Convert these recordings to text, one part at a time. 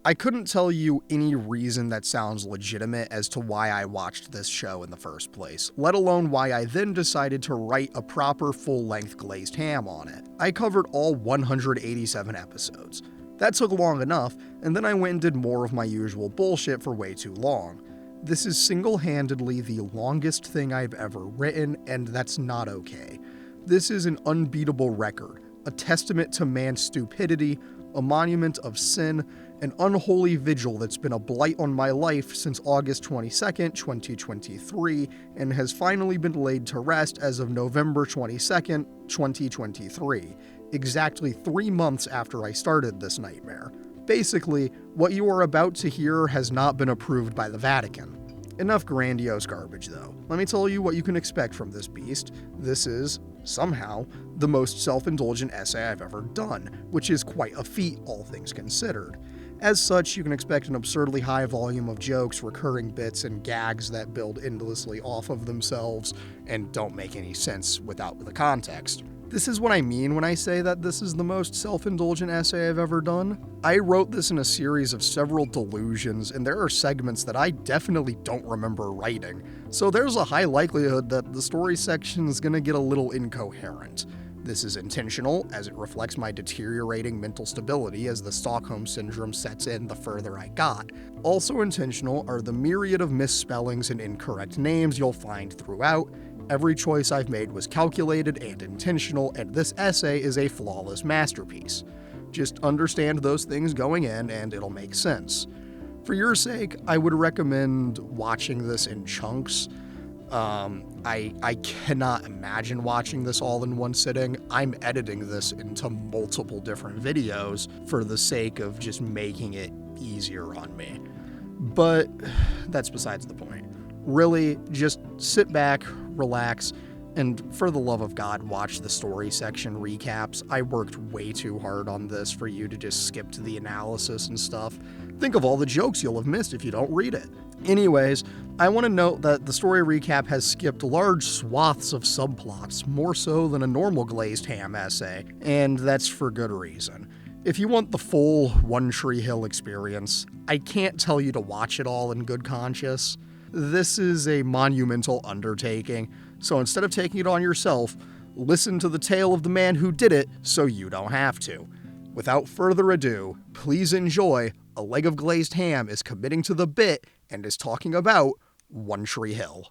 I couldn't tell you any reason that sounds legitimate as to why I watched this show in the first place, let alone why I then decided to write a proper full-length Glazed Ham on it. I covered all 187 episodes. That took long enough, and then I went and did more of my usual bullshit for way too long. This is single-handedly the longest thing I've ever written, and that's not okay. This is an unbeatable record, a testament to man's stupidity, a monument of sin, an unholy vigil that's been a blight on my life since August 22nd, 2023, and has finally been laid to rest as of November 22nd, 2023, exactly 3 months after I started this nightmare. Basically, what you are about to hear has not been approved by the Vatican. Enough grandiose garbage, though. Let me tell you what you can expect from this beast. This is, somehow, the most self-indulgent essay I've ever done, which is quite a feat, all things considered. As such, you can expect an absurdly high volume of jokes, recurring bits, and gags that build endlessly off of themselves and don't make any sense without the context. This is what I mean when I say that this is the most self-indulgent essay I've ever done. I wrote this in a series of several delusions, and there are segments that I definitely don't remember writing, so there's a high likelihood that the story section is gonna get a little incoherent. This is intentional, as it reflects my deteriorating mental stability as the Stockholm Syndrome sets in the further I got. Also intentional are the myriad of misspellings and incorrect names you'll find throughout. Every choice I've made was calculated and intentional, and this essay is a flawless masterpiece. Just understand those things going in, and it'll make sense. For your sake, I would recommend watching this in chunks. I cannot imagine watching this all in one sitting. I'm editing this into multiple different videos for the sake of just making it easier on me. But that's besides the point. Really, just sit back, relax, and for the love of God, watch the story section recaps. I worked way too hard on this for you to just skip to the analysis and stuff. Think of all the jokes you'll have missed if you don't read it. Anyways, I want to note that the story recap has skipped large swaths of subplots, more so than a normal Glazed Ham essay, and that's for good reason. If you want the full One Tree Hill experience, I can't tell you to watch it all in good conscience. This is a monumental undertaking, so instead of taking it on yourself, listen to the tale of the man who did it so you don't have to. Without further ado, please enjoy A Leg of Glazed Ham is committing to the bit and is talking about One Tree Hill.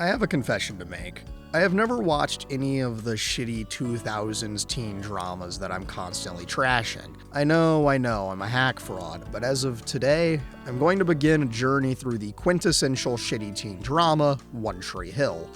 I have a confession to make. I have never watched any of the shitty 2000s teen dramas that I'm constantly trashing. I know, I'm a hack fraud, but as of today, I'm going to begin a journey through the quintessential shitty teen drama, One Tree Hill.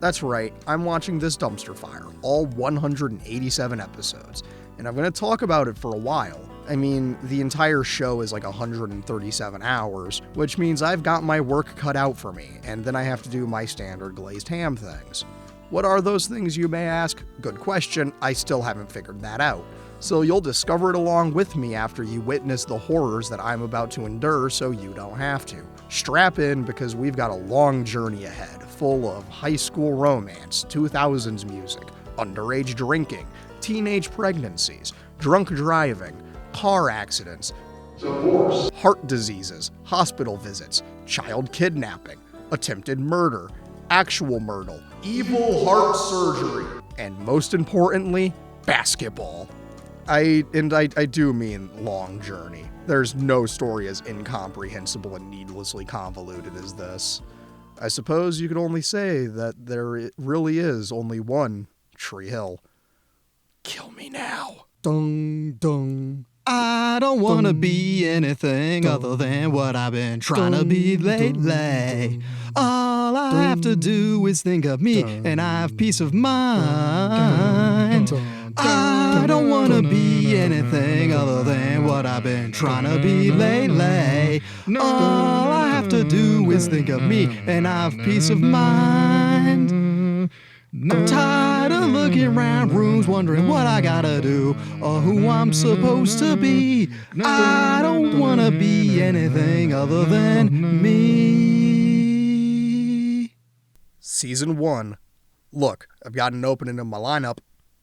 That's right, I'm watching this dumpster fire, all 187 episodes, and I'm going to talk about it for a while. I mean, the entire show is like 137 hours, which means I've got my work cut out for me, and then I have to do my standard Glazed Ham things. What are those things, you may ask? Good question, I still haven't figured that out. So you'll discover it along with me after you witness the horrors that I'm about to endure so you don't have to. Strap in because we've got a long journey ahead, full of high school romance, 2000s music, underage drinking, teenage pregnancies, drunk driving, car accidents, divorce, heart diseases, hospital visits, child kidnapping, attempted murder, actual murder, evil heart surgery, and most importantly, basketball. I do mean long journey. There's no story as incomprehensible and needlessly convoluted as this. I suppose you could only say that there really is only one Tree Hill. Kill me now. Dung, dung. I don't want to be anything other than what I've been trying to be lately. All I have to do is think of me and I have peace of mind. I don't want to be anything other than what I've been trying to be lately. All I have to do is think of me and I have peace of mind. I'm tired of looking around rooms, wondering what I gotta do or who I'm supposed to be. I don't wanna be anything other than me. Season 1. Look, I've got an opening in my lineup.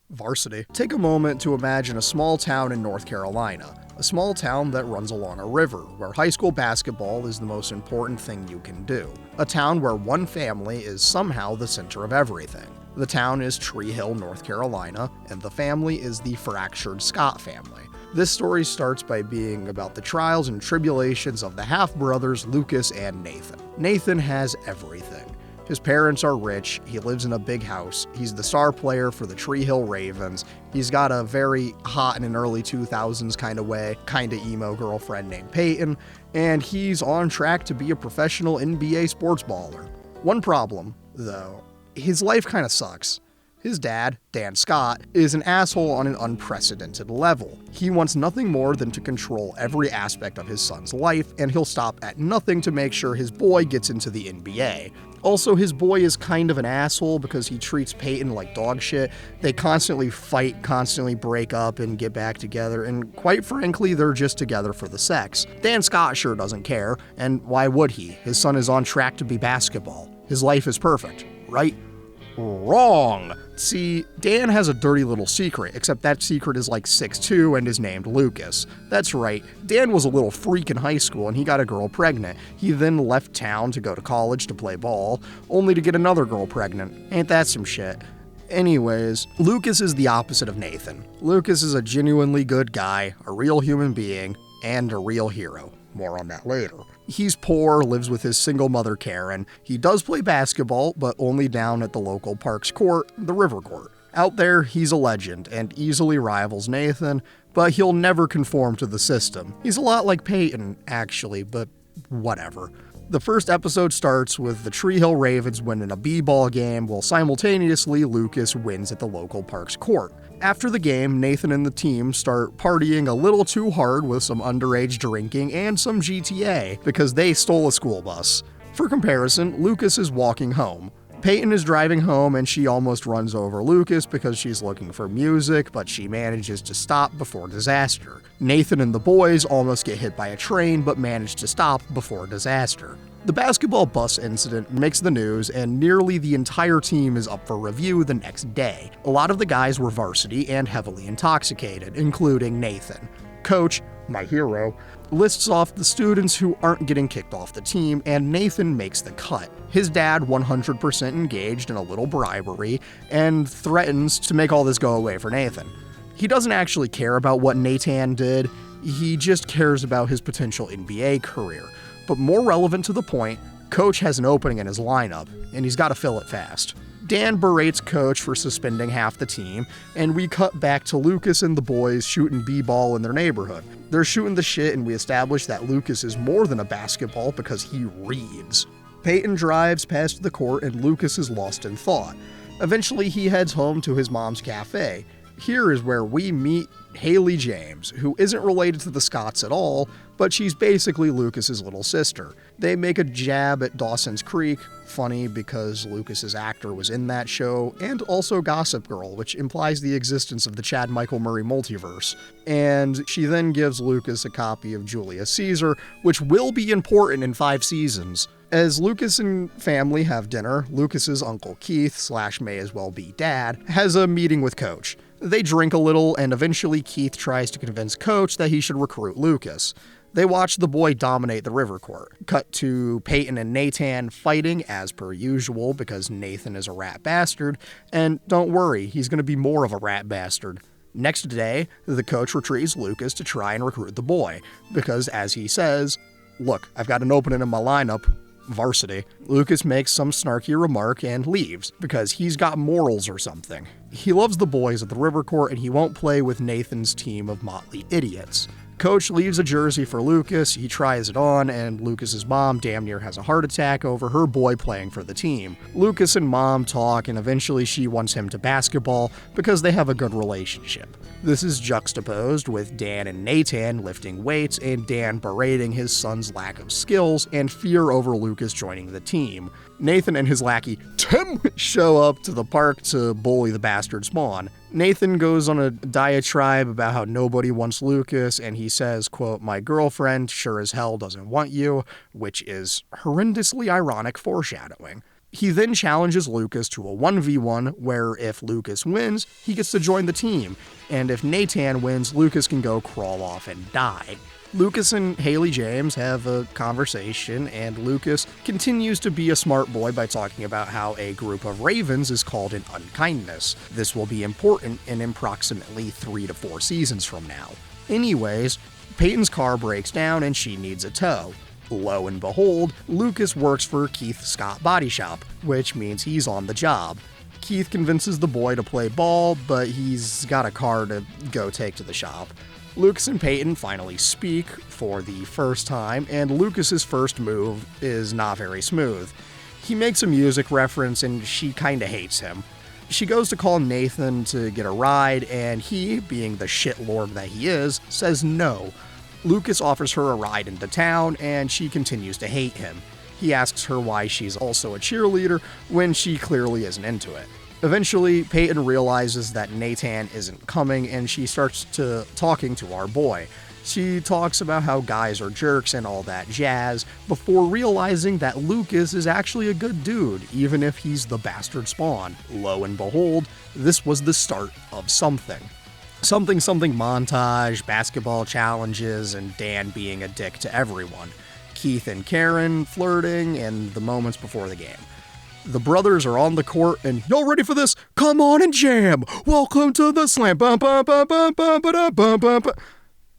Varsity. Take a moment to imagine a small town in North Carolina. A small town that runs along a river, where high school basketball is the most important thing you can do. A town where one family is somehow the center of everything. The town is Tree Hill, North Carolina, and the family is the fractured Scott family. This story starts by being about the trials and tribulations of the half-brothers Lucas and Nathan. Nathan has everything. His parents are rich, he lives in a big house, he's the star player for the Tree Hill Ravens, he's got a very hot in an early 2000s kind of way, kinda emo girlfriend named Peyton, and he's on track to be a professional NBA sports baller. One problem, though, his life kinda sucks. His dad, Dan Scott, is an asshole on an unprecedented level. He wants nothing more than to control every aspect of his son's life, and he'll stop at nothing to make sure his boy gets into the NBA. Also, his boy is kind of an asshole because he treats Peyton like dog shit. They constantly fight, constantly break up and get back together, and quite frankly, they're just together for the sex. Dan Scott sure doesn't care, and why would he? His son is on track to be basketball. His life is perfect, right? Wrong! See, Dan has a dirty little secret, except that secret is like 6'2" and is named Lucas. That's right, Dan was a little freak in high school and he got a girl pregnant. He then left town to go to college to play ball, only to get another girl pregnant. Ain't that some shit? Anyways, Lucas is the opposite of Nathan. Lucas is a genuinely good guy, a real human being, and a real hero. More on that later. He's poor, lives with his single mother Karen. He does play basketball, but only down at the local park's court, the River Court. Out there, he's a legend and easily rivals Nathan, but he'll never conform to the system. He's a lot like Peyton, actually, but whatever. The first episode starts with the Tree Hill Ravens winning a b-ball game, while simultaneously Lucas wins at the local park's court. After the game, Nathan and the team start partying a little too hard with some underage drinking and some GTA, because they stole a school bus. For comparison, Lucas is walking home. Peyton is driving home and she almost runs over Lucas because she's looking for music, but she manages to stop before disaster. Nathan and the boys almost get hit by a train but manage to stop before disaster. The basketball bus incident makes the news, and nearly the entire team is up for review the next day. A lot of the guys were varsity and heavily intoxicated, including Nathan. Coach, my hero, lists off the students who aren't getting kicked off the team, and Nathan makes the cut. His dad 100% engaged in a little bribery and threatens to make all this go away for Nathan. He doesn't actually care about what Nathan did, he just cares about his potential NBA career. But more relevant to the point, Coach has an opening in his lineup, and he's got to fill it fast. Dan berates Coach for suspending half the team, and we cut back to Lucas and the boys shooting b-ball in their neighborhood. They're shooting the shit, and we establish that Lucas is more than a basketball because he reads. Peyton drives past the court, and Lucas is lost in thought. Eventually, he heads home to his mom's cafe. Here is where we meet Haley James, who isn't related to the Scotts at all, but she's basically Lucas's little sister. They make a jab at Dawson's Creek, funny because Lucas's actor was in that show, and also Gossip Girl, which implies the existence of the Chad Michael Murray multiverse. And she then gives Lucas a copy of Julius Caesar, which will be important in 5 seasons. As Lucas and family have dinner, Lucas's Uncle Keith, / may as well be dad, has a meeting with Coach. They drink a little, and eventually Keith tries to convince Coach that he should recruit Lucas. They watch the boy dominate the River Court. Cut to Peyton and Nathan fighting as per usual because Nathan is a rat bastard, and don't worry, he's going to be more of a rat bastard. Next day, the coach retrieves Lucas to try and recruit the boy, because as he says, "Look, I've got an opening in my lineup, varsity." Lucas makes some snarky remark and leaves, because he's got morals or something. He loves the boys at the River Court and he won't play with Nathan's team of motley idiots. Coach leaves a jersey for Lucas, he tries it on, and Lucas's mom damn near has a heart attack over her boy playing for the team. Lucas and mom talk, and eventually she wants him to basketball because they have a good relationship. This is juxtaposed with Dan and Nathan lifting weights and Dan berating his son's lack of skills and fear over Lucas joining the team. Nathan and his lackey, Tim, show up to the park to bully the bastard Spawn. Nathan goes on a diatribe about how nobody wants Lucas, and he says, quote, "My girlfriend sure as hell doesn't want you," which is horrendously ironic foreshadowing. He then challenges Lucas to a 1v1 where if Lucas wins, he gets to join the team, and if Nathan wins, Lucas can go crawl off and die. Lucas and Haley James have a conversation, and Lucas continues to be a smart boy by talking about how a group of ravens is called an unkindness. This will be important in approximately 3 to 4 seasons from now. Anyways, Peyton's car breaks down and she needs a tow. Lo and behold, Lucas works for Keith Scott Body Shop, which means he's on the job. Keith convinces the boy to play ball, but he's got a car to go take to the shop. Lucas and Peyton finally speak for the first time, and Lucas's first move is not very smooth. He makes a music reference and she kinda hates him. She goes to call Nathan to get a ride, and he, being the shitlord that he is, says no. Lucas offers her a ride into town, and she continues to hate him. He asks her why she's also a cheerleader when she clearly isn't into it. Eventually, Peyton realizes that Nathan isn't coming, and she starts talking to our boy. She talks about how guys are jerks and all that jazz, before realizing that Lucas is actually a good dude, even if he's the bastard Spawn. Lo and behold, this was the start of something. Something montage, basketball challenges, and Dan being a dick to everyone. Keith and Karen flirting, and the moments before the game. The brothers are on the court, and y'all ready for this? Come on and jam! Welcome to the slam!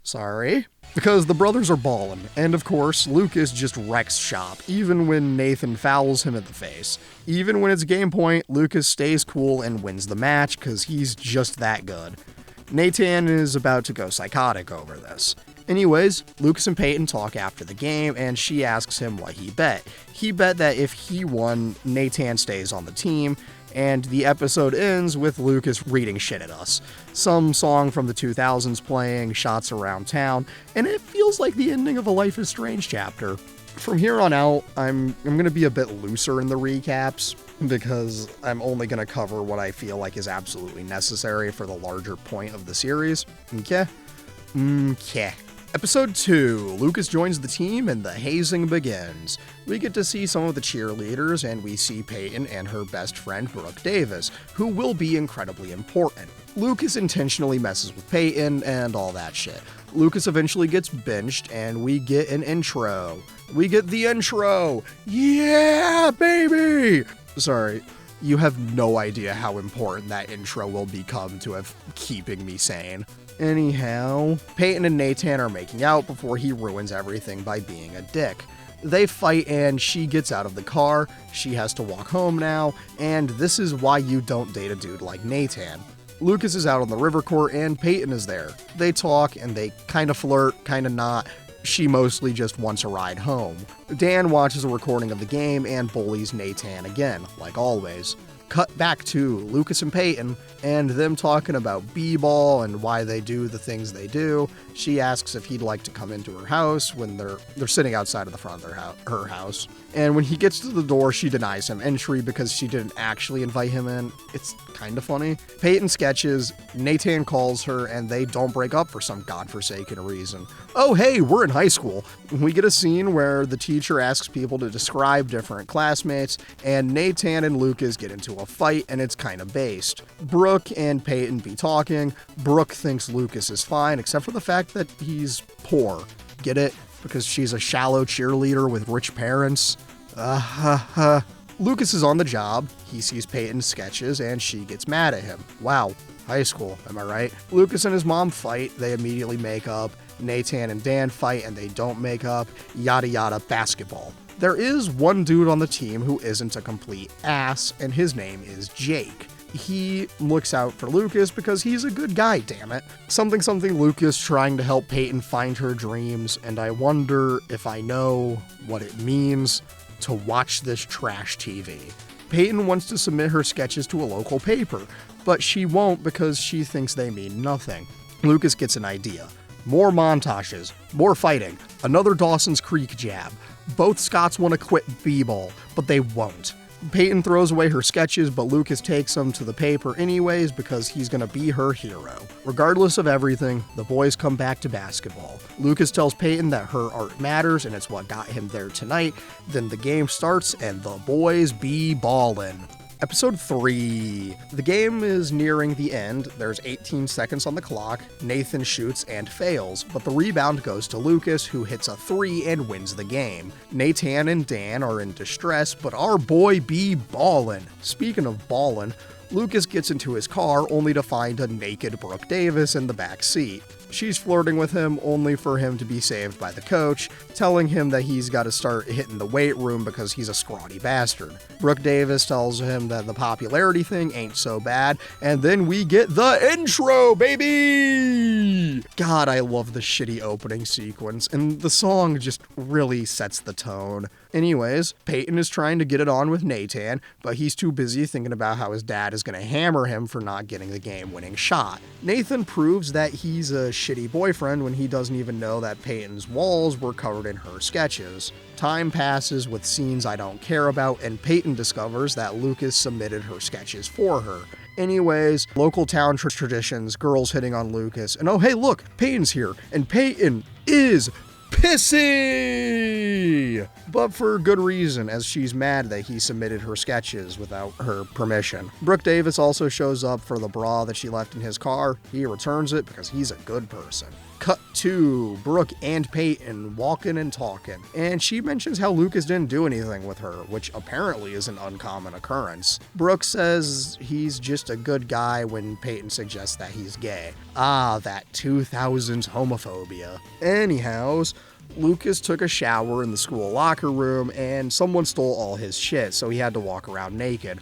Sorry. Because the brothers are ballin', and of course, Lucas just wrecks shop, even when Nathan fouls him in the face. Even when it's game point, Lucas stays cool and wins the match, cause he's just that good. Nathan is about to go psychotic over this. Anyways, Lucas and Peyton talk after the game, and she asks him what he bet. He bet that if he won, Nathan stays on the team, and the episode ends with Lucas reading shit at us. Some song from the 2000s playing, shots around town, and it feels like the ending of a Life is Strange chapter. From here on out, I'm going to be a bit looser in the recaps, because I'm only going to cover what I feel like is absolutely necessary for the larger point of the series. Okay? Episode 2, Lucas joins the team and the hazing begins. We get to see some of the cheerleaders, and we see Peyton and her best friend Brooke Davis, who will be incredibly important. Lucas intentionally messes with Peyton and all that shit. Lucas eventually gets benched, and we get an intro. We get the intro! Yeah, baby! Sorry, you have no idea how important that intro will become to have keeping me sane. Anyhow, Peyton and Nathan are making out before he ruins everything by being a dick. They fight and she gets out of the car, she has to walk home now, and this is why you don't date a dude like Nathan. Lucas is out on the river court and Peyton is there. They talk and they kinda flirt, kinda not. She mostly just wants a ride home. Dan watches a recording of the game and bullies Nathan again, like always. Cut back to Lucas and Peyton, and them talking about b-ball and why they do the things they do. She asks if he'd like to come into her house when they're sitting outside of the front of her house. And when he gets to the door, she denies him entry because she didn't actually invite him in. It's kind of funny. Peyton sketches, Nathan calls her, and they don't break up for some godforsaken reason. Oh hey, we're in high school. We get a scene where the teacher asks people to describe different classmates, and Nathan and Lucas get into a fight, and it's kind of based. Brooke and Peyton be talking. Brooke thinks Lucas is fine, except for the fact that he's poor. Get it? Because she's a shallow cheerleader with rich parents. Lucas is on the job. He sees Peyton's sketches and she gets mad at him. Wow, high school, am I right? Lucas and his mom fight. They immediately make up. Nathan and Dan fight and they don't make up. Yada yada, basketball. There is one dude on the team who isn't a complete ass, and his name is Jake. He looks out for Lucas because he's a good guy, damn it. Something Lucas trying to help Peyton find her dreams, and I wonder if I know what it means to watch this trash TV. Peyton wants to submit her sketches to a local paper, but she won't because she thinks they mean nothing. Lucas gets an idea. More montages, more fighting, another Dawson's Creek jab. Both Scots want to quit b-ball, but they won't. Peyton throws away her sketches, but Lucas takes them to the paper anyways because he's gonna be her hero. Regardless of everything, the boys come back to basketball. Lucas tells Peyton that her art matters and it's what got him there tonight. Then the game starts and the boys be ballin'. Episode 3. The game is nearing the end. There's 18 seconds on the clock. Nathan shoots and fails, but the rebound goes to Lucas, who hits a 3 and wins the game. Nathan and Dan are in distress, but our boy be ballin'. Speaking of ballin', Lucas gets into his car only to find a naked Brooke Davis in the back seat. She's flirting with him only for him to be saved by the coach, telling him that he's got to start hitting the weight room because he's a scrawny bastard. Brooke Davis tells him that the popularity thing ain't so bad, and then we get the intro, baby! God, I love the shitty opening sequence, and the song just really sets the tone. Anyways, Peyton is trying to get it on with Nathan, but he's too busy thinking about how his dad is going to hammer him for not getting the game-winning shot. Nathan proves that he's a shitty boyfriend when he doesn't even know that Peyton's walls were covered in her sketches. Time passes with scenes I don't care about, and Peyton discovers that Lucas submitted her sketches for her. Anyways, local town traditions, girls hitting on Lucas, and oh hey look, Peyton's here, and Peyton is pissy! But for good reason, as she's mad that he submitted her sketches without her permission. Brooke Davis also shows up for the bra that she left in his car. He returns it because he's a good person. Cut to Brooke and Peyton walking and talking, and she mentions how Lucas didn't do anything with her, which apparently is an uncommon occurrence. Brooke says he's just a good guy when Peyton suggests that he's gay. Ah, that 2000s homophobia. Anyhows, Lucas took a shower in the school locker room and someone stole all his shit, so he had to walk around naked.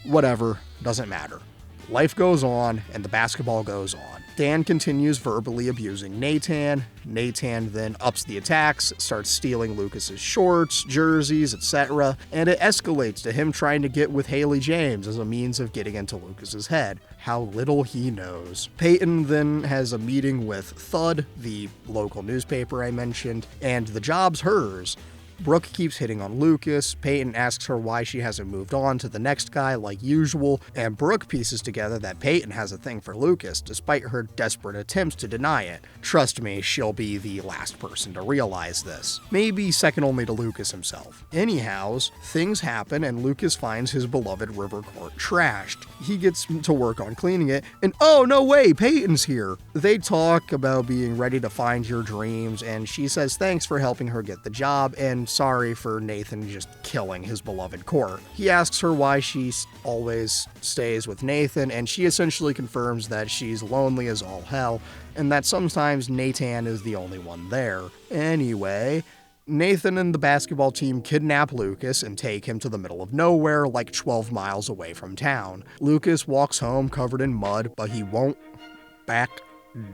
Whatever, doesn't matter. Life goes on, and the basketball goes on. Dan continues verbally abusing Nathan. Nathan then ups the attacks, starts stealing Lucas's shorts, jerseys, etc., and it escalates to him trying to get with Haley James as a means of getting into Lucas's head. How little he knows. Peyton then has a meeting with Thud, the local newspaper I mentioned, and the job's hers. Brooke keeps hitting on Lucas. Peyton asks her why she hasn't moved on to the next guy like usual, and Brooke pieces together that Peyton has a thing for Lucas, despite her desperate attempts to deny it. Trust me, she'll be the last person to realize this. Maybe second only to Lucas himself. Anyhows, things happen and Lucas finds his beloved river court trashed. He gets to work on cleaning it, and oh no way, Peyton's here! They talk about being ready to find your dreams, and she says thanks for helping her get the job, and sorry for Nathan just killing his beloved court. He asks her why she always stays with Nathan, and she essentially confirms that she's lonely as all hell, and that sometimes Nathan is the only one there. Anyway, Nathan and the basketball team kidnap Lucas and take him to the middle of nowhere, like 12 miles away from town. Lucas walks home covered in mud, but he won't back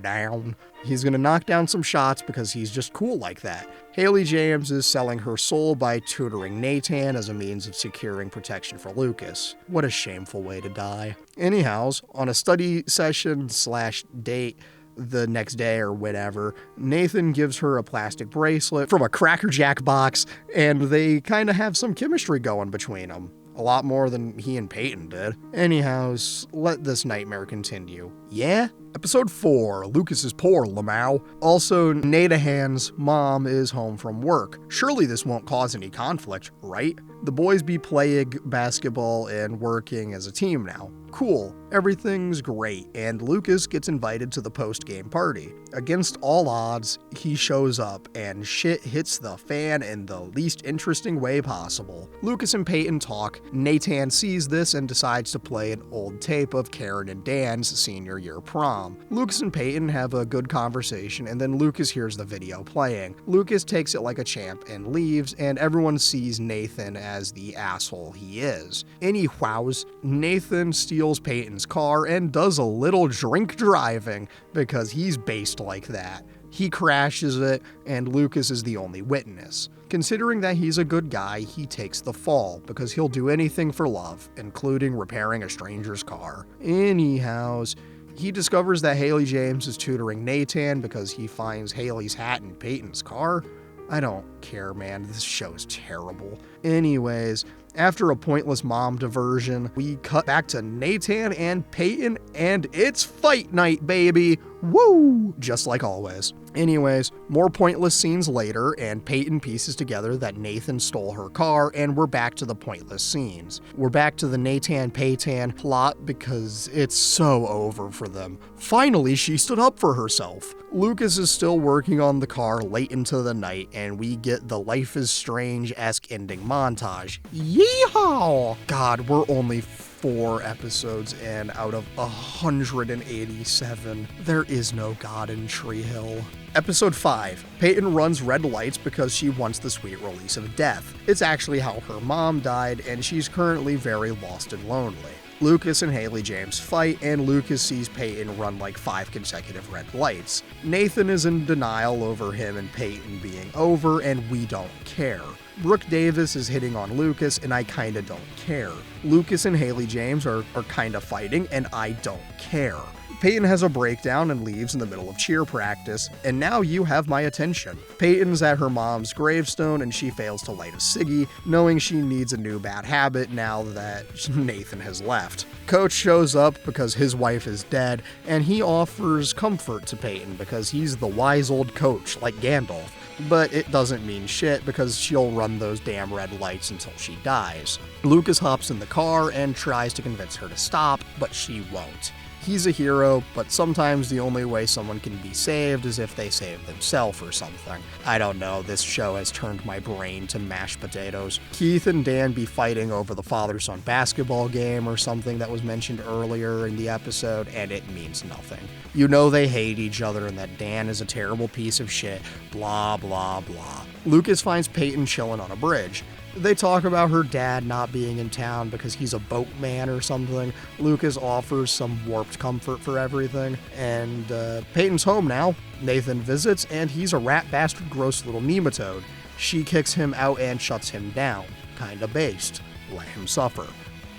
down. He's gonna knock down some shots because he's just cool like that. Haley James is selling her soul by tutoring Nathan as a means of securing protection for Lucas. What a shameful way to die. Anyhows, on a study session / date the next day or whatever, Nathan gives her a plastic bracelet from a Cracker Jack box, and they kind of have some chemistry going between them. A lot more than he and Peyton did. Anyhows, let this nightmare continue. Yeah? Episode 4, Lucas is poor, Lamau. Also, Nadahan's mom is home from work. Surely this won't cause any conflict, right? The boys be playing basketball and working as a team now. Cool, everything's great, and Lucas gets invited to the post-game party. Against all odds, he shows up, and shit hits the fan in the least interesting way possible. Lucas and Peyton talk. Nathan sees this and decides to play an old tape of Karen and Dan's senior year prom. mom. Lucas and Peyton have a good conversation, and then Lucas hears the video playing. Lucas takes it like a champ and leaves, and everyone sees Nathan as the asshole he is. Anyhows, Nathan steals Peyton's car and does a little drink driving because he's based like that. He crashes it, and Lucas is the only witness. Considering that he's a good guy, he takes the fall because he'll do anything for love, including repairing a stranger's car. Anyhows, he discovers that Haley James is tutoring Nathan because he finds Haley's hat in Peyton's car. I don't care, man. This show is terrible. Anyways, after a pointless mom diversion, we cut back to Nathan and Peyton, and it's fight night, baby! Woo! Just like always. Anyways, more pointless scenes later, and Peyton pieces together that Nathan stole her car, and we're back to the pointless scenes. We're back to the Nathan-Peyton plot because it's so over for them. Finally, she stood up for herself. Lucas is still working on the car late into the night, and we get the Life is Strange-esque ending montage. Yeehaw! God, we're only 4 episodes in out of 187. There is no God in Tree Hill. Episode 5. Peyton runs red lights because she wants the sweet release of death. It's actually how her mom died, and she's currently very lost and lonely. Lucas and Haley James fight, and Lucas sees Peyton run like 5 consecutive red lights. Nathan is in denial over him and Peyton being over, and we don't care. Brooke Davis is hitting on Lucas, and I kinda don't care. Lucas and Haley James are kinda fighting, and I don't care. Peyton has a breakdown and leaves in the middle of cheer practice, and now you have my attention. Peyton's at her mom's gravestone and she fails to light a ciggy, knowing she needs a new bad habit now that Nathan has left. Coach shows up because his wife is dead, and he offers comfort to Peyton because he's the wise old coach like Gandalf. But it doesn't mean shit because she'll run those damn red lights until she dies. Lucas hops in the car and tries to convince her to stop, but she won't. He's a hero, but sometimes the only way someone can be saved is if they save themselves or something. I don't know, this show has turned my brain to mashed potatoes. Keith and Dan be fighting over the father-son basketball game or something that was mentioned earlier in the episode, and it means nothing. You know they hate each other and that Dan is a terrible piece of shit, blah blah blah. Lucas finds Peyton chilling on a bridge. They talk about her dad not being in town because he's a boatman or something. Lucas offers some warped comfort for everything, and Peyton's home now. Nathan visits, and he's a rat bastard gross little nematode. She kicks him out and shuts him down. Kinda based. Let him suffer.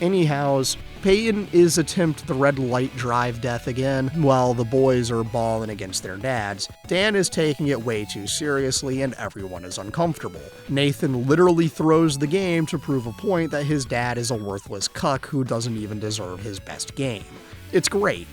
Anyhows, Peyton is attempt the red light drive death again, while the boys are bawling against their dads. Dan is taking it way too seriously, and everyone is uncomfortable. Nathan literally throws the game to prove a point that his dad is a worthless cuck who doesn't even deserve his best game. It's great.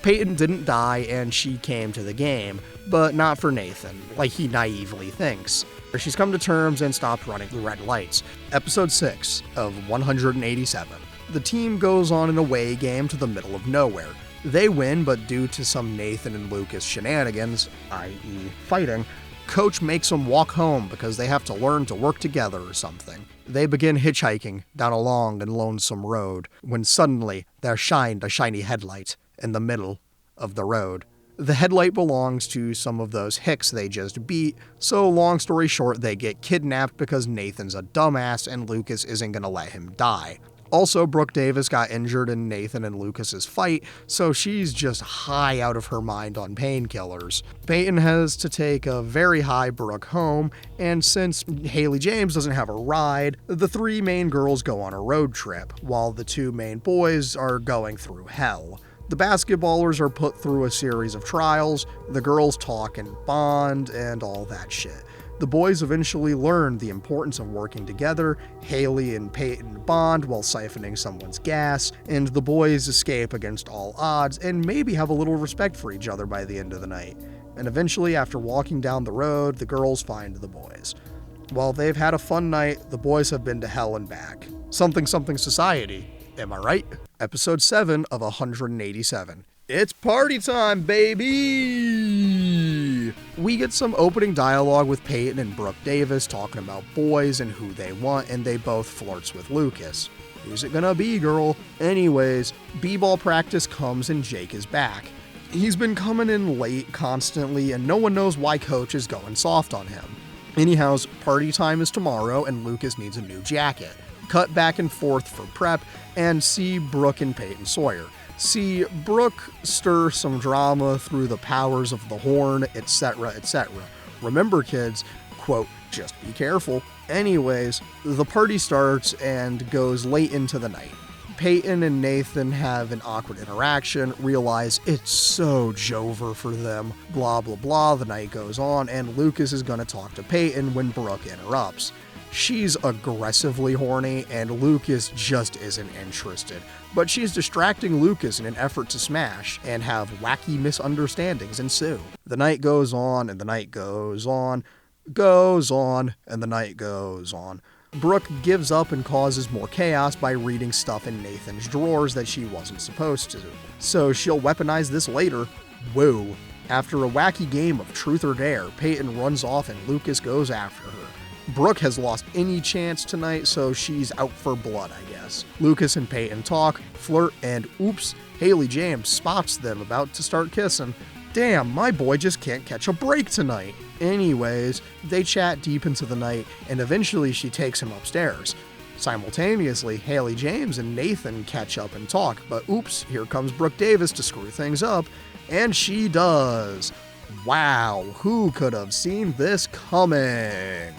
Peyton didn't die, and she came to the game, but not for Nathan, like he naively thinks. She's come to terms and stopped running the red lights. Episode 6 of 187. The team goes on an away game to the middle of nowhere. They win, but due to some Nathan and Lucas shenanigans, i.e. fighting, Coach makes them walk home because they have to learn to work together or something. They begin hitchhiking down a long and lonesome road, when suddenly there shined a shiny headlight in the middle of the road. The headlight belongs to some of those hicks they just beat, so long story short, they get kidnapped because Nathan's a dumbass and Lucas isn't gonna let him die. Also, Brooke Davis got injured in Nathan and Lucas's fight, so she's just high out of her mind on painkillers. Peyton has to take a very high Brooke home, and since Haley James doesn't have a ride, the 3 main girls go on a road trip, while the 2 main boys are going through hell. The basketballers are put through a series of trials, the girls talk and bond, and all that shit. The boys eventually learn the importance of working together, Haley and Peyton bond while siphoning someone's gas, and the boys escape against all odds and maybe have a little respect for each other by the end of the night. And eventually, after walking down the road, the girls find the boys. While they've had a fun night, the boys have been to hell and back. Something society, am I right? Episode 7 of 187. It's party time, baby! We get some opening dialogue with Peyton and Brooke Davis talking about boys and who they want, and they both flirts with Lucas. Who's it gonna be, girl? Anyways, b-ball practice comes and Jake is back. He's been coming in late constantly, and no one knows why Coach is going soft on him. Anyhow, party time is tomorrow, and Lucas needs a new jacket. Cut back and forth for prep, and see Brooke and Peyton Sawyer. See Brooke stir some drama through the powers of the horn, etc., etc. Remember, kids, quote, just be careful. Anyways, the party starts and goes late into the night. Peyton and Nathan have an awkward interaction, realize it's so Jover for them, blah blah blah, the night goes on, and Lucas is gonna talk to Peyton when Brooke interrupts. She's aggressively horny, and Lucas just isn't interested, but she's distracting Lucas in an effort to smash, and have wacky misunderstandings ensue. The night goes on, and the night goes on, and the night goes on. Brooke gives up and causes more chaos by reading stuff in Nathan's drawers that she wasn't supposed to. So she'll weaponize this later. Woo. After a wacky game of truth or dare, Peyton runs off and Lucas goes after her. Brooke has lost any chance tonight, so she's out for blood, I guess. Lucas and Peyton talk, flirt, and oops, Haley James spots them about to start kissing. Damn, my boy just can't catch a break tonight. Anyways, they chat deep into the night, and eventually she takes him upstairs. Simultaneously, Haley James and Nathan catch up and talk, but oops, here comes Brooke Davis to screw things up, and she does. Wow, who could have seen this coming?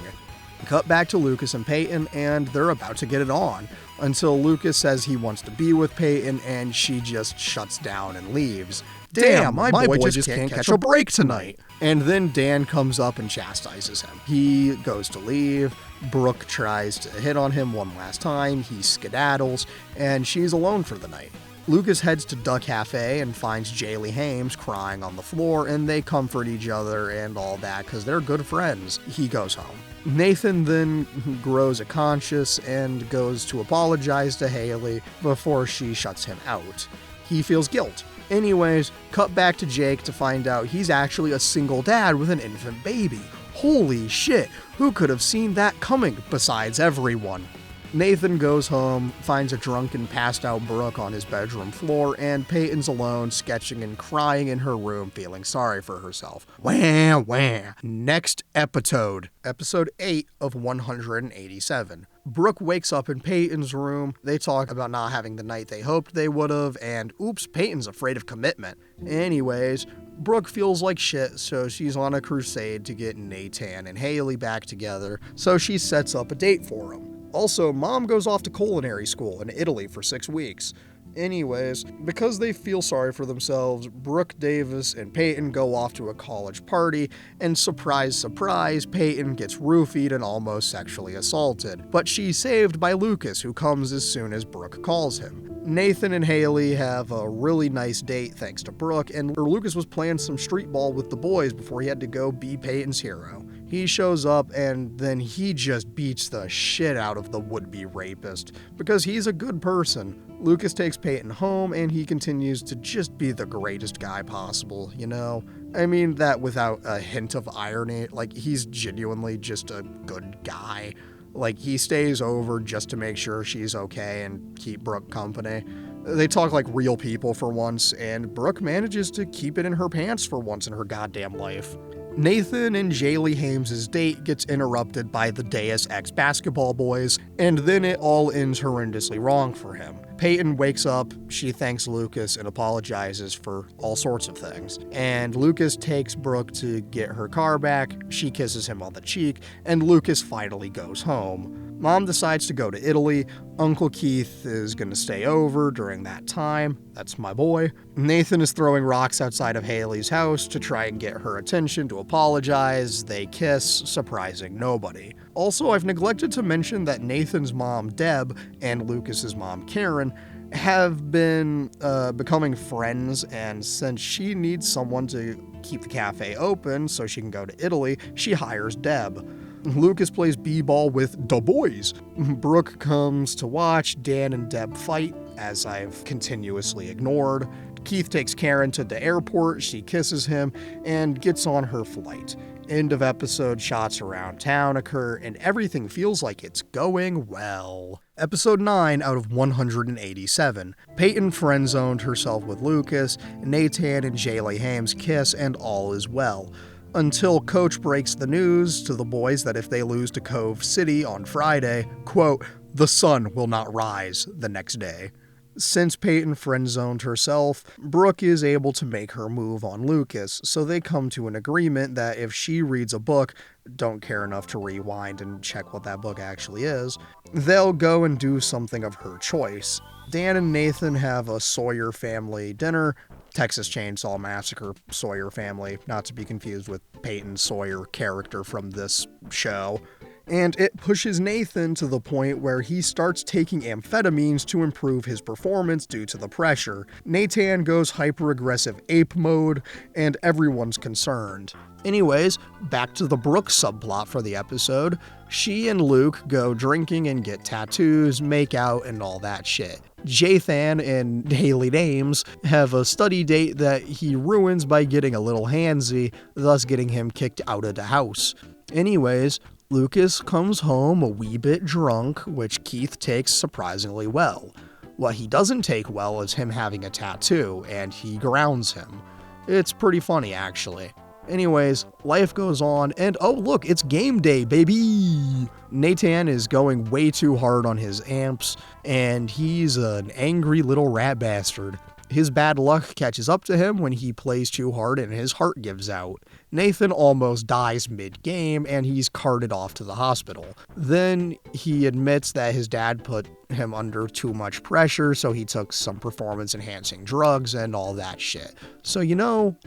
Cut back to Lucas and Peyton, and they're about to get it on, until Lucas says he wants to be with Peyton, and she just shuts down and leaves. Damn, my boy just can't catch a break tonight. And then Dan comes up and chastises him. He goes to leave, Brooke tries to hit on him one last time, he skedaddles, and she's alone for the night. Lucas heads to Duck Cafe and finds Jaylee Hames crying on the floor, and they comfort each other and all that because they're good friends. He goes home. Nathan then grows a conscience and goes to apologize to Haley before she shuts him out. He feels guilt. Anyways, cut back to Jake to find out he's actually a single dad with an infant baby. Holy shit, who could have seen that coming besides everyone? Nathan goes home, finds a drunken, passed out Brooke on his bedroom floor, and Peyton's alone, sketching and crying in her room, feeling sorry for herself. Wah, wah. Next episode. Episode 8 of 187. Brooke wakes up in Peyton's room. They talk about not having the night they hoped they would have, and oops, Peyton's afraid of commitment. Anyways, Brooke feels like shit, so she's on a crusade to get Nathan and Haley back together, so she sets up a date for him. Also, Mom goes off to culinary school in Italy for 6 weeks. Anyways, because they feel sorry for themselves, Brooke Davis and Peyton go off to a college party, and surprise, surprise, Peyton gets roofied and almost sexually assaulted. But she's saved by Lucas, who comes as soon as Brooke calls him. Nathan and Haley have a really nice date thanks to Brooke, and Lucas was playing some street ball with the boys before he had to go be Peyton's hero. He shows up and then he just beats the shit out of the would-be rapist because he's a good person. Lucas takes Peyton home and he continues to just be the greatest guy possible, you know? I mean that without a hint of irony, like he's genuinely just a good guy. Like he stays over just to make sure she's okay and keep Brooke company. They talk like real people for once, and Brooke manages to keep it in her pants for once in her goddamn life. Nathan and Jaylee Hames' date gets interrupted by the Deus Ex basketball boys, and then it all ends horrendously wrong for him. Peyton wakes up, she thanks Lucas and apologizes for all sorts of things. And Lucas takes Brooke to get her car back, she kisses him on the cheek, and Lucas finally goes home. Mom decides to go to Italy. Uncle Keith is going to stay over during that time. That's my boy. Nathan is throwing rocks outside of Haley's house to try and get her attention to apologize. They kiss, surprising nobody. Also, I've neglected to mention that Nathan's mom, Deb, and Lucas's mom, Karen, have been becoming friends, and since she needs someone to keep the cafe open so she can go to Italy, she hires Deb. Lucas plays b-ball with the boys. Brooke comes to watch Dan and Deb fight, as I've continuously ignored. Keith takes Karen to the airport, she kisses him, and gets on her flight. End of episode. Shots around town occur, and everything feels like it's going well. Episode 9 out of 187. Peyton friend-zoned herself with Lucas, Nathan and Jaylee Hames kiss, and all is well. Until Coach breaks the news to the boys that if they lose to Cove City on Friday, quote, the sun will not rise the next day. Since Peyton friend-zoned herself, Brooke is able to make her move on Lucas, so they come to an agreement that if she reads a book, don't care enough to rewind and check what that book actually is, they'll go and do something of her choice. Dan and Nathan have a Sawyer family dinner, Texas Chainsaw Massacre Sawyer family, not to be confused with Peyton Sawyer character from this show. And it pushes Nathan to the point where he starts taking amphetamines to improve his performance due to the pressure. Nathan goes hyper-aggressive ape mode, and everyone's concerned. Anyways, back to the Brooke subplot for the episode. She and Luke go drinking and get tattoos, make out, and all that shit. Jathan and Haley Dames have a study date that he ruins by getting a little handsy, thus getting him kicked out of the house. Anyways, Lucas comes home a wee bit drunk, which Keith takes surprisingly well. What he doesn't take well is him having a tattoo, and he grounds him. It's pretty funny, actually. Anyways, life goes on, and oh look, it's game day, baby! Nathan is going way too hard on his amps, and he's an angry little rat bastard. His bad luck catches up to him when he plays too hard and his heart gives out. Nathan almost dies mid-game and he's carted off to the hospital. Then he admits that his dad put him under too much pressure, so he took some performance-enhancing drugs and all that shit. So,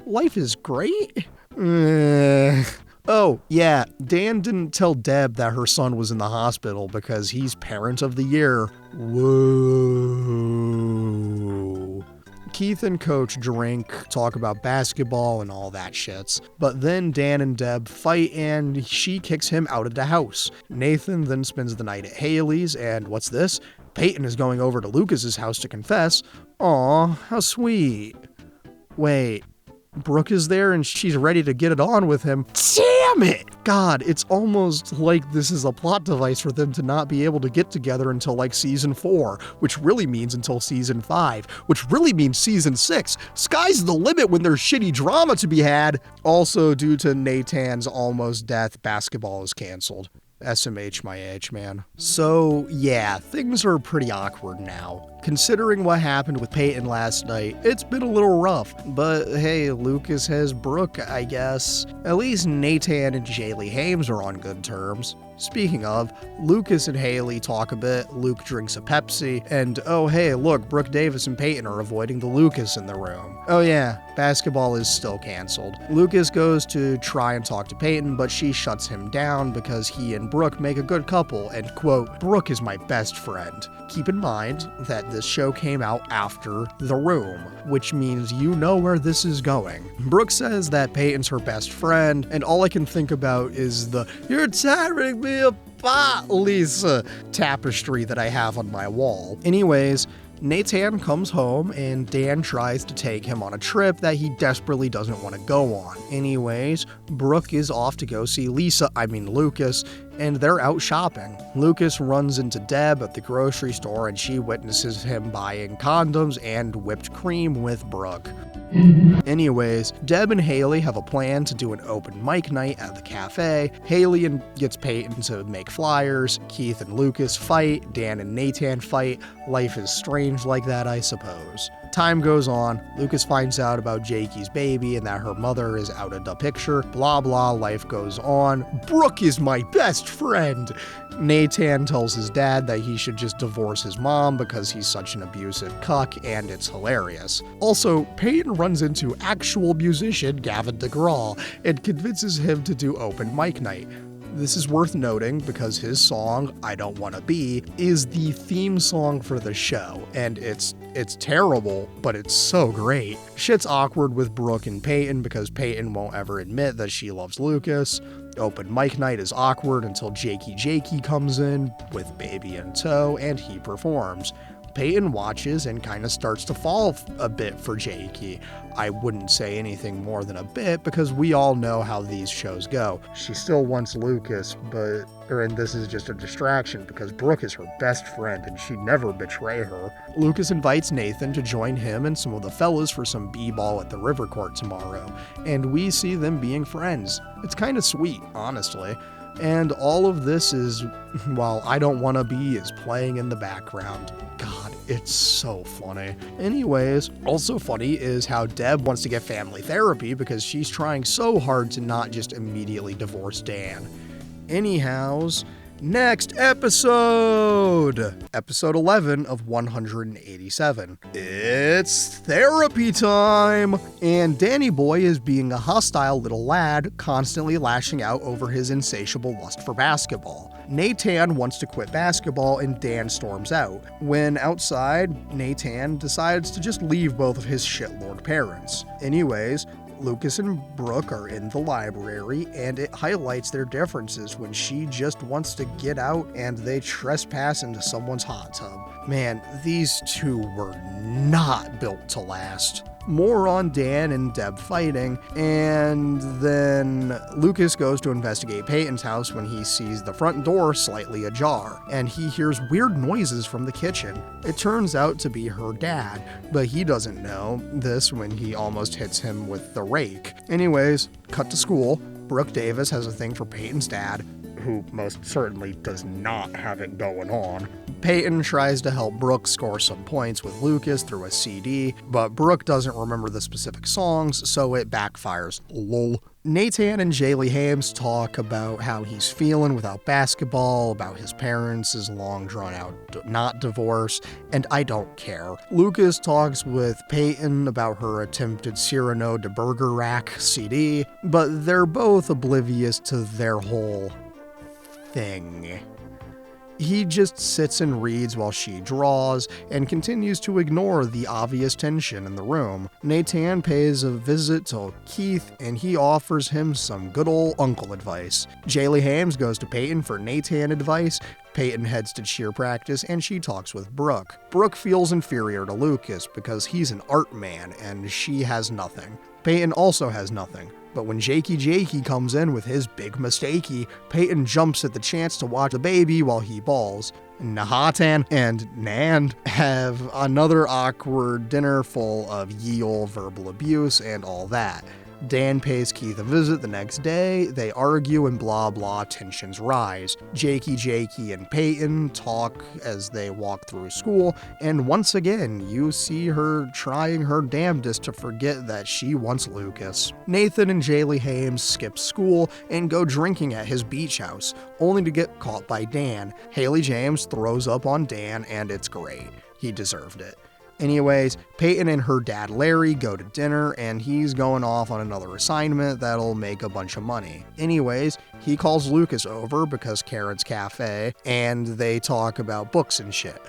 life is great? Oh, yeah, Dan didn't tell Deb that her son was in the hospital because he's parent of the year. Whoa. Keith and Coach drink, talk about basketball and all that shits. But then Dan and Deb fight and she kicks him out of the house. Nathan then spends the night at Haley's, and what's this? Peyton is going over to Lucas's house to confess. Aw, how sweet. Wait, Brooke is there and she's ready to get it on with him. Damn it! God, it's almost like this is a plot device for them to not be able to get together until like season 4, which really means until season 5, which really means season 6. Sky's the limit when there's shitty drama to be had. Also, due to Nathan's almost death, basketball is canceled. SMH my age, man. So, yeah, things are pretty awkward now. Considering what happened with Peyton last night, it's been a little rough. But hey, Lucas has Brooke, I guess. At least Nathan and Jaylee Hames are on good terms. Speaking of, Lucas and Haley talk a bit, Luke drinks a Pepsi, and oh hey, look, Brooke Davis and Peyton are avoiding the Lucas in the room. Oh yeah, basketball is still canceled. Lucas goes to try and talk to Peyton, but she shuts him down because he and Brooke make a good couple, and quote, Brooke is my best friend. Keep in mind that this show came out after The Room, which means you know where this is going. Brooke says that Peyton's her best friend, and all I can think about is the "you're tearing me apart, Lisa" tapestry that I have on my wall. Anyways, Nathan comes home and Dan tries to take him on a trip that he desperately doesn't want to go on. Anyways, Brooke is off to go see Lucas, and they're out shopping. Lucas runs into Deb at the grocery store and she witnesses him buying condoms and whipped cream with Brooke. Anyways, Deb and Haley have a plan to do an open mic night at the cafe. Haley gets Peyton to make flyers, Keith and Lucas fight, Dan and Nathan fight. Life is strange like that, I suppose. Time goes on, Lucas finds out about Jakey's baby and that her mother is out of the picture. Blah blah, life goes on. Brooke is my best friend! Nathan tells his dad that he should just divorce his mom because he's such an abusive cuck, and it's hilarious. Also, Peyton runs into actual musician Gavin DeGraw and convinces him to do open mic night. This is worth noting because his song, I Don't Wanna Be, is the theme song for the show, and it's terrible, but it's so great. Shit's awkward with Brooke and Peyton because Peyton won't ever admit that she loves Lucas. Open mic night is awkward until Jakey comes in with baby in tow and he performs. Peyton watches and kind of starts to fall a bit for Jakey. I wouldn't say anything more than a bit because we all know how these shows go. She still wants Lucas, and this is just a distraction because Brooke is her best friend and she'd never betray her. Lucas invites Nathan to join him and some of the fellas for some b-ball at the River Court tomorrow, and we see them being friends. It's kind of sweet, honestly. And all of this is, while I Don't Wanna Be is playing in the background. God, it's so funny. Anyways, also funny is how Deb wants to get family therapy because she's trying so hard to not just immediately divorce Dan. Anyhows, next episode! Episode 11 of 187. It's therapy time! And Danny Boy is being a hostile little lad, constantly lashing out over his insatiable lust for basketball. Nathan wants to quit basketball and Dan storms out. When outside, Nathan decides to just leave both of his shitlord parents. Anyways, Lucas and Brooke are in the library, and it highlights their differences when she just wants to get out and they trespass into someone's hot tub. Man, these two were not built to last. More on Dan and Deb fighting, and then Lucas goes to investigate Peyton's house when he sees the front door slightly ajar, and he hears weird noises from the kitchen. It turns out to be her dad, but he doesn't know this when he almost hits him with the rake. Anyways, cut to school. Brooke Davis has a thing for Peyton's dad, who most certainly does not have it going on. Peyton tries to help Brooke score some points with Lucas through a CD, but Brooke doesn't remember the specific songs, so it backfires. Lol. Nathan and Jaylee Hames talk about how he's feeling without basketball, about his parents' long drawn-out not divorce, and I don't care. Lucas talks with Peyton about her attempted Cyrano de Bergerac CD, but they're both oblivious to their whole thing. He just sits and reads while she draws and continues to ignore the obvious tension in the room. Nathan pays a visit to Keith and he offers him some good old uncle advice. Jaylee Hames goes to Peyton for Nathan advice. Peyton heads to cheer practice and she talks with Brooke. Brooke feels inferior to Lucas because he's an art man and she has nothing. Peyton also has nothing. But when Jakey comes in with his big mistakey, Peyton jumps at the chance to watch the baby while he bawls. Nahatan and Nand have another awkward dinner full of ye ol' verbal abuse and all that. Dan pays Keith a visit the next day, they argue and blah blah, tensions rise. Jakey and Peyton talk as they walk through school, and once again, you see her trying her damnedest to forget that she wants Lucas. Nathan and Jaylee Hames skip school and go drinking at his beach house, only to get caught by Dan. Haley James throws up on Dan, and it's great. He deserved it. Anyways, Peyton and her dad Larry go to dinner and he's going off on another assignment that'll make a bunch of money. Anyways, he calls Lucas over because Karen's cafe and they talk about books and shit.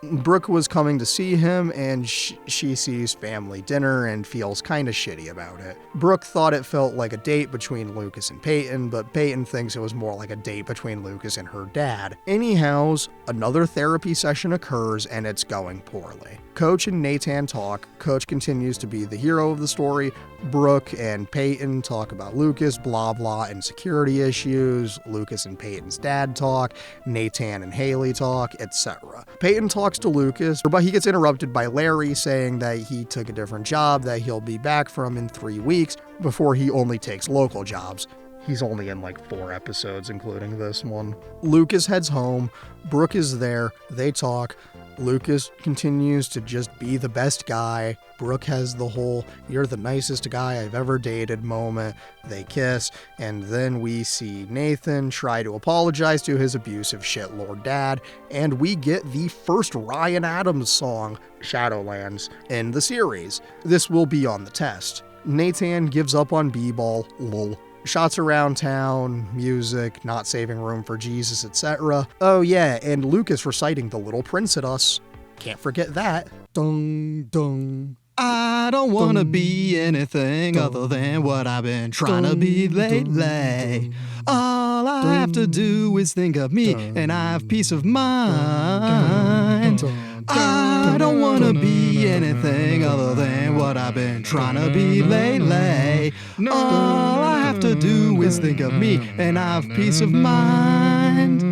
Brooke was coming to see him and she sees family dinner and feels kinda shitty about it. Brooke thought it felt like a date between Lucas and Peyton, but Peyton thinks it was more like a date between Lucas and her dad. Anyhows, another therapy session occurs and it's going poorly. Coach and Nathan talk. Coach continues to be the hero of the story. Brooke and Peyton talk about Lucas, blah blah, insecurity issues. Lucas and Peyton's dad talk. Nathan and Haley talk, etc. Peyton talks to Lucas, but he gets interrupted by Larry saying that he took a different job that he'll be back from in 3 weeks before he only takes local jobs. He's only in like 4 episodes, including this one. Lucas heads home. Brooke is there. They talk. Lucas continues to just be the best guy. Brooke has the whole, "you're the nicest guy I've ever dated" moment. They kiss, and then we see Nathan try to apologize to his abusive shitlord dad, and we get the first Ryan Adams song, Shadowlands, in the series. This will be on the test. Nathan gives up on b-ball, lol. Shots around town, music, not saving room for Jesus, etc. Oh yeah, and Lucas reciting The Little Prince at us. Can't forget that. Dung, dung. I don't wanna be anything other than what I've been trying to be lately. All I have to do is think of me and I have peace of mind. I don't wanna be anything other than what I've been trying to be lately. All I have to do is think of me and I have peace of mind.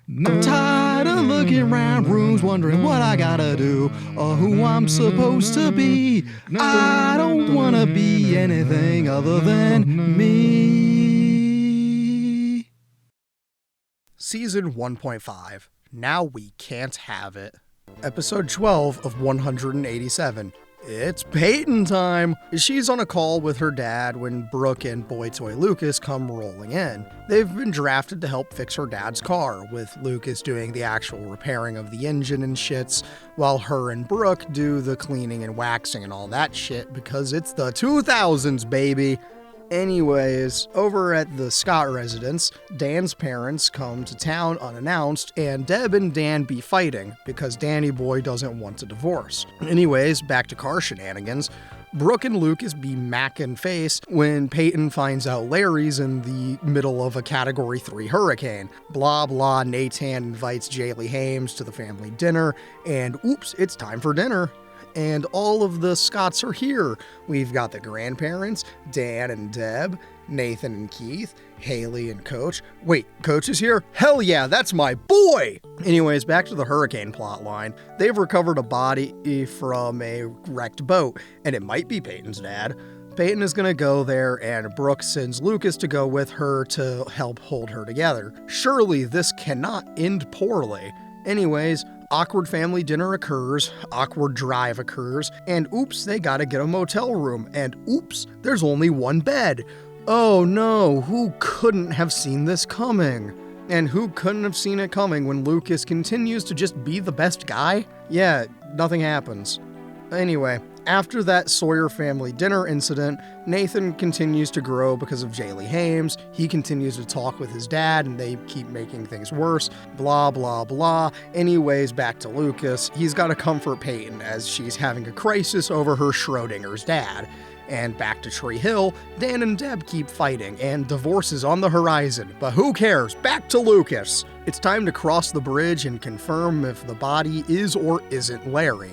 I'm tired of looking around rooms wondering what I gotta do or who I'm supposed to be. I don't wanna be anything other than me. Season 1.5. Now we can't have it. Episode 12 of 187. It's Peyton time! She's on a call with her dad when Brooke and Boy Toy Lucas come rolling in. They've been drafted to help fix her dad's car, with Lucas doing the actual repairing of the engine and shits, while her and Brooke do the cleaning and waxing and all that shit because it's the 2000s, baby! Anyways, over at the Scott residence, Dan's parents come to town unannounced, and Deb and Dan be fighting because Danny Boy doesn't want a divorce. Anyways, back to car shenanigans. Brooke and Lucas be mackin' face when Peyton finds out Larry's in the middle of a Category 3 hurricane. Blah blah, Nathan invites Jaylee Hames to the family dinner, and oops, it's time for dinner. And all of the Scotts are here. We've got the grandparents, Dan and Deb, Nathan and Keith, Haley and Coach. Wait, Coach is here? Hell yeah, that's my boy! Anyways, back to the hurricane plotline. They've recovered a body from a wrecked boat, and it might be Peyton's dad. Peyton is gonna go there, and Brooke sends Lucas to go with her to help hold her together. Surely this cannot end poorly. Anyways, awkward family dinner occurs, awkward drive occurs, and oops, they gotta get a motel room, and oops, there's only one bed. Oh no, who couldn't have seen this coming? And who couldn't have seen it coming when Lucas continues to just be the best guy? Yeah, nothing happens. Anyway, after that Sawyer family dinner incident, Nathan continues to grow because of Jaylee Hames. He continues to talk with his dad and they keep making things worse. Blah, blah, blah. Anyways, back to Lucas. He's got to comfort Peyton as she's having a crisis over her Schrodinger's dad. And back to Tree Hill, Dan and Deb keep fighting, and divorce is on the horizon. But who cares? Back to Lucas! It's time to cross the bridge and confirm if the body is or isn't Larry.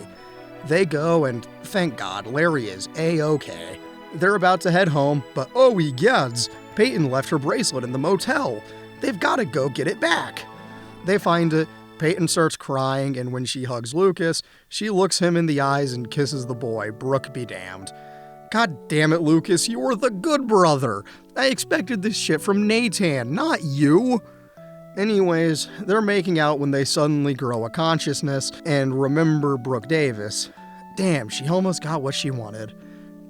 They go, and thank God, Larry is A-okay. They're about to head home, but oh egads, Peyton left her bracelet in the motel. They've got to go get it back. They find it. Peyton starts crying, and when she hugs Lucas, she looks him in the eyes and kisses the boy. Brooke be damned. God damn it, Lucas, you're the good brother. I expected this shit from Nathan, not you. Anyways, they're making out when they suddenly grow a consciousness and remember Brooke Davis. Damn, she almost got what she wanted.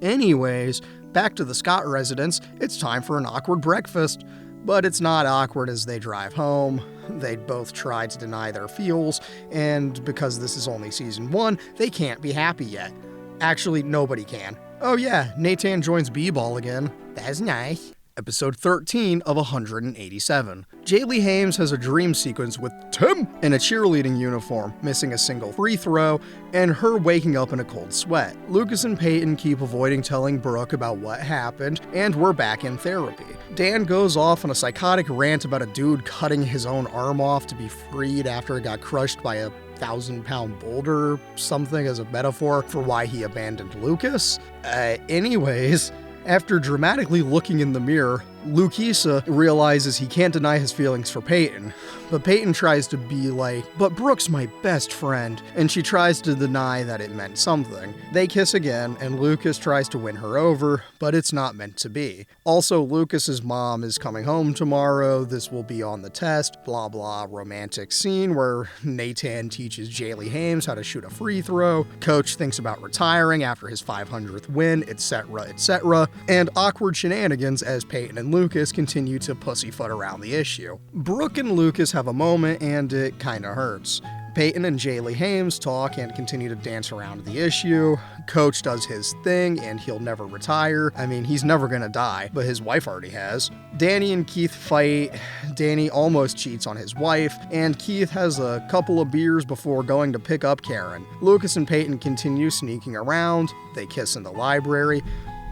Anyways, back to the Scott residence, it's time for an awkward breakfast. But it's not awkward as they drive home. They both try to deny their feels, and because this is only season 1, they can't be happy yet. Actually, nobody can. Oh yeah, Nathan joins B-Ball again. That's nice. Episode 13 of 187. Jaylee Hames has a dream sequence with Tim in a cheerleading uniform, missing a single free throw, and her waking up in a cold sweat. Lucas and Peyton keep avoiding telling Brooke about what happened, and we're back in therapy. Dan goes off on a psychotic rant about a dude cutting his own arm off to be freed after it got crushed by a 1,000-pound boulder or something as a metaphor for why he abandoned Lucas. Anyways, after dramatically looking in the mirror, Lucisa realizes he can't deny his feelings for Peyton, but Peyton tries to be like, but Brooke's my best friend, and she tries to deny that it meant something. They kiss again, and Lucas tries to win her over, but it's not meant to be. Also, Lucas's mom is coming home tomorrow, this will be on the test, blah blah, romantic scene where Nathan teaches Jaylee Hames how to shoot a free throw, Coach thinks about retiring after his 500th win, etc, etc, and awkward shenanigans as Peyton and Lucas continue to pussyfoot around the issue. Brooke and Lucas have a moment, and it kinda hurts. Peyton and Jaylee Hames talk and continue to dance around the issue. Coach does his thing, and he'll never retire. I mean, he's never gonna die, but his wife already has. Danny and Keith fight. Danny almost cheats on his wife, and Keith has a couple of beers before going to pick up Karen. Lucas and Peyton continue sneaking around. They kiss in the library.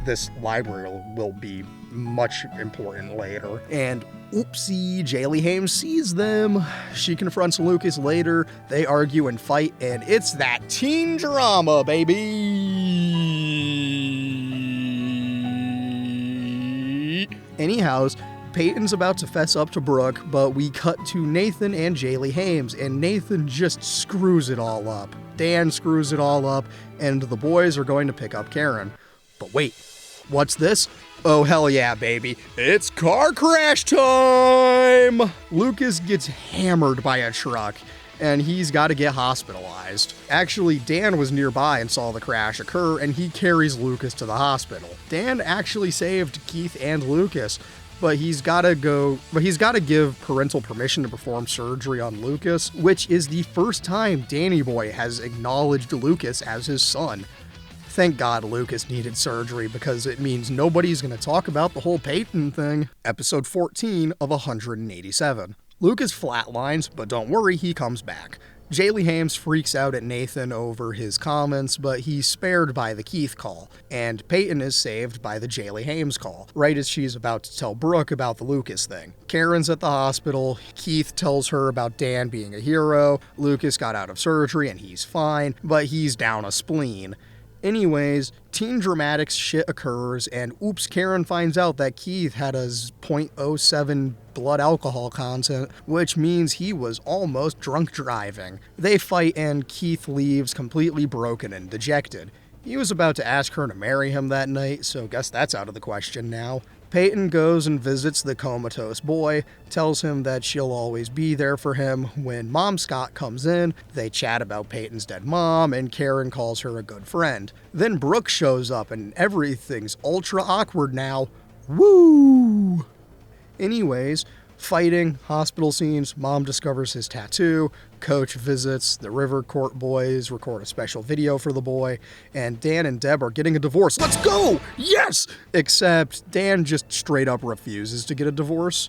This library will be much important later. And oopsie, Jaylee Hames sees them. She confronts Lucas later. They argue and fight, and it's that teen drama, baby. Anyhows, Peyton's about to fess up to Brooke, but we cut to Nathan and Jaylee Hames, and Nathan just screws it all up. Dan screws it all up, and the boys are going to pick up Karen. But wait, what's this? Oh, hell yeah, baby. It's car crash time! Lucas gets hammered by a truck, and he's got to get hospitalized. Actually, Dan was nearby and saw the crash occur, and he carries Lucas to the hospital. Dan actually saved Keith and Lucas, but he's got to give parental permission to perform surgery on Lucas, which is the first time Danny Boy has acknowledged Lucas as his son. Thank God Lucas needed surgery, because it means nobody's going to talk about the whole Peyton thing. Episode 14 of 187. Lucas flatlines, but don't worry, he comes back. Jaylee Hames freaks out at Nathan over his comments, but he's spared by the Keith call, and Peyton is saved by the Jaylee Hames call, right as she's about to tell Brooke about the Lucas thing. Karen's at the hospital. Keith tells her about Dan being a hero. Lucas got out of surgery and he's fine, but he's down a spleen. Anyways, teen dramatics shit occurs, and oops, Karen finds out that Keith had a 0.07 blood alcohol content, which means he was almost drunk driving. They fight, and Keith leaves completely broken and dejected. He was about to ask her to marry him that night, so guess that's out of the question now. Peyton goes and visits the comatose boy, tells him that she'll always be there for him. When Mom Scott comes in, they chat about Peyton's dead mom, and Karen calls her a good friend. Then Brooke shows up, and everything's ultra awkward now. Woo! Anyways, fighting, hospital scenes, Mom discovers his tattoo, Coach visits, the River Court boys record a special video for the boy, and Dan and Deb are getting a divorce. Let's go! Yes! Except Dan just straight up refuses to get a divorce.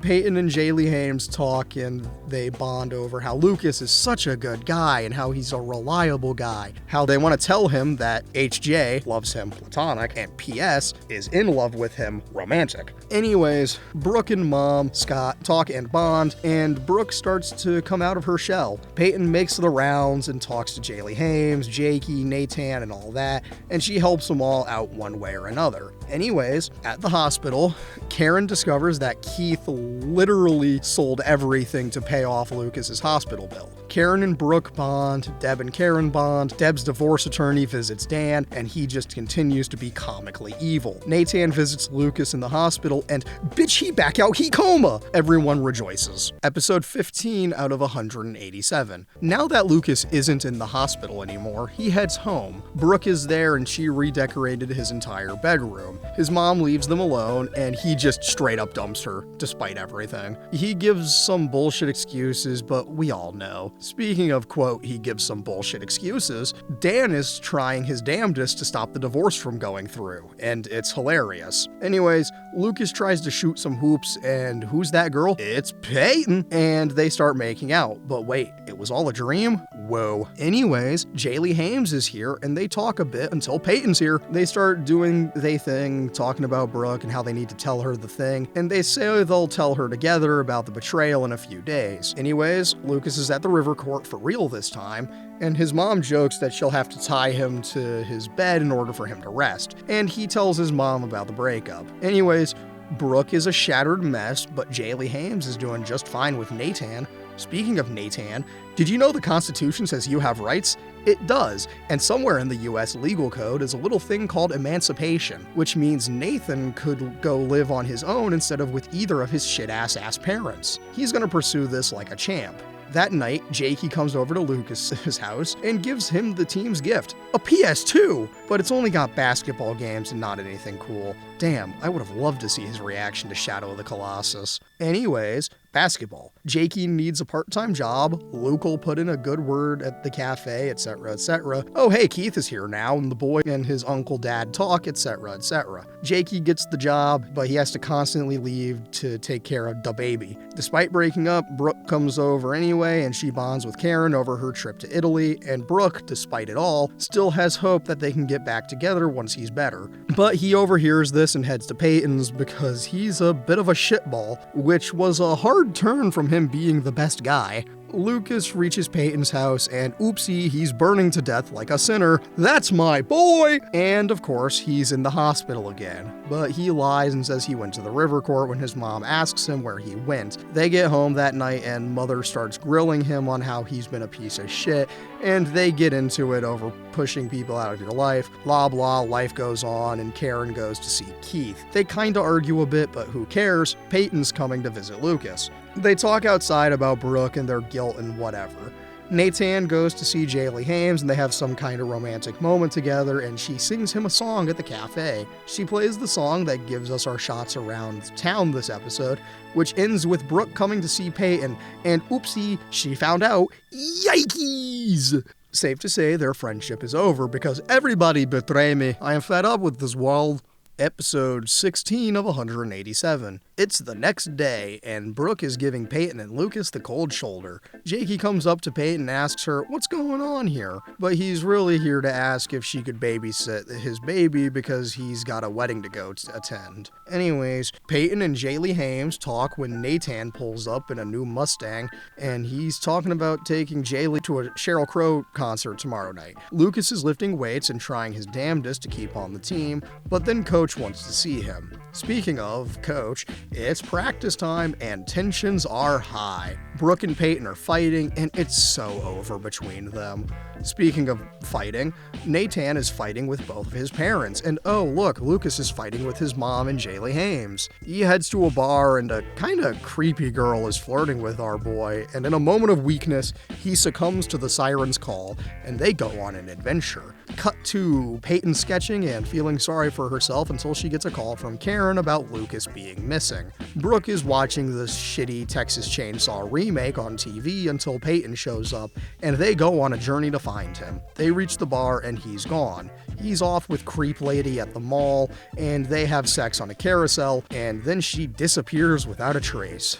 Peyton and Jaylee Hames talk, and they bond over how Lucas is such a good guy and how he's a reliable guy. How they want to tell him that HJ loves him platonic and PS is in love with him romantic. Anyways, Brooke and Mom Scott talk and bond, and Brooke starts to come out of her shell. Peyton makes the rounds and talks to Jaylee Hames, Jakey, Nathan, and all that, and she helps them all out one way or another. Anyways, at the hospital, Karen discovers that Keith literally sold everything to pay off Lucas's hospital bill. Karen and Brooke bond, Deb and Karen bond, Deb's divorce attorney visits Dan, and he just continues to be comically evil. Nathan visits Lucas in the hospital, and bitch, he back out, he coma! Everyone rejoices. Episode 15 out of 187. Now that Lucas isn't in the hospital anymore, he heads home. Brooke is there, and she redecorated his entire bedroom. His mom leaves them alone, and he just straight up dumps her, despite everything. He gives some bullshit excuses, but we all know. Speaking of, quote, he gives some bullshit excuses, Dan is trying his damnedest to stop the divorce from going through, and it's hilarious. Anyways, Lucas tries to shoot some hoops, and who's that girl? It's Peyton! And they start making out, but wait, it was all a dream? Whoa. Anyways, Jaylee Hames is here, and they talk a bit until Peyton's here. They start doing they thing, talking about Brooke and how they need to tell her the thing, and they say they'll tell her together about the betrayal in a few days. Anyways, Lucas is at the River Court for real this time, and his mom jokes that she'll have to tie him to his bed in order for him to rest, and he tells his mom about the breakup. Anyways, Brooke is a shattered mess, but Jaylee Hames is doing just fine with Nathan. Speaking of Nathan, did you know the Constitution says you have rights? It does, and somewhere in the US legal code is a little thing called emancipation, which means Nathan could go live on his own instead of with either of his shit-ass parents. He's gonna pursue this like a champ. That night, Jakey comes over to Lucas's house and gives him the team's gift, a PS2, but it's only got basketball games and not anything cool. Damn, I would have loved to see his reaction to Shadow of the Colossus. Anyways, basketball. Jakey needs a part-time job. Luke will put in a good word at the cafe, etc., etc. Oh, hey, Keith is here now, and the boy and his uncle dad talk, etc., etc. Jakey gets the job, but he has to constantly leave to take care of the baby. Despite breaking up, Brooke comes over anyway, and she bonds with Karen over her trip to Italy, and Brooke, despite it all, still has hope that they can get back together once he's better. But he overhears this and heads to Peyton's because he's a bit of a shitball, which was a hard turn from him being the best guy. Lucas reaches Peyton's house and oopsie, he's burning to death like a sinner. That's my boy! And of course, he's in the hospital again. But he lies and says he went to the river court when his mom asks him where he went. They get home that night and Mother starts grilling him on how he's been a piece of shit, and they get into it over pushing people out of your life. Blah blah, life goes on, and Karen goes to see Keith. They kinda argue a bit, but who cares? Peyton's coming to visit Lucas. They talk outside about Brooke and their guilt and whatever. Nathan goes to see Jaylee Hames and they have some kind of romantic moment together, and she sings him a song at the cafe. She plays the song that gives us our shots around town this episode, which ends with Brooke coming to see Peyton, and oopsie, she found out. Yikes! Safe to say their friendship is over because everybody betray me. I am fed up with this world. Episode 16 of 187. It's the next day, and Brooke is giving Peyton and Lucas the cold shoulder. Jakey comes up to Peyton and asks her, what's going on here? But he's really here to ask if she could babysit his baby because he's got a wedding to go to attend. Anyways, Peyton and Jaylee Hames talk when Nathan pulls up in a new Mustang, and he's talking about taking Jaylee to a Sheryl Crow concert tomorrow night. Lucas is lifting weights and trying his damnedest to keep on the team, but then Coach wants to see him. Speaking of Coach, it's practice time and tensions are high. Brooke and Peyton are fighting, and it's so over between them. Speaking of fighting, Nathan is fighting with both of his parents, and oh look, Lucas is fighting with his mom and Jaylee Hames. He heads to a bar and a kinda creepy girl is flirting with our boy, and in a moment of weakness, he succumbs to the siren's call, and they go on an adventure. Cut to Peyton sketching and feeling sorry for herself until she gets a call from Karen about Lucas being missing. Brooke is watching this shitty Texas Chainsaw remake on TV until Peyton shows up, and they go on a journey to find him. They reach the bar and he's gone. He's off with Creep Lady at the mall, and they have sex on a carousel, and then she disappears without a trace.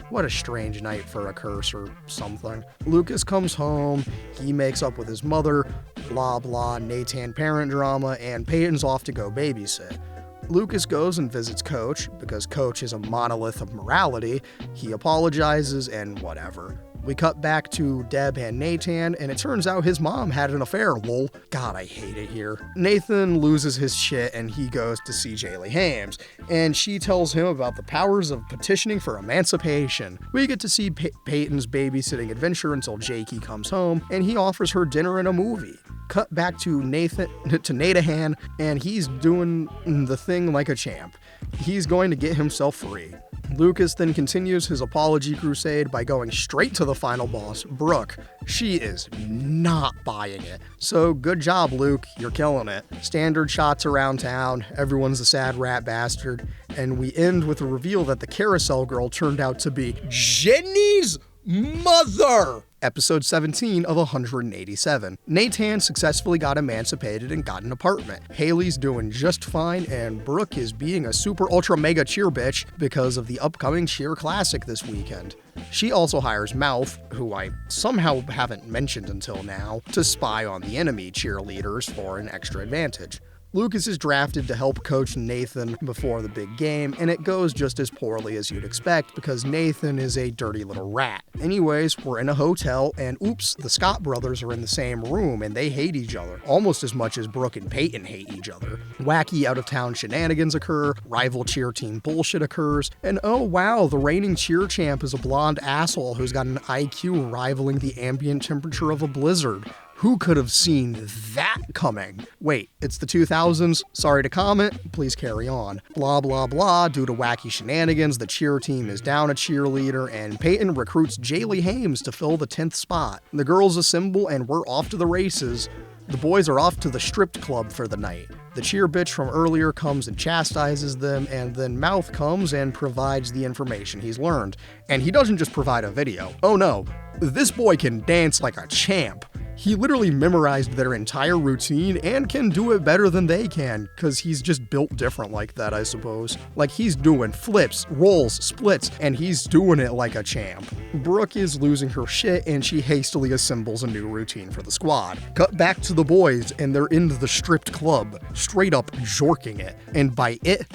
What a strange night for a curse or something. Lucas comes home, he makes up with his mother, blah blah, Nathan parent drama, and Peyton's off to go babysit. Lucas goes and visits Coach, because Coach is a monolith of morality. He apologizes and whatever. We cut back to Deb and Nathan, and it turns out his mom had an affair, lol. God, I hate it here. Nathan loses his shit and he goes to see Jaylee Hames, and she tells him about the powers of petitioning for emancipation. We get to see Peyton's babysitting adventure until Jakey comes home, and he offers her dinner and a movie. Cut back to Nathan, and he's doing the thing like a champ. He's going to get himself free. Lucas then continues his apology crusade by going straight to the final boss, Brooke. She is not buying it. So good job, Luke, you're killing it. Standard shots around town, everyone's a sad rat bastard, and we end with a reveal that the carousel girl turned out to be Jenny's mother! Episode 17 of 187. Nathan successfully got emancipated and got an apartment. Haley's doing just fine, and Brooke is being a super ultra mega cheer bitch because of the upcoming cheer classic this weekend. She also hires Mouth, who I somehow haven't mentioned until now, to spy on the enemy cheerleaders for an extra advantage. Lucas is drafted to help coach Nathan before the big game, and it goes just as poorly as you'd expect because Nathan is a dirty little rat. Anyways, we're in a hotel, and oops, the Scott brothers are in the same room and they hate each other, almost as much as Brooke and Peyton hate each other. Wacky out-of-town shenanigans occur, rival cheer team bullshit occurs, and oh wow, the reigning cheer champ is a blonde asshole who's got an IQ rivaling the ambient temperature of a blizzard. Who could have seen that coming? Wait, it's the 2000s? Sorry to comment, please carry on. Blah blah blah, due to wacky shenanigans, the cheer team is down a cheerleader, and Peyton recruits Jaylee Hames to fill the 10th spot. The girls assemble and we're off to the races. the boys are off to the stripped club for the night. The cheer bitch from earlier comes and chastises them, and then Mouth comes and provides the information he's learned. And he doesn't just provide a video. Oh no, this boy can dance like a champ. He literally memorized their entire routine and can do it better than they can, cause he's just built different like that, I suppose. Like, he's doing flips, rolls, splits, and he's doing it like a champ. Brooke is losing her shit, and she hastily assembles a new routine for the squad. Cut back to the boys, and they're in the stripped club, straight up jorking it. And by it,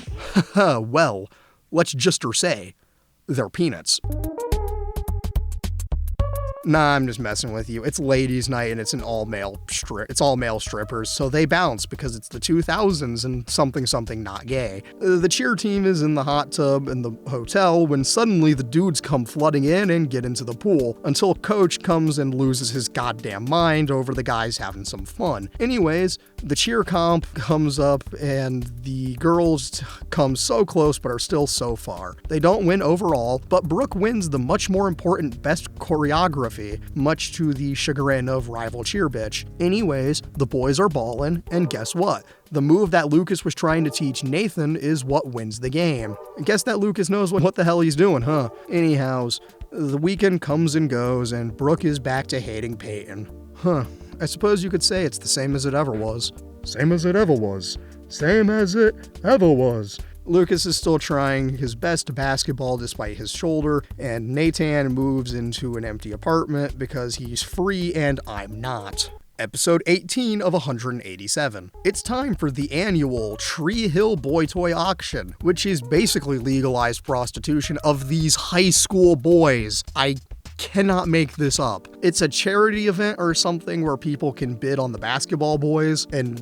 well, let's just say, they're peanuts. Nah, I'm just messing with you. It's ladies' night and it's an all-male strippers, so they bounce because it's the 2000s and something not gay. The cheer team is in the hot tub in the hotel when suddenly the dudes come flooding in and get into the pool until Coach comes and loses his goddamn mind over the guys having some fun. Anyways, the cheer comp comes up and the girls come so close but are still so far. They don't win overall, but Brooke wins the much more important best choreography, much to the chagrin of rival cheer bitch. Anyways, the boys are ballin', and guess what? The move that Lucas was trying to teach Nathan is what wins the game. I guess that Lucas knows what the hell he's doing, huh? Anyhows, the weekend comes and goes, and Brooke is back to hating Peyton. Huh. I suppose you could say it's the same as it ever was. Same as it ever was. Same as it ever was. Lucas is still trying his best to basketball despite his shoulder, and Nathan moves into an empty apartment because he's free and I'm not. Episode 18 of 187. It's time for the annual Tree Hill Boy Toy Auction, which is basically legalized prostitution of these high school boys. I cannot make this up. It's a charity event or something where people can bid on the basketball boys, and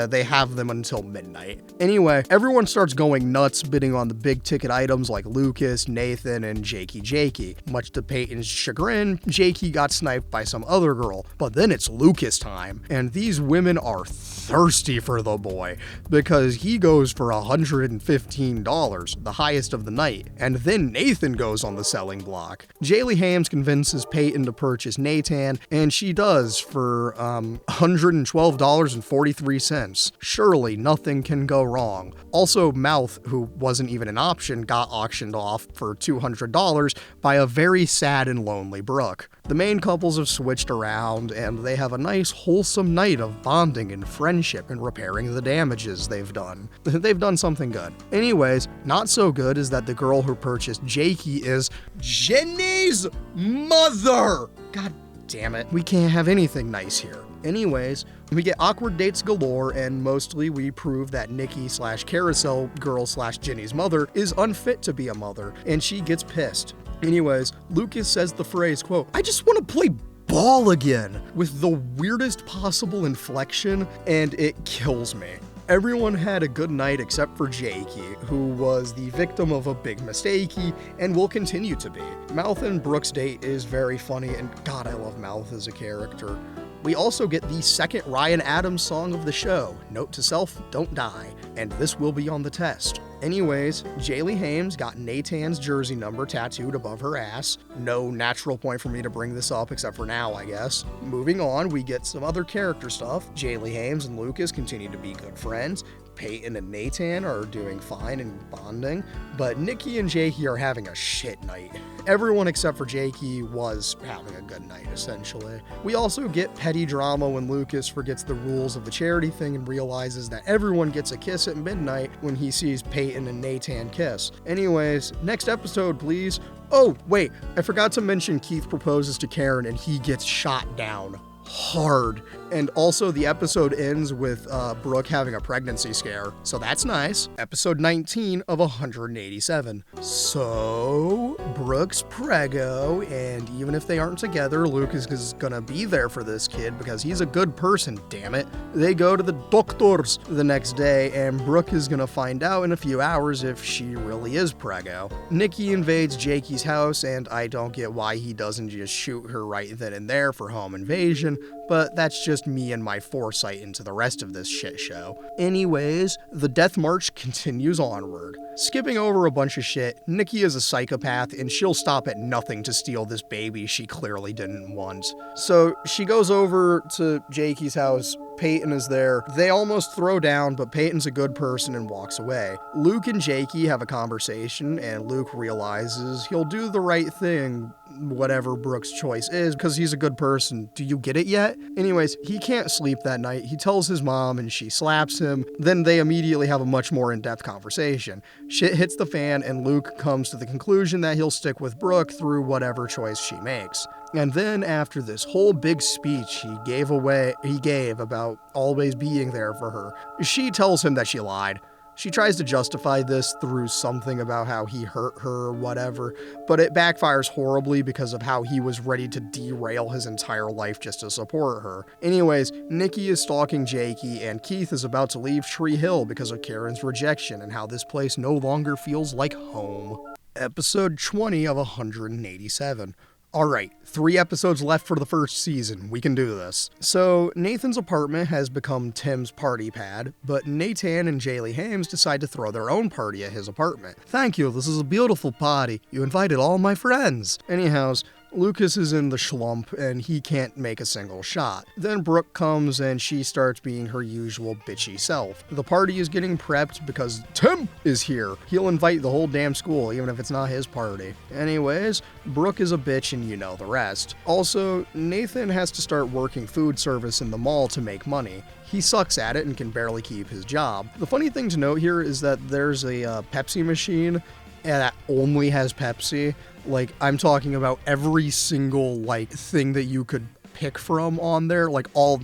they have them until midnight. Anyway, everyone starts going nuts bidding on the big ticket items like Lucas, Nathan, and Jakey. Much to Peyton's chagrin, Jakey got sniped by some other girl, but then it's Lucas time, and these women are thirsty for the boy because he goes for $115, the highest of the night, and then Nathan goes on the selling block. Jaylee Hams convinces Peyton to purchase Nathan, and she does for $112.43. Surely nothing can go wrong. Also, Mouth, who wasn't even an option, got auctioned off for $200 by a very sad and lonely Brooke. The main couples have switched around, and they have a nice wholesome night of bonding and friendship and repairing the damages they've done. They've done something good. Anyways, not so good is that the girl who purchased Jakey is Jenny's mother! God damn it. We can't have anything nice here. Anyways, we get awkward dates galore, and mostly we prove that Nikki/Carousel Girl/Jenny's mother is unfit to be a mother, and she gets pissed. Anyways, Lucas says the phrase, quote, "I just want to play ball again," with the weirdest possible inflection, and it kills me. Everyone had a good night except for Jakey, who was the victim of a big mistakey and will continue to be. Mouth and Brooke's date is very funny, and God, I love Mouth as a character. We also get the second Ryan Adams song of the show, Note to Self, Don't Die, and this will be on the test. Anyways, Jaylee Hams got Nathan's jersey number tattooed above her ass. No natural point for me to bring this up except for now, I guess. Moving on, we get some other character stuff. Jaylee Hams and Lucas continue to be good friends. Peyton and Nathan are doing fine and bonding, but Nikki and Jakey are having a shit night. Everyone except for Jakey was having a good night, essentially. We also get petty drama when Lucas forgets the rules of the charity thing and realizes that everyone gets a kiss at midnight when he sees Peyton and Nathan kiss. Anyways, next episode, please. Oh, wait, I forgot to mention Keith proposes to Karen and he gets shot down hard. And also the episode ends with Brooke having a pregnancy scare, so that's nice. Episode 19 of 187. So, Brooke's preggo, and even if they aren't together, Lucas is gonna be there for this kid because he's a good person, damn it. They go to the doctors the next day, and Brooke is gonna find out in a few hours if she really is preggo. Nikki invades Jakey's house, and I don't get why he doesn't just shoot her right then and there for home invasion, but that's just me and my foresight into the rest of this shit show. Anyways, the death march continues onward. Skipping over a bunch of shit, Nikki is a psychopath and she'll stop at nothing to steal this baby she clearly didn't want. So she goes over to Jakey's house, Peyton is there. They almost throw down, but Peyton's a good person and walks away. Luke and Jakey have a conversation, and Luke realizes he'll do the right thing, whatever Brooke's choice is, because he's a good person. Do you get it yet? Anyways, he can't sleep that night. He tells his mom and she slaps him. Then they immediately have a much more in-depth conversation. Shit hits the fan and Luke comes to the conclusion that he'll stick with Brooke through whatever choice she makes. And then after this whole big speech he gave about always being there for her, she tells him that she lied. She tries to justify this through something about how he hurt her or whatever, but it backfires horribly because of how he was ready to derail his entire life just to support her. Anyways, Nikki is stalking Jakey, and Keith is about to leave Tree Hill because of Karen's rejection and how this place no longer feels like home. Episode 20 of 187. Alright, 3 episodes left for the first season. We can do this. So, Nathan's apartment has become Tim's party pad, but Nathan and Jaylee Hames decide to throw their own party at his apartment. Thank you, this is a beautiful party. You invited all my friends. Anyhows, Lucas is in the schlump and he can't make a single shot. Then Brooke comes and she starts being her usual bitchy self. The party is getting prepped because Tim is here. He'll invite the whole damn school even if it's not his party. Anyways, Brooke is a bitch and you know the rest. Also, Nathan has to start working food service in the mall to make money. He sucks at it and can barely keep his job. The funny thing to note here is that there's a Pepsi machine that only has Pepsi. Like, I'm talking about every single, thing that you could pick from on there, all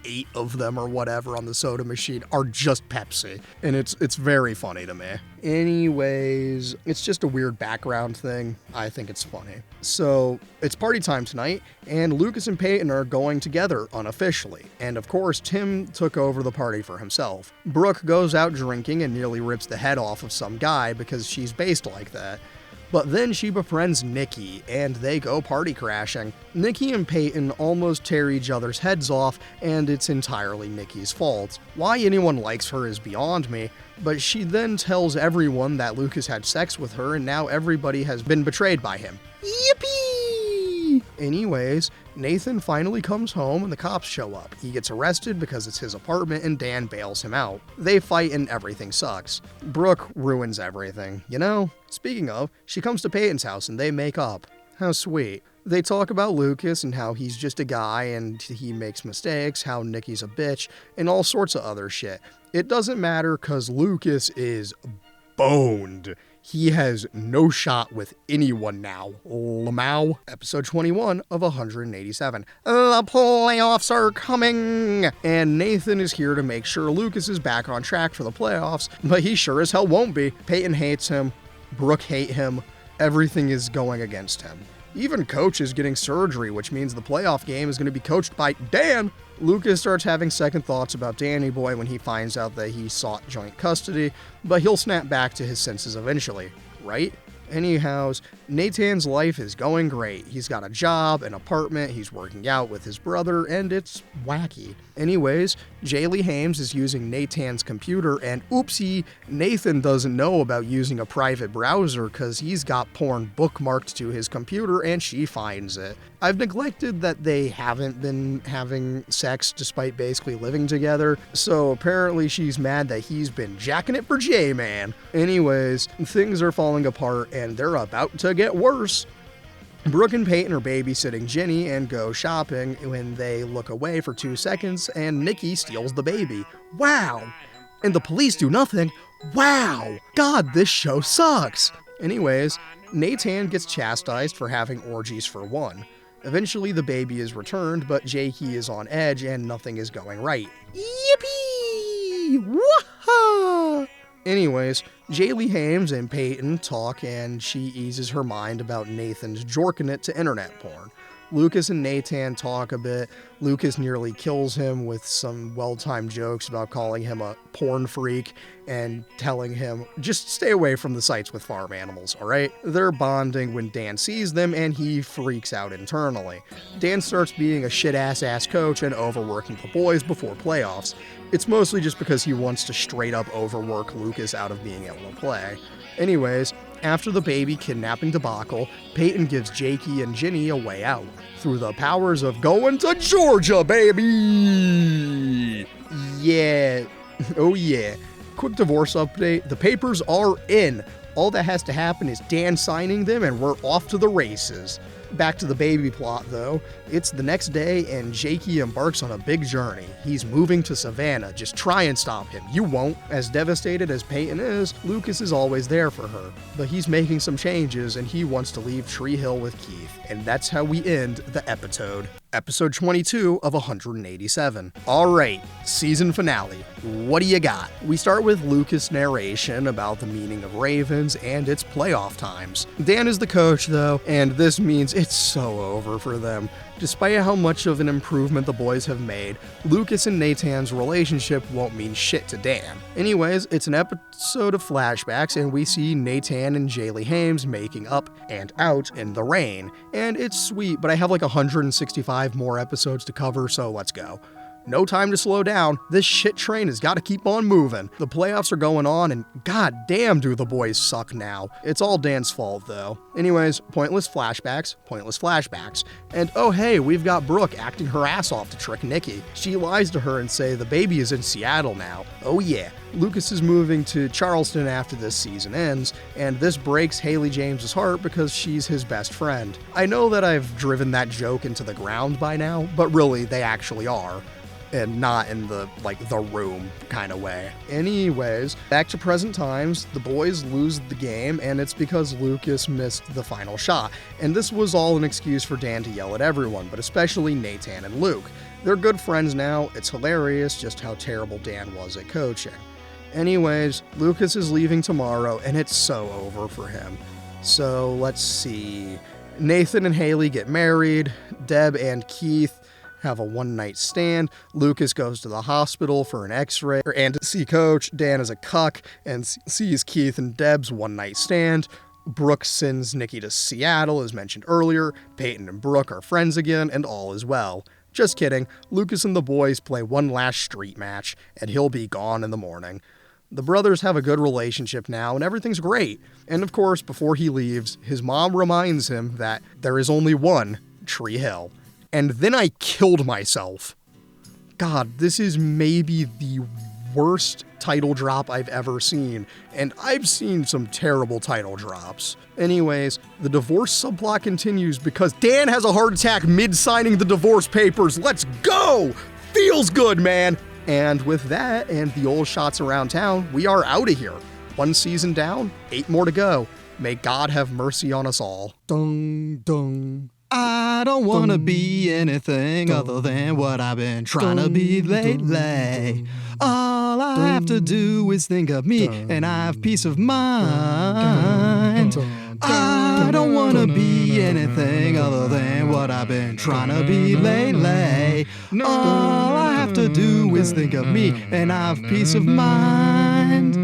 8 of them or whatever on the soda machine are just Pepsi. And it's very funny to me. Anyways, it's just a weird background thing. I think it's funny. So, it's party time tonight, and Lucas and Peyton are going together unofficially. And of course, Tim took over the party for himself. Brooke goes out drinking and nearly rips the head off of some guy because she's based like that. But then she befriends Nikki, and they go party crashing. Nikki and Peyton almost tear each other's heads off, and it's entirely Nikki's fault. Why anyone likes her is beyond me, but she then tells everyone that Lucas had sex with her, and now everybody has been betrayed by him. Yippee! Anyways, Nathan finally comes home and the cops show up. He gets arrested because it's his apartment and Dan bails him out. They fight and everything sucks. Brooke ruins everything, you know? Speaking of, she comes to Peyton's house and they make up. How sweet. They talk about Lucas and how he's just a guy and he makes mistakes, how Nikki's a bitch, and all sorts of other shit. It doesn't matter because Lucas is boned. He has no shot with anyone now. Lamau. Episode 21 of 187. The playoffs are coming! And Nathan is here to make sure Lucas is back on track for the playoffs, but he sure as hell won't be. Peyton hates him. Brooke hates him. Everything is going against him. Even Coach is getting surgery, which means the playoff game is going to be coached by Dan. Lucas starts having second thoughts about Danny Boy when he finds out that he sought joint custody, but he'll snap back to his senses eventually, right? Anyhows, Nathan's life is going great. He's got a job, an apartment, he's working out with his brother, and it's wacky. Anyways, Jaylee Hames is using Nathan's computer, and oopsie, Nathan doesn't know about using a private browser because he's got porn bookmarked to his computer and she finds it. I've neglected that they haven't been having sex despite basically living together, so apparently she's mad that he's been jacking it for J-Man. Anyways, things are falling apart and they're about to get worse. Brooke and Peyton are babysitting Ginny and go shopping when they look away for 2 seconds and Nikki steals the baby. Wow! And the police do nothing. Wow! God, this show sucks! Anyways, Nathan gets chastised for having orgies for one. Eventually the baby is returned, but Jakey is on edge and nothing is going right. Yippee! Wah-ha! Anyways, Jaylee Hames and Peyton talk and she eases her mind about Nathan's jorking it to internet porn. Lucas and Nathan talk a bit. Lucas nearly kills him with some well-timed jokes about calling him a porn freak and telling him, just stay away from the sites with farm animals, alright? They're bonding when Dan sees them and he freaks out internally. Dan starts being a shit-ass coach and overworking the boys before playoffs. It's mostly just because he wants to straight up overwork Lucas out of being able to play. Anyways, after the baby kidnapping debacle, Peyton gives Jakey and Ginny a way out through the powers of going to Georgia, baby! Yeah. Oh yeah. Quick divorce update. The papers are in. All that has to happen is Dan signing them and we're off to the races. Back to the baby plot though. It's the next day and Jakey embarks on a big journey. He's moving to Savannah. Just try and stop him. You won't. As devastated as Peyton is, Lucas is always there for her. But he's making some changes and he wants to leave Tree Hill with Keith. And that's how we end the episode. Episode 22 of 187. Alright, season finale. What do you got? We start with Lucas' narration about the meaning of Ravens and its playoff times. Dan is the coach though, and this means it's so over for them. Despite how much of an improvement the boys have made, Lucas and Nathan's relationship won't mean shit to Dan. Anyways, it's an episode of flashbacks and we see Nathan and Jaylee Hames making up and out in the rain. And it's sweet, but I have like 165 more episodes to cover, so let's go. No time to slow down. This shit train has got to keep on moving. The playoffs are going on and goddamn do the boys suck now. It's all Dan's fault though. Anyways, pointless flashbacks. And oh hey, we've got Brooke acting her ass off to trick Nikki. She lies to her and say the baby is in Seattle now. Oh yeah. Lucas is moving to Charleston after this season ends, and this breaks Haley James's heart because she's his best friend. I know that I've driven that joke into the ground by now, but really they actually are. And not in the, the room kind of way. Anyways, back to present times, the boys lose the game, and it's because Lucas missed the final shot. And this was all an excuse for Dan to yell at everyone, but especially Nathan and Luke. They're good friends now. It's hilarious just how terrible Dan was at coaching. Anyways, Lucas is leaving tomorrow, and it's so over for him. So, let's see. Nathan and Haley get married. Deb and Keith have a one-night stand. Lucas goes to the hospital for an x-ray and to see Coach. Dan is a cuck and sees Keith and Deb's one-night stand. Brooke sends Nikki to Seattle, as mentioned earlier. Peyton and Brooke are friends again, and all is well. Just kidding. Lucas and the boys play one last street match, and he'll be gone in the morning. The brothers have a good relationship now, and everything's great. And of course, before he leaves, his mom reminds him that there is only one Tree Hill. And then I killed myself. God, this is maybe the worst title drop I've ever seen, and I've seen some terrible title drops. Anyways, the divorce subplot continues because Dan has a heart attack mid-signing the divorce papers. Let's go! Feels good, man! And with that and the old shots around town, we are out of here. 1 season down, 8 more to go. May God have mercy on us all. Dung, dung. I don't want to be anything other than what I've been trying to be lately. All I have to do is think of me and I have peace of mind. I don't want to be anything other than what I've been trying to be lately. All I have to do is think of me and I have peace of mind.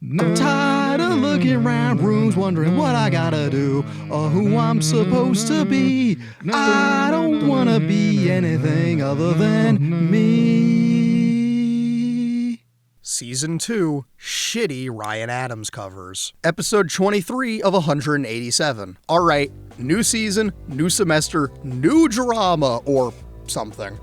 I'm tired of looking around rooms wondering what I gotta do or who I'm supposed to be. I don't wanna be anything other than me. Season 2, shitty Ryan Adams covers. Episode 23 of 187. Alright, new season, new semester, new drama, or something.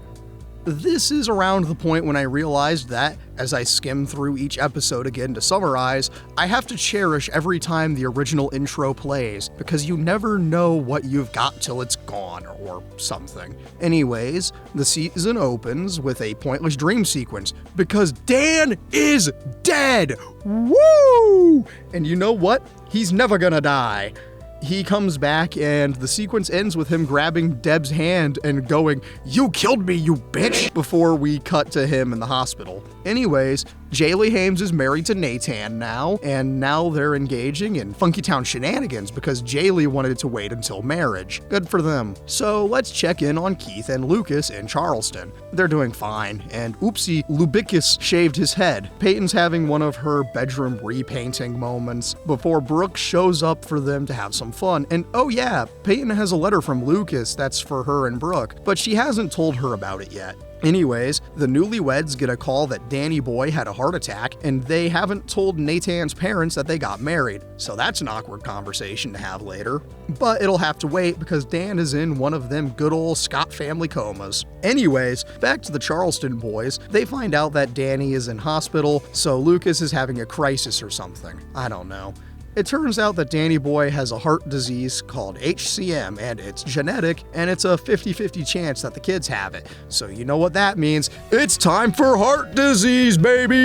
This is around the point when I realized that, as I skim through each episode again to summarize, I have to cherish every time the original intro plays, because you never know what you've got till it's gone, or something. Anyways, the season opens with a pointless dream sequence, because Dan is dead! Woo! And you know what? He's never gonna die. He comes back and the sequence ends with him grabbing Deb's hand and going, "You killed me, you bitch," before we cut to him in the hospital. Anyways, Jaylee Hames is married to Nathan now, and now they're engaging in Funky Town shenanigans because Jaylee wanted to wait until marriage. Good for them. So let's check in on Keith and Lucas in Charleston. They're doing fine, and oopsie, Lubicus shaved his head. Peyton's having one of her bedroom repainting moments before Brooke shows up for them to have some fun. And oh yeah, Peyton has a letter from Lucas that's for her and Brooke, but she hasn't told her about it yet. Anyways, the newlyweds get a call that Danny Boy had a heart attack, and they haven't told Nathan's parents that they got married, so that's an awkward conversation to have later. But it'll have to wait because Dan is in one of them good old Scott family comas. Anyways, back to the Charleston boys, they find out that Danny is in hospital, so Lucas is having a crisis or something. I don't know. It turns out that Danny Boy has a heart disease called HCM, and it's genetic, and it's a 50-50 chance that the kids have it. So you know what that means. It's time for heart disease, baby!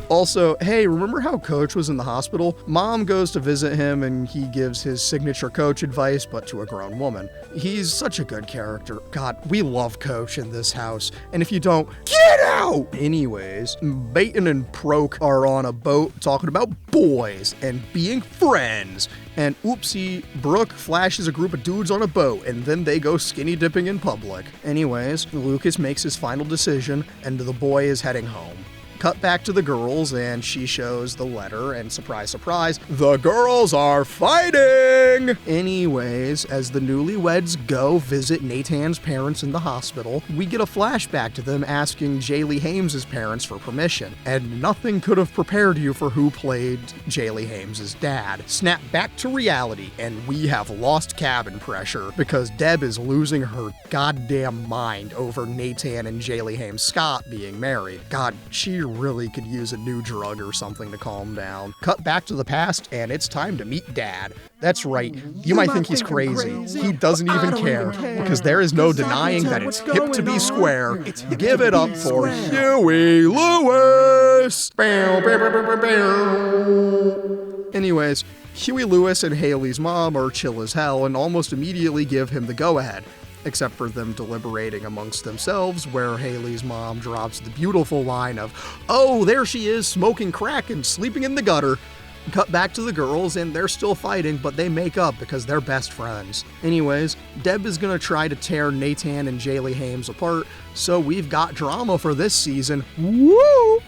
Also, hey, remember how Coach was in the hospital? Mom goes to visit him, and he gives his signature Coach advice, but to a grown woman. He's such a good character. God, we love Coach in this house, and if you don't, get out! Anyways, Peyton and Proke are on a boat talking about boys and being friends. And oopsie, Brooke flashes a group of dudes on a boat and then they go skinny dipping in public. Anyways, Lucas makes his final decision and the boy is heading home. Cut back to the girls and she shows the letter and surprise, surprise, the girls are fighting! Anyways, as the newlyweds go visit Nathan's parents in the hospital, we get a flashback to them asking Jaylee Hames' parents for permission. And nothing could have prepared you for who played Jaylee Hames' dad. Snap back to reality and we have lost cabin pressure because Deb is losing her goddamn mind over Nathan and Jaylee Hames Scott being married. God, she really could use a new drug or something to calm down. Cut back to the past, and it's time to meet Dad. That's right, you might think he's crazy. He doesn't even care, because there is no denying that it's hip to be square. Give it up for Huey Lewis! Anyways, Huey Lewis and Haley's mom are chill as hell and almost immediately give him the go-ahead. Except for them deliberating amongst themselves, where Haley's mom drops the beautiful line of, "Oh, there she is, smoking crack and sleeping in the gutter." Cut back to the girls, and they're still fighting, but they make up because they're best friends. Anyways, Deb is gonna try to tear Nathan and Jaylee Hames apart, so we've got drama for this season. Woo!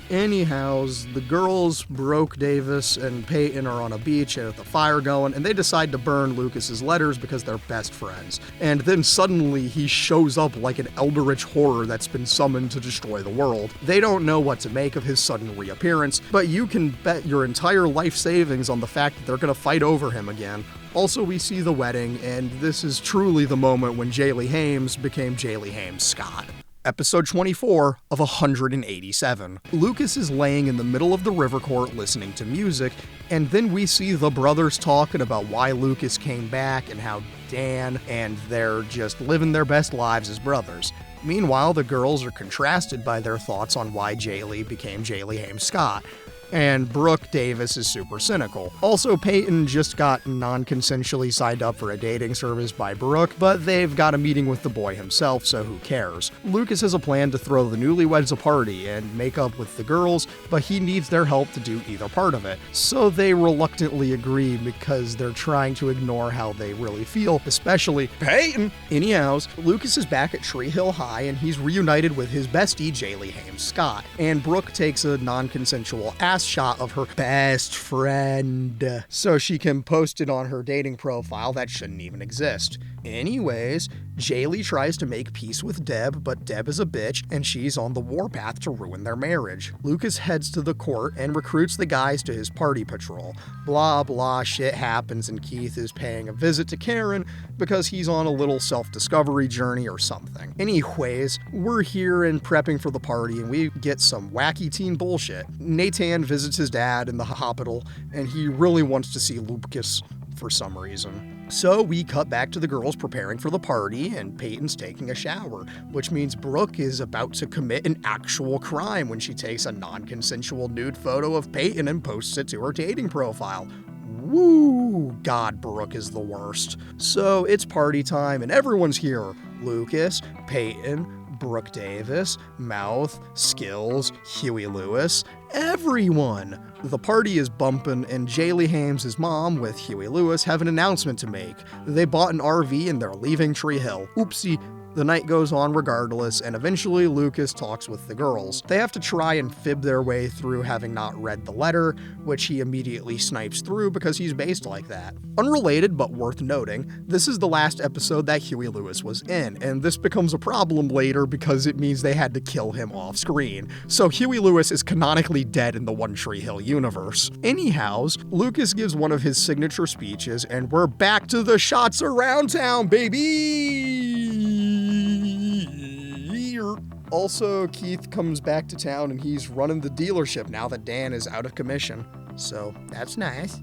Anyhows, the girls, Brooke Davis and Peyton, are on a beach and with a fire going, and they decide to burn Lucas's letters because they're best friends. And then suddenly he shows up like an eldritch horror that's been summoned to destroy the world. They don't know what to make of his sudden reappearance, but you can bet your entire life savings on the fact that they're gonna fight over him again. Also, we see the wedding, and this is truly the moment when Jaylee Hames became Jaylee Hames Scott. Episode 24 of 187. Lucas is laying in the middle of the river court listening to music, and then we see the brothers talking about why Lucas came back and how Dan and they're just living their best lives as brothers. Meanwhile, the girls are contrasted by their thoughts on why Jaylee became Jaylee Hames Scott. And Brooke Davis is super cynical. Also, Peyton just got non-consensually signed up for a dating service by Brooke, but they've got a meeting with the boy himself, so who cares? Lucas has a plan to throw the newlyweds a party and make up with the girls, but he needs their help to do either part of it. So they reluctantly agree because they're trying to ignore how they really feel, especially Peyton. Anyhows, Lucas is back at Tree Hill High and he's reunited with his bestie, Jaylee Hames Scott, and Brooke takes a non-consensual ass shot of her best friend so she can post it on her dating profile that shouldn't even exist. Anyways, Jaylee tries to make peace with Deb, but Deb is a bitch and she's on the warpath to ruin their marriage. Lucas heads to the court and recruits the guys to his party patrol. Blah blah shit happens and Keith is paying a visit to Karen because he's on a little self-discovery journey or something. Anyways, we're here and prepping for the party and we get some wacky teen bullshit. Nathan visits his dad in the hospital and he really wants to see Lucas for some reason. So we cut back to the girls preparing for the party and Peyton's taking a shower, which means Brooke is about to commit an actual crime when she takes a non-consensual nude photo of Peyton and posts it to her dating profile. Woo! God, Brooke is the worst. So it's party time and everyone's here. Lucas, Peyton, Brooke Davis, Mouth, Skills, Huey Lewis, everyone. The party is bumping and Jaylee Hames' mom with Huey Lewis have an announcement to make. They bought an RV and they're leaving Tree Hill. Oopsie, The night goes on regardless, and eventually Lucas talks with the girls. They have to try and fib their way through having not read the letter, which he immediately snipes through because he's based like that. Unrelated, but worth noting, this is the last episode that Huey Lewis was in, and this becomes a problem later because it means they had to kill him off screen. So Huey Lewis is canonically dead in the One Tree Hill universe. Anyhows, Lucas gives one of his signature speeches, and we're back to the shots around town, baby! Also, Keith comes back to town and he's running the dealership now that Dan is out of commission. So that's nice.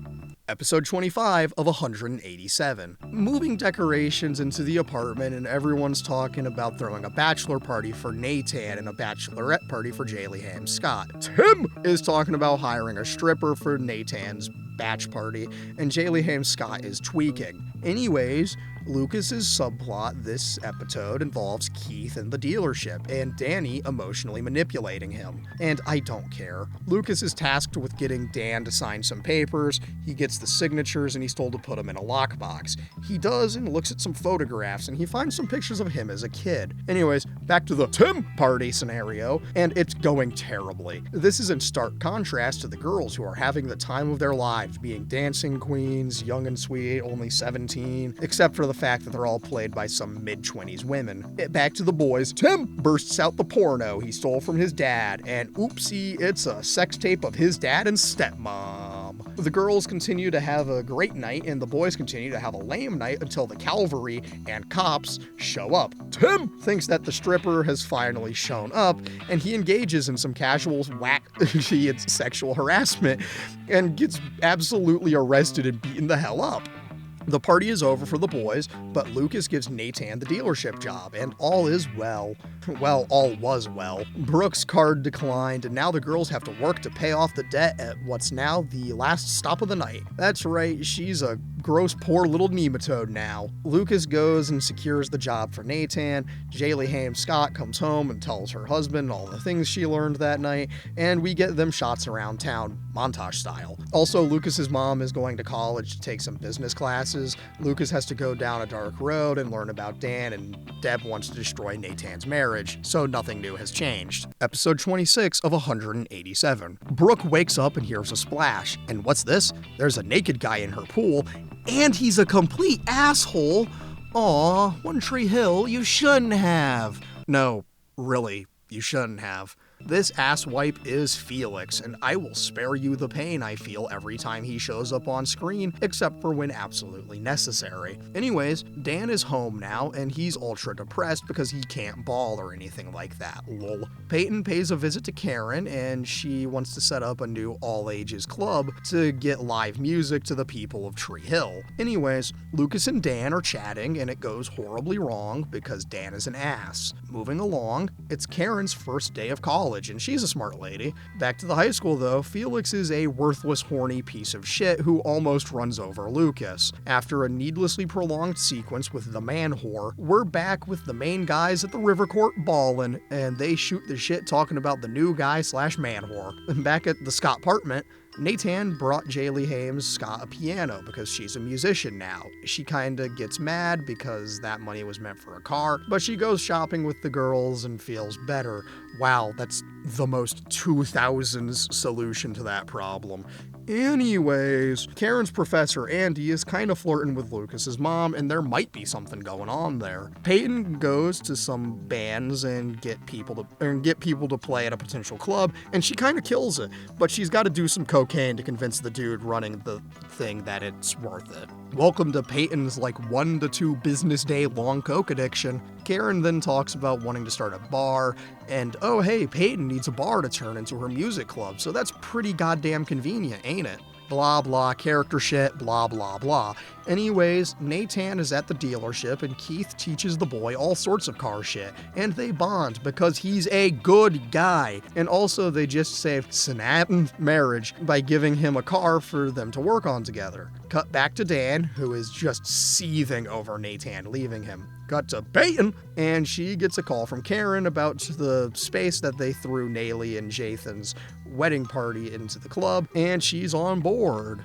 Episode 25 of 187. Moving decorations into the apartment, and everyone's talking about throwing a bachelor party for Nathan and a bachelorette party for Jaylee Ham Scott. Tim is talking about hiring a stripper for Nathan's batch party, and Jaylee Ham Scott is tweaking. Anyways, Lucas's subplot this episode involves Keith and the dealership, and Danny emotionally manipulating him. And I don't care. Lucas is tasked with getting Dan to sign some papers. He gets the signatures and he's told to put them in a lockbox. He does and looks at some photographs and he finds some pictures of him as a kid. Anyways, back to the Tim party scenario, and it's going terribly. This is in stark contrast to the girls who are having the time of their lives, being dancing queens, young and sweet, only 17, except for the fact that they're all played by some mid-20s women. Back to the boys. Tim bursts out the porno he stole from his dad, and oopsie, it's a sex tape of his dad and stepmom. The girls continue to have a great night, and the boys continue to have a lame night until the cavalry and cops show up. Tim thinks that the stripper has finally shown up, and he engages in some casual it's sexual harassment, and gets absolutely arrested and beaten the hell up. The party is over for the boys, but Lucas gives Nathan the dealership job, and all is well. Well, all was well. Brooke's card declined, and now the girls have to work to pay off the debt at what's now the last stop of the night. That's right, she's a gross, poor little nematode now. Lucas goes and secures the job for Nathan. Jaylee Ham Scott comes home and tells her husband all the things she learned that night, and we get them shots around town, montage style. Also, Lucas's mom is going to college to take some business classes. Lucas has to go down a dark road and learn about Dan, and Deb wants to destroy Nathan's marriage, so nothing new has changed. Episode 26 of 187. Brooke wakes up and hears a splash, and what's this? There's a naked guy in her pool, and he's a complete asshole. Aw, One Tree Hill, you shouldn't have. No, really, you shouldn't have. This asswipe is Felix, and I will spare you the pain I feel every time he shows up on screen, except for when absolutely necessary. Anyways, Dan is home now, and he's ultra depressed because he can't ball or anything like that, lol. Peyton pays a visit to Karen, and she wants to set up a new all-ages club to get live music to the people of Tree Hill. Anyways, Lucas and Dan are chatting, and it goes horribly wrong because Dan is an ass. Moving along, it's Karen's first day of college, and she's a smart lady. Back to the high school though, Felix is a worthless, horny piece of shit who almost runs over Lucas. After a needlessly prolonged sequence with the man whore, we're back with the main guys at the River Court ballin', and they shoot the shit talking about the new guy / man whore. And back at the Scott apartment, Nathan brought Jaylee Ham Scott a piano because she's a musician now. She kinda gets mad because that money was meant for a car, but she goes shopping with the girls and feels better. Wow, that's the most 2000s solution to that problem. Anyways, Karen's professor Andy is kind of flirting with Lucas's mom, and there might be something going on there. Peyton goes to some bands and get people to play at a potential club, and she kind of kills it, but she's got to do some cocaine to convince the dude running the thing that it's worth it. Welcome to Peyton's 1 to 2 business day long coke addiction. Karen then talks about wanting to start a bar, and oh hey, Peyton needs a bar to turn into her music club, so that's pretty goddamn convenient, ain't it? Blah blah, character shit, blah blah blah. Anyways, Nathan is at the dealership and Keith teaches the boy all sorts of car shit, and they bond because he's a good guy. And also they just saved Snap's marriage by giving him a car for them to work on together. Cut back to Dan, who is just seething over Nathan leaving him. Cut to Peyton, and she gets a call from Karen about the space that they threw Naylee and Jathan's wedding party into the club, and she's on board.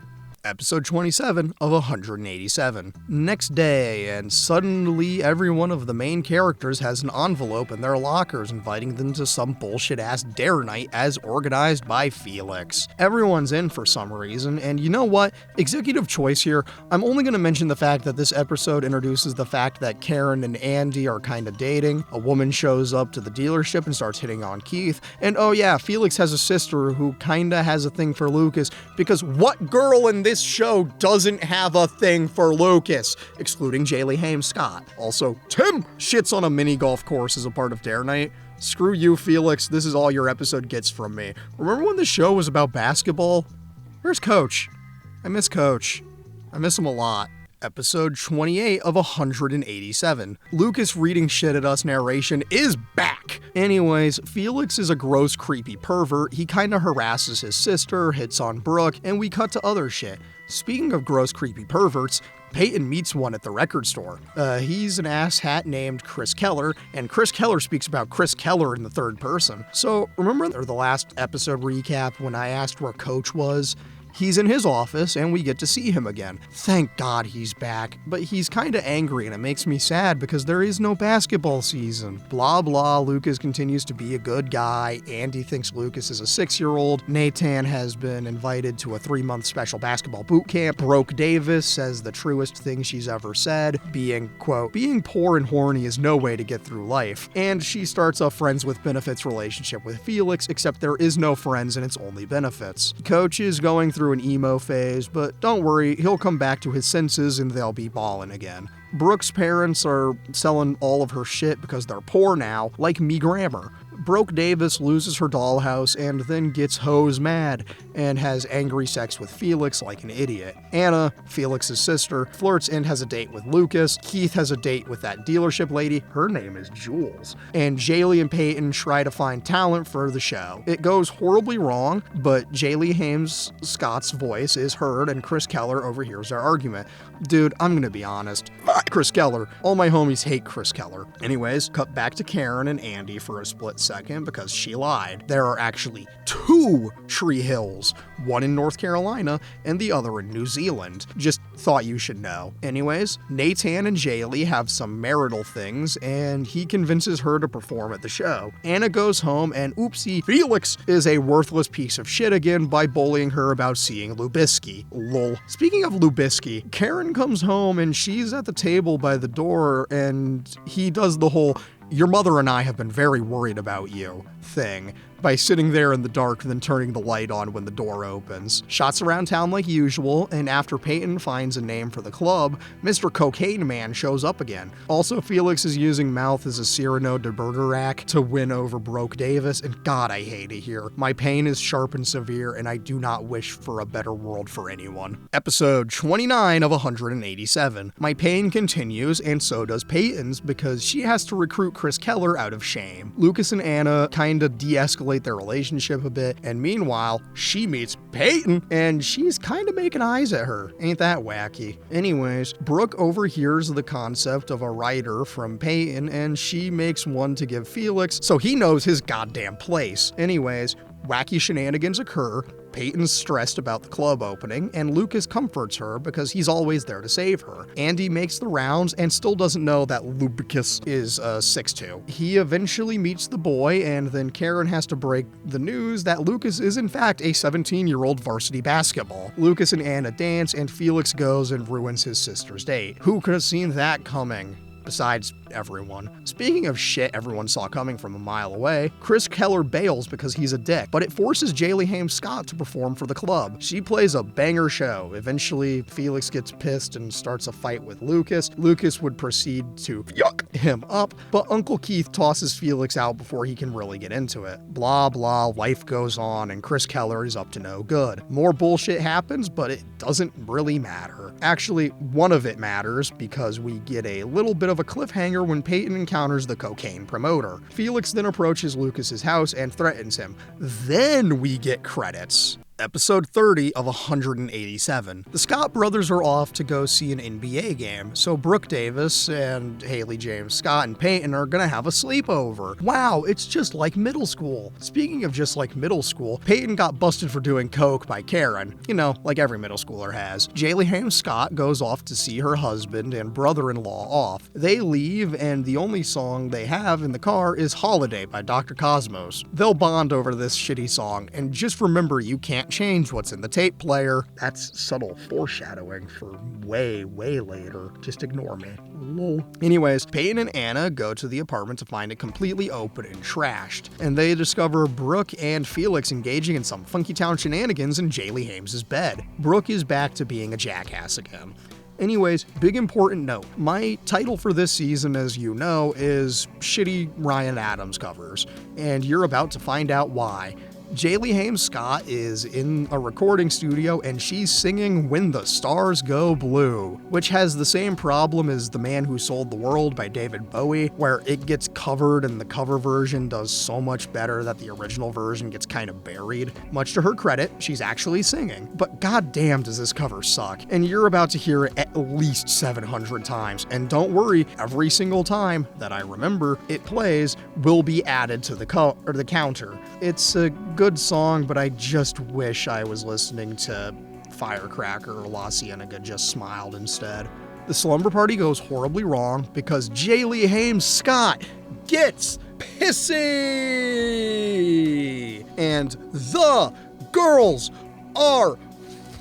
Episode 27 of 187. Next day, and suddenly every one of the main characters has an envelope in their lockers inviting them to some bullshit-ass dare night as organized by Felix. Everyone's in for some reason, and you know what? Executive choice here. I'm only going to mention the fact that this episode introduces the fact that Karen and Andy are kind of dating. A woman shows up to the dealership and starts hitting on Keith, and oh yeah, Felix has a sister who kinda has a thing for Lucas, because what girl in this show doesn't have a thing for Lucas, excluding Jaylee Haim Scott. Also, Tim shits on a mini golf course as a part of Dare Night. Screw you, Felix. This is all your episode gets from me. Remember when the show was about basketball? Where's Coach? I miss Coach. I miss him a lot. Episode 28 of 187. Lucas reading shit at us narration is back! Anyways, Felix is a gross, creepy pervert. He kinda harasses his sister, hits on Brooke, and we cut to other shit. Speaking of gross, creepy perverts, Peyton meets one at the record store. He's an asshat named Chris Keller, and Chris Keller speaks about Chris Keller in the third person. So, remember the last episode recap when I asked where Coach was? He's in his office, and we get to see him again. Thank God he's back, but he's kinda angry, and it makes me sad because there is no basketball season. Blah blah, Lucas continues to be a good guy. Andy thinks Lucas is a 6-year-old. Nathan has been invited to a 3-month special basketball boot camp. Brooke Davis says the truest thing she's ever said, being, quote, being poor and horny is no way to get through life. And she starts a friends with benefits relationship with Felix, except there is no friends and it's only benefits. Coach is going through an emo phase, but don't worry, he'll come back to his senses and they'll be ballin' again. Brooke's parents are selling all of her shit because they're poor now, like me grammar. Brooke Davis loses her dollhouse and then gets hose mad and has angry sex with Felix like an idiot. Anna, Felix's sister, flirts and has a date with Lucas. Keith has a date with that dealership lady. Her name is Jules. And Jaylee and Peyton try to find talent for the show. It goes horribly wrong, but Jaylee Haim Scott's voice is heard and Chris Keller overhears their argument. Dude, I'm gonna be honest. Fuck Chris Keller. All my homies hate Chris Keller. Anyways, cut back to Karen and Andy for a split second because she lied. There are actually 2 Tree Hills, one in North Carolina and the other in New Zealand. Just thought you should know. Anyways, Nathan and Jaylee have some marital things and he convinces her to perform at the show. Anna goes home and oopsie, Felix is a worthless piece of shit again by bullying her about seeing Lubisky. Lol. Speaking of Lubisky, Karen comes home and she's at the table by the door and he does the whole "your mother and I have been very worried about you" thing by sitting there in the dark then turning the light on when the door opens. Shots around town like usual, and after Peyton finds a name for the club, Mr. Cocaine Man shows up again. Also, Felix is using mouth as a Cyrano de Bergerac to win over Brooke Davis, and God, I hate it here. My pain is sharp and severe, and I do not wish for a better world for anyone. Episode 29 of 187. My pain continues, and so does Peyton's, because she has to recruit Chris Keller out of shame. Lucas and Anna kinda de-escalate their relationship a bit, and meanwhile, she meets Peyton, and she's kinda making eyes at her. Ain't that wacky? Anyways, Brooke overhears the concept of a rider from Peyton, and she makes one to give Felix, so he knows his goddamn place. Anyways, wacky shenanigans occur. Peyton's stressed about the club opening, and Lucas comforts her because he's always there to save her. Andy makes the rounds and still doesn't know that Lucas is 6'2". He eventually meets the boy, and then Karen has to break the news that Lucas is in fact a 17-year-old varsity basketball. Lucas and Anna dance, and Felix goes and ruins his sister's date. Who could have seen that coming? Besides everyone. Speaking of shit everyone saw coming from a mile away, Chris Keller bails because he's a dick, but it forces Jaylee Haim Scott to perform for the club. She plays a banger show. Eventually, Felix gets pissed and starts a fight with Lucas. Lucas would proceed to yuck him up, but Uncle Keith tosses Felix out before he can really get into it. Blah blah, life goes on, and Chris Keller is up to no good. More bullshit happens, but it doesn't really matter. Actually, one of it matters because we get a little bit of a cliffhanger when Peyton encounters the cocaine promoter. Felix then approaches Lucas's house and threatens him. Then we get credits. Episode 30 of 187. The Scott brothers are off to go see an NBA game, so Brooke Davis and Haley James Scott and Peyton are gonna have a sleepover. Wow, it's just like middle school. Speaking of just like middle school, Peyton got busted for doing coke by Karen. You know, like every middle schooler has. Jaylee Hames Scott goes off to see her husband and brother-in-law off. They leave, and the only song they have in the car is Holiday by Dr. Cosmos. They'll bond over this shitty song, and just remember you can't change what's in the tape player. That's subtle foreshadowing for way later. Just ignore me. Lol. Anyways, Peyton and Anna go to the apartment to find it completely open and trashed, and they discover Brooke and Felix engaging in some funky town shenanigans in Jaylee Hames' bed. Brooke is back to being a jackass again. Anyways, big important note. My title for this season, as you know, is Shitty Ryan Adams Covers, and you're about to find out why. Jaylee Hames Scott is in a recording studio and she's singing When the Stars Go Blue, which has the same problem as The Man Who Sold the World by David Bowie, where it gets covered and the cover version does so much better that the original version gets kind of buried. Much to her credit, she's actually singing, but goddamn does this cover suck, and you're about to hear it at least 700 times, and don't worry, every single time that I remember it plays will be added to the counter. It's a good song, but I just wish I was listening to Firecracker or La Cienega Just Smiled instead. The slumber party goes horribly wrong because Jaylee Hames Scott gets pissy! And the girls are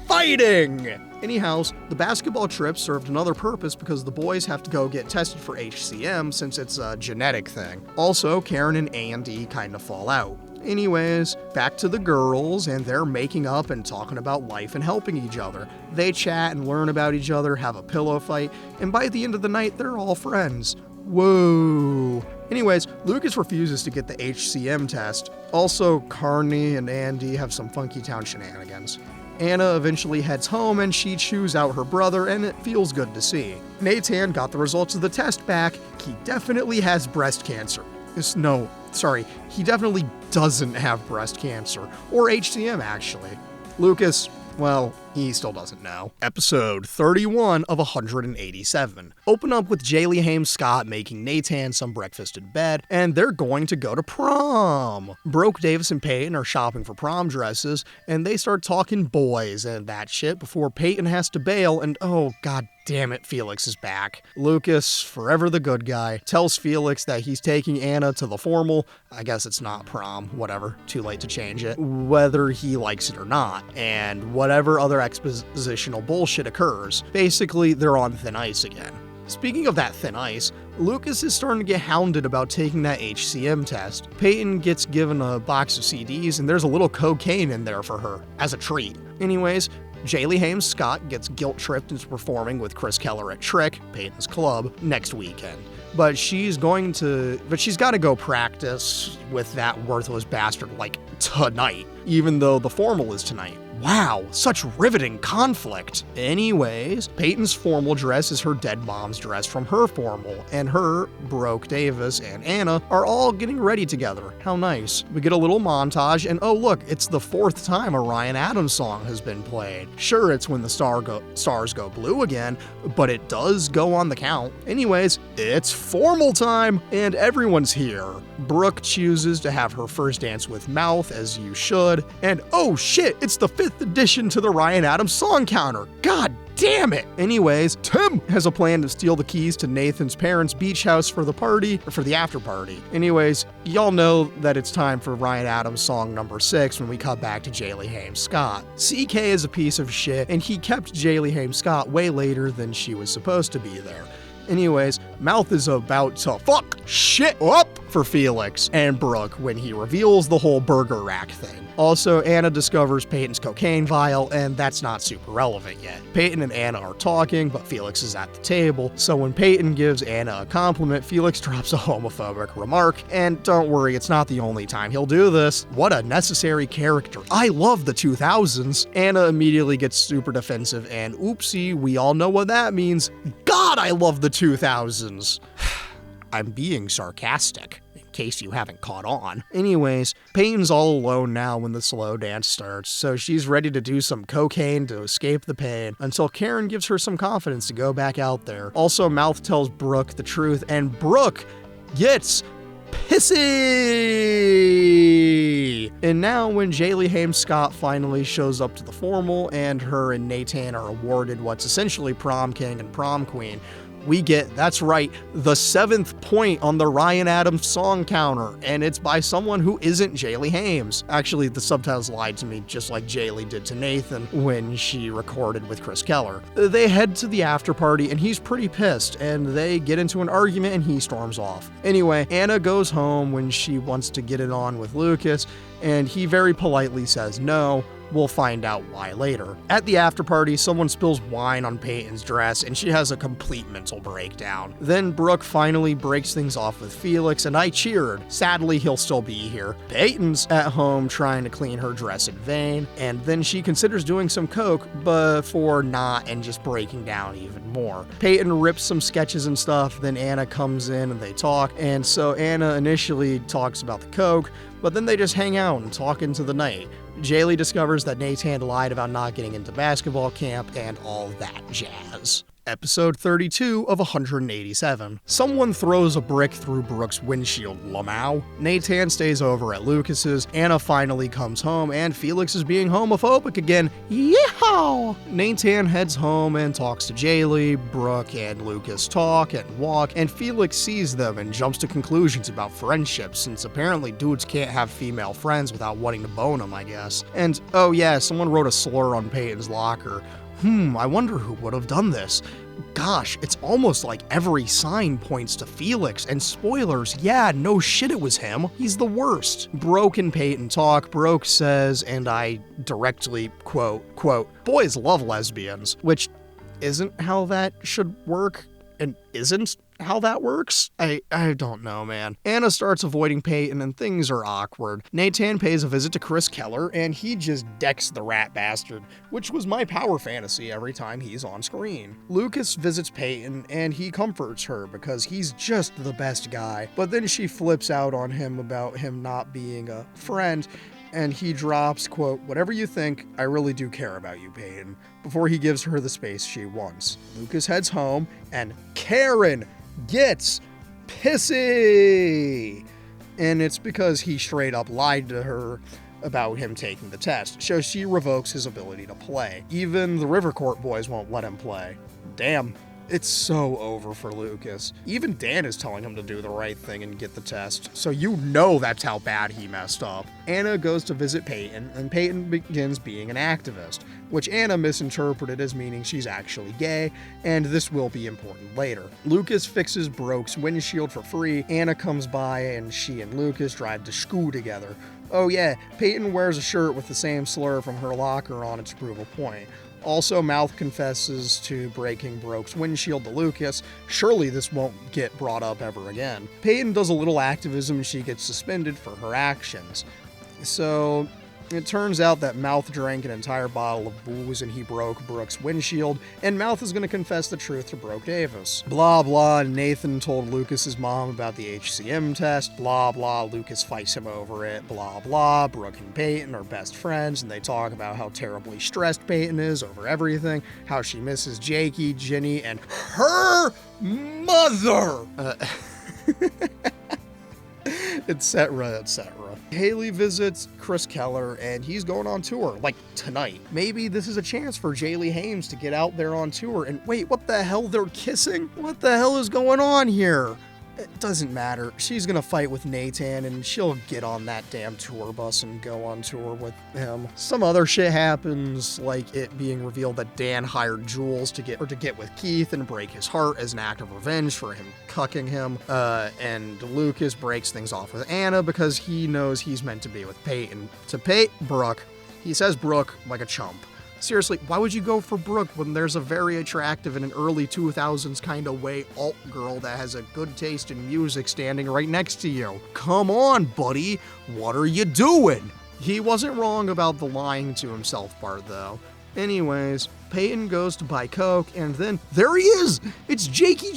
fighting! Anyhow, the basketball trip served another purpose because the boys have to go get tested for HCM since it's a genetic thing. Also, Karen and Andy kind of fall out. Anyways, back to the girls, and they're making up and talking about life and helping each other. They chat and learn about each other, have a pillow fight, and by the end of the night, they're all friends. Whoa. Anyways, Lucas refuses to get the HCM test. Also, Carney and Andy have some funky town shenanigans. Anna eventually heads home and she chews out her brother, and it feels good to see. Nathan got the results of the test back. He definitely has breast cancer. He definitely doesn't have breast cancer, or HCM actually. Lucas, well, he still doesn't know. Episode 31 of 187. Open up with Jaylee Hames Scott making Nathan some breakfast in bed, and they're going to go to prom. Brooke Davis and Peyton are shopping for prom dresses, and they start talking boys and that shit before Peyton has to bail, and oh god damn it, Felix is back. Lucas, forever the good guy, tells Felix that he's taking Anna to the formal, I guess it's not prom, whatever, too late to change it, whether he likes it or not, and whatever other expositional bullshit occurs. Basically, they're on thin ice again. Speaking of that thin ice, Lucas is starting to get hounded about taking that HCM test. Peyton gets given a box of CDs and there's a little cocaine in there for her, as a treat. Anyways, Jaylee Hames Scott gets guilt-tripped into performing with Chris Keller at Trick, Peyton's club, next weekend. But she's got to go practice with that worthless bastard, like, tonight, even though the formal is tonight. Wow, such riveting conflict. Anyways, Peyton's formal dress is her dead mom's dress from her formal, and her, Brooke Davis, and Anna are all getting ready together. How nice. We get a little montage, and oh look, it's the 4th time a Ryan Adams song has been played. Sure, it's When the Stars Go Blue again, but it does go on the count. Anyways, it's formal time, and everyone's here. Brooke chooses to have her first dance with Mouth, as you should, and oh shit, it's the 5th addition to the Ryan Adams song counter. God damn it! Anyways, Tim has a plan to steal the keys to Nathan's parents' beach house for the after party. Anyways, y'all know that it's time for Ryan Adams song number 6 when we cut back to Jaylee Hames Scott. CK is a piece of shit, and he kept Jaylee Hames Scott way later than she was supposed to be there. Anyways, Mouth is about to fuck shit up for Felix and Brooke when he reveals the whole burger rack thing. Also, Anna discovers Peyton's cocaine vial, and that's not super relevant yet. Peyton and Anna are talking, but Felix is at the table, so when Peyton gives Anna a compliment, Felix drops a homophobic remark, and don't worry, it's not the only time he'll do this. What a necessary character. I love the 2000s. Anna immediately gets super defensive, and oopsie, we all know what that means. God, I love the 2000s. I'm being sarcastic. case you haven't caught on. Anyways, Peyton's all alone now when the slow dance starts, so she's ready to do some cocaine to escape the pain until Karen gives her some confidence to go back out there. Also, Mouth tells Brooke the truth, and Brooke gets pissy! And now when Jaylee Hames Scott finally shows up to the formal and her and Nathan are awarded what's essentially prom king and prom queen, we get, that's right, the 7th point on the Ryan Adams song counter, and it's by someone who isn't Jaylee Hames. Actually, the subtitles lied to me, just like Jaylee did to Nathan when she recorded with Chris Keller. They head to the after party, and he's pretty pissed, and they get into an argument, and he storms off. Anyway, Anna goes home when she wants to get it on with Lucas, and he very politely says no. We'll find out why later. At the after party, someone spills wine on Peyton's dress and she has a complete mental breakdown. Then Brooke finally breaks things off with Felix and I cheered. Sadly, he'll still be here. Peyton's at home trying to clean her dress in vain, and then she considers doing some coke before not and just breaking down even more. Peyton rips some sketches and stuff, then Anna comes in and they talk, and so Anna initially talks about the coke, but then they just hang out and talk into the night. Jaylee discovers that Nathan lied about not getting into basketball camp and all that jazz. Episode 32 of 187. Someone throws a brick through Brooke's windshield, Lamau. Nathan stays over at Lucas's, Anna finally comes home, and Felix is being homophobic again. Yeehaw! Nathan heads home and talks to Jaylee. Brooke and Lucas talk and walk, and Felix sees them and jumps to conclusions about friendship, since apparently dudes can't have female friends without wanting to bone them, I guess. And, oh yeah, someone wrote a slur on Peyton's locker. I wonder who would have done this. Gosh, it's almost like every sign points to Felix, and spoilers, yeah, no shit it was him. He's the worst. Brooke and Peyton talk. Brooke says, and I directly quote, boys love lesbians, which isn't how that should work, and isn't how that works? I don't know, man. Anna starts avoiding Peyton and things are awkward. Nathan pays a visit to Chris Keller and he just decks the rat bastard, which was my power fantasy every time he's on screen. Lucas visits Peyton and he comforts her because he's just the best guy, but then she flips out on him about him not being a friend, and he drops, quote, whatever you think, I really do care about you, Peyton, before he gives her the space she wants. Lucas heads home and Karen gets pissy, and it's because he straight up lied to her about him taking the test, so she revokes his ability to play. Even the River Court boys won't let him play. Damn, it's so over for Lucas. Even Dan is telling him to do the right thing and get the test, so you know that's how bad he messed up. Anna goes to visit Peyton, and Peyton begins being an activist, which Anna misinterpreted as meaning she's actually gay, and this will be important later. Lucas fixes Brooke's windshield for free. Anna comes by, and she and Lucas drive to school together. Oh yeah, Peyton wears a shirt with the same slur from her locker on its approval point. Also, Mouth confesses to breaking Brooke's windshield to Lucas. Surely this won't get brought up ever again. Peyton does a little activism and she gets suspended for her actions. So, it turns out that Mouth drank an entire bottle of booze and he broke Brooke's windshield, and Mouth is going to confess the truth to Brooke Davis. Blah blah, Nathan told Lucas's mom about the HCM test. Blah blah, Lucas fights him over it. Blah blah, Brooke and Peyton are best friends and they talk about how terribly stressed Peyton is over everything, how she misses Jakey, Ginny, and her mother! Etc., etc. Haley visits Chris Keller and he's going on tour, like tonight. Maybe this is a chance for Jaylee Hames to get out there on tour and wait, what the hell, they're kissing? What the hell is going on here? It doesn't matter. She's gonna fight with Nathan and she'll get on that damn tour bus and go on tour with him. Some other shit happens, like it being revealed that Dan hired Jules to get with Keith and break his heart as an act of revenge for him cucking him. And Lucas breaks things off with Anna because he knows he's meant to be with Peyton. To Brooke, he says Brooke like a chump. Seriously, why would you go for Brooke when there's a very attractive in an early 2000s kind of way alt girl that has a good taste in music standing right next to you? Come on, buddy, what are you doing? He wasn't wrong about the lying to himself part though. Anyways, Peyton goes to buy coke and then there he is! It's Jakey,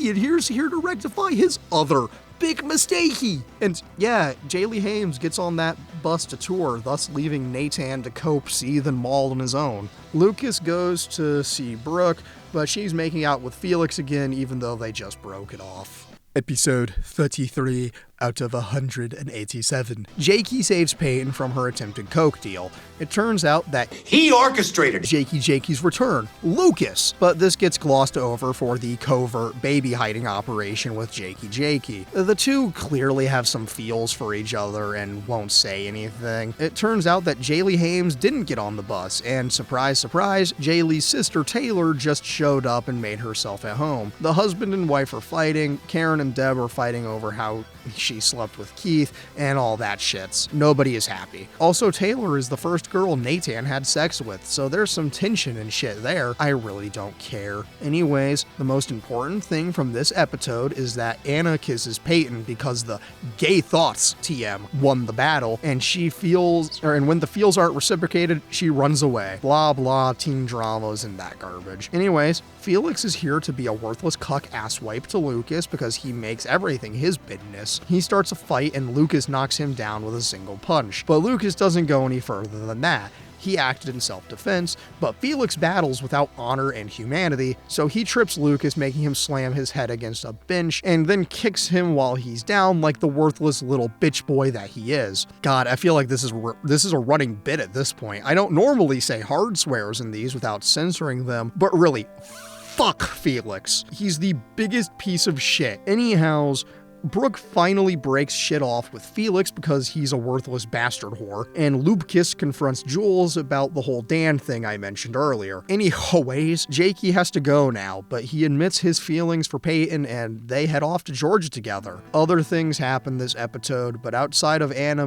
and he's here to rectify his other big mistakey. And yeah, Jaylee Hames gets on that bus to tour, thus leaving Nathan to cope, seethe, and maul on his own. Lucas goes to see Brooke, but she's making out with Felix again, even though they just broke it off. Episode 33 out of 187. Jakey saves Peyton from her attempted coke deal. It turns out that he orchestrated Jakey's return, Lucas, but this gets glossed over for the covert baby hiding operation with Jakey. The two clearly have some feels for each other and won't say anything. It turns out that Jaylee Hames didn't get on the bus, and surprise, surprise, Jaylee's sister Taylor just showed up and made herself at home. The husband and wife are fighting, Karen and Deb are fighting over how she slept with Keith and all that shits. Nobody is happy. Also, Taylor is the first girl Nathan had sex with, so there's some tension and shit there. I really don't care. Anyways, the most important thing from this episode is that Anna kisses Peyton because the gay thoughts TM won the battle, and when the feels aren't reciprocated, she runs away. Blah blah, teen dramas and that garbage. Anyways, Felix is here to be a worthless cuck asswipe to Lucas because he makes everything his business. He starts a fight and Lucas knocks him down with a single punch. But Lucas doesn't go any further than that. He acted in self-defense, but Felix battles without honor and humanity, so he trips Lucas, making him slam his head against a bench, and then kicks him while he's down like the worthless little bitch boy that he is. God, I feel like this is a running bit at this point. I don't normally say hard swears in these without censoring them, but really, fuck Felix. He's the biggest piece of shit. Anyhows, Brooke finally breaks shit off with Felix because he's a worthless bastard whore, and Lubkis confronts Jules about the whole Dan thing I mentioned earlier. Anyways, Jakey has to go now, but he admits his feelings for Peyton and they head off to Georgia together. Other things happen this episode, but outside of Anna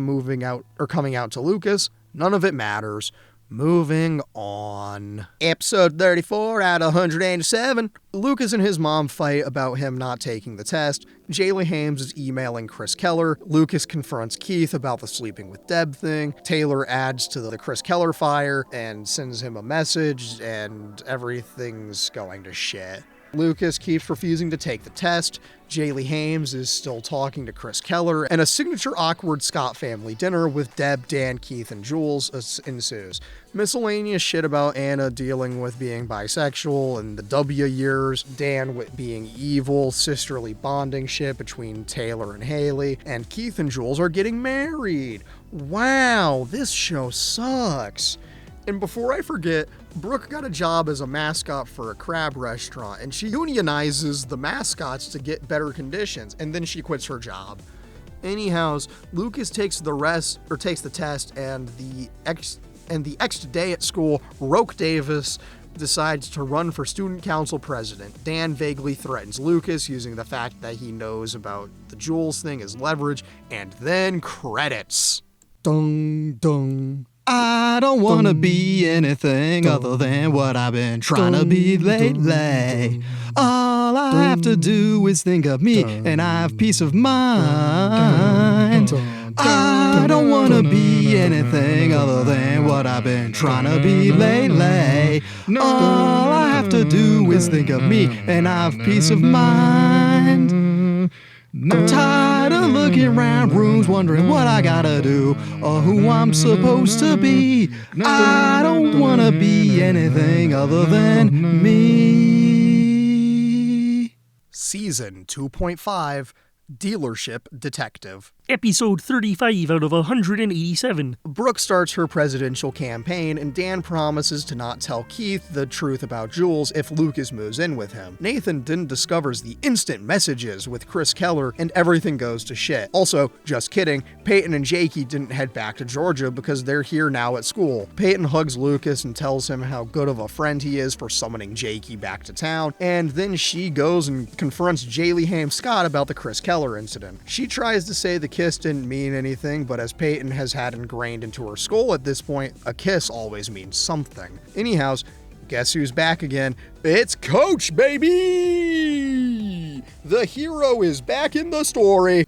coming out to Lucas, none of it matters. Moving on. Episode 34 out of 187. Lucas and his mom fight about him not taking the test. Jaylee Hames is emailing Chris Keller. Lucas confronts Keith about the sleeping with Deb thing. Taylor adds to the Chris Keller fire and sends him a message, and everything's going to shit. Lucas keeps refusing to take the test. Jaylee Hames is still talking to Chris Keller, and a signature awkward Scott family dinner with Deb, Dan, Keith, and Jules ensues. Miscellaneous shit about Anna dealing with being bisexual and the W years, Dan with being evil, sisterly bonding shit between Taylor and Haley, and Keith and Jules are getting married. Wow, this show sucks. And before I forget, Brooke got a job as a mascot for a crab restaurant, and she unionizes the mascots to get better conditions, and then she quits her job. Anyhow, Lucas takes the test, and the next day at school, Roke Davis decides to run for student council president. Dan vaguely threatens Lucas using the fact that he knows about the Jules thing as leverage, and then credits. Dung, dung. I don't want to be anything other than what I've been trying to be lately. All I have to do is think of me and I have peace of mind. I don't want to be anything other than what I've been trying to be lately. All I have to do is think of me and I have peace of mind. I'm tired of looking around rooms wondering what I gotta do or who I'm supposed to be. I don't wanna be anything other than me. Season 2.5, Dealership Detective. Episode 35 out of 187. Brooke starts her presidential campaign, and Dan promises to not tell Keith the truth about Jules if Lucas moves in with him. Nathan then discovers the instant messages with Chris Keller, and everything goes to shit. Also, just kidding, Peyton and Jakey didn't head back to Georgia because they're here now at school. Peyton hugs Lucas and tells him how good of a friend he is for summoning Jakey back to town, and then she goes and confronts Jaylee Hames Scott about the Chris Keller incident. She tries to say the kiss didn't mean anything, but as Peyton has had ingrained into her skull at this point, a kiss always means something. Anyhow, guess who's back again? It's Coach, baby! The hero is back in the story.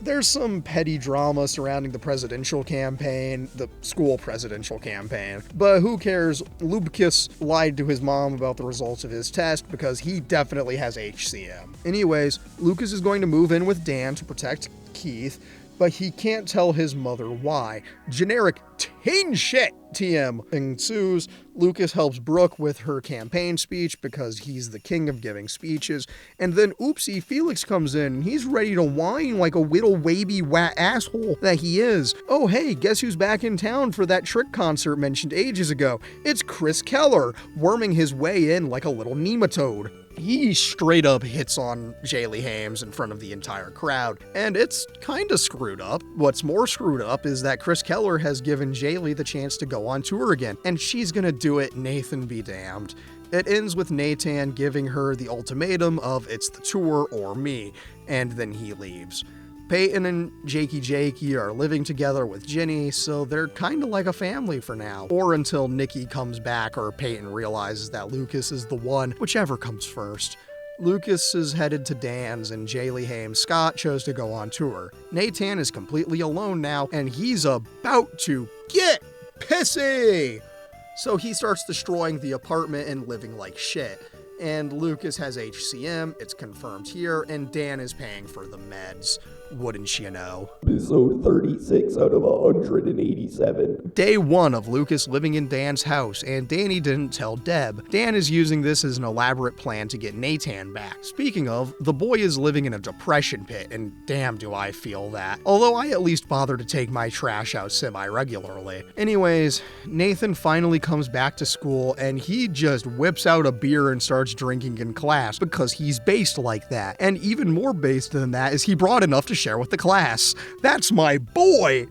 There's some petty drama surrounding the presidential campaign, the school presidential campaign, but who cares? Lucas lied to his mom about the results of his test because he definitely has HCM. Anyways, Lucas is going to move in with Dan to protect Keith, but he can't tell his mother why. Generic teen shit TM ensues. Lucas helps Brooke with her campaign speech because he's the king of giving speeches, and then oopsie, Felix comes in and he's ready to whine like a little baby asshole that he is. Oh hey, guess who's back in town for that Trick concert mentioned ages ago? It's Chris Keller, worming his way in like a little nematode. He straight up hits on Jaylee Hames in front of the entire crowd, and it's kinda screwed up. What's more screwed up is that Chris Keller has given Jaylee the chance to go on tour again, and she's gonna do it, Nathan be damned. It ends with Nathan giving her the ultimatum of it's the tour or me, and then he leaves. Peyton and Jakey are living together with Ginny, so they're kinda like a family for now. Or until Nikki comes back or Peyton realizes that Lucas is the one, whichever comes first. Lucas is headed to Dan's and Jaylee Hames Scott chose to go on tour. Nathan is completely alone now, and he's about to get pissy! So he starts destroying the apartment and living like shit. And Lucas has HCM, it's confirmed here, and Dan is paying for the meds. Wouldn't you know? Episode 36 out of 187. Day 1 of Lucas living in Dan's house, and Danny didn't tell Deb. Dan is using this as an elaborate plan to get Nathan back. Speaking of, the boy is living in a depression pit, and damn do I feel that. Although I at least bother to take my trash out semi-regularly. Anyways, Nathan finally comes back to school, and he just whips out a beer and starts drinking in class, because he's based like that. And even more based than that is he brought enough to share with the class. That's my boy!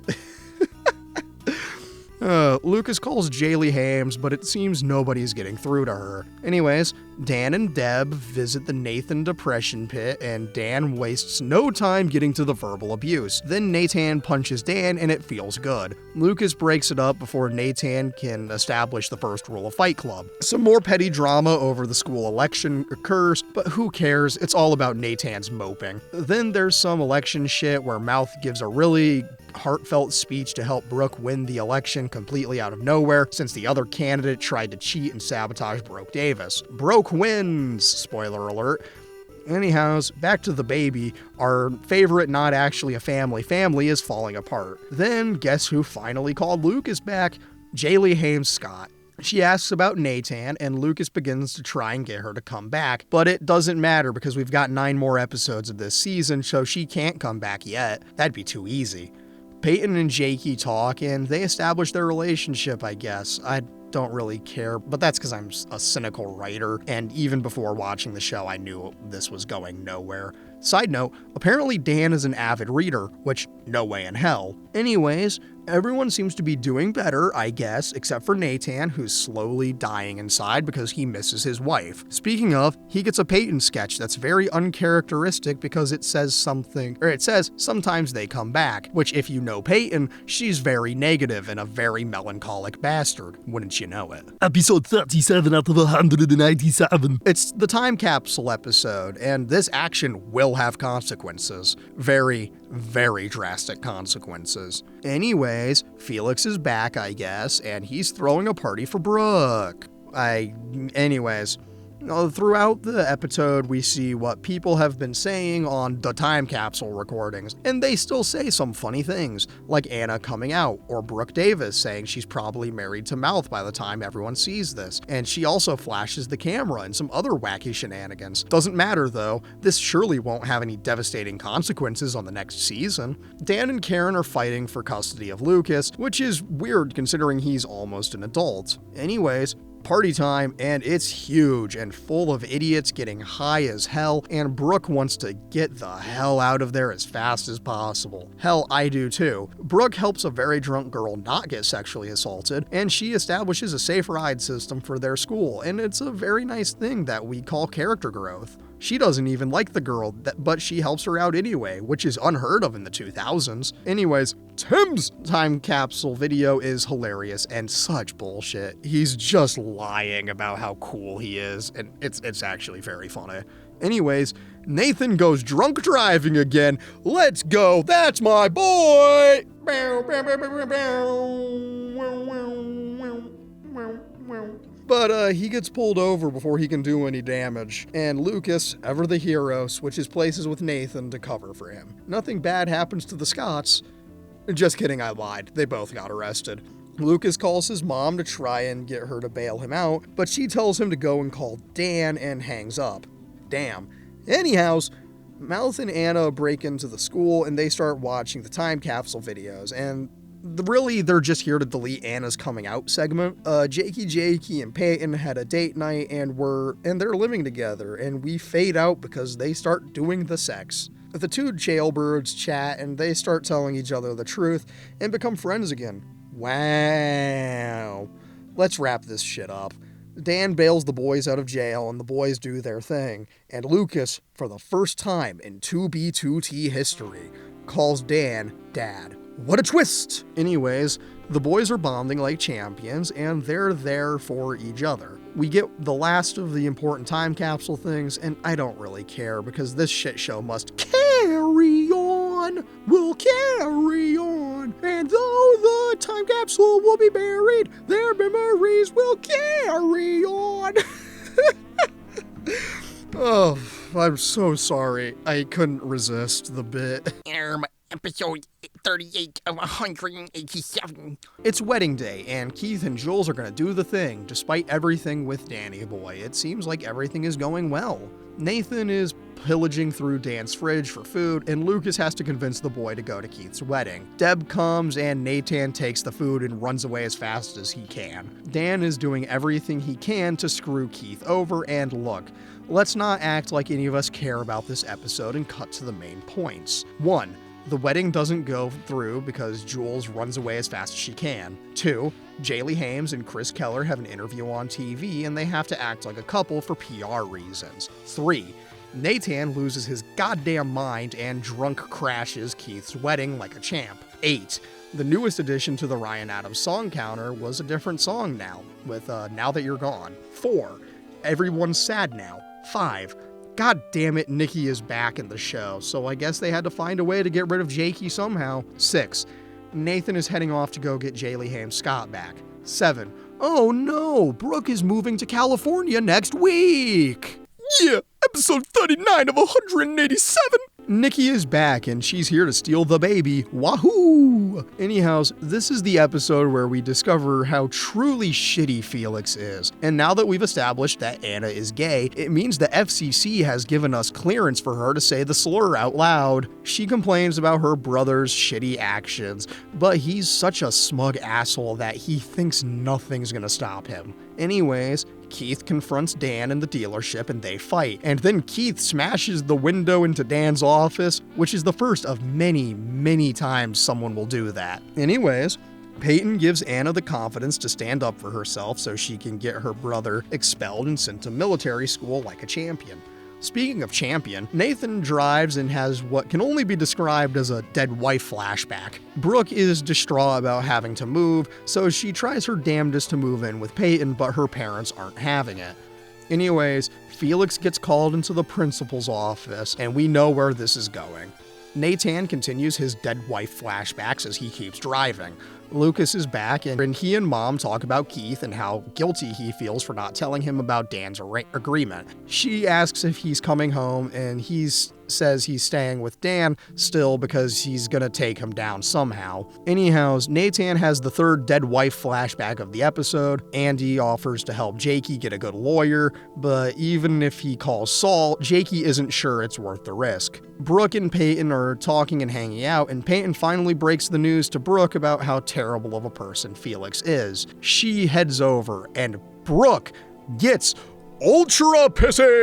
Lucas calls Jaylee Hames, but it seems nobody's getting through to her. Anyways, Dan and Deb visit the Nathan depression pit, and Dan wastes no time getting to the verbal abuse. Then Nathan punches Dan, and it feels good. Lucas breaks it up before Nathan can establish the first rule of Fight Club. Some more petty drama over the school election occurs, but who cares? It's all about Nathan's moping. Then there's some election shit where Mouth gives a really heartfelt speech to help Brooke win the election completely out of nowhere, since the other candidate tried to cheat and sabotage Broke Davis. Broke wins! Spoiler alert. Anyhows, back to the baby. Our favorite not actually a family is falling apart. Then, guess who finally called Lucas back? Jaylee Hames Scott. She asks about Nathan, and Lucas begins to try and get her to come back, but it doesn't matter because we've got 9 more episodes of this season, so she can't come back yet. That'd be too easy. Peyton and Jakey talk, and they establish their relationship, I guess. I don't really care, but that's because I'm a cynical writer, and even before watching the show, I knew this was going nowhere. Side note, apparently Dan is an avid reader, which no way in hell. Anyways, everyone seems to be doing better, I guess, except for Nathan, who's slowly dying inside because he misses his wife. Speaking of, he gets a Peyton sketch that's very uncharacteristic because it says sometimes they come back, which if you know Peyton, she's very negative and a very melancholic bastard, wouldn't you know it? Episode 37 out of 187. It's the time capsule episode, and this action will have consequences. Very, very drastic consequences. Anyways, Felix is back, I guess, and he's throwing a party for Brooke. Throughout the episode, we see what people have been saying on the time capsule recordings, and they still say some funny things, like Anna coming out, or Brooke Davis saying she's probably married to Mouth by the time everyone sees this, and she also flashes the camera and some other wacky shenanigans. Doesn't matter though, this surely won't have any devastating consequences on the next season. Dan and Karen are fighting for custody of Lucas, which is weird considering he's almost an adult. Anyways, party time, and it's huge and full of idiots getting high as hell, and Brooke wants to get the hell out of there as fast as possible. Hell, I do too. Brooke helps a very drunk girl not get sexually assaulted, and she establishes a safe ride system for their school, and it's a very nice thing that we call character growth. She doesn't even like the girl, but she helps her out anyway, which is unheard of in the 2000s. Anyways, Tim's time capsule video is hilarious and such bullshit. He's just lying about how cool he is, and it's actually very funny. Anyways, Nathan goes drunk driving again. Let's go, that's my boy! But he gets pulled over before he can do any damage, and Lucas, ever the hero, switches places with Nathan to cover for him. Nothing bad happens to the Scotts. Just kidding, I lied. They both got arrested. Lucas calls his mom to try and get her to bail him out, but she tells him to go and call Dan and hangs up. Damn. Anyhows, Mouth and Anna break into the school and they start watching the time capsule videos, and really they're just here to delete Anna's coming out segment. Jakey and Peyton had a date night and they're living together, and we fade out because they start doing the sex. The two jailbirds chat and they start telling each other the truth and become friends again. Wow. Let's wrap this shit up. Dan bails the boys out of jail and the boys do their thing. And Lucas, for the first time in 2B2T history, calls Dan Dad. What a twist! Anyways, the boys are bonding like champions and they're there for each other. We get the last of the important time capsule things, and I don't really care because this shit show must carry on. We'll carry on. And though the time capsule will be buried, their memories will carry on. Oh, I'm so sorry. I couldn't resist the bit. Episode 38 of 187. It's wedding day, and Keith and Jules are gonna do the thing, despite everything with Danny Boy. It seems like everything is going well. Nathan is pillaging through Dan's fridge for food, and Lucas has to convince the boy to go to Keith's wedding. Deb comes, and Nathan takes the food and runs away as fast as he can. Dan is doing everything he can to screw Keith over, and look, let's not act like any of us care about this episode and cut to the main points. 1. The wedding doesn't go through because Jules runs away as fast as she can. 2. Jaylee Hames and Chris Keller have an interview on TV and they have to act like a couple for PR reasons. 3. Nathan loses his goddamn mind and drunk crashes Keith's wedding like a champ. 8. The newest addition to the Ryan Adams song counter was a different song now, with Now That You're Gone. 4. Everyone's sad now. 5. God damn it, Nikki is back in the show, so I guess they had to find a way to get rid of Jakey somehow. 6. Nathan is heading off to go get Jaylee Hames Scott back. 7. Oh no, Brooke is moving to California next week! Yeah, episode 39 of 187. Nikki is back and she's here to steal the baby. Wahoo! Anyhows, this is the episode where we discover how truly shitty Felix is. And now that we've established that Anna is gay, it means the FCC has given us clearance for her to say the slur out loud. She complains about her brother's shitty actions, but he's such a smug asshole that he thinks nothing's gonna stop him. Anyways, Keith confronts Dan in the dealership and they fight, and then Keith smashes the window into Dan's office, which is the first of many, many times someone will do that. Anyways, Peyton gives Anna the confidence to stand up for herself so she can get her brother expelled and sent to military school like a champion. Speaking of champion, Nathan drives and has what can only be described as a dead wife flashback. Brooke is distraught about having to move, so she tries her damnedest to move in with Peyton, but her parents aren't having it. Anyways, Felix gets called into the principal's office, and we know where this is going. Nathan continues his dead wife flashbacks as he keeps driving. Lucas is back, and he and Mom talk about Keith and how guilty he feels for not telling him about Dan's agreement. She asks if he's coming home, and he says he's staying with Dan still because he's gonna take him down somehow. Anyhow, Nathan has the third dead wife flashback of the episode. Andy offers to help Jakey get a good lawyer, but even if he calls Saul, Jakey isn't sure it's worth the risk. Brooke and Peyton are talking and hanging out, and Peyton finally breaks the news to Brooke about how terrible of a person Felix is. She heads over, and Brooke gets ultra pissy!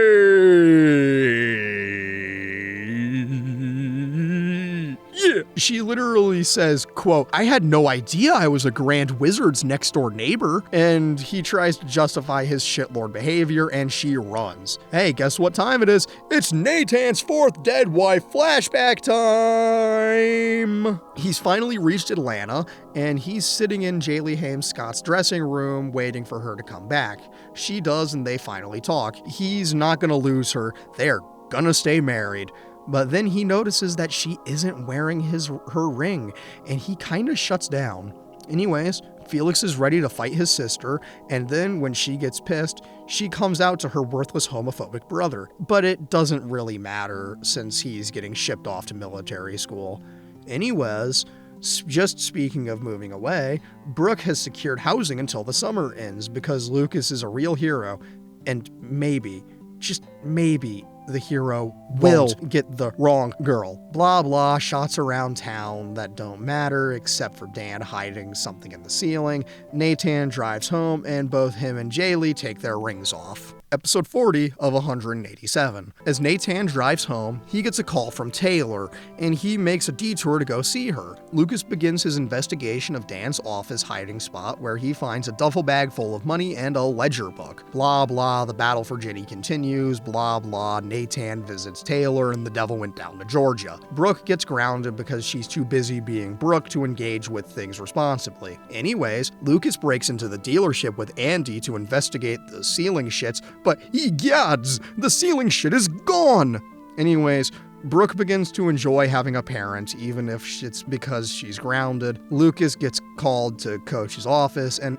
Yeah. She literally says, quote, "I had no idea I was a Grand Wizard's next door neighbor," and he tries to justify his shitlord behavior, and she runs. Hey, guess what time it is? It's Nathan's fourth dead wife flashback time! He's finally reached Atlanta, and he's sitting in Jaylee Hames Scott's dressing room waiting for her to come back. She does, and they finally talk. He's not gonna lose her. They're gonna stay married. But then he notices that she isn't wearing her ring, and he kinda shuts down. Anyways, Felix is ready to fight his sister, and then when she gets pissed, she comes out to her worthless homophobic brother. But it doesn't really matter since he's getting shipped off to military school. Anyways, just speaking of moving away, Brooke has secured housing until the summer ends because Lucas is a real hero, and maybe, just maybe, the hero will get the wrong girl. Blah blah, shots around town that don't matter except for Dan hiding something in the ceiling. Nathan drives home and both him and Jaylee take their rings off. Episode 40 of 187. As Nathan drives home, he gets a call from Taylor, and he makes a detour to go see her. Lucas begins his investigation of Dan's office hiding spot, where he finds a duffel bag full of money and a ledger book. Blah blah, the battle for Ginny continues, blah blah, Nathan visits Taylor, and the devil went down to Georgia. Brooke gets grounded because she's too busy being Brooke to engage with things responsibly. Anyways, Lucas breaks into the dealership with Andy to investigate the ceiling shits, but egads, the ceiling shit is gone! Anyways, Brooke begins to enjoy having a parent, even if it's because she's grounded. Lucas gets called to Coach's office, and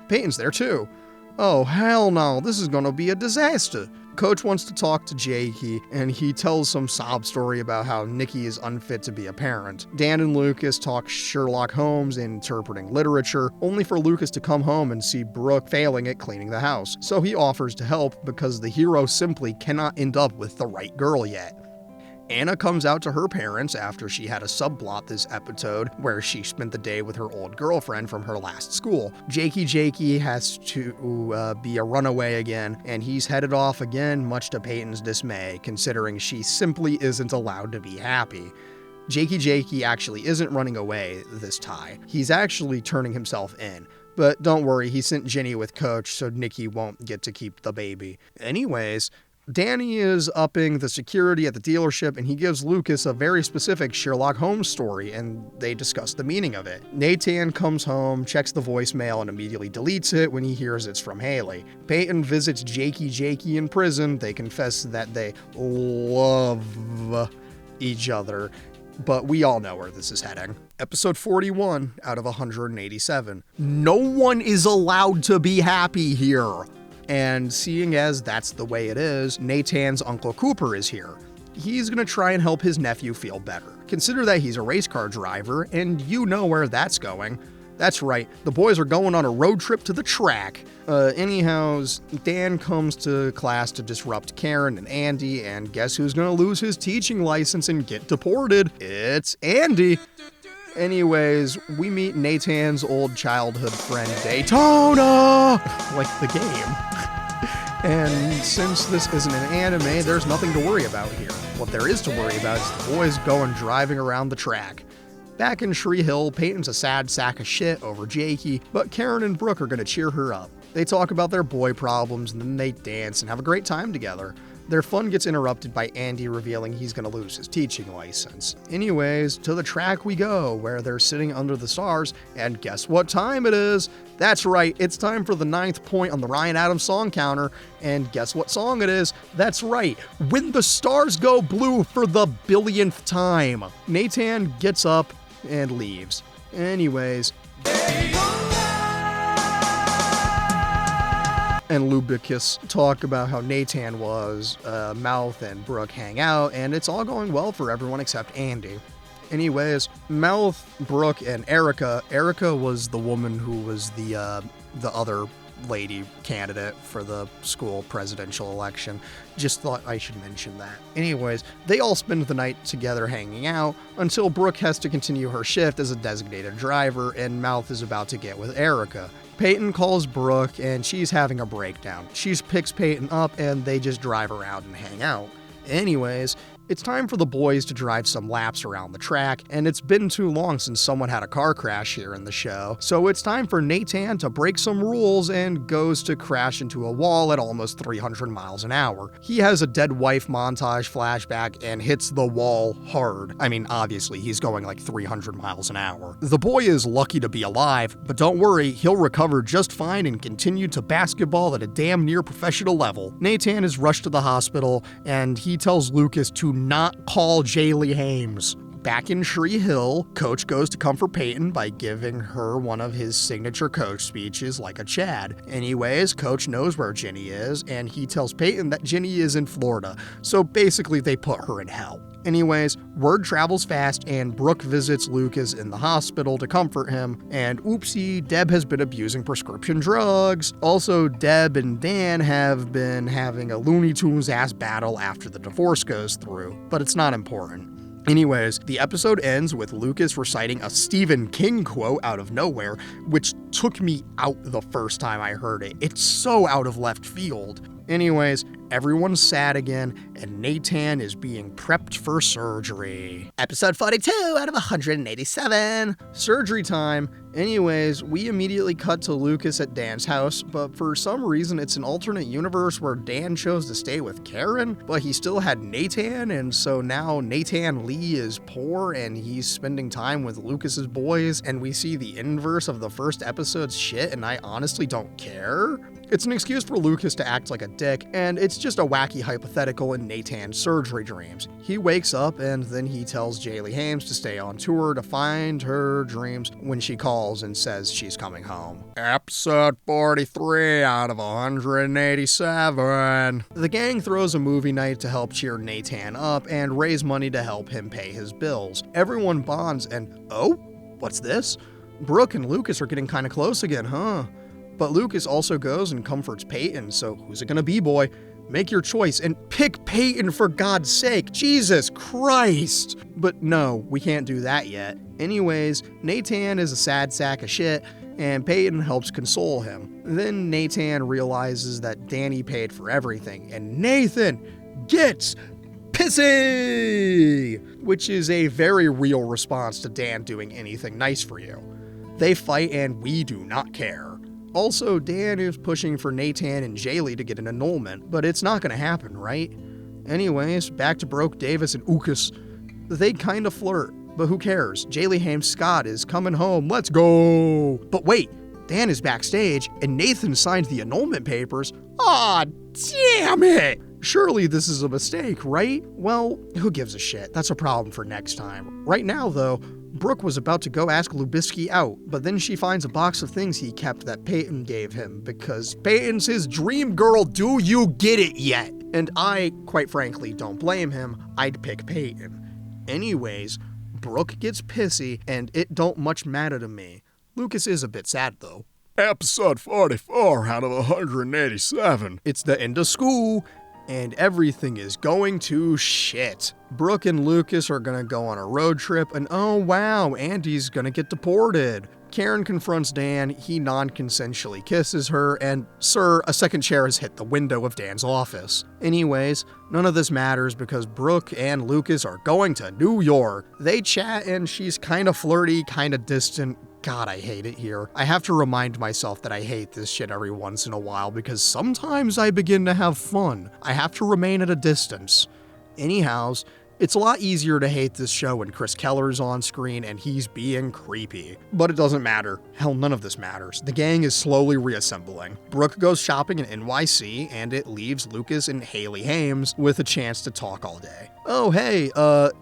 Peyton's there too. Oh, hell no, this is gonna be a disaster. Coach wants to talk to Jakey, and he tells some sob story about how Nikki is unfit to be a parent. Dan and Lucas talk Sherlock Holmes and interpreting literature, only for Lucas to come home and see Brooke failing at cleaning the house. So he offers to help because the hero simply cannot end up with the right girl yet. Anna comes out to her parents after she had a subplot this episode where she spent the day with her old girlfriend from her last school. Jakey has to be a runaway again, and he's headed off again, much to Peyton's dismay, considering she simply isn't allowed to be happy. Jakey actually isn't running away this time. He's actually turning himself in. But don't worry, he sent Ginny with Coach, so Nikki won't get to keep the baby. Anyways, Danny is upping the security at the dealership, and he gives Lucas a very specific Sherlock Holmes story, and they discuss the meaning of it. Nathan comes home, checks the voicemail, and immediately deletes it when he hears it's from Haley. Peyton visits Jakey in prison. They confess that they love each other, but we all know where this is heading. Episode 41 out of 187. No one is allowed to be happy here. And seeing as that's the way it is, Nathan's Uncle Cooper is here. He's gonna try and help his nephew feel better. Consider that he's a race car driver, and you know where that's going. That's right, the boys are going on a road trip to the track. Anyhows, Dan comes to class to disrupt Karen and Andy, and guess who's gonna lose his teaching license and get deported? It's Andy. Anyways, we meet Nathan's old childhood friend, Daytona, like the game. And since this isn't an anime, there's nothing to worry about here. What there is to worry about is the boys going driving around the track. Back in Tree Hill, Peyton's a sad sack of shit over Jakey, but Karen and Brooke are gonna cheer her up. They talk about their boy problems, and then they dance and have a great time together. Their fun gets interrupted by Andy revealing he's gonna lose his teaching license. Anyways, to the track we go, where they're sitting under the stars, and guess what time it is? That's right, it's time for the 9th point on the Ryan Adams song counter, and guess what song it is? That's right, When the Stars Go Blue for the billionth time. Nathan gets up and leaves. Anyways, and Lubicus talk about how Nathan was, Mouth and Brooke hang out, and it's all going well for everyone except Andy. Anyways, Mouth, Brooke, and Erica. Erica was the woman who was the other lady candidate for the school presidential election. Just thought I should mention that. Anyways, they all spend the night together hanging out until Brooke has to continue her shift as a designated driver, and Mouth is about to get with Erica. Peyton calls Brooke, and she's having a breakdown. She picks Peyton up, and they just drive around and hang out. Anyways, It's time for the boys to drive some laps around the track, and it's been too long since someone had a car crash here in the show, so it's time for Nathan to break some rules and goes to crash into a wall at almost 300 miles an hour. He has a dead wife montage flashback and hits the wall hard. I mean, obviously, he's going like 300 miles an hour. The boy is lucky to be alive, but don't worry, he'll recover just fine and continue to basketball at a damn near professional level. Nathan is rushed to the hospital, and he tells Lucas to not call Jaylee Hames. Back in Tree Hill, Coach goes to comfort Peyton by giving her one of his signature coach speeches like a Chad. Anyways, Coach knows where Ginny is, and he tells Peyton that Ginny is in Florida, so basically they put her in hell. Anyways, word travels fast, and Brooke visits Lucas in the hospital to comfort him, and oopsie, Deb has been abusing prescription drugs. Also, Deb and Dan have been having a Looney Tunes-ass battle after the divorce goes through, but it's not important. Anyways, the episode ends with Lucas reciting a Stephen King quote out of nowhere, which took me out the first time I heard it. It's so out of left field. Anyways, everyone's sad again, and Nathan is being prepped for surgery. Episode 42 out of 187. Surgery time. Anyways, we immediately cut to Lucas at Dan's house, but for some reason it's an alternate universe where Dan chose to stay with Karen, but he still had Nathan, and so now Nathan Lee is poor and he's spending time with Lucas's boys, and we see the inverse of the first episode's shit, and I honestly don't care. It's an excuse for Lucas to act like a dick, and it's just a wacky hypothetical in Nathan's surgery dreams. He wakes up and then he tells Jaylee Hames to stay on tour to find her dreams when she calls and says she's coming home. Episode 43 out of 187. The gang throws a movie night to help cheer Nathan up and raise money to help him pay his bills. Everyone bonds and, oh, what's this? Brooke and Lucas are getting kinda close again, huh? But Lucas also goes and comforts Peyton, so who's it gonna be, boy? Make your choice and pick Peyton for God's sake, Jesus Christ! But no, we can't do that yet. Anyways, Nathan is a sad sack of shit, and Peyton helps console him. Then Nathan realizes that Danny paid for everything, and Nathan gets pissy! Which is a very real response to Dan doing anything nice for you. They fight and we do not care. Also, Dan is pushing for Nathan and Jaylee to get an annulment, but it's not gonna happen, right? Anyways, back to Brooke Davis and Ukas. They kinda flirt, but who cares? Jaylee Hames Scott is coming home, let's go! But wait, Dan is backstage, and Nathan signed the annulment papers. Aw, damn it! Surely this is a mistake, right? Well, who gives a shit? That's a problem for next time. Right now, though, Brooke was about to go ask Lubisky out, but then she finds a box of things he kept that Peyton gave him, because Peyton's his dream girl, do you get it yet? And I, quite frankly, don't blame him, I'd pick Peyton. Anyways, Brooke gets pissy, and it don't much matter to me. Lucas is a bit sad, though. Episode 44 out of 187. It's the end of school, and everything is going to shit. Brooke and Lucas are gonna go on a road trip, and oh wow, Andy's gonna get deported. Karen confronts Dan, he non-consensually kisses her, and sir, a second chair has hit the window of Dan's office. Anyways, none of this matters because Brooke and Lucas are going to New York. They chat and she's kinda flirty, kinda distant. God, I hate it here. I have to remind myself that I hate this shit every once in a while because sometimes I begin to have fun. I have to remain at a distance. Anyhows, it's a lot easier to hate this show when Chris Keller's on screen and he's being creepy. But it doesn't matter. Hell, none of this matters. The gang is slowly reassembling. Brooke goes shopping in NYC, and it leaves Lucas and Haley Hames with a chance to talk all day. Oh hey,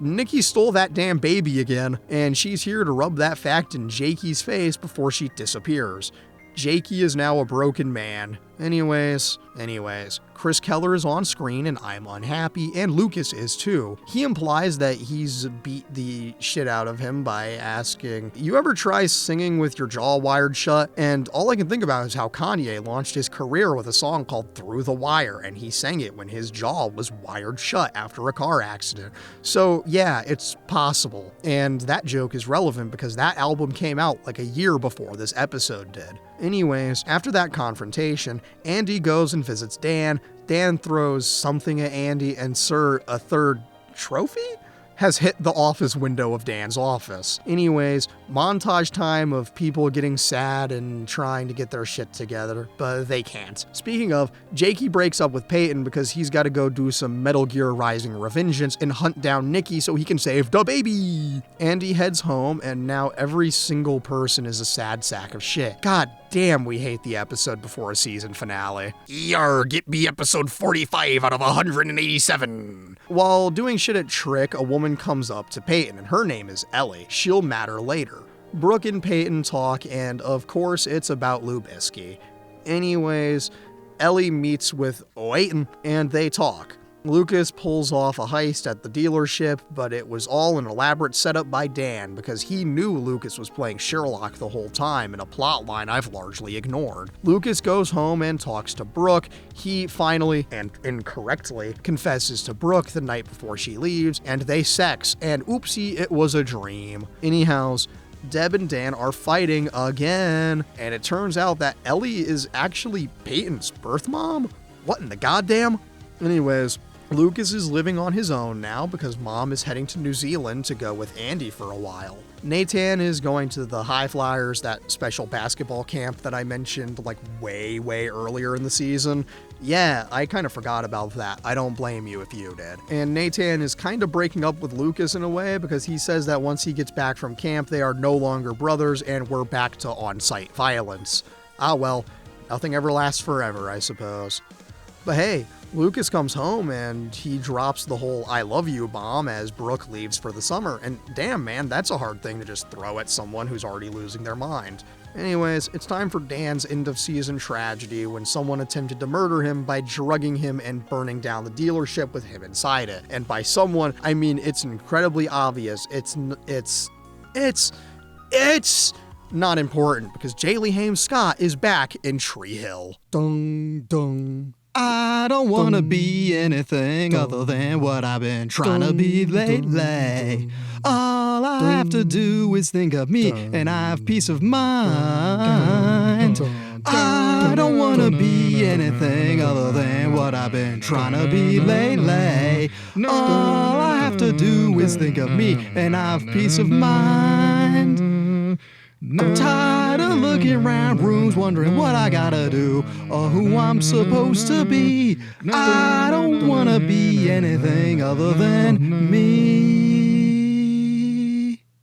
Nikki stole that damn baby again, and she's here to rub that fact in Jakey's face before she disappears. Jakey is now a broken man. Anyways, Chris Keller is on screen and I'm unhappy, and Lucas is too. He implies that he's beat the shit out of him by asking, you ever try singing with your jaw wired shut? And all I can think about is how Kanye launched his career with a song called Through the Wire, and he sang it when his jaw was wired shut after a car accident. So yeah, it's possible. And that joke is relevant because that album came out like a year before this episode did. Anyways, after that confrontation, Andy goes and visits Dan. Dan throws something at Andy, and sir, a third trophy? Has hit the office window of Dan's office. Anyways, montage time of people getting sad and trying to get their shit together, but they can't. Speaking of, Jakey breaks up with Peyton because he's got to go do some Metal Gear Rising revengeance and hunt down Nikki so he can save the baby. Andy heads home, and now every single person is a sad sack of shit. God damn, we hate the episode before a season finale. Yar, get me episode 45 out of 187. While doing shit at Trick, a woman comes up to Peyton, and her name is Ellie. She'll matter later. Brooke and Peyton talk, and of course, it's about Lubisky. Anyways, Ellie meets with Oyton, and they talk. Lucas pulls off a heist at the dealership, but it was all an elaborate setup by Dan because he knew Lucas was playing Sherlock the whole time in a plotline I've largely ignored. Lucas goes home and talks to Brooke. He finally, and incorrectly, confesses to Brooke the night before she leaves, and they sex, and oopsie, it was a dream. Anyhows, Deb and Dan are fighting again, and it turns out that Ellie is actually Peyton's birth mom? What in the goddamn? Anyways, Lucas is living on his own now because Mom is heading to New Zealand to go with Andy for a while. Nathan is going to the High Flyers, that special basketball camp that I mentioned like way earlier in the season. Yeah, I kind of forgot about that. I don't blame you if you did. And Nathan is kind of breaking up with Lucas in a way because he says that once he gets back from camp, they are no longer brothers and we're back to on-site violence. Ah well, nothing ever lasts forever, I suppose. But hey, Lucas comes home and he drops the whole I love you bomb as Brooke leaves for the summer. And damn man, that's a hard thing to just throw at someone who's already losing their mind. Anyways, it's time for Dan's end of season tragedy when someone attempted to murder him by drugging him and burning down the dealership with him inside it. And by someone, I mean it's incredibly obvious. It's not important because J. Haim Scott is back in Tree Hill. Dung, dung. I don't wanna be anything other than what I've been trying to be lately. All I have to do is think of me and I have peace of mind. I don't wanna be anything other than what I've been trying to be lately. All I have to do is think of me and I have peace of mind. I'm tired of looking around rooms wondering what I gotta do or who I'm supposed to be. I don't wanna be anything other than me.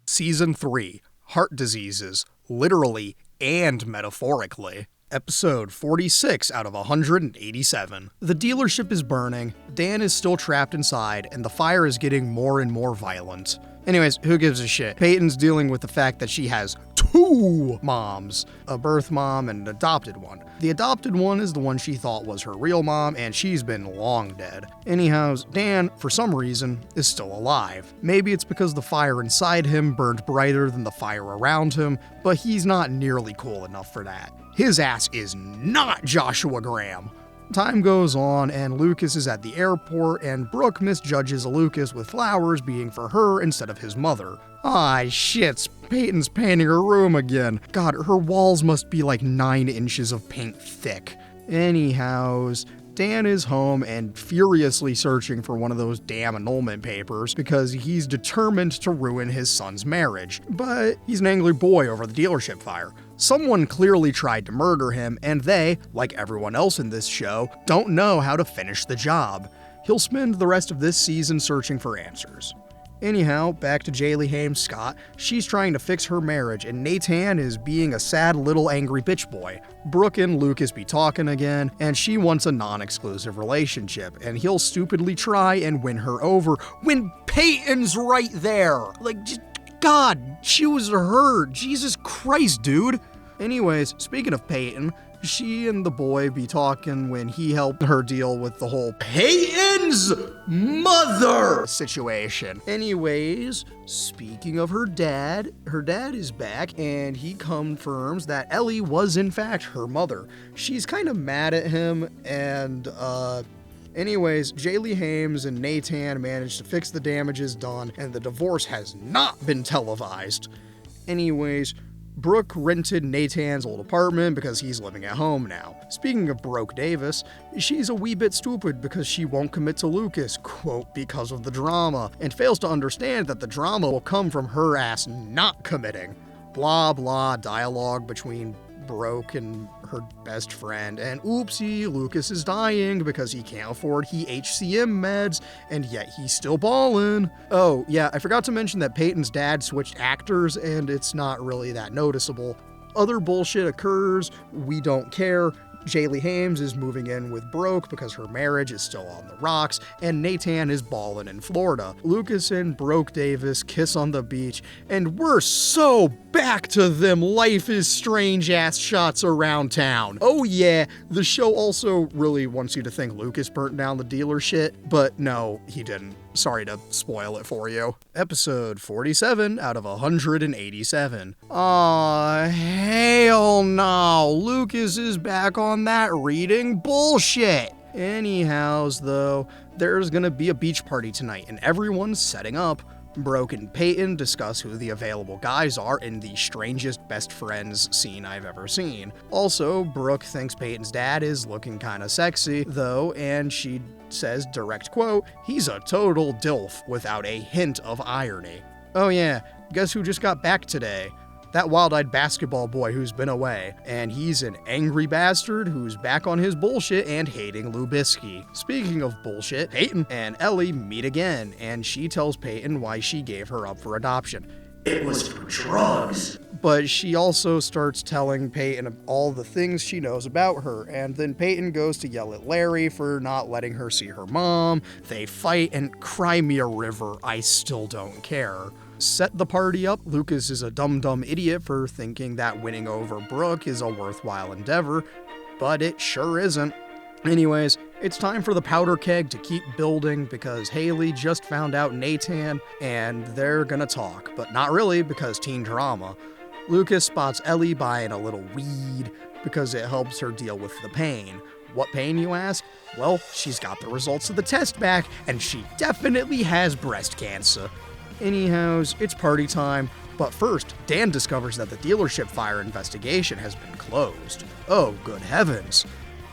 Season 3, Heart Diseases, literally and metaphorically. Episode 46 out of 187. The dealership is burning, Dan is still trapped inside, and the fire is getting more and more violent. Anyways, who gives a shit? Peyton's dealing with the fact that she has 2 moms, a birth mom and an adopted one. The adopted one is the one she thought was her real mom, and she's been long dead. Anyhows, Dan, for some reason, is still alive. Maybe it's because the fire inside him burned brighter than the fire around him, but he's not nearly cool enough for that. His ass is not Joshua Graham. Time goes on, and Lucas is at the airport, and Brooke misjudges Lucas with flowers being for her instead of his mother. Ah, shit, Peyton's painting her room again. God, her walls must be like 9 inches of paint thick. Anyhows, Dan is home and furiously searching for one of those damn annulment papers because he's determined to ruin his son's marriage. But he's an angry boy over the dealership fire. Someone clearly tried to murder him, and they, like everyone else in this show, don't know how to finish the job. He'll spend the rest of this season searching for answers. Anyhow, back to J. Haim Scott. She's trying to fix her marriage, and Nathan is being a sad little angry bitch boy. Brooke and Lucas be talking again, and she wants a non-exclusive relationship, and he'll stupidly try and win her over when Peyton's right there. Like, just, God, choose her. Jesus Christ, dude. Anyways, speaking of Peyton, she and the boy be talking when he helped her deal with the whole Peyton's mother situation. Anyways, speaking of her dad is back and he confirms that Ellie was in fact her mother. She's kind of mad at him and, anyways, J. Hames and Nathan managed to fix the damages done and the divorce has not been televised. Anyways, Brooke rented Nathan's old apartment because he's living at home now. Speaking of Brooke Davis, she's a wee bit stupid because she won't commit to Lucas, quote, because of the drama, and fails to understand that the drama will come from her ass not committing. Blah blah dialogue between Brooke and her best friend, and oopsie, Lucas is dying because he can't afford HCM meds, and yet he's still ballin'. Oh, yeah, I forgot to mention that Peyton's dad switched actors, and it's not really that noticeable. Other bullshit occurs, we don't care. Jaylee Hames is moving in with Brooke because her marriage is still on the rocks, and Nathan is ballin' in Florida. Lucas and Brooke Davis kiss on the beach, and we're so back to them Life is Strange ass shots around town. Oh yeah, the show also really wants you to think Lucas burnt down the dealership, but no, he didn't. Sorry to spoil it for you. Episode 47 out of 187. Aw, hell no. Lucas is back on that reading bullshit. Anyhows, though, there's gonna be a beach party tonight, and everyone's setting up. Brooke and Peyton discuss who the available guys are in the strangest best friends scene I've ever seen. Also, Brooke thinks Peyton's dad is looking kinda sexy, though, and she says, direct quote, he's a total dilf without a hint of irony. Oh yeah, guess who just got back today? That wild-eyed basketball boy who's been away, and he's an angry bastard who's back on his bullshit and hating Lubisky. Speaking of bullshit, Peyton and Ellie meet again, and she tells Peyton why she gave her up for adoption. It was for drugs. But she also starts telling Peyton all the things she knows about her, and then Peyton goes to yell at Larry for not letting her see her mom. They fight, and cry me a river, I still don't care. Set the party up. Lucas is a dumb idiot for thinking that winning over Brooke is a worthwhile endeavor, but it sure isn't. Anyways, it's time for the powder keg to keep building because Haley just found out Nathan, and they're gonna talk, but not really because teen drama. Lucas spots Ellie buying a little weed because it helps her deal with the pain. What pain, you ask? Well, she's got the results of the test back, and she definitely has breast cancer. Anyhows, it's party time, but first, Dan discovers that the dealership fire investigation has been closed. Oh, good heavens.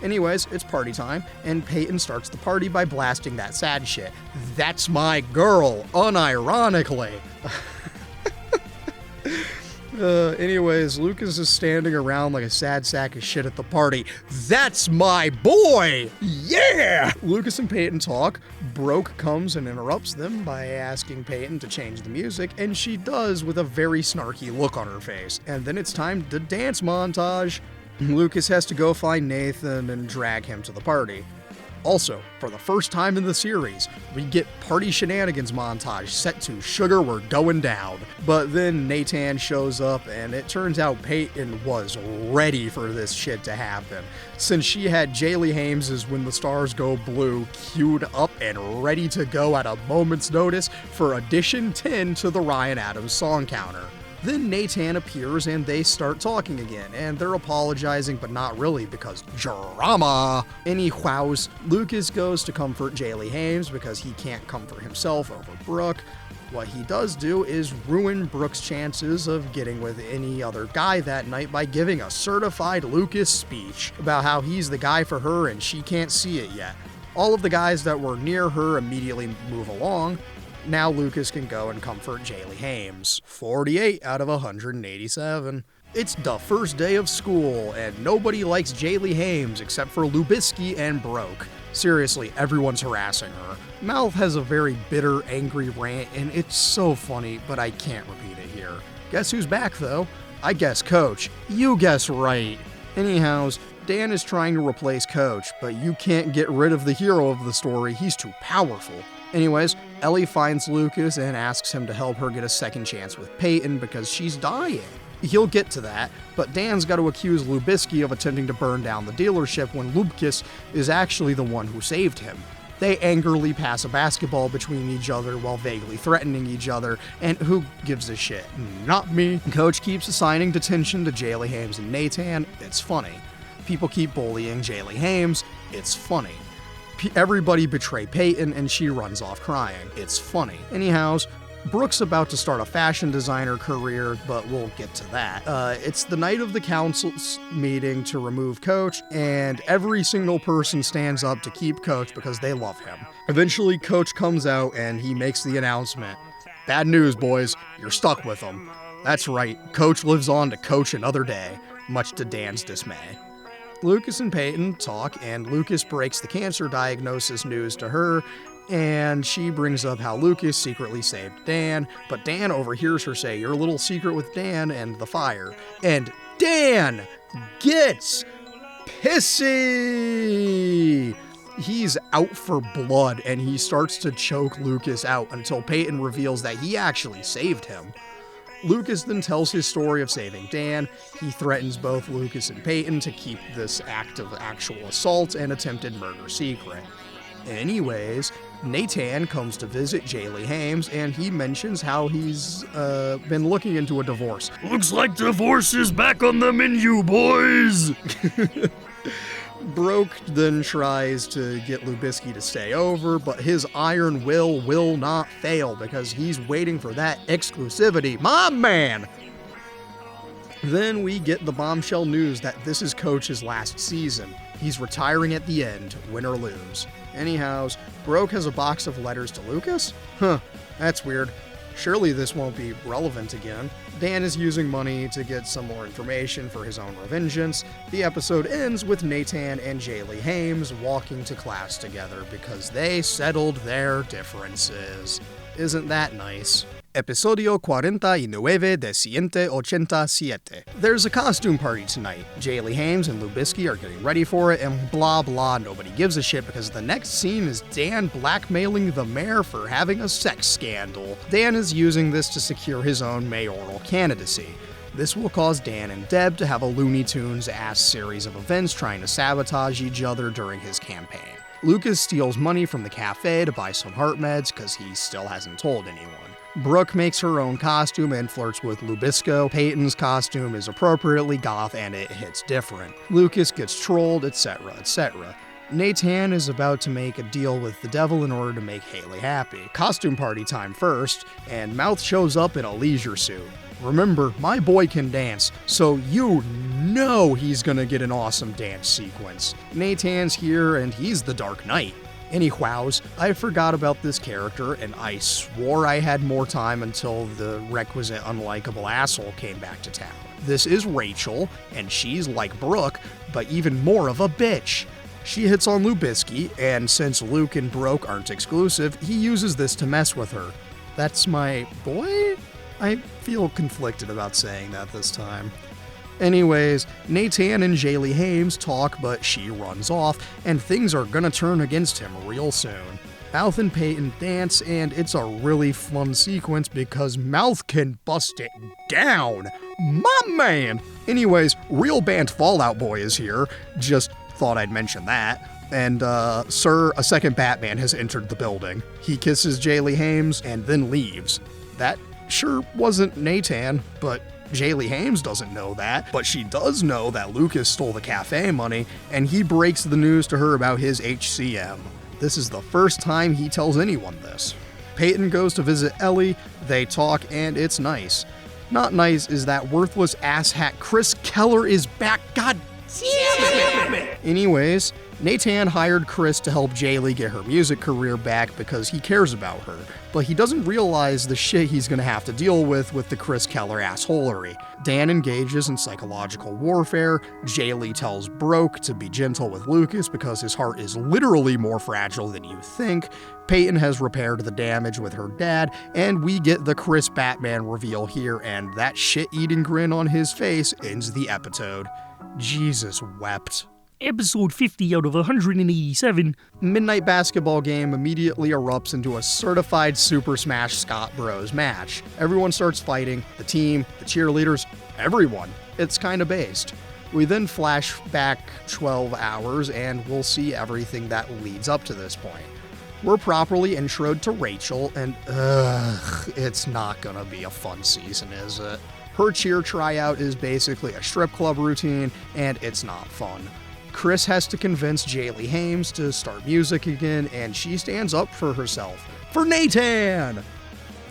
Anyways, it's party time, and Peyton starts the party by blasting that sad shit. That's my girl, unironically. Anyways, Lucas is standing around like a sad sack of shit at the party. That's my boy! Yeah! Lucas and Peyton talk. Brooke comes and interrupts them by asking Peyton to change the music, and she does with a very snarky look on her face. And then it's time to dance montage. Lucas has to go find Nathan and drag him to the party. Also, for the first time in the series, we get party shenanigans montage set to Sugar We're Going Down. But then Nathan shows up, and it turns out Peyton was ready for this shit to happen, since she had Jaylee Hames' When the Stars Go Blue queued up and ready to go at a moment's notice for addition 10 to the Ryan Adams song counter. Then Nathan appears and they start talking again, and they're apologizing, but not really because drama. Anyhows, Lucas goes to comfort Jaylee Hames because he can't comfort himself over Brooke. What he does do is ruin Brooke's chances of getting with any other guy that night by giving a certified Lucas speech about how he's the guy for her and she can't see it yet. All of the guys that were near her immediately move along. Now Lucas can go and comfort Jaylee Hames. 48 out of 187. It's the first day of school, and nobody likes Jaylee Hames except for Lubisky and Brooke. Seriously, everyone's harassing her. Mouth has a very bitter, angry rant, and it's so funny, but I can't repeat it here. Guess who's back, though? I guess Coach. You guess right. Anyhows, Dan is trying to replace Coach, but you can't get rid of the hero of the story. He's too powerful. Anyways, Ellie finds Lucas and asks him to help her get a second chance with Peyton because she's dying. He'll get to that, but Dan's got to accuse Lubisky of attempting to burn down the dealership when Lubkis is actually the one who saved him. They angrily pass a basketball between each other while vaguely threatening each other, and who gives a shit? Not me. Coach keeps assigning detention to Jaylee Hames and Nathan. It's funny. People keep bullying Jaylee Hames. It's funny. Everybody betray Peyton and she runs off crying. It's funny. Anyhows, Brooke's about to start a fashion designer career, but we'll get to that. It's the night of the council's meeting to remove Coach, and every single person stands up to keep Coach because they love him. Eventually, Coach comes out and he makes the announcement. Bad news, boys. You're stuck with him. That's right. Coach lives on to coach another day, much to Dan's dismay. Lucas and Peyton talk, and Lucas breaks the cancer diagnosis news to her, and she brings up how Lucas secretly saved Dan, but Dan overhears her say, "Your little secret with Dan and the fire." And Dan gets pissy! He's out for blood, and he starts to choke Lucas out until Peyton reveals that he actually saved him. Lucas then tells his story of saving Dan. He threatens both Lucas and Peyton to keep this act of actual assault and attempted murder secret. Anyways, Nathan comes to visit Jaylee Hames, and he mentions how he's been looking into a divorce. Looks like divorce is back on the menu, boys! Broke then tries to get Lubisky to stay over, but his iron will not fail because he's waiting for that exclusivity. My man! Then we get the bombshell news that this is Coach's last season. He's retiring at the end, win or lose. Anyhows, Broke has a box of letters to Lucas? Huh, that's weird. Surely this won't be relevant again. Dan is using money to get some more information for his own revengeance. The episode ends with Nathan and Jaylee Hames walking to class together because they settled their differences. Isn't that nice? Episodio 49 de 187. There's a costume party tonight. Jaylee Hames and Lubisky are getting ready for it, and blah blah, nobody gives a shit because the next scene is Dan blackmailing the mayor for having a sex scandal. Dan is using this to secure his own mayoral candidacy. This will cause Dan and Deb to have a Looney Tunes-ass series of events trying to sabotage each other during his campaign. Lucas steals money from the cafe to buy some heart meds because he still hasn't told anyone. Brooke makes her own costume and flirts with Lubisco. Peyton's costume is appropriately goth and it hits different. Lucas gets trolled, etc., etc. Nathan is about to make a deal with the devil in order to make Haley happy. Costume party time first, and Mouth shows up in a leisure suit. Remember, my boy can dance, so you know he's gonna get an awesome dance sequence. Nathan's here and he's the Dark Knight. Anyhows, I forgot about this character, and I swore I had more time until the requisite unlikable asshole came back to town. This is Rachel, and she's like Brooke, but even more of a bitch. She hits on Lubisky, and since Luke and Broke aren't exclusive, he uses this to mess with her. That's my boy? I feel conflicted about saying that this time. Anyways, Nathan and Jaylee Hames talk, but she runs off, and things are gonna turn against him real soon. Mouth and Peyton dance, and it's a really fun sequence because Mouth can bust it down. My man! Anyways, real band Fall Out Boy is here. Just thought I'd mention that. And, sir, a second Batman has entered the building. He kisses Jaylee Hames and then leaves. That sure wasn't Nathan, but Jaylee Hames doesn't know that, but she does know that Lucas stole the cafe money, and he breaks the news to her about his HCM. This is the first time he tells anyone this. Peyton goes to visit Ellie, they talk, and it's nice. Not nice is that worthless asshat Chris Keller is back, god damn it! Anyways, Nathan hired Chris to help Jaylee get her music career back because he cares about her, but he doesn't realize the shit he's gonna have to deal with the Chris Keller assholery. Dan engages in psychological warfare, Jaylee tells Broke to be gentle with Lucas because his heart is literally more fragile than you think, Peyton has repaired the damage with her dad, and we get the Chris Batman reveal here, and that shit-eating grin on his face ends the episode. Jesus wept. Episode 50 out of 187. Midnight Basketball Game immediately erupts into a certified Super Smash Scott Bros match. Everyone starts fighting, the team, the cheerleaders, everyone. It's kinda based. We then flash back 12 hours and we'll see everything that leads up to this point. We're properly introed to Rachel, and it's not gonna be a fun season, is it? Her cheer tryout is basically a strip club routine, and it's not fun. Chris has to convince Jaylee Hames to start music again, and she stands up for herself. For Nathan!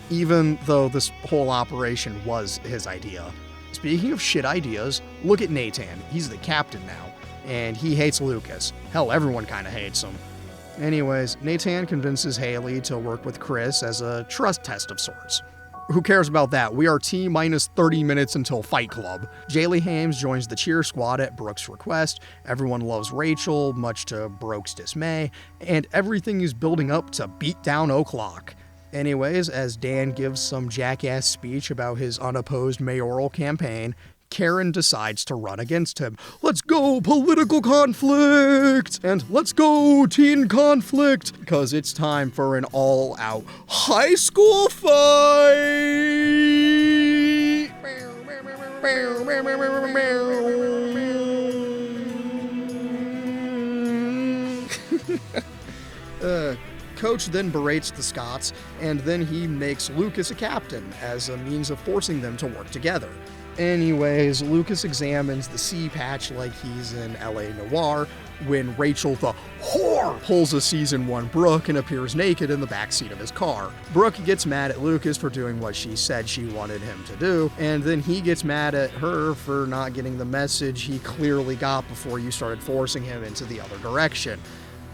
even though this whole operation was his idea. Speaking of shit ideas, look at Nathan. He's the captain now, and he hates Lucas. Hell, everyone kinda hates him. Anyways, Nathan convinces Haley to work with Chris as a trust test of sorts. Who cares about that? We are T minus 30 minutes until Fight Club. Jaylee Hames joins the cheer squad at Brooke's request. Everyone loves Rachel, much to Brooke's dismay, and everything is building up to beat down O'Clock. Anyways, as Dan gives some jackass speech about his unopposed mayoral campaign, Karen decides to run against him. Let's go political conflict! And let's go teen conflict! Because it's time for an all-out high school fight! Coach then berates the Scots, and then he makes Lucas a captain as a means of forcing them to work together. Anyways, Lucas examines the C patch like he's in LA Noire when Rachel the whore pulls a season 1 Brooke and appears naked in the backseat of his car. Brooke gets mad at Lucas for doing what she said she wanted him to do, and then he gets mad at her for not getting the message he clearly got before you started forcing him into the other direction.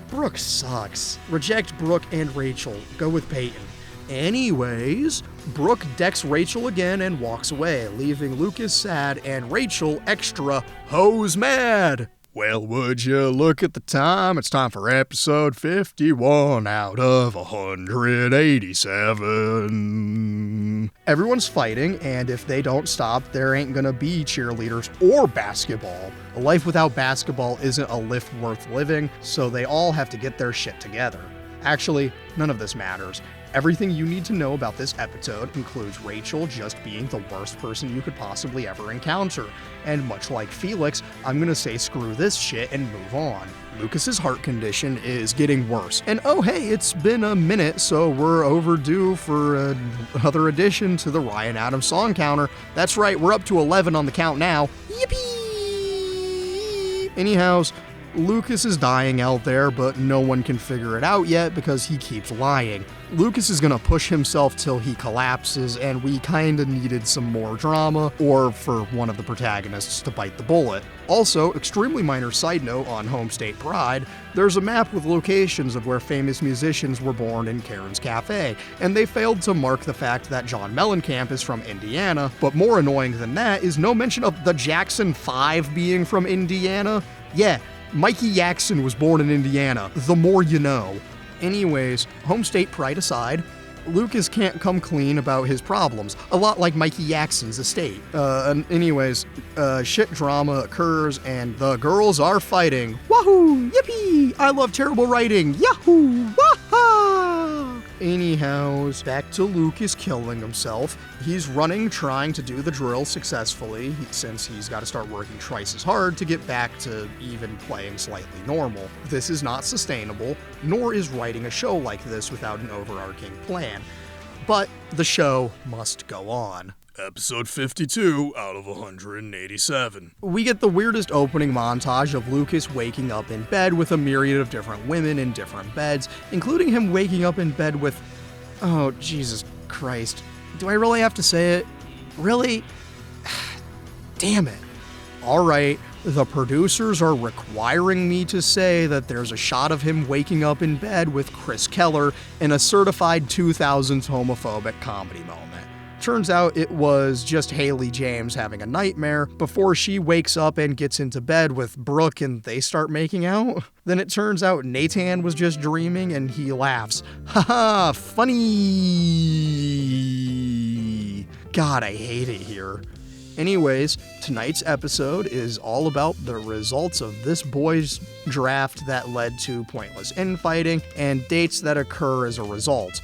Brooke sucks. Reject Brooke and Rachel. Go with Peyton. Anyways, Brooke decks Rachel again and walks away, leaving Lucas sad and Rachel extra hose mad. Well, would you look at the time? It's time for episode 51 out of 187. Everyone's fighting, and if they don't stop, there ain't gonna be cheerleaders or basketball. A life without basketball isn't a life worth living, so they all have to get their shit together. Actually, none of this matters. Everything you need to know about this episode includes Rachel just being the worst person you could possibly ever encounter. And much like Felix, I'm gonna say screw this shit and move on. Lucas's heart condition is getting worse. And oh hey, it's been a minute, so we're overdue for another addition to the Ryan Adams song counter. That's right, we're up to 11 on the count now. Yippee! Anyhows, Lucas is dying out there, but no one can figure it out yet because he keeps lying. Lucas is gonna push himself till he collapses, and we kinda needed some more drama, or for one of the protagonists to bite the bullet. Also, extremely minor side note on Home State Pride, there's a map with locations of where famous musicians were born in Karen's Cafe, and they failed to mark the fact that John Mellencamp is from Indiana, but more annoying than that is no mention of the Jackson 5 being from Indiana. Yeah, Mikey Jackson was born in Indiana. The more you know. Anyways, home state pride aside, Lucas can't come clean about his problems, a lot like Mikey Jackson's estate. Shit drama occurs and the girls are fighting. Wahoo! Yippee! I love terrible writing. Yahoo! Waha! Anyhows, back to Lucas killing himself. He's running, trying to do the drill successfully, since he's got to start working twice as hard to get back to even playing slightly normal. This is not sustainable, nor is writing a show like this without an overarching plan. But the show must go on. Episode 52 out of 187. We get the weirdest opening montage of Lucas waking up in bed with a myriad of different women in different beds, including him waking up in bed with... Oh, Jesus Christ. Do I really have to say it? Really? Damn it. Alright, the producers are requiring me to say that there's a shot of him waking up in bed with Chris Keller in a certified 2000s homophobic comedy moment. Turns out it was just Haley James having a nightmare before she wakes up and gets into bed with Brooke and they start making out. Then it turns out Nathan was just dreaming and he laughs. Haha, funny. God, I hate it here. Anyways, tonight's episode is all about the results of this boys' draft that led to pointless infighting and dates that occur as a result.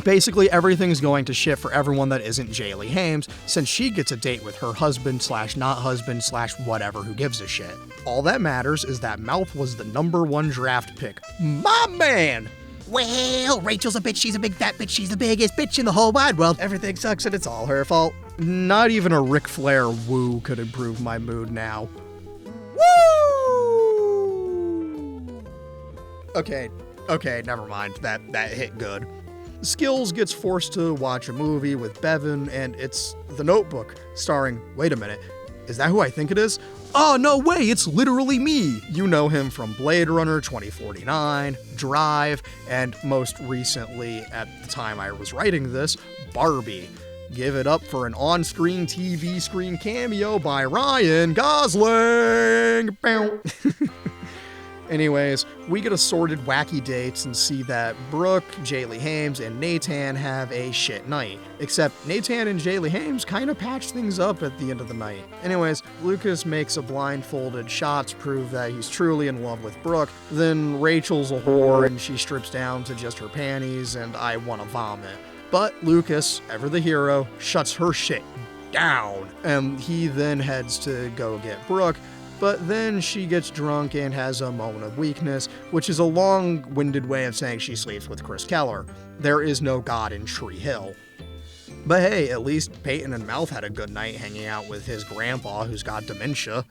Basically, everything's going to shit for everyone that isn't Jaylee Hames, since she gets a date with her husband/not husband/whatever who gives a shit. All that matters is that Mouth was the #1 draft pick. My man! Well, Rachel's a bitch, she's a big fat bitch, she's the biggest bitch in the whole wide world. Everything sucks and it's all her fault. Not even a Ric Flair woo could improve my mood now. Woo! Okay, never mind. That hit good. Skills gets forced to watch a movie with Bevan, and it's The Notebook, starring, wait a minute, is that who I think it is? Oh, no way, it's literally me! You know him from Blade Runner 2049, Drive, and most recently, at the time I was writing this, Barbie. Give it up for an on-screen TV screen cameo by Ryan Gosling! Bow. Anyways, we get assorted wacky dates and see that Brooke, Jaylee Hames, and Nathan have a shit night. Except Nathan and Jaylee Hames kind of patch things up at the end of the night. Anyways, Lucas makes a blindfolded shot to prove that he's truly in love with Brooke. Then Rachel's a whore and she strips down to just her panties and I want to vomit. But Lucas, ever the hero, shuts her shit down. And he then heads to go get Brooke. But then she gets drunk and has a moment of weakness, which is a long-winded way of saying she sleeps with Chris Keller. There is no God in Tree Hill. But hey, at least Peyton and Mouth had a good night hanging out with his grandpa who's got dementia.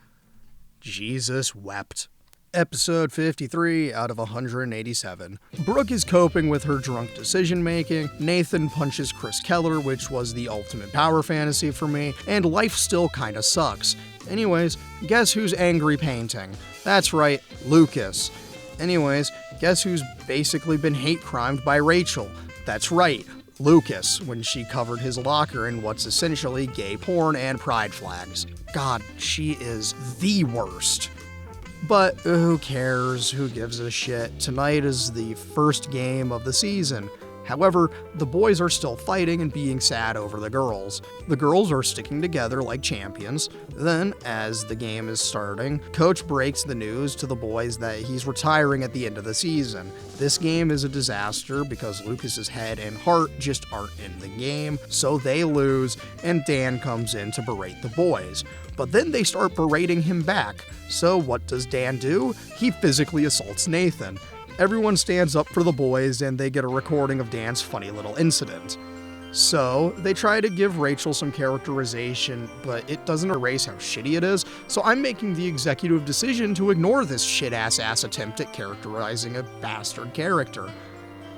Jesus wept. Episode 53 out of 187. Brooke is coping with her drunk decision-making, Nathan punches Chris Keller, which was the ultimate power fantasy for me, and life still kinda sucks. Anyways, guess who's angry painting? That's right, Lucas. Anyways, guess who's basically been hate-crimed by Rachel? That's right, Lucas, when she covered his locker in what's essentially gay porn and pride flags. God, she is the worst. But who cares? Who gives a shit? Tonight is the first game of the season. However, the boys are still fighting and being sad over the girls. The girls are sticking together like champions. Then, as the game is starting, Coach breaks the news to the boys that he's retiring at the end of the season. This game is a disaster because Lucas's head and heart just aren't in the game, so they lose, and Dan comes in to berate the boys. But then they start berating him back. So what does Dan do? He physically assaults Nathan. Everyone stands up for the boys and they get a recording of Dan's funny little incident. So they try to give Rachel some characterization, but it doesn't erase how shitty it is, so I'm making the executive decision to ignore this shit-ass attempt at characterizing a bastard character.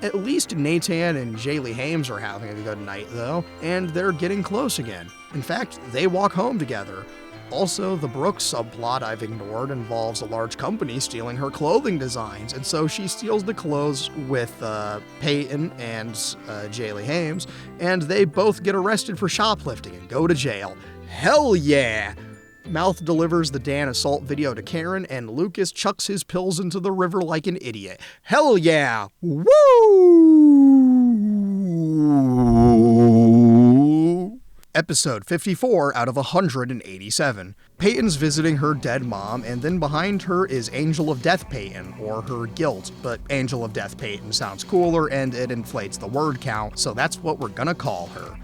At least Nathan and Jaylee Hames are having a good night though, and they're getting close again. In fact, they walk home together. Also, the Brooke subplot I've ignored involves a large company stealing her clothing designs, and so she steals the clothes with Peyton and Jaylee Hames, and they both get arrested for shoplifting and go to jail. Hell yeah! Mouth delivers the Dan assault video to Karen, and Lucas chucks his pills into the river like an idiot. Hell yeah! Woo! Episode 54 out of 187. Peyton's visiting her dead mom, and then behind her is Angel of Death Peyton, or her guilt, but Angel of Death Peyton sounds cooler and it inflates the word count, so that's what we're gonna call her.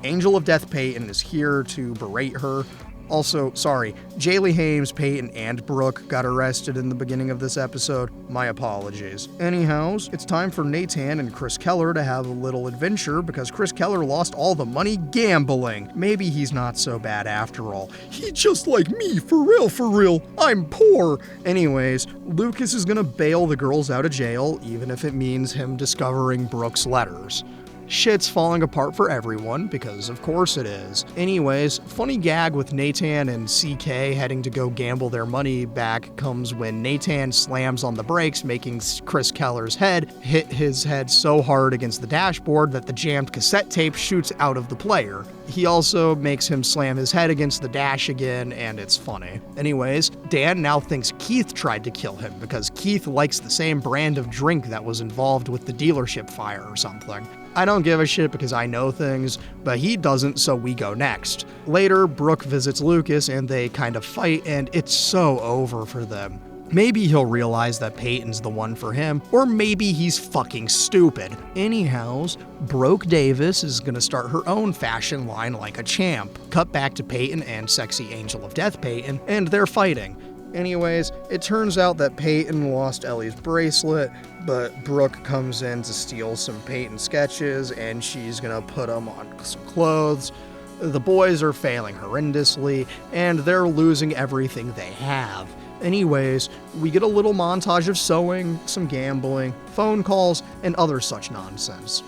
Angel of Death Peyton is here to berate her. Also, sorry, Jaylee Hames, Peyton, and Brooke got arrested in the beginning of this episode. My apologies. Anyhows, it's time for Nathan and Chris Keller to have a little adventure because Chris Keller lost all the money gambling. Maybe he's not so bad after all. He just like me, for real. I'm poor. Anyways, Lucas is gonna bail the girls out of jail, even if it means him discovering Brooke's letters. Shit's falling apart for everyone, because of course it is. Anyways, funny gag with Nathan and CK heading to go gamble their money back comes when Nathan slams on the brakes, making Chris Keller's head hit his head so hard against the dashboard that the jammed cassette tape shoots out of the player. He also makes him slam his head against the dash again, and it's funny. Anyways, Dan now thinks Keith tried to kill him because Keith likes the same brand of drink that was involved with the dealership fire or something. I don't give a shit because I know things, but he doesn't, so we go next. Later, Brooke visits Lucas and they kind of fight, and it's so over for them. Maybe he'll realize that Peyton's the one for him, or maybe he's fucking stupid. Anyhows, Broke Davis is gonna start her own fashion line like a champ. Cut back to Peyton and sexy Angel of Death Peyton, and they're fighting. Anyways, it turns out that Peyton lost Ellie's bracelet, but Brooke comes in to steal some Peyton sketches, and she's gonna put them on some clothes. The boys are failing horrendously, and they're losing everything they have. Anyways, we get a little montage of sewing, some gambling, phone calls, and other such nonsense.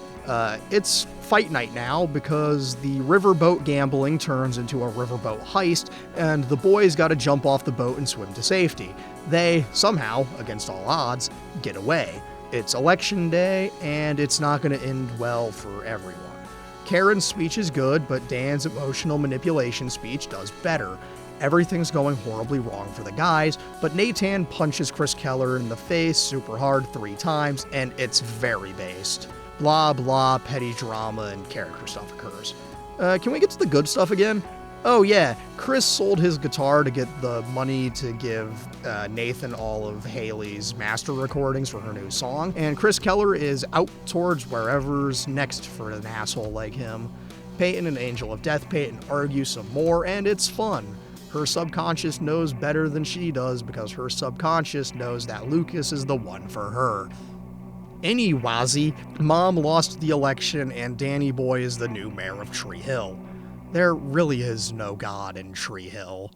It's fight night now because the riverboat gambling turns into a riverboat heist, and the boys gotta jump off the boat and swim to safety. They, somehow, against all odds, get away. It's election day, and it's not gonna end well for everyone. Karen's speech is good, but Dan's emotional manipulation speech does better. Everything's going horribly wrong for the guys, but Nathan punches Chris Keller in the face super hard 3 times, and it's very based. Blah blah, petty drama and character stuff occurs. Can we get to the good stuff again? Oh yeah, Chris sold his guitar to get the money to give Nathan all of Haley's master recordings for her new song, and Chris Keller is out towards wherever's next for an asshole like him. Peyton and Angel of Death Peyton argue some more, and it's fun. Her subconscious knows better than she does because her subconscious knows that Lucas is the one for her. Anyways, Mom lost the election and Danny Boy is the new mayor of Tree Hill. There really is no God in Tree Hill.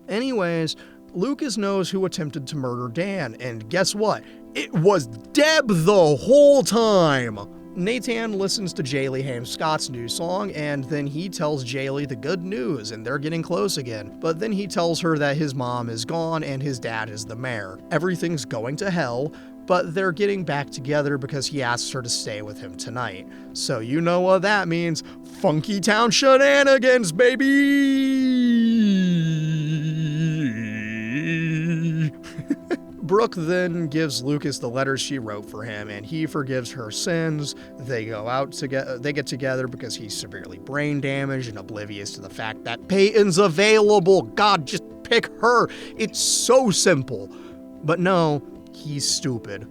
Anyways, Lucas knows who attempted to murder Dan, and guess what? It was Deb the whole time! Nathan listens to Jaylee Haim Scott's new song, and then he tells Jaylee the good news, and they're getting close again. But then he tells her that his mom is gone and his dad is the mayor. Everything's going to hell, but they're getting back together because he asks her to stay with him tonight. So you know what that means. Funky Town shenanigans, baby! Brooke then gives Lucas the letters she wrote for him, and he forgives her sins. They go out together. They get together because he's severely brain damaged and oblivious to the fact that Peyton's available. God, just pick her. It's so simple. But no, he's stupid.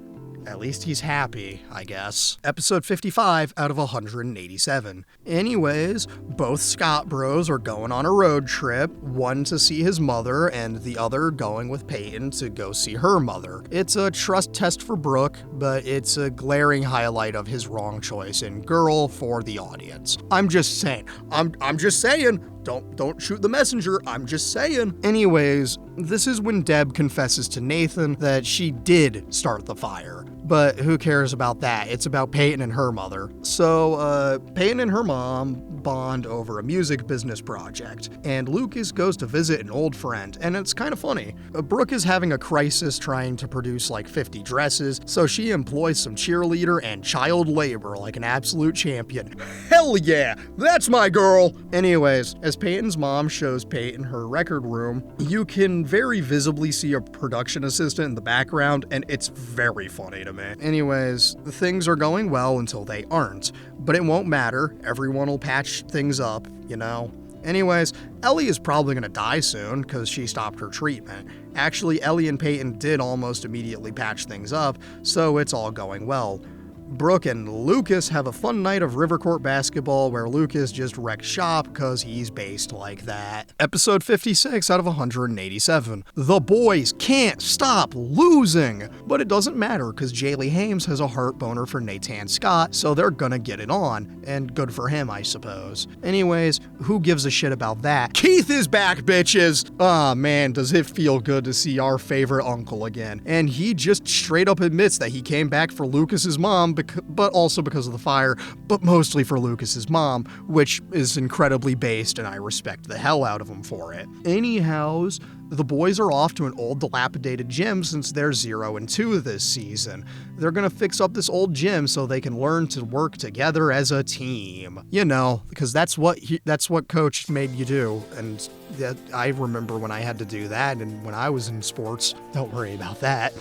At least he's happy, I guess. Episode 55 out of 187. Anyways, both Scott bros are going on a road trip, one to see his mother and the other going with Peyton to go see her mother. It's a trust test for Brooke, but it's a glaring highlight of his wrong choice in girl for the audience. I'm just saying. I'm just saying. Don't shoot the messenger, I'm just saying. Anyways, this is when Deb confesses to Nathan that she did start the fire. But who cares about that? It's about Peyton and her mother. So, Peyton and her mom bond over a music business project, and Lucas goes to visit an old friend, and it's kind of funny. Brooke is having a crisis trying to produce like 50 dresses, so she employs some cheerleader and child labor like an absolute champion. Hell yeah, that's my girl! Anyways, as Peyton's mom shows Peyton her record room, you can very visibly see a production assistant in the background, and it's very funny to me. Anyways, things are going well until they aren't, but it won't matter. Everyone will patch things up, you know? Anyways, Ellie is probably gonna die soon because she stopped her treatment. Actually, Ellie and Peyton did almost immediately patch things up, so it's all going well. Brooke and Lucas have a fun night of river court basketball where Lucas just wrecks shop because he's based like that. Episode 56 out of 187. The boys can't stop losing! But it doesn't matter because Jaylee Hames has a heart boner for Nathan Scott, so they're gonna get it on. And good for him, I suppose. Anyways, who gives a shit about that? Keith is back, bitches! Ah, man, does it feel good to see our favorite uncle again. And he just straight up admits that he came back for Lucas's mom, but also because of the fire, but mostly for Lucas's mom, which is incredibly based, and I respect the hell out of him for it. Anyhows, the boys are off to an old dilapidated gym since they're 0-2 this season. They're gonna fix up this old gym so they can learn to work together as a team. You know, because that's what Coach made you do, and I remember when I had to do that, and when I was in sports. Don't worry about that.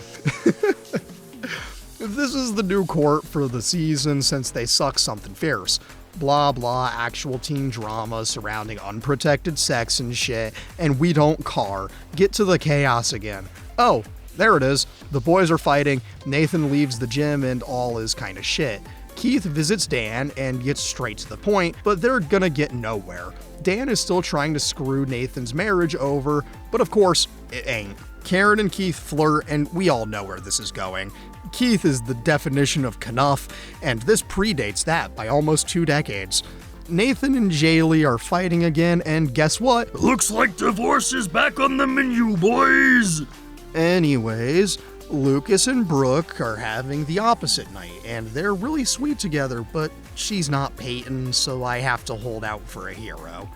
This is the new court for the season since they suck something fierce. Blah blah, actual teen drama surrounding unprotected sex and shit, and we don't car. Get to the chaos again. Oh, there it is. The boys are fighting, Nathan leaves the gym, and all is kinda shit. Keith visits Dan and gets straight to the point, but they're gonna get nowhere. Dan is still trying to screw Nathan's marriage over, but of course, it ain't. Karen and Keith flirt, and we all know where this is going. Keith is the definition of knuff, and this predates that by almost 2 decades. Nathan and Jaylee are fighting again, and guess what? Looks like divorce is back on the menu, boys! Anyways, Lucas and Brooke are having the opposite night, and they're really sweet together, but she's not Peyton, so I have to hold out for a hero.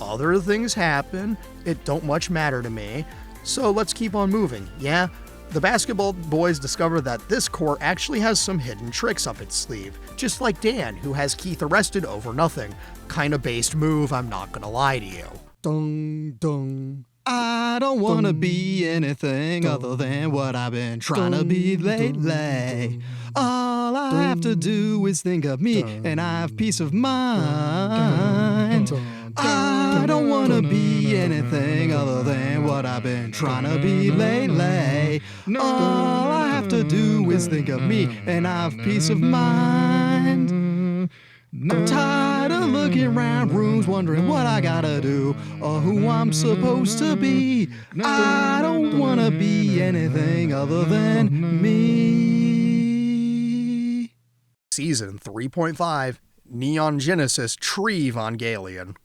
Other things happen, it don't much matter to me, so let's keep on moving, yeah? The basketball boys discover that this court actually has some hidden tricks up its sleeve, just like Dan, who has Keith arrested over nothing. Kinda based move, I'm not gonna lie to you. Dung, dung. I don't wanna be anything other than what I've been trying to be lately. All I have to do is think of me, and I have peace of mind. I don't wanna be anything other than what I've been trying to be lately. All I have to do is think of me, and I have peace of mind. I'm tired of looking around rooms wondering what I gotta do or who I'm supposed to be. I don't wanna be anything other than me. Season 3.5, Neon Genesis Tree Evangelion.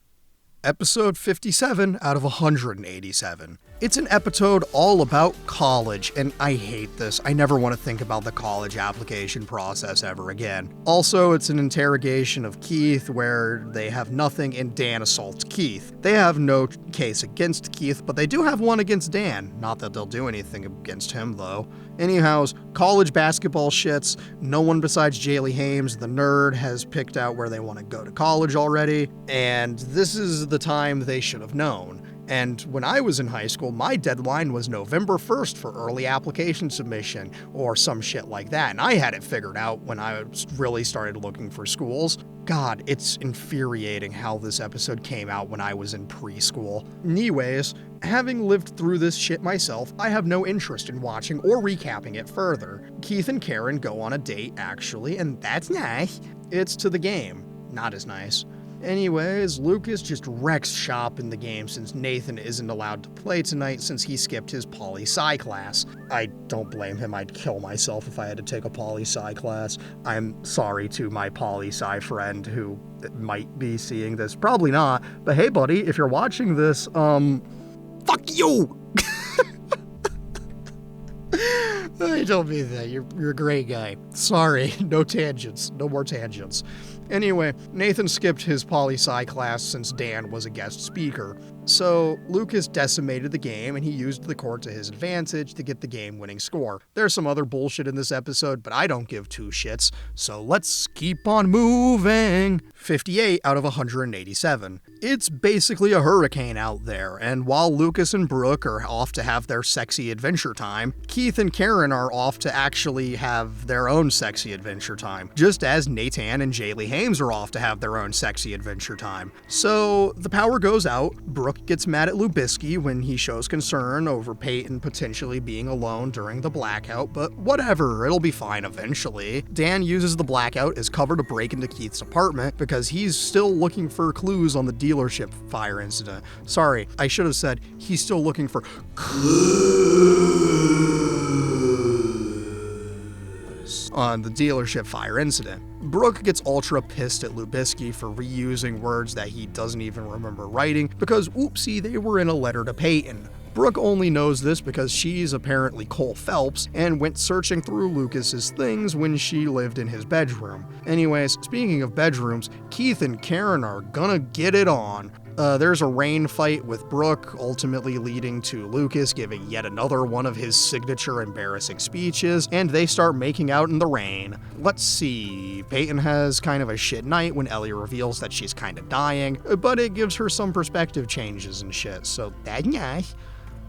Episode 57 out of 187. It's an episode all about college, and I hate this. I never want to think about the college application process ever again. Also, it's an interrogation of Keith where they have nothing and Dan assaults Keith. They have no case against Keith, but they do have one against Dan. Not that they'll do anything against him, though. Anyhows, college basketball shits. No one besides Jaylee Hames, the nerd, has picked out where they want to go to college already, and this is the time they should have known. And when I was in high school, my deadline was November 1st for early application submission, or some shit like that, and I had it figured out when I really started looking for schools. God, it's infuriating how this episode came out when I was in preschool. Anyways, having lived through this shit myself, I have no interest in watching or recapping it further. Keith and Karen go on a date, actually, and that's nice. It's to the game. Not as nice. Anyways, Lucas just wrecks shop in the game since Nathan isn't allowed to play tonight since he skipped his poli-sci class. I don't blame him, I'd kill myself if I had to take a poli-sci class. I'm sorry to my poli-sci friend who might be seeing this. Probably not, but hey buddy, if you're watching this, fuck you! I don't mean that, you're a great guy. Sorry, no tangents, no more tangents. Anyway, Nathan skipped his poli-sci class since Dan was a guest speaker. So Lucas decimated the game and he used the court to his advantage to get the game-winning score. There's some other bullshit in this episode, but I don't give two shits, so let's keep on moving. 58 out of 187. It's basically a hurricane out there, and while Lucas and Brooke are off to have their sexy adventure time, Keith and Karen are off to actually have their own sexy adventure time, just as Nathan and Jaylee Hames are off to have their own sexy adventure time. So the power goes out. Brooke gets mad at Lubisky when he shows concern over Peyton potentially being alone during the blackout, but whatever, it'll be fine eventually. Dan uses the blackout as cover to break into Keith's apartment because he's still looking for clues on the dealership fire incident. Sorry, I should have said he's still looking for clues on the dealership fire incident. Brooke gets ultra pissed at Lubisky for reusing words that he doesn't even remember writing because, oopsie, they were in a letter to Peyton. Brooke only knows this because she's apparently Cole Phelps and went searching through Lucas's things when she lived in his bedroom. Anyways, speaking of bedrooms, Keith and Karen are gonna get it on. There's a rain fight with Brooke, ultimately leading to Lucas giving yet another one of his signature embarrassing speeches, and they start making out in the rain. Let's see, Peyton has kind of a shit night when Ellie reveals that she's kind of dying, but it gives her some perspective changes and shit, so that's nice.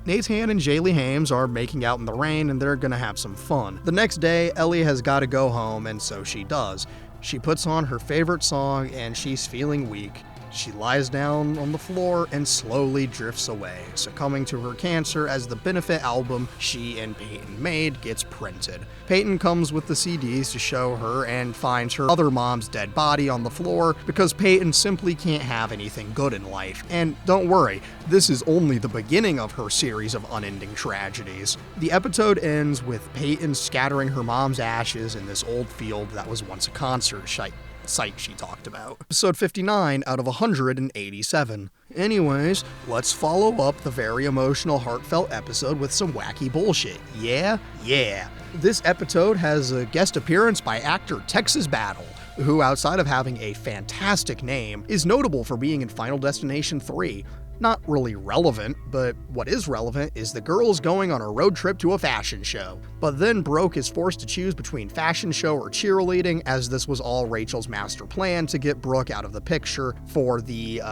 Nathan and Jaylee Hames are making out in the rain and they're gonna have some fun. The next day, Ellie has gotta go home, and so she does. She puts on her favorite song and she's feeling weak. She lies down on the floor and slowly drifts away, succumbing to her cancer as the benefit album she and Peyton made gets printed. Peyton comes with the CDs to show her and finds her other mom's dead body on the floor because Peyton simply can't have anything good in life. And don't worry, this is only the beginning of her series of unending tragedies. The episode ends with Peyton scattering her mom's ashes in this old field that was once a concert site. site she talked about. Episode 59 out of 187. Anyways, let's follow up the very emotional, heartfelt episode with some wacky bullshit. Yeah? Yeah. This episode has a guest appearance by actor Texas Battle, who, outside of having a fantastic name, is notable for being in Final Destination 3. Not really relevant, but what is relevant is the girls going on a road trip to a fashion show. But then Brooke is forced to choose between fashion show or cheerleading, as this was all Rachel's master plan to get Brooke out of the picture for the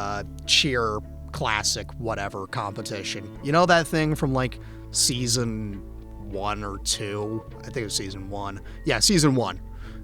cheer classic whatever competition. You know that thing from like season 1 or 2? I think it was season 1. Yeah, season 1.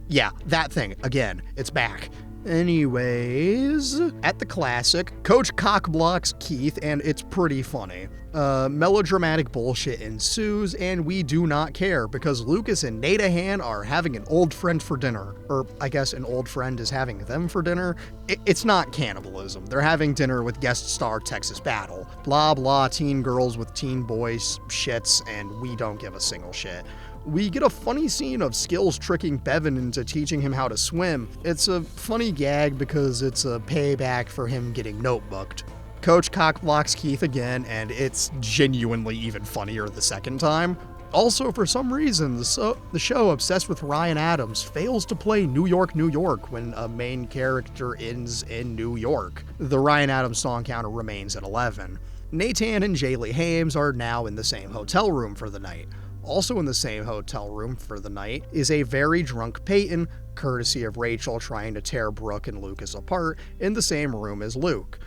Yeah, that thing. Again, it's back. Anyways, at the classic, Coach cockblocks Keith, and it's pretty funny. Melodramatic bullshit ensues, and we do not care because Lucas and Nadahan are having an old friend for dinner. Or, I guess an old friend is having them for dinner. It's not cannibalism. They're having dinner with guest star Texas Battle. Blah blah, teen girls with teen boys shits, and we don't give a single shit. We get a funny scene of Skills tricking Bevan into teaching him how to swim. It's a funny gag because it's a payback for him getting notebooked. Coach cockblocks Keith again, and it's genuinely even funnier the second time. Also, for some reason, the show, obsessed with Ryan Adams, fails to play New York, New York when a main character ends in New York. The Ryan Adams song counter remains at 11. Nathan and Jaylee Hames are now in the same hotel room for the night. Also in the same hotel room for the night is a very drunk Peyton, courtesy of Rachel trying to tear Brooke and Lucas apart, in the same room as Luke.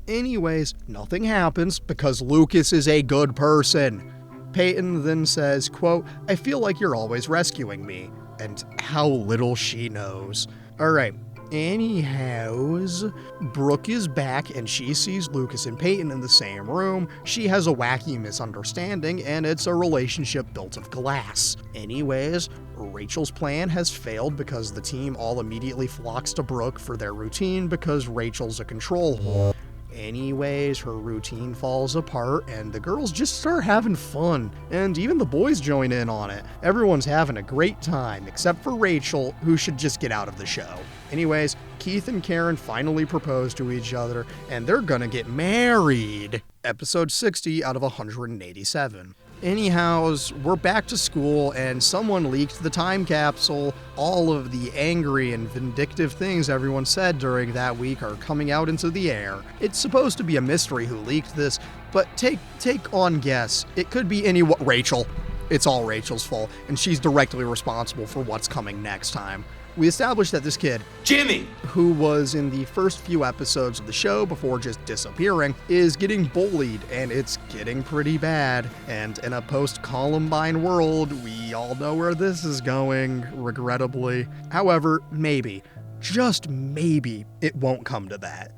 Anyways, nothing happens because Lucas is a good person. Peyton then says, quote, "I feel like you're always rescuing me." And how little she knows. Alright. Anyhows, Brooke is back and she sees Lucas and Peyton in the same room. She has a wacky misunderstanding and it's a relationship built of glass. Anyways, Rachel's plan has failed because the team all immediately flocks to Brooke for their routine because Rachel's a control whore. Anyways, her routine falls apart and the girls just start having fun, and even the boys join in on it. Everyone's having a great time, except for Rachel, who should just get out of the show. Anyways, Keith and Karen finally propose to each other, and they're gonna get married. Episode 60 out of 187. Anyhows, we're back to school and someone leaked the time capsule. All of the angry and vindictive things everyone said during that week are coming out into the air. It's supposed to be a mystery who leaked this, but take on guess. It could be Rachel. It's all Rachel's fault, and she's directly responsible for what's coming next time. We established that this kid, Jimmy, who was in the first few episodes of the show before just disappearing, is getting bullied, and it's getting pretty bad. And in a post-Columbine world, we all know where this is going, regrettably. However, maybe, just maybe, it won't come to that.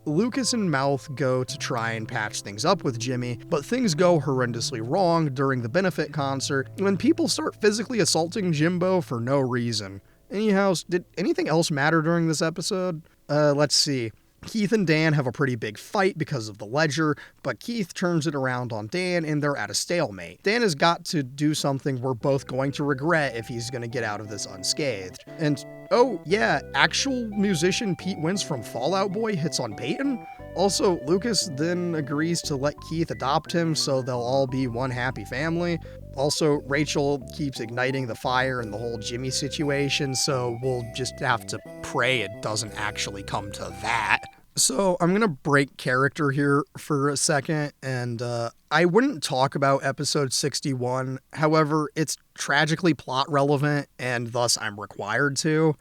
Lucas and Mouth go to try and patch things up with Jimmy, but things go horrendously wrong during the benefit concert when people start physically assaulting Jimbo for no reason. Anyhow, did anything else matter during this episode? Let's see. Keith and Dan have a pretty big fight because of the ledger, but Keith turns it around on Dan and they're at a stalemate. Dan has got to do something we're both going to regret if he's going to get out of this unscathed. And, oh yeah, actual musician Pete Wentz from Fall Out Boy hits on Peyton? Also, Lucas then agrees to let Keith adopt him so they'll all be one happy family. Also, Rachel keeps igniting the fire in the whole Jimmy situation, so we'll just have to pray it doesn't actually come to that. So I'm going to break character here for a second, and I wouldn't talk about episode 61. However, it's tragically plot relevant, and thus I'm required to.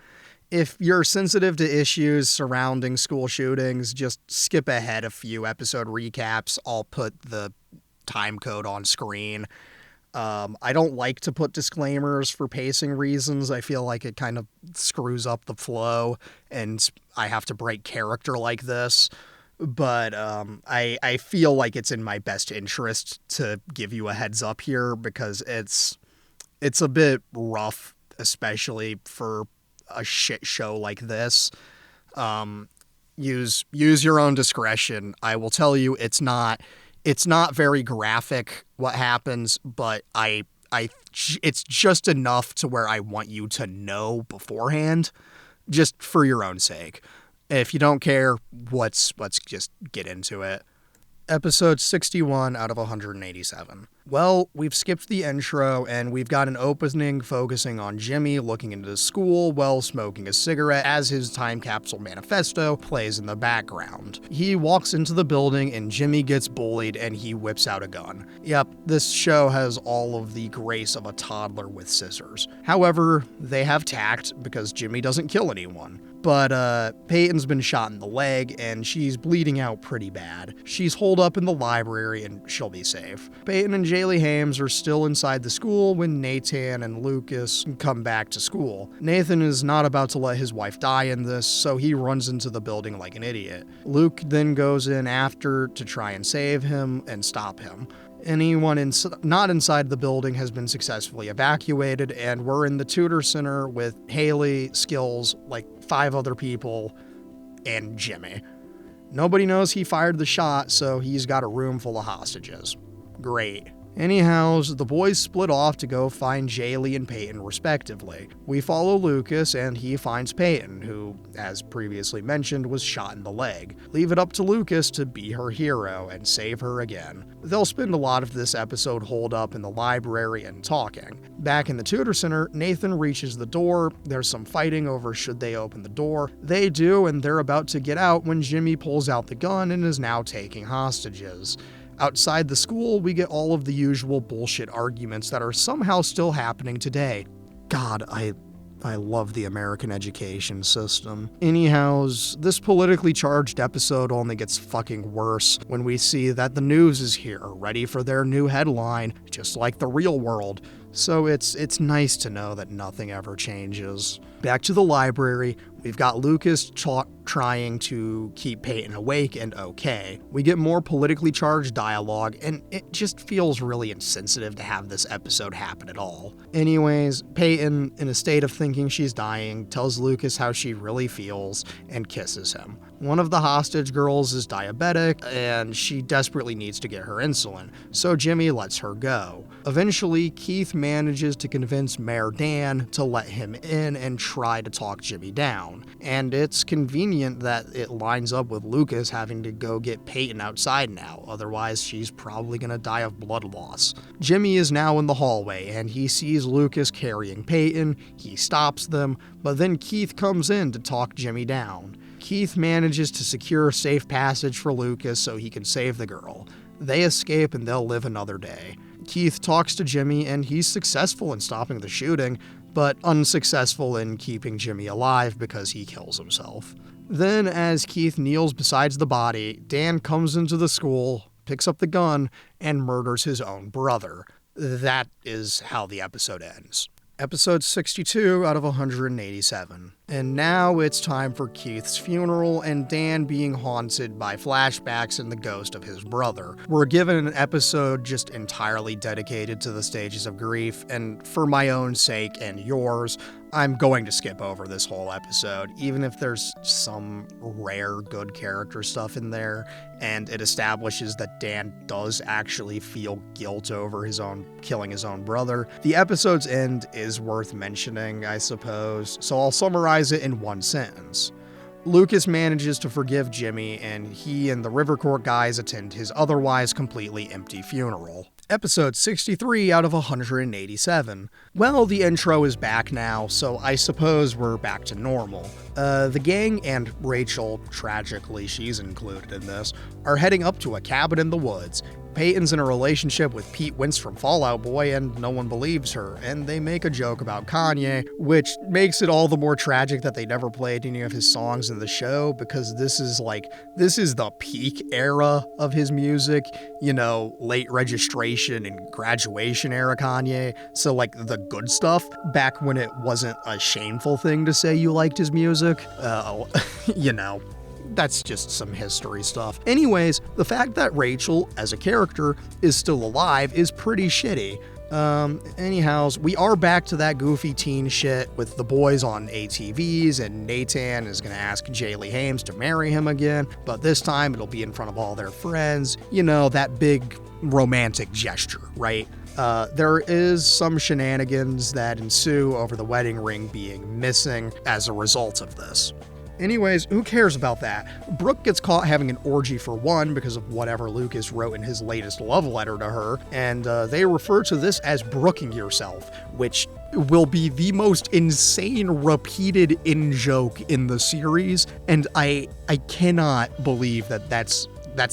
If you're sensitive to issues surrounding school shootings, just skip ahead a few episode recaps. I'll put the time code on screen. I don't like to put disclaimers for pacing reasons. I feel like it kind of screws up the flow, and I have to break character like this. But I feel like it's in my best interest to give you a heads up here because it's a bit rough, especially for a shit show like this. Use your own discretion. I will tell you, it's not very graphic what happens, but it's just enough to where I want you to know beforehand. just for your own sake. If you don't care, let's just get into it. Episode 61 out of 187. Well, we've skipped the intro, and we've got an opening focusing on Jimmy looking into the school while smoking a cigarette as his time capsule manifesto plays in the background. He walks into the building, and Jimmy gets bullied, and he whips out a gun. Yep, this show has all of the grace of a toddler with scissors. However, they have tact because Jimmy doesn't kill anyone. But Peyton's been shot in the leg, and she's bleeding out pretty bad. She's holed up in the library, and she'll be safe. Peyton and Jaylee Hames are still inside the school when Nathan and Lucas come back to school. Nathan is not about to let his wife die in this, so he runs into the building like an idiot. Luke then goes in after to try and save him and stop him. Anyone not inside the building has been successfully evacuated, and we're in the tutor center with Haley, Skills, like 5 other people, and Jimmy. Nobody knows he fired the shot, so he's got a room full of hostages. Great. Anyhow, the boys split off to go find Jaylee and Peyton respectively. We follow Lucas, and he finds Peyton, who, as previously mentioned, was shot in the leg. Leave it up to Lucas to be her hero and save her again. They'll spend a lot of this episode holed up in the library and talking. Back in the tutor center, Nathan reaches the door. There's some fighting over should they open the door. They do, and they're about to get out when Jimmy pulls out the gun and is now taking hostages. Outside the school, we get all of the usual bullshit arguments that are somehow still happening today. God, I love the American education system. Anyhow, this politically charged episode only gets fucking worse when we see that the news is here, ready for their new headline, just like the real world. So it's nice to know that nothing ever changes. Back to the library, we've got Lucas trying to keep Peyton awake and okay. We get more politically charged dialogue, and it just feels really insensitive to have this episode happen at all. Anyways, Peyton, in a state of thinking she's dying, tells Lucas how she really feels and kisses him. One of the hostage girls is diabetic, and she desperately needs to get her insulin, so Jimmy lets her go. Eventually, Keith manages to convince Mayor Dan to let him in and try to talk Jimmy down. And it's convenient that it lines up with Lucas having to go get Peyton outside now, otherwise she's probably gonna die of blood loss. Jimmy is now in the hallway, and he sees Lucas carrying Peyton. He stops them, but then Keith comes in to talk Jimmy down. Keith manages to secure safe passage for Lucas so he can save the girl. They escape and they'll live another day. Keith talks to Jimmy, and he's successful in stopping the shooting, but unsuccessful in keeping Jimmy alive because he kills himself. Then, as Keith kneels beside the body, Dan comes into the school, picks up the gun, and murders his own brother. That is how the episode ends. Episode 62 out of 187. And now it's time for Keith's funeral and Dan being haunted by flashbacks and the ghost of his brother. We're given an episode just entirely dedicated to the stages of grief, and for my own sake and yours, I'm going to skip over this whole episode, even if there's some rare good character stuff in there, and it establishes that Dan does actually feel guilt over killing his own brother. The episode's end is worth mentioning, I suppose, so I'll summarize it in one sentence. Lucas manages to forgive Jimmy, and he and the Rivercourt guys attend his otherwise completely empty funeral. Episode 63 out of 187. Well, the intro is back now, so I suppose we're back to normal. The gang and Rachel, tragically she's included in this, are heading up to a cabin in the woods. Peyton's in a relationship with Pete Wentz from Fall Out Boy, and no one believes her, and they make a joke about Kanye, which makes it all the more tragic that they never played any of his songs in the show, because this is the peak era of his music, late registration and graduation era Kanye, so the good stuff, back when it wasn't a shameful thing to say you liked his music, That's just some history stuff. Anyways, the fact that Rachel, as a character, is still alive is pretty shitty. We are back to that goofy teen shit with the boys on ATVs, and Nathan is gonna ask Jaylee Hames to marry him again, but this time it'll be in front of all their friends. That big romantic gesture, right? There is some shenanigans that ensue over the wedding ring being missing as a result of this. Anyways, who cares about that? Brooke gets caught having an orgy for one because of whatever Lucas wrote in his latest love letter to her, and they refer to this as brooking yourself, which will be the most insane repeated in-joke in the series, and I cannot believe that that's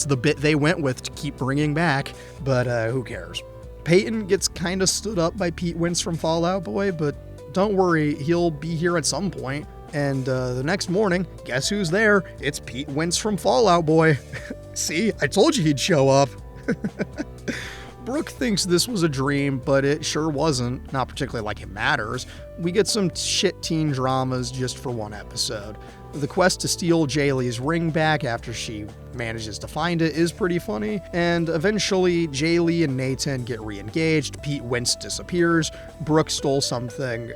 the bit they went with to keep bringing back, but who cares? Peyton gets kind of stood up by Pete Wentz from Fall Out Boy, but don't worry, he'll be here at some point. And the next morning, guess who's there? It's Pete Wentz from Fall Out Boy. See, I told you he'd show up. Brooke thinks this was a dream, but it sure wasn't. Not particularly like it matters. We get some shit teen dramas just for one episode. The quest to steal Jaylee's ring back after she manages to find it is pretty funny, and eventually Jaylee and Nathan get re-engaged, Pete Wentz disappears, Brooke stole something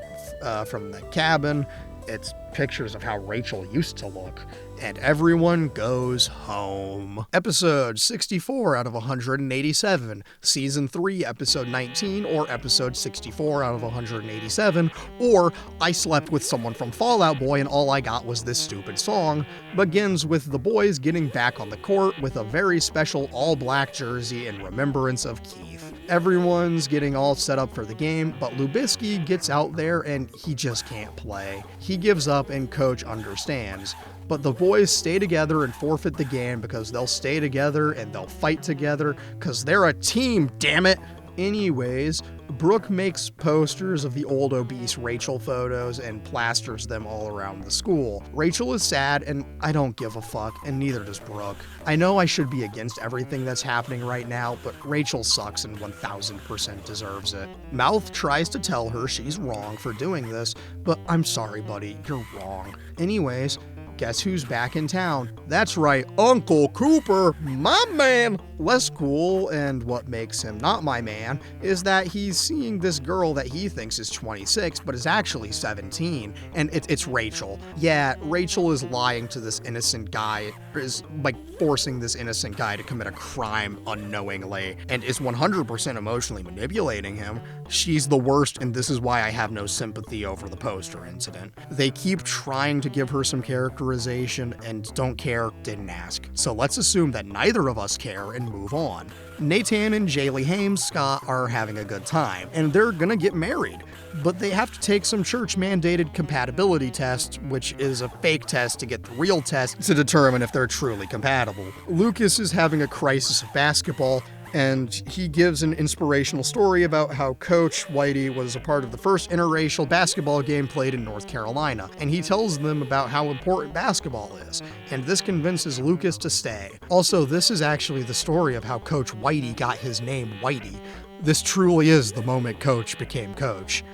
from the cabin. It's pictures of how Rachel used to look, and everyone goes home. Episode 64 out of 187, Season 3, Episode 19, or Episode 64 out of 187, or I slept with someone from Fall Out Boy and all I got was this stupid song, begins with the boys getting back on the court with a very special all-black jersey in remembrance of Keith. Everyone's getting all set up for the game, but Lubisky gets out there and he just can't play. He gives up and coach understands. But the boys stay together and forfeit the game because they'll stay together and they'll fight together because they're a team, damn it! Anyways, Brooke makes posters of the old obese Rachel photos and plasters them all around the school. Rachel is sad and I don't give a fuck, and neither does Brooke. I know I should be against everything that's happening right now, but Rachel sucks and 1000% deserves it. Mouth tries to tell her she's wrong for doing this, but I'm sorry buddy, you're wrong. Anyways, guess who's back in town? That's right, Uncle Cooper, my man! Less cool, and what makes him not my man, is that he's seeing this girl that he thinks is 26, but is actually 17, and it's Rachel. Yeah, Rachel is lying to this innocent guy, is like forcing this innocent guy to commit a crime unknowingly, and is 100% emotionally manipulating him. She's the worst, and this is why I have no sympathy over the poster incident. They keep trying to give her some characterization, and don't care, didn't ask. So let's assume that neither of us care and move on. Nathan and Jaylee Hames Scott are having a good time, and they're gonna get married. But they have to take some church-mandated compatibility test, which is a fake test to get the real test to determine if they're truly compatible. Lucas is having a crisis of basketball, and he gives an inspirational story about how Coach Whitey was a part of the first interracial basketball game played in North Carolina, and he tells them about how important basketball is, and this convinces Lucas to stay. Also, this is actually the story of how Coach Whitey got his name Whitey. This truly is the moment Coach became Coach.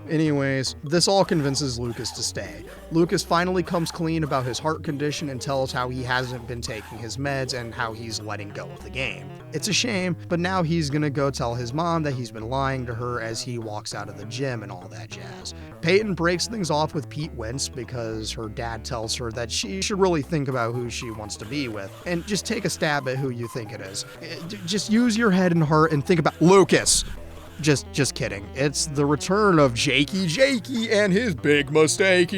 Anyways, this all convinces Lucas to stay. Lucas finally comes clean about his heart condition and tells how he hasn't been taking his meds and how he's letting go of the game. It's a shame, but now he's gonna go tell his mom that he's been lying to her as he walks out of the gym and all that jazz. Peyton breaks things off with Pete Wentz because her dad tells her that she should really think about who she wants to be with, and just take a stab at who you think it is. Just use your head and heart and think about Lucas. Just kidding. It's the return of Jakey and his big mistakey.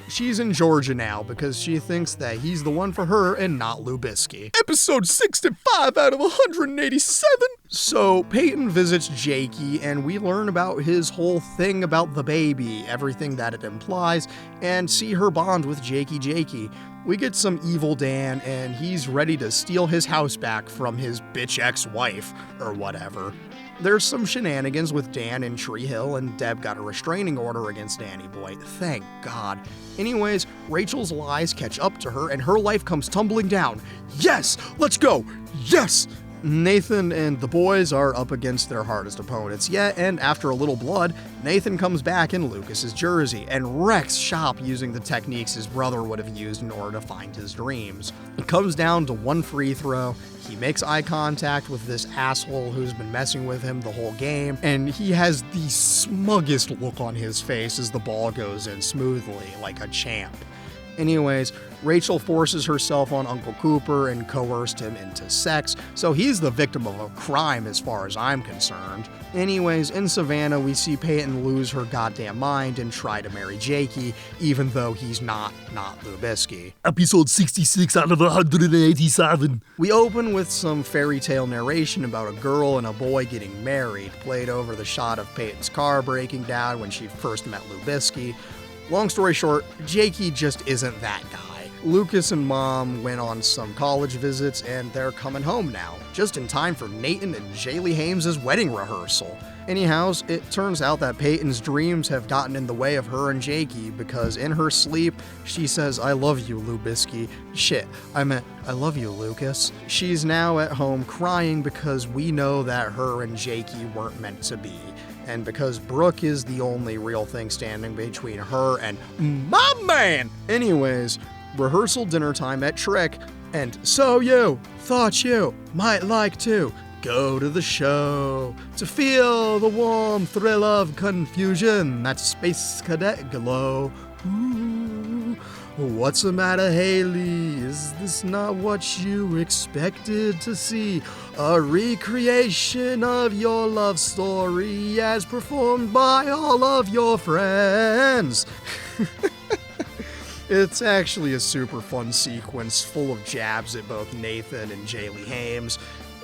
She's in Georgia now because she thinks that he's the one for her and not Lubisky. Episode 65 out of 187. So Peyton visits Jakey and we learn about his whole thing about the baby, everything that it implies, and see her bond with Jakey. We get some evil Dan, and he's ready to steal his house back from his bitch ex-wife, or whatever. There's some shenanigans with Dan in Tree Hill, and Deb got a restraining order against Danny Boy. Thank God. Anyways, Rachel's lies catch up to her, and her life comes tumbling down. Yes! Let's go! Yes! Nathan and the boys are up against their hardest opponents yet, and after a little blood, Nathan comes back in Lucas's jersey and wrecks shop using the techniques his brother would have used in order to find his dreams. It comes down to one free throw. He makes eye contact with this asshole who's been messing with him the whole game, and he has the smuggest look on his face as the ball goes in smoothly, like a champ. Anyways, Rachel forces herself on Uncle Cooper and coerced him into sex, so he's the victim of a crime as far as I'm concerned. Anyways, in Savannah, we see Peyton lose her goddamn mind and try to marry Jakey, even though he's not Lubisky. Episode 66 out of 187. We open with some fairy tale narration about a girl and a boy getting married, played over the shot of Peyton's car breaking down when she first met Lubisky. Long story short, Jakey just isn't that guy. Lucas and Mom went on some college visits and they're coming home now, just in time for Nathan and Jaylee Hames' wedding rehearsal. Anyhows, it turns out that Peyton's dreams have gotten in the way of her and Jakey because in her sleep, she says, "I love you, Lubisky." Shit, I meant, "I love you, Lucas." She's now at home crying because we know that her and Jakey weren't meant to be. And because Brooke is the only real thing standing between her and my man. Anyways, rehearsal dinner time at Trick, and so you thought you might like to go to the show to feel the warm thrill of confusion, that space cadet glow. Ooh, what's the matter, Haley? Is this not what you expected to see? A recreation of your love story as performed by all of your friends. It's actually a super fun sequence full of jabs at both Nathan and Jaylee Hames.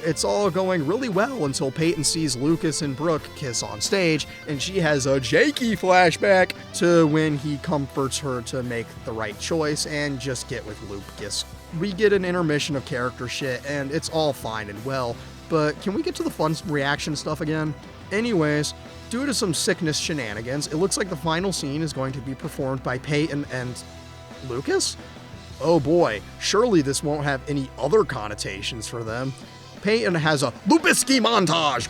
It's all going really well until Peyton sees Lucas and Brooke kiss on stage, and she has a Jakey flashback to when he comforts her to make the right choice and just get with Lucas. We get an intermission of character shit, and it's all fine and well, but can we get to the fun reaction stuff again? Anyways, due to some sickness shenanigans, it looks like the final scene is going to be performed by Peyton and Lucas? Oh boy, surely this won't have any other connotations for them. Peyton has a Lubisky montage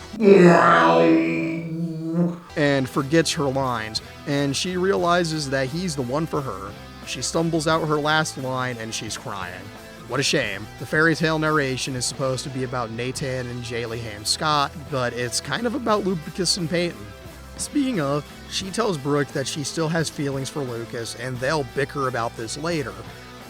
and forgets her lines, and she realizes that he's the one for her. She stumbles out her last line and she's crying. What a shame. The fairy tale narration is supposed to be about Nathan and Jaylee Hames Scott, but it's kind of about Lucas and Peyton. Speaking of, she tells Brooke that she still has feelings for Lucas and they'll bicker about this later.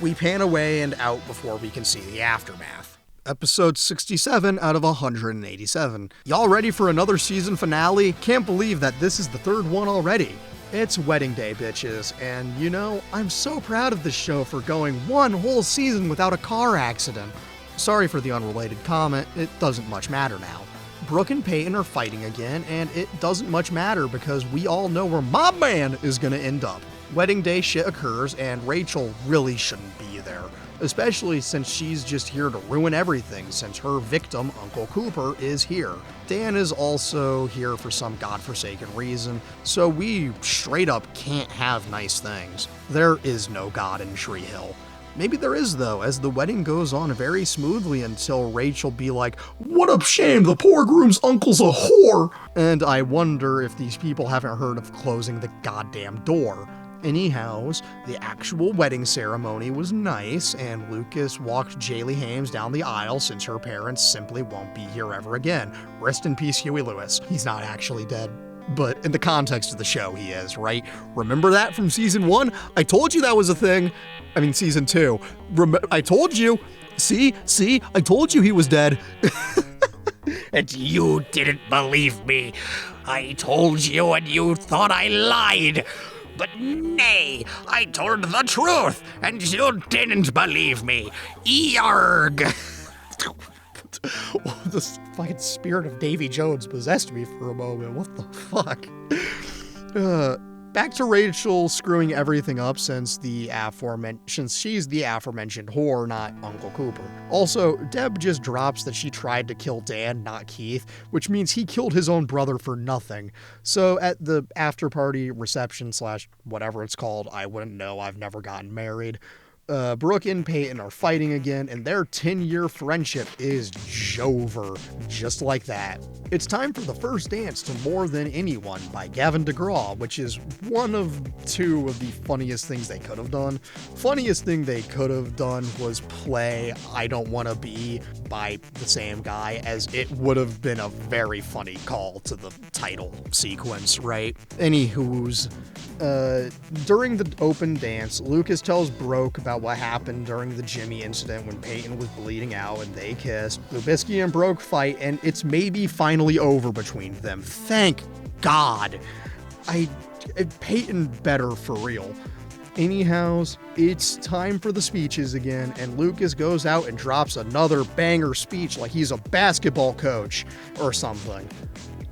We pan away and out before we can see the aftermath. Episode 67 out of 187. Y'all ready for another season finale? Can't believe that this is the third one already. It's wedding day, bitches, and you know, I'm so proud of this show for going one whole season without a car accident. Sorry for the unrelated comment, it doesn't much matter now. Brooke and Peyton are fighting again, and it doesn't much matter because we all know where my man is gonna end up. Wedding day shit occurs, and Rachel really shouldn't be there, especially since she's just here to ruin everything since her victim, Uncle Cooper, is here. Dan is also here for some godforsaken reason, so we straight up can't have nice things. There is no God in Tree Hill. Maybe there is though, as the wedding goes on very smoothly until Rachel be like, What a shame, the poor groom's uncle's a whore! and I wonder if these people haven't heard of closing the goddamn door. Anyhows, the actual wedding ceremony was nice, and Lucas walked Jaylee Hames down the aisle since her parents simply won't be here ever again. Rest in peace, Huey Lewis. He's not actually dead. But in the context of the show, he is, right? Remember that from season 1? I told you that was a thing. I mean, season 2. I told you. See, I told you he was dead. And you didn't believe me. I told you and you thought I lied. But nay, I told the truth, and you didn't believe me. Yarg! This fucking spirit of Davy Jones possessed me for a moment. What the fuck? Back to Rachel screwing everything up since she's the aforementioned whore, not Uncle Cooper. Also, Deb just drops that she tried to kill Dan, not Keith, which means he killed his own brother for nothing. So at the after party reception / whatever it's called, I wouldn't know, I've never gotten married. Brooke and Peyton are fighting again, and their 10-year friendship is over, just like that. It's time for the first dance to More Than Anyone by Gavin DeGraw, which is one of two of the funniest things they could have done. Funniest thing they could have done was play I Don't Wanna Be by the same guy, as it would have been a very funny call to the title sequence, right? Anywho's, during the open dance, Lucas tells Brooke about what happened during the Jimmy incident when Peyton was bleeding out and they kissed. Lubisky and Brooke fight, and it's maybe finally over between them. Thank God. Peyton better for real. Anyhows, it's time for the speeches again, and Lucas goes out and drops another banger speech like he's a basketball coach or something.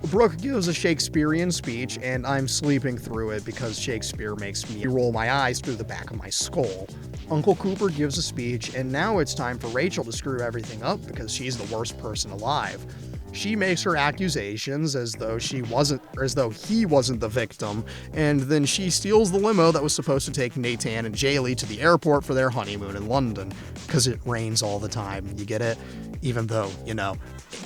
Brooke gives a Shakespearean speech, and I'm sleeping through it because Shakespeare makes me roll my eyes through the back of my skull. Uncle Cooper gives a speech, and now it's time for Rachel to screw everything up because she's the worst person alive. She makes her accusations as though he wasn't the victim, and then she steals the limo that was supposed to take Nathan and Jaylee to the airport for their honeymoon in London, because it rains all the time, you get it? Even though, it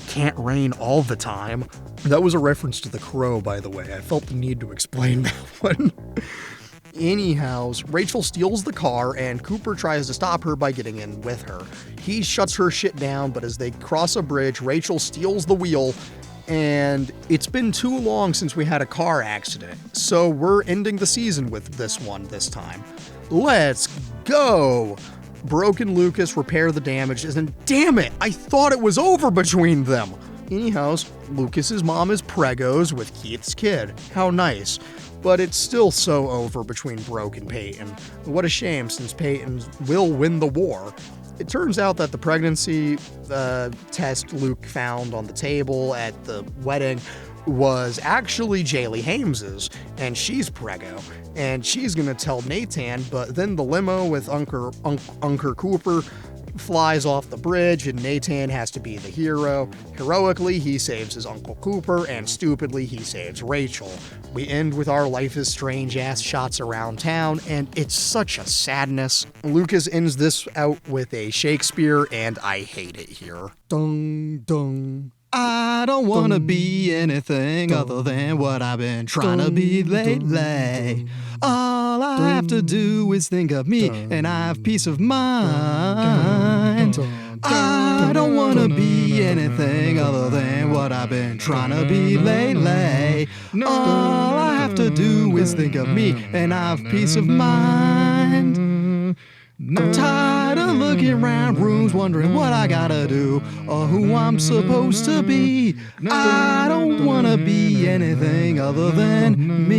can't rain all the time. That was a reference to The Crow, by the way. I felt the need to explain that one. Anyhow, Rachel steals the car, and Cooper tries to stop her by getting in with her. He shuts her shit down, but as they cross a bridge, Rachel steals the wheel, and it's been too long since we had a car accident, so we're ending the season with this one this time. Let's go! Brooke and Lucas repair the damages, and damn it, I thought it was over between them! Anyhow, Lucas's mom is pregos with Keith's kid. How nice. But it's still so over between Brooke and Peyton. What a shame, since Peyton will win the war. It turns out that the pregnancy test Luke found on the table at the wedding was actually Jaylee Hames's, and she's preggo, and she's gonna tell Nathan, but then the limo with Uncle Cooper flies off the bridge, and Nathan has to be the hero. Heroically, he saves his Uncle Cooper, and stupidly, he saves Rachel. We end with our Life is Strange-ass shots around town, and it's such a sadness. Lucas ends this out with a Shakespeare, and I hate it here. Dung, dung. I don't want to be anything other than what I've been trying to be lately. All I have to do is think of me, and I have peace of mind. I don't want to be anything other than what I've been trying to be lately. All I have to do is think of me, and I have peace of mind. I'm tired of looking around rooms wondering what I gotta do or who I'm supposed to be. I don't wanna be anything other than me.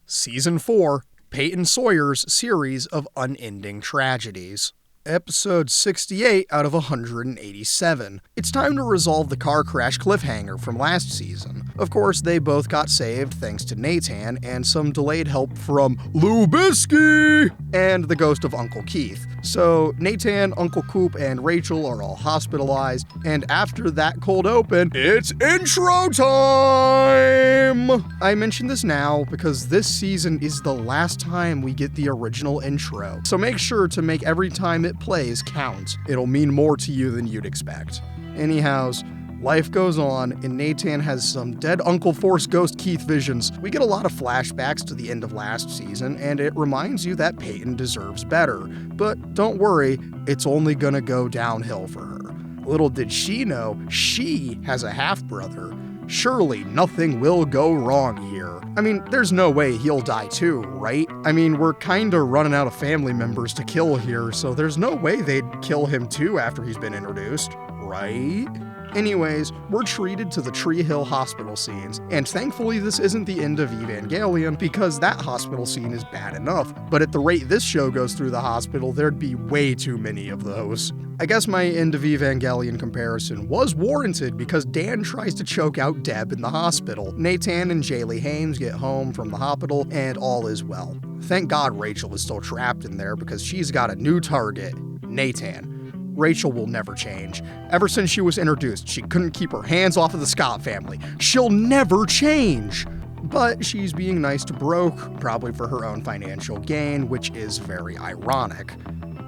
Season 4, Peyton Sawyer's series of unending tragedies. Episode 68 out of 187. It's time to resolve the car crash cliffhanger from last season. Of course, they both got saved thanks to Nathan and some delayed help from Lubisky and the ghost of Uncle Keith. So Nathan, Uncle Coop, and Rachel are all hospitalized, and after that cold open, it's intro time! I mention this now because this season is the last time we get the original intro, so make sure to make every time it plays count. It'll mean more to you than you'd expect. Anyhows, life goes on, and Nathan has some dead Uncle Force Ghost Keith visions. We get a lot of flashbacks to the end of last season, and it reminds you that Peyton deserves better. But don't worry, it's only gonna go downhill for her. Little did she know, she has a half-brother. Surely nothing will go wrong here. I mean, there's no way he'll die too, right? I mean, we're kinda running out of family members to kill here, so there's no way they'd kill him too after he's been introduced, right? Anyways, we're treated to the Tree Hill hospital scenes, and thankfully this isn't the end of Evangelion because that hospital scene is bad enough, but at the rate this show goes through the hospital, there'd be way too many of those. I guess my end of Evangelion comparison was warranted because Dan tries to choke out Deb in the hospital. Nathan and Jaylee Hames get home from the hospital, and all is well. Thank God Rachel is still trapped in there because she's got a new target, Nathan. Rachel will never change. Ever since she was introduced, she couldn't keep her hands off of the Scott family. She'll never change. But she's being nice to Brook, probably for her own financial gain, which is very ironic.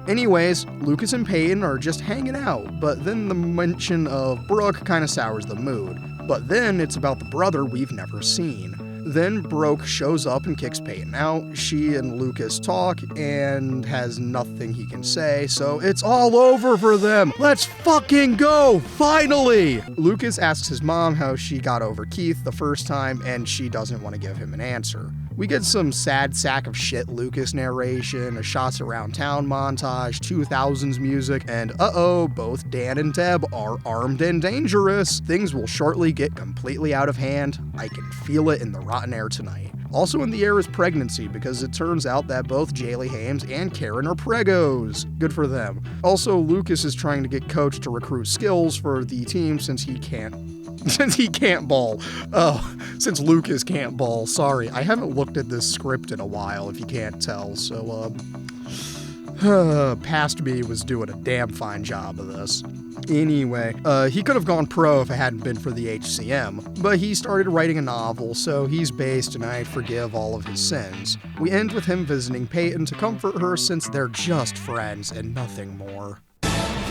Anyways, Lucas and Peyton are just hanging out, but then the mention of Brook kind of sours the mood. But then it's about the brother we've never seen. Then Brook shows up and kicks Peyton out. She and Lucas talk and has nothing he can say, so it's all over for them. Let's fucking go, finally! Lucas asks his mom how she got over Keith the first time, and she doesn't want to give him an answer. We get some sad sack of shit Lucas narration, a shots around town montage, 2000s music, and both Dan and Deb are armed and dangerous. Things will shortly get completely out of hand. I can feel it in the rotten air tonight. Also in the air is pregnancy, because it turns out that both Jaylee Hames and Karen are pregos. Good for them. Also, Lucas is trying to get Coach to recruit skills for the team since he can't ball. Since Lucas can't ball. Sorry, I haven't looked at this script in a while, if you can't tell, so, past me was doing a damn fine job of this. Anyway, he could have gone pro if it hadn't been for the HCM, but he started writing a novel, so he's based and I forgive all of his sins. We end with him visiting Peyton to comfort her since they're just friends and nothing more.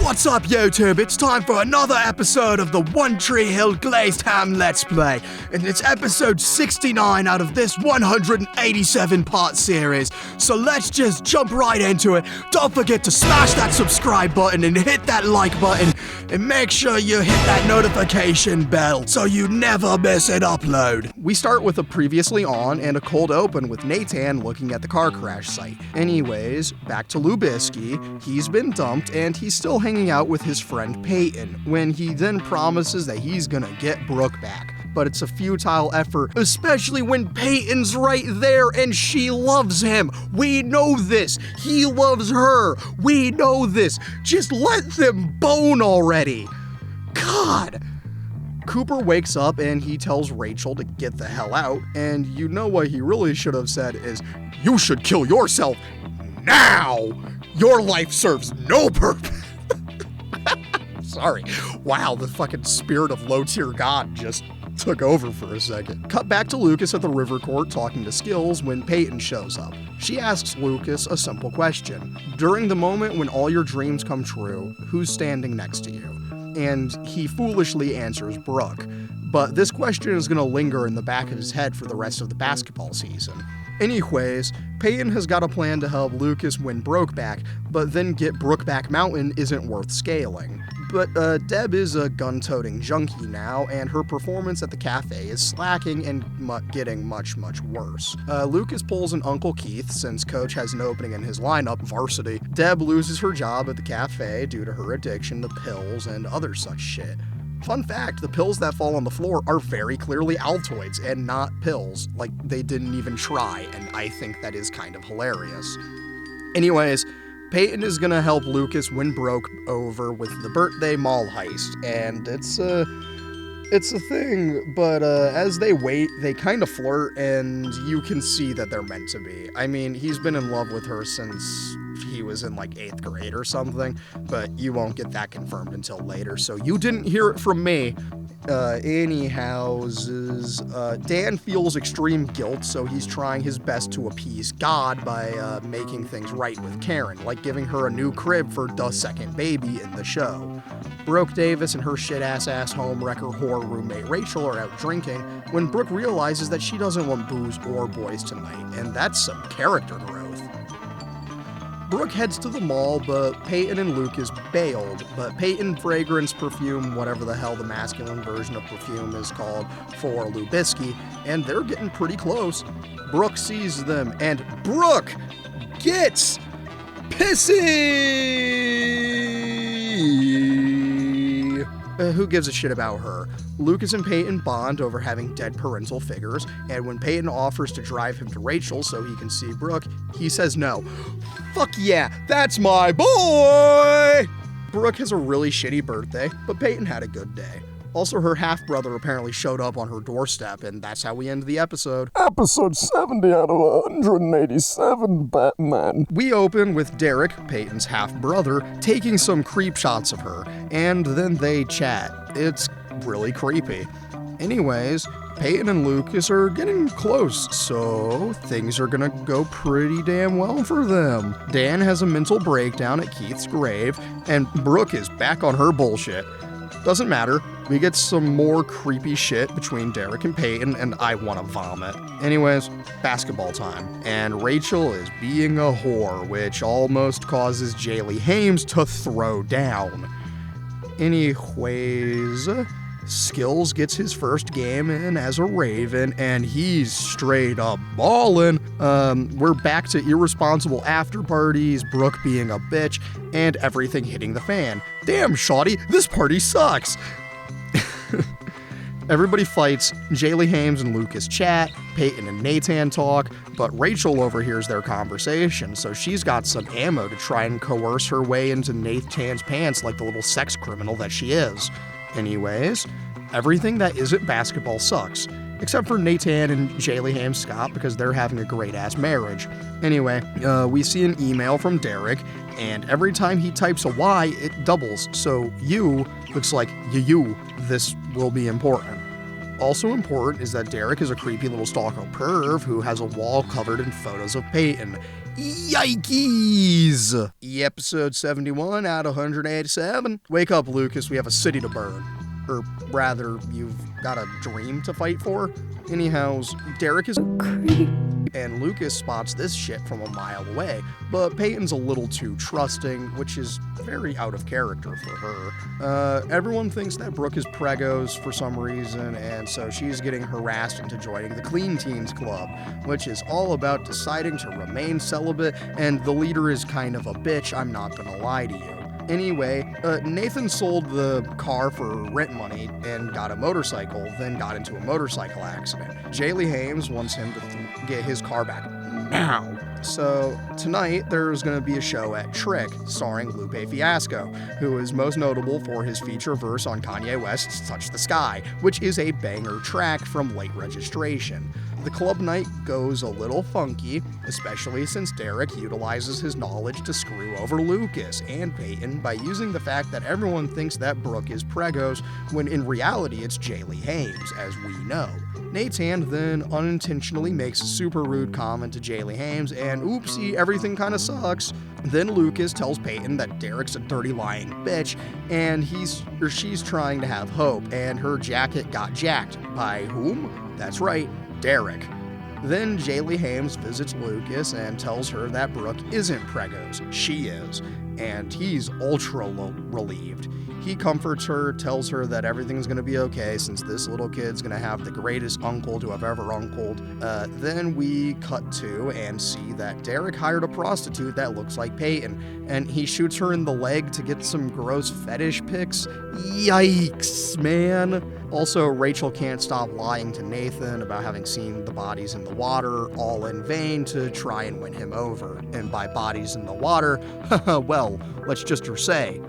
What's up, YouTube? It's time for another episode of the One Tree Hill Glazed Ham Let's Play, and it's episode 69 out of this 187-part series, so let's just jump right into it. Don't forget to smash that subscribe button and hit that like button, and make sure you hit that notification bell so you never miss an upload. We start with a previously on and a cold open with Nathan looking at the car crash site. Anyways, back to Lubisky. He's been dumped and he's still hanging out with his friend Peyton, when he then promises that he's gonna get Brook back. But it's a futile effort, especially when Peyton's right there and she loves him. We know this. He loves her. We know this. Just let them bone already. God. Cooper wakes up and he tells Rachel to get the hell out, and you know what he really should have said is, "You should kill yourself now. Your life serves no purpose." Sorry. Wow, the fucking spirit of low-tier God just took over for a second. Cut back to Lucas at the river court talking to Skills when Peyton shows up. She asks Lucas a simple question. During the moment when all your dreams come true, who's standing next to you? And he foolishly answers Brook. But this question is going to linger in the back of his head for the rest of the basketball season. Anyways, Peyton has got a plan to help Lucas win Brook back, but then get Brookback Mountain isn't worth scaling. But Deb is a gun-toting junkie now, and her performance at the cafe is slacking and getting much, much worse. Lucas pulls an Uncle Keith since Coach has an opening in his lineup, varsity. Deb loses her job at the cafe due to her addiction to pills and other such shit. Fun fact, the pills that fall on the floor are very clearly Altoids and not pills. Like, they didn't even try, and I think that is kind of hilarious. Anyways, Peyton is gonna help Lucas win Brook over with the birthday mall heist, and it's a thing, but as they wait, they kind of flirt, and you can see that they're meant to be. I mean, he's been in love with her since he was in like 8th grade or something, but you won't get that confirmed until later, so you didn't hear it from me. Dan feels extreme guilt, so he's trying his best to appease God by making things right with Karen, like giving her a new crib for the second baby in the show. Brooke Davis and her shit-ass homewrecker whore roommate Rachel are out drinking when Brooke realizes that she doesn't want booze or boys tonight, and that's some character growth. Brooke heads to the mall, but Peyton and Lucas bailed, but Peyton fragrance perfume, whatever the hell the masculine version of perfume is called, for Lubisky, and they're getting pretty close. Brooke sees them, and Brooke gets pissy! Who gives a shit about her? Lucas and Peyton bond over having dead parental figures, and when Peyton offers to drive him to Rachel so he can see Brooke, he says no. Fuck yeah, that's my boy! Brooke has a really shitty birthday, but Peyton had a good day. Also, her half-brother apparently showed up on her doorstep, and that's how we end the episode. Episode 70 out of 187, Batman. We open with Derek, Peyton's half-brother, taking some creep shots of her, and then they chat. It's really creepy. Anyways, Peyton and Lucas are getting close, so things are gonna go pretty damn well for them. Dan has a mental breakdown at Keith's grave, and Brooke is back on her bullshit. Doesn't matter, we get some more creepy shit between Derek and Peyton, and I wanna vomit. Anyways, basketball time, and Rachel is being a whore, which almost causes Jaylee Hames to throw down. Anyways, Skills gets his first game in as a Raven, and he's straight up ballin'. We're back to irresponsible after parties, Brooke being a bitch, and everything hitting the fan. Damn, Shawty, this party sucks! Everybody fights, Jaylee Hames and Lucas chat, Peyton and Nathan talk, but Rachel overhears their conversation, so she's got some ammo to try and coerce her way into Nathan's pants like the little sex criminal that she is. Anyways, everything that isn't basketball sucks, except for Nathan and Jaylee Hames Scott because they're having a great-ass marriage. Anyway, we see an email from Derek, and every time he types a Y, it doubles, so you looks like you. This will be important. Also important is that Derek is a creepy little stalker perv who has a wall covered in photos of Peyton. Yikes! Episode 71 out of 187. Wake up, Lucas, we have a city to burn. Or rather, you've got a dream to fight for. Anyhows, Derek is creepy, and Lucas spots this shit from a mile away, but Peyton's a little too trusting, which is very out of character for her. Everyone thinks that Brooke is pregos for some reason, and so she's getting harassed into joining the Clean Teens Club, which is all about deciding to remain celibate, and the leader is kind of a bitch, I'm not gonna lie to you. Anyway, Nathan sold the car for rent money and got a motorcycle, then got into a motorcycle accident. Jaylee Hames wants him to get his car back now. So tonight there's going to be a show at Trick starring Lupe Fiasco, who is most notable for his feature verse on Kanye West's Touch the Sky, which is a banger track from Late Registration. The club night goes a little funky, especially since Derek utilizes his knowledge to screw over Lucas and Peyton by using the fact that everyone thinks that Brooke is pregos, when in reality it's Jaylee Hames, as we know. Nathan then unintentionally makes a super rude comment to Jaylee Hames, and oopsie, everything kinda sucks. Then Lucas tells Peyton that Derek's a dirty lying bitch, and she's trying to have hope, and her jacket got jacked. By whom? That's right, Derek. Then Jaylee Hames visits Lucas and tells her that Brooke isn't pregos, she is, and he's ultra relieved. He comforts her, tells her that everything's gonna be okay since this little kid's gonna have the greatest uncle to have ever uncled. Then we cut to and see that Derek hired a prostitute that looks like Peyton, and he shoots her in the leg to get some gross fetish pics. Yikes, man. Also, Rachel can't stop lying to Nathan about having seen the bodies in the water, all in vain to try and win him over. And by bodies in the water, well, let's just say,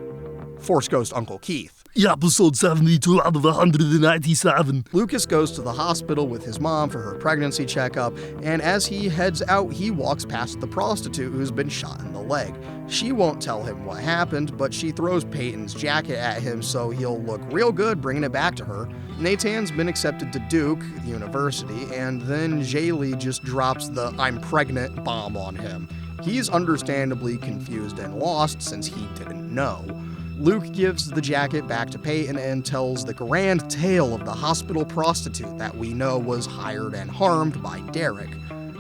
Force Ghost Uncle Keith. Episode 72 out of 197. Lucas goes to the hospital with his mom for her pregnancy checkup, and as he heads out, he walks past the prostitute who's been shot in the leg. She won't tell him what happened, but she throws Peyton's jacket at him so he'll look real good bringing it back to her. Nathan's been accepted to Duke University, and then Jaylee just drops the "I'm pregnant" bomb on him. He's understandably confused and lost since he didn't know. Luke gives the jacket back to Peyton and tells the grand tale of the hospital prostitute that we know was hired and harmed by Derek.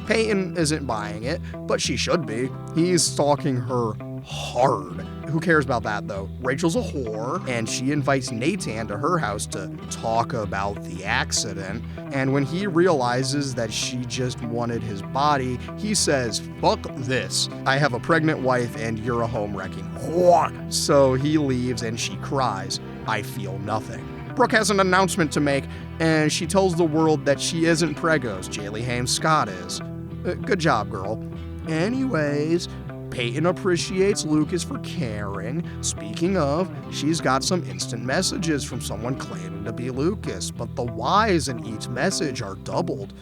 Peyton isn't buying it, but she should be. He's stalking her hard. Who cares about that though? Rachel's a whore, and she invites Nathan to her house to talk about the accident, and when he realizes that she just wanted his body, he says, "Fuck this. I have a pregnant wife and you're a home-wrecking whore." So he leaves and she cries, "I feel nothing." Brooke has an announcement to make, and she tells the world that she isn't pregos, Jaylee Hames Scott is. Good job, girl. Anyways, Peyton appreciates Lucas for caring. Speaking of, she's got some instant messages from someone claiming to be Lucas, but the Y's in each message are doubled.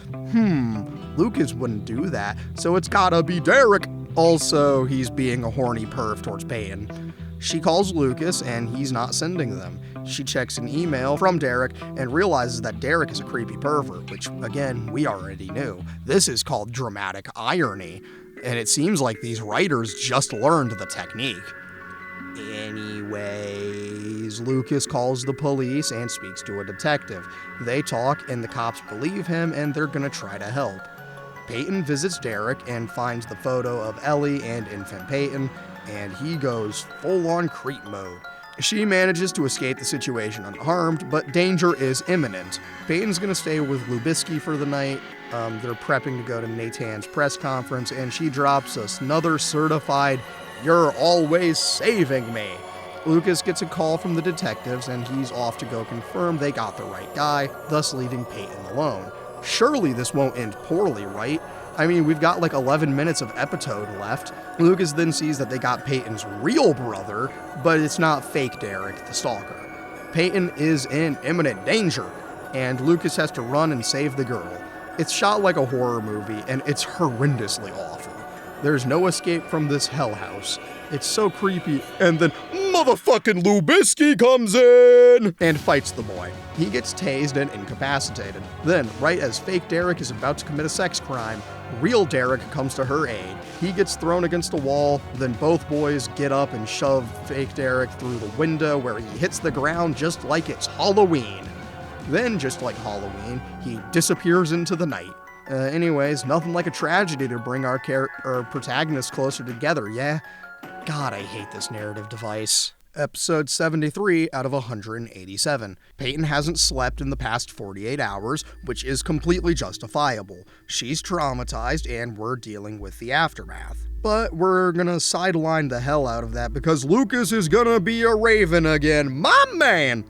Lucas wouldn't do that, so it's gotta be Derek. Also, he's being a horny perv towards Peyton. She calls Lucas, and he's not sending them. She checks an email from Derek and realizes that Derek is a creepy pervert, which, again, we already knew. This is called dramatic irony, and it seems like these writers just learned the technique. Anyways, Lucas calls the police and speaks to a detective. They talk, and the cops believe him, and they're gonna try to help. Peyton visits Derek and finds the photo of Ellie and infant Peyton, and he goes full-on creep mode. She manages to escape the situation unharmed, but danger is imminent. Peyton's gonna stay with Lubisky for the night. They're prepping to go to Nathan's press conference, and she drops us another certified, "You're always saving me." Lucas gets a call from the detectives, and he's off to go confirm they got the right guy, thus leaving Peyton alone. Surely this won't end poorly, right? I mean, we've got like 11 minutes of episode left. Lucas then sees that they got Peyton's real brother, but it's not fake Derek, the stalker. Peyton is in imminent danger, and Lucas has to run and save the girl. It's shot like a horror movie, and it's horrendously awful. There's no escape from this hell house. It's so creepy, and then motherfucking Lubisky comes in and fights the boy. He gets tased and incapacitated. Then, right as fake Derek is about to commit a sex crime, real Derek comes to her aid. He gets thrown against a wall, then both boys get up and shove fake Derek through the window where he hits the ground just like it's Halloween. Then, just like Halloween, he disappears into the night. Anyways, nothing like a tragedy to bring our protagonists closer together, yeah? God, I hate this narrative device. Episode 73 out of 187. Peyton hasn't slept in the past 48 hours, which is completely justifiable. She's traumatized, and we're dealing with the aftermath. But we're gonna sideline the hell out of that because Lucas is gonna be a Raven again, my man!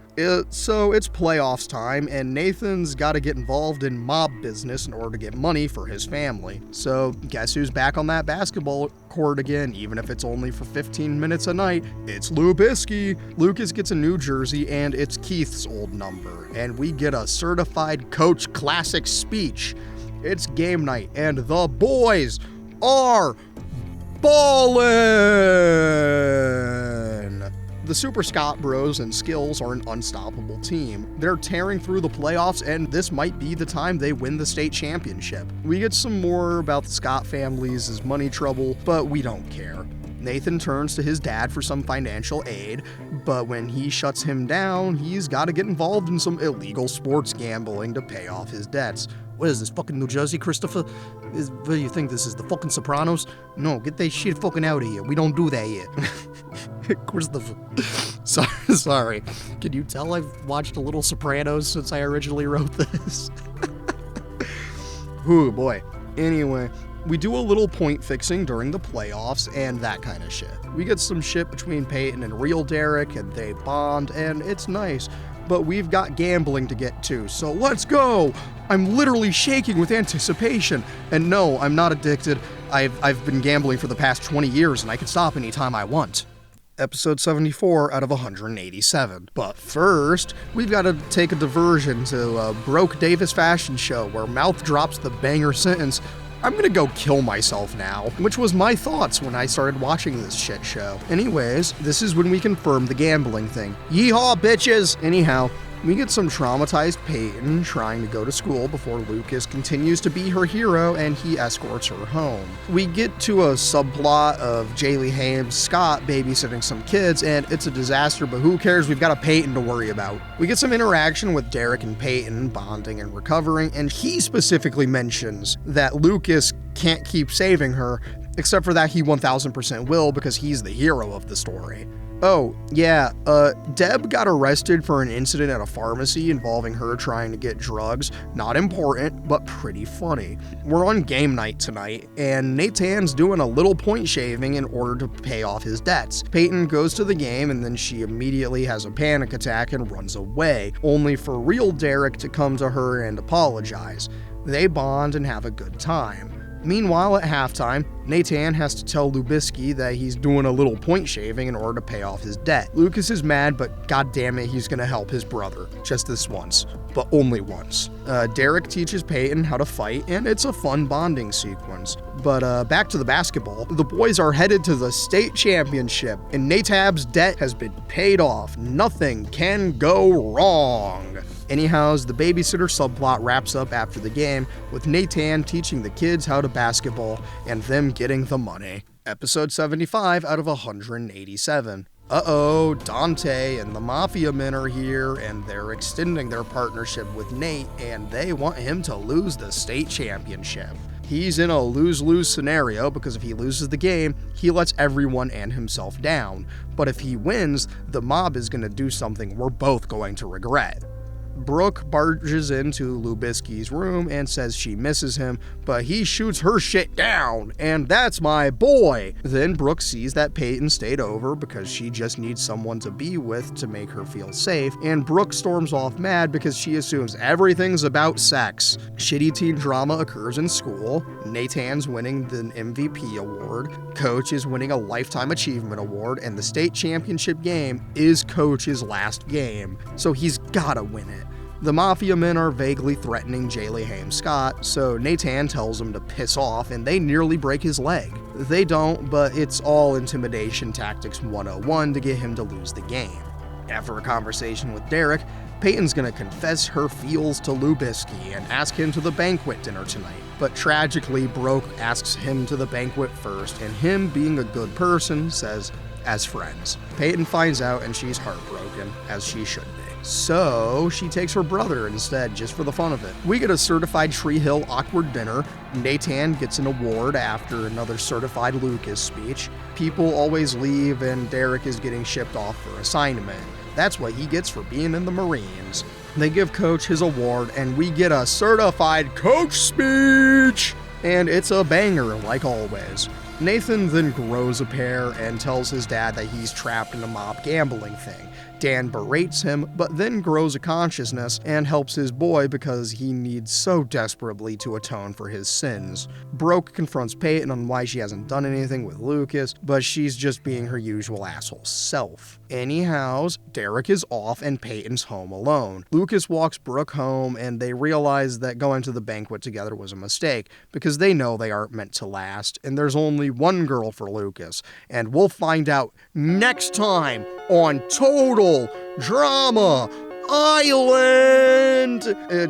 So it's playoffs time, and Nathan's gotta get involved in mob business in order to get money for his family. So guess who's back on that basketball court again, even if it's only for 15 minutes a night? It's Lubisky. Lucas gets a new jersey, and it's Keith's old number, and we get a certified coach classic speech. It's game night, and the boys are ballin'! The Super Scott Bros and Skills are an unstoppable team. They're tearing through the playoffs, and this might be the time they win the state championship. We get some more about the Scott family's money trouble, but we don't care. Nathan turns to his dad for some financial aid, but when he shuts him down, he's got to get involved in some illegal sports gambling to pay off his debts. What is this, fucking New Jersey, Christopher? What do you think this is, the fucking Sopranos? No, get that shit fucking out of here. We don't do that here. Christopher. Sorry. Can you tell I've watched a little Sopranos since I originally wrote this? Ooh, boy. Anyway, we do a little point fixing during the playoffs and that kind of shit. We get some shit between Peyton and real Derek, and they bond, and it's nice. But we've got gambling to get to, so let's go! I'm literally shaking with anticipation. And no, I'm not addicted. I've been gambling for the past 20 years, and I can stop anytime I want. Episode 74 out of 187. But first, we've got to take a diversion to a Broke Davis fashion show where Mouth drops the banger sentence, "I'm gonna go kill myself now," which was my thoughts when I started watching this shit show. Anyways, this is when we confirm the gambling thing. Yeehaw, bitches! Anyhow, we get some traumatized Peyton trying to go to school before Lucas continues to be her hero and he escorts her home. We get to a subplot of Jaylee Hames Scott babysitting some kids, and it's a disaster, but who cares? We've got a Peyton to worry about. We get some interaction with Derek and Peyton bonding and recovering, and he specifically mentions that Lucas can't keep saving her, except for that he 1000% will because he's the hero of the story. Oh, yeah, Deb got arrested for an incident at a pharmacy involving her trying to get drugs. Not important, but pretty funny. We're on game night tonight, and Nathan's doing a little point shaving in order to pay off his debts. Peyton goes to the game, and then she immediately has a panic attack and runs away, only for real Derek to come to her and apologize. They bond and have a good time. Meanwhile, at halftime, Nathan has to tell Lubisky that he's doing a little point shaving in order to pay off his debt. Lucas is mad, but goddammit, he's gonna help his brother. Just this once, but only once. Derek teaches Peyton how to fight, and it's a fun bonding sequence. But back to the basketball. The boys are headed to the state championship, and Natab's debt has been paid off. Nothing can go wrong. Anyhows, the babysitter subplot wraps up after the game, with Nathan teaching the kids how to basketball and them getting the money. Episode 75 out of 187. Uh-oh, Dante and the Mafia men are here, and they're extending their partnership with Nate, and they want him to lose the state championship. He's in a lose-lose scenario because if he loses the game, he lets everyone and himself down. But if he wins, the mob is going to do something we're both going to regret. Brooke barges into Lubisky's room and says she misses him, but he shoots her shit down, and that's my boy. Then Brooke sees that Peyton stayed over because she just needs someone to be with to make her feel safe, and Brooke storms off mad because she assumes everything's about sex. Shitty teen drama occurs in school. Nathan's winning the MVP award, Coach is winning a Lifetime Achievement Award, and the state championship game is Coach's last game, so he's gotta win it. The Mafia men are vaguely threatening Jaylee Hames Scott, so Nathan tells him to piss off and they nearly break his leg. They don't, but it's all intimidation tactics 101 to get him to lose the game. After a conversation with Derek, Peyton's gonna confess her feels to Lubisky and ask him to the banquet dinner tonight. But tragically, Brooke asks him to the banquet first, and him being a good person says, as friends. Peyton finds out and she's heartbroken, as she should be. So she takes her brother instead, just for the fun of it. We get a certified Tree Hill awkward dinner. Nathan gets an award after another certified Lucas speech. People always leave and Derek is getting shipped off for assignment. That's what he gets for being in the Marines. They give Coach his award and we get a certified Coach speech! And it's a banger, like always. Nathan then grows a pair and tells his dad that he's trapped in a mob gambling thing. Dan berates him, but then grows a consciousness and helps his boy because he needs so desperately to atone for his sins. Brooke confronts Peyton on why she hasn't done anything with Lucas, but she's just being her usual asshole self. Anyhows, Derek is off and Peyton's home alone. Lucas walks Brooke home and they realize that going to the banquet together was a mistake because they know they aren't meant to last and there's only one girl for Lucas. And we'll find out next time on Total Drama Island!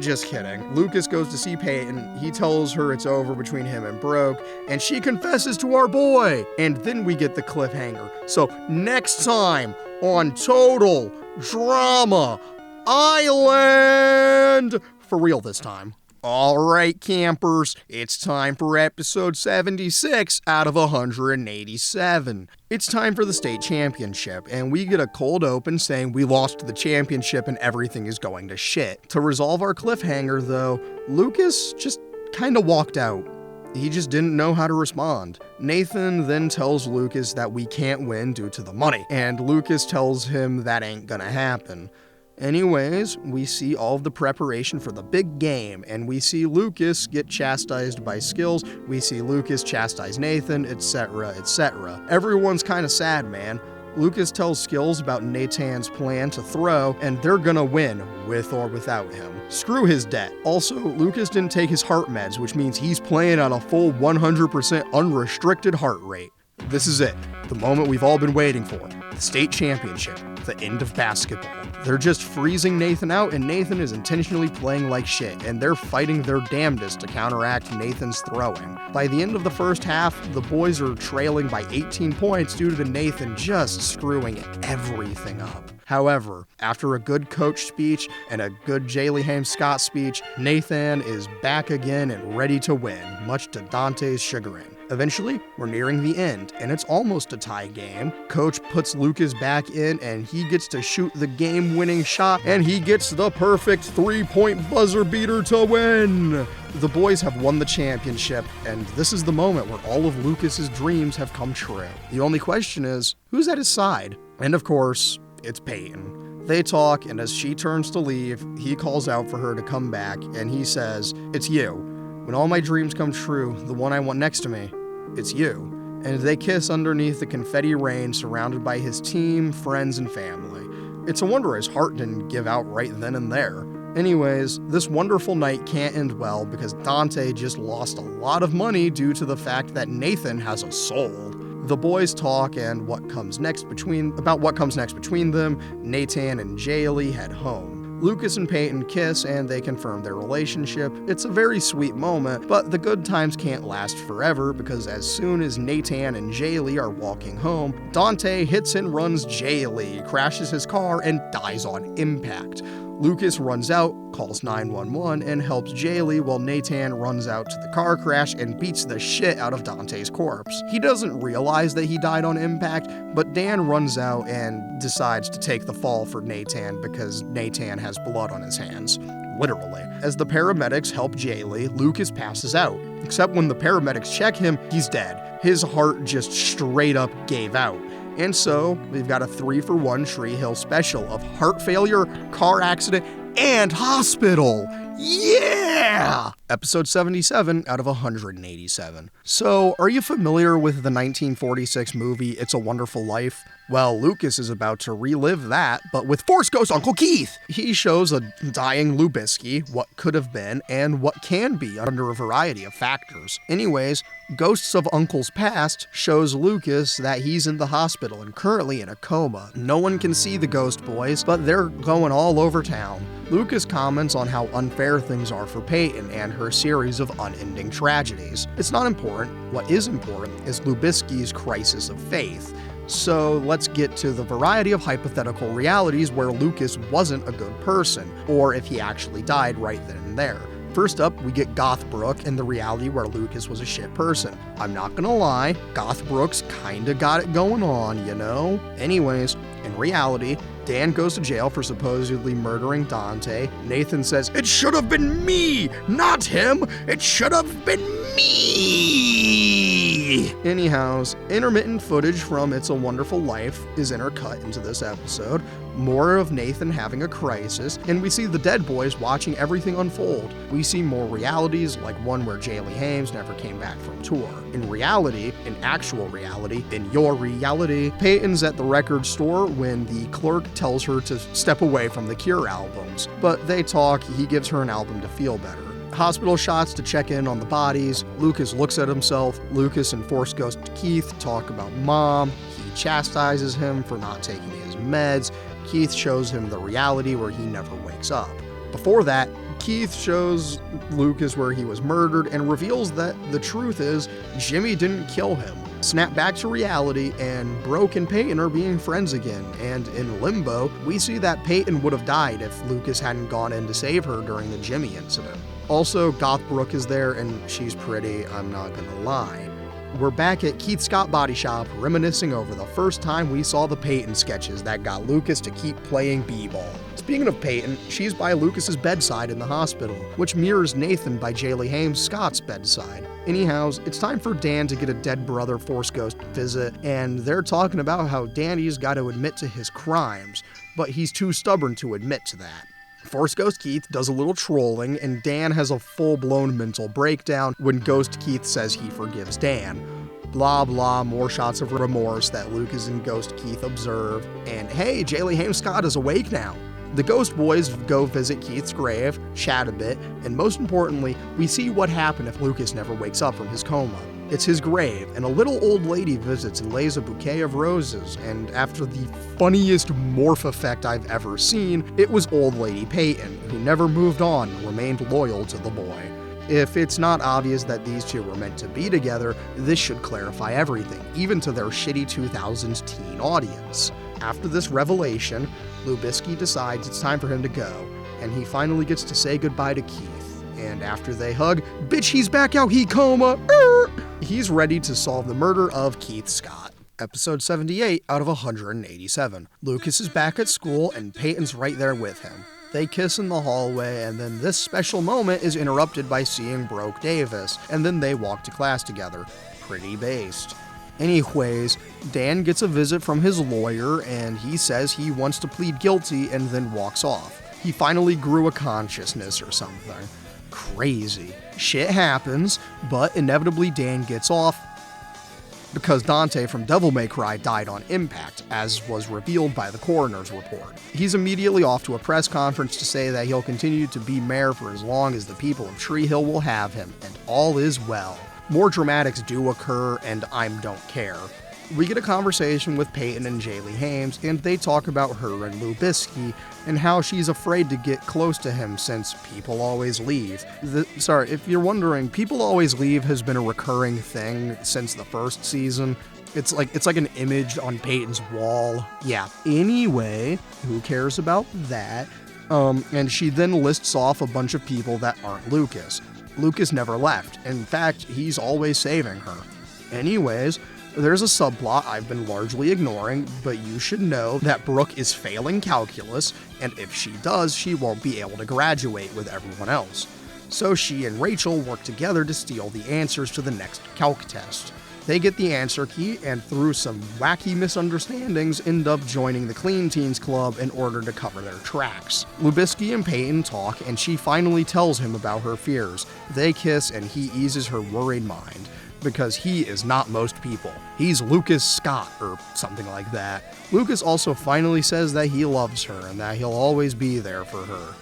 Just kidding. Lucas goes to see Peyton, he tells her it's over between him and Brooke, and she confesses to our boy! And then we get the cliffhanger. So next time on Total Drama Island! For real this time. Alright campers, it's time for episode 76 out of 187. It's time for the state championship, and we get a cold open saying we lost the championship and everything is going to shit. To resolve our cliffhanger though, Lucas just kinda walked out. He just didn't know how to respond. Nathan then tells Lucas that we can't win due to the money, and Lucas tells him that ain't gonna happen. Anyways, we see all of the preparation for the big game, and we see Lucas get chastised by Skills, we see Lucas chastise Nathan, etc., etc. Everyone's kinda sad, man. Lucas tells Skills about Nathan's plan to throw, and they're gonna win, with or without him. Screw his debt. Also, Lucas didn't take his heart meds, which means he's playing at a full 100% unrestricted heart rate. This is it, the moment we've all been waiting for, the state championship, the end of basketball. They're just freezing Nathan out, and Nathan is intentionally playing like shit, and they're fighting their damnedest to counteract Nathan's throwing. By the end of the first half, the boys are trailing by 18 points due to Nathan just screwing everything up. However, after a good coach speech and a good Jaylee Hames Scott speech, Nathan is back again and ready to win, much to Dante's chagrin. Eventually, we're nearing the end, and it's almost a tie game. Coach puts Lucas back in, and he gets to shoot the game-winning shot, and he gets the perfect three-point buzzer beater to win! The boys have won the championship, and this is the moment where all of Lucas's dreams have come true. The only question is, who's at his side? And of course, it's Peyton. They talk, and as she turns to leave, he calls out for her to come back, and he says, "It's you." When all my dreams come true, the one I want next to me, it's you. And they kiss underneath the confetti rain, surrounded by his team, friends, and family. It's a wonder his heart didn't give out right then and there. Anyways, this wonderful night can't end well because Dante just lost a lot of money due to the fact that Nathan has a soul. The boys talk and what comes next between them. Nathan and Jaylee head home. Lucas and Peyton kiss and they confirm their relationship. It's a very sweet moment, but the good times can't last forever because as soon as Nathan and Jaylee are walking home, Dante hits and runs Jaylee, crashes his car, and dies on impact. Lucas runs out, calls 911, and helps Jaylee while Nathan runs out to the car crash and beats the shit out of Dante's corpse. He doesn't realize that he died on impact, but Dan runs out and decides to take the fall for Nathan because Nathan has blood on his hands. Literally. As the paramedics help Jaylee, Lucas passes out. Except when the paramedics check him, he's dead. His heart just straight up gave out. And so, we've got a 3-for-1 Tree Hill special of heart failure, car accident, and hospital. Yeah! Episode 77 out of 187. So, are you familiar with the 1946 movie It's a Wonderful Life? Well, Lucas is about to relive that, but with Force Ghost Uncle Keith. He shows a dying Lubisky what could have been and what can be under a variety of factors. Anyways, Ghosts of Uncle's Past shows Lucas that he's in the hospital and currently in a coma. No one can see the ghost boys, but they're going all over town. Lucas comments on how unfair things are for Peyton and her series of unending tragedies. It's not important. What is important is Lubisky's crisis of faith. So let's get to the variety of hypothetical realities where Lucas wasn't a good person, or if he actually died right then and there. First up, we get Gothbrooke and the reality where Lucas was a shit person. I'm not gonna lie, Gothbrooke's kinda got it going on, you know? Anyways, in reality, Dan goes to jail for supposedly murdering Dante. Nathan says, "It should have been me, not him! It should have been me!" Anyhows, intermittent footage from It's a Wonderful Life is intercut into this episode. More of Nathan having a crisis, and we see the dead boys watching everything unfold. We see more realities, like one where Jaylee Hames never came back from tour. In reality, in actual reality, in your reality, Peyton's at the record store when the clerk tells her to step away from the Cure albums. But they talk, he gives her an album to feel better. Hospital shots to check in on the bodies. Lucas looks at himself. Lucas and Force Ghost Keith talk about Mom. He chastises him for not taking his meds. Keith shows him the reality where he never wakes up. Before that, Keith shows Lucas where he was murdered and reveals that the truth is Jimmy didn't kill him. Snap back to reality and Broke and Peyton are being friends again, and in limbo, we see that Peyton would have died if Lucas hadn't gone in to save her during the Jimmy incident. Also, Gothbrooke is there and she's pretty, I'm not gonna lie. We're back at Keith Scott Body Shop, reminiscing over the first time we saw the Peyton sketches that got Lucas to keep playing b-ball. Speaking of Peyton, she's by Lucas's bedside in the hospital, which mirrors Nathan by Jaylee Hames Scott's bedside. Anyhows, it's time for Dan to get a dead brother Force Ghost visit, and they're talking about how Danny's got to admit to his crimes, but he's too stubborn to admit to that. Force Ghost Keith does a little trolling, and Dan has a full-blown mental breakdown when Ghost Keith says he forgives Dan. Blah blah, more shots of remorse that Lucas and Ghost Keith observe, and hey, Jaylee Hames Scott is awake now. The Ghost Boys go visit Keith's grave, chat a bit, and most importantly, we see what happened if Lucas never wakes up from his coma. It's his grave, and a little old lady visits and lays a bouquet of roses, and after the funniest morph effect I've ever seen, it was old lady Peyton, who never moved on and remained loyal to the boy. If it's not obvious that these two were meant to be together, this should clarify everything, even to their shitty 2000s teen audience. After this revelation, Lubisky decides it's time for him to go, and he finally gets to say goodbye to Keith. And after they hug, bitch, he's back out, he coma. He's ready to solve the murder of Keith Scott. Episode 78 out of 187. Lucas is back at school and Peyton's right there with him. They kiss in the hallway, and then this special moment is interrupted by seeing Broke Davis, and then they walk to class together. Pretty based. Anyways, Dan gets a visit from his lawyer, and he says he wants to plead guilty and then walks off. He finally grew a consciousness or something. crazy. Shit happens, but inevitably Dan gets off because Dante from Devil May Cry died on impact, as was revealed by the coroner's report. He's immediately off to a press conference to say that he'll continue to be mayor for as long as the people of Tree Hill will have him, and all is well. More dramatics do occur, and I don't care. We get a conversation with Peyton and Jaylee Hames, and they talk about her and Lou Bisky, and how she's afraid to get close to him since people always leave. Sorry, if you're wondering, people always leave has been a recurring thing since the first season. It's like an image on Peyton's wall. Yeah. Anyway, who cares about that? And she then lists off a bunch of people that aren't Lucas. Lucas never left. In fact, he's always saving her. Anyways, there's a subplot I've been largely ignoring, but you should know that Brooke is failing calculus, and if she does, she won't be able to graduate with everyone else. So she and Rachel work together to steal the answers to the next calc test. They get the answer key, and through some wacky misunderstandings, end up joining the Clean Teens Club in order to cover their tracks. Lou Bisky and Peyton talk, and she finally tells him about her fears. They kiss, and he eases her worried mind, because he is not most people. He's Lucas Scott, or something like that. Lucas also finally says that he loves her, and that he'll always be there for her.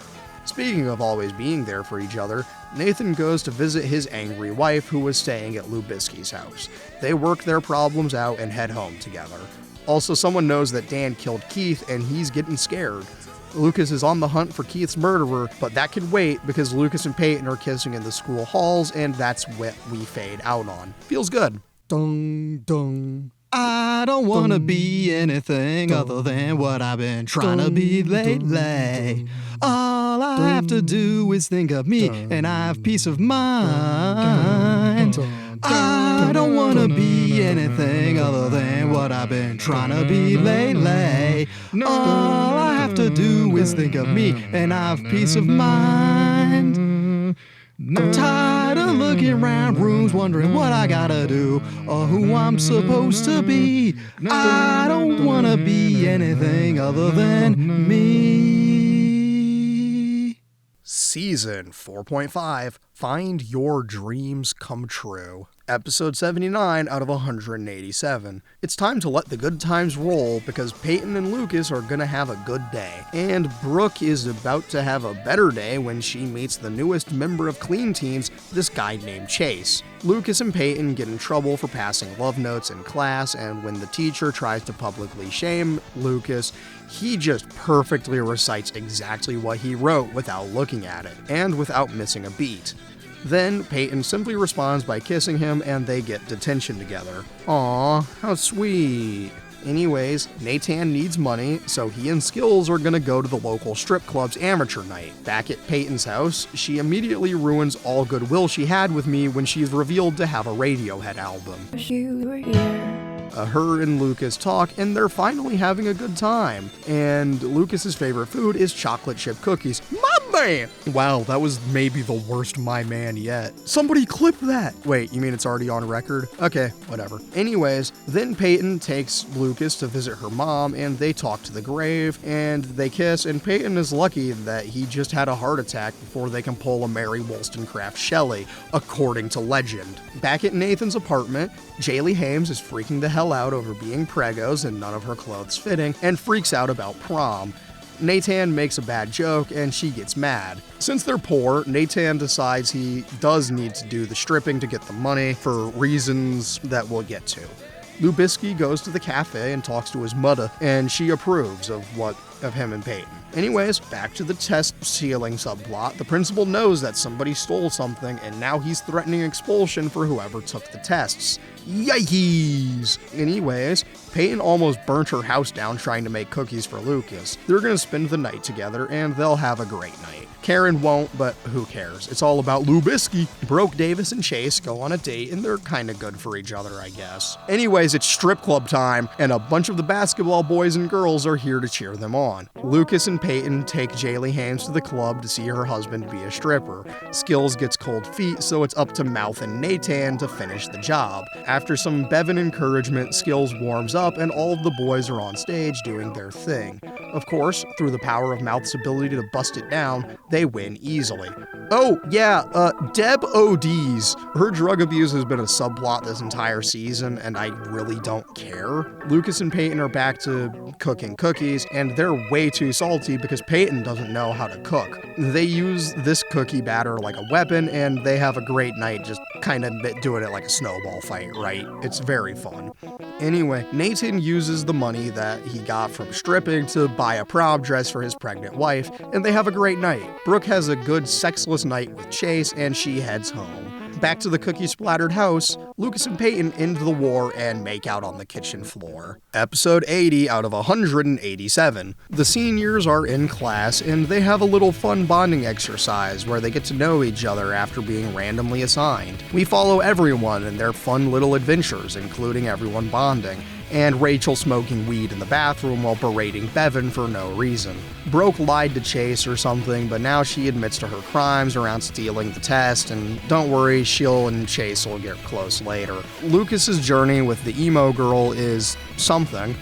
Speaking of always being there for each other, Nathan goes to visit his angry wife who was staying at Lou Bisky's house. They work their problems out and head home together. Also, someone knows that Dan killed Keith, and he's getting scared. Lucas is on the hunt for Keith's murderer, but that can wait because Lucas and Peyton are kissing in the school halls, and that's what we fade out on. Feels good. Dung, dung. I don't wanna be anything other than what I've been trying to be lately. All I have to do is think of me, and I have peace of mind. I don't wanna be anything other than what I've been trying to be lately. All I have to do is think of me, and I have peace of mind. I'm tired of looking around rooms wondering what I gotta do or who I'm supposed to be. I don't wanna be anything other than me. Season 4.5, Find Your Dreams Come True. Episode 79 out of 187. It's time to let the good times roll because Peyton and Lucas are gonna have a good day. And Brooke is about to have a better day when she meets the newest member of Clean Teens, this guy named Chase. Lucas and Peyton get in trouble for passing love notes in class, and when the teacher tries to publicly shame Lucas, he just perfectly recites exactly what he wrote without looking at it, and without missing a beat. Then, Peyton simply responds by kissing him, and they get detention together. Aw, how sweet. Anyways, Nathan needs money, so he and Skills are gonna go to the local strip club's amateur night. Back at Peyton's house, she immediately ruins all goodwill she had with me when she's revealed to have a Radiohead album. You were here. Her and Lucas talk, and they're finally having a good time. And Lucas's favorite food is chocolate chip cookies. My man! Wow, that was maybe the worst my man yet. Somebody clip that! Wait, you mean it's already on record? Okay, whatever. Anyways, then Peyton takes Lucas to visit her mom, and they talk to the grave, and they kiss, and Peyton is lucky that he just had a heart attack before they can pull a Mary Wollstonecraft Shelley, according to legend. Back at Nathan's apartment, Jaylee Hames is freaking the hell out over being pregos and none of her clothes fitting, and freaks out about prom. Nathan makes a bad joke, and she gets mad. Since they're poor, Nathan decides he does need to do the stripping to get the money for reasons that we'll get to. Lou Bisky goes to the cafe and talks to his mother, and she approves of him and Peyton. Anyways, back to the test stealing subplot. The principal knows that somebody stole something, and now he's threatening expulsion for whoever took the tests. Yikes! Anyways, Peyton almost burnt her house down trying to make cookies for Lucas. They're gonna spend the night together, and they'll have a great night. Karen won't, but who cares? It's all about Lou Bisky. Broke Davis and Chase go on a date, and they're kinda good for each other, I guess. Anyways, it's strip club time, and a bunch of the basketball boys and girls are here to cheer them on. Lucas and Peyton take Jaylee Hames to the club to see her husband be a stripper. Skills gets cold feet, so it's up to Mouth and Nathan to finish the job. After some Bevan encouragement, Skills warms up, and all of the boys are on stage doing their thing. Of course, through the power of Mouth's ability to bust it down, they win easily. Oh, yeah, Deb ODs. Her drug abuse has been a subplot this entire season, and I really don't care. Lucas and Peyton are back to cooking cookies, and they're way too salty because Peyton doesn't know how to cook. They use this cookie batter like a weapon, and they have a great night just kind of doing it like a snowball fight, right? It's very fun. Anyway, Nathan uses the money that he got from stripping to buy a prom dress for his pregnant wife, and they have a great night. Brooke has a good sexless night with Chase, and she heads home. Back to the cookie-splattered house, Lucas and Peyton end the war and make out on the kitchen floor. Episode 80 out of 187. The seniors are in class, and they have a little fun bonding exercise where they get to know each other after being randomly assigned. We follow everyone in their fun little adventures, including everyone bonding, and Rachel smoking weed in the bathroom while berating Bevan for no reason. Brooke lied to Chase or something, but now she admits to her crimes around stealing the test, and don't worry, she'll and Chase will get close later. Lucas's journey with the emo girl is something.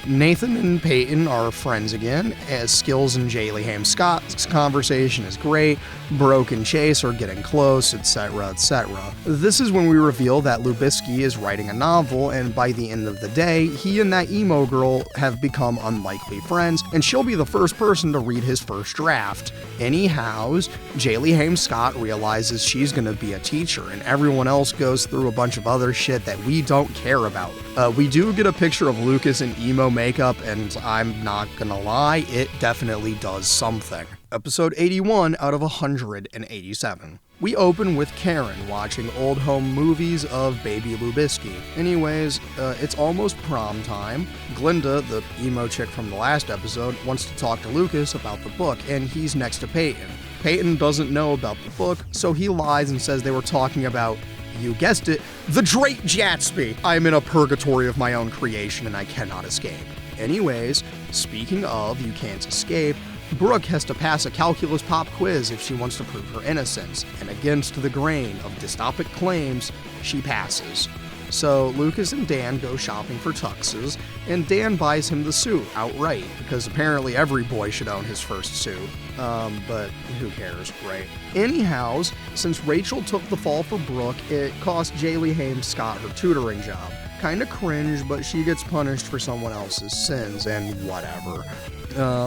Nathan and Peyton are friends again, as Skills and Jaylee Haim Scott's conversation is great, Brooke and Chase are getting close, etc., etc. This is when we reveal that Lubisky is writing a novel, and by the end of the day, he and that emo girl have become unlikely friends, and she'll be the first person to read his first draft. Anyhows, Jaylee Haim Scott realizes she's gonna be a teacher, and everyone else goes through a bunch of other shit that we don't care about. We do get a picture of Lucas in emo makeup, and I'm not gonna lie, it definitely does something. Episode 81 out of 187. We open with Karen watching old home movies of Baby Lubisky. Anyways, it's almost prom time. Glinda, the emo chick from the last episode, wants to talk to Lucas about the book, and he's next to Peyton. Peyton doesn't know about the book, so he lies and says they were talking about, you guessed it, The Drake Gatsby. I'm in a purgatory of my own creation and I cannot escape. Anyways, speaking of you can't escape, Brooke has to pass a calculus pop quiz if she wants to prove her innocence, and against the grain of dystopic claims, she passes. So Lucas and Dan go shopping for tuxes, and Dan buys him the suit outright, because apparently every boy should own his first suit. But who cares, right? Anyhows, since Rachel took the fall for Brooke, it cost Jaylee Haim Scott her tutoring job. Kinda cringe, but she gets punished for someone else's sins, and whatever.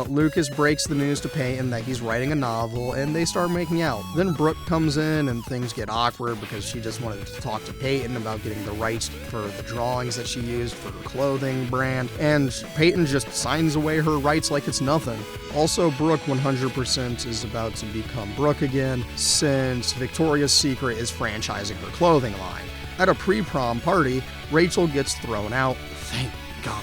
Lucas breaks the news to Peyton that he's writing a novel, and they start making out. Then Brooke comes in, and things get awkward because she just wanted to talk to Peyton about getting the rights for the drawings that she used for her clothing brand, and Peyton just signs away her rights like it's nothing. Also, Brooke 100% is about to become Brooke again, since Victoria's Secret is franchising her clothing line. At a pre-prom party, Rachel gets thrown out, thank God.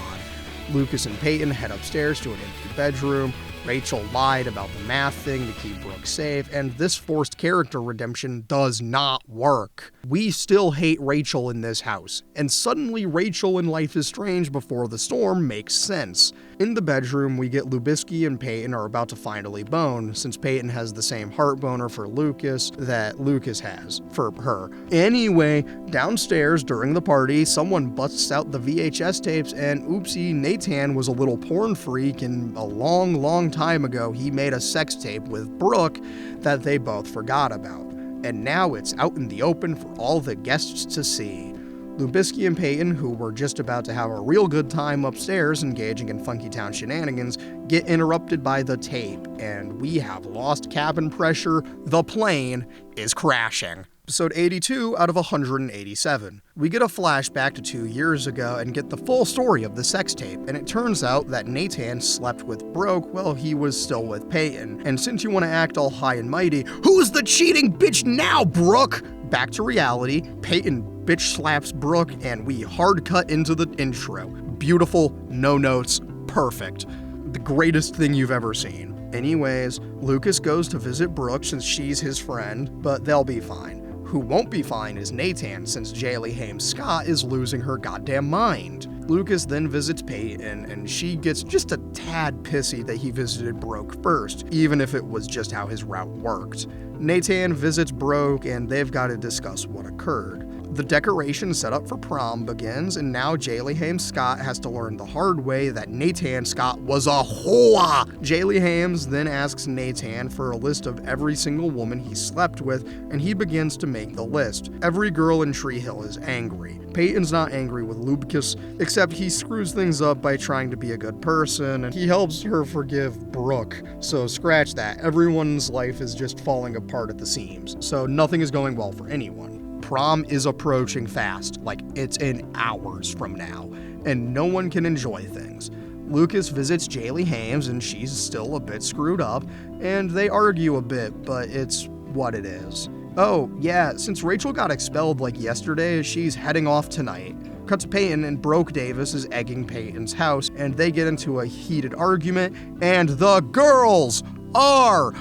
Lucas and Peyton head upstairs to an empty bedroom. Rachel lied about the math thing to keep Brooke safe, and this forced character redemption does not work. We still hate Rachel in this house, and suddenly Rachel in Life is Strange Before the Storm makes sense. In the bedroom, we get Lubisky and Peyton are about to finally bone, since Peyton has the same heart boner for Lucas that Lucas has for her. Anyway, downstairs during the party, someone busts out the VHS tapes, and oopsie, Nathan was a little porn freak, and a long time ago he made a sex tape with Brooke that they both forgot about. And now it's out in the open for all the guests to see. Lubisky and Peyton, who were just about to have a real good time upstairs engaging in Funky Town shenanigans, get interrupted by the tape, and we have lost cabin pressure. The plane is crashing. Episode 82 out of 187. We get a flashback to 2 years ago and get the full story of the sex tape, and it turns out that Nathan slept with Brooke while he was still with Peyton. And since you want to act all high and mighty, who's the cheating bitch now, Brooke? Back to reality, Peyton bitch slaps Brooke, and we hard cut into the intro. Beautiful, no notes, perfect. The greatest thing you've ever seen. Anyways, Lucas goes to visit Brooke since she's his friend, but they'll be fine. Who won't be fine is Nathan, since Jaylee Haim Scott is losing her goddamn mind. Lucas then visits Peyton, and she gets just a tad pissy that he visited Brooke first, even if it was just how his route worked. Nathan visits Brooke, and they've got to discuss what occurred. The decoration set up for prom begins, and now Jaylee Hames Scott has to learn the hard way that Nathan Scott was a whore. Jaylee Hames then asks Nathan for a list of every single woman he slept with, and he begins to make the list. Every girl in Tree Hill is angry. Peyton's not angry with Lucas, except he screws things up by trying to be a good person, and he helps her forgive Brooke. So scratch that. Everyone's life is just falling apart at the seams, so nothing is going well for anyone. Prom is approaching fast, like it's in hours from now, and no one can enjoy things. Lucas visits Jaylee Hames, and she's still a bit screwed up, and they argue a bit, but it's what it is. Oh, yeah, since Rachel got expelled like yesterday, she's heading off tonight. Cut to Peyton, and Brooke Davis is egging Peyton's house, and they get into a heated argument, and the girls are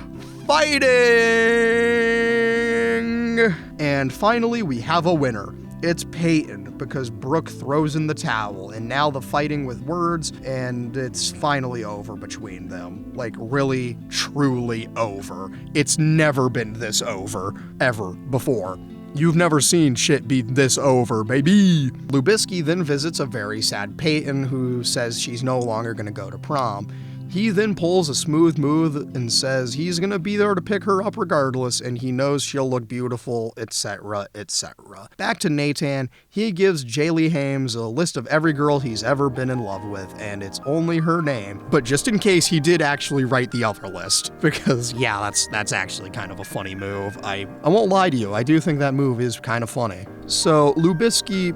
fighting! And finally, we have a winner. It's Peyton, because Brooke throws in the towel, and now the fighting with words, and it's finally over between them. Like, really, truly over. It's never been this over, ever, before. You've never seen shit be this over, baby! Lubisky then visits a very sad Peyton, who says she's no longer gonna go to prom. He then pulls a smooth move and says he's gonna be there to pick her up regardless, and he knows she'll look beautiful, etc., etc. Back to Nathan, he gives Jaylee Hames a list of every girl he's ever been in love with, and it's only her name, but just in case he did actually write the other list, because yeah, that's actually kind of a funny move. I won't lie to you, I do think that move is kind of funny. So Lubisky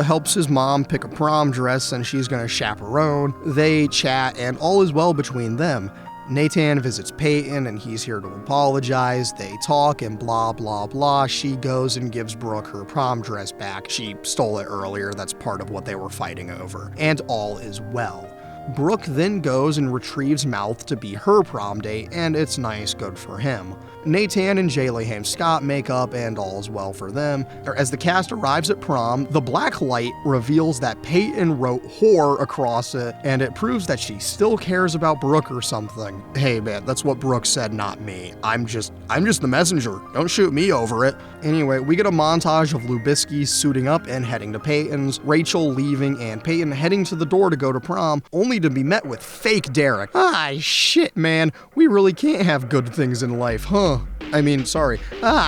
helps his mom pick a prom dress, and she's gonna chaperone. They chat, and all is well between them. Nathan visits Peyton, and he's here to apologize. They talk, and blah blah blah. She goes and gives Brooke her prom dress back. She stole it earlier, that's part of what they were fighting over. And all is well. Brooke then goes and retrieves Mouth to be her prom date, and it's nice, good for him. Nathan and Jaylee Hames Scott make up, and all's well for them. As the cast arrives at prom, the black light reveals that Peyton wrote whore across it, and it proves that she still cares about Brooke or something. Hey man, that's what Brooke said, not me. I'm just the messenger. Don't shoot me over it. Anyway, we get a montage of Lubisky suiting up and heading to Peyton's, Rachel leaving, and Peyton heading to the door to go to prom, only to be met with fake Derek. Ah, shit, man. We really can't have good things in life, huh?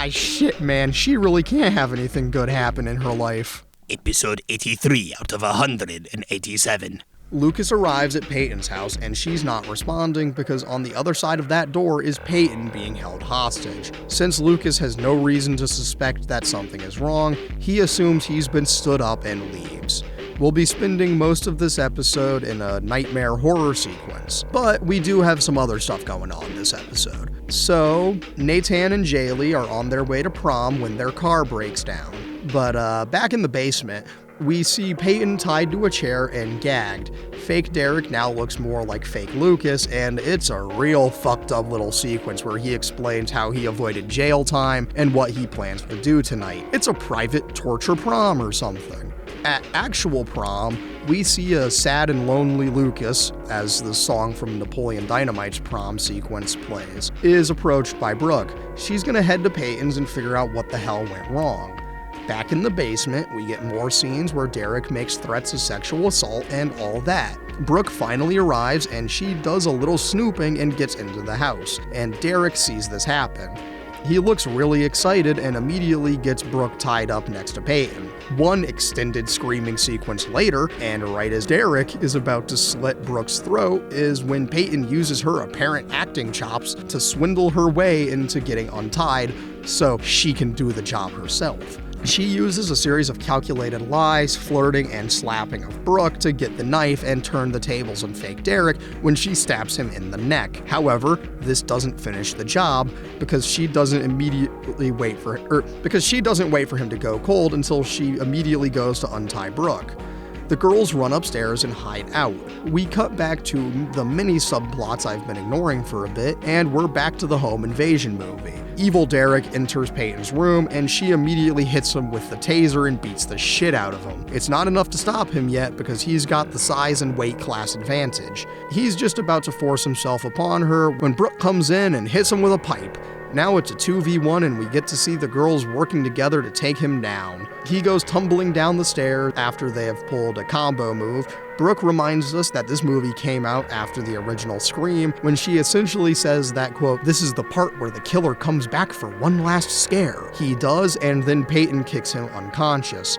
Shit, man. She really can't have anything good happen in her life. Episode 83 out of 187. Lucas arrives at Peyton's house, and she's not responding because on the other side of that door is Peyton being held hostage. Since Lucas has no reason to suspect that something is wrong, he assumes he's been stood up and leaves. We'll be spending most of this episode in a nightmare horror sequence, but we do have some other stuff going on this episode. So, Nathan and Jaylee are on their way to prom when their car breaks down. But back in the basement, we see Peyton tied to a chair and gagged. Fake Derek now looks more like fake Lucas, and it's a real fucked up little sequence where he explains how he avoided jail time and what he plans to do tonight. It's a private torture prom or something. At actual prom, we see a sad and lonely Lucas, as the song from Napoleon Dynamite's prom sequence plays, is approached by Brooke. She's gonna head to Peyton's and figure out what the hell went wrong. Back in the basement, we get more scenes where Derek makes threats of sexual assault and all that. Brooke finally arrives, and she does a little snooping and gets into the house, and Derek sees this happen. He looks really excited and immediately gets Brooke tied up next to Peyton. One extended screaming sequence later, and right as Derek is about to slit Brooke's throat, is when Peyton uses her apparent acting chops to swindle her way into getting untied so she can do the job herself. She uses a series of calculated lies, flirting, and slapping of Brooke to get the knife and turn the tables on fake Derek when she stabs him in the neck. However, this doesn't finish the job because she doesn't wait for him to go cold until she immediately goes to untie Brooke. The girls run upstairs and hide out. We cut back to the mini subplots I've been ignoring for a bit, and we're back to the home invasion movie. Evil Derek enters Peyton's room, and she immediately hits him with the taser and beats the shit out of him. It's not enough to stop him yet because he's got the size and weight class advantage. He's just about to force himself upon her when Brooke comes in and hits him with a pipe. Now it's a 2v1 and we get to see the girls working together to take him down. He goes tumbling down the stairs after they have pulled a combo move. Brooke reminds us that this movie came out after the original Scream, when she essentially says that, quote, "This is the part where the killer comes back for one last scare." He does, and then Peyton kicks him unconscious.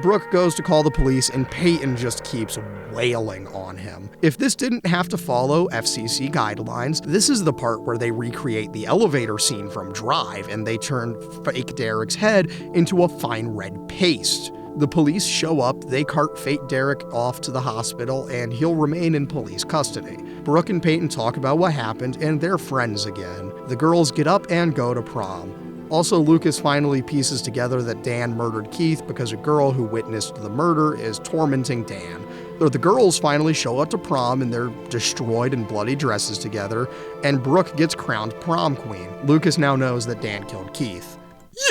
Brooke goes to call the police, and Peyton just keeps wailing on him. If this didn't have to follow FCC guidelines, this is the part where they recreate the elevator scene from Drive, and they turn fake Derek's head into a fine red paste. The police show up, they cart fake Derek off to the hospital, and he'll remain in police custody. Brooke and Peyton talk about what happened, and they're friends again. The girls get up and go to prom. Also, Lucas finally pieces together that Dan murdered Keith because a girl who witnessed the murder is tormenting Dan. The girls finally show up to prom in their destroyed and bloody dresses together, and Brooke gets crowned prom queen. Lucas now knows that Dan killed Keith.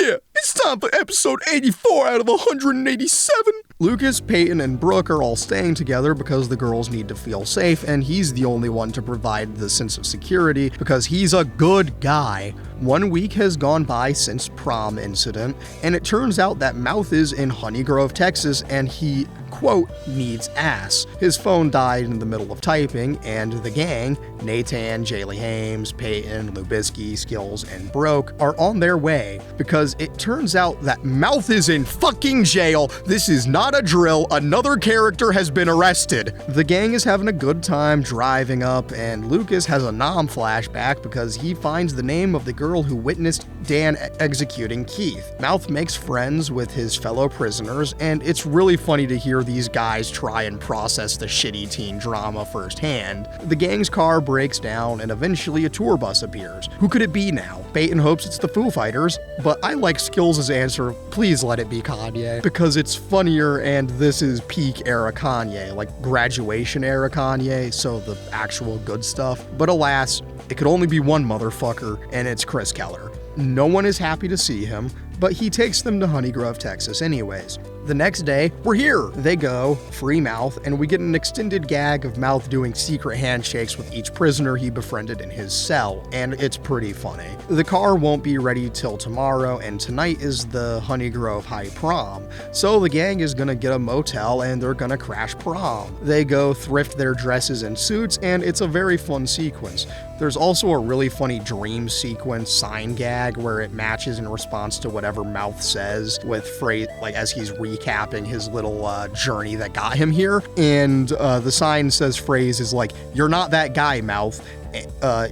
Yeah, it's time for episode 84 out of 187. Lucas, Peyton, and Brooke are all staying together because the girls need to feel safe, and he's the only one to provide the sense of security because he's a good guy. 1 week has gone by since prom incident, and it turns out that Mouth is in Honey Grove, Texas, and he, quote, needs ass. His phone died in the middle of typing, and the gang, Nathan, Jaylee Hames, Peyton, Lubisky, Skills, and Brooke, are on their way because it turns out that Mouth is in fucking jail. This is not a drill. Another character has been arrested. The gang is having a good time driving up, and Lucas has a Nam flashback because he finds the name of the girl who witnessed Dan executing Keith. Mouth makes friends with his fellow prisoners, and it's really funny to hear these guys try and process the shitty teen drama firsthand. The gang's car breaks down, and eventually a tour bus appears. Who could it be now? Peyton hopes it's the Foo Fighters, but I like Skills' answer, please let it be Kanye, because it's funnier and this is peak era Kanye, like graduation era Kanye, so the actual good stuff. But alas, it could only be one motherfucker, and it's Chris Keller. No one is happy to see him, but he takes them to Honey Grove, Texas anyways. The next day, we're here. They go, free Mouth, and we get an extended gag of Mouth doing secret handshakes with each prisoner he befriended in his cell, and it's pretty funny. The car won't be ready till tomorrow, and tonight is the Honey Grove High Prom, so the gang is gonna get a motel and they're gonna crash prom. They go thrift their dresses and suits, and it's a very fun sequence. There's also a really funny dream sequence sign gag where it matches in response to whatever Mouth says with phrase, like as he's recapping his little journey that got him here. And the sign says phrase is like, "You're not that guy, Mouth.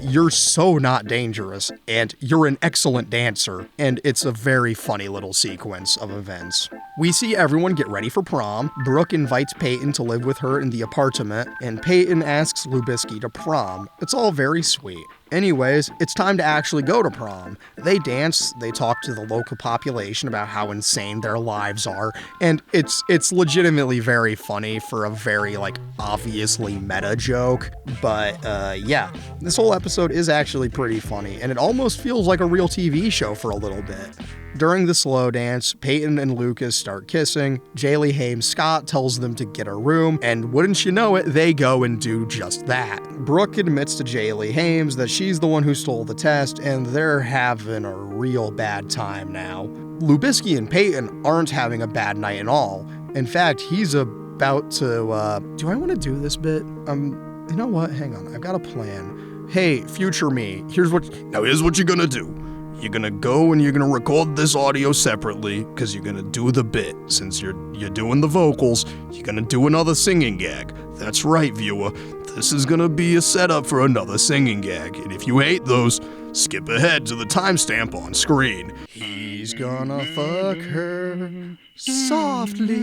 You're so not dangerous, and you're an excellent dancer." And it's a very funny little sequence of events. We see everyone get ready for prom. Brooke invites Peyton to live with her in the apartment, and Peyton asks Lubisky to prom. It's all very sweet. Anyways, it's time to actually go to prom. They dance, they talk to the local population about how insane their lives are, and it's legitimately very funny for a very, like, obviously meta joke. But, yeah, this whole episode is actually pretty funny, and it almost feels like a real TV show for a little bit. During the slow dance, Peyton and Lucas start kissing. Jaylee Hames Scott tells them to get a room, and wouldn't you know it, they go and do just that. Brooke admits to Jaylee Hames that she's the one who stole the test, and they're having a real bad time now. Lubisky and Peyton aren't having a bad night at all. In fact, he's about to, do I want to do this bit? You know what? Hang on, I've got a plan. Hey, future me, here's what you're gonna do. You're gonna go and you're gonna record this audio separately, because you're gonna do the bit. Since you're doing the vocals, you're gonna do another singing gag. That's right, viewer. This is gonna be a setup for another singing gag. And if you hate those, skip ahead to the timestamp on screen. He's gonna fuck her softly.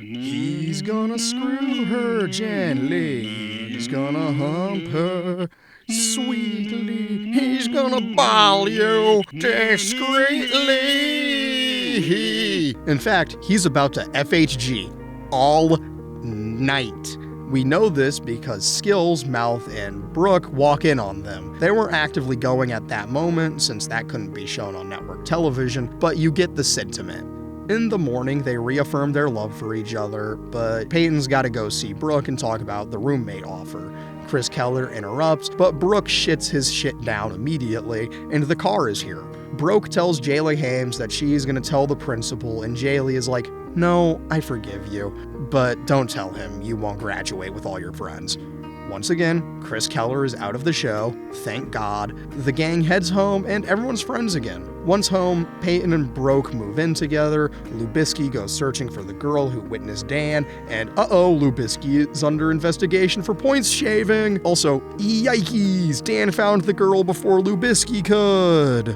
He's gonna screw her gently. He's gonna hump her sweetly. He's gonna ball you discreetly. In fact, he's about to FHG all night. We know this because Skills, Mouth, and Brooke walk in on them. They weren't actively going at that moment since that couldn't be shown on network television, but you get the sentiment. In the morning, they reaffirm their love for each other, but Peyton's gotta go see Brooke and talk about the roommate offer. Chris Keller interrupts, but Brooke shits his shit down immediately, and the car is here. Brooke tells Jaylee Hames that she's gonna tell the principal, and Jaylee is like, "No, I forgive you, but don't tell him you won't graduate with all your friends." Once again, Chris Keller is out of the show, thank God. The gang heads home and everyone's friends again. Once home, Peyton and Brooke move in together, Lubisky goes searching for the girl who witnessed Dan, and Lubisky is under investigation for points shaving. Also, yikes, Dan found the girl before Lubisky could.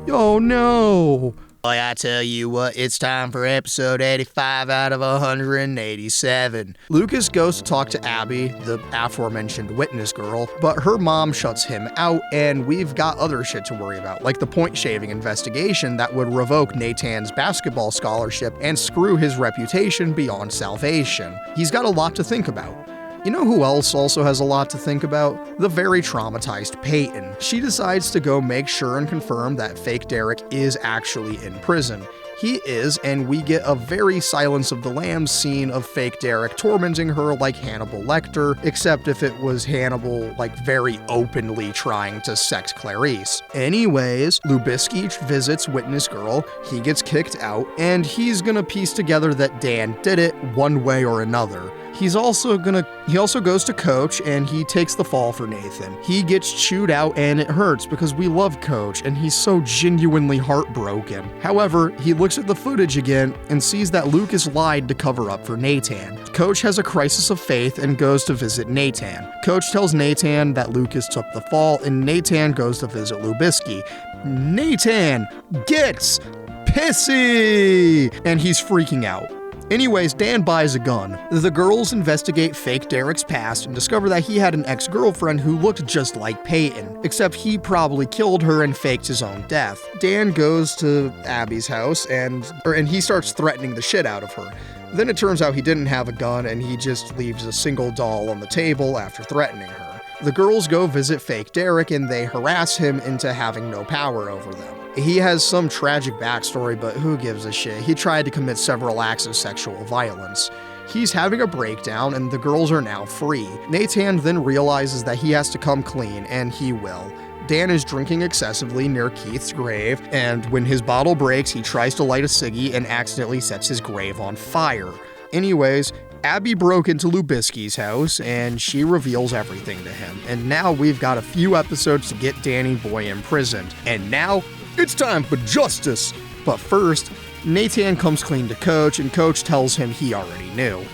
Oh no. Boy, I tell you what, it's time for episode 85 out of 187. Lucas goes to talk to Abby, the aforementioned witness girl, but her mom shuts him out, and we've got other shit to worry about, like the point shaving investigation that would revoke Nathan's basketball scholarship and screw his reputation beyond salvation. He's got a lot to think about. You know who else also has a lot to think about? The very traumatized Peyton. She decides to go make sure and confirm that fake Derek is actually in prison. He is, and we get a very Silence of the Lambs scene of fake Derek tormenting her like Hannibal Lecter, except if it was Hannibal very openly trying to sex Clarice. Anyways, Lubisky visits Witness Girl, he gets kicked out, and he's gonna piece together that Dan did it one way or another. He also goes to Coach, and he takes the fall for Nathan. He gets chewed out, and it hurts because we love Coach, and he's so genuinely heartbroken. However, he looks at the footage again and sees that Lucas lied to cover up for Nathan. Coach has a crisis of faith and goes to visit Nathan. Coach tells Nathan that Lucas took the fall, and Nathan goes to visit Lubisky. Nathan gets pissy, and he's freaking out. Anyways, Dan buys a gun. The girls investigate fake Derek's past and discover that he had an ex-girlfriend who looked just like Peyton, except he probably killed her and faked his own death. Dan goes to Abby's house and he starts threatening the shit out of her. Then it turns out he didn't have a gun and he just leaves a single doll on the table after threatening her. The girls go visit fake Derek and they harass him into having no power over them. He has some tragic backstory, but who gives a shit? He tried to commit several acts of sexual violence. He's having a breakdown and the girls are now free. Nathan then realizes that he has to come clean, and he will. Dan is drinking excessively near Keith's grave, and when his bottle breaks, he tries to light a ciggy and accidentally sets his grave on fire. Anyways, Abby broke into Lubisky's house, and she reveals everything to him. And now we've got a few episodes to get Danny Boy imprisoned. And now, it's time for justice! But first, Nathan comes clean to Coach, and Coach tells him he already knew.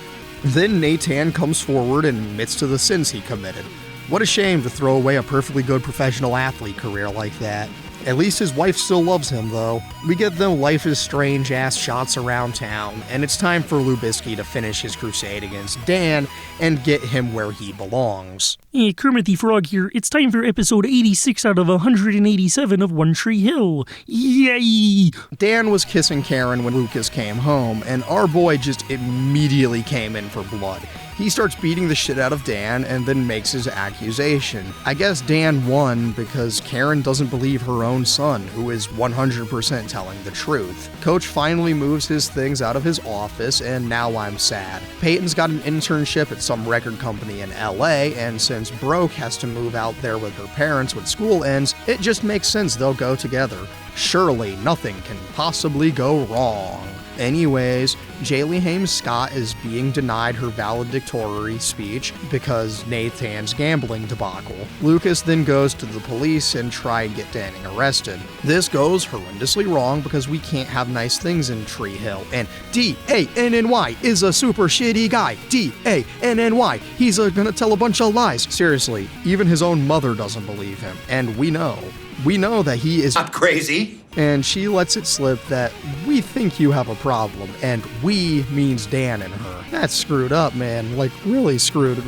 Then Nathan comes forward and admits to the sins he committed. What a shame to throw away a perfectly good professional athlete career like that. At least his wife still loves him, though. We get them Life is Strange-ass shots around town, and it's time for Lubisky to finish his crusade against Dan and get him where he belongs. Hey, Kermit the Frog here. It's time for episode 86 out of 187 of One Tree Hill. Yay! Dan was kissing Karen when Lucas came home, and our boy just immediately came in for blood. He starts beating the shit out of Dan and then makes his accusation. I guess Dan won because Karen doesn't believe her own son, who is 100% telling the truth. Coach finally moves his things out of his office, and now I'm sad. Peyton's got an internship at some record company in LA, and since Brooke has to move out there with her parents when school ends, it just makes sense they'll go together. Surely nothing can possibly go wrong. Anyways, Jaylee Hames Scott is being denied her valedictory speech because Nathan's gambling debacle. Lucas then goes to the police and try and get Danny arrested. This goes horrendously wrong because we can't have nice things in Tree Hill, and D-A-N-N-Y is a super shitty guy. D-A-N-N-Y. He's gonna tell a bunch of lies. Seriously, even his own mother doesn't believe him, and we know. We know that he is Not crazy. And she lets it slip that we think you have a problem, and we means Dan and her. That's screwed up, man. Really screwed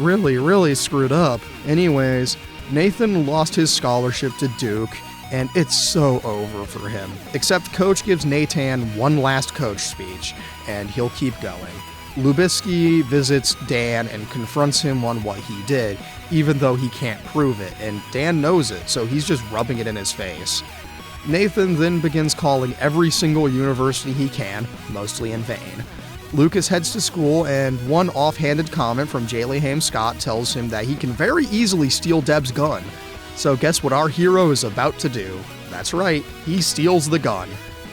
up. Anyways, Nathan lost his scholarship to Duke, and it's so over for him. Except Coach gives Nathan one last coach speech, and he'll keep going. Lubisky visits Dan and confronts him on what he did, even though he can't prove it, and Dan knows it, so he's just rubbing it in his face. Nathan then begins calling every single university he can, mostly in vain. Lucas heads to school, and one offhanded comment from Jaylee Haim Scott tells him that he can very easily steal Deb's gun. So guess what our hero is about to do? That's right, he steals the gun.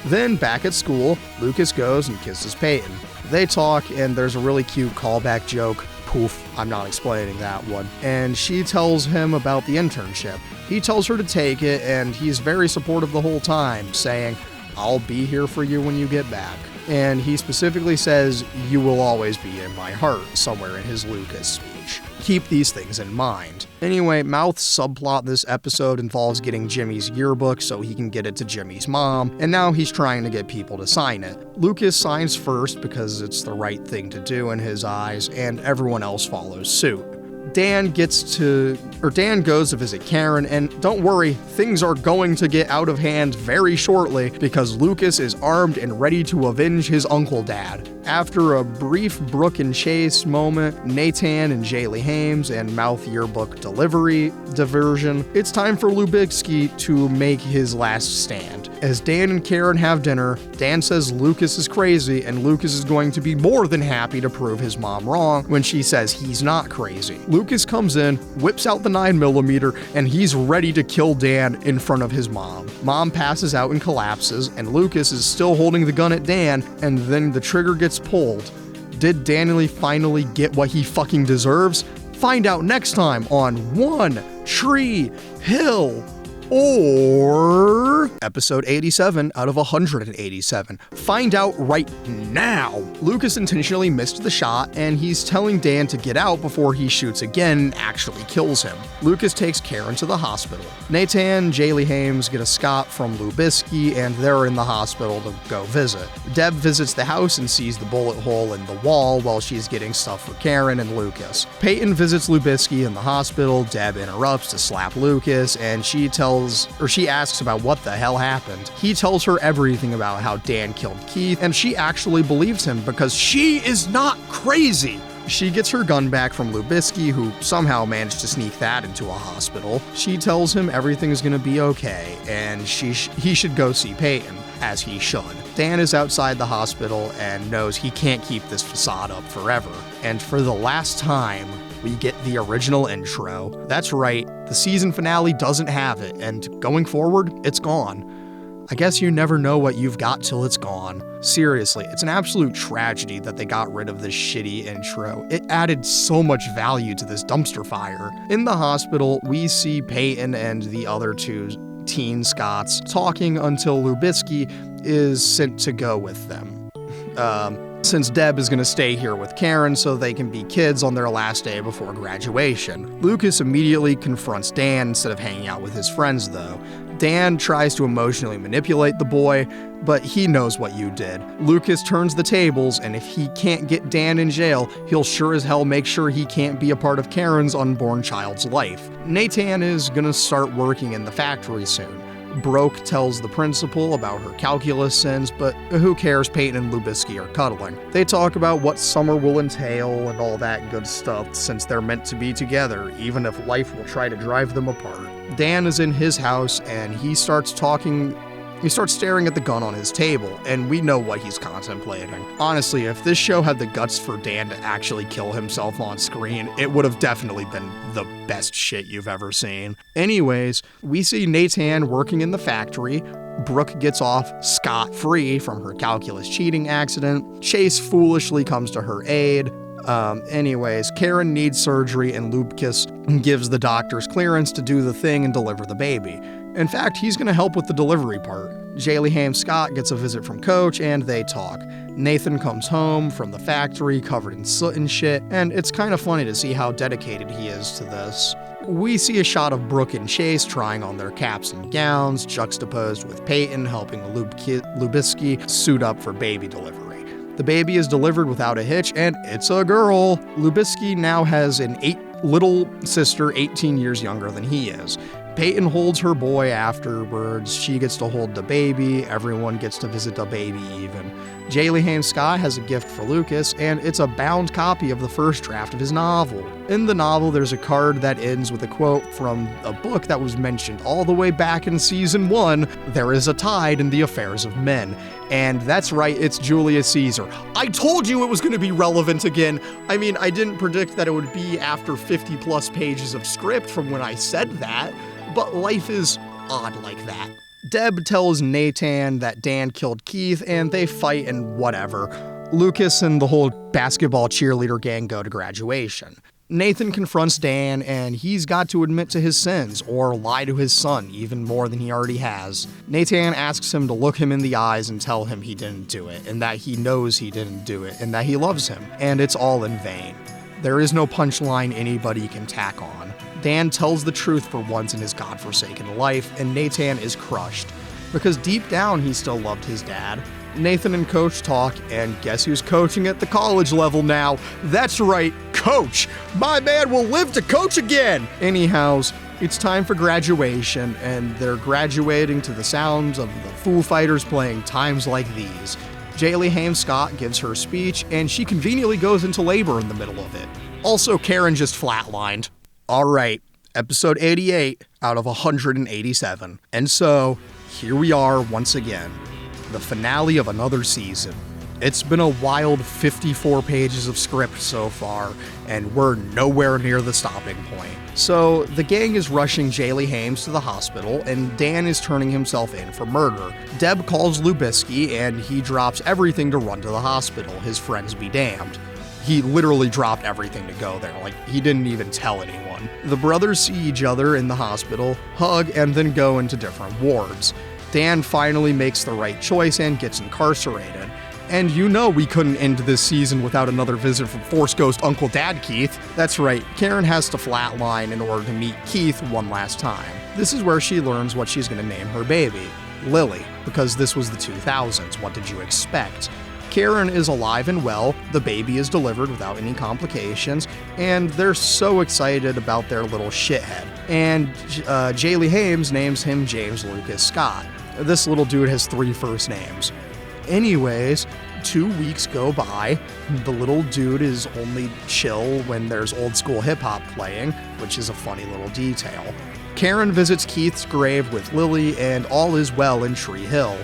Then, back at school, Lucas goes and kisses Peyton. They talk, and there's a really cute callback joke. Poof, I'm not explaining that one. And she tells him about the internship. He tells her to take it, and he's very supportive the whole time, saying, "I'll be here for you when you get back." And he specifically says, "You will always be in my heart," somewhere in his Lucas speech. Keep these things in mind. Anyway, Mouth's subplot this episode involves getting Jimmy's yearbook so he can get it to Jimmy's mom, and now he's trying to get people to sign it. Lucas signs first because it's the right thing to do in his eyes, and everyone else follows suit. Dan goes to visit Karen, and don't worry, things are going to get out of hand very shortly because Lucas is armed and ready to avenge his uncle dad. After a brief Brooke and Chase moment, Nathan and Jaylee Hames and Mouth yearbook delivery diversion, it's time for Lubitsky to make his last stand. As Dan and Karen have dinner, Dan says Lucas is crazy, and Lucas is going to be more than happy to prove his mom wrong when she says he's not crazy. Lucas comes in, whips out the 9mm, and he's ready to kill Dan in front of his mom. Mom passes out and collapses, and Lucas is still holding the gun at Dan, and then the trigger gets pulled. Did Danny finally get what he fucking deserves? Find out next time on One Tree Hill. Or episode 87 out of 187. Find out right now. Lucas intentionally missed the shot, and he's telling Dan to get out before he shoots again and actually kills him. Lucas takes Karen to the hospital. Nathan, Jaylee Hames get a Scott from Lubitsky, and they're in the hospital to go visit. Deb visits the house and sees the bullet hole in the wall while she's getting stuff for Karen and Lucas. Peyton visits Lubitsky in the hospital. Deb interrupts to slap Lucas, and she asks about what the hell happened. He tells her everything about how Dan killed Keith, and she actually believes him because she is not crazy. She gets her gun back from Lubitsky, who somehow managed to sneak that into a hospital. She tells him everything's gonna be okay, and he should go see Peyton, as he should. Dan is outside the hospital and knows he can't keep this facade up forever. And for the last time, we get the original intro. That's right, the season finale doesn't have it, and going forward, it's gone. I guess you never know what you've got till it's gone. Seriously, it's an absolute tragedy that they got rid of this shitty intro. It added so much value to this dumpster fire. In the hospital, we see Peyton and the other two teen Scotts talking until Lubitsky is sent to go with them. Since Deb is going to stay here with Karen so they can be kids on their last day before graduation. Lucas immediately confronts Dan instead of hanging out with his friends, though. Dan tries to emotionally manipulate the boy, but he knows what you did. Lucas turns the tables, and if he can't get Dan in jail, he'll sure as hell make sure he can't be a part of Karen's unborn child's life. Nathan is gonna start working in the factory soon. Broke tells the principal about her calculus sins, but who cares, Peyton and Lubitsky are cuddling. They talk about what summer will entail and all that good stuff since they're meant to be together, even if life will try to drive them apart. Dan is in his house and he starts staring at the gun on his table, and we know what he's contemplating. Honestly, if this show had the guts for Dan to actually kill himself on screen, it would have definitely been the best shit you've ever seen. Anyways, we see Nathan working in the factory. Brooke gets off scot-free from her calculus cheating accident. Chase foolishly comes to her aid. Karen needs surgery, and Lucas gives the doctor's clearance to do the thing and deliver the baby. In fact, he's going to help with the delivery part. Jaylee Haim Scott gets a visit from Coach, and they talk. Nathan comes home from the factory covered in soot and shit, and it's kind of funny to see how dedicated he is to this. We see a shot of Brooke and Chase trying on their caps and gowns, juxtaposed with Peyton helping Lubitsky suit up for baby delivery. The baby is delivered without a hitch, and it's a girl. Lubitsky now has an little sister 18 years younger than he is. Peyton holds her boy afterwards. She gets to hold the baby. Everyone gets to visit the baby even. Jaylee Haim Scott has a gift for Lucas, and it's a bound copy of the first draft of his novel. In the novel, there's a card that ends with a quote from a book that was mentioned all the way back in season 1, "There is a tide in the affairs of men." And that's right, it's Julius Caesar. I told you it was going to be relevant again. I mean, I didn't predict that it would be after 50 plus pages of script from when I said that, but life is odd like that. Deb tells Nathan that Dan killed Keith and they fight and whatever. Lucas and the whole basketball cheerleader gang go to graduation. Nathan confronts Dan and he's got to admit to his sins or lie to his son even more than he already has. Nathan asks him to look him in the eyes and tell him he didn't do it and that he knows he didn't do it and that he loves him, and it's all in vain. There is no punchline anybody can tack on. Dan tells the truth for once in his godforsaken life, and Nathan is crushed, because deep down he still loved his dad. Nathan and Coach talk, and guess who's coaching at the college level now? That's right, Coach! My man will live to coach again! Anyhows, it's time for graduation, and they're graduating to the sounds of the Foo Fighters playing Times Like These. Jaylee Haim Scott gives her speech, and she conveniently goes into labor in the middle of it. Also, Karen just flatlined. Alright, episode 88 out of 187. And so, here we are once again. The finale of another season. It's been a wild 54 pages of script so far, and we're nowhere near the stopping point. So, the gang is rushing Jaylee Hames to the hospital, and Dan is turning himself in for murder. Deb calls Lubisky, and he drops everything to run to the hospital, his friends be damned. He literally dropped everything to go there, like he didn't even tell anyone. The brothers see each other in the hospital, hug, and then go into different wards. Dan finally makes the right choice and gets incarcerated. And you know we couldn't end this season without another visit from Force Ghost Uncle Dad Keith. That's right, Karen has to flatline in order to meet Keith one last time. This is where she learns what she's going to name her baby. Lily, because this was the 2000s, what did you expect? Karen is alive and well, the baby is delivered without any complications, and they're so excited about their little shithead. And Jaylee Hames names him James Lucas Scott. This little dude has 3 first names. Anyways, 2 weeks go by. The little dude is only chill when there's old school hip hop playing, which is a funny little detail. Karen visits Keith's grave with Lily, and all is well in Tree Hill.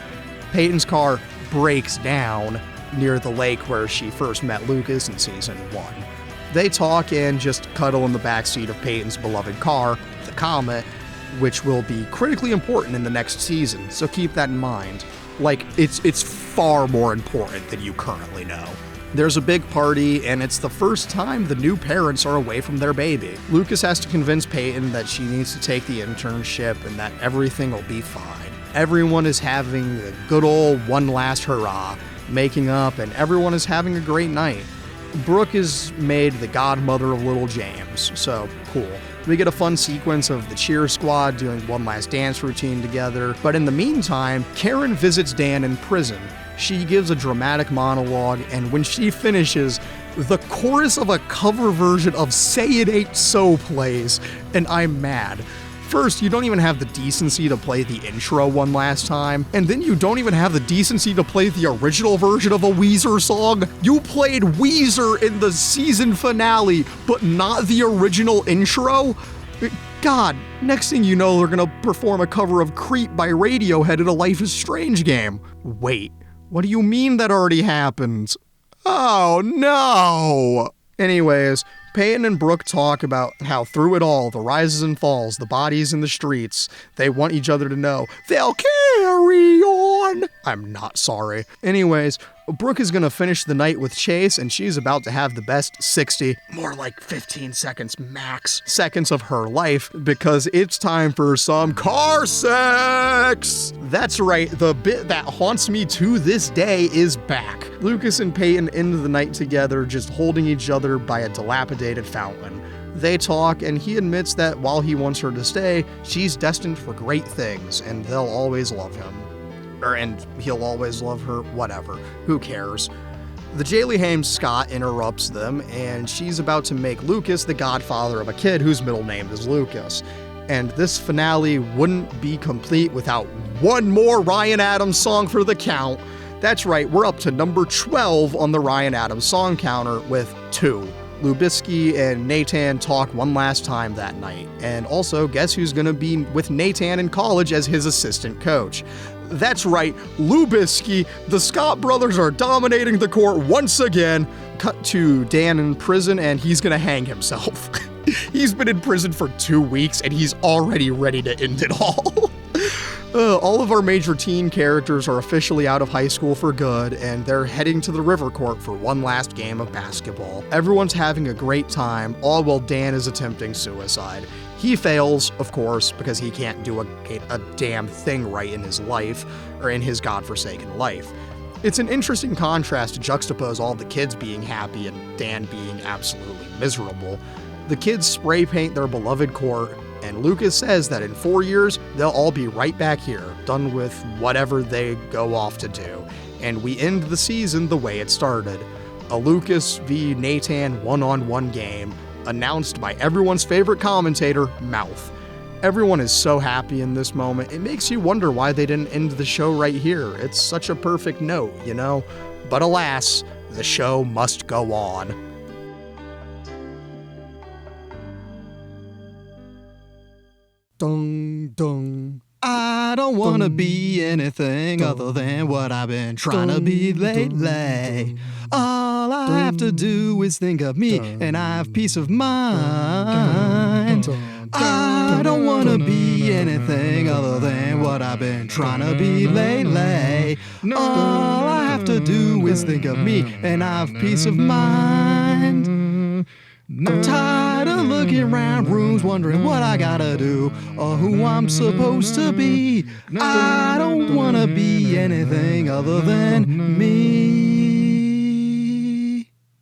Peyton's car breaks down near the lake where she first met Lucas in season 1. They talk and just cuddle in the backseat of Peyton's beloved car, the Comet, which will be critically important in the next season, so keep that in mind. Like, it's far more important than you currently know. There's a big party, and it's the first time the new parents are away from their baby. Lucas has to convince Peyton that she needs to take the internship and that everything will be fine. Everyone is having a good old one last hurrah, making up, and everyone is having a great night. Brooke is made the godmother of little James, so cool. We get a fun sequence of the cheer squad doing one last dance routine together, but in the meantime, Karen visits Dan in prison. She gives a dramatic monologue, and when she finishes, the chorus of a cover version of Say It Ain't So plays, and I'm mad. First, you don't even have the decency to play the intro one last time, and then you don't even have the decency to play the original version of a Weezer song. You played Weezer in the season finale, but not the original intro? God, next thing you know, they're gonna perform a cover of Creep by Radiohead in a Life is Strange game. Wait, what do you mean that already happened? Oh no! Anyways, Peyton and Brooke talk about how through it all, the rises and falls, the bodies in the streets, they want each other to know they'll carry on. I'm not sorry. Anyways, Brooke is gonna finish the night with Chase, and she's about to have the best 60, more like 15 seconds max, seconds of her life, because it's time for some car sex! That's right, the bit that haunts me to this day is back. Lucas and Peyton end the night together, just holding each other by a dilapidated fountain. They talk, and he admits that while he wants her to stay, she's destined for great things, and they'll always love him. And he'll always love her, whatever. Who cares? The Jaylee Hames Scott interrupts them, and she's about to make Lucas the godfather of a kid whose middle name is Lucas. And this finale wouldn't be complete without one more Ryan Adams song for the count. That's right, we're up to number 12 on the Ryan Adams song counter with 2. Lubisky and Nathan talk one last time that night. And also, guess who's gonna be with Nathan in college as his assistant coach? That's right, Lubisky. The Scott brothers are dominating the court once again. Cut to Dan in prison, and he's gonna hang himself. He's been in prison for 2 weeks, and he's already ready to end it all. All of our major teen characters are officially out of high school for good, and they're heading to the river court for one last game of basketball. Everyone's having a great time, all while Dan is attempting suicide. He fails, of course, because he can't do a damn thing right in his life, or in his godforsaken life. It's an interesting contrast to juxtapose all the kids being happy and Dan being absolutely miserable. The kids spray paint their beloved court, and Lucas says that in 4 years, they'll all be right back here, done with whatever they go off to do. And we end the season the way it started. A Lucas v. Nathan one-on-one game, announced by everyone's favorite commentator, Mouth. Everyone is so happy in this moment, it makes you wonder why they didn't end the show right here. It's such a perfect note, you know? But alas, the show must go on. Dung, dung. I don't wanna be anything other than what I've been trying to be lately. All I have to do is think of me and I have peace of mind. I don't wanna be anything other than what I've been trying to be lately. All I have to do is think of me and I have peace of mind. I'm tired of looking around rooms wondering what I gotta do or who I'm supposed to be. I don't wanna be anything other than me.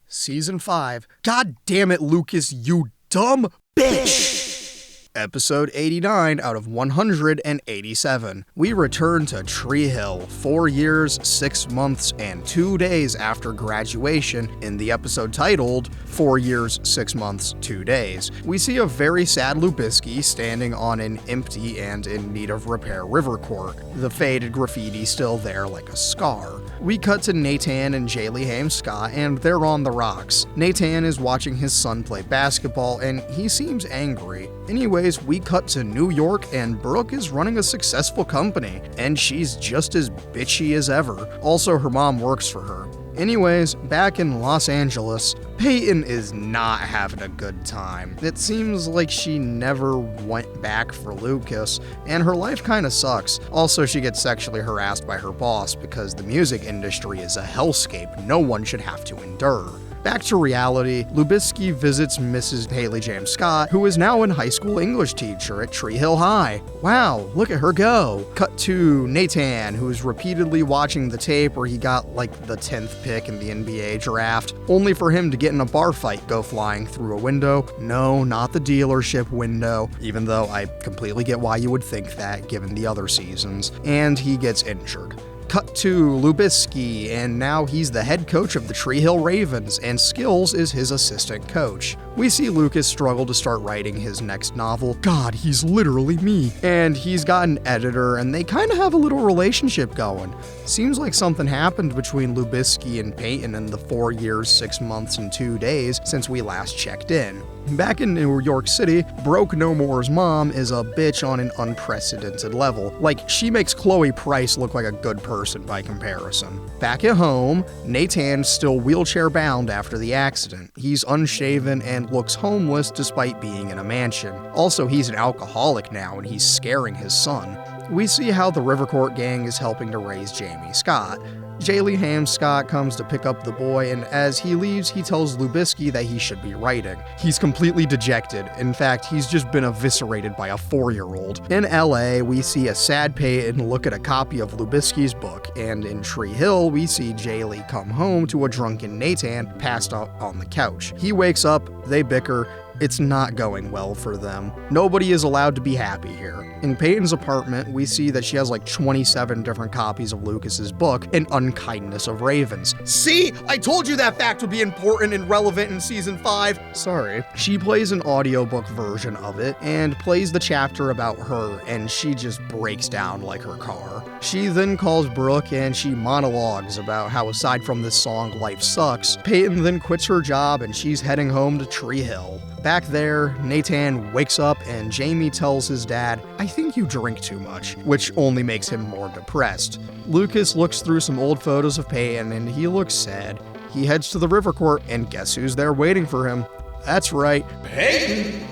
Season 5. God damn it, Lucas, you dumb bitch! Episode 89 out of 187. We return to Tree Hill 4 years, 6 months, and 2 days after graduation in the episode titled 4 years, 6 months, 2 days. We see a very sad Lubisky standing on an empty and in need of repair river court, the faded graffiti still there like a scar. We cut to Nathan and Jaylee Haim Scott, and they're on the rocks. Nathan is watching his son play basketball, and he seems angry. Anyways, we cut to New York, and Brooke is running a successful company, and she's just as bitchy as ever. Also, her mom works for her. Anyways, back in Los Angeles, Peyton is not having a good time. It seems like she never went back for Lucas, and her life kinda sucks. Also, she gets sexually harassed by her boss because the music industry is a hellscape no one should have to endure. Back to reality, Lubisky visits Mrs. Haley James Scott, who is now a high school English teacher at Tree Hill High. Wow, look at her go. Cut to Nathan, who's repeatedly watching the tape where he got like the 10th pick in the NBA draft, only for him to get in a bar fight, go flying through a window. No, not the dealership window, even though I completely get why you would think that given the other seasons, and he gets injured. Cut to Lubisky, and now he's the head coach of the Tree Hill Ravens, and Skills is his assistant coach. We see Lucas struggle to start writing his next novel. God, he's literally me. And he's got an editor, and they kind of have a little relationship going. Seems like something happened between Lubisky and Peyton in the 4 years, 6 months, and 2 days since we last checked in. Back in New York City, Broke No More's mom is a bitch on an unprecedented level. Like, she makes Chloe Price look like a good person by comparison. Back at home, Nathan's still wheelchair bound after the accident. He's unshaven and looks homeless despite being in a mansion. Also, he's an alcoholic now and he's scaring his son. We see how the Rivercourt gang is helping to raise Jamie Scott. Jaylee Haim Scott comes to pick up the boy, and as he leaves, he tells Lubisky that he should be writing. He's completely dejected. In fact, he's just been eviscerated by a 4-year-old. In LA, we see a sad Peyton look at a copy of Lubisky's book, and in Tree Hill, we see Jaylee come home to a drunken Nathan passed out on the couch. He wakes up, they bicker, It's not going well for them. Nobody is allowed to be happy here. In Peyton's apartment, we see that she has like 27 different copies of Lucas's book, An Unkindness of Ravens. See? I told you that fact would be important and relevant in season 5. Sorry. She plays an audiobook version of it and plays the chapter about her, and she just breaks down like her car. She then calls Brooke and she monologues about how aside from this song, life sucks. Peyton then quits her job and she's heading home to Tree Hill. Back there, Nathan wakes up and Jamie tells his dad, "I think you drink too much," which only makes him more depressed. Lucas looks through some old photos of Peyton and he looks sad. He heads to the river court and guess who's there waiting for him? That's right, Peyton!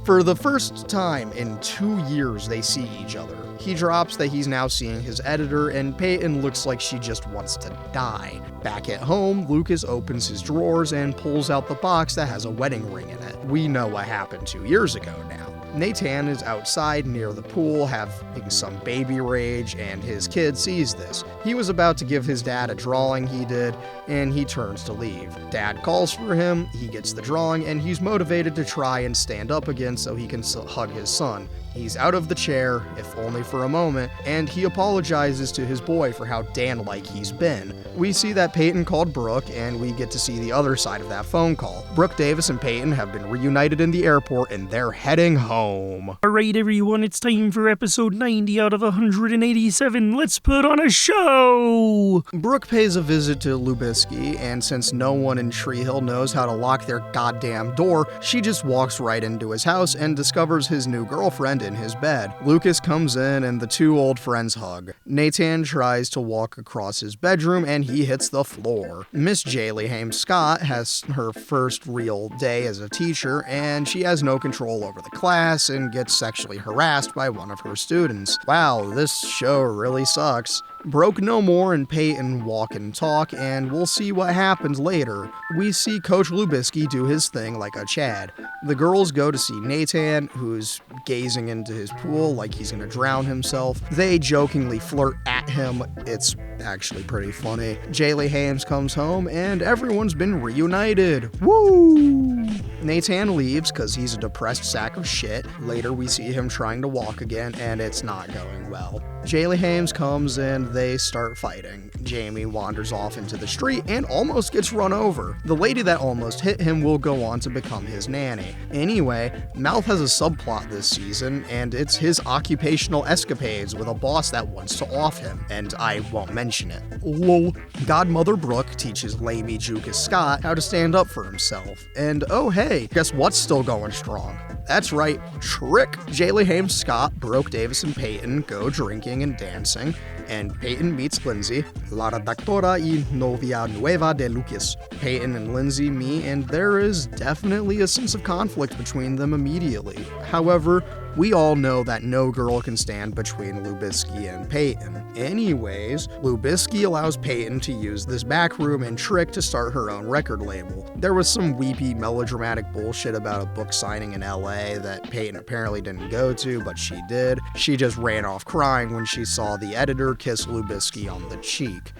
For the first time in 2 years, they see each other. He drops that he's now seeing his editor, and Peyton looks like she just wants to die. Back at home, Lucas opens his drawers and pulls out the box that has a wedding ring in it. We know what happened 2 years ago now. Nathan is outside near the pool having some baby rage, and his kid sees this. He was about to give his dad a drawing he did, and he turns to leave. Dad calls for him, he gets the drawing, and he's motivated to try and stand up again so he can hug his son. He's out of the chair, if only for a moment, and he apologizes to his boy for how Dan-like he's been. We see that Peyton called Brooke, and we get to see the other side of that phone call. Brooke Davis and Peyton have been reunited in the airport, and they're heading home. Alright, everyone, it's time for episode 90 out of 187. Let's put on a show! Brooke pays a visit to Lubisky, and since no one in Tree Hill knows how to lock their goddamn door, she just walks right into his house and discovers his new girlfriend in his bed. Lucas comes in and the two old friends hug. Nathan tries to walk across his bedroom and he hits the floor. Miss Jaylee Scott has her first real day as a teacher and she has no control over the class and gets sexually harassed by one of her students. Wow, this show really sucks. Broke no more and Peyton walk and talk, and we'll see what happens later. We see Coach Lubisky do his thing like a Chad. The girls go to see Nathan, who's gazing into his pool like he's gonna drown himself. They jokingly flirt at him. It's actually pretty funny. Jaylee Hames comes home, and everyone's been reunited. Woo! Nathan leaves because he's a depressed sack of shit. Later, we see him trying to walk again, and it's not going well. Jaylee Hames comes and they start fighting. Jamie wanders off into the street and almost gets run over. The lady that almost hit him will go on to become his nanny. Anyway, Mouth has a subplot this season, and it's his occupational escapades with a boss that wants to off him, and I won't mention it. Lol. Godmother Brooke teaches Lamey Jukas Scott how to stand up for himself. And oh hey, guess what's still going strong? That's right, Trick. Jaylee Hames Scott, Brooke Davis, and Peyton go drinking and dancing, and Peyton meets Lindsay, la redactora y novia nueva de Lucas. Peyton and Lindsay meet, and there is definitely a sense of conflict between them immediately. However, we all know that no girl can stand between Lubisky and Peyton. Anyways, Lubisky allows Peyton to use this back room and Trick to start her own record label. There was some weepy, melodramatic bullshit about a book signing in LA that Peyton apparently didn't go to, but she did. She just ran off crying when she saw the editor kiss Lubisky on the cheek.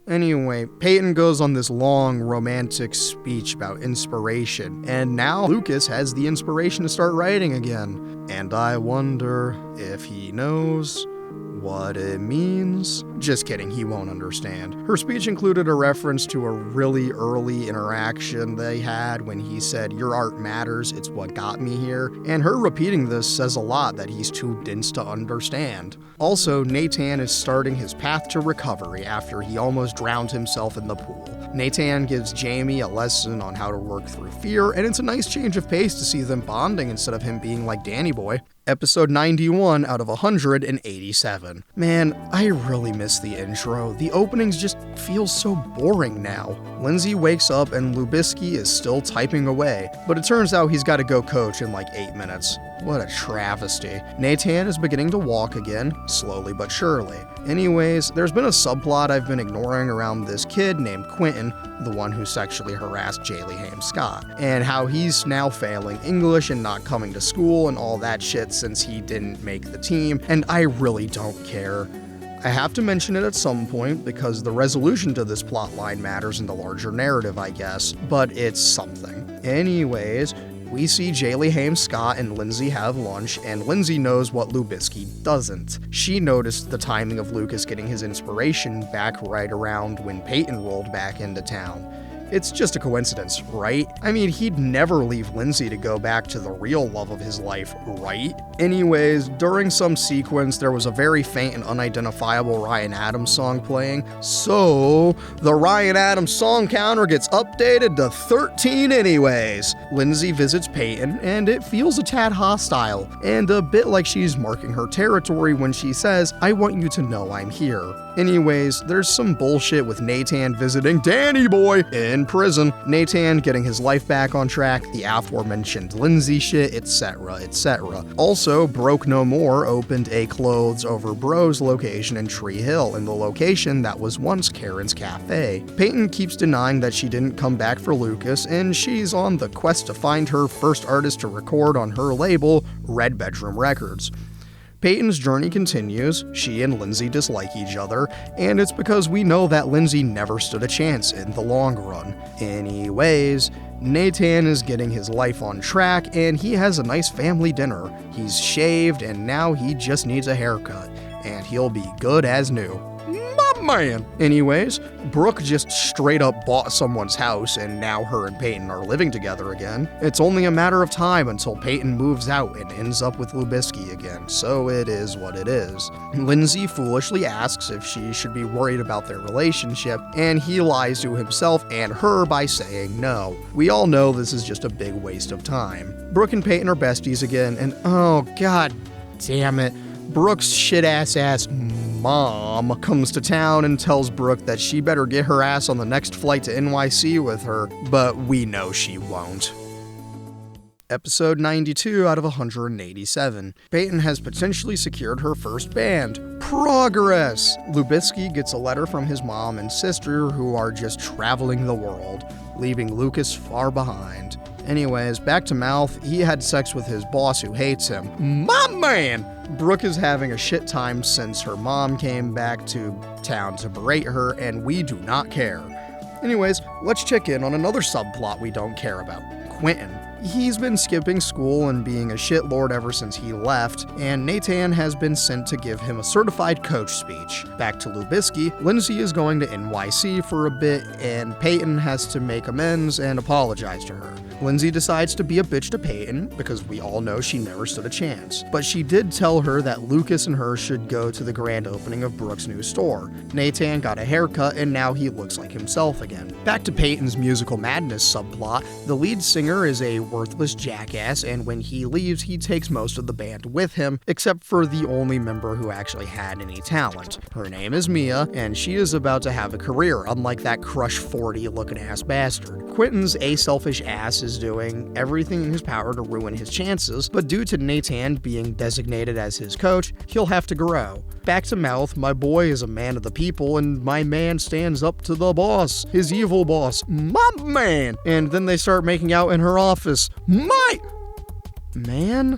Anyway, Peyton goes on this long, romantic speech about inspiration, and now Lucas has the inspiration to start writing again. And I wonder if he knows what it means. Just kidding, he won't understand. Her speech included a reference to a really early interaction they had when he said, "Your art matters, it's what got me here," and her repeating this says a lot that he's too dense to understand. Also, Nathan is starting his path to recovery after he almost drowned himself in the pool. Nathan gives Jamie a lesson on how to work through fear, and it's a nice change of pace to see them bonding instead of him being like Danny Boy. Episode 91 out of 187. Man, I really miss the intro. The openings just feel so boring now. Lindsay wakes up and Lubisky is still typing away, but it turns out he's got to go coach in like 8 minutes. What a travesty. Nathan is beginning to walk again, slowly but surely. Anyways, there's been a subplot I've been ignoring around this kid named Quentin, the one who sexually harassed Jaylee Hames Scott, and how he's now failing English and not coming to school and all that shit since he didn't make the team, and I really don't care. I have to mention it at some point because the resolution to this plotline matters in the larger narrative, I guess, but it's something. Anyways, We see Jaylee Haim Scott and Lindsay have lunch, and Lindsay knows what Lubisky doesn't. She noticed the timing of Lucas getting his inspiration back right around when Peyton rolled back into town. It's just a coincidence, right? I mean, he'd never leave Lindsay to go back to the real love of his life, right? Anyways, during some sequence, there was a very faint and unidentifiable Ryan Adams song playing, so the Ryan Adams song counter gets updated to 13 anyways. Lindsay visits Peyton, and it feels a tad hostile, and a bit like she's marking her territory when she says, "I want you to know I'm here." Anyways, there's some bullshit with Nathan visiting Danny Boy in prison, Nathan getting his life back on track, the aforementioned Lindsay shit, etc., etc. Also, Broke No More opened a Clothes Over Bros location in Tree Hill, in the location that was once Karen's Cafe. Peyton keeps denying that she didn't come back for Lucas, and she's on the quest to find her first artist to record on her label, Red Bedroom Records. Peyton's journey continues, she and Lindsay dislike each other, and it's because we know that Lindsay never stood a chance in the long run. Anyways, Nathan is getting his life on track, and he has a nice family dinner. He's shaved, and now he just needs a haircut, and he'll be good as new. Man. Anyways, Brooke just straight up bought someone's house, and now her and Peyton are living together again. It's only a matter of time until Peyton moves out and ends up with Lubisky again, so it is what it is. Lindsay foolishly asks if she should be worried about their relationship, and he lies to himself and her by saying no. We all know this is just a big waste of time. Brooke and Peyton are besties again, and oh god damn it, Brooke's shit-ass mom comes to town and tells Brooke that she better get her ass on the next flight to NYC with her, but we know she won't. Episode 92 out of 187. Peyton has potentially secured her first band. Progress! Lubisky gets a letter from his mom and sister who are just traveling the world, leaving Lucas far behind. Anyways, back to Mouth, he had sex with his boss who hates him. My man! Brooke is having a shit time since her mom came back to town to berate her, and we do not care. Anyways, let's check in on another subplot we don't care about. Quentin. He's been skipping school and being a shitlord ever since he left, and Nathan has been sent to give him a certified coach speech. Back to Lubisky, Lindsay is going to NYC for a bit, and Peyton has to make amends and apologize to her. Lindsay decides to be a bitch to Peyton, because we all know she never stood a chance. But she did tell her that Lucas and her should go to the grand opening of Brooke's new store. Nathan got a haircut, and now he looks like himself again. Back to Peyton's musical madness subplot, the lead singer is a worthless jackass, and when he leaves, he takes most of the band with him, except for the only member who actually had any talent. Her name is Mia, and she is about to have a career, unlike that Crush 40 looking ass bastard. Quentin's a-selfish ass is doing everything in his power to ruin his chances, but due to Nathan being designated as his coach, he'll have to grow. Back to Mouth, my boy is a man of the people, and my man stands up to the boss, his evil boss, my man. And then they start making out in her office. My man?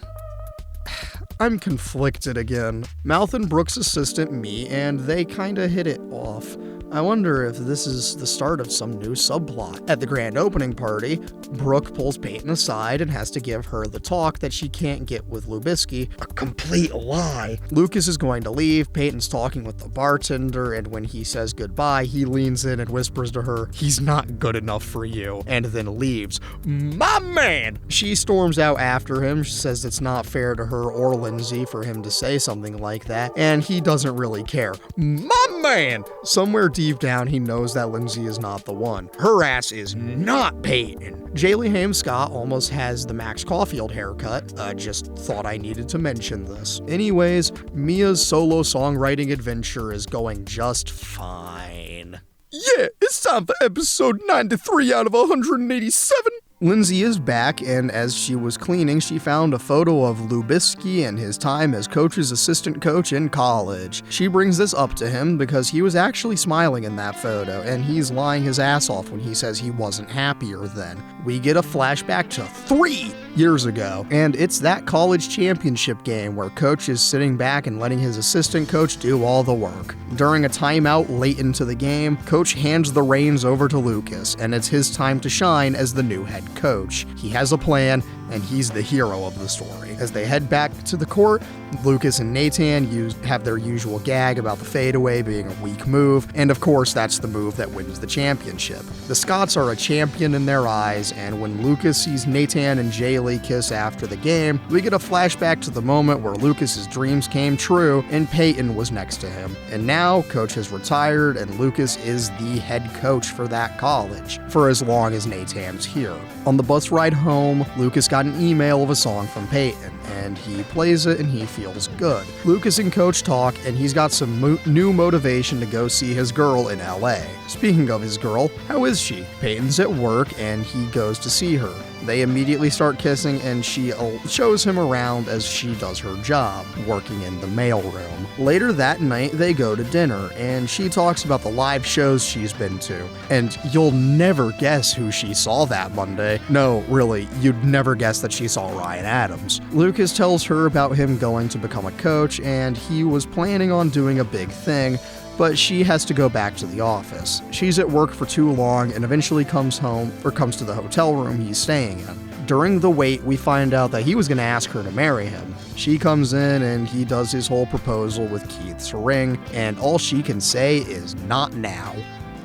I'm conflicted again. Mouth and Brooke's assistant meet, and they kinda hit it off. I wonder if this is the start of some new subplot. At the grand opening party, Brooke pulls Peyton aside and has to give her the talk that she can't get with Lubisky. A complete lie. Lucas is going to leave, Peyton's talking with the bartender, and when he says goodbye, he leans in and whispers to her, "He's not good enough for you," and then leaves. My man! She storms out after him, she says it's not fair to her or Lindsay for him to say something like that, and he doesn't really care. My man! Somewhere deep down, he knows that Lindsay is not the one. Her ass is not Peyton. Jaylee Haim Scott almost has the Max Caulfield haircut. Just thought I needed to mention this. Anyways, Mia's solo songwriting adventure is going just fine. Yeah, it's time for episode 93 out of 187. Lindsay is back, and as she was cleaning, she found a photo of Lubisky and his time as coach's assistant coach in college. She brings this up to him because he was actually smiling in that photo, and he's lying his ass off when he says he wasn't happier then. We get a flashback to 3 years ago, and it's that college championship game where coach is sitting back and letting his assistant coach do all the work. During a timeout late into the game, coach hands the reins over to Lucas, and it's his time to shine as the new head coach. He has a plan, and he's the hero of the story. As they head back to the court, Lucas and Nathan have their usual gag about the fadeaway being a weak move, and of course that's the move that wins the championship. The Scotts are a champion in their eyes, and when Lucas sees Nathan and Jay Lee kiss after the game, we get a flashback to the moment where Lucas's dreams came true and Peyton was next to him. And now, Coach has retired and Lucas is the head coach for that college, for as long as Nathan's here. On the bus ride home, Lucas got an email of a song from Peyton, and he plays it and he feels good. Lucas and Coach talk, and he's got some new motivation to go see his girl in LA. Speaking of his girl, how is she? Peyton's at work and he goes to see her. They immediately start kissing and she shows him around as she does her job, working in the mailroom. Later that night, they go to dinner and she talks about the live shows she's been to. And you'll never guess who she saw that Monday. No, really, you'd never guess that she saw Ryan Adams. Lucas tells her about him going to become a coach and he was planning on doing a big thing, but she has to go back to the office. She's at work for too long and eventually comes to the hotel room he's staying in. During the wait, we find out that he was going to ask her to marry him. She comes in and he does his whole proposal with Keith's ring, and all she can say is not now.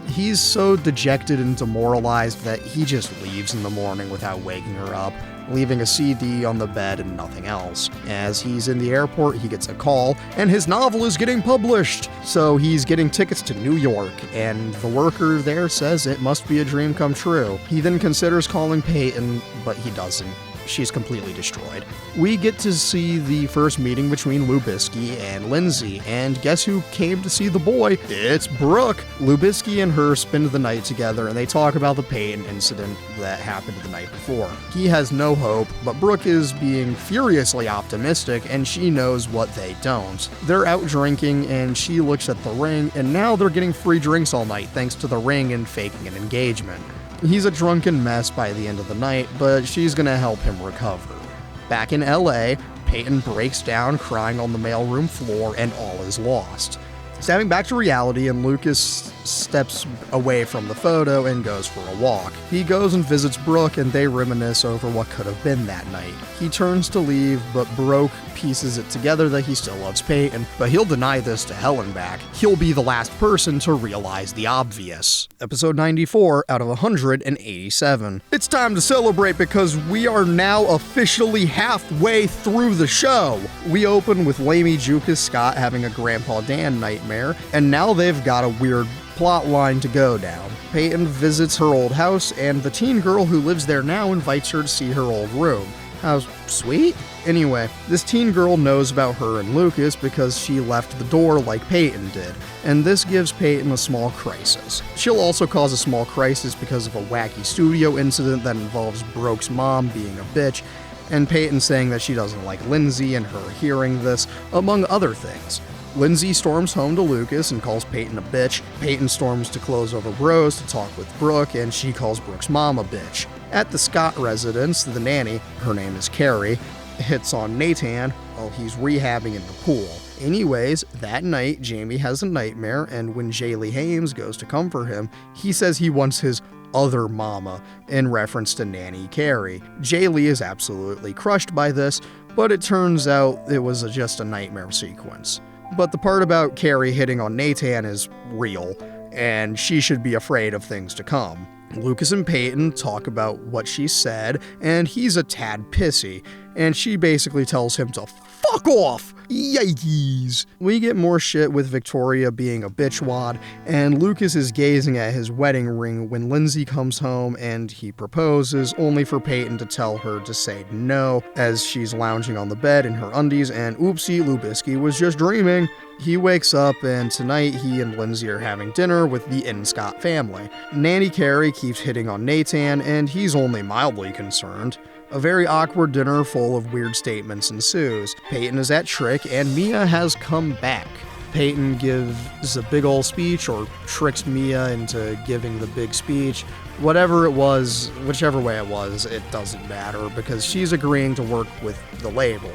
He's so dejected and demoralized that he just leaves in the morning without waking her up, leaving a CD on the bed and nothing else. As he's in the airport, he gets a call, and his novel is getting published! So he's getting tickets to New York, and the worker there says it must be a dream come true. He then considers calling Peyton, but he doesn't. She's completely destroyed. We get to see the first meeting between Lubisky and Lindsay, and guess who came to see the boy? It's Brooke! Lubisky and her spend the night together, and they talk about the Peyton incident that happened the night before. He has no hope, but Brooke is being furiously optimistic, and she knows what they don't. They're out drinking, and she looks at the ring, and now they're getting free drinks all night thanks to the ring and faking an engagement. He's a drunken mess by the end of the night, but she's gonna help him recover. Back in LA, Peyton breaks down crying on the mailroom floor and all is lost. Snapping back to reality, and Lucas steps away from the photo and goes for a walk. He goes and visits Brooke and they reminisce over what could have been that night. He turns to leave, but Brooke pieces it together that he still loves Peyton, but he'll deny this to hell and back. He'll be the last person to realize the obvious. Episode 94 out of 187. It's time to celebrate because we are now officially halfway through the show. We open with Lamey Jukas Scott having a Grandpa Dan nightmare, and now they've got a weird plot line to go down. Peyton visits her old house, and the teen girl who lives there now invites her to see her old room. How sweet? Anyway, this teen girl knows about her and Lucas because she left the door like Peyton did, and this gives Peyton a small crisis. She'll also cause a small crisis because of a wacky studio incident that involves Brooke's mom being a bitch, and Peyton saying that she doesn't like Lindsay and her hearing this, among other things. Lindsay storms home to Lucas and calls Peyton a bitch. Peyton storms to Close Over Bros to talk with Brooke, and she calls Brooke's mom a bitch. At the Scott residence, the nanny, her name is Carrie, hits on Nathan while he's rehabbing in the pool. Anyways, that night, Jamie has a nightmare, and when Jaylee Hames goes to comfort him, he says he wants his other mama, in reference to Nanny Carrie. Jaylee is absolutely crushed by this, but it turns out it was just a nightmare sequence. But the part about Carrie hitting on Nathan is real, and she should be afraid of things to come. Lucas and Peyton talk about what she said, and he's a tad pissy, and she basically tells him to fuck off! Yikes! We get more shit with Victoria being a bitchwad, and Lucas is gazing at his wedding ring when Lindsay comes home and he proposes, only for Peyton to tell her to say no as she's lounging on the bed in her undies, and oopsie, Lubisky was just dreaming. He wakes up, and tonight he and Lindsay are having dinner with the Scott family. Nanny Carrie keeps hitting on Nathan, and he's only mildly concerned. A very awkward dinner full of weird statements ensues. Peyton is at Trick, and Mia has come back. Peyton gives a big ol' speech, or tricks Mia into giving the big speech. Whatever it was, whichever way it was, it doesn't matter, because she's agreeing to work with the label.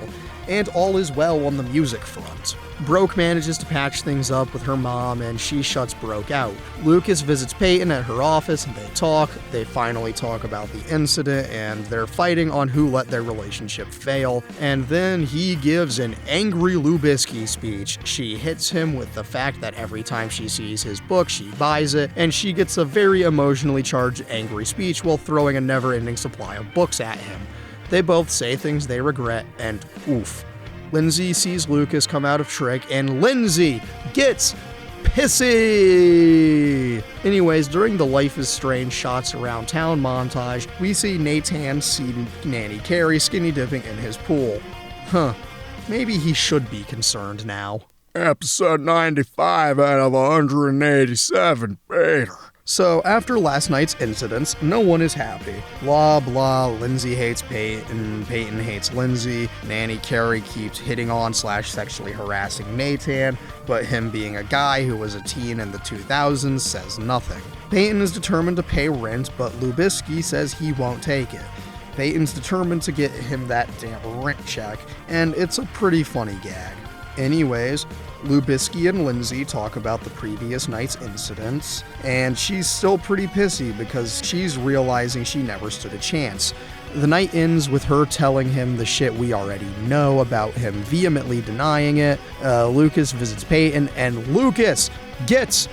And all is well on the music front. Broke manages to patch things up with her mom, and she shuts Broke out. Lucas visits Peyton at her office, and they talk. They finally talk about the incident, and they're fighting on who let their relationship fail. And then he gives an angry Lubisky speech. She hits him with the fact that every time she sees his book, she buys it, and she gets a very emotionally charged angry speech while throwing a never-ending supply of books at him. They both say things they regret, and oof. Lindsay sees Lucas come out of Trick, and Lindsay gets pissy! Anyways, during the Life is Strange shots around town montage, we see Nathan see Nanny Carey skinny dipping in his pool. Maybe he should be concerned now. Episode 95 out of 187, Peter. So, after last night's incidents, no one is happy. Blah blah, Lindsay hates Peyton, Peyton hates Lindsay, Nanny Carey keeps hitting on / sexually harassing Nathan, but him being a guy who was a teen in the 2000s says nothing. Peyton is determined to pay rent, but Lubisky says he won't take it. Peyton's determined to get him that damn rent check, and it's a pretty funny gag. Anyways, Lubisky and Lindsay talk about the previous night's incidents, and she's still pretty pissy because she's realizing she never stood a chance. The night ends with her telling him the shit we already know about him vehemently denying it. Lucas visits Peyton, and Lucas gets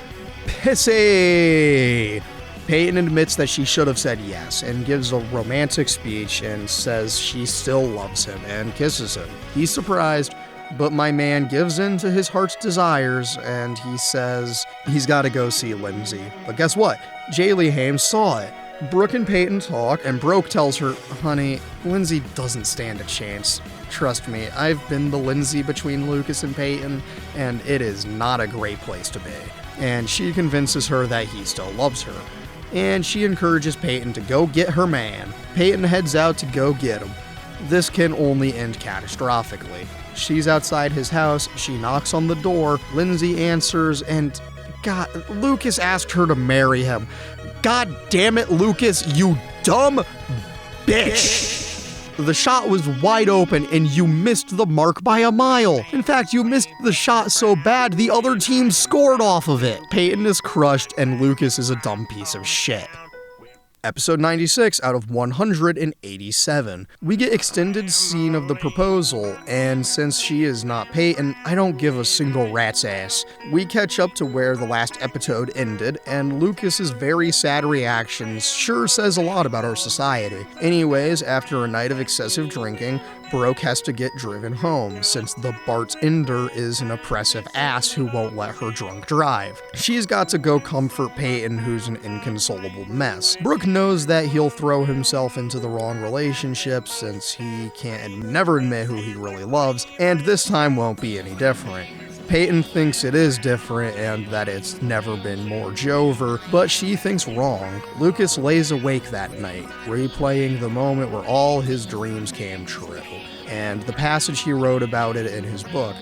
pissy! Peyton admits that she should have said yes and gives a romantic speech and says she still loves him and kisses him. He's surprised, but my man gives in to his heart's desires, and he says he's got to go see Lindsay. But guess what? Jaylee Hames saw it. Brooke and Peyton talk, and Broke tells her, honey, Lindsay doesn't stand a chance. Trust me, I've been the Lindsay between Lucas and Peyton, and it is not a great place to be. And she convinces her that he still loves her. And she encourages Peyton to go get her man. Peyton heads out to go get him. This can only end catastrophically. She's outside his house, she knocks on the door, Lindsay answers, and God, Lucas asked her to marry him. God damn it, Lucas, you dumb bitch! The shot was wide open and you missed the mark by a mile. In fact, you missed the shot so bad the other team scored off of it. Peyton is crushed and Lucas is a dumb piece of shit. Episode 96 out of 187. We get extended scene of the proposal, and since she is not Peyton, I don't give a single rat's ass. We catch up to where the last episode ended, and Lucas's very sad reactions sure says a lot about our society. Anyways, after a night of excessive drinking, Broke has to get driven home, since the bartender is an oppressive ass who won't let her drunk drive. She's got to go comfort Peyton, who's an inconsolable mess. Brooke knows that he'll throw himself into the wrong relationship since he can't never admit who he really loves, and this time won't be any different. Peyton thinks it is different and that it's never been more Jover, but she thinks wrong. Lucas lays awake that night, replaying the moment where all his dreams came true, and the passage he wrote about it in his book.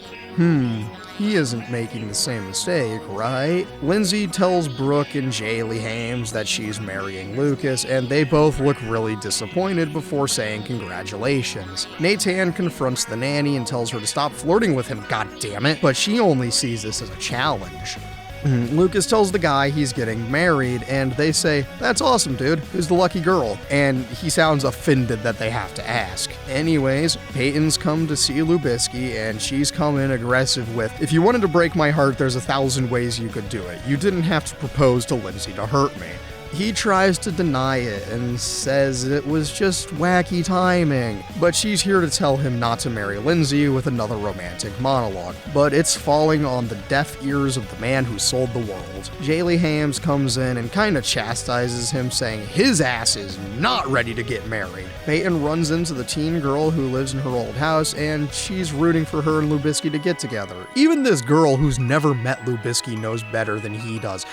He isn't making the same mistake, right? Lindsay tells Brooke and Jaylee Hames that she's marrying Lucas, and they both look really disappointed before saying congratulations. Nathan confronts the nanny and tells her to stop flirting with him, goddammit, but she only sees this as a challenge. Lucas tells the guy he's getting married, and they say, that's awesome, dude. Who's the lucky girl? And he sounds offended that they have to ask. Anyways, Peyton's come to see Lubisky, and she's come in aggressive with, if you wanted to break my heart, there's 1,000 ways you could do it. You didn't have to propose to Lindsay to hurt me. He tries to deny it and says it was just wacky timing, but she's here to tell him not to marry Lindsay with another romantic monologue, but it's falling on the deaf ears of the man who sold the world. Jaylee Hames comes in and kinda chastises him, saying his ass is not ready to get married. Peyton runs into the teen girl who lives in her old house, and she's rooting for her and Lubisky to get together. Even this girl who's never met Lubisky knows better than he does.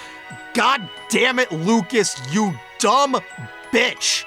God damn it, Lucas, you dumb bitch!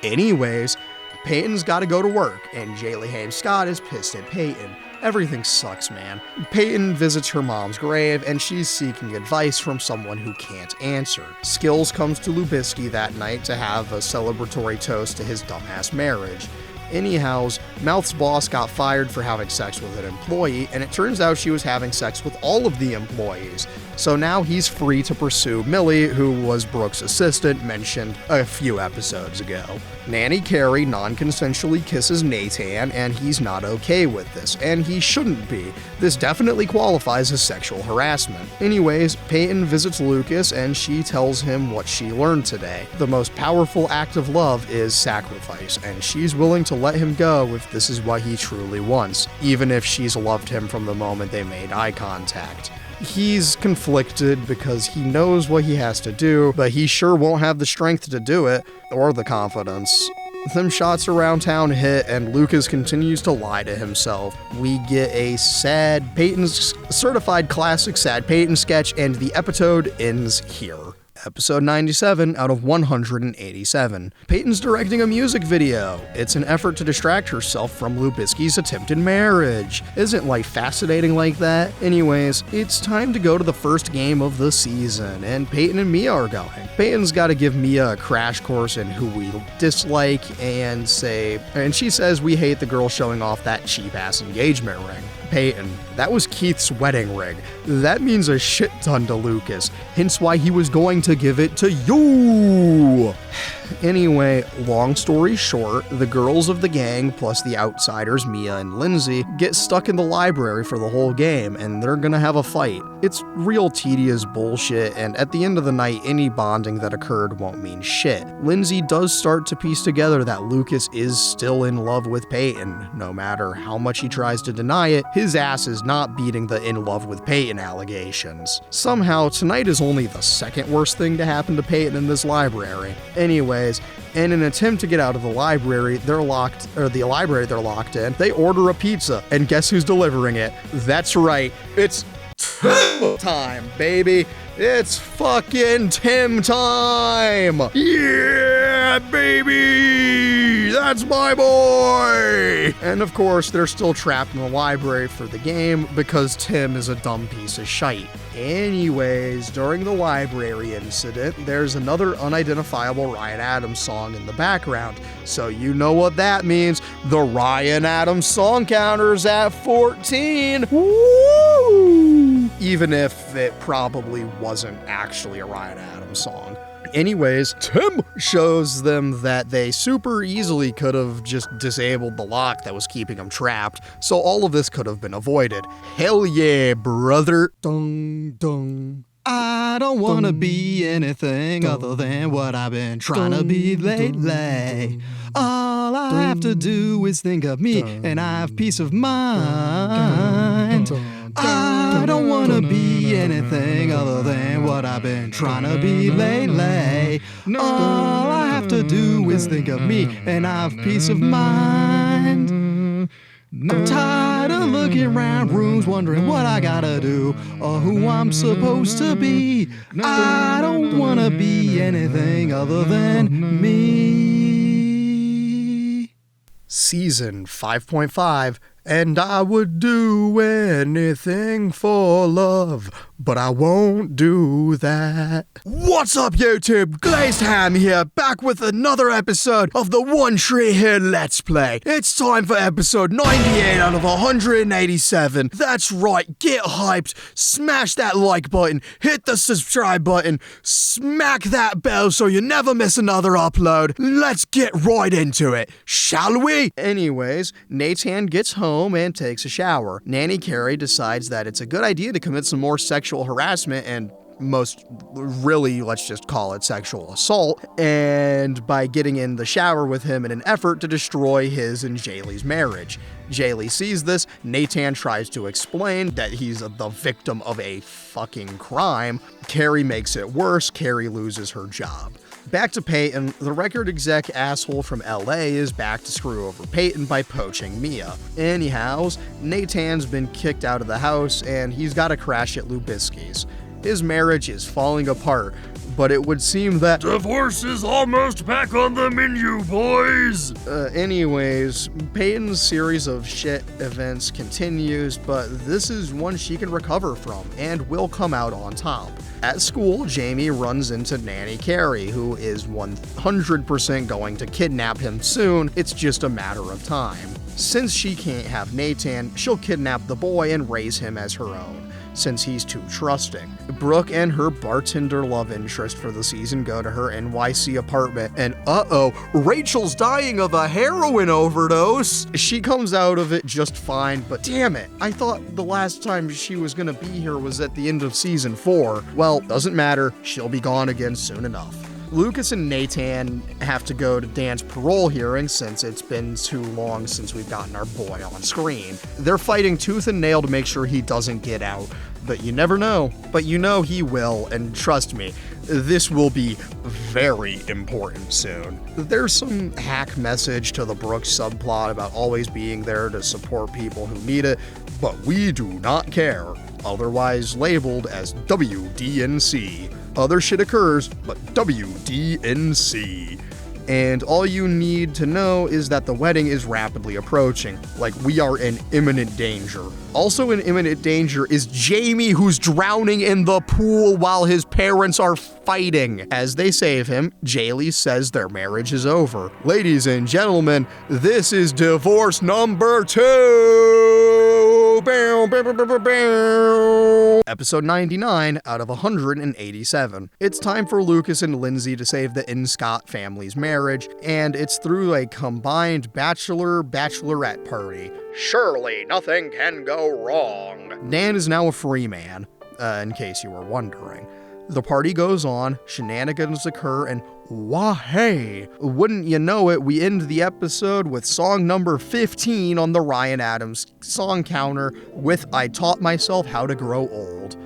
Anyways, Peyton's gotta go to work, and Jaylee Hames Scott is pissed at Peyton. Everything sucks, man. Peyton visits her mom's grave, and she's seeking advice from someone who can't answer. Skills comes to Lubisky that night to have a celebratory toast to his dumbass marriage. Anyhows, Mouth's boss got fired for having sex with an employee, and it turns out she was having sex with all of the employees. So now he's free to pursue Millie, who was Brooke's assistant mentioned a few episodes ago. Nanny Carey non-consensually kisses Nathan, and he's not okay with this, and he shouldn't be. This definitely qualifies as sexual harassment. Anyways, Peyton visits Lucas, and she tells him what she learned today. The most powerful act of love is sacrifice, and she's willing to let him go if this is what he truly wants, even if she's loved him from the moment they made eye contact. He's conflicted because he knows what he has to do, but he sure won't have the strength to do it, or the confidence. Them shots around town hit, and Lucas continues to lie to himself. We get a sad Peyton's certified classic sad Peyton sketch, and the episode ends here. Episode 97 out of 187. Peyton's directing a music video. It's an effort to distract herself from Lubisky's attempted marriage. Isn't life fascinating like that? Anyways, it's time to go to the first game of the season, and Peyton and Mia are going. Peyton's got to give Mia a crash course in who we dislike and she says we hate the girl showing off that cheap-ass engagement ring. Peyton, that was Keith's wedding ring. That means a shit ton to Lucas, hence why he was going to give it to you. Anyway, long story short, the girls of the gang plus the outsiders, Mia and Lindsay, get stuck in the library for the whole game, and they're gonna have a fight. It's real tedious bullshit, and at the end of the night, any bonding that occurred won't mean shit. Lindsay does start to piece together that Lucas is still in love with Peyton. No matter how much he tries to deny it, his ass is not beating the in love with Peyton allegations. Somehow, tonight is only the second worst thing to happen to Peyton in this library. Anyways, in an attempt to get out of the library they're locked in, they order a pizza, and guess who's delivering it? That's right, it's Tim time, baby. It's fucking Tim time! Yeah, baby! That's my boy! And of course, they're still trapped in the library for the game because Tim is a dumb piece of shite. Anyways, during the library incident, there's another unidentifiable Ryan Adams song in the background. So you know what that means. The Ryan Adams song counter's at 14. Woo! Even if it probably wasn't actually a Ryan Adams song. Anyways, Tim shows them that they super easily could have just disabled the lock that was keeping them trapped, so all of this could have been avoided. Hell yeah, brother. Dung, dung. I don't wanna be anything other than what I've been trying to be lately. All I have to do is think of me, and I have peace of mind. I don't wanna be anything other than what I've been trying to be lately. All I have to do is think of me, and I have peace of mind. I'm tired of looking around rooms wondering what I gotta do or who I'm supposed to be. I don't wanna be anything other than me. Season 5.5, and I would do anything for love, but I won't do that. What's up, YouTube? Glazed Ham here, back with another episode of the One Tree Hill Let's Play. It's time for episode 98 out of 187. That's right, get hyped, smash that like button, hit the subscribe button, smack that bell so you never miss another upload. Let's get right into it, shall we? Anyways, Nathan gets home and takes a shower. Nanny Carey decides that it's a good idea to commit some more sexual harassment and let's just call it sexual assault, and by getting in the shower with him in an effort to destroy his and Jaylee's marriage. Jaylee sees this. Nathan tries to explain that he's the victim of a fucking crime. Carey makes it worse. Carey loses her job. Back to Peyton, the record exec asshole from LA is back to screw over Peyton by poaching Mia. Anyhows, Nathan's been kicked out of the house and he's got to crash at Lubisky's. His marriage is falling apart, but it would seem that Divorce is almost back on the menu, boys! anyways, Peyton's series of shit events continues, but this is one she can recover from and will come out on top. At school, Jamie runs into Nanny Carey, who is 100% going to kidnap him soon. It's just a matter of time. Since she can't have Nathan, she'll kidnap the boy and raise him as her own, since he's too trusting. Brooke and her bartender love interest for the season go to her NYC apartment, and Rachel's dying of a heroin overdose. She comes out of it just fine, but damn it, I thought the last time she was gonna be here was at the end of season 4. Well, doesn't matter, she'll be gone again soon enough. Lucas and Nathan have to go to Dan's parole hearing since it's been too long since we've gotten our boy on screen. They're fighting tooth and nail to make sure he doesn't get out, but you never know. But you know he will, and trust me, this will be very important soon. There's some hack message to the Brooks subplot about always being there to support people who need it, but we do not care, otherwise labeled as WDNC. Other shit occurs, but WDNC. And all you need to know is that the wedding is rapidly approaching, like we are in imminent danger. Also in imminent danger is Jamie, who's drowning in the pool while his parents are fighting. As they save him, Jaylee says their marriage is over. Ladies and gentlemen, this is divorce number 2! Bow, bow, bow, bow, bow, bow. Episode 99 out of 187. It's time for Lucas and Lindsay to save the Inscott family's marriage, and it's through a combined bachelorette party. Surely nothing can go wrong. Dan is now a free man, in case you were wondering. The party goes on, shenanigans occur, and wah-hey! Wouldn't you know it, we end the episode with song number 15 on the Ryan Adams song counter with I Taught Myself How to Grow Old.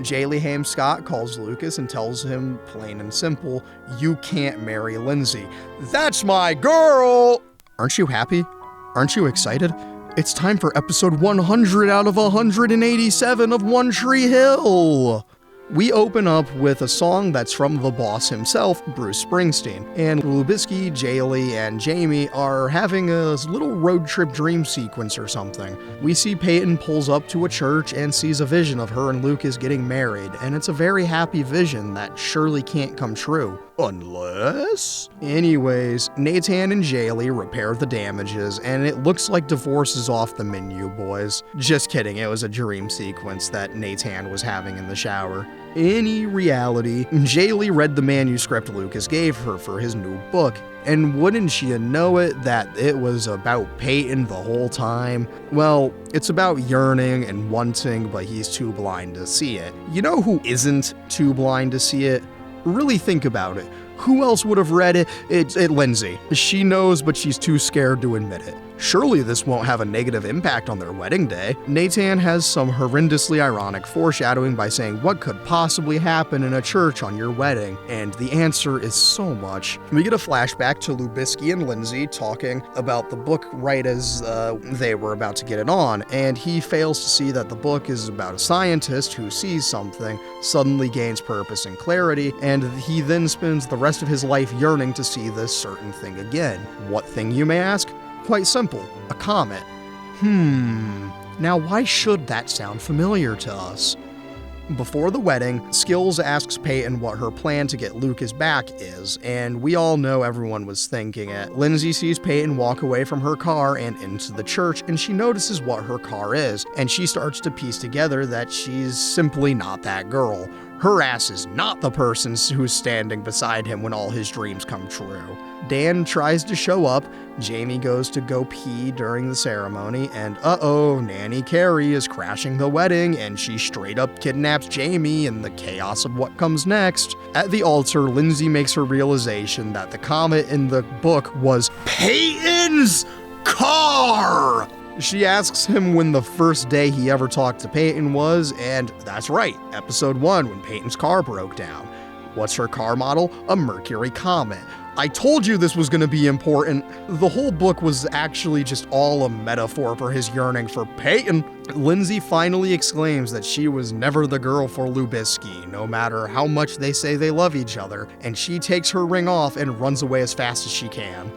Jaylee Haim Scott calls Lucas and tells him, plain and simple, you can't marry Lindsay. That's my girl! Aren't you happy? Aren't you excited? It's time for episode 100 out of 187 of One Tree Hill! We open up with a song that's from the boss himself, Bruce Springsteen, and Lubisky, Jaylee, and Jamie are having a little road trip dream sequence or something. We see Peyton pulls up to a church and sees a vision of her and Lucas getting married, and it's a very happy vision that surely can't come true. Unless? Anyways, Nathan and Jaylee repair the damages, and it looks like divorce is off the menu, boys. Just kidding, it was a dream sequence that Nathan was having in the shower. In reality, Jaylee read the manuscript Lucas gave her for his new book, and wouldn't you know it that it was about Peyton the whole time? Well, it's about yearning and wanting, but he's too blind to see it. You know who isn't too blind to see it? Really think about it. Who else would have read it? It's Lindsay. She knows, but she's too scared to admit it. Surely this won't have a negative impact on their wedding day. Nathan has some horrendously ironic foreshadowing by saying what could possibly happen in a church on your wedding, and the answer is so much. We get a flashback to Lubisky and Lindsay talking about the book right as they were about to get it on, and he fails to see that the book is about a scientist who sees something, suddenly gains purpose and clarity, and he then spends the rest of his life yearning to see this certain thing again. What thing, you may ask? Quite simple, a comet. Now why should that sound familiar to us? Before the wedding, Skills asks Peyton what her plan to get Lucas back is, and we all know everyone was thinking it. Lindsay sees Peyton walk away from her car and into the church, and she notices what her car is, and she starts to piece together that she's simply not that girl. Her ass is not the person who's standing beside him when all his dreams come true. Dan tries to show up, Jamie goes to go pee during the ceremony, and Nanny Carey is crashing the wedding, and she straight up kidnaps Jamie in the chaos of what comes next. At the altar, Lindsay makes her realization that the comet in the book was Peyton's car! She asks him when the first day he ever talked to Peyton was, and that's right, episode 1, when Peyton's car broke down. What's her car model? A Mercury Comet. I told you this was gonna be important. The whole book was actually just all a metaphor for his yearning for Peyton. Lindsay finally exclaims that she was never the girl for Lubisky, no matter how much they say they love each other, and she takes her ring off and runs away as fast as she can.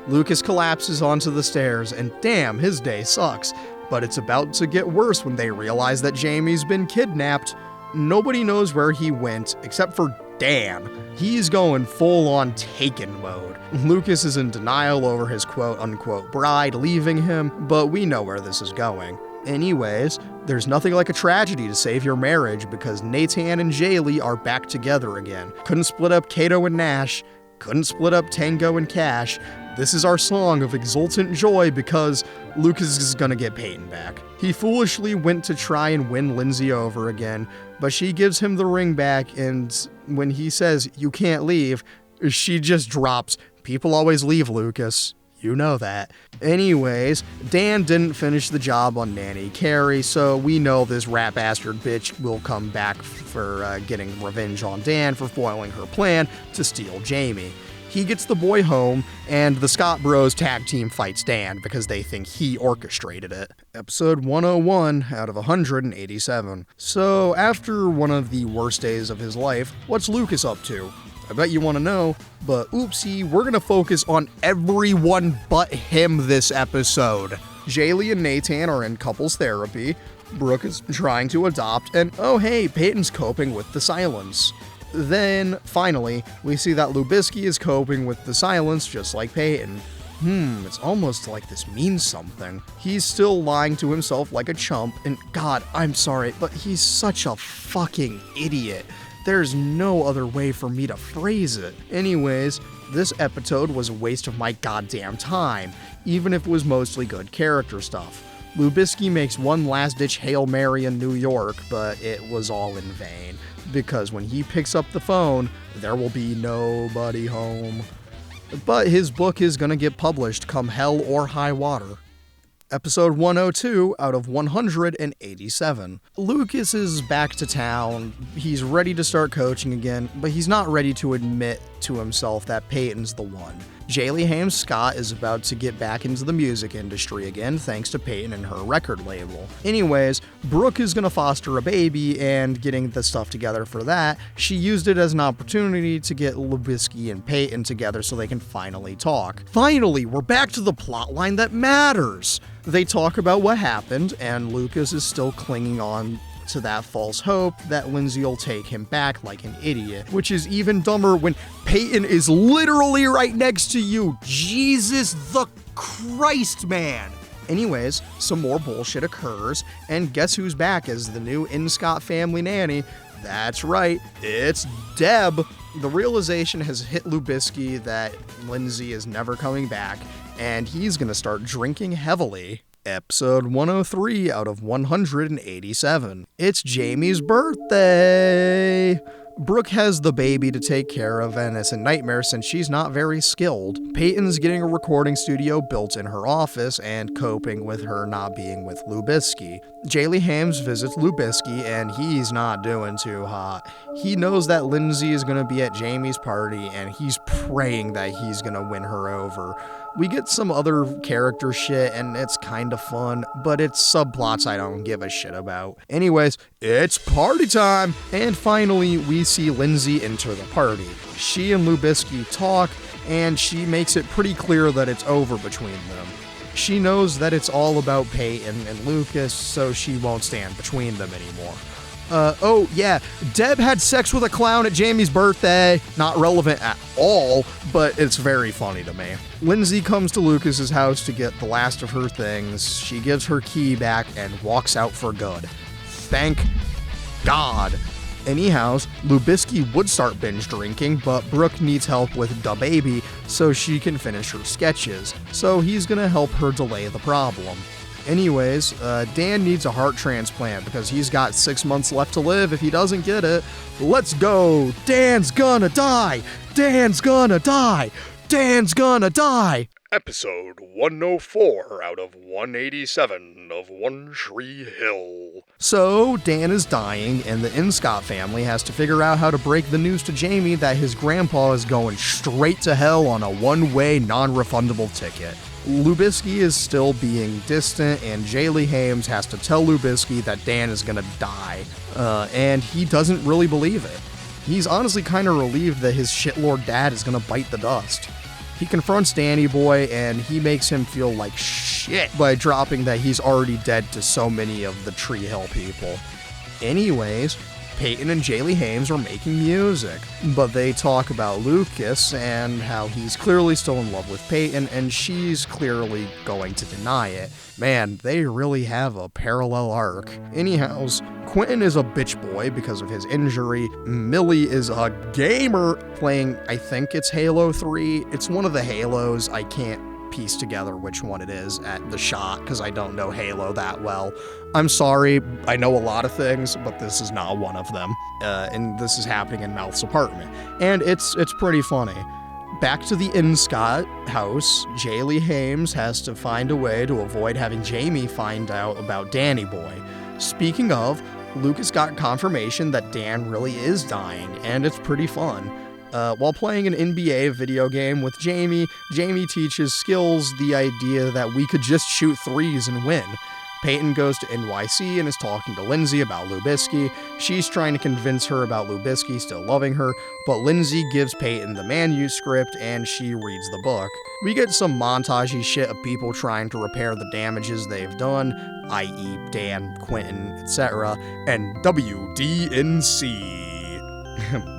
Lucas collapses onto the stairs, and damn, his day sucks. But it's about to get worse when they realize that Jamie's been kidnapped. Nobody knows where he went, except for Dan. He's going full-on Taken mode. Lucas is in denial over his quote-unquote bride leaving him, but we know where this is going. Anyways, there's nothing like a tragedy to save your marriage because Nathan and Jaylee are back together again. Couldn't split up Kato and Nash, couldn't split up Tango and Cash. This is our song of exultant joy because Lucas is gonna get Peyton back. He foolishly went to try and win Lindsay over again, but she gives him the ring back, and when he says, "You can't leave," she just drops, "People always leave, Lucas. You know that." Anyways, Dan didn't finish the job on Nanny Carey, so we know this rat bastard bitch will come back for getting revenge on Dan for foiling her plan to steal Jamie. He gets the boy home, and the Scott Bros tag team fights Dan because they think he orchestrated it. Episode 101 out of 187. So, after one of the worst days of his life, what's Lucas up to? I bet you want to know, but oopsie, we're gonna focus on everyone but him this episode. Jaylee and Nathan are in couples therapy, Brooke is trying to adopt, and oh hey, Peyton's coping with the silence. Then, finally, we see that Lubisky is coping with the silence just like Peyton. It's almost like this means something. He's still lying to himself like a chump, and God, I'm sorry, but he's such a fucking idiot. There's no other way for me to phrase it. Anyways, this episode was a waste of my goddamn time, even if it was mostly good character stuff. Lubisky makes one last-ditch Hail Mary in New York, but it was all in vain, because when he picks up the phone, there will be nobody home. But his book is gonna get published come hell or high water. Episode 102 out of 187. Lucas is back to town. He's ready to start coaching again, but he's not ready to admit to himself that Peyton's the one. Jaylee Hames Scott is about to get back into the music industry again thanks to Peyton and her record label. Anyways, Brooke is gonna foster a baby, and getting the stuff together for that, she used it as an opportunity to get Lubisky and Peyton together so they can finally talk. Finally, we're back to the plotline that matters! They talk about what happened, and Lucas is still clinging on to that false hope that Lindsay will take him back like an idiot, which is even dumber when Peyton is literally right next to you. Jesus the Christ, man! Anyways, some more bullshit occurs, and guess who's back as the new Inscott family nanny? That's right, it's Deb. The realization has hit Lubisky that Lindsay is never coming back, and he's gonna start drinking heavily. Episode 103 out of 187. It's Jamie's birthday! Brooke has the baby to take care of, and it's a nightmare since she's not very skilled. Peyton's getting a recording studio built in her office and coping with her not being with Lubisky. Jaylee Hames visits Lubisky, and he's not doing too hot. He knows that Lindsay is going to be at Jamie's party, and he's praying that he's going to win her over. We get some other character shit, and it's kind of fun, but it's subplots I don't give a shit about. Anyways, it's party time! And finally, we see Lindsay enter the party. She and Lubisky talk, and she makes it pretty clear that it's over between them. She knows that it's all about Peyton and Lucas, so she won't stand between them anymore. Oh yeah, Deb had sex with a clown at Jamie's birthday. Not relevant at all, but it's very funny to me. Lindsay comes to Lucas's house to get the last of her things. She gives her key back and walks out for good. Thank God. Anyhows, Lubisky would start binge drinking, but Brooke needs help with da baby so she can finish her sketches, so he's gonna help her delay the problem. Anyways, Dan needs a heart transplant because he's got 6 months left to live if he doesn't get it. Let's go! Dan's gonna die! Dan's gonna die! Dan's gonna die! Episode 104 out of 187 of One Tree Hill. So, Dan is dying, and the Inscott family has to figure out how to break the news to Jamie that his grandpa is going straight to hell on a one-way, non-refundable ticket. Lubisky is still being distant, and Jaylee Hames has to tell Lubisky that Dan is gonna die, and he doesn't really believe it. He's honestly kind of relieved that his shitlord dad is gonna bite the dust. He confronts Danny Boy, and he makes him feel like shit by dropping that he's already dead to so many of the Tree Hill people. Anyways, Peyton and Jaylee Hames are making music, but they talk about Lucas and how he's clearly still in love with Peyton, and she's clearly going to deny it. Man, they really have a parallel arc. Anyhows, Quentin is a bitch boy because of his injury. Millie is a gamer playing, I think it's Halo 3. It's one of the Halos. I can't piece together which one it is at the shot because I don't know Halo that well. I'm sorry, I know a lot of things, but this is not one of them. And this is happening in Mouth's apartment. And it's pretty funny. Back to the Inscott house, Jaylee Hames has to find a way to avoid having Jamie find out about Danny Boy. Speaking of, Lucas got confirmation that Dan really is dying, and it's pretty fun. While playing an NBA video game with Jamie teaches Skills the idea that we could just shoot threes and win. Peyton goes to NYC and is talking to Lindsay about Lubisky. She's trying to convince her about Lubisky still loving her, but Lindsay gives Peyton the manuscript and she reads the book. We get some montagey shit of people trying to repair the damages they've done, i.e. Dan, Quentin, etc., and WDNC.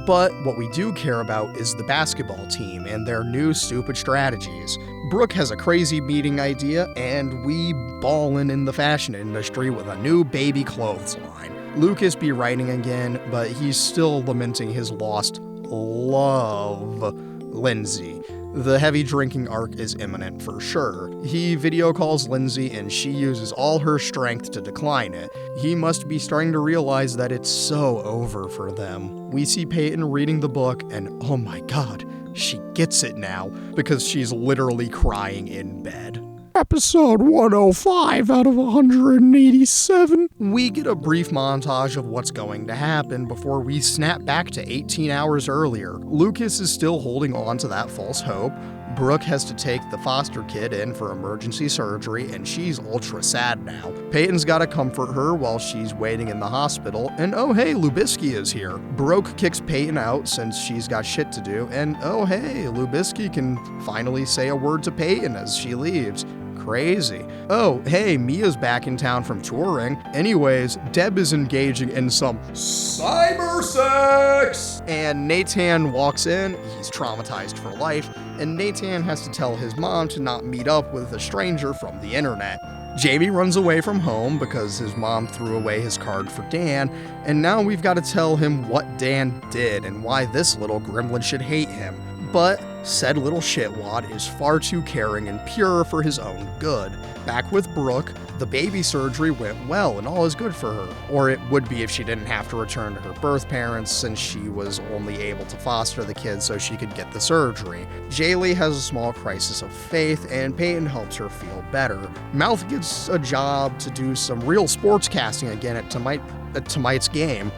But what we do care about is the basketball team and their new stupid strategies. Brooke has a crazy meeting idea, and we ballin' in the fashion industry with a new baby clothes line. Lucas be writing again, but he's still lamenting his lost love, Lindsay. The heavy drinking arc is imminent for sure. He video calls Lindsay and she uses all her strength to decline it. He must be starting to realize that it's so over for them. We see Peyton reading the book and oh my god, she gets it now because she's literally crying in bed. Episode 105 out of 187. We get a brief montage of what's going to happen before we snap back to 18 hours earlier. Lucas is still holding on to that false hope. Brooke has to take the foster kid in for emergency surgery, and she's ultra sad now. Peyton's gotta comfort her while she's waiting in the hospital, and oh hey, Lubisky is here. Brooke kicks Peyton out since she's got shit to do, and oh hey, Lubisky can finally say a word to Peyton as she leaves. Crazy. Oh, hey, Mia's back in town from touring. Anyways, Deb is engaging in some cyber sex! And Nathan walks in, he's traumatized for life, and Nathan has to tell his mom to not meet up with a stranger from the internet. Jamie runs away from home because his mom threw away his card for Dan, and now we've got to tell him what Dan did and why this little gremlin should hate him. But said little shitwad is far too caring and pure for his own good. Back with Brooke, the baby surgery went well and all is good for her. Or it would be if she didn't have to return to her birth parents since she was only able to foster the kid so she could get the surgery. Jaylee has a small crisis of faith and Peyton helps her feel better. Mouth gets a job to do some real sports casting again at tonight's game.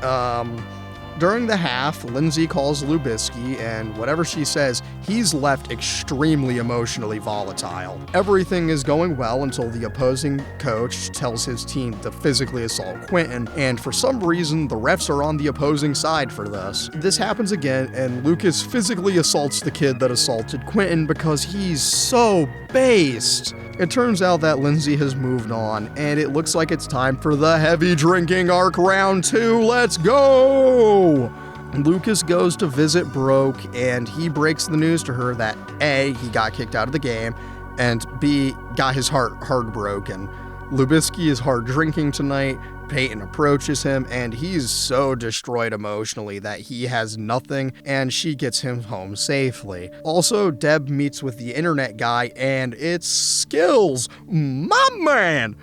During the half, Lindsay calls Lubisky, and whatever she says, he's left extremely emotionally volatile. Everything is going well until the opposing coach tells his team to physically assault Quentin, and for some reason, the refs are on the opposing side for this. This happens again, and Lucas physically assaults the kid that assaulted Quentin because he's so based. It turns out that Lindsay has moved on, and it looks like it's time for the heavy drinking arc round 2. Let's go! Lucas goes to visit Brooke, and he breaks the news to her that A, he got kicked out of the game, and B, got his heart broken. Lubisky is hard drinking tonight. Peyton approaches him, and he's so destroyed emotionally that he has nothing, and she gets him home safely. Also, Deb meets with the internet guy, and it's Skills, my man!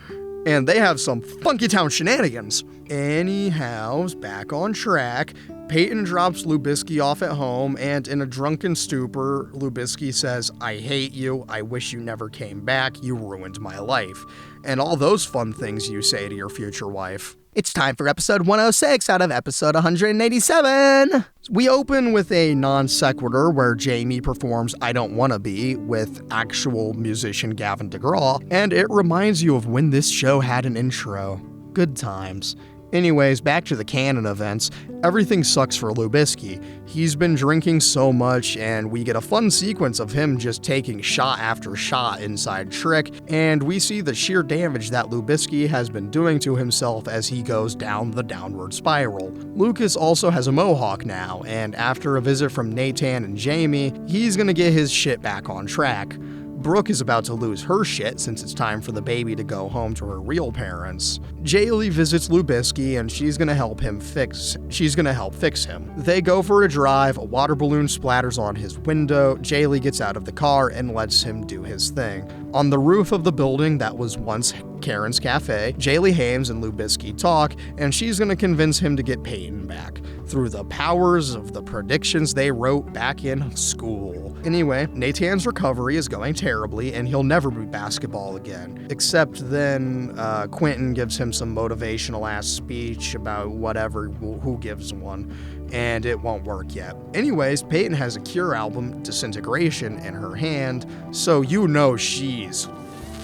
And they have some funky town shenanigans. Anyhow, back on track, Peyton drops Lubisky off at home, and in a drunken stupor, Lubisky says, "I hate you, I wish you never came back, you ruined my life," and all those fun things you say to your future wife. It's time for episode 106 out of episode 187. We open with a non sequitur where Jamie performs I Don't Wanna Be with actual musician Gavin DeGraw, and it reminds you of when this show had an intro. Good times. Anyways, back to the canon events. Everything sucks for Lubisky. He's been drinking so much, and we get a fun sequence of him just taking shot after shot inside Trick, and we see the sheer damage that Lubisky has been doing to himself as he goes down the downward spiral. Lucas also has a mohawk now, and after a visit from Nathan and Jamie, he's gonna get his shit back on track. Brooke is about to lose her shit since it's time for the baby to go home to her real parents. Jaylee visits Lubisky and she's gonna help fix him. They go for a drive, a water balloon splatters on his window, Jaylee gets out of the car and lets him do his thing. On the roof of the building that was once Karen's Cafe, Jaylee Hames and Lubisky talk, and she's gonna convince him to get Peyton back through the powers of the predictions they wrote back in school. Anyway, Nathan's recovery is going terribly and he'll never be basketball again. Except then Quentin gives him some motivational ass speech about whatever, who gives one, and it won't work yet. Anyways, Peyton has a Cure album, Disintegration, in her hand, so you know she's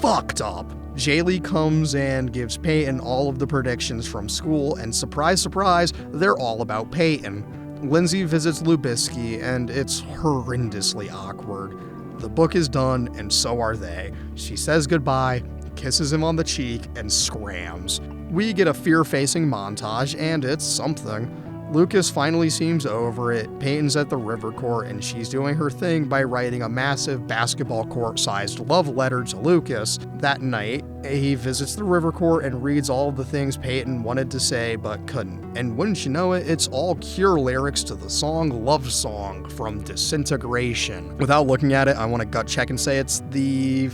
fucked up. Jaylee comes and gives Peyton all of the predictions from school, and surprise, surprise, they're all about Peyton. Lindsay visits Lubisky, and it's horrendously awkward. The book is done, and so are they. She says goodbye, kisses him on the cheek, and scrams. We get a fear-facing montage, and it's something. Lucas finally seems over it, Peyton's at the river court, and she's doing her thing by writing a massive basketball court-sized love letter to Lucas. That night, he visits the river court and reads all of the things Peyton wanted to say but couldn't. And wouldn't you know it, it's all Cure lyrics to the song Love Song from Disintegration. Without looking at it, I want to gut check and say it's the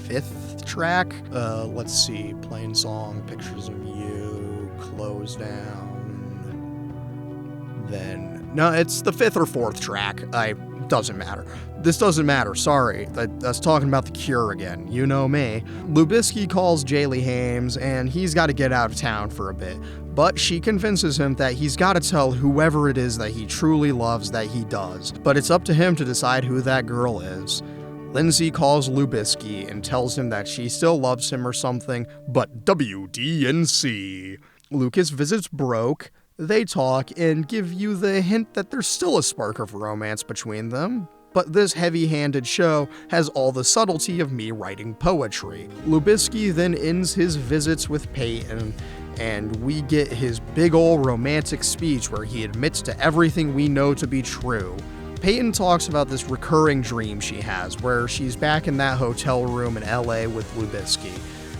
5th track. Let's see, plain song, pictures of you, close down. Then no, it's the 5th or 4th track. Doesn't matter. This doesn't matter, sorry. That's talking about the Cure again. You know me. Lubisky calls Jaylee Hames, and he's got to get out of town for a bit. But she convinces him that he's got to tell whoever it is that he truly loves that he does. But it's up to him to decide who that girl is. Lindsay calls Lubisky and tells him that she still loves him or something, but WDNC. Lucas visits Brooke. They talk and give you the hint that there's still a spark of romance between them. But this heavy-handed show has all the subtlety of me writing poetry. Lubisky then ends his visits with Peyton, and we get his big ol' romantic speech where he admits to everything we know to be true. Peyton talks about this recurring dream she has, where she's back in that hotel room in LA with Lubisky.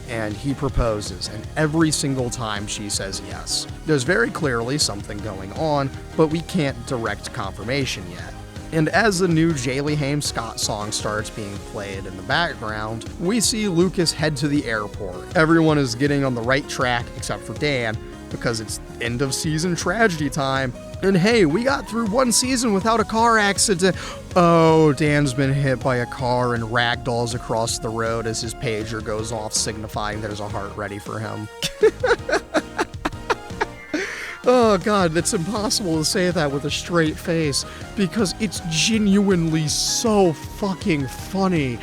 And he proposes, and every single time she says yes. There's very clearly something going on, but we can't direct confirmation yet. And as the new Jaylee Hames Scott song starts being played in the background, we see Lucas head to the airport. Everyone is getting on the right track except for Dan, because it's end of season tragedy time. And hey, we got through one season without a car accident. Oh, Dan's been hit by a car and ragdolls across the road as his pager goes off, signifying there's a heart ready for him. Oh god, it's impossible to say that with a straight face, because it's genuinely so fucking funny.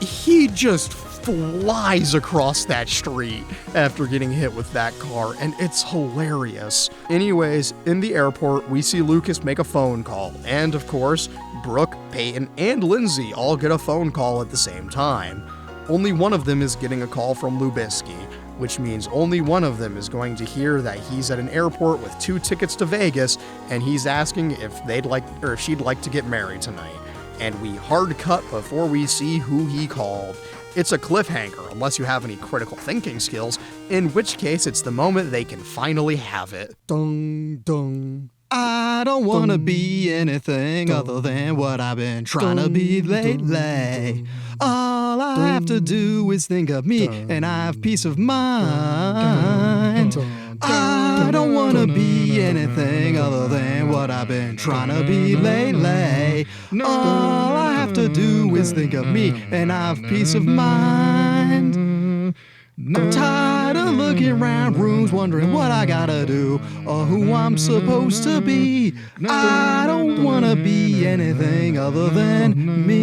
He just flies across that street after getting hit with that car, and it's hilarious. Anyways, in the airport, we see Lucas make a phone call, and of course, Brooke, Peyton, and Lindsay all get a phone call at the same time. Only one of them is getting a call from Lubisky, which means only one of them is going to hear that he's at an airport with 2 tickets to Vegas, and he's asking if she'd like to get married tonight. And we hard cut before we see who he called. It's a cliffhanger unless you have any critical thinking skills, in which case it's the moment they can finally have it. Dung, dung. I don't wanna be anything other than what I've been trying to be lately. All I have to do is think of me and I have peace of mind. I don't wanna be anything other than I've been trying to be lately. All I have to do is think of me, and I have peace of mind. I'm tired of looking around rooms, wondering what I gotta do or who I'm supposed to be. I don't wanna be anything other than me.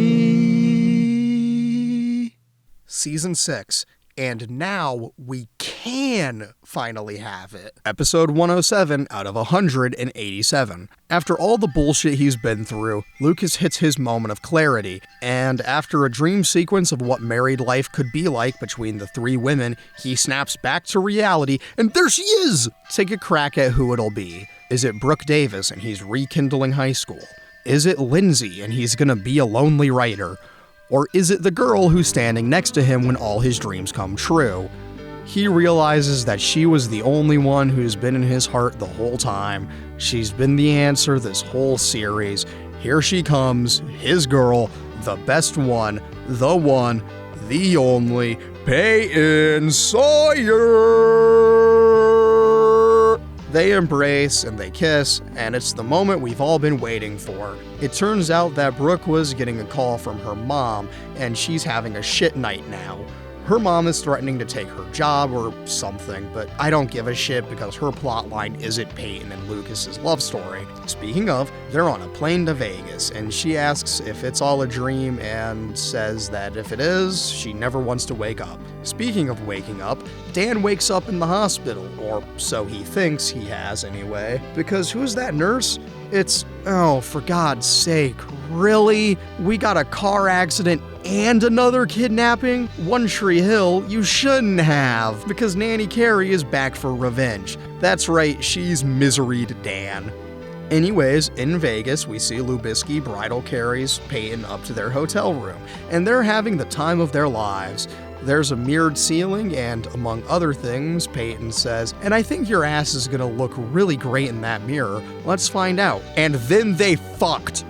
Season 6. And now we can finally have it. Episode 107 out of 187. After all the bullshit he's been through, Lucas hits his moment of clarity, and after a dream sequence of what married life could be like between the three women, he snaps back to reality, and there she is! Take a crack at who it'll be. Is it Brooke Davis and he's rekindling high school? Is it Lindsay and he's gonna be a lonely writer? Or is it the girl who's standing next to him when all his dreams come true? He realizes that she was the only one who's been in his heart the whole time. She's been the answer this whole series. Here she comes, his girl, the best one, the only, Peyton Sawyer! They embrace and they kiss, and it's the moment we've all been waiting for. It turns out that Brooke was getting a call from her mom, and she's having a shit night now. Her mom is threatening to take her job or something, but I don't give a shit because her plotline isn't Peyton and Lucas's love story. Speaking of, they're on a plane to Vegas, and she asks if it's all a dream and says that if it is, she never wants to wake up. Speaking of waking up, Dan wakes up in the hospital, or so he thinks he has anyway, because who's that nurse? It's, oh, for God's sake, really? We got a car accident and another kidnapping? One Tree Hill, you shouldn't have, because Nanny Carey is back for revenge. That's right, she's miseried Dan. Anyways, in Vegas, we see Lubisky bridal Carrie's Peyton up to their hotel room, and they're having the time of their lives. There's a mirrored ceiling, and among other things, Peyton says, "And I think your ass is gonna look really great in that mirror. Let's find out." And then they fucked.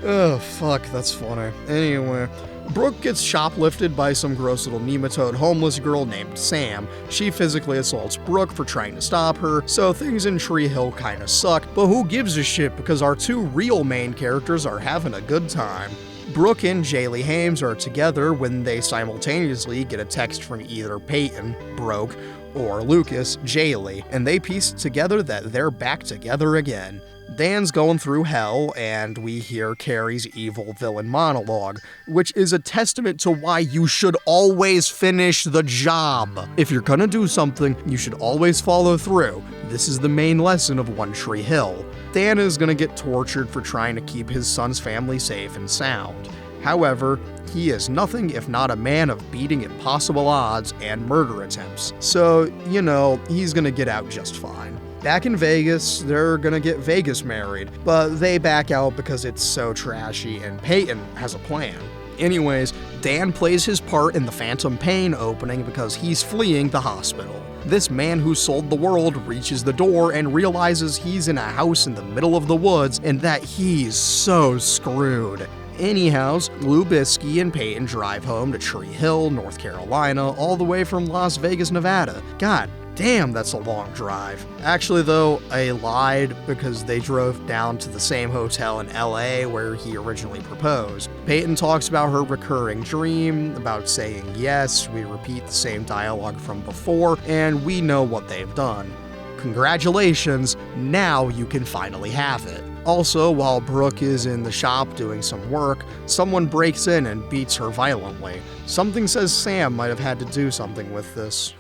Oh, fuck, that's funny. Anyway, Brooke gets shoplifted by some gross little nematode homeless girl named Sam. She physically assaults Brooke for trying to stop her, so things in Tree Hill kinda suck, but who gives a shit because our two real main characters are having a good time. Brooke and Jaylee Hames are together when they simultaneously get a text from either Peyton, Brooke, or Lucas, Jaylee, and they piece together that they're back together again. Dan's going through hell, and we hear Carrie's evil villain monologue, which is a testament to why you should always finish the job. If you're gonna do something, you should always follow through. This is the main lesson of One Tree Hill. Dan is gonna get tortured for trying to keep his son's family safe and sound. However, he is nothing if not a man of beating impossible odds and murder attempts. So, you know, he's gonna get out just fine. Back in Vegas, they're gonna get Vegas married, but they back out because it's so trashy and Peyton has a plan. Anyways, Dan plays his part in the Phantom Pain opening because he's fleeing the hospital. This man who sold the world reaches the door and realizes he's in a house in the middle of the woods and that he's so screwed. Anyhows, Lubisky and Peyton drive home to Tree Hill, North Carolina, all the way from Las Vegas, Nevada. God damn, that's a long drive. Actually though, I lied because they drove down to the same hotel in LA where he originally proposed. Peyton talks about her recurring dream, about saying yes, we repeat the same dialogue from before, and we know what they've done. Congratulations, now you can finally have it. Also, while Brooke is in the shop doing some work, someone breaks in and beats her violently. Something says Sam might have had to do something with this.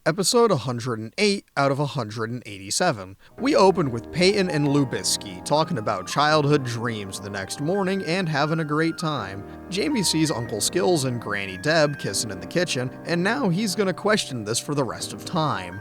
Episode 108 out of 187. We opened with Peyton and Lubisky talking about childhood dreams the next morning and having a great time. Jamie sees Uncle Skills and Granny Deb kissing in the kitchen, and now he's gonna question this for the rest of time.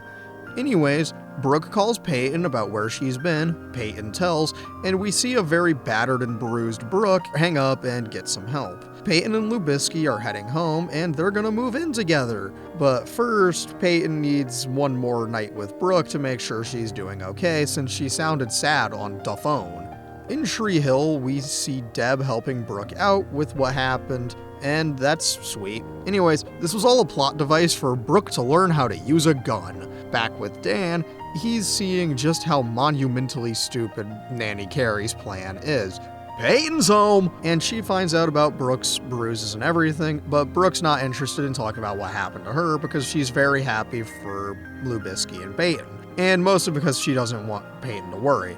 Anyways, Brooke calls Peyton about where she's been, Peyton tells, and we see a very battered and bruised Brooke hang up and get some help. Peyton and Lubisky are heading home, and they're gonna move in together. But first, Peyton needs one more night with Brooke to make sure she's doing okay, since she sounded sad on the phone. In Tree Hill, we see Deb helping Brooke out with what happened, and that's sweet. Anyways, this was all a plot device for Brooke to learn how to use a gun. Back with Dan, he's seeing just how monumentally stupid Nanny Carey's plan is. Peyton's home! And she finds out about Brooke's bruises and everything, but Brooke's not interested in talking about what happened to her because she's very happy for Lubisky and Peyton. And mostly because she doesn't want Peyton to worry.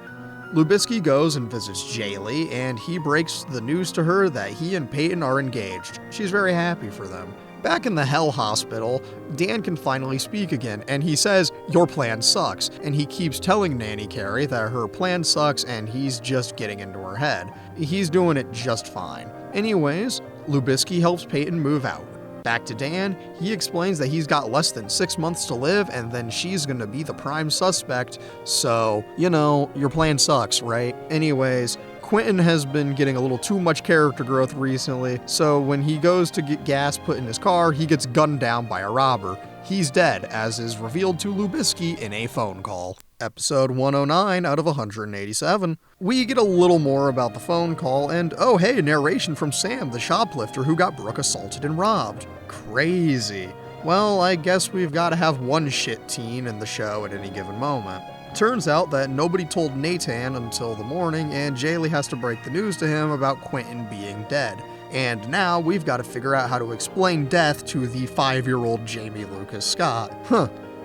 Lubisky goes and visits Jaylee, and he breaks the news to her that he and Peyton are engaged. She's very happy for them. Back in the Hell Hospital, Dan can finally speak again, and he says, "Your plan sucks," and he keeps telling Nanny Carey that her plan sucks and he's just getting into her head. He's doing it just fine. Anyways, Lubisky helps Peyton move out. Back to Dan, he explains that he's got less than 6 months to live and then she's gonna be the prime suspect, so, your plan sucks, right? Anyways, Quentin has been getting a little too much character growth recently, so when he goes to get gas put in his car, he gets gunned down by a robber. He's dead, as is revealed to Lubisky in a phone call. Episode 109 out of 187. We get a little more about the phone call, and oh hey, narration from Sam, the shoplifter who got Brooke assaulted and robbed. Crazy. Well, I guess we've got to have one shit teen in the show at any given moment. Turns out that nobody told Nathan until the morning, and Jaylee has to break the news to him about Quentin being dead. And now we've got to figure out how to explain death to the 5-year-old Jamie Lucas Scott.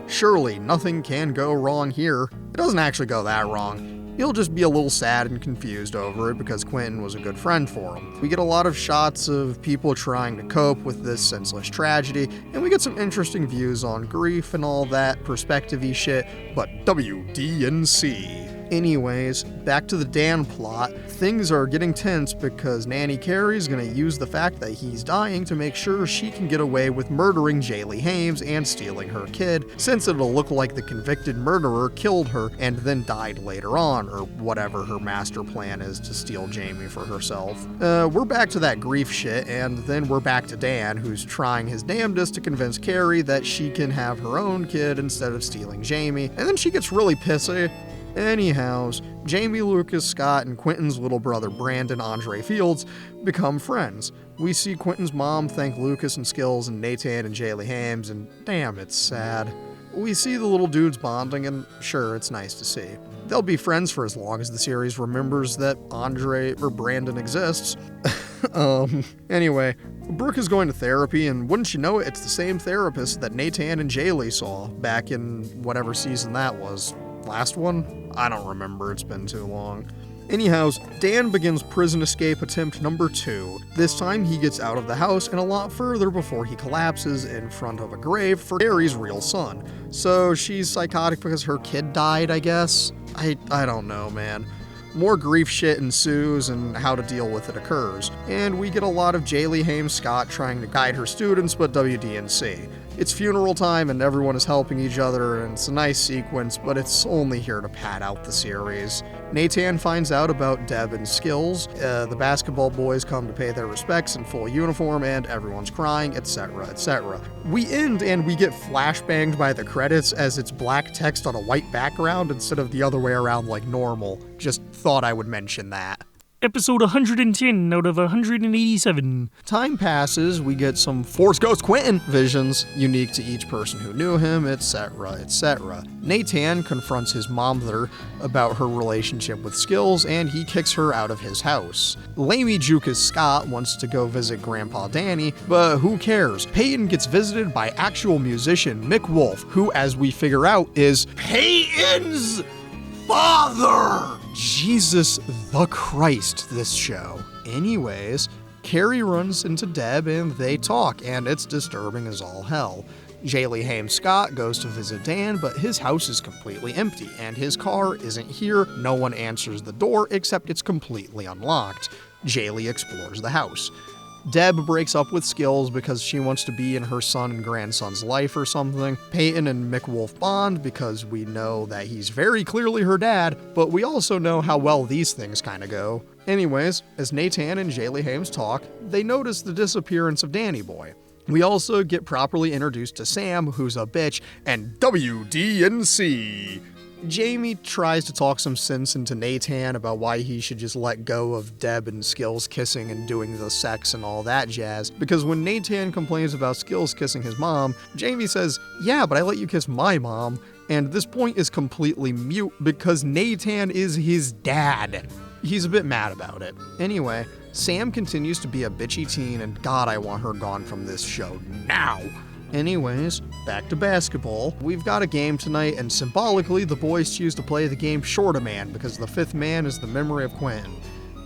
Surely nothing can go wrong here. It doesn't actually go that wrong. He'll just be a little sad and confused over it because Quentin was a good friend for him. We get a lot of shots of people trying to cope with this senseless tragedy, and we get some interesting views on grief and all that perspective-y shit, but WDNC. Anyways, back to the Dan plot. Things are getting tense because Nanny Carey's gonna use the fact that he's dying to make sure she can get away with murdering Jaylee Hames and stealing her kid, since it'll look like the convicted murderer killed her and then died later on, or whatever her master plan is to steal Jamie for herself. We're back to that grief shit, and then we're back to Dan, who's trying his damnedest to convince Carey that she can have her own kid instead of stealing Jamie, and then she gets really pissy. Anyhows, Jamie Lucas Scott and Quentin's little brother Brandon Andre Fields become friends. We see Quentin's mom thank Lucas and Skills and Nathan and Jaylee Hames, and damn, it's sad. We see the little dudes bonding, and sure, it's nice to see. They'll be friends for as long as the series remembers that Andre or Brandon exists. Anyway, Brooke is going to therapy, and wouldn't you know it, it's the same therapist that Nathan and Jaylee saw back in whatever season that was. Last one? I don't remember, it's been too long. Anyhow, Dan begins prison escape attempt number 2. This time he gets out of the house and a lot further before he collapses in front of a grave for Carey's real son. So she's psychotic because her kid died, I guess? I don't know, man. More grief shit ensues and how to deal with it occurs. And we get a lot of Jaylee Hames Scott trying to guide her students, but WDNC. It's funeral time and everyone is helping each other, and it's a nice sequence, but it's only here to pad out the series. Nathan finds out about Deb and Skills, the basketball boys come to pay their respects in full uniform, and everyone's crying, etc., etc. We end and we get flashbanged by the credits as it's black text on a white background instead of the other way around like normal. Just thought I would mention that. Episode 110 out of 187. Time passes, we get some Force Ghost Quentin visions, unique to each person who knew him, etc., etc. Nathan confronts his momther about her relationship with Skills, and he kicks her out of his house. Lamey Jukas Scott wants to go visit Grandpa Danny, but who cares? Peyton gets visited by actual musician Mick Wolf, who, as we figure out, is Peyton's father! Jesus the Christ, this show. Anyways, Carey runs into Deb and they talk, and it's disturbing as all hell. Jaylee Hames Scott goes to visit Dan, but his house is completely empty, and his car isn't here. No one answers the door except it's completely unlocked. Jaylee explores the house. Deb breaks up with Skills because she wants to be in her son and grandson's life or something. Peyton and Mick Wolf bond because we know that he's very clearly her dad, but we also know how well these things kinda go. Anyways, as Nathan and Jaylee Hames talk, they notice the disappearance of Danny Boy. We also get properly introduced to Sam, who's a bitch, and WDNC. Jamie tries to talk some sense into Nathan about why he should just let go of Deb and Skills kissing and doing the sex and all that jazz, because when Nathan complains about Skills kissing his mom, Jamie says, yeah, but I let you kiss my mom, and this point is completely mute because Nathan is his dad. He's a bit mad about it. Anyway, Sam continues to be a bitchy teen, and God, I want her gone from this show now. Anyways, back to basketball. We've got a game tonight, and symbolically, the boys choose to play the game Shorta Man because the fifth man is the memory of Quentin.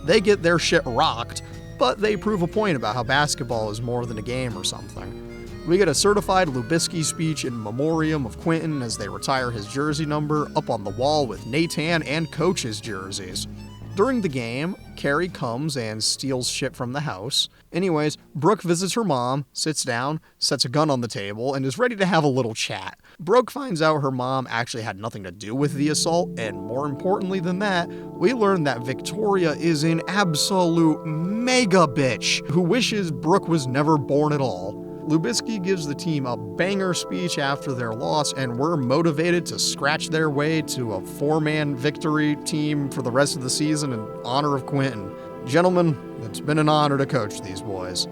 They get their shit rocked, but they prove a point about how basketball is more than a game or something. We get a certified Lubisky speech in memoriam of Quentin as they retire his jersey number up on the wall with Nathan and Coach's jerseys. During the game, Carrie comes and steals shit from the house. Anyways, Brooke visits her mom, sits down, sets a gun on the table, and is ready to have a little chat. Brooke finds out her mom actually had nothing to do with the assault, and more importantly than that, we learn that Victoria is an absolute mega bitch who wishes Brooke was never born at all. Lubisky gives the team a banger speech after their loss, and we're motivated to scratch their way to a 4-man victory team for the rest of the season in honor of Quentin. Gentlemen, it's been an honor to coach these boys.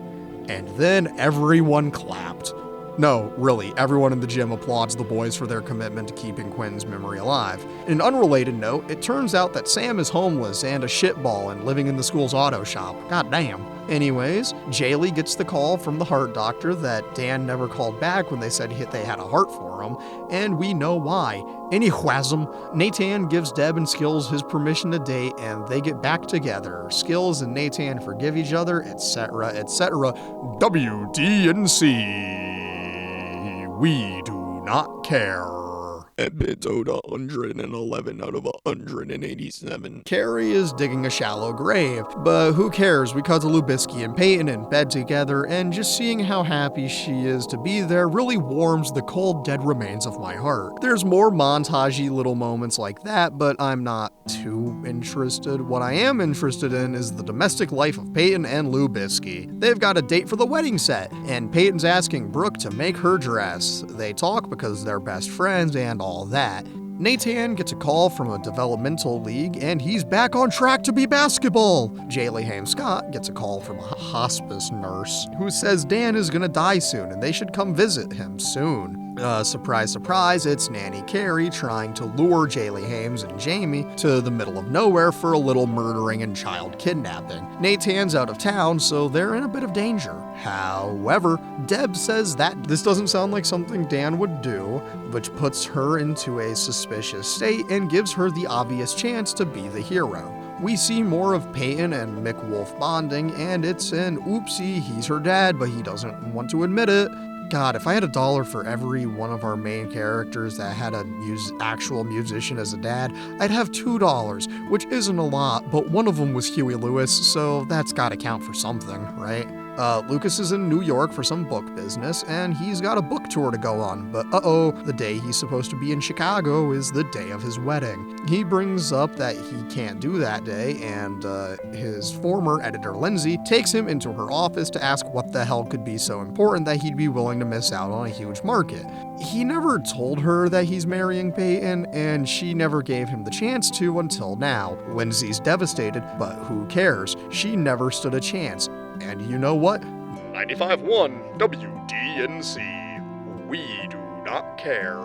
And then everyone clapped. No, really, everyone in the gym applauds the boys for their commitment to keeping Quentin's memory alive. In an unrelated note, it turns out that Sam is homeless and a shitball and living in the school's auto shop. God damn. Anyways, Jaylee gets the call from the heart doctor that Dan never called back when they said they had a heart for him, and we know why. Anyways, Nathan gives Deb and Skills his permission to date, and they get back together. Skills and Nathan forgive each other, etc., etc. WDNC. We do not care. Episode 111 out of 187. Carrie is digging a shallow grave, but who cares? We cut to Lubisky and Peyton in bed together, and just seeing how happy she is to be there really warms the cold, dead remains of my heart. There's more montagey little moments like that, but I'm not too interested. What I am interested in is the domestic life of Peyton and Lubisky. They've got a date for the wedding set, and Peyton's asking Brooke to make her dress. They talk because they're best friends and all that. Nathan gets a call from a developmental league, and he's back on track to be basketball. Jaylee Haim Scott gets a call from a hospice nurse who says Dan is gonna die soon and they should come visit him soon. Surprise, surprise, it's Nanny Carrie trying to lure Jaylee Hames and Jamie to the middle of nowhere for a little murdering and child kidnapping. Nathan's out of town, so they're in a bit of danger. However, Deb says that this doesn't sound like something Dan would do, which puts her into a suspicious state and gives her the obvious chance to be the hero. We see more of Peyton and Mick Wolf bonding, and it's an oopsie, he's her dad, but he doesn't want to admit it. God, if I had $1 for every one of our main characters that had a actual musician as a dad, I'd have $2, which isn't a lot, but one of them was Huey Lewis, so that's gotta count for something, right? Lucas is in New York for some book business, and he's got a book tour to go on, but the day he's supposed to be in Chicago is the day of his wedding. He brings up that he can't do that day, and his former editor, Lindsay, takes him into her office to ask what the hell could be so important that he'd be willing to miss out on a huge market. He never told her that he's marrying Peyton, and she never gave him the chance to until now. Lindsay's devastated, but who cares? She never stood a chance. And you know what? 95.1 WDNC. We do not care.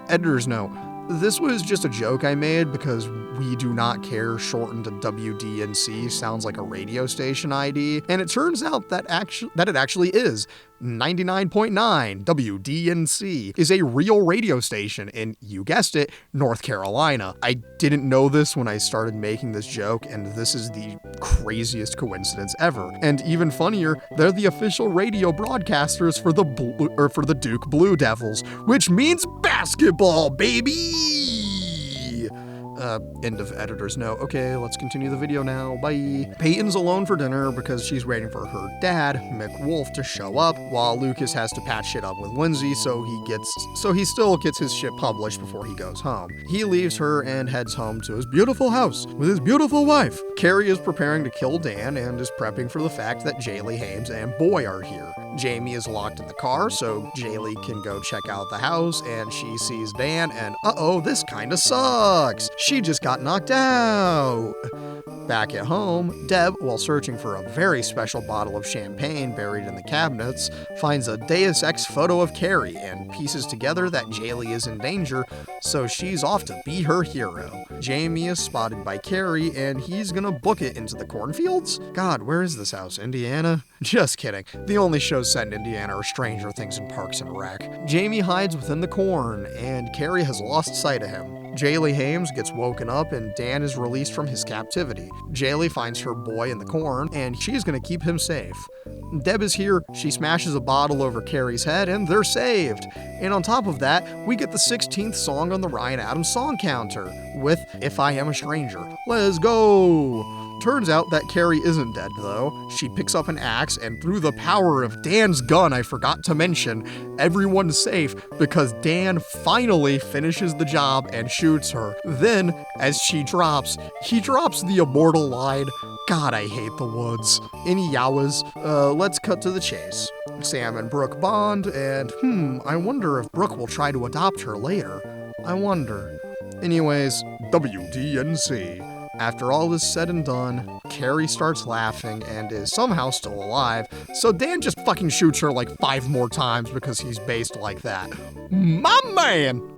Editor's note. This was just a joke I made because We Do Not Care shortened to WDNC sounds like a radio station ID, and it turns out that it actually is. 99.9 WDNC is a real radio station in, you guessed it, North Carolina. I didn't know this when I started making this joke, and this is the craziest coincidence ever. And even funnier, they're the official radio broadcasters for the Duke Blue Devils, which means basketball, baby! End of editor's note. Okay, let's continue the video now. Bye. Peyton's alone for dinner because she's waiting for her dad, Mick Wolf, to show up, while Lucas has to patch shit up with Lindsay, so he still gets his shit published before he goes home. He leaves her and heads home to his beautiful house with his beautiful wife. Carrie is preparing to kill Dan and is prepping for the fact that Jaylee Hames and Boy are here. Jamie is locked in the car, so Jaylee can go check out the house, and she sees Dan, and uh-oh, this kinda sucks. She just got knocked out. Back at home, Deb, while searching for a very special bottle of champagne buried in the cabinets, finds a Deus Ex photo of Carrie and pieces together that Jaylee is in danger, so she's off to be her hero. Jamie is spotted by Carrie, and he's gonna book it into the cornfields? God, where is this house? Indiana? Just kidding. The only shows set in Indiana are Stranger Things and Parks and Rec. Jamie hides within the corn, and Carrie has lost sight of him. Jaylee Hames gets woken up and Dan is released from his captivity. Jaylee finds her boy in the corn and she's gonna keep him safe. Deb is here, she smashes a bottle over Carrie's head and they're saved. And on top of that, we get the 16th song on the Ryan Adams song counter with If I Am a Stranger. Let's go! Turns out that Carrie isn't dead though. She picks up an axe and through the power of Dan's gun I forgot to mention, everyone's safe because Dan finally finishes the job and shoots her. Then, as she drops, he drops the immortal line, God, I hate the woods. Any yawas? Let's cut to the chase. Sam and Brooke bond, and I wonder if Brooke will try to adopt her later. I wonder. Anyways, WDNC. After all is said and done, Carrie starts laughing and is somehow still alive, so Dan just fucking shoots her like 5 more times because he's based like that. My man!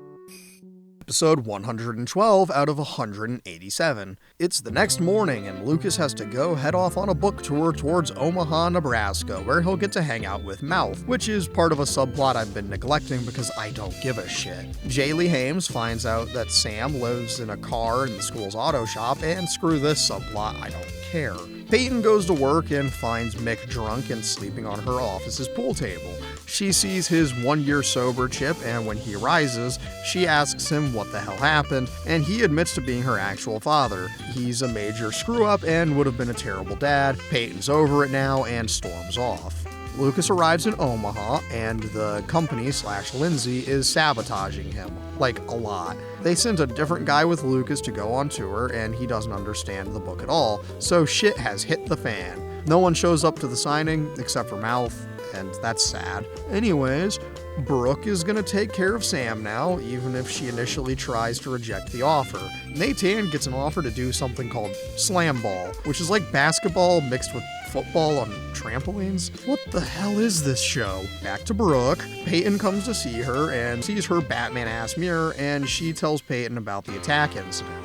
Episode 112 out of 187. It's the next morning and Lucas has to go head off on a book tour towards Omaha, Nebraska, where he'll get to hang out with Mouth, which is part of a subplot I've been neglecting because I don't give a shit. Jaylee Hames finds out that Sam lives in a car in the school's auto shop, and screw this subplot, I don't care. Peyton goes to work and finds Mick drunk and sleeping on her office's pool table. She sees his 1-year sober chip, and when he rises, she asks him what the hell happened, and he admits to being her actual father. He's a major screw-up and would have been a terrible dad. Peyton's over it now and storms off. Lucas arrives in Omaha, and the company/Lindsay is sabotaging him. Like, a lot. They sent a different guy with Lucas to go on tour, and he doesn't understand the book at all, so shit has hit the fan. No one shows up to the signing, except for Mouth, and that's sad. Anyways, Brooke is gonna take care of Sam now, even if she initially tries to reject the offer. Nathan gets an offer to do something called slam ball, which is like basketball mixed with football on trampolines? What the hell is this show? Back to Brooke. Peyton comes to see her and sees her Batman-ass mirror, and she tells Peyton about the attack incident.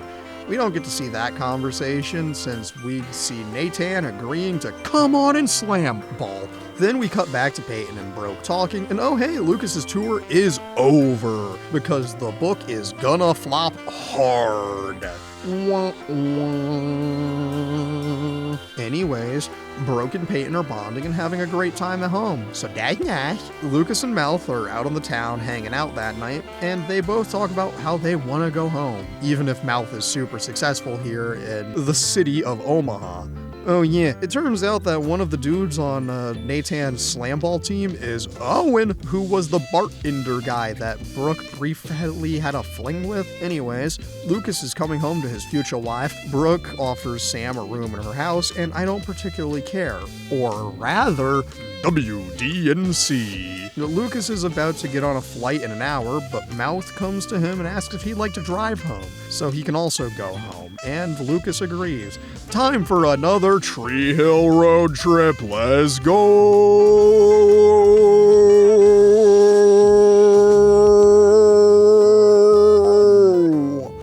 We don't get to see that conversation since we see Nathan agreeing to come on and slam ball. Then we cut back to Peyton and Brooke talking, and oh hey, Lucas's tour is over because the book is gonna flop hard. Anyways, Brooke and Peyton are bonding and having a great time at home, so that's nice. Lucas and Mouth are out on the town hanging out that night, and they both talk about how they want to go home, even if Mouth is super successful here in the city of Omaha. Oh yeah, it turns out that one of the dudes on Nathan's slam ball team is Owen, who was the bartender guy that Brooke briefly had a fling with. Anyways, Lucas is coming home to his future wife. Brooke offers Sam a room in her house, and I don't particularly care. Or rather, WDNC. Lucas is about to get on a flight in an hour, but Mouth comes to him and asks if he'd like to drive home, so he can also go home, and Lucas agrees. Time for another Tree Hill road trip, let's go!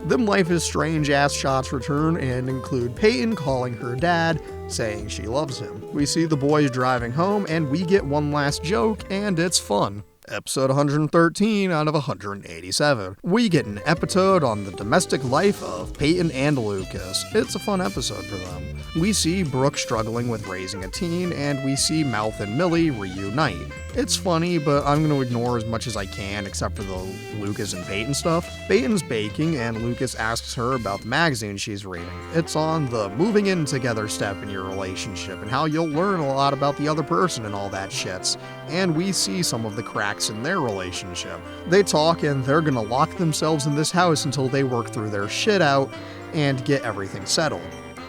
Them Life is Strange ass shots return and include Peyton calling her dad, saying she loves him. We see the boys driving home, and we get one last joke, and it's fun. Episode 113 out of 187. We get an episode on the domestic life of Peyton and Lucas. It's a fun episode for them. We see Brooke struggling with raising a teen, and we see Mouth and Millie reunite. It's funny, but I'm going to ignore as much as I can except for the Lucas and Peyton stuff. Peyton's baking, and Lucas asks her about the magazine she's reading. It's on the moving in together step in your relationship and how you'll learn a lot about the other person and all that shits. And we see some of the cracks in their relationship. They talk, and they're going to lock themselves in this house until they work through their shit out and get everything settled.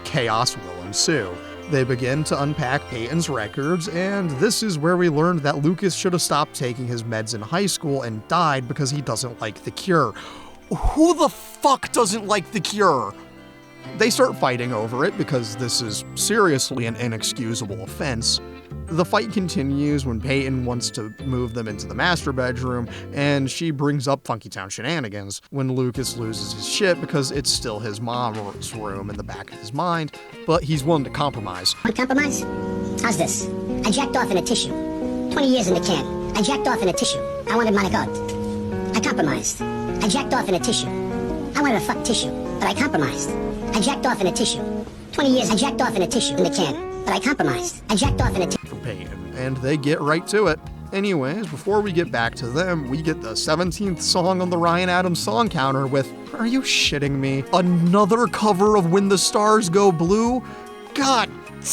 Chaos will ensue. They begin to unpack Peyton's records, and this is where we learned that Lucas should have stopped taking his meds in high school and died because he doesn't like The Cure. Who the fuck doesn't like The Cure? They start fighting over it because this is seriously an inexcusable offense. The fight continues when Peyton wants to move them into the master bedroom, and she brings up Funky Town shenanigans when Lucas loses his shit because it's still his mom's room in the back of his mind, but he's willing to compromise. Want compromise? How's this? I jacked off in a tissue. 20 years in the can. I jacked off in a tissue. I wanted Manigot. I compromised. I jacked off in a tissue. I wanted to fuck tissue, but I compromised. I jacked off in a tissue. 20 years, I jacked off in a tissue in the can, but I compromised. I jacked off in a tissue. For Peyton, and they get right to it. Anyways, before we get back to them, we get the 17th song on the Ryan Adams song counter with, are you shitting me? Another cover of When the Stars Go Blue? God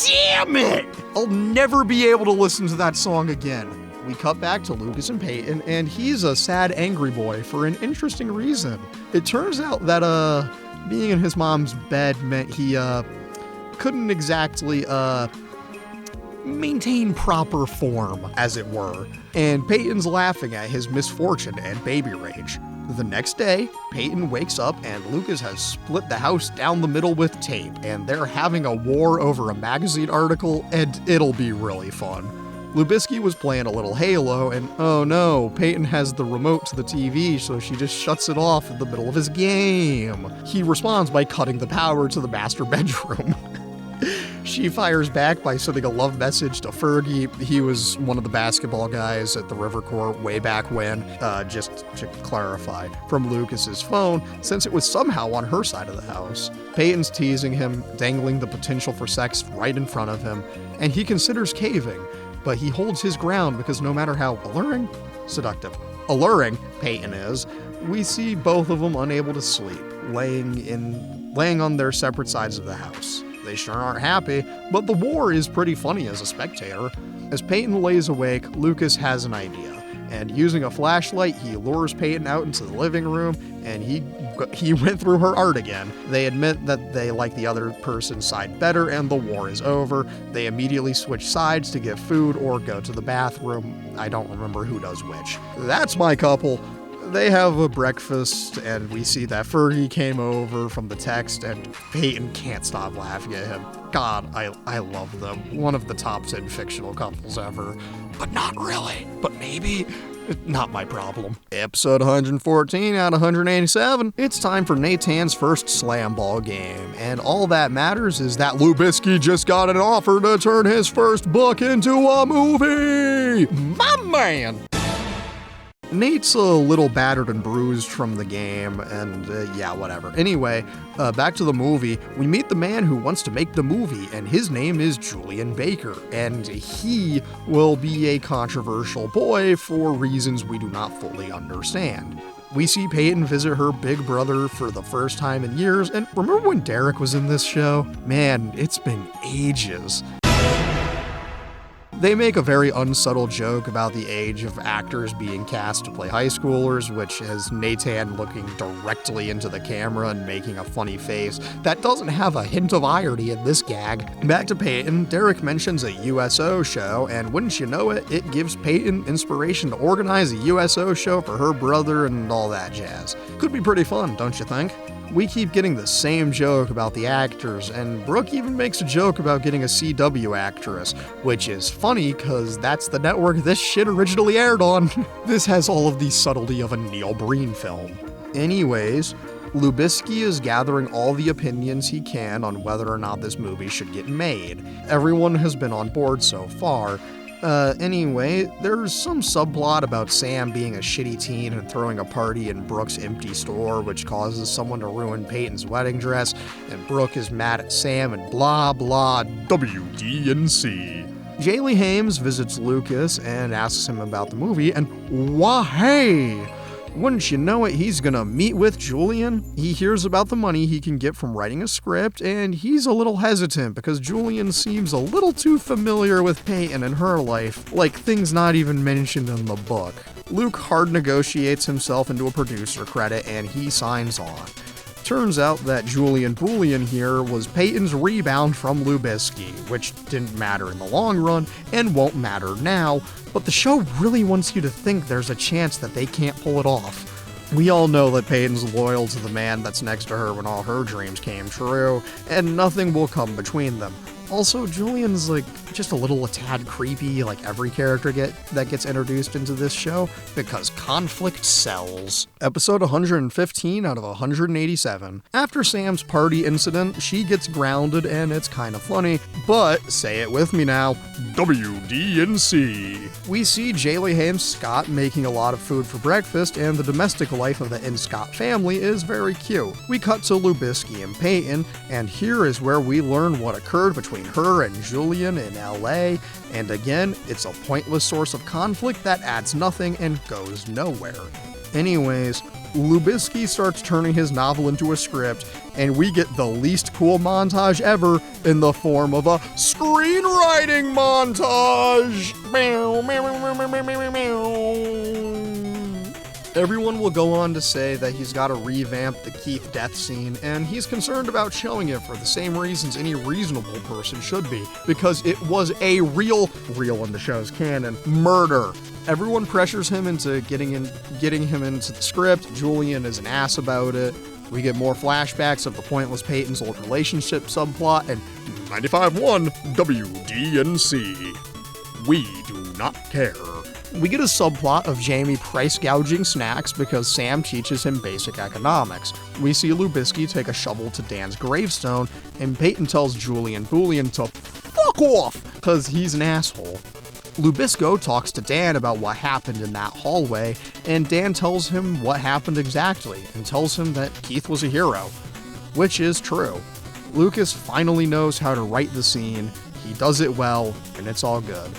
damn it! I'll never be able to listen to that song again. We cut back to Lucas and Peyton, and he's a sad, angry boy for an interesting reason. It turns out that, being in his mom's bed meant he, couldn't exactly, maintain proper form, as it were, and Peyton's laughing at his misfortune and baby rage. The next day, Peyton wakes up and Lucas has split the house down the middle with tape, and they're having a war over a magazine article, and it'll be really fun. Lubisky was playing a little Halo, and oh no, Peyton has the remote to the TV, so she just shuts it off in the middle of his game. He responds by cutting the power to the master bedroom. She fires back by sending a love message to Fergie. He was one of the basketball guys at the River Court way back when, just to clarify, from Lucas's phone, since it was somehow on her side of the house. Peyton's teasing him, dangling the potential for sex right in front of him, and he considers caving, but he holds his ground because no matter how alluring Peyton is, we see both of them unable to sleep, laying on their separate sides of the house. They sure aren't happy, but the war is pretty funny as a spectator. As Peyton lays awake, Lucas has an idea, and using a flashlight, he lures Peyton out into the living room, and he went through her art again. They admit that they like the other person's side better, and the war is over. They immediately switch sides to get food or go to the bathroom. I don't remember who does which. That's my couple. They have a breakfast, and we see that Fergie came over from the text, and Peyton can't stop laughing at him. God, I love them. One of the top 10 fictional couples ever. But not really. But maybe. Not my problem. Episode 114 out of 187. It's time for Natan's first slam ball game, and all that matters is that Lubisky just got an offer to turn his first book into a movie! My man! Nate's a little battered and bruised from the game, and yeah, whatever. Anyway, back to the movie. We meet the man who wants to make the movie, and his name is Julian Baker, and he will be a controversial boy for reasons we do not fully understand. We see Peyton visit her big brother for the first time in years, and remember when Derek was in this show? Man, it's been ages. They make a very unsubtle joke about the age of actors being cast to play high schoolers, which is Natan looking directly into the camera and making a funny face that doesn't have a hint of irony in this gag. Back to Peyton, Derek mentions a USO show, and wouldn't you know it, it gives Peyton inspiration to organize a USO show for her brother and all that jazz. Could be pretty fun, don't you think? We keep getting the same joke about the actors, and Brooke even makes a joke about getting a CW actress, which is funny because that's the network this shit originally aired on. This has all of the subtlety of a Neil Breen film. Anyways, Lubisky is gathering all the opinions he can on whether or not this movie should get made. Everyone has been on board so far. Anyway, there's some subplot about Sam being a shitty teen and throwing a party in Brooke's empty store, which causes someone to ruin Peyton's wedding dress, and Brooke is mad at Sam and blah blah WDNC. Jaylee Hames visits Lucas and asks him about the movie, and why? Wouldn't you know it, he's gonna meet with Julian? He hears about the money he can get from writing a script, and he's a little hesitant because Julian seems a little too familiar with Peyton and her life, like things not even mentioned in the book. Luke hard negotiates himself into a producer credit, and he signs on. Turns out that Julian Boolean here was Peyton's rebound from Lubisky, which didn't matter in the long run and won't matter now, but the show really wants you to think there's a chance that they can't pull it off. We all know that Peyton's loyal to the man that's next to her when all her dreams came true, and nothing will come between them. Also, Julian's just a little tad creepy like every character that gets introduced into this show, because conflict sells. Episode 115 out of 187. After Sam's party incident, she gets grounded and it's kind of funny, but say it with me now, WDNC. We see Jaylee Hames Scott making a lot of food for breakfast, and the domestic life of the Scott family is very cute. We cut to Lubisky and Peyton, and here is where we learn what occurred between her and Julian in LA, and again, it's a pointless source of conflict that adds nothing and goes nowhere. Anyways, Lubisky starts turning his novel into a script, and we get the least cool montage ever in the form of a screenwriting montage! Everyone will go on to say that he's got to revamp the Keith death scene, and he's concerned about showing it for the same reasons any reasonable person should be, because it was a real in the show's canon, murder. Everyone pressures him into getting him into the script. Julian is an ass about it. We get more flashbacks of the pointless Peyton's old relationship subplot, and 95.1 WDNC. We do not care. We get a subplot of Jamie price gouging snacks because Sam teaches him basic economics. We see Lubisky take a shovel to Dan's gravestone, and Peyton tells Julian Boolean to fuck off because he's an asshole. Lubisco talks to Dan about what happened in that hallway, and Dan tells him what happened exactly and tells him that Keith was a hero, which is true. Lucas finally knows how to write the scene, he does it well, and it's all good.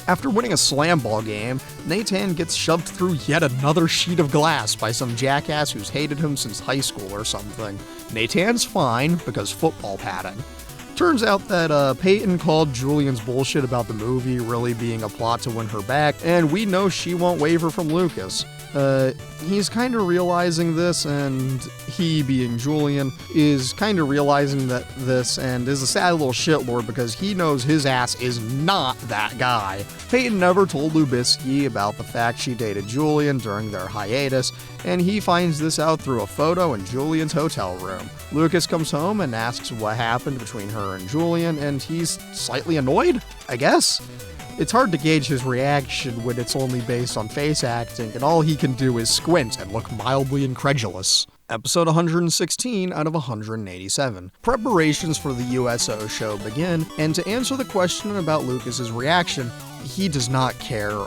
After winning a slam ball game, Nathan gets shoved through yet another sheet of glass by some jackass who's hated him since high school or something. Nathan's fine because football padding. Turns out that Peyton called Julian's bullshit about the movie really being a plot to win her back, and we know she won't waver from Lucas. He's kind of realizing this, and he, being Julian, is kind of realizing this and is a sad little shitlord because he knows his ass is not that guy. Peyton never told Lubisky about the fact she dated Julian during their hiatus, and he finds this out through a photo in Julian's hotel room. Lucas comes home and asks what happened between her and Julian, and he's slightly annoyed, I guess? It's hard to gauge his reaction when it's only based on face acting, and all he can do is squint and look mildly incredulous. Episode 116 out of 187. Preparations for the USO show begin, and to answer the question about Lucas's reaction, he does not care,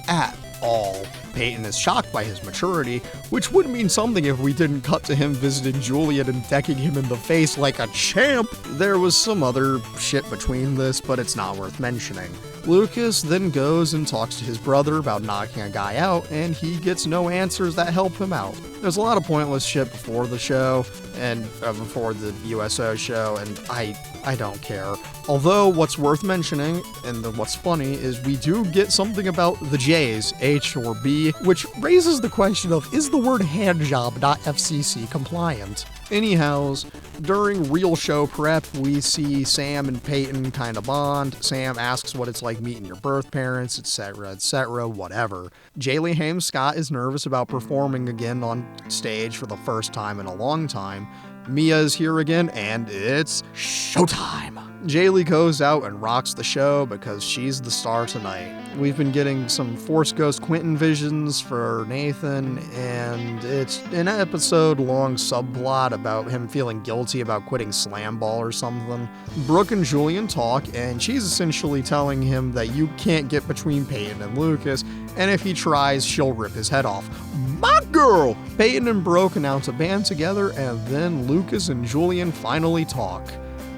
at all. Peyton is shocked by his maturity, which would mean something if we didn't cut to him visiting Julian and decking him in the face like a champ. There was some other shit between this, but it's not worth mentioning. Lucas then goes and talks to his brother about knocking a guy out, and he gets no answers that help him out. There's a lot of pointless shit before the show, and before the USO show, and I don't care. Although, what's worth mentioning, and what's funny, is we do get something about the J's, H or B, which raises the question of, is the word handjob not FCC compliant? Anyhows, during real show prep, we see Sam and Peyton kind of bond. Sam asks what it's like meeting your birth parents, etc., whatever. Jaylee Hames Scott is nervous about performing again on stage for the first time in a long time. Mia is here again, and it's showtime! Jaylee goes out and rocks the show because she's the star tonight. We've been getting some Force Ghost Quentin visions for Nathan, and it's an episode-long subplot about him feeling guilty about quitting Slam Ball or something. Brooke and Julian talk, and she's essentially telling him that you can't get between Peyton and Lucas, and if he tries, she'll rip his head off. My girl! Peyton and Brooke announce a band together, and then Lucas and Julian finally talk.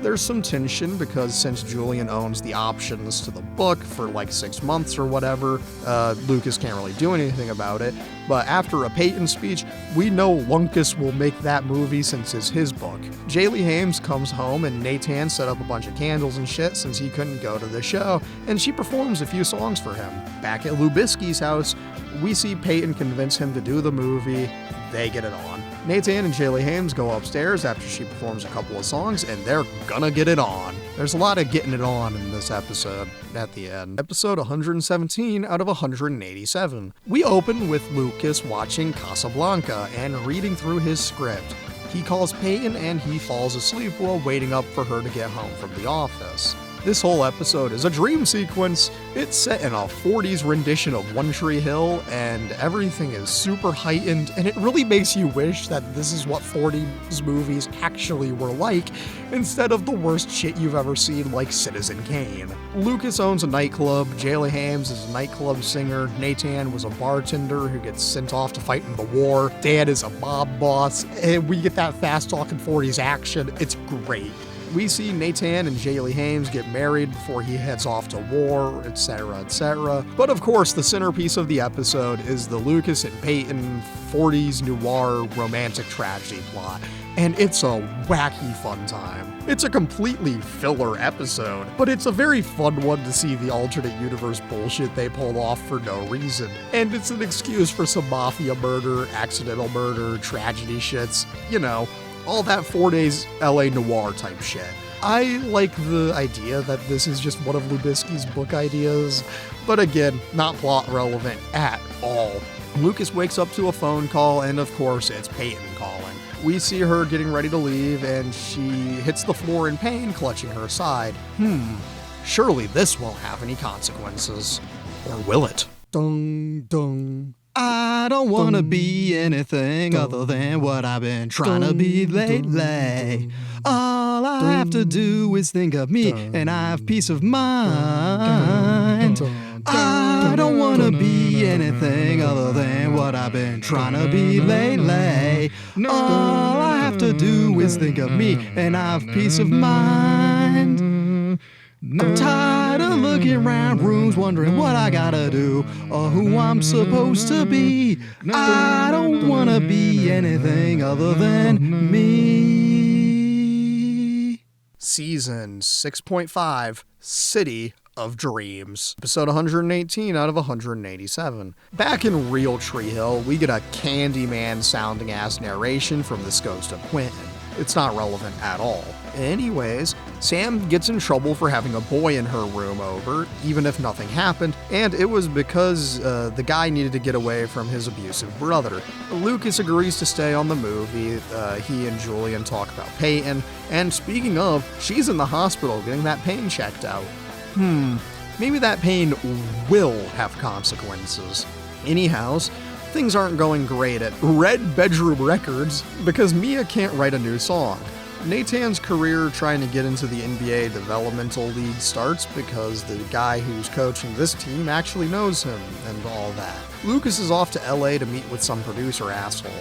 There's some tension because since Julian owns the options to the book for 6 months or whatever, Lucas can't really do anything about it. But after a Peyton speech, we know Lunkus will make that movie since it's his book. Jaylee Hames comes home and Nathan set up a bunch of candles and shit since he couldn't go to the show, and she performs a few songs for him. Back at Lubisky's house, we see Peyton convince him to do the movie. They get it on. Nathan and Jaylee Hames go upstairs after she performs a couple of songs, and they're gonna get it on. There's a lot of getting it on in this episode at the end. Episode 117 out of 187. We open with Lucas watching Casablanca and reading through his script. He calls Peyton and he falls asleep while waiting up for her to get home from the office. This whole episode is a dream sequence. It's set in a 40s rendition of One Tree Hill, and everything is super heightened, and it really makes you wish that this is what 40s movies actually were like, instead of the worst shit you've ever seen like Citizen Kane. Lucas owns a nightclub, Jaylee Hames is a nightclub singer, Nathan was a bartender who gets sent off to fight in the war, Dad is a mob boss, and we get that fast-talking 40s action. It's great. We see Nathan and Jaylee Hames get married before he heads off to war, etc., etc. But of course, the centerpiece of the episode is the Lucas and Peyton 40s noir romantic tragedy plot, and it's a wacky fun time. It's a completely filler episode, but it's a very fun one to see the alternate universe bullshit they pull off for no reason. And it's an excuse for some mafia murder, accidental murder, tragedy shits, you know, all that 4 days LA noir type shit. I like the idea that this is just one of Lubisky's book ideas, but again, not plot relevant at all. Lucas wakes up to a phone call, and of course it's Peyton calling. We see her getting ready to leave, and she hits the floor in pain, clutching her side. Surely this won't have any consequences. Or will it? Dung, dung. I don't wanna be anything other than what I've been trying to be lately. All I have to do is think of me, and I have peace of mind. I don't wanna be anything other than what I've been trying to be lately. All I have to do is think of me, and I have peace of mind. I'm tired of looking around rooms wondering what I gotta do or who I'm supposed to be. I don't wanna be anything other than me. Season 6.5, City of Dreams. Episode 118 out of 187. Back in Real Tree Hill, we get a Candyman sounding ass narration from this ghost of Quentin. It's not relevant at all. Anyways, Sam gets in trouble for having a boy in her room over, even if nothing happened, and it was because the guy needed to get away from his abusive brother. Lucas agrees to stay on the movie. He and Julian talk about Peyton, and speaking of, she's in the hospital getting that pain checked out. Maybe that pain will have consequences. Anyhows, things aren't going great at Red Bedroom Records because Mia can't write a new song. Nathan's career trying to get into the NBA Developmental League starts because the guy who's coaching this team actually knows him and all that. Lucas is off to LA to meet with some producer asshole.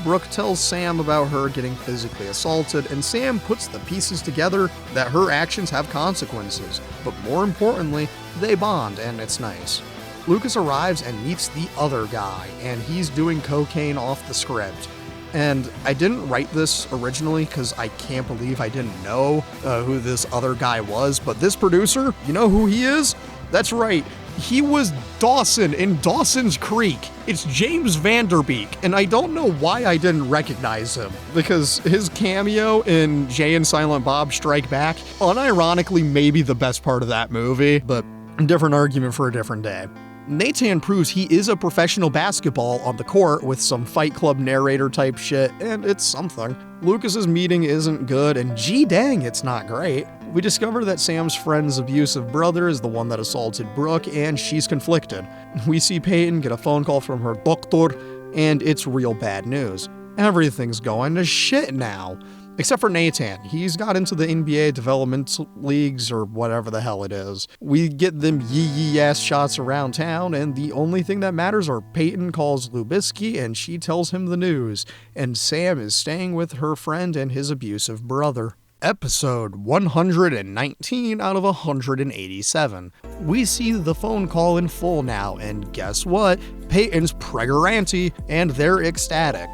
Brooke tells Sam about her getting physically assaulted, and Sam puts the pieces together that her actions have consequences, but more importantly, they bond and it's nice. Lucas arrives and meets the other guy, and he's doing cocaine off the script. And I didn't write this originally because I can't believe I didn't know who this other guy was, but this producer, you know who he is? That's right, he was Dawson in Dawson's Creek. It's James Van Der Beek, and I don't know why I didn't recognize him, because his cameo in Jay and Silent Bob Strike Back, unironically maybe the best part of that movie, but a different argument for a different day. Nathan proves he is a professional basketball on the court with some Fight Club narrator type shit, and it's something. Lucas's meeting isn't good, and gee dang, it's not great. We discover that Sam's friend's abusive brother is the one that assaulted Brooke, and she's conflicted. We see Peyton get a phone call from her doctor, and it's real bad news. Everything's going to shit now. Except for Nathan. He's got into the NBA Development Leagues or whatever the hell it is. We get them yee ass shots around town, and the only thing that matters are Peyton calls Lubisky and she tells him the news, and Sam is staying with her friend and his abusive brother. Episode 119 out of 187. We see the phone call in full now, and guess what? Peyton's preggeranty, and they're ecstatic.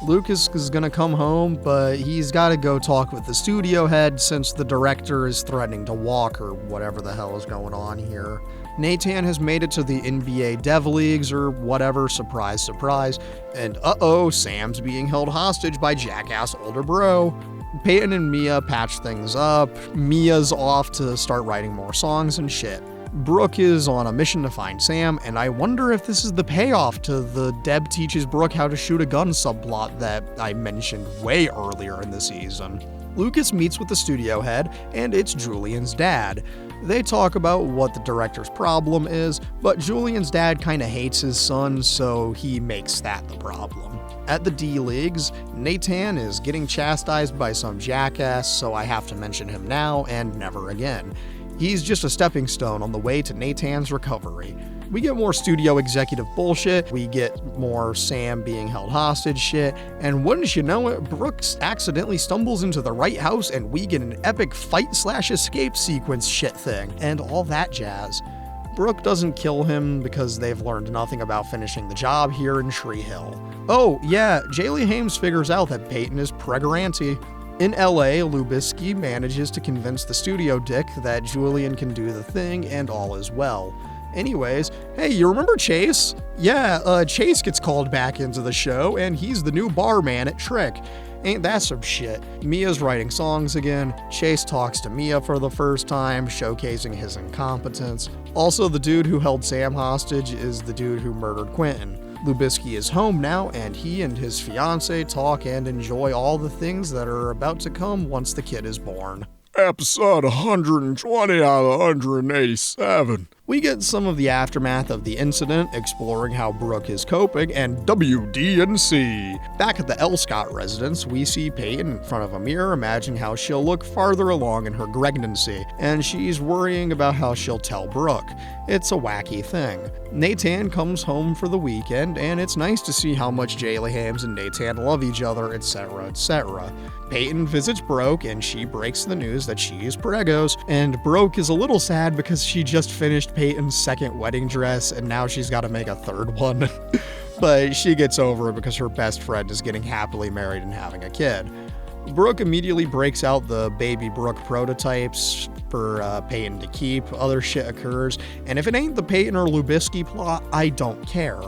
Lucas is gonna come home, but he's gotta go talk with the studio head since the director is threatening to walk or whatever the hell is going on here. Nathan has made it to the NBA Dev Leagues or whatever, surprise, surprise, and Sam's being held hostage by jackass older bro. Peyton and Mia patch things up, Mia's off to start writing more songs and shit. Brooke is on a mission to find Sam, and I wonder if this is the payoff to the Deb teaches Brooke how to shoot a gun subplot that I mentioned way earlier in the season. Lucas meets with the studio head, and it's Julian's dad. They talk about what the director's problem is, but Julian's dad kinda hates his son, so he makes that the problem. At the D Leagues, Nathan is getting chastised by some jackass, so I have to mention him now and never again. He's just a stepping stone on the way to Nathan's recovery. We get more studio executive bullshit, we get more Sam being held hostage shit, and wouldn't you know it, Brooks accidentally stumbles into the right house and we get an epic fight/escape sequence shit thing, and all that jazz. Brooke doesn't kill him because they've learned nothing about finishing the job here in Tree Hill. Oh yeah, Jaylee Hames figures out that Peyton is pregranty. In LA, Lubisky manages to convince the studio dick that Julian can do the thing and all is well. Anyways, hey, you remember Chase? Yeah, Chase gets called back into the show and he's the new barman at Trick. Ain't that some shit? Mia's writing songs again, Chase talks to Mia for the first time, showcasing his incompetence. Also, the dude who held Sam hostage is the dude who murdered Quentin. Lubisky is home now, and he and his fiancée talk and enjoy all the things that are about to come once the kid is born. Episode 120 out of 187. We get some of the aftermath of the incident, exploring how Brooke is coping, and WD&C. Back at the L. Scott residence, we see Peyton in front of a mirror imagining how she'll look farther along in her pregnancy, and she's worrying about how she'll tell Brooke. It's a wacky thing. Nathan comes home for the weekend, and it's nice to see how much Jaylee Hames and Nathan love each other, etc., etc. Peyton visits Brooke, and she breaks the news that she is pregos, and Brooke is a little sad because she just finished Peyton's second wedding dress, and now she's got to make a third one. But she gets over it because her best friend is getting happily married and having a kid. Brooke immediately breaks out the baby Brooke prototypes for Peyton to keep. Other shit occurs, and if it ain't the Peyton or Lubisky plot, I don't care.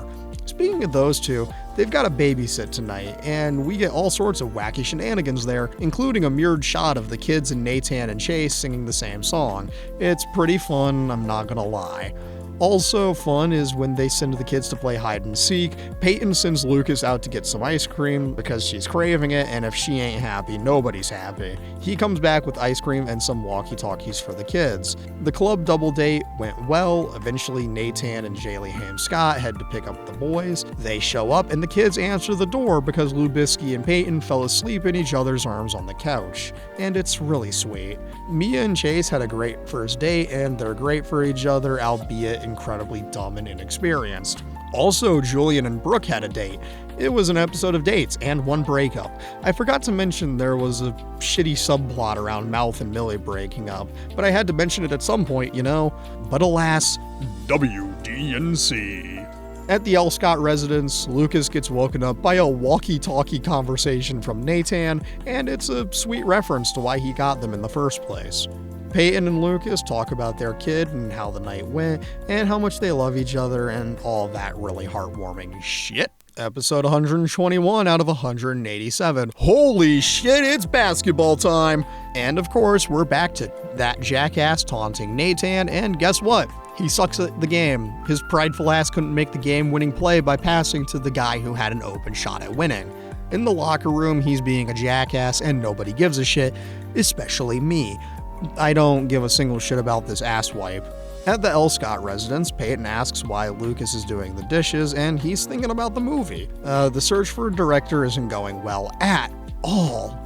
Speaking of those two, they've got a babysit tonight, and we get all sorts of wacky shenanigans there, including a mirrored shot of the kids and Nathan and Chase singing the same song. It's pretty fun, I'm not gonna lie. Also fun is when they send the kids to play hide and seek. Peyton sends Lucas out to get some ice cream because she's craving it, and if she ain't happy, nobody's happy. He comes back with ice cream and some walkie-talkies for the kids. The club double date went well. Eventually, Nathan and Jaylee Hames Scott head to pick up the boys. They show up and the kids answer the door because Lubisky and Peyton fell asleep in each other's arms on the couch. And it's really sweet. Mia and Chase had a great first date, and they're great for each other, albeit incredibly dumb and inexperienced. Also, Julian and Brooke had a date. It was an episode of dates and one breakup. I forgot to mention there was a shitty subplot around Mouth and Millie breaking up, but I had to mention it at some point, you know? But alas, WD&C. At the L. Scott residence, Lucas gets woken up by a walkie-talkie conversation from Nathan, and it's a sweet reference to why he got them in the first place. Peyton and Lucas talk about their kid and how the night went, and how much they love each other, and all that really heartwarming shit. Episode 121 out of 187. Holy shit, it's basketball time! And of course, we're back to that jackass taunting Nathan, and guess what? He sucks at the game. His prideful ass couldn't make the game-winning play by passing to the guy who had an open shot at winning. In the locker room, he's being a jackass, and nobody gives a shit, especially me. I don't give a single shit about this asswipe. At the L. Scott residence, Peyton asks why Lucas is doing the dishes, and he's thinking about the movie. The search for a director isn't going well at all.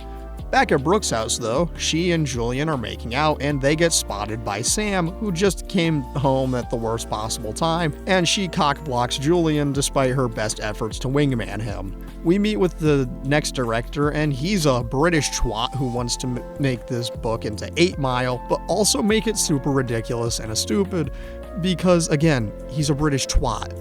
Back at Brooke's house, though, she and Julian are making out, and they get spotted by Sam, who just came home at the worst possible time, and she cock-blocks Julian despite her best efforts to wingman him. We meet with the next director, and he's a British twat who wants to make this book into 8 Mile, but also make it super ridiculous and stupid, because, again, he's a British twat.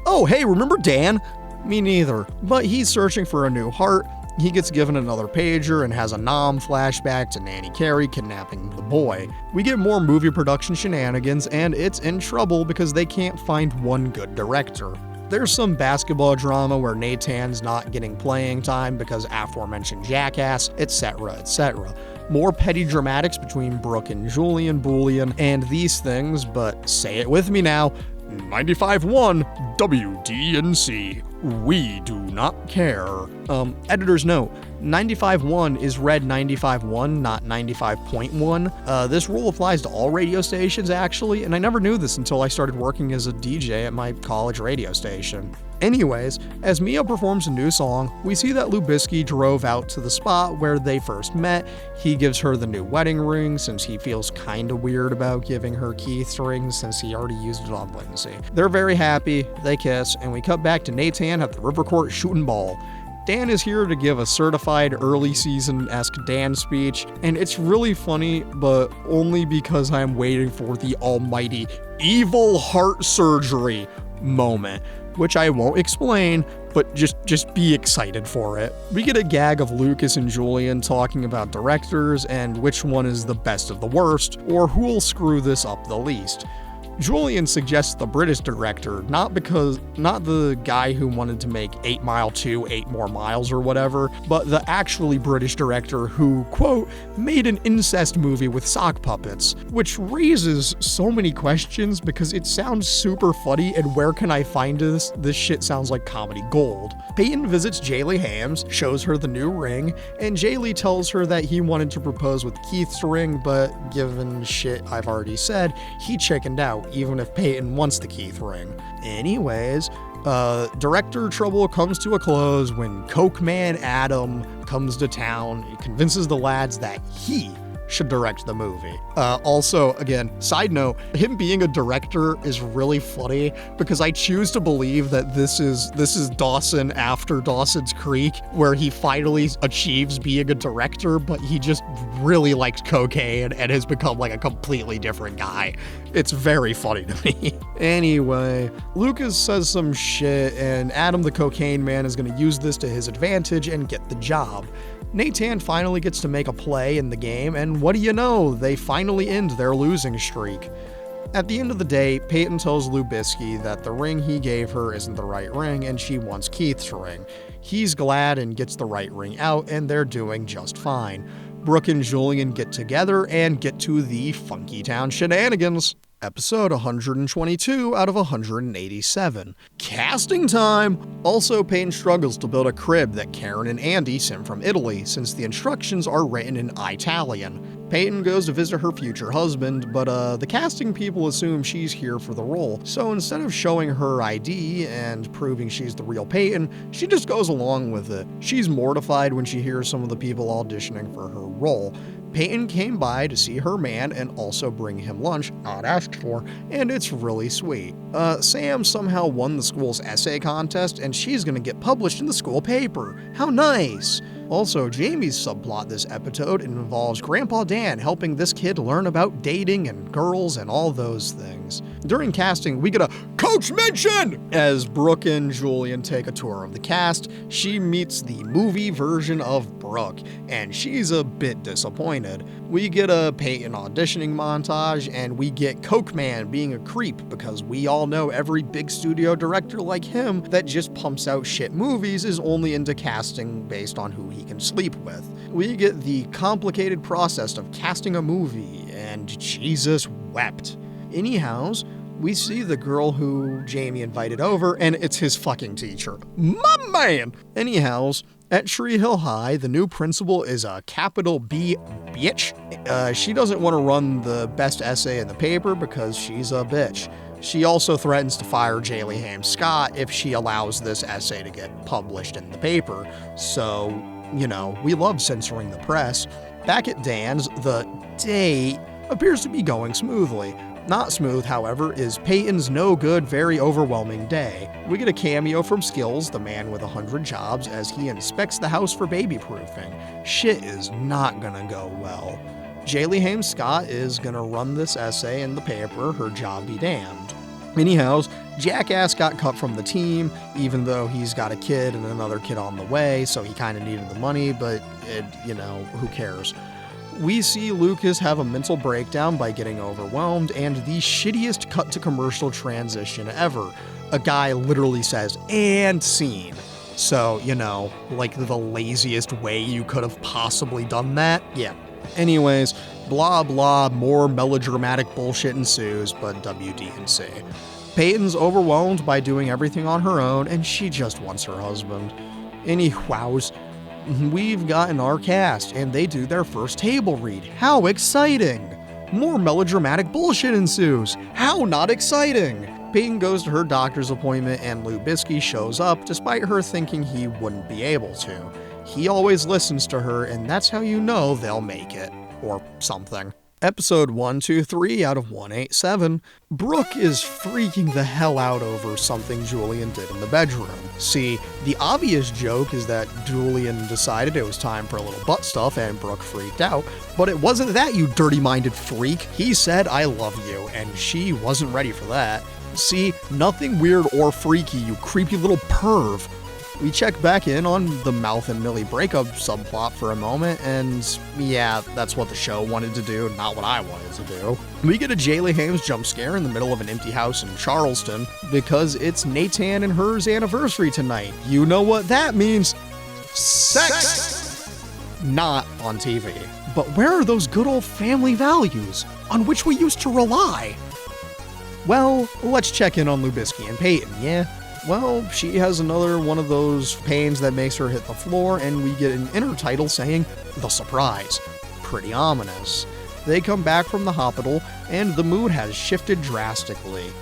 Oh, hey, remember Dan? Me neither, but he's searching for a new heart, He gets given another pager and has a Nom flashback to Nanny Carey kidnapping the boy. We get more movie production shenanigans, and it's in trouble because they can't find one good director. There's some basketball drama where Nathan's not getting playing time because aforementioned jackass, etc., etc. More petty dramatics between Brooke and Julian Boolean and these things, but say it with me now, 95.1 WDNC. We do not care. Editor's note, 95.1 is read 95.1, not 95.1. This rule applies to all radio stations, actually, and I never knew this until I started working as a DJ at my college radio station. Anyways, as Mia performs a new song, we see that Lubisky drove out to the spot where they first met. He gives her the new wedding ring since he feels kinda weird about giving her Keith's ring since he already used it on Lindsay. They're very happy, they kiss, and we cut back to Nathan at the River Court shooting ball. Dan is here to give a certified early season-esque Dan speech, and it's really funny, but only because I'm waiting for the almighty evil heart surgery moment, which I won't explain, but just be excited for it. We get a gag of Lucas and Julian talking about directors and which one is the best of the worst, or who'll screw this up the least. Julian suggests the British director, not the guy who wanted to make 8 Mile 2, 8 More Miles or whatever, but the actually British director who, quote, made an incest movie with sock puppets, which raises so many questions because it sounds super funny and where can I find this? This shit sounds like comedy gold. Peyton visits Jaylee Hams, shows her the new ring, and Jaylee tells her that he wanted to propose with Keith's ring, but given shit I've already said, he chickened out, even if Peyton wants the Keith ring. Anyways, director trouble comes to a close when Coke Man Adam comes to town. He convinces the lads that he should direct the movie. Also, again, side note, him being a director is really funny because I choose to believe that this is Dawson after Dawson's Creek, where he finally achieves being a director, but he just really likes cocaine and has become like a completely different guy. It's very funny to me. Anyway, Lucas says some shit and Adam the cocaine man is going to use this to his advantage and get the job. Nathan finally gets to make a play in the game, and what do you know, they finally end their losing streak. At the end of the day, Peyton tells Lubisky that the ring he gave her isn't the right ring and she wants Keith's ring. He's glad and gets the right ring out, and they're doing just fine. Brooke and Julian get together and get to the Funky Town shenanigans. Episode 122 out of 187. Casting time! Also, Peyton struggles to build a crib that Karen and Andy sent from Italy, since the instructions are written in Italian. Peyton goes to visit her future husband, but the casting people assume she's here for the role, so instead of showing her ID and proving she's the real Peyton, she just goes along with it. She's mortified when she hears some of the people auditioning for her role. Peyton came by to see her man and also bring him lunch, not asked for, and it's really sweet. Sam somehow won the school's essay contest, and she's gonna get published in the school paper. How nice! Also, Jamie's subplot this episode involves Grandpa Dan helping this kid learn about dating and girls and all those things. During casting, we get a Coach Mention! As Brooke and Julian take a tour of the cast, she meets the movie version of Brooke, and she's a bit disappointed. We get a Peyton auditioning montage, and we get Coke Man being a creep because we all know every big studio director like him that just pumps out shit movies is only into casting based on who he can sleep with. We get the complicated process of casting a movie, and Jesus wept. Anyhows, we see the girl who Jamie invited over, and it's his fucking teacher. My man! Anyhows, at Tree Hill High, the new principal is a capital B bitch. She doesn't want to run the best essay in the paper because she's a bitch. She also threatens to fire Jaylee Ham Scott if she allows this essay to get published in the paper. So, you know, we love censoring the press. Back at Dan's, the date appears to be going smoothly. Not smooth, however, is Peyton's no-good, very overwhelming day. We get a cameo from Skills, the man with 100 jobs, as he inspects the house for baby-proofing. Shit is not gonna go well. Jaylee Ham Scott is gonna run this essay in the paper, her job be damned. Anyhows, Jackass got cut from the team, even though he's got a kid and another kid on the way, so he kind of needed the money, but who cares? We see Lucas have a mental breakdown by getting overwhelmed, and the shittiest cut to commercial transition ever. A guy literally says, "and scene." So, like the laziest way you could have possibly done that? Yeah. Anyways, blah blah, more melodramatic bullshit ensues, but WD&C. Peyton's overwhelmed by doing everything on her own, and she just wants her husband. Anyways, we've gotten our cast, and they do their first table read. How exciting! More melodramatic bullshit ensues. How not exciting! Peyton goes to her doctor's appointment, and Lubisky shows up despite her thinking he wouldn't be able to. He always listens to her, and that's how you know they'll make it. Or something. Episode 123 out of 187, Brooke is freaking the hell out over something Julian did in the bedroom. See, the obvious joke is that Julian decided it was time for a little butt stuff and Brooke freaked out, but it wasn't that, you dirty-minded freak. He said, "I love you," and she wasn't ready for that. See, nothing weird or freaky, you creepy little perv. We check back in on the Mouth and Millie breakup subplot for a moment, and yeah, that's what the show wanted to do, not what I wanted to do. We get a Jaylee Hames jump scare in the middle of an empty house in Charleston, because it's Nathan and her's anniversary tonight. You know what that means? Sex! Not on TV. But where are those good old family values, on which we used to rely? Well, let's check in on Lubisky and Peyton, yeah? Well, she has another one of those pains that makes her hit the floor, and we get an intertitle saying, "The Surprise." Pretty ominous. They come back from the hospital, and the mood has shifted drastically.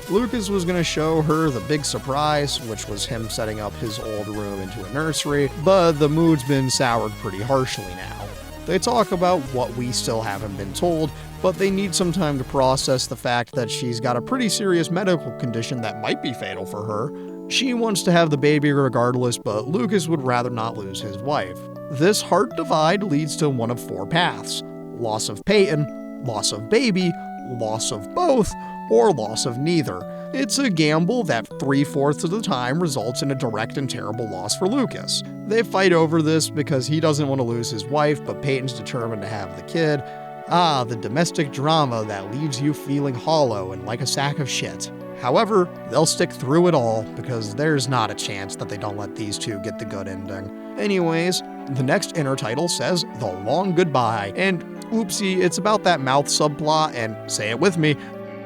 Lucas was going to show her the big surprise, which was him setting up his old room into a nursery, but the mood's been soured pretty harshly now. They talk about what we still haven't been told, but they need some time to process the fact that she's got a pretty serious medical condition that might be fatal for her. She wants to have the baby regardless, but Lucas would rather not lose his wife. This heart divide leads to one of four paths: loss of Peyton, loss of baby, loss of both, or loss of neither. It's a gamble that 3/4 of the time results in a direct and terrible loss for Lucas. They fight over this because he doesn't want to lose his wife, but Peyton's determined to have the kid. Ah, the domestic drama that leaves you feeling hollow and like a sack of shit. However, they'll stick through it all because there's not a chance that they don't let these two get the good ending. Anyways, the next intertitle says The Long Goodbye, and oopsie, it's about that mouth subplot, and say it with me,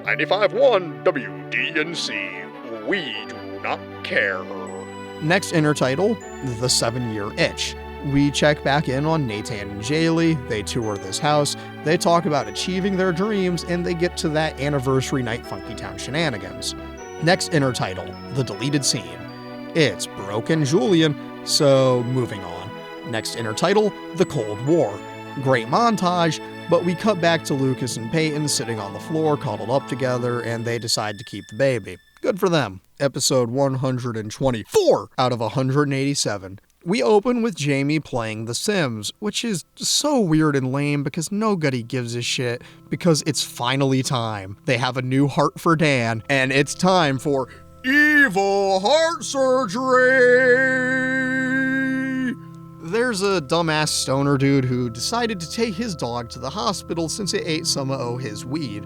95.1 WD&C. We do not care. Next intertitle, The 7-Year Itch. We check back in on Nathan and Jaylee, they tour this house, they talk about achieving their dreams, and they get to that anniversary night Funky Town shenanigans. Next intertitle, The Deleted Scene. It's Brooke and Julian, so moving on. Next intertitle, The Cold War. Great montage, but we cut back to Lucas and Peyton sitting on the floor cuddled up together, and they decide to keep the baby. Good for them. Episode 124 out of 187. We open with Jamie playing The Sims, which is so weird and lame because nobody gives a shit because it's finally time. They have a new heart for Dan, and it's time for evil heart surgery! There's a dumbass stoner dude who decided to take his dog to the hospital since it ate some of his weed.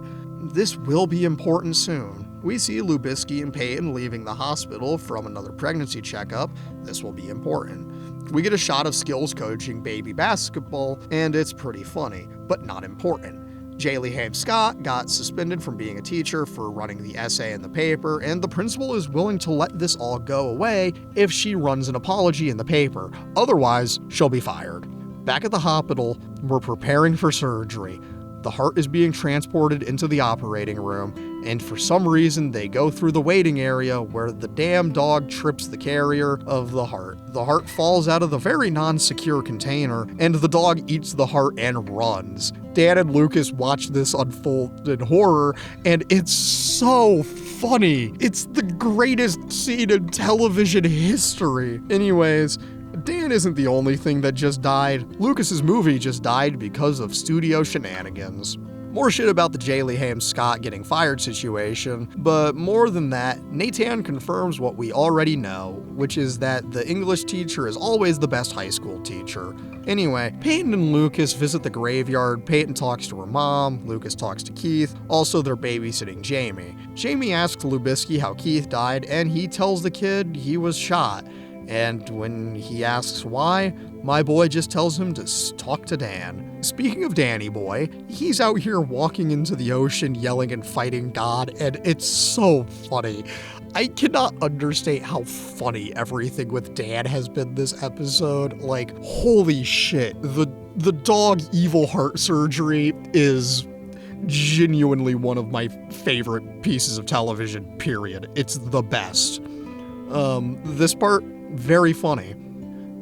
This will be important soon. We see Lubisky and Peyton leaving the hospital from another pregnancy checkup. This will be important. We get a shot of Skills coaching baby basketball, and it's pretty funny, but not important. Jaylee Hames Scott got suspended from being a teacher for running the essay in the paper, and the principal is willing to let this all go away if she runs an apology in the paper. Otherwise, she'll be fired. Back at the hospital, we're preparing for surgery. The heart is being transported into the operating room, and for some reason they go through the waiting area where the damn dog trips the carrier of the heart. The heart falls out of the very non-secure container, and the dog eats the heart and runs. Dan and Lucas watch this unfold in horror, and it's so funny. It's the greatest scene in television history. Anyways, Dan isn't the only thing that just died. Lucas's movie just died because of studio shenanigans. More shit about the J. Lee Hames Scott getting fired situation, but more than that, Nathan confirms what we already know, which is that the English teacher is always the best high school teacher. Anyway, Peyton and Lucas visit the graveyard. Peyton talks to her mom, Lucas talks to Keith, also they're babysitting Jamie. Jamie asks Lubisky how Keith died, and he tells the kid he was shot. And when he asks why, my boy just tells him to talk to Dan. Speaking of Danny boy, he's out here walking into the ocean yelling and fighting God, and it's so funny. I cannot understate how funny everything with Dan has been this episode. Like, holy shit. The dog evil heart surgery is genuinely one of my favorite pieces of television, period. It's the best. This part, very funny.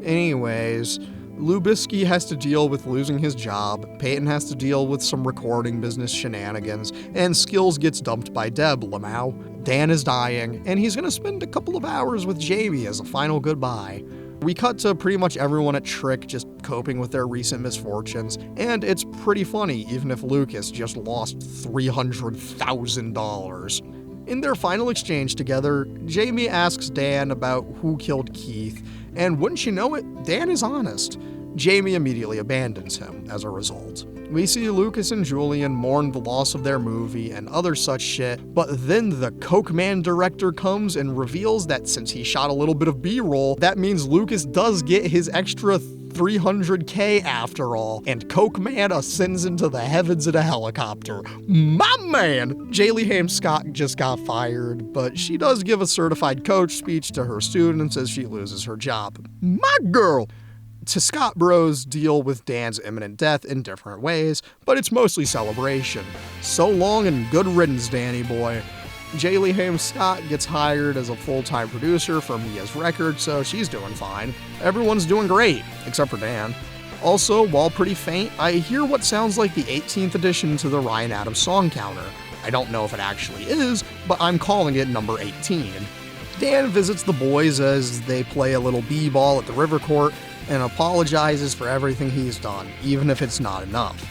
Anyways, Lubisky has to deal with losing his job, Peyton has to deal with some recording business shenanigans, and Skills gets dumped by Deb Lamau. Dan is dying, and he's gonna spend a couple of hours with Jamie as a final goodbye. We cut to pretty much everyone at Trick just coping with their recent misfortunes, and it's pretty funny even if Lucas just lost $300,000. In their final exchange together, Jamie asks Dan about who killed Keith, and wouldn't you know it, Dan is honest. Jamie immediately abandons him as a result. We see Lucas and Julian mourn the loss of their movie and other such shit, but then the Coke Man director comes and reveals that since he shot a little bit of B-roll, that means Lucas does get his extra $300K after all, and Coke Man ascends into the heavens in a helicopter. My man! J. Lee Hames Scott just got fired, but she does give a certified coach speech to her students as she loses her job. My girl! To Scott Bros deal with Dan's imminent death in different ways, but it's mostly celebration. So long and good riddance, Danny boy. J. Lee Hames Scott gets hired as a full-time producer for Mia's record, so she's doing fine. Everyone's doing great, except for Dan. Also, while pretty faint, I hear what sounds like the 18th addition to the Ryan Adams song counter. I don't know if it actually is, but I'm calling it number 18. Dan visits the boys as they play a little b-ball at the river court and apologizes for everything he's done, even if it's not enough.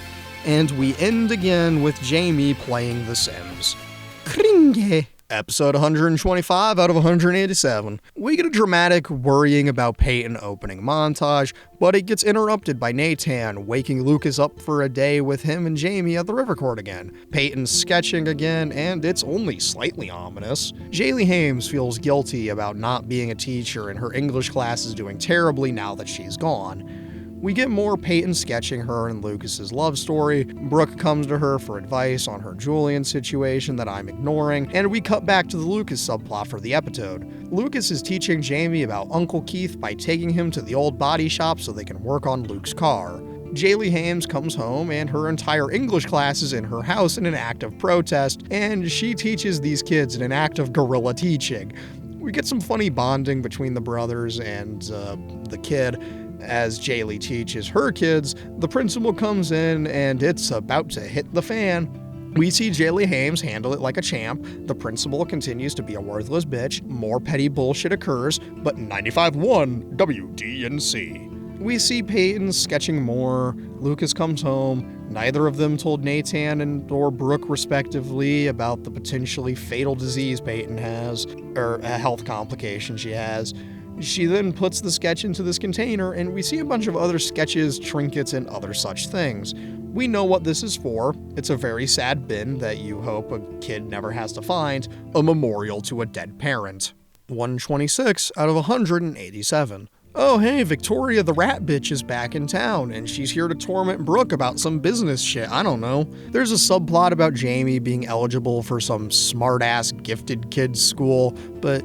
And we end again with Jamie playing The Sims. Kringe. Episode 125 out of 187. We get a dramatic worrying about Peyton opening montage, but it gets interrupted by Nathan waking Lucas up for a day with him and Jamie at the river court again. Peyton's sketching again, and it's only slightly ominous. J. Lee Hames feels guilty about not being a teacher, and her English class is doing terribly now that she's gone. We get more Peyton sketching her and Lucas's love story. Brooke comes to her for advice on her Julian situation that I'm ignoring, and we cut back to the Lucas subplot for the episode. Lucas is teaching Jamie about Uncle Keith by taking him to the old body shop so they can work on Luke's car. J. Lee Hames comes home and her entire English class is in her house in an act of protest, and she teaches these kids in an act of guerrilla teaching. We get some funny bonding between the brothers and the kid. As J. Lee teaches her kids, the principal comes in and it's about to hit the fan. We see J. Lee Hames handle it like a champ. The principal continues to be a worthless bitch. More petty bullshit occurs, but 95.1 WDNC. We see Peyton sketching more. Lucas comes home. Neither of them told Nathan or Brooke respectively about the potentially fatal disease Peyton has, or a health complication she has. She then puts the sketch into this container, and we see a bunch of other sketches, trinkets, and other such things. We know what this is for. It's a very sad bin that you hope a kid never has to find, a memorial to a dead parent. 126 out of 187. Oh hey, Victoria the rat bitch is back in town, and she's here to torment Brooke about some business shit, I don't know. There's a subplot about Jamie being eligible for some smart-ass gifted kids school, but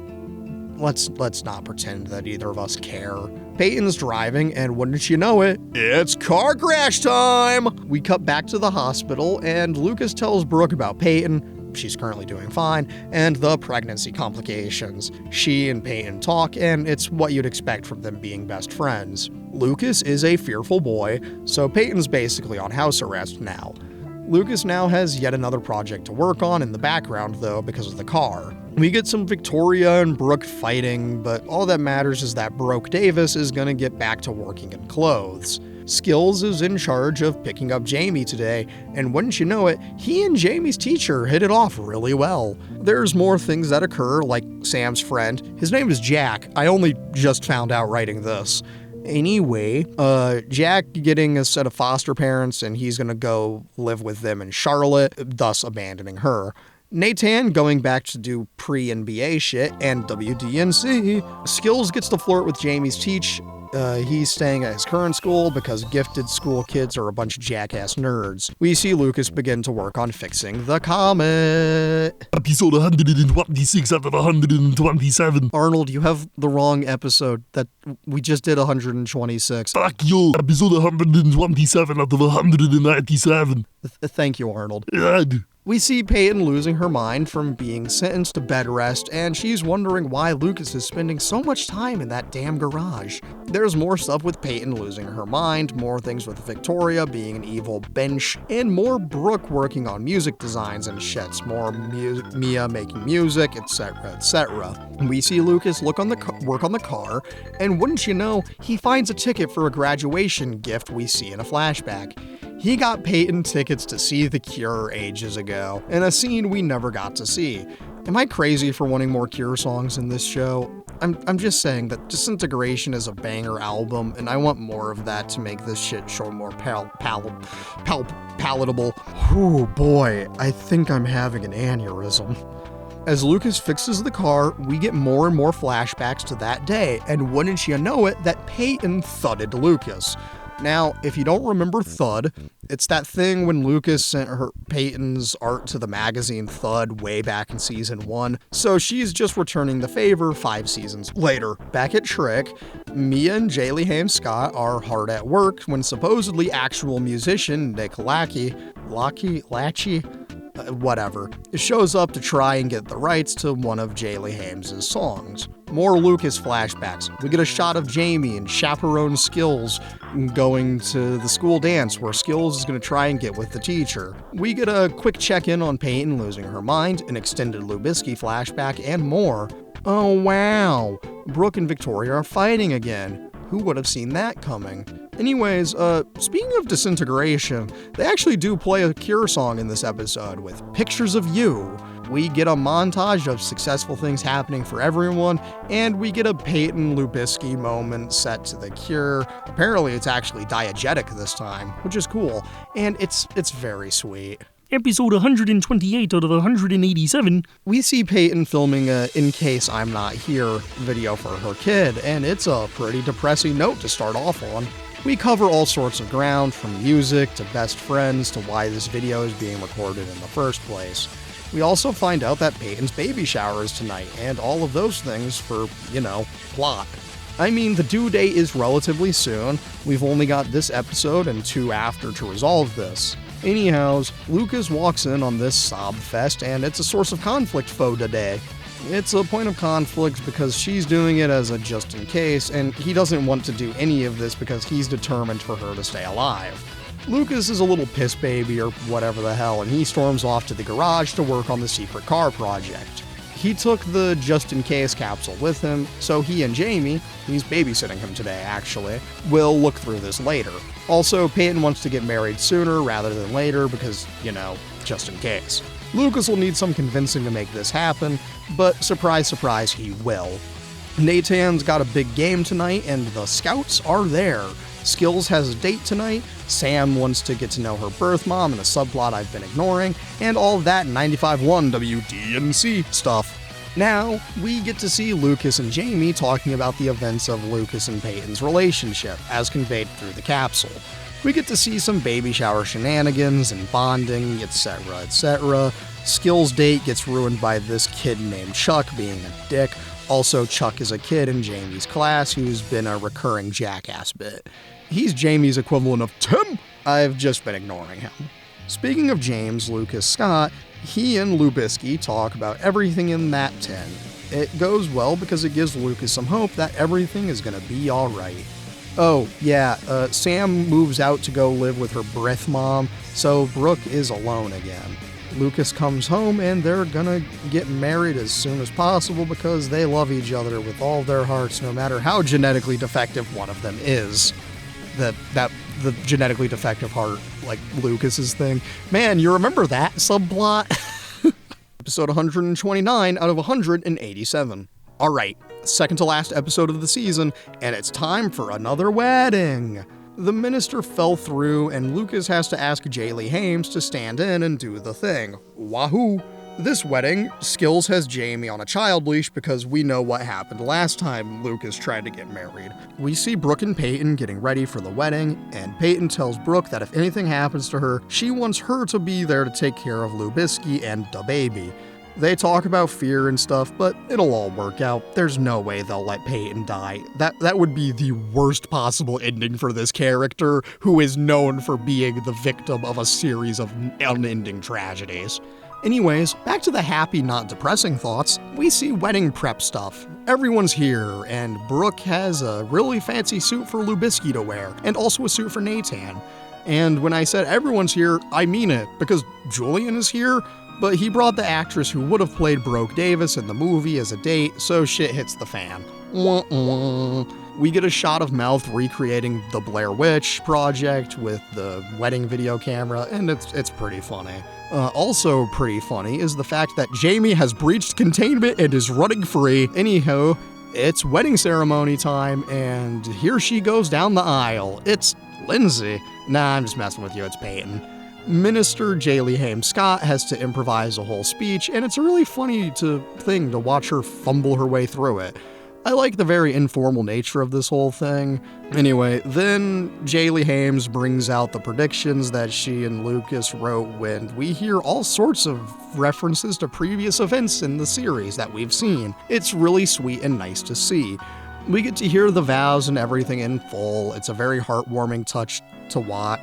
let's not pretend that either of us care. Peyton's driving, and wouldn't you know it, it's car crash time! We cut back to the hospital, and Lucas tells Brooke about Peyton, she's currently doing fine, and the pregnancy complications. She and Peyton talk, and it's what you'd expect from them being best friends. Lucas is a fearful boy, so Peyton's basically on house arrest now. Lucas now has yet another project to work on in the background, though, because of the car. We get some Victoria and Brooke fighting, but all that matters is that Brooke Davis is gonna get back to working in clothes. Skills is in charge of picking up Jamie today, and wouldn't you know it, he and Jamie's teacher hit it off really well. There's more things that occur, like Sam's friend. His name is Jack. I only just found out writing this. Anyway, Jack getting a set of foster parents, and he's gonna go live with them in Charlotte, thus abandoning her. Nathan going back to do pre-NBA shit, and WDNC. Skills gets to flirt with Jamie's teach. He's staying at his current school because gifted school kids are a bunch of jackass nerds. We see Lucas begin to work on fixing the comet. Episode 126 out of 127. Arnold, you have the wrong episode. That we just did 126. Fuck you. Episode 127 out of 197. Thank you, Arnold. God. We see Peyton losing her mind from being sentenced to bed rest, and she's wondering why Lucas is spending so much time in that damn garage. There's more stuff with Peyton losing her mind, more things with Victoria being an evil bench, and more Brooke working on music designs and shits, more Mia making music, etc., etc. We see Lucas work on the car, and wouldn't you know, he finds a ticket for a graduation gift we see in a flashback. He got Peyton tickets to see The Cure ages ago, in a scene we never got to see. Am I crazy for wanting more Cure songs in this show? I'm just saying that Disintegration is a banger album, and I want more of that to make this shit show more palatable. Oh boy, I think I'm having an aneurysm. As Lucas fixes the car, we get more and more flashbacks to that day, and wouldn't you know it, that Peyton thudded Lucas. Now, if you don't remember Thud, it's that thing when Lucas sent her Peyton's art to the magazine Thud way back in season 1, so she's just returning the favor 5 seasons later. Back at Trick, Mia and Jaylee Haim Scott are hard at work when supposedly actual musician Nick Lachey shows up to try and get the rights to one of Jaylee Haim's songs. More Lucas flashbacks. We get a shot of Jamie and chaperone Skills going to the school dance where Skills is going to try and get with the teacher. We get a quick check-in on Peyton losing her mind, an extended Lubisky flashback, and more. Oh wow, Brooke and Victoria are fighting again. Who would have seen that coming? Anyways, speaking of Disintegration, they actually do play a Cure song in this episode with Pictures of You. We get a montage of successful things happening for everyone, and we get a Peyton Lubisky moment set to The Cure. Apparently it's actually diegetic this time, which is cool, and it's very sweet. Episode 128 out of 187. We see Peyton filming a In Case I'm Not Here video for her kid, and it's a pretty depressing note to start off on. We cover all sorts of ground, from music to best friends to why this video is being recorded in the first place. We also find out that Peyton's baby shower is tonight, and all of those things for, plot. I mean, the due date is relatively soon. We've only got this episode and 2 after to resolve this. Anyhows, Lucas walks in on this sob fest, and it's a source of conflict for today. It's a point of conflict because she's doing it as a just in case, and he doesn't want to do any of this because he's determined for her to stay alive. Lucas is a little piss baby or whatever the hell, and he storms off to the garage to work on the secret car project. He took the just-in-case capsule with him, so he and Jamie, he's babysitting him today actually, will look through this later. Also, Peyton wants to get married sooner rather than later because, just in case. Lucas will need some convincing to make this happen, but surprise, surprise, he will. Nathan's got a big game tonight, and the scouts are there. Skills has a date tonight, Sam wants to get to know her birth mom and a subplot I've been ignoring, and all of that 95.1 WDNC stuff. Now, we get to see Lucas and Jamie talking about the events of Lucas and Peyton's relationship, as conveyed through the capsule. We get to see some baby shower shenanigans and bonding, etc., etc. Skills' date gets ruined by this kid named Chuck being a dick. Also, Chuck is a kid in Jamie's class who's been a recurring jackass bit. He's Jamie's equivalent of Tim. I've just been ignoring him. Speaking of James Lucas Scott, he and Lubisky talk about everything in that tin. It goes well because it gives Lucas some hope that everything is gonna be alright. Oh, yeah, Sam moves out to go live with her birth mom, so Brooke is alone again. Lucas comes home and they're gonna get married as soon as possible because they love each other with all their hearts, no matter how genetically defective one of them is. the genetically defective heart, like Lucas's thing. Man, you remember that subplot? Episode 129 out of 187. All right, second to last episode of the season, and it's time for another wedding. The minister fell through, and Lucas has to ask Jaylee Hames to stand in and do the thing. Wahoo! This wedding, Skills has Jamie on a child leash because we know what happened last time Lucas tried to get married. We see Brooke and Peyton getting ready for the wedding, and Peyton tells Brooke that if anything happens to her, she wants her to be there to take care of Lubisky and the baby. They talk about fear and stuff, but it'll all work out. There's no way they'll let Peyton die. That would be the worst possible ending for this character, who is known for being the victim of a series of unending tragedies. Anyways, back to the happy, not depressing thoughts. We see wedding prep stuff. Everyone's here, and Brooke has a really fancy suit for Lubisky to wear, and also a suit for Nathan. And when I said everyone's here, I mean it, because Julian is here, but he brought the actress who would have played Brooke Davis in the movie as a date, so shit hits the fan. We get a shot of Mouth recreating the Blair Witch Project with the wedding video camera, and it's pretty funny. Also pretty funny is the fact that Jamie has breached containment and is running free. Anyhow, it's wedding ceremony time, and here she goes down the aisle. It's Lindsay. Nah, I'm just messing with you, it's Peyton. Minister Jaylee Hames Scott has to improvise a whole speech, and it's a really funny thing to watch her fumble her way through it. I like the very informal nature of this whole thing. Anyway, then Jaylee Hames brings out the predictions that she and Lucas wrote when we hear all sorts of references to previous events in the series that we've seen. It's really sweet and nice to see. We get to hear the vows and everything in full. It's a very heartwarming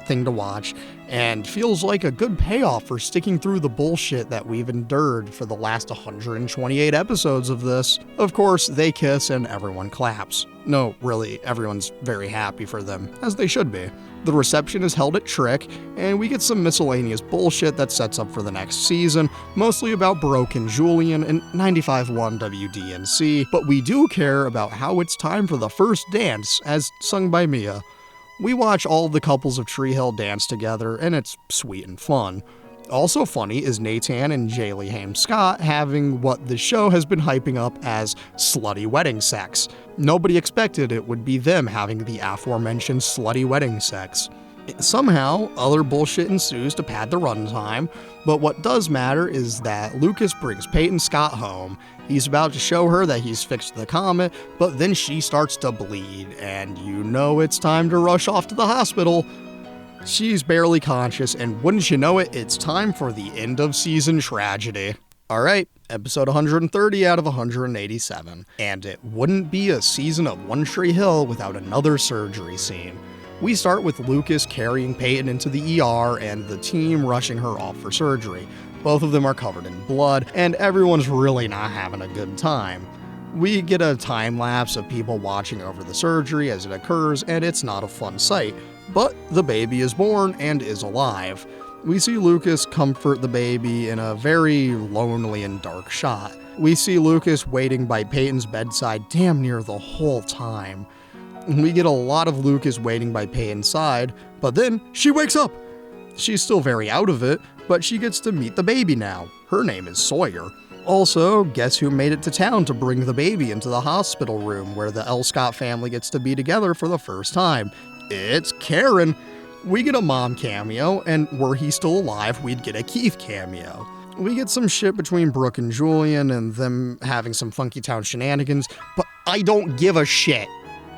thing to watch, and feels like a good payoff for sticking through the bullshit that we've endured for the last 128 episodes of this. Of course, they kiss and everyone claps. No, really, everyone's very happy for them, as they should be. The reception is held at Trick, and we get some miscellaneous bullshit that sets up for the next season, mostly about Brooke and Julian and 95.1 WDNC, but we do care about how it's time for the first dance, as sung by Mia. We watch all of the couples of Tree Hill dance together, and it's sweet and fun. Also funny is Nathan and Jaylee Hames Scott having what the show has been hyping up as slutty wedding sex. Nobody expected it would be them having the aforementioned slutty wedding sex. Somehow, other bullshit ensues to pad the runtime, but what does matter is that Lucas brings Peyton Scott home. He's about to show her that he's fixed the comet, but then she starts to bleed, and you know it's time to rush off to the hospital. She's barely conscious, and wouldn't you know it, it's time for the end of season tragedy. Alright, episode 130 out of 187. And it wouldn't be a season of One Tree Hill without another surgery scene. We start with Lucas carrying Peyton into the ER and the team rushing her off for surgery. Both of them are covered in blood, and everyone's really not having a good time. We get a time lapse of people watching over the surgery as it occurs, and it's not a fun sight. But the baby is born and is alive. We see Lucas comfort the baby in a very lonely and dark shot. We see Lucas waiting by Peyton's bedside damn near the whole time. We get a lot of Lucas waiting by Peyton's side, but then she wakes up. She's still very out of it, but she gets to meet the baby now. Her name is Sawyer. Also, guess who made it to town to bring the baby into the hospital room where the L. Scott family gets to be together for the first time? It's Karen. We get a mom cameo, and were he still alive, we'd get a Keith cameo. We get some shit between Brooke and Julian and them having some Funky Town shenanigans, but I don't give a shit.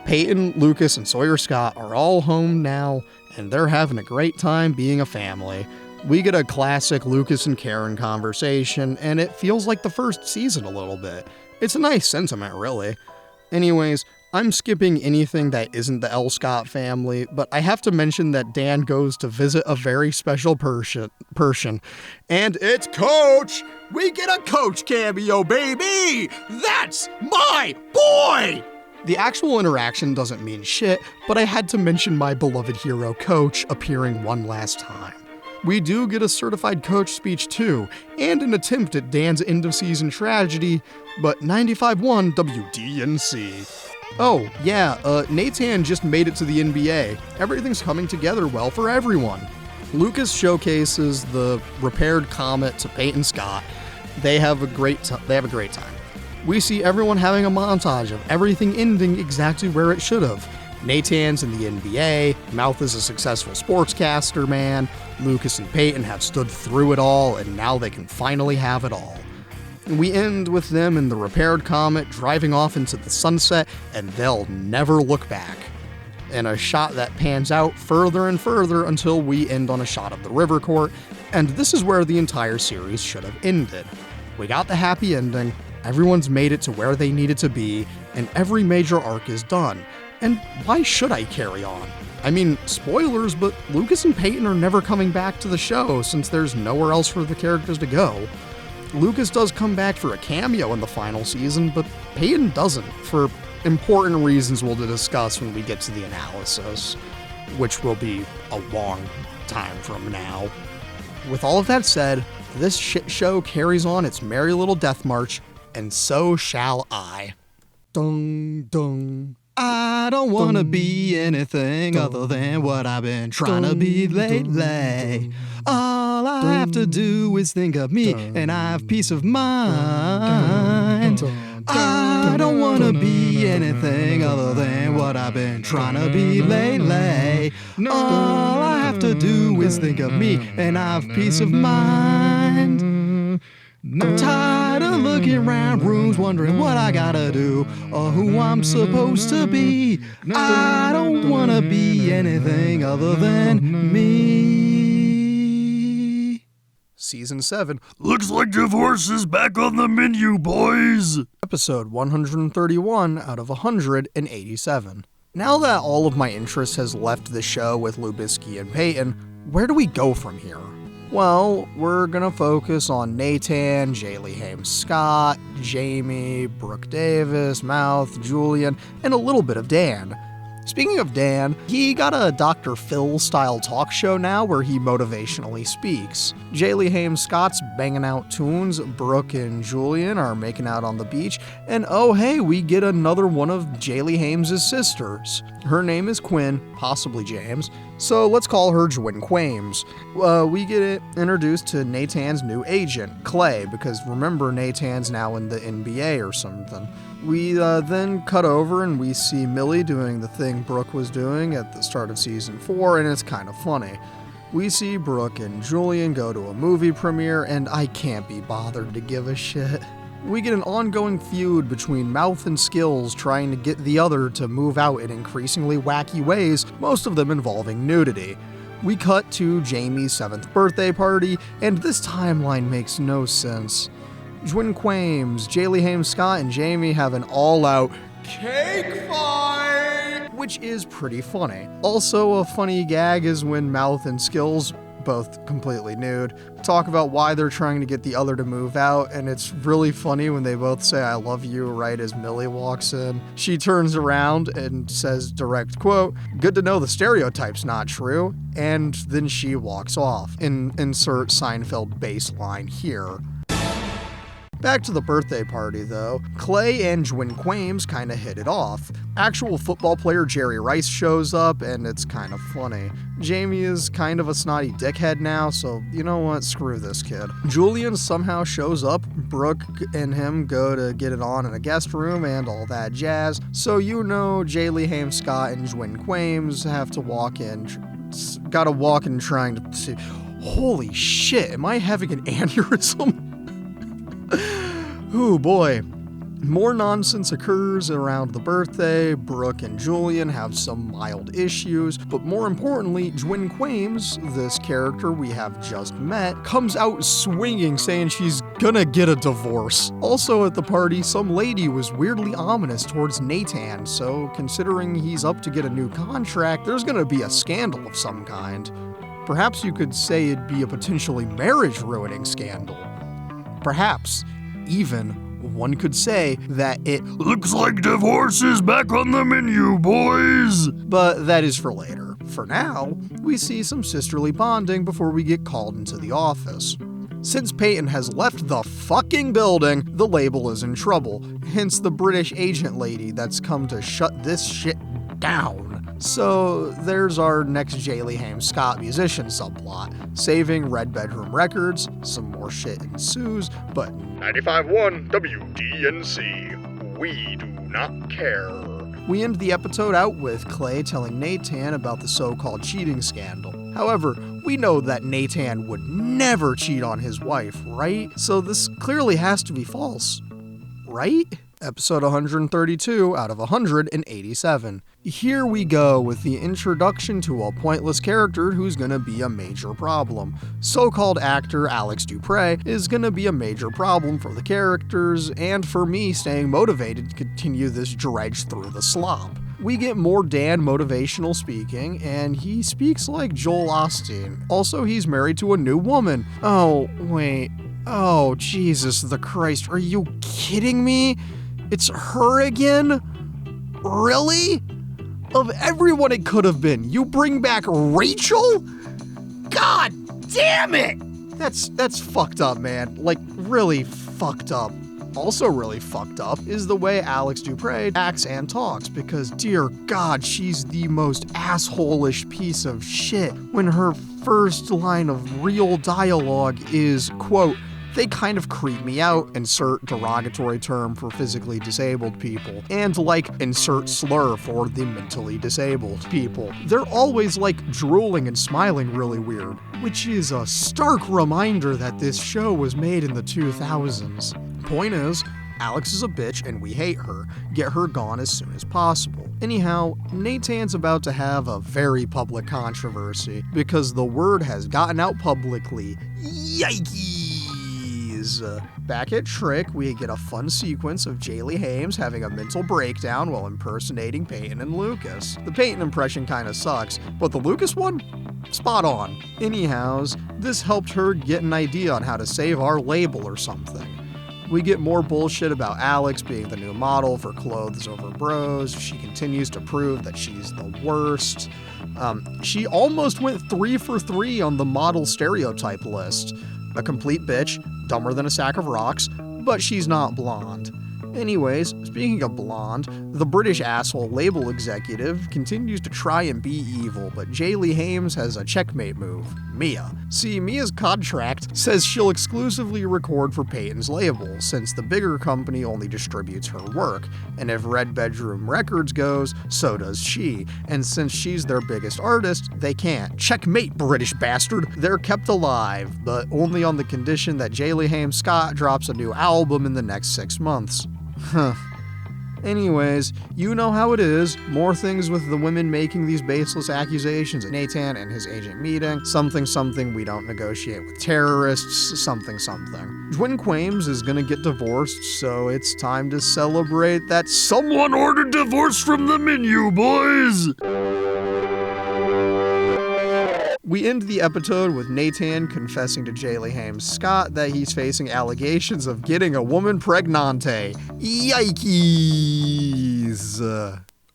Peyton, Lucas, and Sawyer Scott are all home now, and they're having a great time being a family. We get a classic Lucas and Karen conversation, and it feels like the first season a little bit. It's a nice sentiment, really. Anyways, I'm skipping anything that isn't the L. Scott family, but I have to mention that Dan goes to visit a very special person, and it's Coach! We get a Coach cameo, baby! That's my boy! The actual interaction doesn't mean shit, but I had to mention my beloved hero Coach appearing one last time. We do get a certified Coach speech too, and an attempt at Dan's end-of-season tragedy, but 95.1 WDNC. Oh, yeah, Nathan just made it to the NBA. Everything's coming together well for everyone. Lucas showcases the repaired Comet to Peyton Scott. They have a great time. We see everyone having a montage of everything ending exactly where it should have. Nathan's in the NBA, Mouth is a successful sportscaster man, Lucas and Peyton have stood through it all, and now they can finally have it all. We end with them in the repaired Comet driving off into the sunset, and they'll never look back. In a shot that pans out further and further until we end on a shot of the river court, and this is where the entire series should have ended. We got the happy ending, everyone's made it to where they needed to be, and every major arc is done. And why should I carry on? I mean, spoilers, but Lucas and Peyton are never coming back to the show since there's nowhere else for the characters to go. Lucas does come back for a cameo in the final season, but Peyton doesn't, for important reasons we'll discuss when we get to the analysis, which will be a long time from now. With all of that said, this shit show carries on its merry little death march, and so shall I. Dung, dung. I don't want to be anything other than what I've been trying to be lately. All I have to do is think of me and I have peace of mind. I don't want to be anything other than what I've been trying to be lately. All I have to do is think of me and I have peace of mind. I'm tired of looking around rooms wondering what I gotta do or who I'm supposed to be. I don't wanna be anything other than me. Season 7, Looks like divorce is back on the menu, boys. episode 131 out of 187. Now that all of my interest has left the show with Lubisky and Peyton, where do we go from here? Well, we're gonna focus on Nathan, Jaylee Hames Scott, Jamie, Brooke Davis, Mouth, Julian, and a little bit of Dan. Speaking of Dan, he got a Dr. Phil-style talk show now where he motivationally speaks. Jaylee Hames Scott's banging out tunes, Brooke and Julian are making out on the beach, and oh hey, we get another one of Jaylee Hames' sisters. Her name is Quinn, possibly James, so let's call her Jwin Quames. We get introduced to Nathan's new agent, Clay, because remember, Nathan's now in the NBA or something. We then cut over and we see Millie doing the thing Brooke was doing at the start of season 4, and it's kind of funny. We see Brooke and Julian go to a movie premiere, and I can't be bothered to give a shit. We get an ongoing feud between Mouth and Skills trying to get the other to move out in increasingly wacky ways, most of them involving nudity. We cut to Jamie's 7th birthday party, and this timeline makes no sense. Jwin Quames, Jaylee Hames Scott, and Jamie have an all-out cake fight, which is pretty funny. Also, a funny gag is when Mouth and Skills, both completely nude, talk about why they're trying to get the other to move out, and it's really funny when they both say "I love you" right as Millie walks in. She turns around and says, direct quote, "Good to know the stereotype's not true," and then she walks off. Insert Seinfeld bass line here. Back to the birthday party though, Clay and Jwin Quames kinda hit it off. Actual football player Jerry Rice shows up and it's kinda funny. Jamie is kind of a snotty dickhead now, so you know what, screw this kid. Julian somehow shows up, Brooke and him go to get it on in a guest room and all that jazz, so you know Jaylee Hames Scott and Jwin Quames have to walk in, gotta walk in trying to see, holy shit, am I having an aneurysm? Ooh boy. More nonsense occurs around the birthday. Brooke and Julian have some mild issues, but more importantly, Jwin Quames, this character we have just met, comes out swinging saying she's gonna get a divorce. Also at the party, some lady was weirdly ominous towards Nathan, so considering he's up to get a new contract, there's gonna be a scandal of some kind. Perhaps you could say it'd be a potentially marriage-ruining scandal. Perhaps, even, one could say that it looks like divorce is back on the menu, boys. But that is for later. For now, we see some sisterly bonding before we get called into the office. Since Peyton has left the fucking building, the label is in trouble, hence the British agent lady that's come to shut this shit down. So there's our next Jaylee Hames Scott musician subplot, saving Red Bedroom Records, some more shit ensues, but 95.1 WDNC, we do not care. We end the episode out with Clay telling Nathan about the so-called cheating scandal. However, we know that Nathan would never cheat on his wife, right? So this clearly has to be false, right? Episode 132 out of 187. Here we go with the introduction to a pointless character who's gonna be a major problem. So-called actor Alex Dupre is gonna be a major problem for the characters, and for me staying motivated to continue this dredge through the slop. We get more Dan motivational speaking, and he speaks like Joel Osteen. Also, he's married to a new woman. Oh, wait. Oh, Jesus the Christ, are you kidding me? It's her again? Really? Of everyone it could have been, you bring back Rachel? God damn it! That's fucked up, man. Like, really fucked up. Also really fucked up is the way Alex Dupre acts and talks, because dear God, she's the most asshole-ish piece of shit when her first line of real dialogue is, quote, "They kind of creep me out," insert derogatory term for physically disabled people, and like insert slur for the mentally disabled people. They're always like drooling and smiling really weird, which is a stark reminder that this show was made in the 2000s. Point is, Alex is a bitch and we hate her. Get her gone as soon as possible. Anyhow, Nathan's about to have a very public controversy because the word has gotten out publicly. Yikes! Back at Trick, we get a fun sequence of Jaylee Hames having a mental breakdown while impersonating Peyton and Lucas. The Peyton impression kinda sucks, but the Lucas one? Spot on. Anyhows, this helped her get an idea on how to save our label or something. We get more bullshit about Alex being the new model for Clothes Over Bros. She continues to prove that she's the worst. She almost went 3 for 3 on the model stereotype list. A complete bitch, dumber than a sack of rocks, but she's not blonde. Anyways, speaking of blonde, the British asshole label executive continues to try and be evil, but Jaylee Hames has a checkmate move, Mia. See, Mia's contract says she'll exclusively record for Peyton's label, since the bigger company only distributes her work, and if Red Bedroom Records goes, so does she, and since she's their biggest artist, they can't. Checkmate, British bastard! They're kept alive, but only on the condition that Jaylee Hames Scott drops a new album in the next 6 months. Huh. Anyways, you know how it is. More things with the women making these baseless accusations at Nathan and his agent meeting. Something we don't negotiate with terrorists. Something. Dwin Quames is gonna get divorced, so it's time to celebrate that Someone ordered divorce from the menu, boys! We end the episode with Nathan confessing to Jaylee Hames Scott that he's facing allegations of getting a woman pregnante. Yikes!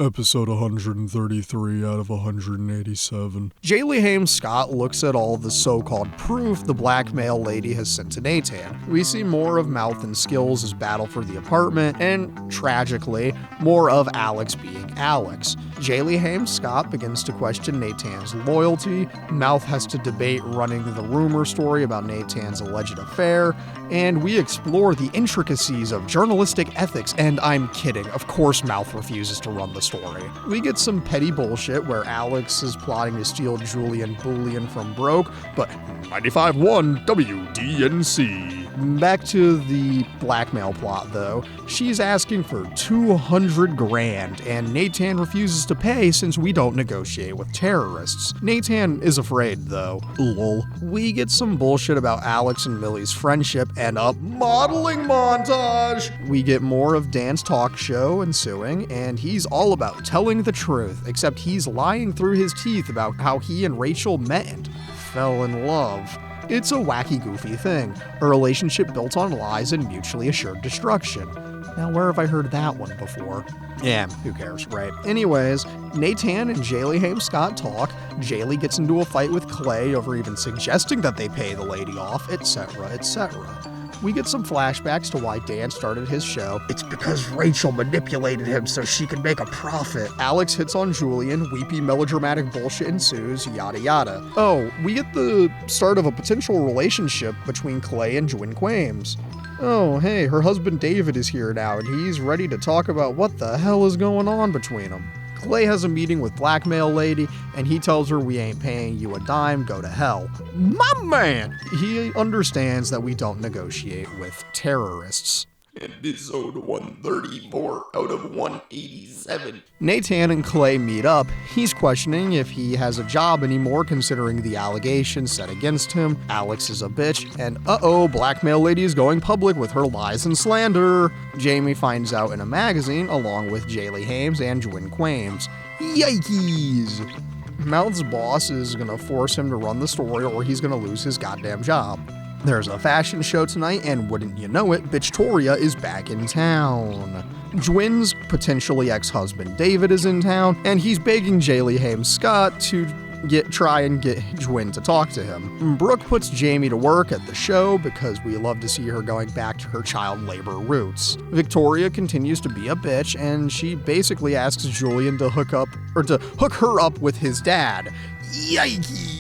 Episode 133 out of 187. Jaylee Hames Scott looks at all the so-called proof the blackmail lady has sent to Nathan. We see more of Mouth and Skills' battle for the apartment, and, tragically, more of Alex being Alex. Jaylee Hames Scott begins to question Nathan's loyalty, Mouth has to debate running the rumor story about Nathan's alleged affair, and we explore the intricacies of journalistic ethics, and I'm kidding, of course Mouth refuses to run the story. We get some petty bullshit where Alex is plotting to steal Julian Bullion from Broke, but 95.1 WDNC. Back to the blackmail plot though. She's asking for $200,000 and Nathan refuses to pay since we don't negotiate with terrorists. Nathan is afraid though. Lol. We get some bullshit about Alex and Millie's friendship and a modeling montage. We get more of Dan's talk show ensuing, and he's all about telling the truth, except he's lying through his teeth about how he and Rachel met and fell in love. It's a wacky, goofy thing, a relationship built on lies and mutually assured destruction. Now, where have I heard that one before? Yeah, who cares, right? Anyways, Nathan and Jaylee Hames Scott talk. Jaylee gets into a fight with Clay over even suggesting that they pay the lady off, etc., etc. We get some flashbacks to why Dan started his show. It's because Rachel manipulated him so she could make a profit. Alex hits on Julian, weepy melodramatic bullshit ensues, yada yada. Oh, we get the start of a potential relationship between Clay and Jwin Quames. Oh, hey, her husband David is here now, and he's ready to talk about what the hell is going on between them. Clay has a meeting with Blackmail Lady, and he tells her we ain't paying you a dime, go to hell. My man! He understands that we don't negotiate with terrorists. Episode 134 out of 187. Nathan and Clay meet up. He's questioning if he has a job anymore considering the allegations set against him. Alex is a bitch, and Blackmail Lady is going public with her lies and slander. Jamie finds out in a magazine along with Jaylee Hames and Jwin Quames. Yikes! Mouth's boss is gonna force him to run the story or he's gonna lose his goddamn job. There's a fashion show tonight, and wouldn't you know it, Bitchtoria is back in town. Jwin's potentially ex-husband David is in town, and he's begging Jaylee Hames Scott to try and get Jwin to talk to him. Brooke puts Jamie to work at the show because we love to see her going back to her child labor roots. Victoria continues to be a bitch, and she basically asks Julian to hook her up with his dad. Yikes!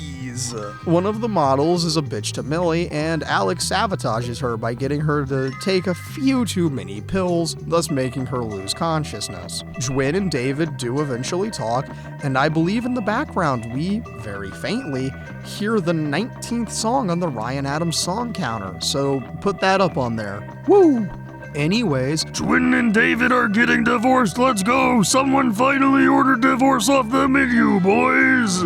One of the models is a bitch to Millie, and Alex sabotages her by getting her to take a few too many pills, thus making her lose consciousness. Jwin and David do eventually talk, and I believe in the background we, very faintly, hear the 19th song on the Ryan Adams song counter, so put that up on there. Woo! Anyways, Jwin and David are getting divorced, let's go! Someone finally ordered divorce off the menu, boys!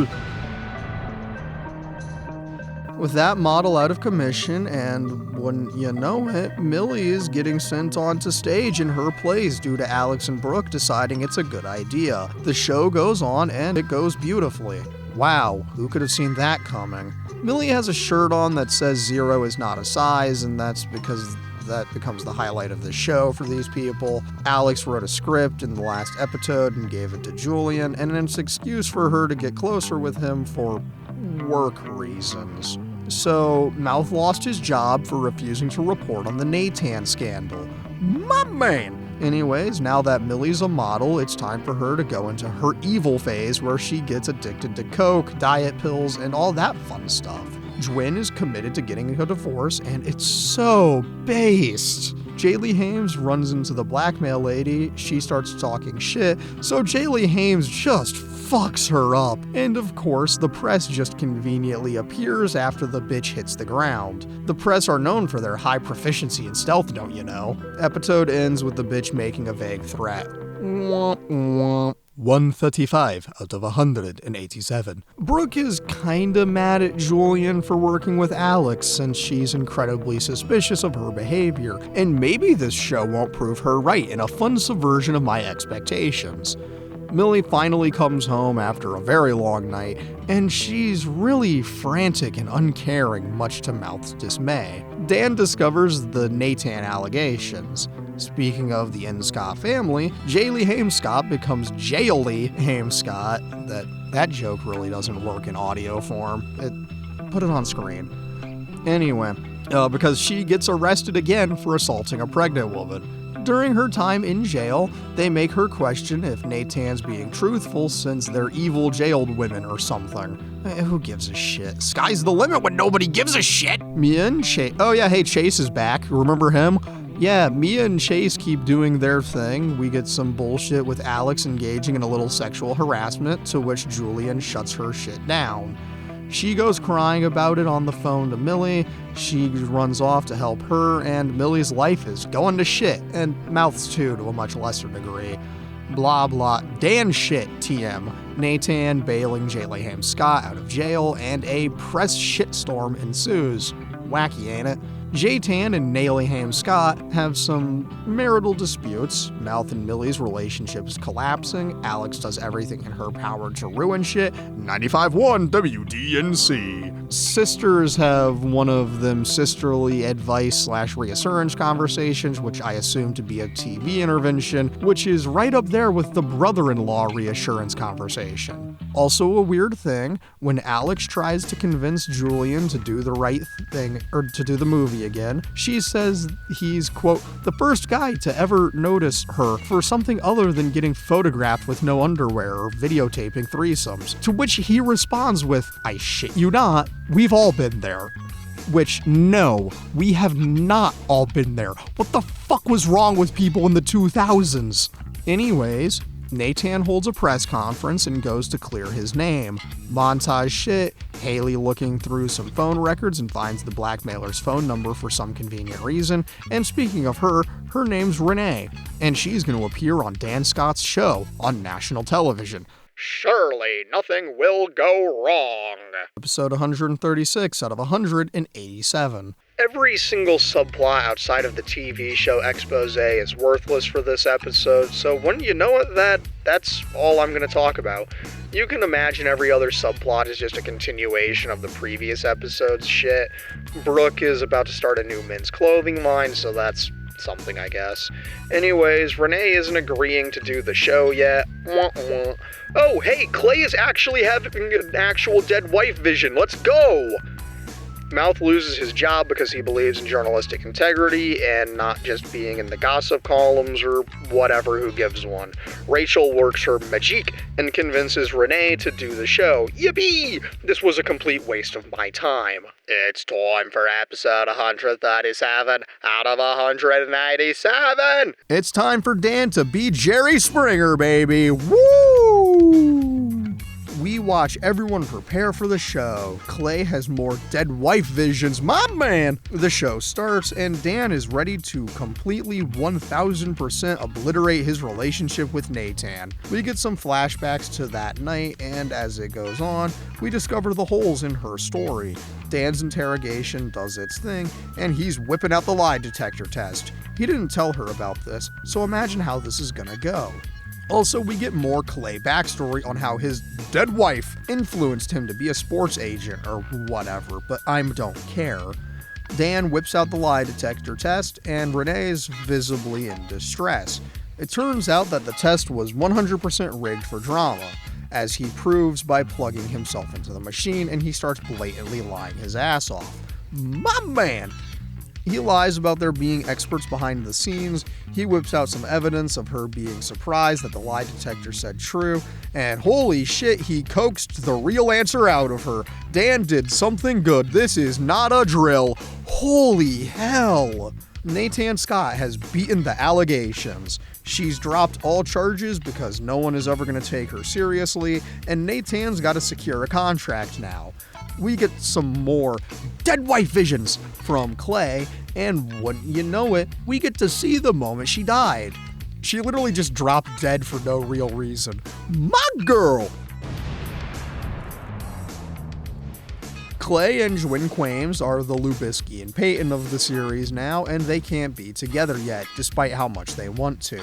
with that model out of commission, and when you know it, Millie is getting sent onto stage in her place due to Alex and Brooke deciding it's a good idea. The show goes on, and it goes beautifully. Wow, who could have seen that coming? Millie has a shirt on that says 0 is not a size, and that's because that becomes the highlight of the show for these people. Alex wrote a script in the last episode and gave it to Julian, and it's an excuse for her to get closer with him for work reasons. So, Mouth lost his job for refusing to report on the Nathan scandal. My man! Anyways, now that Millie's a model, it's time for her to go into her evil phase where she gets addicted to coke, diet pills, and all that fun stuff. Jwin is committed to getting a divorce, and it's so based. Jaylee Hames runs into the Blackmail Lady, she starts talking shit, so Jaylee Hames just fucks her up. And of course, the press just conveniently appears after the bitch hits the ground. The press are known for their high proficiency in stealth, don't you know? Episode ends with the bitch making a vague threat. Womp womp. 135 out of 187. Brooke is kinda mad at Julian for working with Alex since she's incredibly suspicious of her behavior, and maybe this show won't prove her right in a fun subversion of my expectations. Millie finally comes home after a very long night, and she's really frantic and uncaring, much to Mouth's dismay. Dan discovers the Nathan allegations. Speaking of the N. Scott family, Jaylee Hames Scott becomes Jaylee Hames Scott. That joke really doesn't work in audio form. Put it on screen. Anyway, because she gets arrested again for assaulting a pregnant woman. During her time in jail, they make her question if Nathan's being truthful since they're evil jailed women or something. Who gives a shit? Sky's the limit when nobody gives a shit! Mia and Chase. Oh yeah, hey, Chase is back. Remember him? Yeah, Mia and Chase keep doing their thing. We get some bullshit with Alex engaging in a little sexual harassment, to which Julian shuts her shit down. She goes crying about it on the phone to Millie, she runs off to help her, and Millie's life is going to shit, and Mouth's too to a much lesser degree. Blah blah, Dan shit, TM. Nathan bailing Jaylee Hames Scott out of jail, and a press shitstorm ensues. Wacky, ain't it? Jaytan and Jaylee Hames Scott have some marital disputes. Mouth and Millie's relationship is collapsing. Alex does everything in her power to ruin shit. 95.1 WDNC. sisters have one of them sisterly advice/reassurance conversations, which I assume to be a TV intervention, which is right up there with the brother-in-law reassurance conversation. Also a weird thing, when Alex tries to convince Julian to do the right thing, or to do the movie again, she says he's, quote, the first guy to ever notice her for something other than getting photographed with no underwear or videotaping threesomes, to which he responds with, I shit you not, we've all been there. Which, no, we have not all been there. What the fuck was wrong with people in the 2000s? Anyways, Nathan holds a press conference and goes to clear his name. Montage shit, Haley looking through some phone records and finds the blackmailer's phone number for some convenient reason, and speaking of her name's Renee, and she's going to appear on Dan Scott's show on national television. Surely nothing will go wrong. Episode 136 out of 187. Every single subplot outside of the TV show expose is worthless for this episode, so when you know it, that's all I'm going to talk about. You can imagine every other subplot is just a continuation of the previous episode's shit. Brooke is about to start a new men's clothing line, so that's something, I guess. Anyways, Renee isn't agreeing to do the show yet. Wah, wah. Oh, hey, Clay is actually having an actual dead wife vision. Let's go! Mouth loses his job because he believes in journalistic integrity and not just being in the gossip columns or whatever, who gives one. Rachel works her magic and convinces Renee to do the show. Yippee! This was a complete waste of my time. It's time for episode 137 out of 187! It's time for Dan to be Jerry Springer, baby! Woo! We watch everyone prepare for the show. Clay has more dead wife visions, my man! The show starts, and Dan is ready to completely 1000% obliterate his relationship with Nathan. We get some flashbacks to that night, and as it goes on, we discover the holes in her story. Dan's interrogation does its thing, and he's whipping out the lie detector test. He didn't tell her about this, so imagine how this is gonna go. Also, we get more Clay backstory on how his dead wife influenced him to be a sports agent or whatever, but I don't care. Dan whips out the lie detector test, and Renee's visibly in distress. It turns out that the test was 100% rigged for drama, as he proves by plugging himself into the machine, and he starts blatantly lying his ass off. My man! He lies about there being experts behind the scenes, he whips out some evidence of her being surprised that the lie detector said true, and holy shit, he coaxed the real answer out of her. Dan did something good, this is not a drill. Holy hell! Nathan Scott has beaten the allegations. She's dropped all charges because no one is ever going to take her seriously, and Nathan's got to secure a contract now. We get some more dead wife visions from Clay, and wouldn't you know it, we get to see the moment she died. She literally just dropped dead for no real reason. My girl! Clay and Jwin Quames are the Lubisky and Peyton of the series now, and they can't be together yet, despite how much they want to.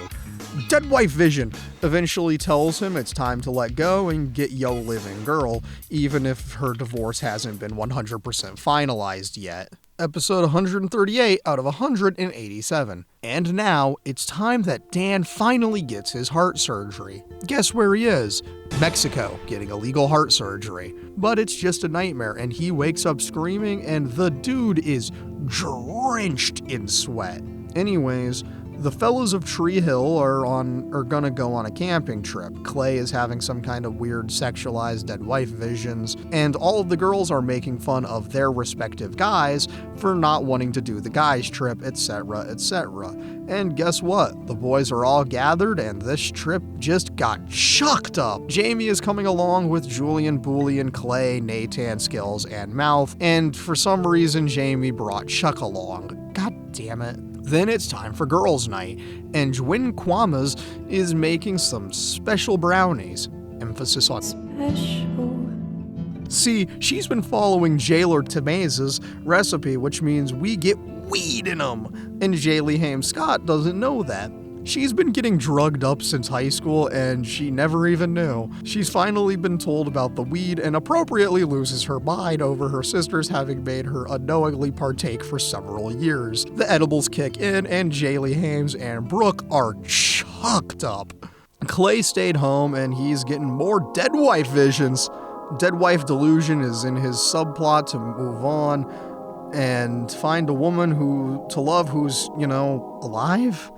Dead wife vision eventually tells him it's time to let go and get yo living girl, even if her divorce hasn't been 100% finalized yet. Episode 138 out of 187. And now, it's time that Dan finally gets his heart surgery. Guess where he is? Mexico, getting illegal heart surgery. But it's just a nightmare, and he wakes up screaming, and the dude is drenched in sweat. Anyways, the fellows of Tree Hill are gonna go on a camping trip. Clay is having some kind of weird sexualized dead wife visions, and all of the girls are making fun of their respective guys for not wanting to do the guys trip, etc., etc. And guess what? The boys are all gathered, and this trip just got chucked up. Jamie is coming along with Julian, Boolean, Clay, Nathan, Skills, and Mouth, and for some reason Jamie brought Chuck along. God damn it. Then it's time for girls' night, and Jwin Kwamas is making some special brownies. Emphasis on special. See, she's been following Jailer Tamaze's recipe, which means we get weed in them, and Jaylee Haim Scott doesn't know that. She's been getting drugged up since high school and she never even knew. She's finally been told about the weed and appropriately loses her mind over her sisters having made her unknowingly partake for several years. The edibles kick in and Jaylee Hames and Brooke are chucked up. Clay stayed home and he's getting more dead wife visions. Dead wife delusion is in his subplot to move on and find a woman to love who's, alive?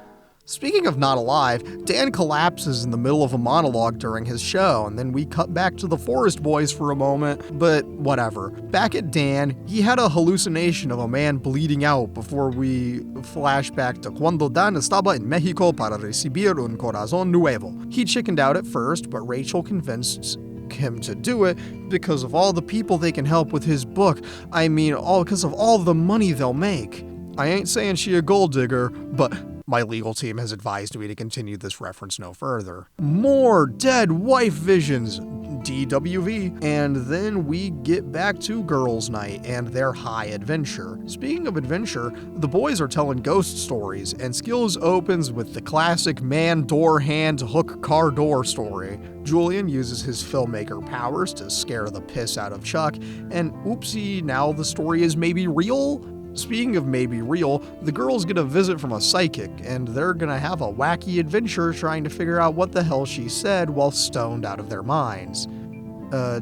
Speaking of not alive, Dan collapses in the middle of a monologue during his show, and then we cut back to the Forest Boys for a moment, but whatever. Back at Dan, he had a hallucination of a man bleeding out before we flash back to cuando Dan estaba en Mexico para recibir un corazón nuevo. He chickened out at first, but Rachel convinced him to do it because of all the people they can help with his book. All because of all the money they'll make. I ain't saying she a gold digger, but my legal team has advised me to continue this reference no further. More dead wife visions, DWV, and then we get back to girls' night and their high adventure. Speaking of adventure, the boys are telling ghost stories, and Skills opens with the classic man door hand hook car door story. Julian uses his filmmaker powers to scare the piss out of Chuck, and oopsie, now the story is maybe real? Speaking of maybe real, the girls get a visit from a psychic, and they're gonna have a wacky adventure trying to figure out what the hell she said while stoned out of their minds.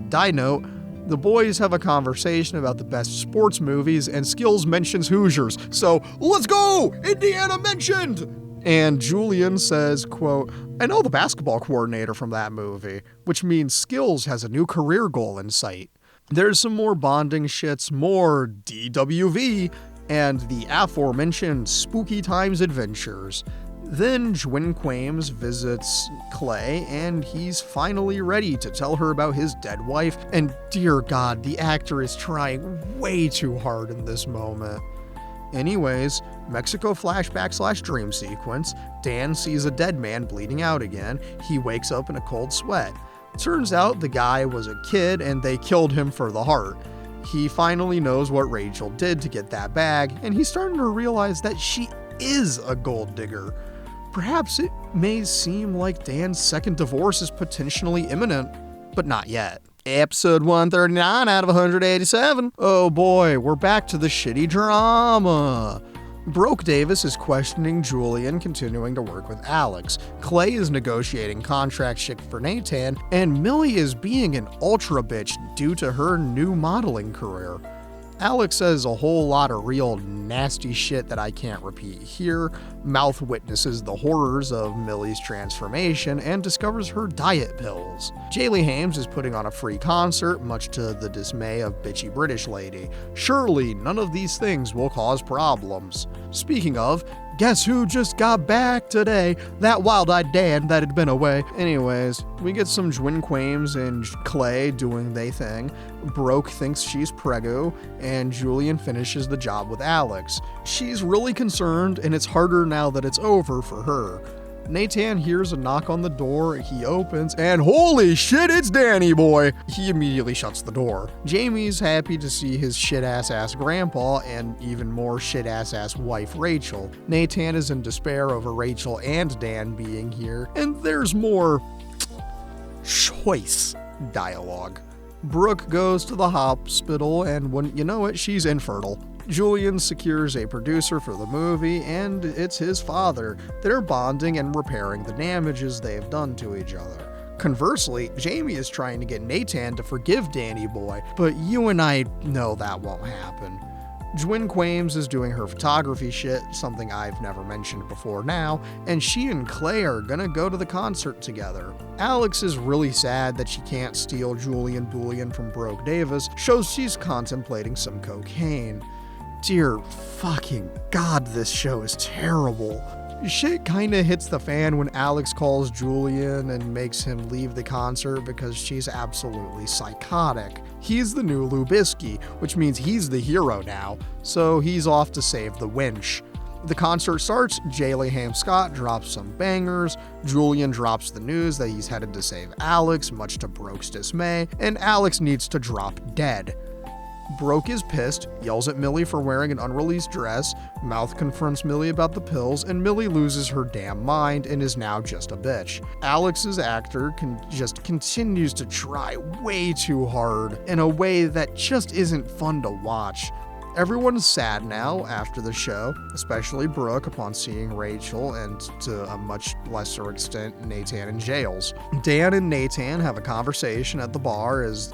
Die note, the boys have a conversation about the best sports movies, and Skills mentions Hoosiers, so let's go! Indiana mentioned! And Julian says, quote, I know the basketball coordinator from that movie, which means Skills has a new career goal in sight. There's some more bonding shits, more DWV, and the aforementioned Spooky Times adventures. Then Jwin Quames visits Clay, and he's finally ready to tell her about his dead wife, and dear God, the actor is trying way too hard in this moment. Anyways, Mexico flashback / dream sequence, Dan sees a dead man bleeding out again. He wakes up in a cold sweat. Turns out the guy was a kid and they killed him for the heart. He finally knows what Rachel did to get that bag, and he's starting to realize that she is a gold digger. Perhaps it may seem like Dan's second divorce is potentially imminent, but not yet. Episode 139 out of 187. Oh boy, we're back to the shitty drama. Broke Davis is questioning Julian, continuing to work with Alex. Clay is negotiating contract shit for Nathan, and Millie is being an ultra bitch due to her new modeling career. Alex says a whole lot of real nasty shit that I can't repeat here. Mouth witnesses the horrors of Millie's transformation and discovers her diet pills. Jaylee Hames is putting on a free concert, much to the dismay of bitchy British lady. Surely none of these things will cause problems. Speaking of, guess who just got back today? That wild-eyed Dan that had been away. Anyways, we get some Jwin Quames and Clay doing they thing. Broke thinks she's preggo, and Julian finishes the job with Alex. She's really concerned, and it's harder now that it's over for her. Nathan hears a knock on the door, he opens, and holy shit, it's Danny boy! He immediately shuts the door. Jamie's happy to see his shit-ass grandpa and even more shit-ass wife Rachel. Nathan is in despair over Rachel and Dan being here, and there's more choice dialogue. Brooke goes to the hospital, and wouldn't you know it, she's infertile. Julian secures a producer for the movie, and it's his father. They're bonding and repairing the damages they've done to each other. Conversely, Jamie is trying to get Nathan to forgive Danny boy, but you and I know that won't happen. Jwin Quames is doing her photography shit, something I've never mentioned before now, and she and Clay are gonna go to the concert together. Alex is really sad that she can't steal Julian Bullion from Broke Davis, shows she's contemplating some cocaine. Dear fucking God, this show is terrible. Shit kinda hits the fan when Alex calls Julian and makes him leave the concert because she's absolutely psychotic. He's the new Lubisky, which means he's the hero now, so he's off to save the winch. The concert starts, Jaylee Hames Scott drops some bangers, Julian drops the news that he's headed to save Alex, much to Broke's dismay, and Alex needs to drop dead. Brook is pissed, yells at Millie for wearing an unreleased dress, Mouth confronts Millie about the pills, and Millie loses her damn mind and is now just a bitch. Alex's actor just continues to try way too hard in a way that just isn't fun to watch. Everyone's sad now after the show, especially Brooke upon seeing Rachel and, to a much lesser extent, Nathan and Jails. Dan and Nathan have a conversation at the bar as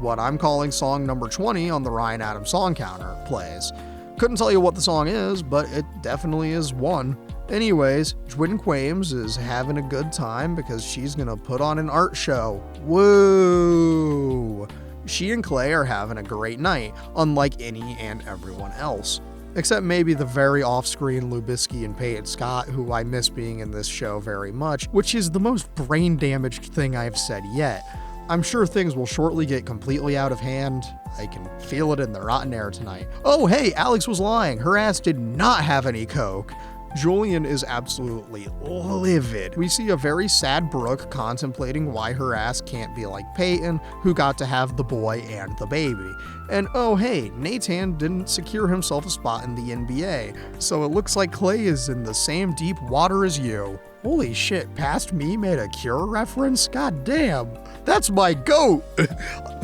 what I'm calling song number 20 on the Ryan Adams song counter plays. Couldn't tell you what the song is, but it definitely is one. Anyways, Jwin Quames is having a good time because she's gonna put on an art show. Woo! She and Clay are having a great night, unlike any and everyone else. Except maybe the very off-screen Lubisky and Peyton Scott, who I miss being in this show very much, which is the most brain-damaged thing I've said yet. I'm sure things will shortly get completely out of hand. I can feel it in the rotten air tonight. Oh hey, Alex was lying. Her ass did not have any coke. Julian is absolutely livid. We see a very sad Brooke contemplating why her ass can't be like Peyton, who got to have the boy and the baby. And oh hey, Nathan didn't secure himself a spot in the NBA, so it looks like Clay is in the same deep water as you. Holy shit, Past Me made a Cure reference? God damn, that's my goat!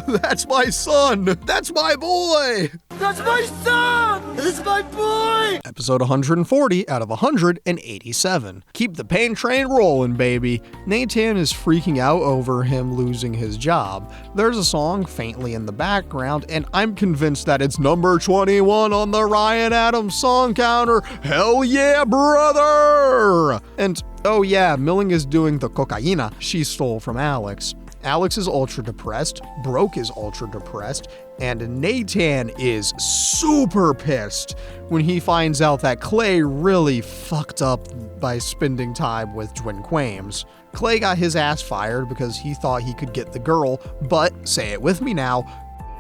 That's my son! That's my boy! That's my son! That's my boy! Episode 140 out of 187. Keep the pain train rolling, baby. Nathan is freaking out over him losing his job. There's a song faintly in the background, and I'm convinced that it's number 21 on the Ryan Adams song counter. Hell yeah, brother! And oh yeah, Milling is doing the cocaína she stole from Alex. Alex is ultra depressed, Broke is ultra depressed, and Nathan is super pissed when he finds out that Clay really fucked up by spending time with Jwin Quames. Clay got his ass fired because he thought he could get the girl, but, say it with me now,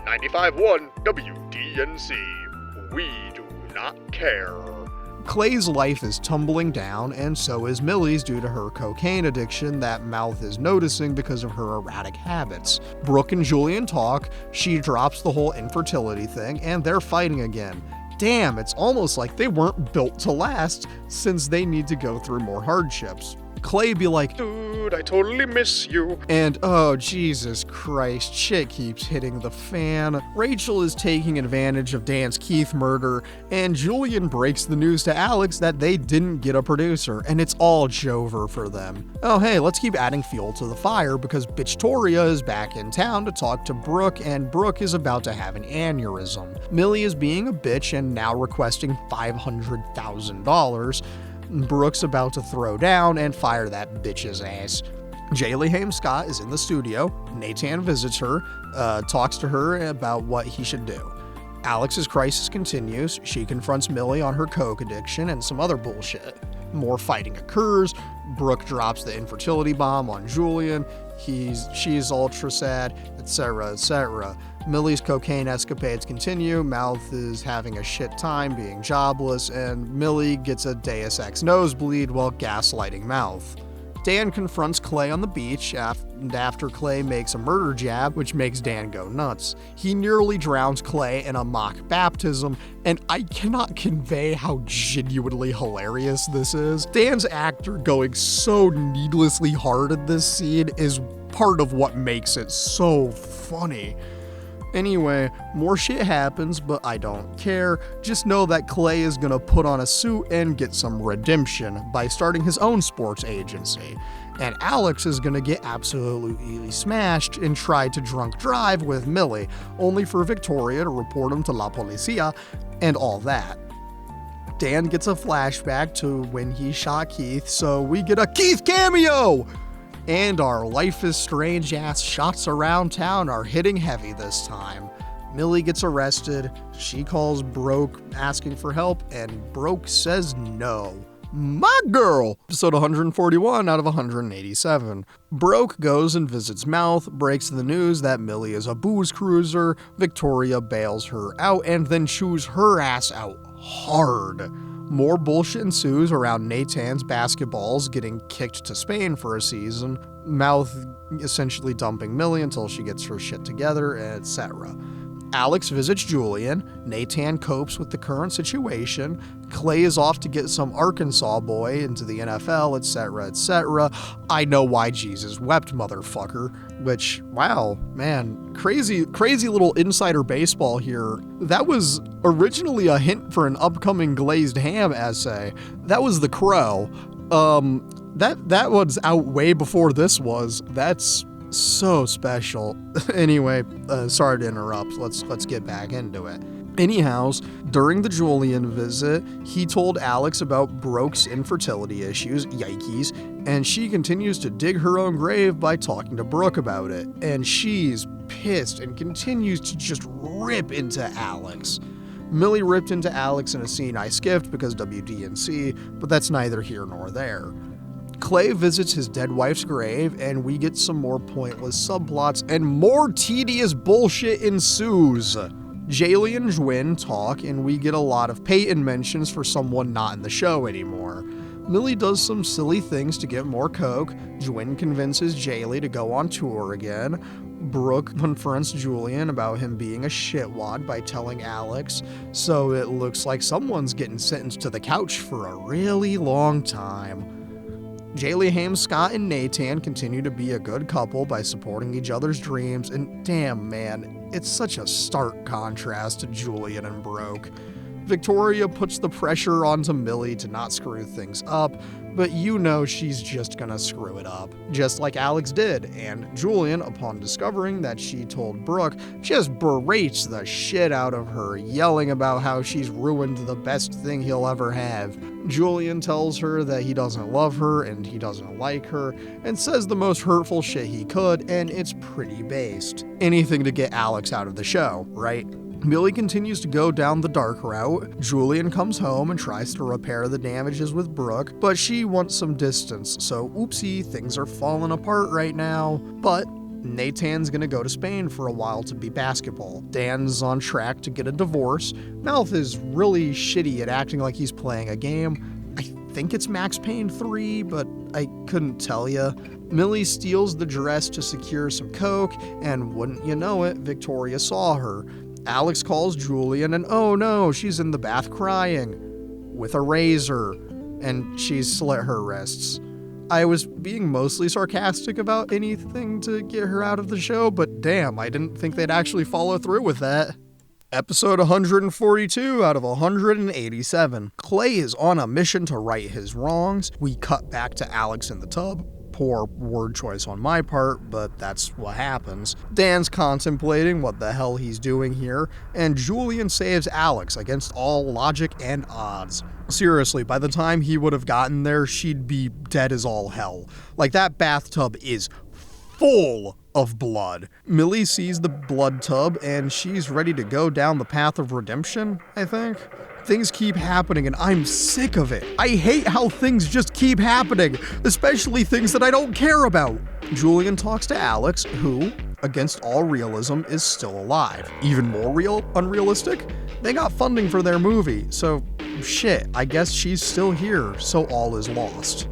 95.1 WDNC. We do not care. Clay's life is tumbling down, and so is Millie's due to her cocaine addiction that Mouth is noticing because of her erratic habits. Brooke and Julian talk, she drops the whole infertility thing, and they're fighting again. Damn, it's almost like they weren't built to last, since they need to go through more hardships. Clay be like, dude, I totally miss you. And oh, Jesus Christ, shit keeps hitting the fan. Rachel is taking advantage of Dan's Keith murder, and Julian breaks the news to Alex that they didn't get a producer, and it's all Jover for them. Oh hey, let's keep adding fuel to the fire because Bitchtoria is back in town to talk to Brooke, and Brooke is about to have an aneurysm. Millie is being a bitch and now requesting $500,000. Brooke's about to throw down and fire that bitch's ass. Jaylee Haim Scott is in the studio. Nathan visits her, talks to her about what he should do. Alex's crisis continues. She confronts Millie on her coke addiction and some other bullshit. More fighting occurs. Brooke drops the infertility bomb on Julian. She's ultra sad, etc., etc. Millie's cocaine escapades continue. Mouth is having a shit time being jobless, and Millie gets a Deus Ex nosebleed while gaslighting Mouth. Dan confronts Clay on the beach after Clay makes a murder jab, which makes Dan go nuts. He nearly drowns Clay in a mock baptism, and I cannot convey how genuinely hilarious this is. Dan's actor going so needlessly hard at this scene is part of what makes it so funny. Anyway, more shit happens, but I don't care. Just know that Clay is gonna put on a suit and get some redemption by starting his own sports agency. And Alex is gonna get absolutely smashed and try to drunk drive with Millie, only for Victoria to report him to La Policia and all that. Dan gets a flashback to when he shot Keith, so we get a Keith cameo! And our Life is Strange ass shots around town are hitting heavy this time. Millie gets arrested, she calls Broke asking for help, and Broke says no. My girl! Episode 141 out of 187. Broke goes and visits Mouth, breaks the news that Millie is a booze cruiser, Victoria bails her out, and then chews her ass out hard. More bullshit ensues around Nathan's basketballs getting kicked to Spain for a season, Mouth essentially dumping Millie until she gets her shit together, etc. Alex visits Julian, Nathan copes with the current situation, Clay is off to get some Arkansas boy into the NFL, etc., etc. I know why Jesus wept, motherfucker. Which, wow, man, crazy little insider baseball here. That was originally a hint for an upcoming Glazed Ham essay. That was The Crow. That was out way before this was. That's so special. Anyway, sorry to interrupt. Let's get back into it. Anyhows, during the Julian visit, he told Alex about Brooke's infertility issues, yikes, and she continues to dig her own grave by talking to Brooke about it. And she's pissed and continues to just rip into Alex. Millie ripped into Alex in a scene I skipped because WD&C, but that's neither here nor there. Clay visits his dead wife's grave, and we get some more pointless subplots, and more tedious bullshit ensues. Jaylee and Jwin talk, and we get a lot of Peyton mentions for someone not in the show anymore. Millie does some silly things to get more coke. Jwin convinces Jaylee to go on tour again. Brooke confronts Julian about him being a shitwad by telling Alex, so it looks like someone's getting sentenced to the couch for a really long time. Jaylee Haim, Scott, and Nathan continue to be a good couple by supporting each other's dreams, and damn man, it's such a stark contrast to Julian and Brooke. Victoria puts the pressure onto Millie to not screw things up, but you know she's just gonna screw it up, just like Alex did, and Julian, upon discovering that she told Brooke, just berates the shit out of her, yelling about how she's ruined the best thing he'll ever have. Julian tells her that he doesn't love her and he doesn't like her, and says the most hurtful shit he could, and it's pretty based. Anything to get Alex out of the show, right? Millie continues to go down the dark route. Julian comes home and tries to repair the damages with Brooke, but she wants some distance, so oopsie, things are falling apart right now. But Nathan's gonna go to Spain for a while to be basketball. Dan's on track to get a divorce. Mouth is really shitty at acting like he's playing a game. I think it's Max Payne 3, but I couldn't tell ya. Millie steals the dress to secure some coke, and wouldn't you know it, Victoria saw her. Alex calls Julian, and oh no, she's in the bath crying with a razor, and she's slit her wrists. I was being mostly sarcastic about anything to get her out of the show, but damn, I didn't think they'd actually follow through with that. Episode 142 out of 187. Clay is on a mission to right his wrongs. We cut back to Alex in the tub. Poor word choice on my part, but that's what happens. Dan's contemplating what the hell he's doing here, and Julian saves Alex against all logic and odds. Seriously, by the time he would have gotten there, she'd be dead as all hell. Like, that bathtub is full of blood. Millie sees the blood tub, and she's ready to go down the path of redemption, I think. Things keep happening, and I'm sick of it. I hate how things just keep happening, especially things that I don't care about. Julian talks to Alex, who, against all realism, is still alive. Even more unrealistic? They got funding for their movie, so shit, I guess she's still here, so all is lost.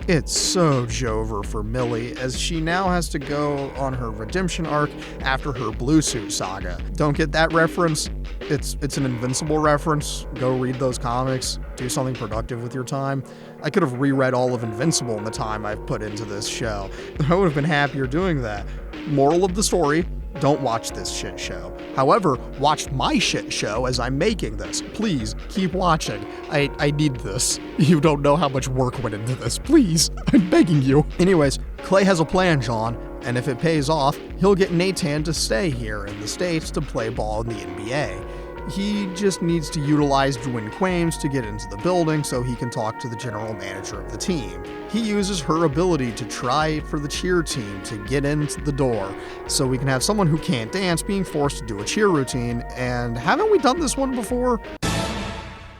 It's so Jover for Millie, as she now has to go on her redemption arc after her blue suit saga. Don't get that reference? It's an Invincible reference. Go read those comics. Do something productive with your time. I could have reread all of Invincible in the time I've put into this show. I would have been happier doing that. Moral of the story, don't watch this shit show. However, watch my shit show as I'm making this. Please, keep watching. I need this. You don't know how much work went into this. Please, I'm begging you. Anyways, Clay has a plan, John, and if it pays off, he'll get Nathan to stay here in the States to play ball in the NBA. He just needs to utilize Jwin Quames to get into the building so he can talk to the general manager of the team. He uses her ability to try for the cheer team to get into the door, so we can have someone who can't dance being forced to do a cheer routine, and haven't we done this one before?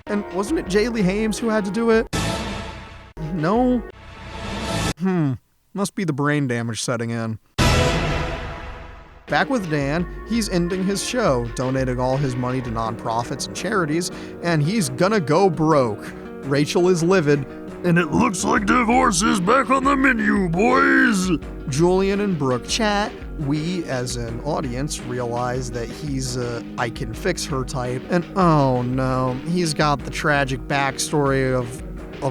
And wasn't it Jaylee Hames who had to do it? No? Must be the brain damage setting in. Back with Dan, he's ending his show, donating all his money to nonprofits and charities, and he's gonna go broke. Rachel is livid, and it looks like divorce is back on the menu, boys. Julian and Brooke chat. We, as an audience, realize that he's a I can fix her type, and oh no, he's got the tragic backstory of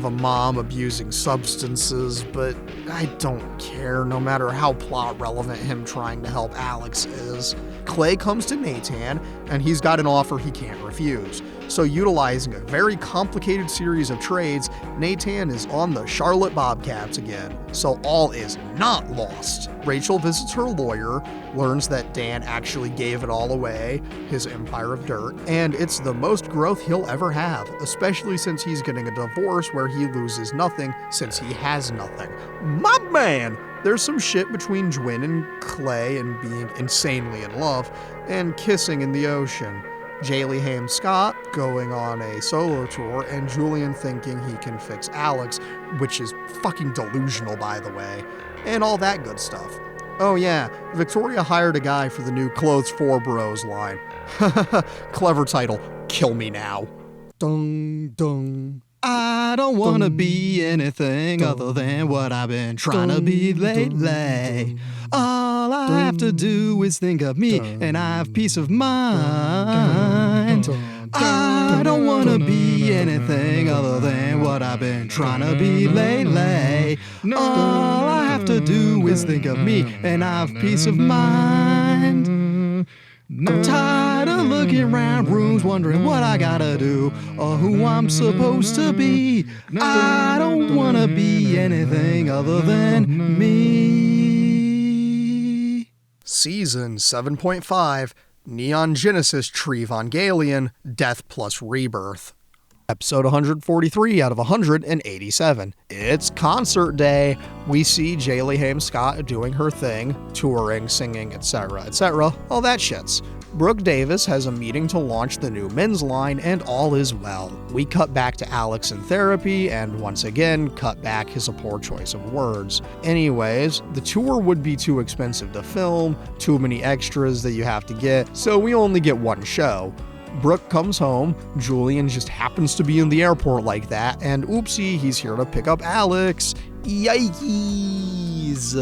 a mom abusing substances, but I don't care no matter how plot relevant him trying to help Alex is. Clay comes to Nathan, and he's got an offer he can't refuse. So utilizing a very complicated series of trades, Nathan is on the Charlotte Bobcats again. So all is not lost. Rachel visits her lawyer, learns that Dan actually gave it all away, his empire of dirt, and it's the most growth he'll ever have, especially since he's getting a divorce where he loses nothing since he has nothing. My man! There's some shit between Dwin and Clay and being insanely in love, and kissing in the ocean. Jaylee Haim Scott going on a solo tour, and Julian thinking he can fix Alex, which is fucking delusional, by the way, and all that good stuff. Oh yeah, Victoria hired a guy for the new Clothes for Bros line. Clever title, Kill Me Now. Dung, dung. I don't want to be anything other than what I've been trying to be lately. All I have to do is think of me and I have peace of mind. I don't want to be anything other than what I've been trying to be lately. All I have to do is think of me and I have peace of mind. I'm tired of looking around rooms wondering what I gotta do or who I'm supposed to be. I don't wanna be anything other than me. Season 7.5, Neon Genesis Trevangelion, Death plus Rebirth. Episode 143 out of 187. It's concert day. We see Jaylee Haim Scott doing her thing, touring, singing, etc., etc., all that shits. Brooke Davis has a meeting to launch the new men's line, and all is well. We cut back to Alex in therapy, and once again, cut back is a poor choice of words. Anyways, the tour would be too expensive to film, too many extras that you have to get, so we only get one show. Brooke comes home, Julian just happens to be in the airport like that, and oopsie, he's here to pick up Alex. Yikes!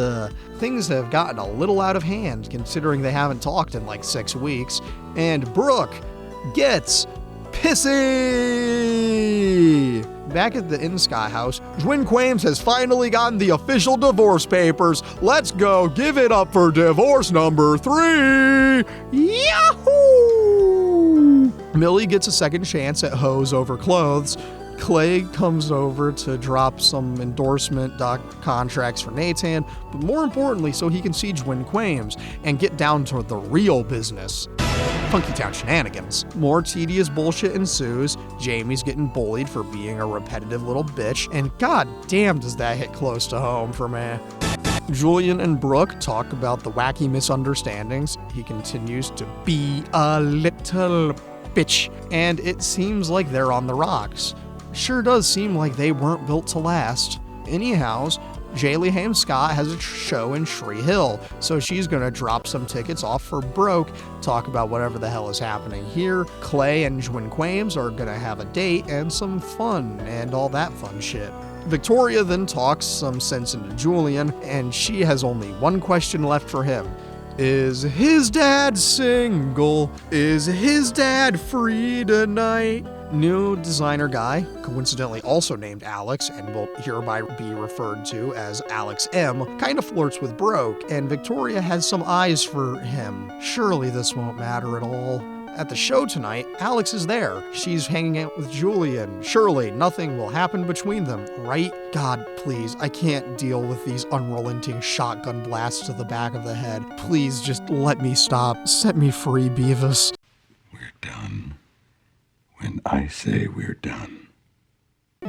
Things have gotten a little out of hand considering they haven't talked in like 6 weeks, and Brooke gets pissy! Back at the In-Sky house, Dwin Quames has finally gotten the official divorce papers. Let's go give it up for divorce number 3! Yahoo! Millie gets a second chance at hoes over clothes. Clay comes over to drop some endorsement contracts for Nathan, but more importantly so he can see Dwin Quames and get down to the real business. Funky Town shenanigans. More tedious bullshit ensues. Jamie's getting bullied for being a repetitive little bitch, and god damn does that hit close to home for me. Julian and Brooke talk about the wacky misunderstandings. He continues to be a little bitch, and it seems like they're on the rocks. Sure does seem like they weren't built to last. Anyhows, Jaylee Haim Scott has a show in Shree Hill, so she's gonna drop some tickets off for Broke, talk about whatever the hell is happening here. Clay and Dwin Quames are gonna have a date and some fun and all that fun shit. Victoria then talks some sense into Julian, and she has only one question left for him. Is his dad single? Is his dad free tonight? New designer guy, coincidentally also named Alex and will hereby be referred to as Alex M, kind of flirts with Broke, and Victoria has some eyes for him. Surely this won't matter at all. At the show tonight, Alex is there. She's hanging out with Julian. Surely nothing will happen between them, right? God, please, I can't deal with these unrelenting shotgun blasts to the back of the head. Please just let me stop. Set me free, Beavis. We're done. When I say we're done.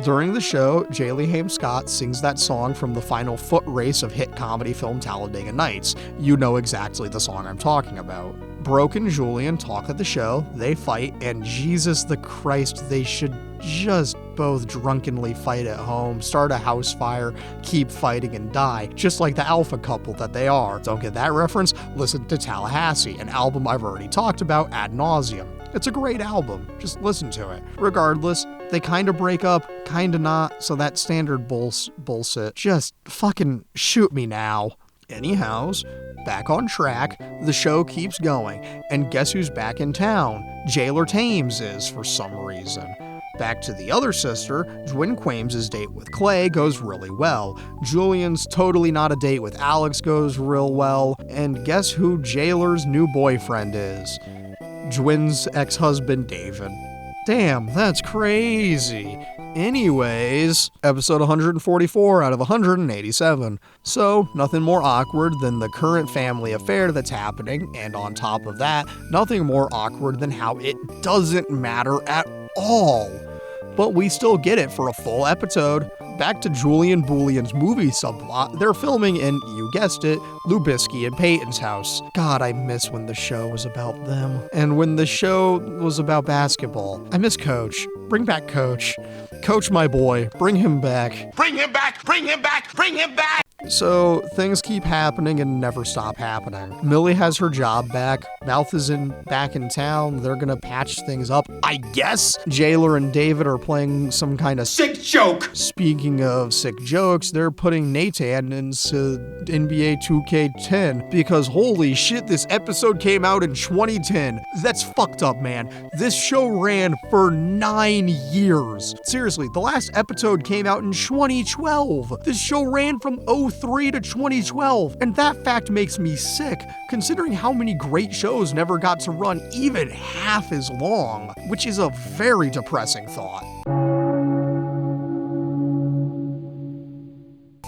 During the show, Jaylee Haim Scott sings that song from the final foot race of hit comedy film Talladega Nights. You know exactly the song I'm talking about. Broke and Julian talk at the show, they fight, and Jesus the Christ, they should just both drunkenly fight at home, start a house fire, keep fighting and die, just like the alpha couple that they are. Don't get that reference? Listen to Tallahassee, an album I've already talked about ad nauseum. It's a great album, just listen to it. Regardless, they kinda break up, kinda not, so that standard bullshit, just fucking shoot me now. Anyhows, back on track, the show keeps going, and guess who's back in town? Jailer Thames is, for some reason. Back to the other sister, Jwin Quames' date with Clay goes really well. Julian's totally not a date with Alex goes real well, and guess who Jailer's new boyfriend is? Jwin's ex-husband, David. Damn, that's crazy. Anyways, episode 144 out of 187. So, nothing more awkward than the current family affair that's happening, and on top of that, nothing more awkward than how it doesn't matter at all. But we still get it for a full episode. Back to Julian Boolian's movie subplot, they're filming in, you guessed it, Lubisky and Peyton's house. God, I miss when the show was about them. And when the show was about basketball. I miss Coach. Bring back Coach. Coach, my boy. Bring him back. Bring him back! Bring him back! Bring him back! So, things keep happening and never stop happening. Millie has her job back. Mouth is back in town. They're gonna patch things up, I guess. Jailer and David are playing some kind of Sick joke! Speaking of sick jokes, they're putting Nathan into NBA 2K10 because holy shit, this episode came out in 2010. That's fucked up, man. This show ran for 9 years. Seriously, the last episode came out in 2012. This show ran from 2003 to 2012, and that fact makes me sick, considering how many great shows never got to run even half as long, which is a very depressing thought.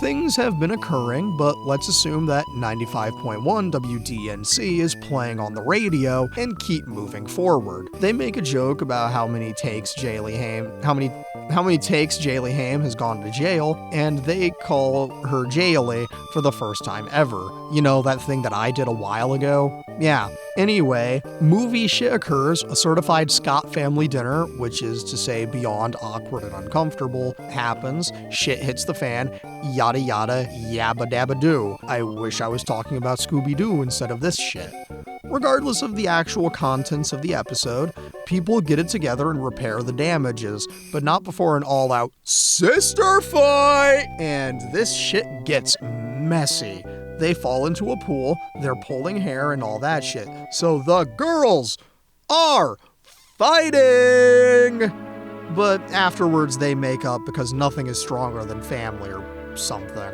Things have been occurring, but let's assume that 95.1 WDNC is playing on the radio and keep moving forward. They make a joke about how many takes Jaylee Haim has gone to jail, and they call her Jaylee for the first time ever. You know, that thing that I did a while ago? Yeah. Anyway, movie shit occurs, a certified Scott family dinner, which is to say beyond awkward and uncomfortable, happens, shit hits the fan, yada yada yabba dabba doo. I wish I was talking about Scooby-Doo instead of this shit. Regardless of the actual contents of the episode, people get it together and repair the damages, but not before an all-out sister fight! And this shit gets messy. They fall into a pool, they're pulling hair and all that shit. So the girls are fighting! But afterwards they make up because nothing is stronger than family or something.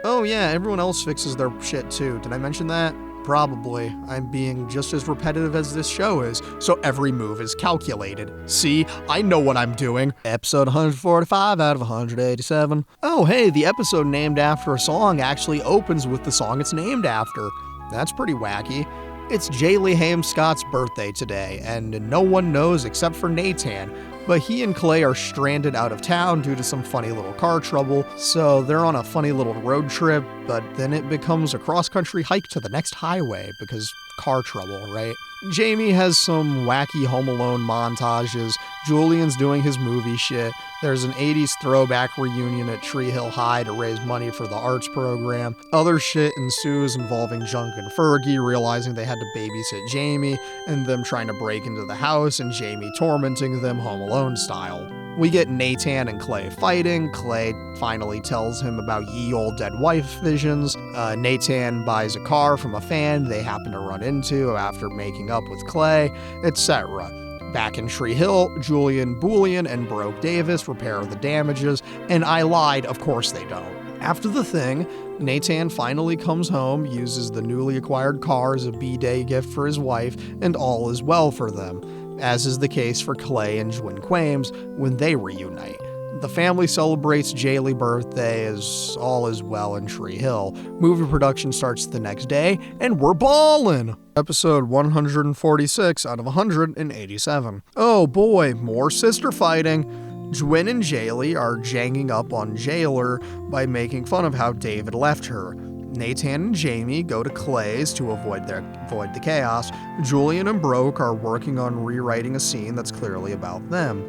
Oh yeah, everyone else fixes their shit too. Did I mention that? Probably. I'm being just as repetitive as this show is, so every move is calculated. See, I know what I'm doing. Episode 145 out of 187. Oh hey, the episode named after a song actually opens with the song it's named after. That's pretty wacky. It's Jaylee Haim Scott's birthday today, and no one knows except for Nathan, but he and Clay are stranded out of town due to some funny little car trouble, so they're on a funny little road trip, but then it becomes a cross-country hike to the next highway, because car trouble, right? Jamie has some wacky Home Alone montages, Julian's doing his movie shit, there's an 80s throwback reunion at Tree Hill High to raise money for the arts program, other shit ensues involving Junk and Fergie realizing they had to babysit Jamie, and them trying to break into the house and Jamie tormenting them Home Alone style. We get Nathan and Clay fighting. Clay finally tells him about ye old dead wife visions. Nathan buys a car from a fan they happen to run into after making up with Clay, etc. Back in Tree Hill, Julian Boolian and Broke Davis repair the damages, and I lied, of course they don't. After the thing, Nathan finally comes home, uses the newly acquired car as a B-Day gift for his wife, and all is well for them, as is the case for Clay and Jwin Quames when they reunite. The family celebrates Jaylee's birthday as all is well in Tree Hill. Movie production starts the next day, and we're ballin'! Episode 146 out of 187. Oh boy, more sister fighting. Jwin and Jaylee are janging up on Jailer by making fun of how David left her. Nathan and Jamie go to Clay's to avoid the chaos. Julian and Broke are working on rewriting a scene that's clearly about them.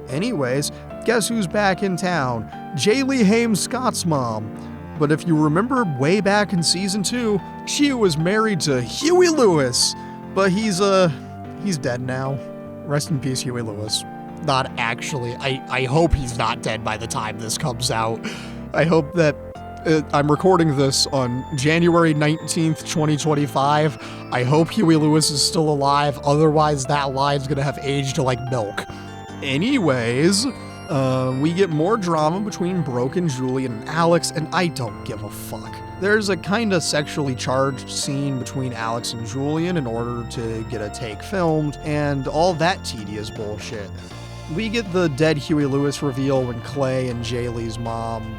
Anyways, guess who's back in town? Jaylee Haim Scott's mom. But if you remember way back in season 2, she was married to Huey Lewis. But he's dead now. Rest in peace, Huey Lewis. Not actually. I hope he's not dead by the time this comes out. I hope that I'm recording this on January 19th, 2025. I hope Huey Lewis is still alive, otherwise that line's gonna have aged like milk. Anyways, we get more drama between Brooke and Julian and Alex, and I don't give a fuck. There's a kinda sexually charged scene between Alex and Julian in order to get a take filmed, and all that tedious bullshit. We get the dead Huey Lewis reveal when Clay and Jaylee's mom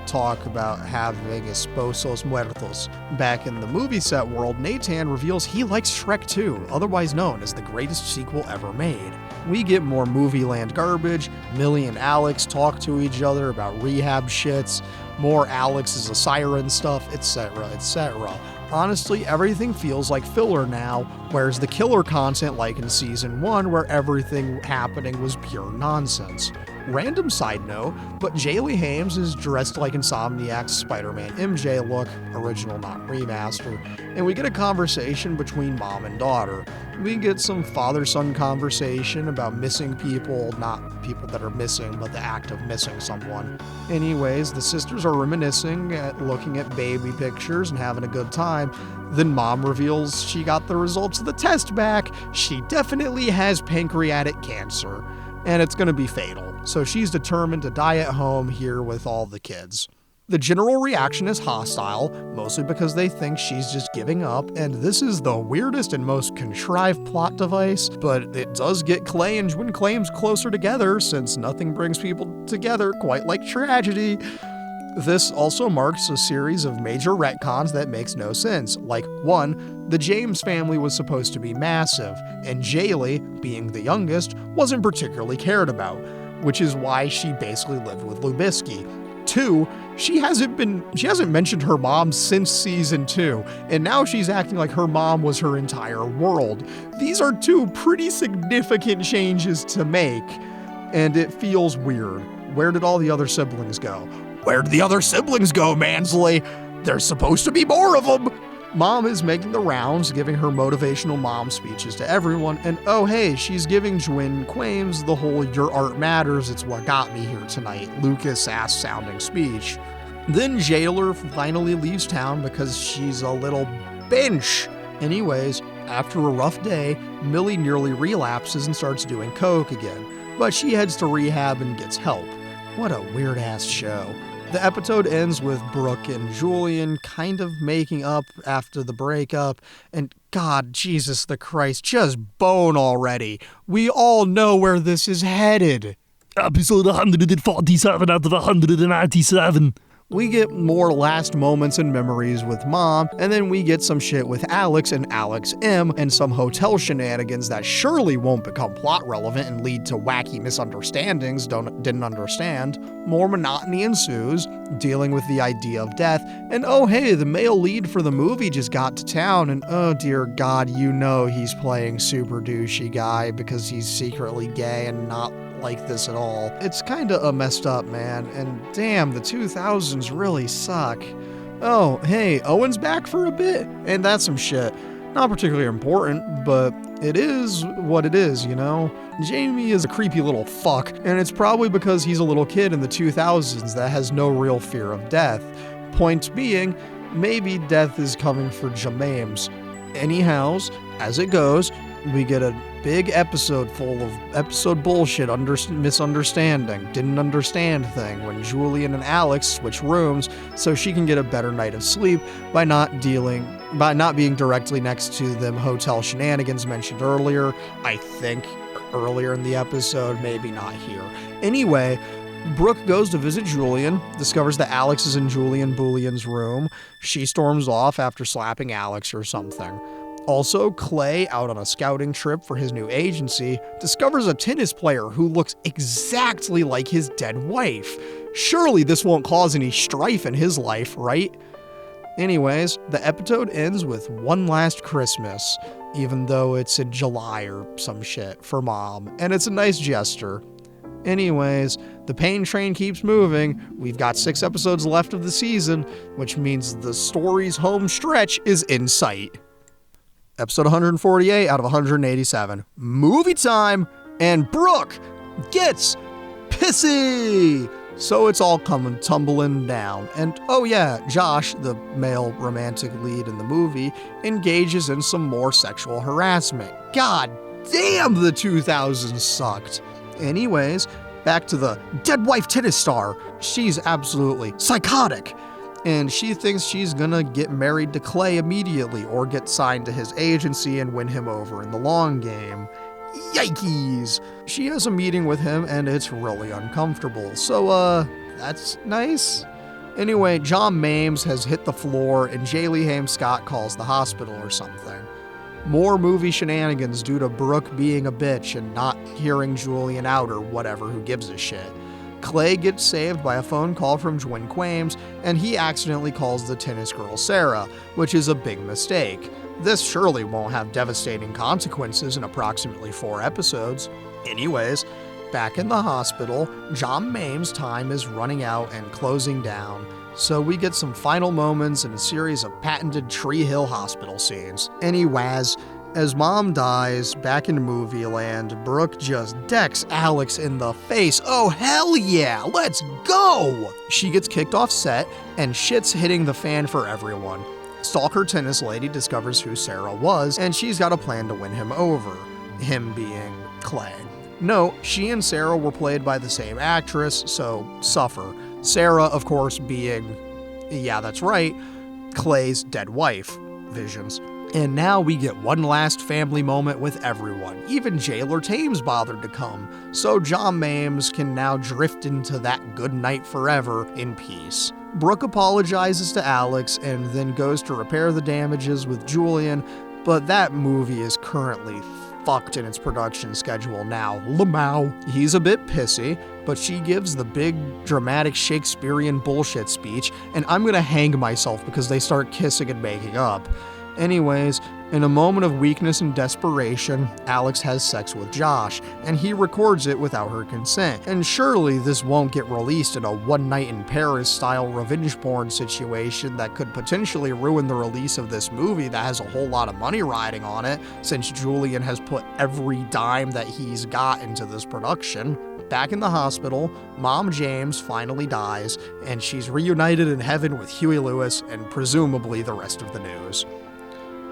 talk about having esposos muertos. Back in the movie set world, Nathan reveals he likes Shrek 2, otherwise known as the greatest sequel ever made. We get more movie land garbage, Millie and Alex talk to each other about rehab shits, more Alex is a siren stuff, etc., etc. Honestly, everything feels like filler now, whereas the killer content like in season 1 where everything happening was pure nonsense. Random side note, but Jaylee Hames is dressed like Insomniac's Spider-Man MJ look, original not remaster, and we get a conversation between mom and daughter. We get some father-son conversation about missing people, not people that are missing, but the act of missing someone. Anyways, the sisters are reminiscing, looking at baby pictures and having a good time. Then mom reveals she got the results of the test back. She definitely has pancreatic cancer, and it's gonna be fatal. So she's determined to die at home here with all the kids. The general reaction is hostile, mostly because they think she's just giving up, and this is the weirdest and most contrived plot device, but it does get Clay and Twin Claims closer together, since nothing brings people together quite like tragedy. This also marks a series of major retcons that makes no sense. Like, 1, the James family was supposed to be massive, and Jaylee, being the youngest, wasn't particularly cared about, which is why she basically lived with Lubisky. 2, she hasn't mentioned her mom since season 2, and now she's acting like her mom was her entire world. These are 2 pretty significant changes to make, and it feels weird. Where did all the other siblings go? Where'd the other siblings go, Mansley? There's supposed to be more of them! Mom is making the rounds, giving her motivational mom speeches to everyone, and oh hey, she's giving Twin Claims the whole "your art matters, it's what got me here tonight" Lucas-ass sounding speech. Then Jailer finally leaves town because she's a little bench. Anyways, after a rough day, Millie nearly relapses and starts doing coke again, but she heads to rehab and gets help. What a weird-ass show. The episode ends with Brooke and Julian kind of making up after the breakup, and God, Jesus the Christ, just bone already. We all know where this is headed. Episode 147 out of 197. We get more last moments and memories with Mom, and then we get some shit with Alex and Alex M, and some hotel shenanigans that surely won't become plot relevant and lead to wacky misunderstandings didn't understand. More monotony ensues, dealing with the idea of death, and oh hey, the male lead for the movie just got to town, and oh dear God, you know he's playing super douchey guy because he's secretly gay and not like this at all. It's kinda messed up, man, and damn, the 2000s really suck. Oh, hey, Owen's back for a bit, and that's some shit. Not particularly important, but it is what it is, you know? Jamie is a creepy little fuck, and it's probably because he's a little kid in the 2000s that has no real fear of death. Point being, maybe death is coming for James. Anyhows, as it goes, we get a big episode full of episode bullshit, misunderstanding, didn't understand thing when Julian and Alex switch rooms so she can get a better night of sleep by not being directly next to them hotel shenanigans mentioned earlier. I think earlier in the episode, maybe not here. Anyway, Brooke goes to visit Julian, discovers that Alex is in Julian Boolian's room. She storms off after slapping Alex or something. Also, Clay, out on a scouting trip for his new agency, discovers a tennis player who looks exactly like his dead wife. Surely this won't cause any strife in his life, right? Anyways, the episode ends with One Last Christmas, even though it's in July or some shit for Mom, and it's a nice gesture. Anyways, the pain train keeps moving. We've got 6 episodes left of the season, which means the story's home stretch is in sight. Episode 148 out of 187. Movie time, and Brooke gets pissy. So it's all coming tumbling down. And oh yeah, Josh, the male romantic lead in the movie, engages in some more sexual harassment. God damn, the 2000s sucked. Anyways, back to the dead wife tennis star. She's absolutely psychotic. And she thinks she's gonna get married to Clay immediately or get signed to his agency and win him over in the long game. Yikes! She has a meeting with him and it's really uncomfortable. So, that's nice. Anyway, John Mames has hit the floor and Jaylee Haim Scott calls the hospital or something. More movie shenanigans due to Brooke being a bitch and not hearing Julian out or whatever, who gives a shit. Clay gets saved by a phone call from Dwin Quames, and he accidentally calls the tennis girl Sarah, which is a big mistake. This surely won't have devastating consequences in approximately 4 episodes. Anyways, back in the hospital, John Mames' time is running out and closing down, so we get some final moments in a series of patented Tree Hill Hospital scenes. Anyways, as Mom dies, back in movie land, Brooke just decks Alex in the face. Oh hell yeah, let's go! She gets kicked off set, and shit's hitting the fan for everyone. Stalker tennis lady discovers who Sarah was, and she's got a plan to win him over. Him being Clay. No, she and Sarah were played by the same actress, so suffer. Sarah, of course, being, yeah, that's right, Clay's dead wife, Visions. And now we get one last family moment with everyone. Even Jailer Thames bothered to come, so John Mames can now drift into that good night forever in peace. Brooke apologizes to Alex and then goes to repair the damages with Julian, but that movie is currently fucked in its production schedule now. Lamau. He's a bit pissy, but she gives the big, dramatic Shakespearean bullshit speech, and I'm gonna hang myself because they start kissing and making up. Anyways, in a moment of weakness and desperation, Alex has sex with Josh, and he records it without her consent. And surely this won't get released in a One Night in Paris style revenge porn situation that could potentially ruin the release of this movie that has a whole lot of money riding on it, since Julian has put every dime that he's got into this production. Back in the hospital, Mom James finally dies, and she's reunited in heaven with Huey Lewis and presumably the rest of the news.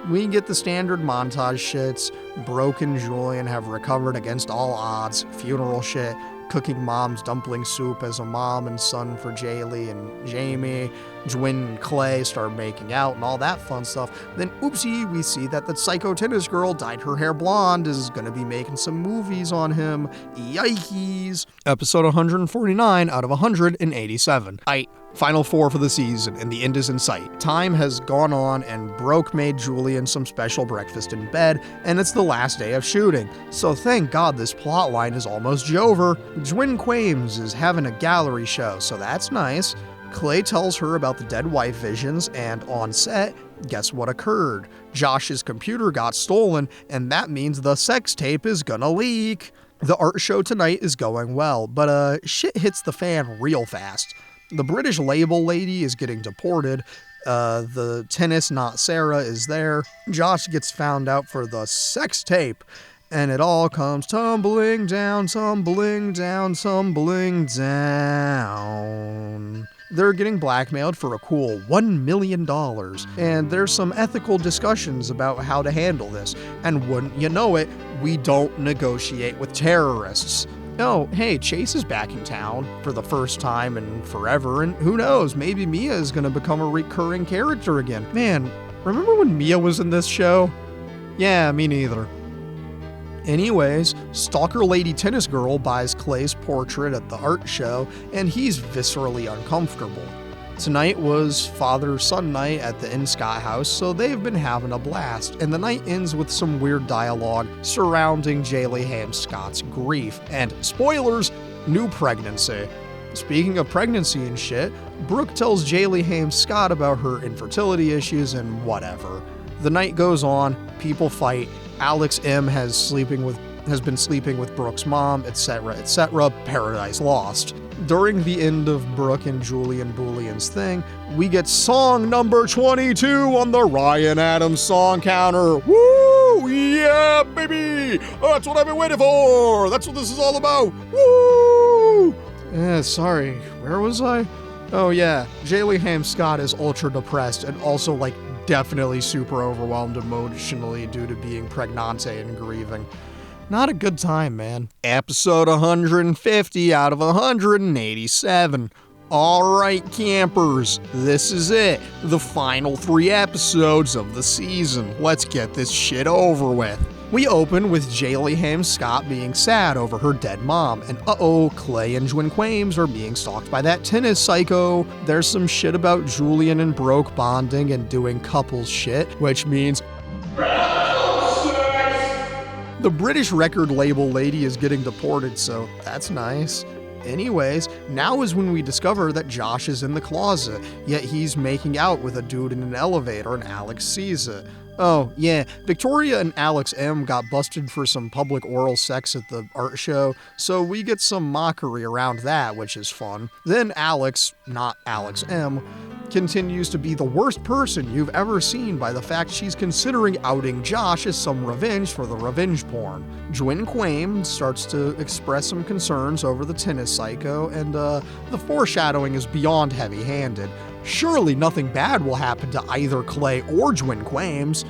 We get the standard montage shits. Brooke and Julian have recovered against all odds, funeral shit, cooking Mom's dumpling soup as a mom and son for Jaylee and Jamie. Dwin and Clay start making out and all that fun stuff. Then, oopsie, we see that the psycho tennis girl dyed her hair blonde is gonna be making some movies on him. Yikes. Episode 149 out of 187. Final 4 for the season, and the end is in sight. Time has gone on, and Brooke made Julian some special breakfast in bed, and it's the last day of shooting. So thank God this plotline is almost over. Dwin Quames is having a gallery show, so that's nice. Clay tells her about the dead wife visions, and on set, guess what occurred? Josh's computer got stolen, and that means the sex tape is gonna leak. The art show tonight is going well, but shit hits the fan real fast. The British label lady is getting deported. The tennis not Sarah is there. Josh gets found out for the sex tape. And it all comes tumbling down, tumbling down, tumbling down. They're getting blackmailed for a cool $1 million. And there's some ethical discussions about how to handle this. And wouldn't you know it, we don't negotiate with terrorists. Oh, hey, Chase is back in town for the first time in forever, and who knows, maybe Mia is gonna become a recurring character again. Man, remember when Mia was in this show? Yeah, me neither. Anyways, Stalker Lady Tennis Girl buys Clay's portrait at the art show, and he's viscerally uncomfortable. Tonight was father-son night at the Inscott house, so they've been having a blast, and the night ends with some weird dialogue surrounding Jaylee Haim Scott's grief, and spoilers, new pregnancy. Speaking of pregnancy and shit, Brooke tells Jaylee Haim Scott about her infertility issues and whatever. The night goes on, people fight, Alex M. has been sleeping with Brooke's mom, etc., etc., Paradise Lost. During the end of Brooke and Julian Boolean's thing, we get song number 22 on the Ryan Adams song counter. Woo! Yeah, baby! That's what I've been waiting for! That's what this is all about! Woo! Sorry, where was I? Oh yeah, Jaylee Ham Scott is ultra depressed and also like definitely super overwhelmed emotionally due to being pregnante and grieving. Not a good time, man. Episode 150 out of 187. Alright, campers, this is it. The final 3 episodes of the season. Let's get this shit over with. We open with Jaylee Ham Scott being sad over her dead mom, and Clay and Jwin Quames are being stalked by that tennis psycho. There's some shit about Julian and Broke bonding and doing couples shit, which means the British record label lady is getting deported, so that's nice. Anyways, now is when we discover that Josh is in the closet, yet he's making out with a dude in an elevator and Alex sees it. Oh, yeah, Victoria and Alex M got busted for some public oral sex at the art show, so we get some mockery around that, which is fun. Then Alex, not Alex M, continues to be the worst person you've ever seen by the fact she's considering outing Josh as some revenge for the revenge porn. Jwin Quames starts to express some concerns over the tennis psycho, and the foreshadowing is beyond heavy-handed. Surely nothing bad will happen to either Clay or Jwin Quames.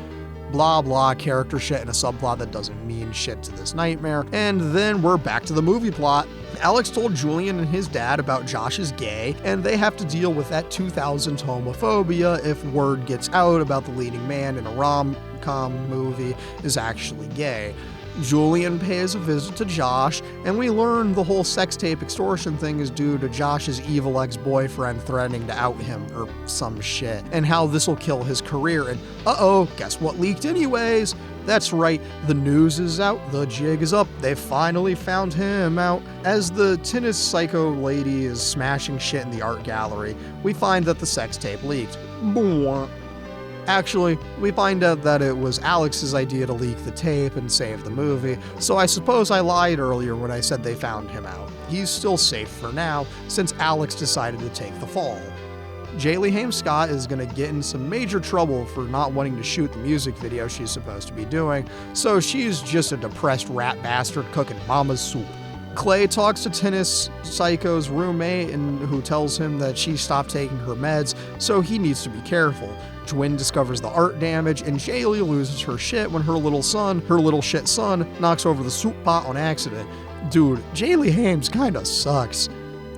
Blah blah character shit and a subplot that doesn't mean shit to this nightmare. And then we're back to the movie plot. Alex told Julian and his dad about Josh is gay, and they have to deal with that 2000s homophobia if word gets out about the leading man in a rom-com movie is actually gay. Julian pays a visit to Josh, and we learn the whole sex tape extortion thing is due to Josh's evil ex-boyfriend threatening to out him, or some shit, and how this'll kill his career, and guess what leaked anyways? That's right, the news is out, the jig is up, they finally found him out. As the tennis psycho lady is smashing shit in the art gallery, we find that the sex tape leaked. Actually, we find out that it was Alex's idea to leak the tape and save the movie, so I suppose I lied earlier when I said they found him out. He's still safe for now, since Alex decided to take the fall. Jaylee Ham Scott is gonna get in some major trouble for not wanting to shoot the music video she's supposed to be doing, so she's just a depressed rat bastard cooking mama's soup. Clay talks to tennis psycho's roommate and who tells him that she stopped taking her meds, so he needs to be careful. Jwin discovers the art damage, and Jaylee loses her shit when her little shit son, knocks over the soup pot on accident. Dude, Jaylee Hames kinda sucks.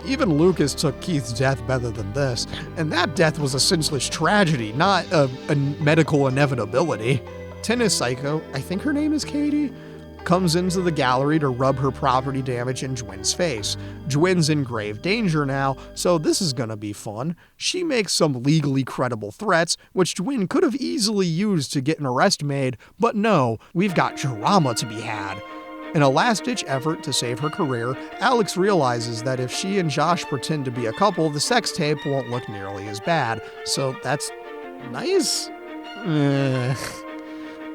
Even Lucas took Keith's death better than this, and that death was a senseless tragedy, not a medical inevitability. Tennis psycho, I think her name is Katie, comes into the gallery to rub her property damage in Jwin's face. Jwin's in grave danger now, so this is gonna be fun. She makes some legally credible threats, which Jwin could have easily used to get an arrest made, but no, we've got drama to be had. In a last-ditch effort to save her career, Alex realizes that if she and Josh pretend to be a couple, the sex tape won't look nearly as bad, so that's nice?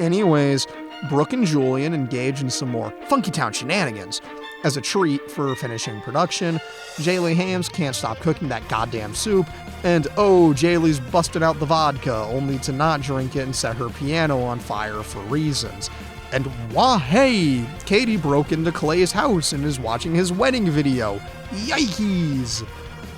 Anyways, Brooke and Julian engage in some more Funky Town shenanigans. As a treat for finishing production, Jaylee Hames can't stop cooking that goddamn soup, and Jaylee's busted out the vodka, only to not drink it and set her piano on fire for reasons. And hey, Katie broke into Clay's house and is watching his wedding video. Yikes!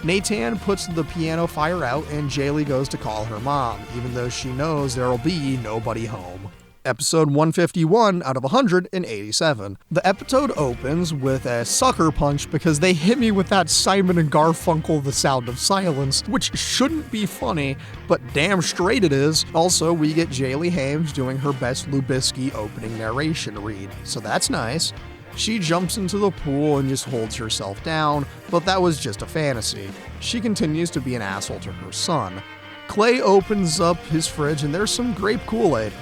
Nathan puts the piano fire out and Jaylee goes to call her mom, even though she knows there'll be nobody home. Episode 151 out of 187. The episode opens with a sucker punch because they hit me with that Simon and Garfunkel The Sound of Silence, which shouldn't be funny, but damn straight it is. Also, we get Jaylee Hames doing her best Lubisky opening narration read, so that's nice. She jumps into the pool and just holds herself down, but that was just a fantasy. She continues to be an asshole to her son. Clay opens up his fridge and there's some grape Kool-Aid.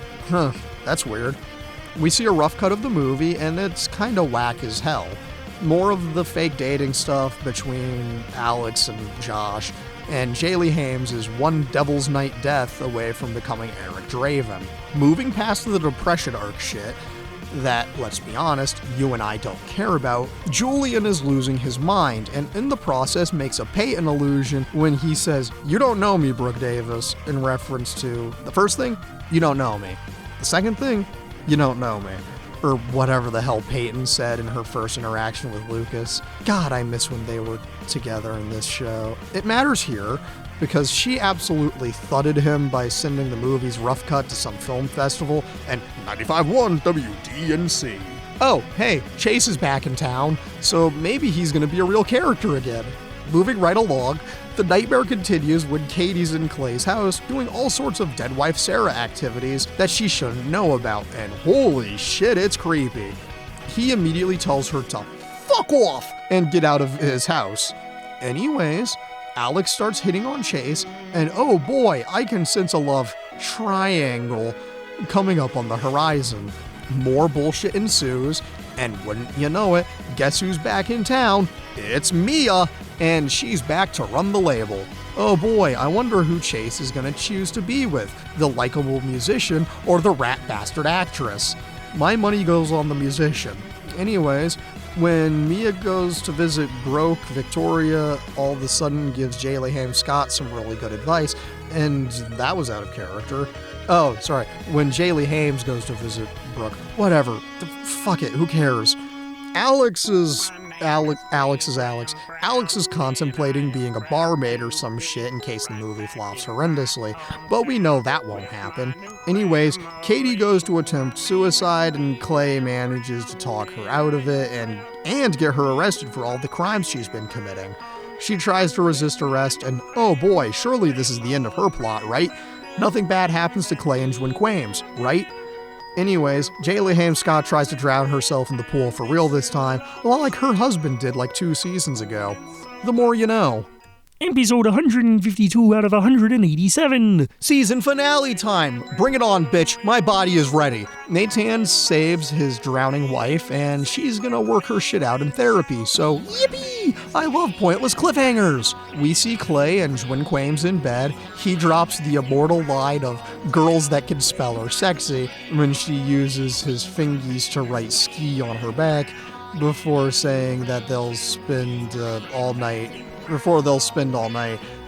That's weird. We see a rough cut of the movie, and it's kinda whack as hell. More of the fake dating stuff between Alex and Josh, and Jaylee Hames is one Devil's Night death away from becoming Eric Draven. Moving past the depression arc shit that, let's be honest, you and I don't care about, Julian is losing his mind, and in the process makes a Peyton allusion when he says, "You don't know me, Brooke Davis," in reference to the first thing, you don't know me. The second thing, you don't know me. or whatever the hell Peyton said in her first interaction with Lucas. God, I miss when they were together in this show. It matters here because she absolutely thudded him by sending the movie's rough cut to some film festival and 95.1 WDNC. Oh, hey, Chase is back in town, so maybe he's gonna be a real character again. Moving right along, the nightmare continues when Katie's in Clay's house doing all sorts of dead wife Sarah activities that she shouldn't know about, and holy shit, it's creepy. He immediately tells her to fuck off and get out of his house. Anyways, Alex starts hitting on Chase, and oh boy, I can sense a love triangle coming up on the horizon. More bullshit ensues, and wouldn't you know it, guess who's back in town? It's Mia, and she's back to run the label. Oh boy, I wonder who Chase is gonna choose to be with, the likable musician or the rat bastard actress. My money goes on the musician. Anyways, when Mia goes to visit broke Victoria, all of a sudden gives Jaylee Haim Scott some really good advice, and that was out of character. Oh, sorry, when Jaylee Hames goes to visit Brooke. Whatever. Fuck it, who cares? Alex is contemplating being a barmaid or some shit in case the movie flops horrendously, but we know that won't happen. Anyways, Katie goes to attempt suicide and Clay manages to talk her out of it and get her arrested for all the crimes she's been committing. She tries to resist arrest and oh boy, surely this is the end of her plot, right? Nothing bad happens to Clay and Jwin Quames, right? Anyways, Jaylee Haim Scott tries to drown herself in the pool for real this time, a lot like her husband did like 2 seasons ago. The more you know. Episode 152 out of 187. Season finale time! Bring it on, bitch. My body is ready. Nathan saves his drowning wife, and she's gonna work her shit out in therapy, so yippee! I love pointless cliffhangers! We see Clay and Jwin Quames in bed. He drops the immortal line of girls that can spell are sexy when she uses his fingies to write ski on her back before saying that they'll spend all night,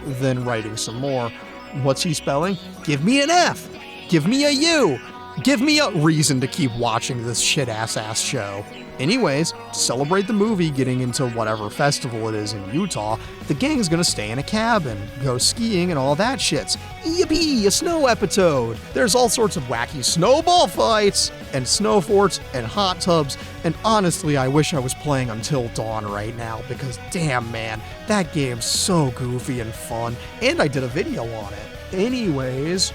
then writing some more. What's he spelling? Give me an F! Give me a U! Give me a reason to keep watching this shit-ass show. Anyways, to celebrate the movie getting into whatever festival it is in Utah, the gang's gonna stay in a cabin, go skiing and all that shits. Yippee, a snow episode! There's all sorts of wacky snowball fights, and snow forts, and hot tubs, and honestly, I wish I was playing Until Dawn right now, because damn man, that game's so goofy and fun, and I did a video on it. Anyways,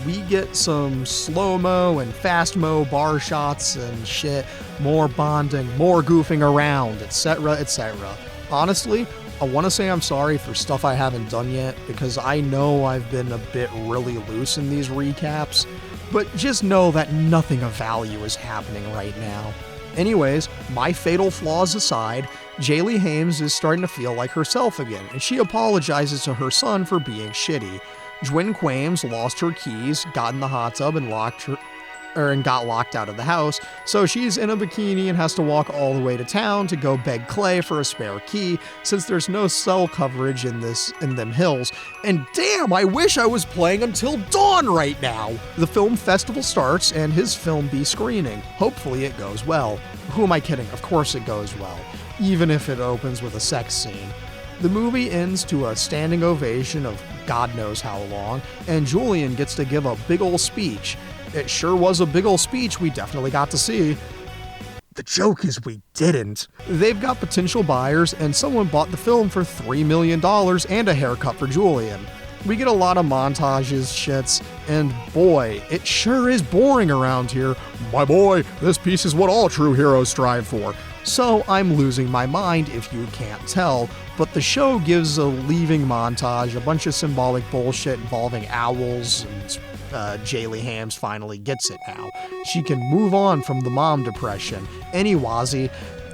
we get some slow-mo and fast-mo bar shots and shit, more bonding, more goofing around, etc., etc. Honestly, I want to say I'm sorry for stuff I haven't done yet, because I know I've been a bit really loose in these recaps, but just know that nothing of value is happening right now. Anyways, my fatal flaws aside, Jaylee Hames is starting to feel like herself again, and she apologizes to her son for being shitty. Jwin Quames lost her keys, got in the hot tub, and got locked out of the house, so she's in a bikini and has to walk all the way to town to go beg Clay for a spare key, since there's no cell coverage in them hills. And damn, I wish I was playing Until Dawn right now! The film festival starts, and his film be screening. Hopefully it goes well. Who am I kidding? Of course it goes well. Even if it opens with a sex scene. The movie ends to a standing ovation of God knows how long, and Julian gets to give a big ol' speech. It sure was a big ol' speech we definitely got to see. The joke is we didn't. They've got potential buyers, and someone bought the film for $3 million and a haircut for Julian. We get a lot of montages, shits, and boy, it sure is boring around here. My boy, this piece is what all true heroes strive for. So I'm losing my mind if you can't tell, but the show gives a leaving montage, a bunch of symbolic bullshit involving owls, and Jaylee Hames finally gets it now. She can move on from the mom depression. Anyways,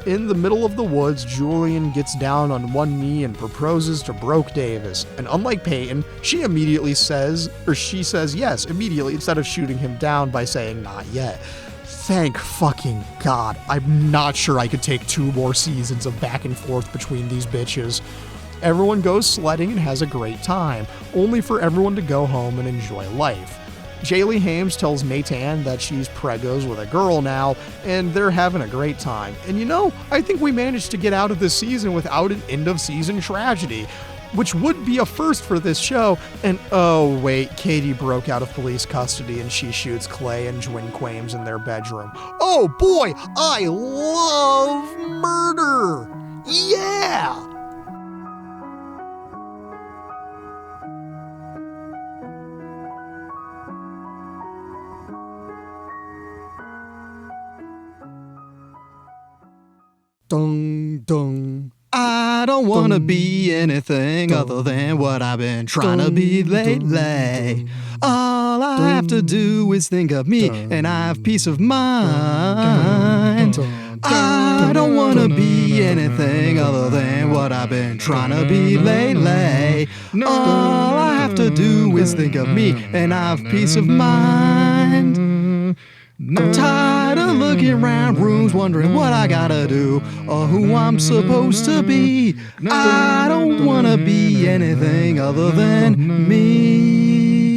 in the middle of the woods, Julian gets down on one knee and proposes to Broke Davis. And unlike Peyton, she says yes immediately instead of shooting him down by saying not yet. Thank fucking God. I'm not sure I could take 2 more seasons of back and forth between these bitches. Everyone goes sledding and has a great time, only for everyone to go home and enjoy life. Jaylee Hames tells Nathan that she's pregos with a girl now, and they're having a great time. And you know, I think we managed to get out of this season without an end-of-season tragedy, which would be a first for this show. And oh wait, Katie broke out of police custody and she shoots Clay and Jwin Quames in their bedroom. Oh boy, I love murder! Yeah! Dung, dung. I don't want to be anything other than what I've been trying to be lately. All I have to do is think of me and I have peace of mind. I don't want to be anything other than what I've been trying to be lately. All I have to do is think of me and I have peace of mind. I'm tired of looking around rooms wondering what I gotta do or who I'm supposed to be. I don't wanna be anything other than me.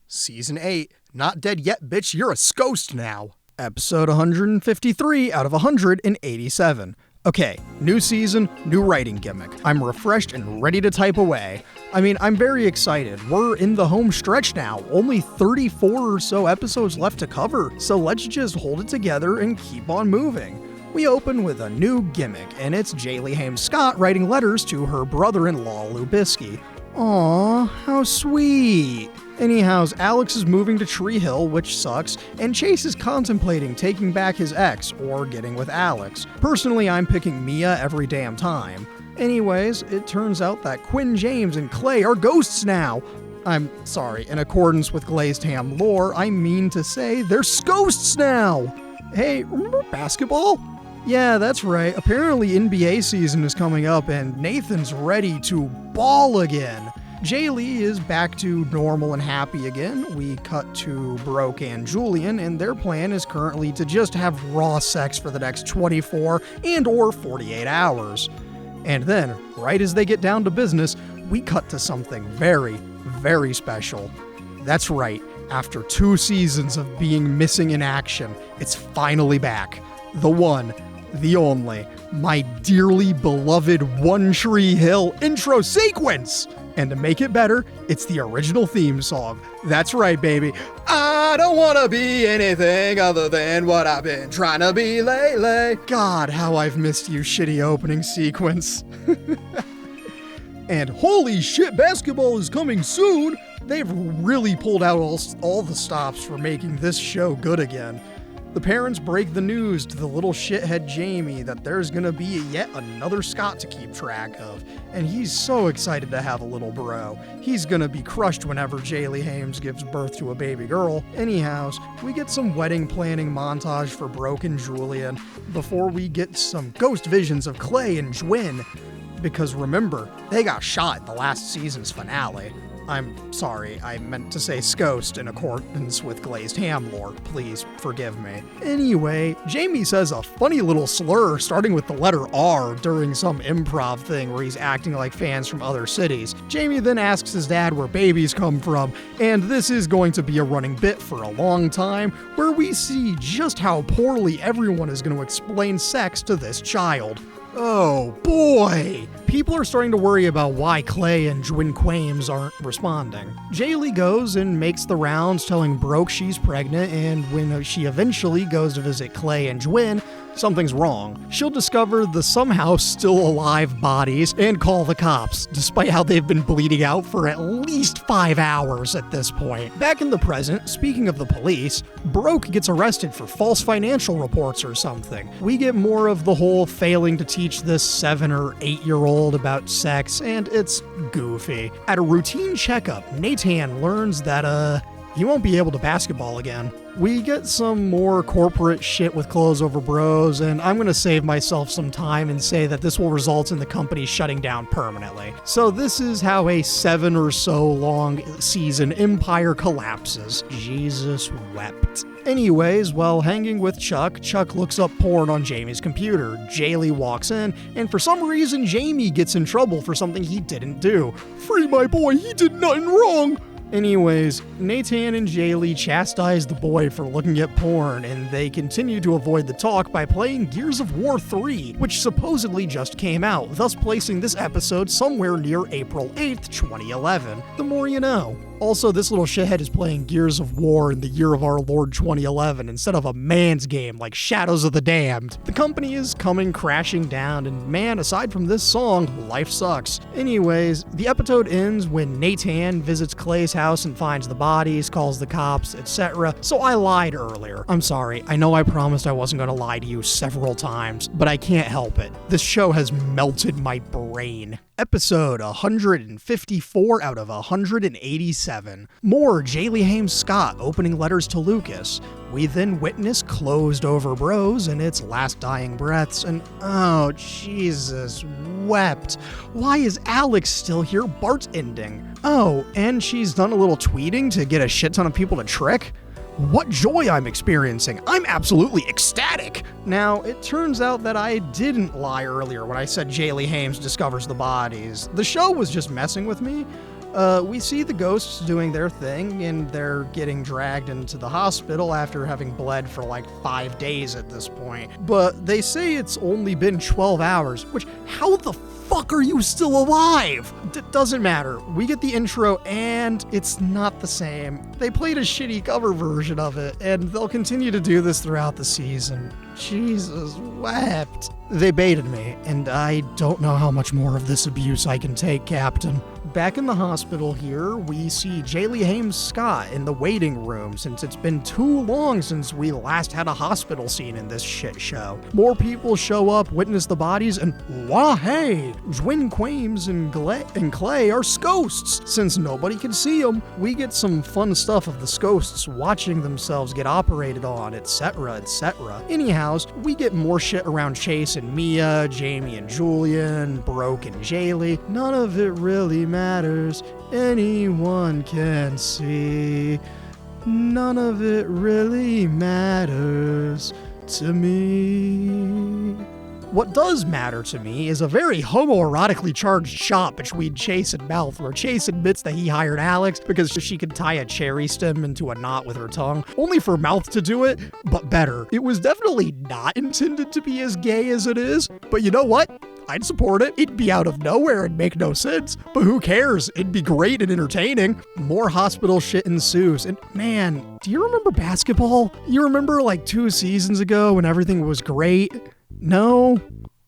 Season 8, Not Dead Yet, Bitch, You're a Ghost Now. Episode 153 out of 187. Okay, new season, new writing gimmick. I'm refreshed and ready to type away. I mean, I'm very excited. We're in the home stretch now. Only 34 or so episodes left to cover, so let's just hold it together and keep on moving. We open with a new gimmick, and it's Jaylee Hames Scott writing letters to her brother-in-law, Lubisky. Aw, how sweet. Anyhows, Alex is moving to Tree Hill, which sucks, and Chase is contemplating taking back his ex or getting with Alex. Personally, I'm picking Mia every damn time. Anyways, it turns out that Quinn James and Clay are ghosts now. I'm sorry, in accordance with Glazed Ham lore, I mean to say they're ghosts now. Hey, remember basketball? Yeah, that's right. Apparently NBA season is coming up and Nathan's ready to ball again. Jaylee is back to normal and happy again. We cut to Broke and Julian, and their plan is currently to just have raw sex for the next 24 and or 48 hours. And then, right as they get down to business, we cut to something very, very special. That's right, after 2 seasons of being missing in action, it's finally back. The one, the only, my dearly beloved One Tree Hill intro sequence! And to make it better, it's the original theme song. That's right, baby. I don't want to be anything other than what I've been trying to be lately. God, how I've missed you, shitty opening sequence. And holy shit, basketball is coming soon. They've really pulled out all the stops for making this show good again. The parents break the news to the little shithead Jamie that there's gonna be yet another Scott to keep track of, and he's so excited to have a little bro. He's gonna be crushed whenever Jaylee Hames gives birth to a baby girl. Anyhows, we get some wedding planning montage for Broke and Julian before we get some ghost visions of Clay and Jwin, because remember, they got shot in the last season's finale. I'm sorry, I meant to say Scost in accordance with Glazed Ham lore. Please forgive me. Anyway, Jamie says a funny little slur starting with the letter R during some improv thing where he's acting like fans from other cities. Jamie then asks his dad where babies come from, and this is going to be a running bit for a long time, where we see just how poorly everyone is going to explain sex to this child. Oh boy! People are starting to worry about why Clay and Jwin Quames aren't responding. Jaylee goes and makes the rounds telling Broke she's pregnant, and when she eventually goes to visit Clay and Jwin, something's wrong. She'll discover the somehow still alive bodies and call the cops, despite how they've been bleeding out for at least 5 hours at this point. Back in the present, speaking of the police, Broke gets arrested for false financial reports or something. We get more of the whole failing to teach this 7 or 8-year-old about sex, and it's goofy. At a routine checkup, Nathan learns that, he won't be able to basketball again. We get some more corporate shit with clothes over bros, and I'm gonna save myself some time and say that this will result in the company shutting down permanently. So this is how a 7 or so long season empire collapses. Jesus wept. Anyways, while hanging with Chuck looks up porn on Jamie's computer. Jaylee walks in, and for some reason Jamie gets in trouble for something he didn't do. Free my boy, he did nothing wrong! Anyways, Nathan and Jaylee chastise the boy for looking at porn, and they continue to avoid the talk by playing Gears of War 3, which supposedly just came out, thus placing this episode somewhere near April 8th, 2011. The more you know. Also, this little shithead is playing Gears of War in the year of our Lord 2011 instead of a man's game like Shadows of the Damned. The company is coming crashing down, and man, aside from this song, life sucks. Anyways, the episode ends when Nathan visits Clay's house and finds the bodies, calls the cops, etc. So I lied earlier. I'm sorry. I know I promised I wasn't going to lie to you several times, but I can't help it. This show has melted my brain. Episode 154 out of 187. More Jaylee Hames Scott opening letters to Lucas. We then witness Closed Over Bros in its last dying breaths, and oh, Jesus, wept. Why is Alex still here bartending? Oh, and she's done a little tweeting to get a shit ton of people to trick? What joy I'm experiencing. I'm absolutely ecstatic. Now, it turns out that I didn't lie earlier when I said Jaylee Hames discovers the bodies. The show was just messing with me. We see the ghosts doing their thing, and they're getting dragged into the hospital after having bled for like 5 days at this point. But they say it's only been 12 hours, which, how the fuck are you still alive? Doesn't matter. We get the intro, and it's not the same. They played a shitty cover version of it, and they'll continue to do this throughout the season. Jesus wept. They baited me, and I don't know how much more of this abuse I can take, Captain. Back in the hospital here, we see Jaylee Hames Scott in the waiting room since it's been too long since we last had a hospital scene in this shit show. More people show up, witness the bodies, and wah hey, Dwin Quames and Clay are ghosts. Since nobody can see them, we get some fun stuff of the ghosts watching themselves get operated on, etc., etc. Anyhow, we get more shit around Chase and Mia, Jamie and Julian, Broke and Jaylee. None of it really matters. Anyone can see. None of it really matters to me. What does matter to me is a very homoerotically charged shot between Chase and Mouth, where Chase admits that he hired Alex because she could tie a cherry stem into a knot with her tongue, only for Mouth to do it, but better. It was definitely not intended to be as gay as it is, but you know what? I'd support it. It'd be out of nowhere and make no sense, but who cares? It'd be great and entertaining. More hospital shit ensues, and man, do you remember basketball? You remember like 2 seasons ago when everything was great? No?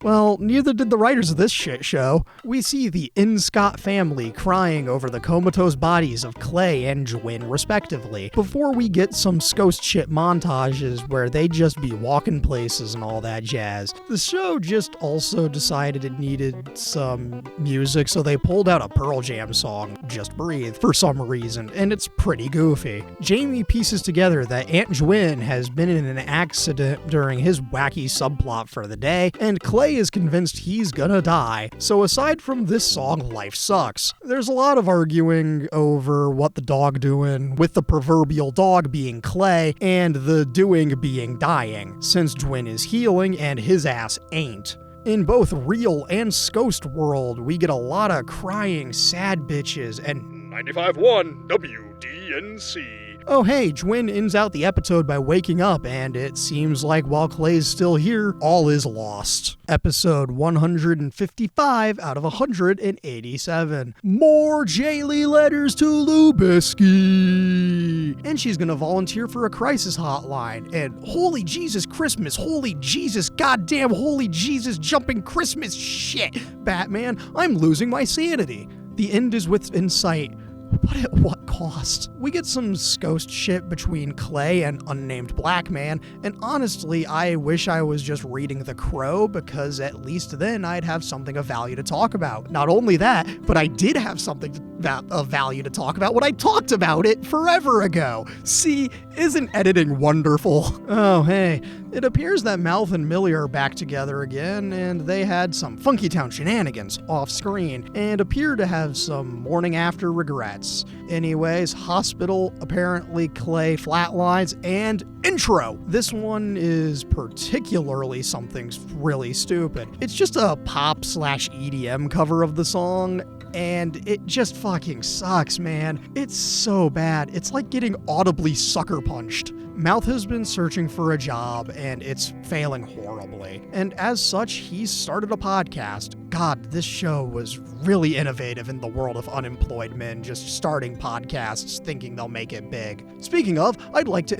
Well, neither did the writers of this shit show. We see the Scott family crying over the comatose bodies of Clay and Dwin, respectively, before we get some ghost shit montages where they just be walking places and all that jazz. The show just also decided it needed some music, so they pulled out a Pearl Jam song, Just Breathe, for some reason, and it's pretty goofy. Jamie pieces together that Aunt Dwin has been in an accident during his wacky subplot for the day, and Clay is convinced he's gonna die. So aside from this song, life sucks. There's a lot of arguing over what the dog doing, with the proverbial dog being Clay and the doing being dying, since Dwin is healing and his ass ain't. In both real and Ghost world, we get a lot of crying sad bitches and 95.1 WDNC. Oh hey, Dwin ends out the episode by waking up, and it seems like while Clay's still here, all is lost. Episode 155 out of 187. More Jaylee letters to Lubisky. And she's gonna volunteer for a crisis hotline. And holy Jesus Christmas, holy Jesus, goddamn holy Jesus jumping Christmas shit, Batman, I'm losing my sanity. The end is within sight. But at what cost? We get some ghost shit between Clay and unnamed black man, and honestly, I wish I was just reading The Crow, because at least then I'd have something of value to talk about. Not only that, but I did have something of value to talk about when I talked about it forever ago. See, isn't editing wonderful? Oh, hey, it appears that Mouth and Millie are back together again, and they had some Funky Town shenanigans off screen, and appear to have some morning after regrets. Anyways, hospital, apparently Clay flatlines, and intro. This one is particularly something really stupid. It's just a pop/EDM cover of the song, and it just fucking sucks, man. It's so bad. It's like getting audibly sucker punched. Mouth has been searching for a job, and it's failing horribly. And as such, he's started a podcast. God, this show was really innovative in the world of unemployed men just starting podcasts thinking they'll make it big. Speaking of, I'd like to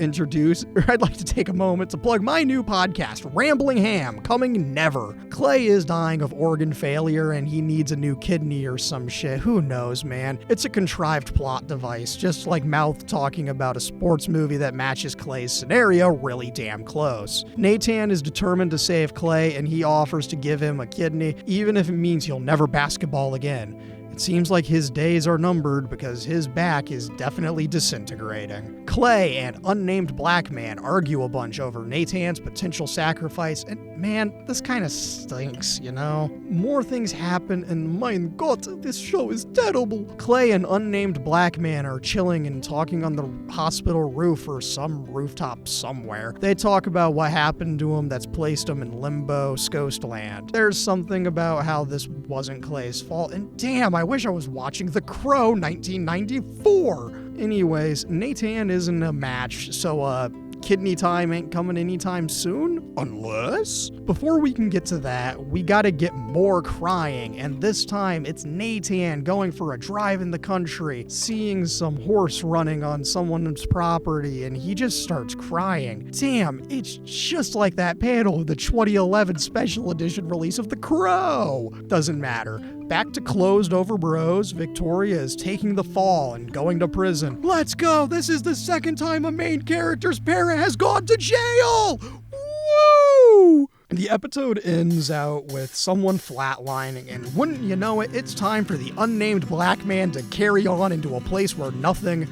take a moment to plug my new podcast, Rambling Ham, coming never. Clay is dying of organ failure and he needs a new kidney or some shit. Who knows, man? It's a contrived plot device, just like Mouth talking about a sports movie that matches Clay's scenario really damn close. Nathan is determined to save Clay and he offers to give him a kidney, even if it means he'll never basketball again. It seems like his days are numbered because his back is definitely disintegrating. Clay and unnamed black man argue a bunch over Nathan's potential sacrifice, and man, this kind of stinks, you know? More things happen, and mein Gott, this show is terrible. Clay and unnamed black man are chilling and talking on the hospital roof or some rooftop somewhere. They talk about what happened to him that's placed him in limbo, Ghostland. There's something about how this wasn't Clay's fault, and damn, I wish I was watching The Crow 1994. Anyways, Nathan isn't a match, so kidney time ain't coming anytime soon, unless? Before we can get to that, we gotta get more crying, and this time it's Nathan going for a drive in the country, seeing some horse running on someone's property, and he just starts crying. Damn, it's just like that panel in the 2011 special edition release of The Crow. Doesn't matter. Back to Closed Over Bros, Victoria is taking the fall and going to prison. Let's go! This is the second time a main character's parent has gone to jail! Woo! The episode ends out with someone flatlining, and wouldn't you know it, it's time for the unnamed black man to carry on into a place where nothing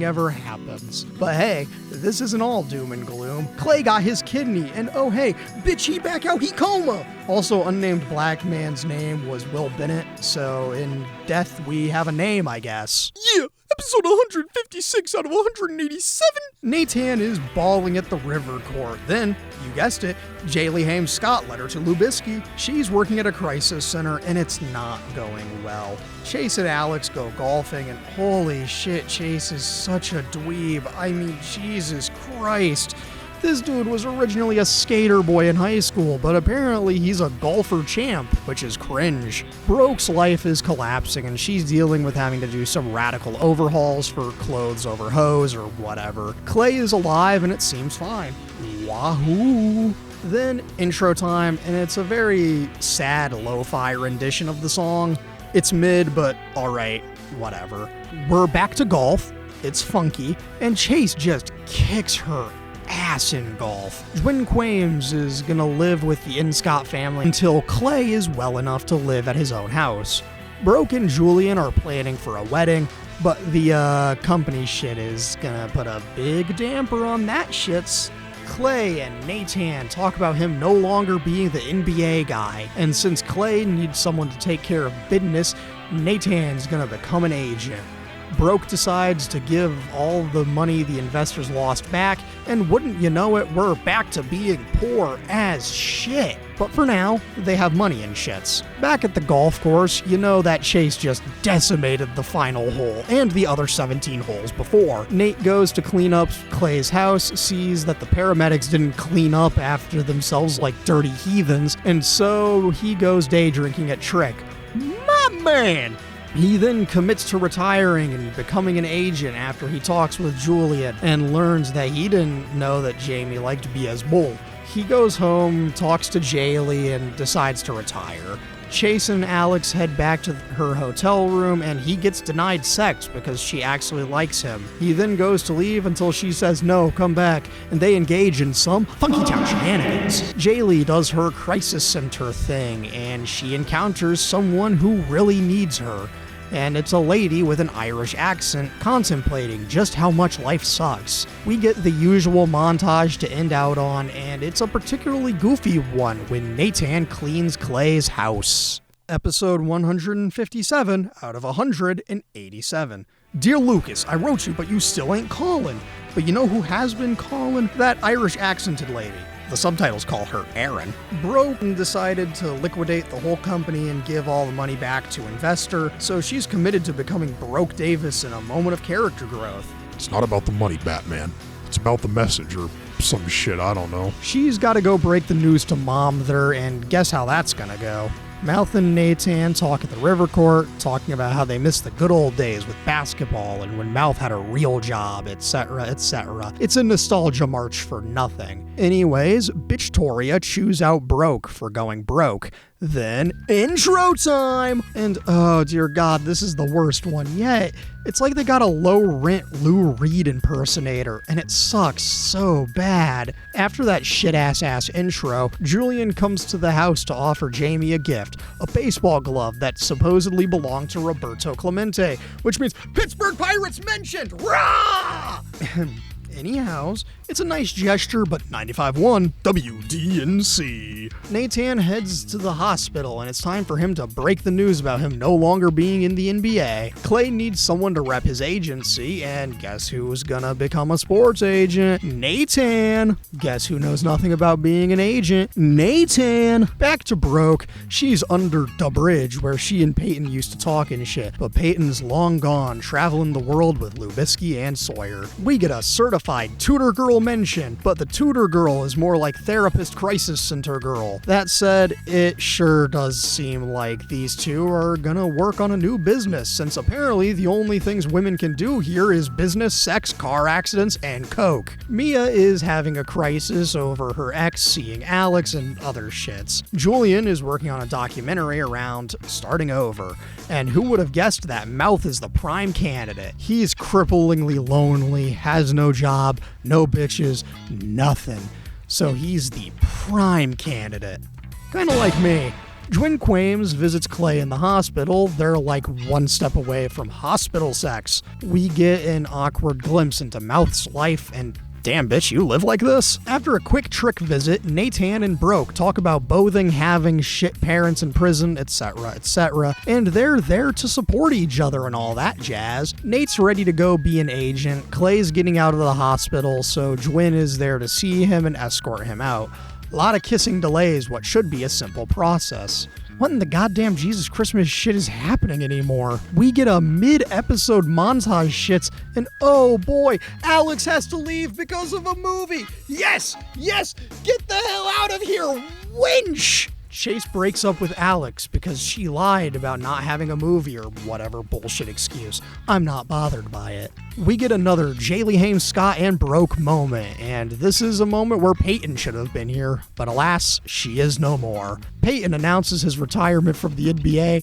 ever happens. But hey, this isn't all doom and gloom. Clay got his kidney, and oh hey, bitch, he back out, he coma! Also, unnamed black man's name was Will Bennett, so in death we have a name, I guess. Yeah! Episode 156 out of 187. Nathan is bawling at the river court. Then, you guessed it, Jaylee Hames Scott led her to Lubisky. She's working at a crisis center and it's not going well. Chase and Alex go golfing and holy shit, Chase is such a dweeb. I mean, Jesus Christ. This dude was originally a skater boy in high school, but apparently he's a golfer champ, which is cringe. Brooke's life is collapsing and she's dealing with having to do some radical overhauls for clothes over hose or whatever. Clay is alive and it seems fine. Wahoo! Then intro time, and it's a very sad lo-fi rendition of the song. It's mid, but alright, whatever. We're back to golf, it's funky, and Chase just kicks her ass in golf. Dwin Quames is gonna live with the Inscott family until Clay is well enough to live at his own house. Brooke and Julian are planning for a wedding, but the company shit is gonna put a big damper on that shits. Clay and Nathan talk about him no longer being the NBA guy, and since Clay needs someone to take care of business, Nathan's gonna become an agent. Brooke decides to give all the money the investors lost back, and wouldn't you know it, we're back to being poor as shit. But for now, they have money and shits. Back at the golf course, you know that Chase just decimated the final hole, and the other 17 holes before. Nate goes to clean up Clay's house, sees that the paramedics didn't clean up after themselves like dirty heathens, and so he goes day drinking at Trick. My man! He then commits to retiring and becoming an agent after he talks with Juliet and learns that he didn't know that Jamie liked B.S. Bull. He goes home, talks to Jaylee, and decides to retire. Chase and Alex head back to her hotel room and he gets denied sex because she actually likes him. He then goes to leave until she says no, come back, and they engage in some Funky Town shenanigans. Jaylee does her crisis center thing and she encounters someone who really needs her. And it's a lady with an Irish accent contemplating just how much life sucks. We get the usual montage to end out on, and it's a particularly goofy one when Nathan cleans Clay's house. Episode 157 out of 187. Dear Lucas, I wrote you, but you still ain't calling. But you know who has been calling? That Irish accented lady. The subtitles call her Aaron. Broke decided to liquidate the whole company and give all the money back to investor, so she's committed to becoming Broke Davis in a moment of character growth. It's not about the money, Batman. It's about the message or some shit, I don't know. She's got to go break the news to Mom there, and guess how that's gonna go. Mouth and Nathan talk at the River Court, talking about how they miss the good old days with basketball and when Mouth had a real job, etc., etc. It's a nostalgia march for nothing. Anyways, Bitchtoria chews out Broke for going broke. Then, intro time! And oh dear God, this is the worst one yet. It's like they got a low-rent Lou Reed impersonator, and it sucks so bad. After that shit-ass intro, Julian comes to the house to offer Jamie a gift, a baseball glove that supposedly belonged to Roberto Clemente, which means Pittsburgh Pirates mentioned! Rah! Anyhows, it's a nice gesture, but 95.1 WDNC. Nathan heads to the hospital, and it's time for him to break the news about him no longer being in the NBA. Clay needs someone to rep his agency, and guess who's gonna become a sports agent? Nathan! Guess who knows nothing about being an agent? Nathan! Back to Broke. She's under the bridge where she and Peyton used to talk and shit, but Peyton's long gone, traveling the world with Lubisky and Sawyer. We get a certified tutor girl mention, but the tutor girl is more like therapist crisis center girl. That said, it sure does seem like these two are gonna work on a new business, since apparently the only things women can do here is business, sex, car accidents, and coke. Mia is having a crisis over her ex seeing Alex and other shits. Julian is working on a documentary around starting over, and who would have guessed that Mouth is the prime candidate? He's cripplingly lonely, has no job, no bitches, nothing. So he's the prime candidate. Kinda like me. Dwin Quames visits Clay in the hospital. They're like one step away from hospital sex. We get an awkward glimpse into Mouth's life, and damn bitch, you live like this? After a quick trick visit, Nathan and Broke talk about bothing having shit parents in prison, etc., etc., and they're there to support each other and all that jazz. Nate's ready to go be an agent, Clay's getting out of the hospital, so Dwin is there to see him and escort him out. A lot of kissing delays what should be a simple process. What in the goddamn Jesus Christmas shit is happening anymore? We get a mid-episode montage shits, and oh boy, Alex has to leave because of a movie! Yes! Yes! Get the hell out of here, winch! Chase breaks up with Alex because she lied about not having a movie or whatever bullshit excuse. I'm not bothered by it. We get another Jaylee Hames Scott and Broke moment, and this is a moment where Peyton should have been here, but alas, she is no more. Peyton announces his retirement from the NBA.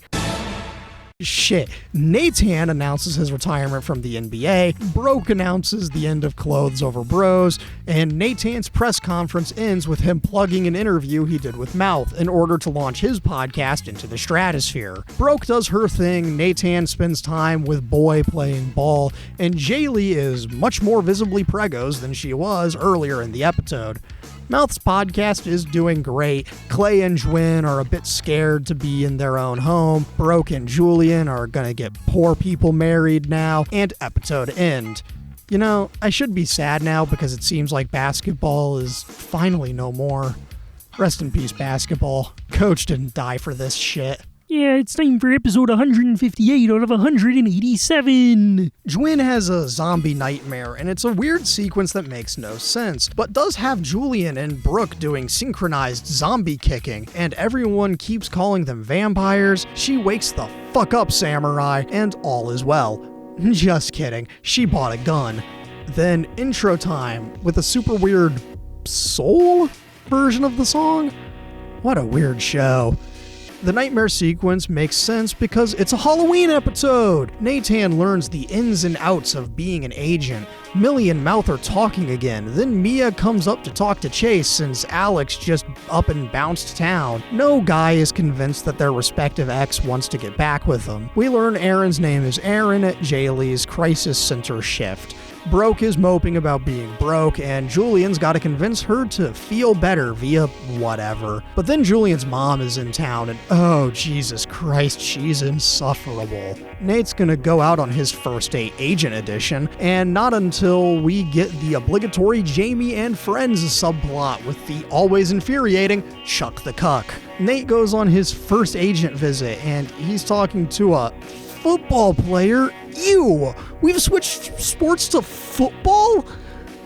Shit. Nathan announces his retirement from the NBA, Broke announces the end of Clothes Over Bros, and Nathan's press conference ends with him plugging an interview he did with Mouth in order to launch his podcast into the stratosphere. Broke does her thing, Nathan spends time with Boy playing ball, and Jaylee is much more visibly pregos than she was earlier in the episode. Mouth's podcast is doing great. Clay and Dwin are a bit scared to be in their own home. Broke and Julian are gonna get poor people married now. And episode end. You know, I should be sad now because it seems like basketball is finally no more. Rest in peace, basketball. Coach didn't die for this shit. Yeah, it's time for episode 158 out of 187. Dwin has a zombie nightmare, and it's a weird sequence that makes no sense, but does have Julian and Brooke doing synchronized zombie kicking, and everyone keeps calling them vampires. She wakes the fuck up, Samurai, and all is well. Just kidding, she bought a gun. Then intro time with a super weird soul version of the song? What a weird show. The nightmare sequence makes sense because it's a Halloween episode! Nathan learns the ins and outs of being an agent. Millie and Mouth are talking again, then Mia comes up to talk to Chase since Alex just up and bounced town. No guy is convinced that their respective ex wants to get back with them. We learn Aaron's name is Aaron at Jaylee's Crisis Center shift. Broke is moping about being broke, and Julian's got to convince her to feel better via whatever. But then Julian's mom is in town, and oh, Jesus Christ, she's insufferable. Nate's gonna go out on his first date agent edition, and not until we get the obligatory Jamie and friends subplot with the always infuriating Chuck the Cuck. Nate goes on his first agent visit, and he's talking to a football player. Ew! We've switched sports to football?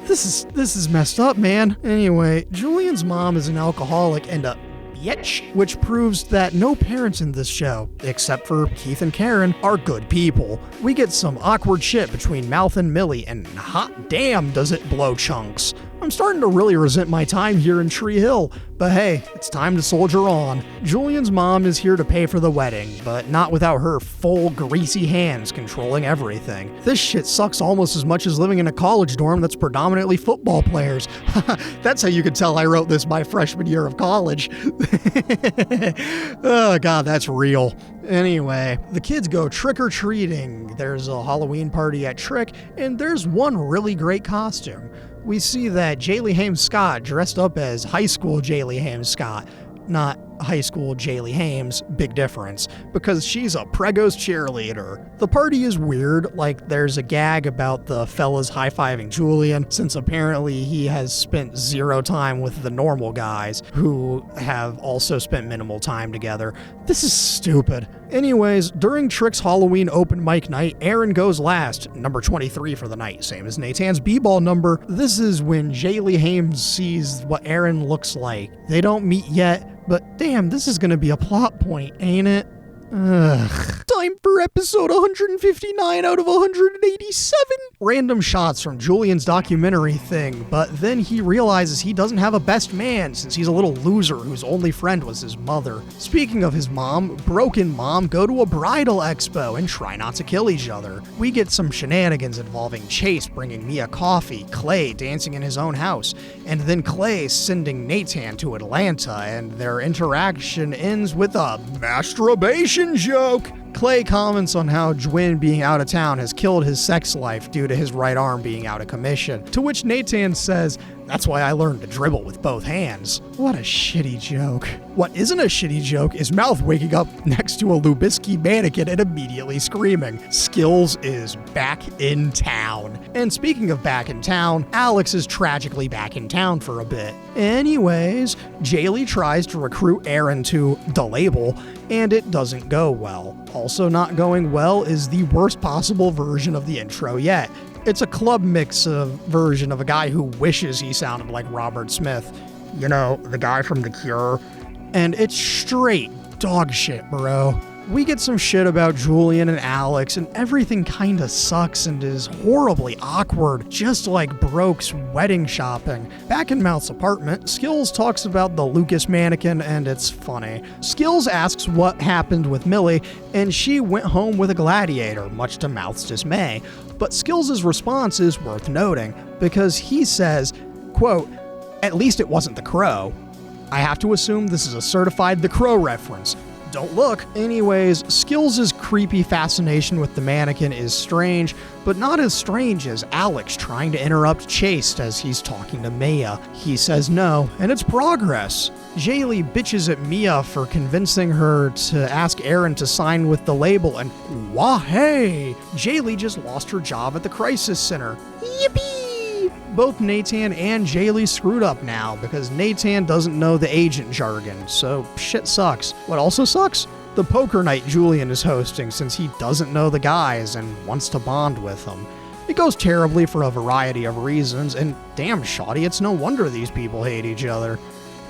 This is messed up, man. Anyway, Julian's mom is an alcoholic and a bitch, which proves that no parents in this show, except for Keith and Karen, are good people. We get some awkward shit between Mouth and Millie, and hot damn does it blow chunks. I'm starting to really resent my time here in Tree Hill, but hey, it's time to soldier on. Julian's mom is here to pay for the wedding, but not without her full, greasy hands controlling everything. This shit sucks almost as much as living in a college dorm that's predominantly football players. That's how you could tell I wrote this my freshman year of college. Oh god, that's real. Anyway, the kids go trick-or-treating. There's a Halloween party at Trick, and there's one really great costume. We see that Jaylee Hames Scott dressed up as high school Jaylee Hames Scott, not high school Jaylee Hames, big difference, because she's a Pregos cheerleader. The party is weird, like there's a gag about the fellas high-fiving Julian, since apparently he has spent zero time with the normal guys, who have also spent minimal time together. This is stupid. Anyways, during Trick's Halloween open mic night, Aaron goes last, number 23 for the night, same as Nathan's b-ball number. This is when Jaylee Hames sees what Aaron looks like. They don't meet yet, but damn, this is gonna be a plot point, ain't it? Ugh. Time for episode 159 out of 187. Random shots from Julian's documentary thing, but then he realizes he doesn't have a best man since he's a little loser whose only friend was his mother. Speaking of his mom, Broke and Mom go to a bridal expo and try not to kill each other. We get some shenanigans involving Chase bringing Mia coffee, Clay dancing in his own house, and then Clay sending Nathan to Atlanta, and their interaction ends with a masturbation joke. Clay comments on how Dwin being out of town has killed his sex life due to his right arm being out of commission, to which Nathan says, "That's why I learned to dribble with both hands." What a shitty joke. What isn't a shitty joke is Mouth waking up next to a Lubisky mannequin and immediately screaming. Skills is back in town. And speaking of back in town, Alex is tragically back in town for a bit. Anyways, Jaylee tries to recruit Aaron to the label, and it doesn't go well. Also not going well is the worst possible version of the intro yet. It's a club mix version of a guy who wishes he sounded like Robert Smith. You know, the guy from The Cure. And it's straight dog shit, bro. We get some shit about Julian and Alex, and everything kinda sucks and is horribly awkward, just like Broke's wedding shopping. Back in Mouth's apartment, Skills talks about the Lucas mannequin, and it's funny. Skills asks what happened with Millie, and she went home with a gladiator, much to Mouth's dismay. But Skills' response is worth noting, because he says, quote, "At least it wasn't the Crow." I have to assume this is a certified The Crow reference. Don't look. Anyways, Skills' creepy fascination with the mannequin is strange, but not as strange as Alex trying to interrupt Chase as he's talking to Mia. He says no, and it's progress. Jaylee bitches at Mia for convincing her to ask Aaron to sign with the label, and wah-hey! Jaylee just lost her job at the Crisis Center. Yippee! Both Nathan and Jaylee screwed up now because Nathan doesn't know the agent jargon, so shit sucks. What also sucks? The poker night Julian is hosting, since he doesn't know the guys and wants to bond with them. It goes terribly for a variety of reasons, and damn shoddy, it's no wonder these people hate each other.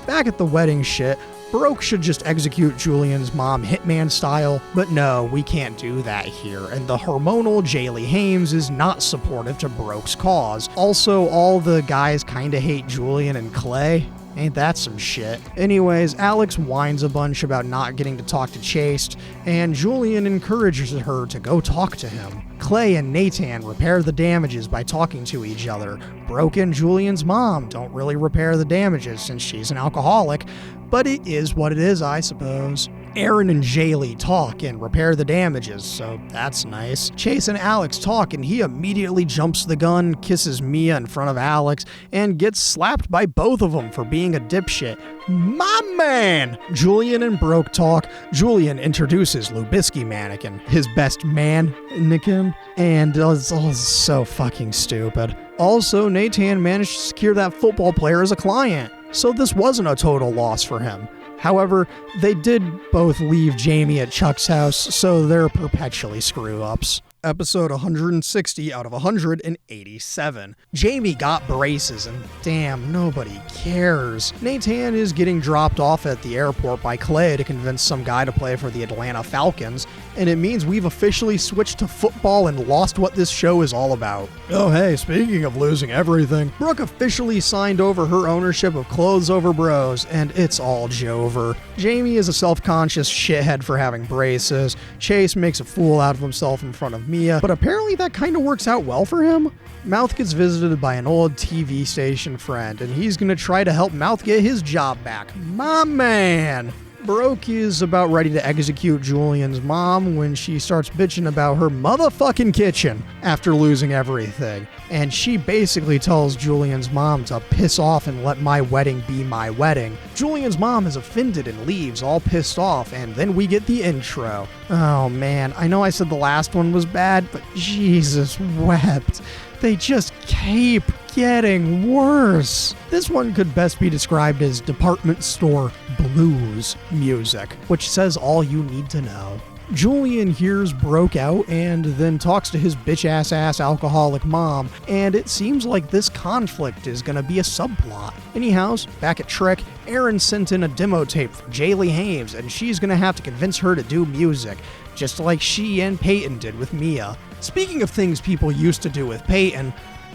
Back at the wedding shit, Broke should just execute Julian's mom Hitman style, but no, we can't do that here, and the hormonal Jaylee Hames is not supportive to Broke's cause. Also, all the guys kinda hate Julian and Clay. Ain't that some shit? Anyways, Alex whines a bunch about not getting to talk to Chase, and Julian encourages her to go talk to him. Clay and Nathan repair the damages by talking to each other. Broke and Julian's mom don't really repair the damages since she's an alcoholic, but it is what it is, I suppose. Aaron and Jaylee talk and repair the damages, so that's nice. Chase and Alex talk and he immediately jumps the gun, kisses Mia in front of Alex, and gets slapped by both of them for being a dipshit. My man! Julian and Broke talk. Julian introduces Lubisky Mannequin, his best man, Nikim, and it's all so fucking stupid. Also, Nathan managed to secure that football player as a client, so this wasn't a total loss for him. However, they did both leave Jamie at Chuck's house, so they're perpetually screw-ups. Episode 160 out of 187. Jamie got braces, and damn, nobody cares. Nathan is getting dropped off at the airport by Clay to convince some guy to play for the Atlanta Falcons, and it means we've officially switched to football and lost what this show is all about. Oh hey, speaking of losing everything, Brooke officially signed over her ownership of Clothes Over Bros, and it's all Jover. Jamie is a self-conscious shithead for having braces. Chase makes a fool out of himself in front of Mia, but apparently that kind of works out well for him. Mouth gets visited by an old TV station friend, and he's gonna try to help Mouth get his job back. My man! Broke is about ready to execute Julian's mom when she starts bitching about her motherfucking kitchen after losing everything. And she basically tells Julian's mom to piss off and let my wedding be my wedding. Julian's mom is offended and leaves, all pissed off, and then we get the intro. Oh man, I know I said the last one was bad, but Jesus wept. They just keep getting worse. This one could best be described as department store blues music, which says all you need to know. Julian hears Broke out and then talks to his bitch-ass alcoholic mom, and it seems like this conflict is gonna be a subplot. Anyhows, back at Trick, Aaron sent in a demo tape for Jaylee Hames, and she's gonna have to convince her to do music, just like she and Peyton did with Mia. Speaking of things people used to do with Peyton,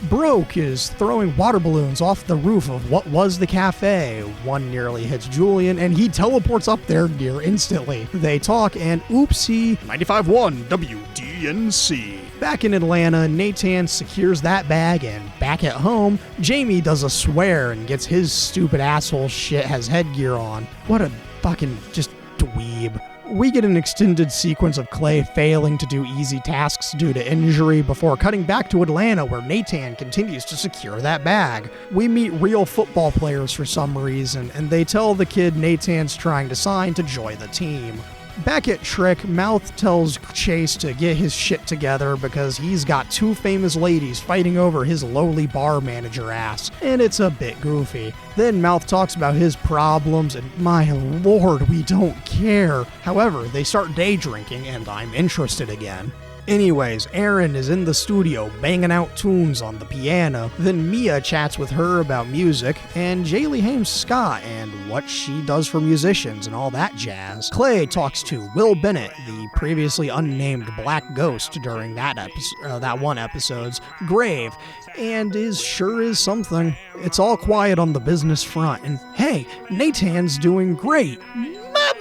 Broke is throwing water balloons off the roof of what was the cafe. One nearly hits Julian, and he teleports up there near instantly. They talk, and oopsie, 95.1 WDNC. Back in Atlanta, Nathan secures that bag, and back at home, Jamie does a swear and gets his stupid asshole shit has headgear on. What a fucking just dweeb. We get an extended sequence of Clay failing to do easy tasks due to injury before cutting back to Atlanta where Nathan continues to secure that bag. We meet real football players for some reason, and they tell the kid Nathan's trying to sign to join the team. Back at Trick, Mouth tells Chase to get his shit together because he's got two famous ladies fighting over his lowly bar manager ass, and it's a bit goofy. Then Mouth talks about his problems, and my lord, we don't care. However, they start day drinking, and I'm interested again. Anyways, Aaron is in the studio banging out tunes on the piano. Then Mia chats with her about music, and Jaylee Hames Scott and what she does for musicians and all that jazz. Clay talks to Will Bennett, the previously unnamed black ghost during that one episode's grave, and is sure is something. It's all quiet on the business front, and hey, Nathan's doing great.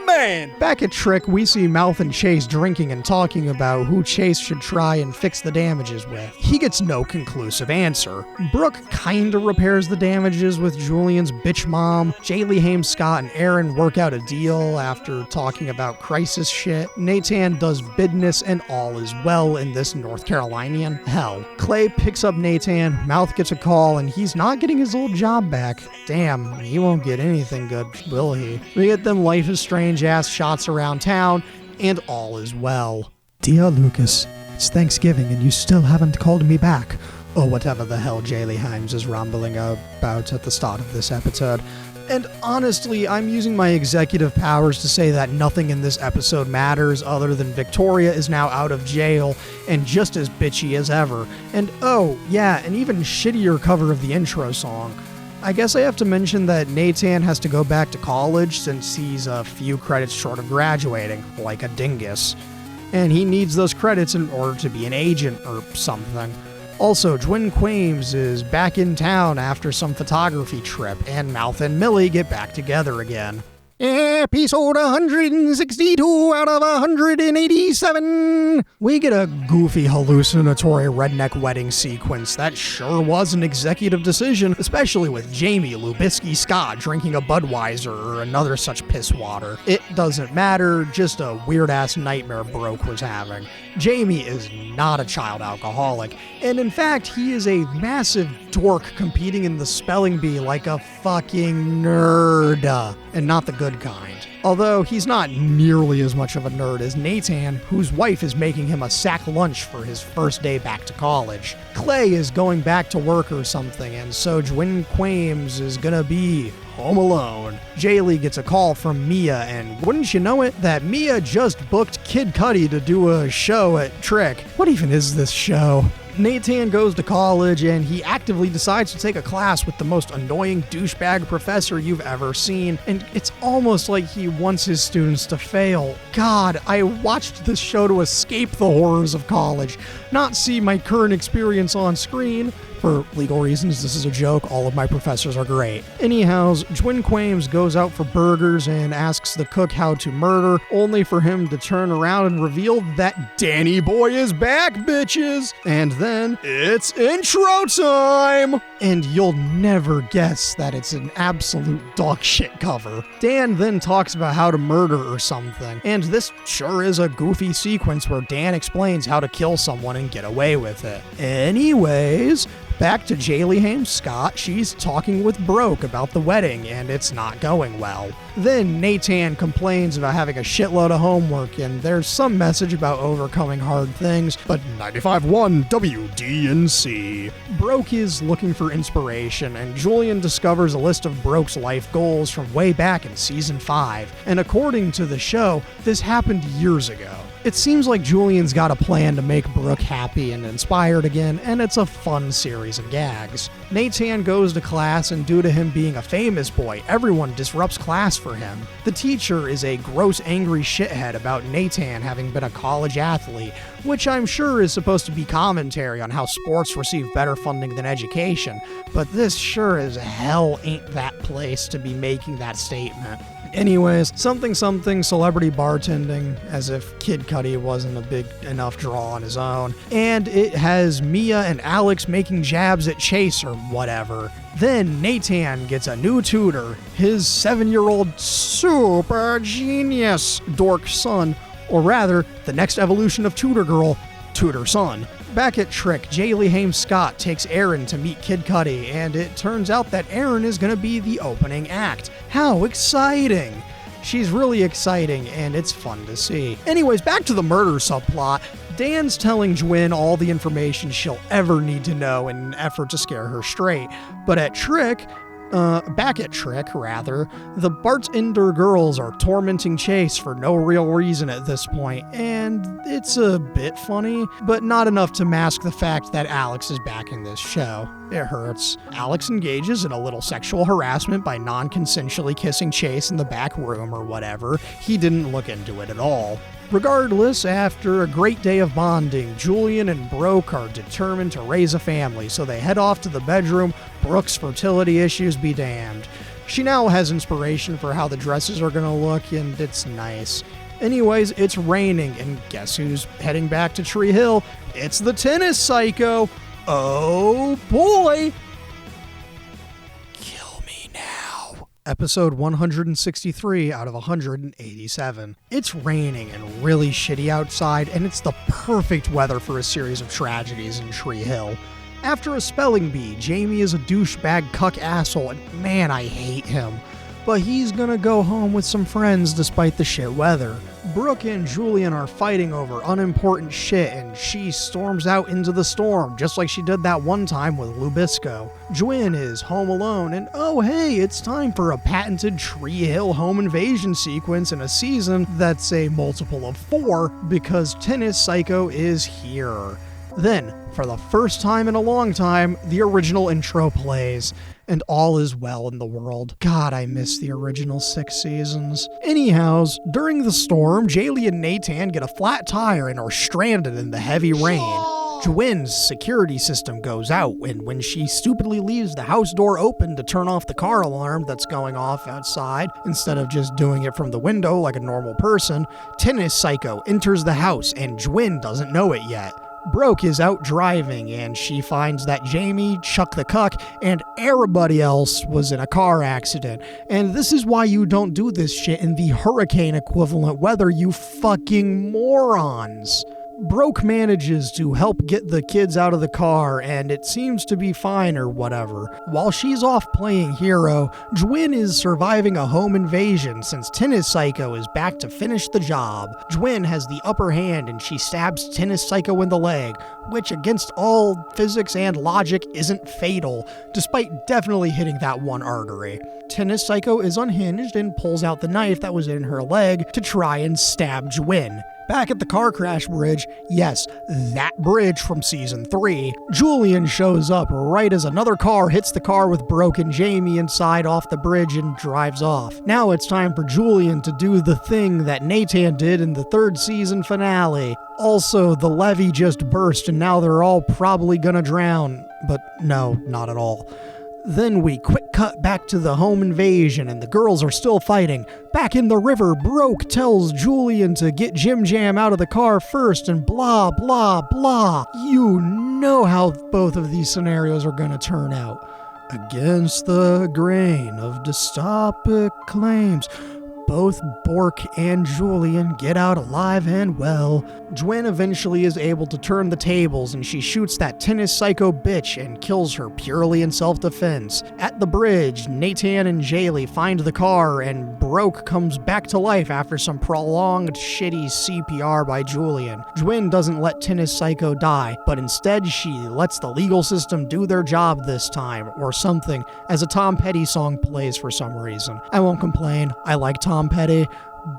Man! Back at Trick, we see Mouth and Chase drinking and talking about who Chase should try and fix the damages with. He gets no conclusive answer. Brooke kinda repairs the damages with Julian's bitch mom. Jaylee Hames Scott and Aaron work out a deal after talking about crisis shit. Nathan does business and all is well in this North Carolinian hell. Clay picks up Nathan, Mouth gets a call, and he's not getting his old job back. Damn, he won't get anything good, will he? We get them Life is Strange ass shots around town, and all is well. Dear Lucas, it's Thanksgiving and you still haven't called me back. Or whatever the hell Jaylee Hames is rambling about at the start of this episode. And honestly, I'm using my executive powers to say that nothing in this episode matters other than Victoria is now out of jail and just as bitchy as ever. And oh, yeah, an even shittier cover of the intro song. I guess I have to mention that Nathan has to go back to college since he's a few credits short of graduating, like a dingus. And he needs those credits in order to be an agent or something. Also, Dwin Quames is back in town after some photography trip, and Mouth and Millie get back together again. Episode 162 out of 187. We get a goofy, hallucinatory redneck wedding sequence that sure was an executive decision, especially with Jamie Lubisky Scott drinking a Budweiser or another such piss water. It doesn't matter, just a weird-ass nightmare Broke was having. Jamie is not a child alcoholic, and in fact, he is a massive dork competing in the spelling bee like a fucking nerd, and not the good kind. Although he's not nearly as much of a nerd as Nathan, whose wife is making him a sack lunch for his first day back to college. Clay is going back to work or something, and so Jwin Quames is gonna be home alone. Jaylee gets a call from Mia, and wouldn't you know it, that Mia just booked Kid Cudi to do a show at Trick. What even is this show? Nathan goes to college and he actively decides to take a class with the most annoying douchebag professor you've ever seen, and it's almost like he wants his students to fail. God, I watched this show to escape the horrors of college, not see my current experience on screen. For legal reasons, this is a joke. All of my professors are great. Anyhows, Jwin Quames goes out for burgers and asks the cook how to murder, only for him to turn around and reveal that Danny Boy is back, bitches! And then, it's intro time! And you'll never guess that it's an absolute dog shit cover. Dan then talks about how to murder or something, and this sure is a goofy sequence where Dan explains how to kill someone and get away with it. Anyways, back to Jaylee Hames Scott. She's talking with Broke about the wedding, and it's not going well. Then Nathan complains about having a shitload of homework, and there's some message about overcoming hard things, but 95.1 WDNC. Broke is looking for inspiration, and Julian discovers a list of Broke's life goals from way back in Season 5, and according to the show, this happened years ago. It seems like Julian's got a plan to make Brooke happy and inspired again, and it's a fun series of gags. Nathan goes to class, and due to him being a famous boy, everyone disrupts class for him. The teacher is a gross, angry shithead about Nathan having been a college athlete, which I'm sure is supposed to be commentary on how sports receive better funding than education, but this sure as hell ain't that place to be making that statement. Anyways, something celebrity bartending, as if Kid Cudi wasn't a big enough draw on his own, and it has Mia and Alex making jabs at Chase or whatever. Then Nathan gets a new tutor, his 7-year-old super genius dork son, or rather, the next evolution of Tutor Girl, Tutor Son. Back at Trick, Jaylee Hames Scott takes Aaron to meet Kid Cudi, and it turns out that Aaron is going to be the opening act. How exciting! She's really exciting, and it's fun to see. Anyways, back to the murder subplot. Dan's telling Jwin all the information she'll ever need to know in an effort to scare her straight. But at back at Trick, the bartender girls are tormenting Chase for no real reason at this point, and it's a bit funny, but not enough to mask the fact that Alex is back in this show. It hurts. Alex engages in a little sexual harassment by non-consensually kissing Chase in the back room or whatever. He didn't look into it at all. Regardless, after a great day of bonding, Julian and Broke are determined to raise a family, so they head off to the bedroom. Brooke's fertility issues be damned. She now has inspiration for how the dresses are gonna look, and it's nice. Anyways, it's raining, and guess who's heading back to Tree Hill? It's the tennis psycho! Oh boy! Episode 163 out of 187. It's raining and really shitty outside, and it's the perfect weather for a series of tragedies in Tree Hill. After a spelling bee, Jamie is a douchebag cuck asshole, and man, I hate him. But he's gonna go home with some friends despite the shit weather. Brooke and Julian are fighting over unimportant shit, and she storms out into the storm, just like she did that one time with Lubisco. Jwin is home alone, and oh hey, it's time for a patented Tree Hill home invasion sequence in a season that's a multiple of 4, because Tennis Psycho is here. Then, for the first time in a long time, the original intro plays, and all is well in the world. God, I miss the original 6 seasons. Anyhows, during the storm, Jaylee and Nathan get a flat tire and are stranded in the heavy rain. Jwin's security system goes out, and when she stupidly leaves the house door open to turn off the car alarm that's going off outside, instead of just doing it from the window like a normal person, Tennis Psycho enters the house and Jwin doesn't know it yet. Broke is out driving, and she finds that Jamie, Chuck the Cuck, and everybody else was in a car accident. And this is why you don't do this shit in the hurricane equivalent weather, you fucking morons. Broke manages to help get the kids out of the car, and it seems to be fine or whatever. While she's off playing hero, Jwin is surviving a home invasion since Tennis Psycho is back to finish the job. Jwin has the upper hand and she stabs Tennis Psycho in the leg, which against all physics and logic isn't fatal, despite definitely hitting that one artery. Tennis Psycho is unhinged and pulls out the knife that was in her leg to try and stab Jwin. Back at the car crash bridge, yes, that bridge from season 3, Julian shows up right as another car hits the car with broken Jamie inside off the bridge and drives off. Now it's time for Julian to do the thing that Nathan did in the 3rd season finale. Also, the levee just burst and now they're all probably gonna drown. But no, not at all. Then we quick cut back to the home invasion and the girls are still fighting. Back in the river, Broke tells Julian to get Jim Jam out of the car first and blah, blah, blah. You know how both of these scenarios are gonna turn out. Against the grain of dystopic claims, both Bork and Julian get out alive and well. Jwin eventually is able to turn the tables and she shoots that Tennis Psycho bitch and kills her purely in self-defense. At the bridge, Nathan and Jaylee find the car and Broke comes back to life after some prolonged shitty CPR by Julian. Jwin doesn't let Tennis Psycho die, but instead she lets the legal system do their job this time, or something, as a Tom Petty song plays for some reason. I won't complain, I like Tom Petty,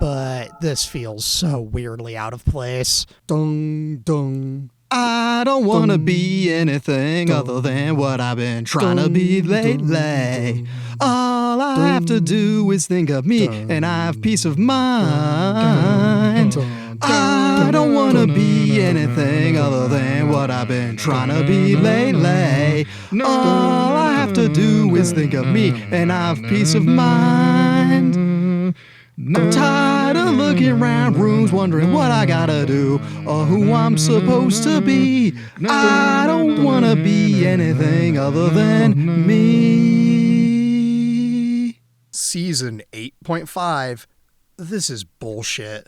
but this feels so weirdly out of place. Dung, dung. I don't want to be anything other than what I've been trying to be lately. All I have to do is think of me and I have peace of mind. I don't want to be anything other than what I've been trying to be lately. All I have to do is think of me and I have peace of mind. I'm tired of looking around rooms wondering what I gotta do or who I'm supposed to be. I don't wanna be anything other than me. Season 8.5. This is bullshit.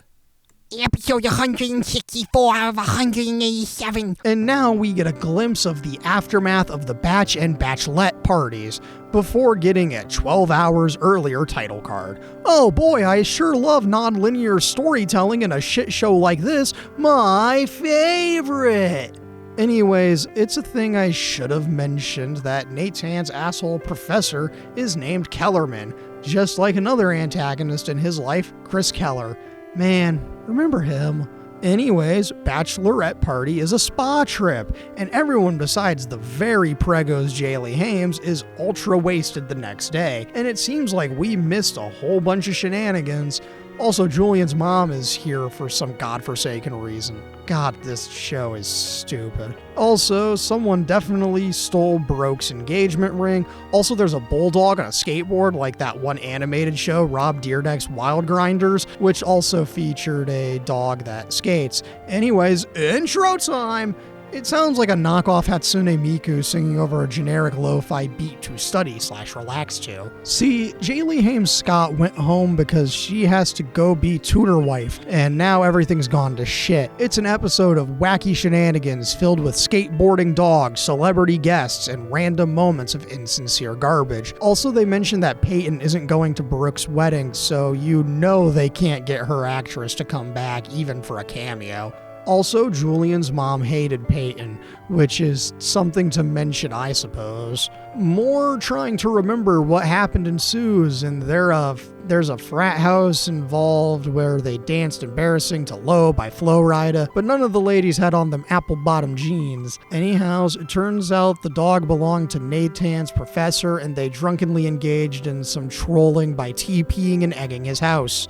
Episode 164 out of 187. And now we get a glimpse of the aftermath of the Batch and Bachelette parties, before getting a 12 hours earlier title card. Oh boy, I sure love non-linear storytelling in a shit show like this. My favorite! Anyways, it's a thing I should have mentioned that Nathan's asshole professor is named Kellerman, just like another antagonist in his life, Chris Keller. Man, remember him. Anyways, Bachelorette Party is a spa trip, and everyone besides the very pregos Jaylee Hames is ultra wasted the next day, and it seems like we missed a whole bunch of shenanigans. Also, Julian's mom is here for some godforsaken reason. God, this show is stupid. Also, someone definitely stole Broke's engagement ring. Also, there's a bulldog on a skateboard like that one animated show, Rob Dyrdek's Wild Grinders, which also featured a dog that skates. Anyways, intro time! It sounds like a knockoff Hatsune Miku singing over a generic lo-fi beat to study/relax to. See, Jaylee Hames Scott went home because she has to go be tutor wife, and now everything's gone to shit. It's an episode of wacky shenanigans filled with skateboarding dogs, celebrity guests, and random moments of insincere garbage. Also, they mentioned that Peyton isn't going to Brooke's wedding, so you know they can't get her actress to come back even for a cameo. Also, Julian's mom hated Peyton, which is something to mention, I suppose. More trying to remember what happened ensues, and there's a frat house involved where they danced embarrassing to Low by Flo Rida, but none of the ladies had on them apple-bottom jeans. Anyhow, it turns out the dog belonged to Nathan's professor, and they drunkenly engaged in some trolling by TPing and egging his house.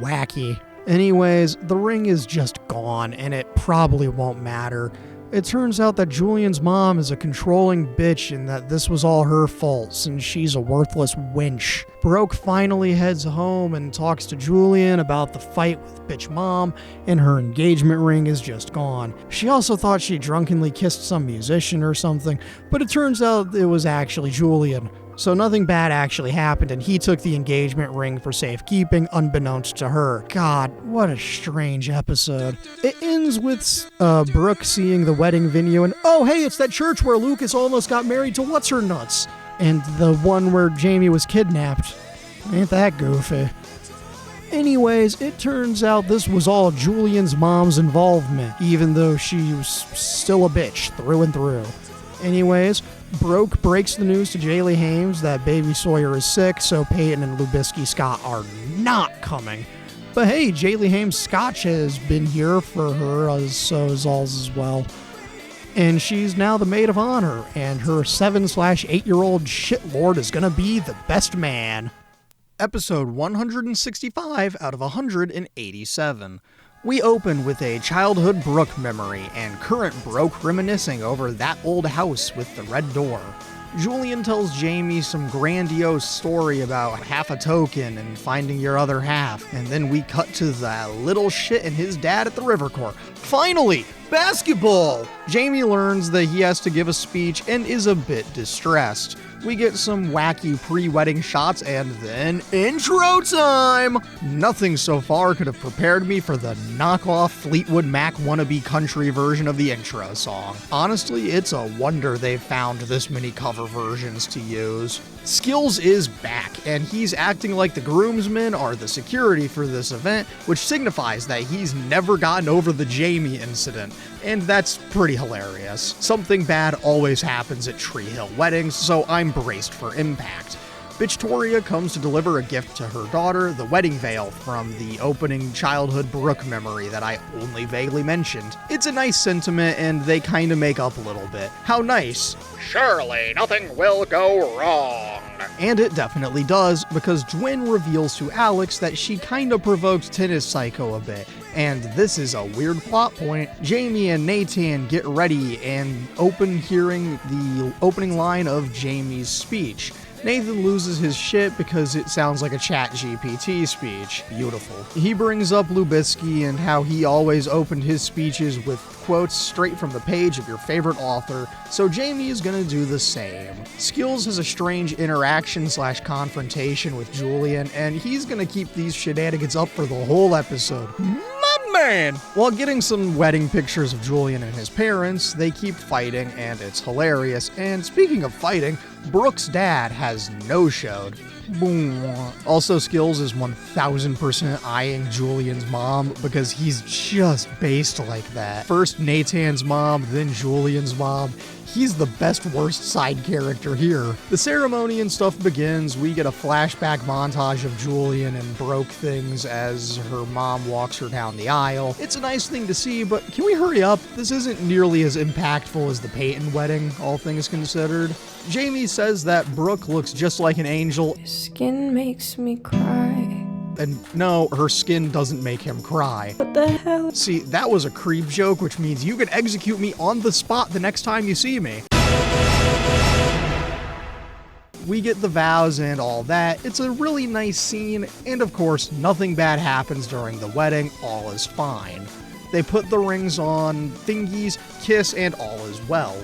Wacky. Anyways, the ring is just gone, and it probably won't matter. It turns out that Julian's mom is a controlling bitch and that this was all her fault since she's a worthless wench. Brooke finally heads home and talks to Julian about the fight with bitch mom, and her engagement ring is just gone. She also thought she drunkenly kissed some musician or something, but it turns out it was actually Julian. So nothing bad actually happened, and he took the engagement ring for safekeeping, unbeknownst to her. God, what a strange episode. It ends with Brooke seeing the wedding venue, and oh hey, it's that church where Lucas almost got married to What's-Her-Nuts, and the one where Jamie was kidnapped. Ain't that goofy? Anyways, it turns out this was all Julian's mom's involvement, even though she was still a bitch through and through. Anyways, Brooke breaks the news to Jaylee Hames that Baby Sawyer is sick, so Peyton and Lubisky Scott are not coming. But hey, Jaylee Hames' scotch has been here for her, so is all's as well. And she's now the maid of honor, and her 7/8-year-old shitlord is gonna be the best man. Episode 165 out of 187. We open with a childhood Brooke memory and current Brooke reminiscing over that old house with the red door. Julian tells Jamie some grandiose story about half a token and finding your other half, and then we cut to that little shit and his dad at the river court. Finally, basketball! Jamie learns that he has to give a speech and is a bit distressed. We get some wacky pre-wedding shots and then intro time! Nothing so far could have prepared me for the knockoff Fleetwood Mac wannabe country version of the intro song. Honestly, it's a wonder they've found this many cover versions to use. Skills is back, and he's acting like the groomsmen are the security for this event, which signifies that he's never gotten over the Jamie incident, and that's pretty hilarious. Something bad always happens at Tree Hill weddings, so I'm braced for impact. Bitchtoria comes to deliver a gift to her daughter, the wedding veil from the opening childhood Brooke memory that I only vaguely mentioned. It's a nice sentiment, and they kinda make up a little bit. How nice. Surely nothing will go wrong. And it definitely does, because Dwin reveals to Alex that she kinda provoked Tennis Psycho a bit. And this is a weird plot point. Jamie and Nathan get ready and open hearing the opening line of Jamie's speech. Nathan loses his shit because it sounds like a ChatGPT speech. Beautiful. He brings up Lubisky and how he always opened his speeches with quotes straight from the page of your favorite author, so Jamie is gonna do the same. Skills has a strange interaction/confrontation with Julian, and he's gonna keep these shenanigans up for the whole episode. Man! While getting some wedding pictures of Julian and his parents, they keep fighting, and it's hilarious. And speaking of fighting, Brooke's dad has no-showed. Boom. Also, Skills is 1000% eyeing Julian's mom because he's just based like that. First Nathan's mom, then Julian's mom. He's the best worst side character here. The ceremony and stuff begins. We get a flashback montage of Julian and Brooke things as her mom walks her down the aisle. It's a nice thing to see, but can we hurry up? This isn't nearly as impactful as the Peyton wedding, all things considered. Jamie says that Brooke looks just like an angel. Your skin makes me cry. And no, her skin doesn't make him cry. What the hell? See, that was a creep joke, which means you can execute me on the spot the next time you see me. We get the vows and all that. It's a really nice scene, and of course, nothing bad happens during the wedding. All is fine. They put the rings on, thingies, kiss, and all is well.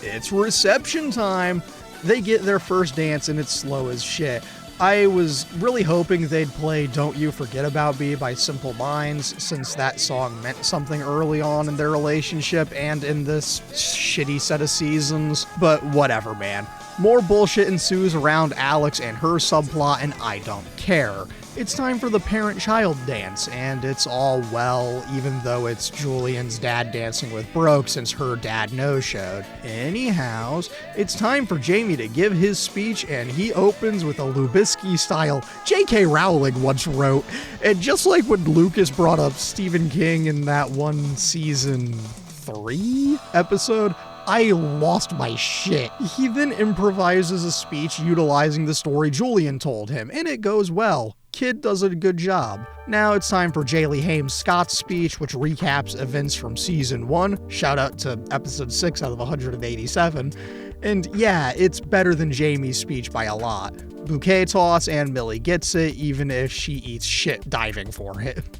It's reception time. They get their first dance, and it's slow as shit. I was really hoping they'd play Don't You Forget About Me by Simple Minds, since that song meant something early on in their relationship and in this shitty set of seasons, but whatever, man. More bullshit ensues around Alex and her subplot, and I don't care. It's time for the parent-child dance, and it's all well, even though it's Julian's dad dancing with Brooke since her dad no-showed. Anyhows, it's time for Jamie to give his speech, and he opens with a Lubisky style J.K. Rowling once wrote, and just like when Lucas brought up Stephen King in that one season 3 episode, I lost my shit. He then improvises a speech utilizing the story Julian told him, and it goes well. Kid does a good job. Now it's time for Jaylee Hames Scott's speech, which recaps events from season 1. Shout out to episode 6 out of 187. And yeah, it's better than Jamie's speech by a lot. Bouquet toss, and Millie gets it, even if she eats shit diving for it.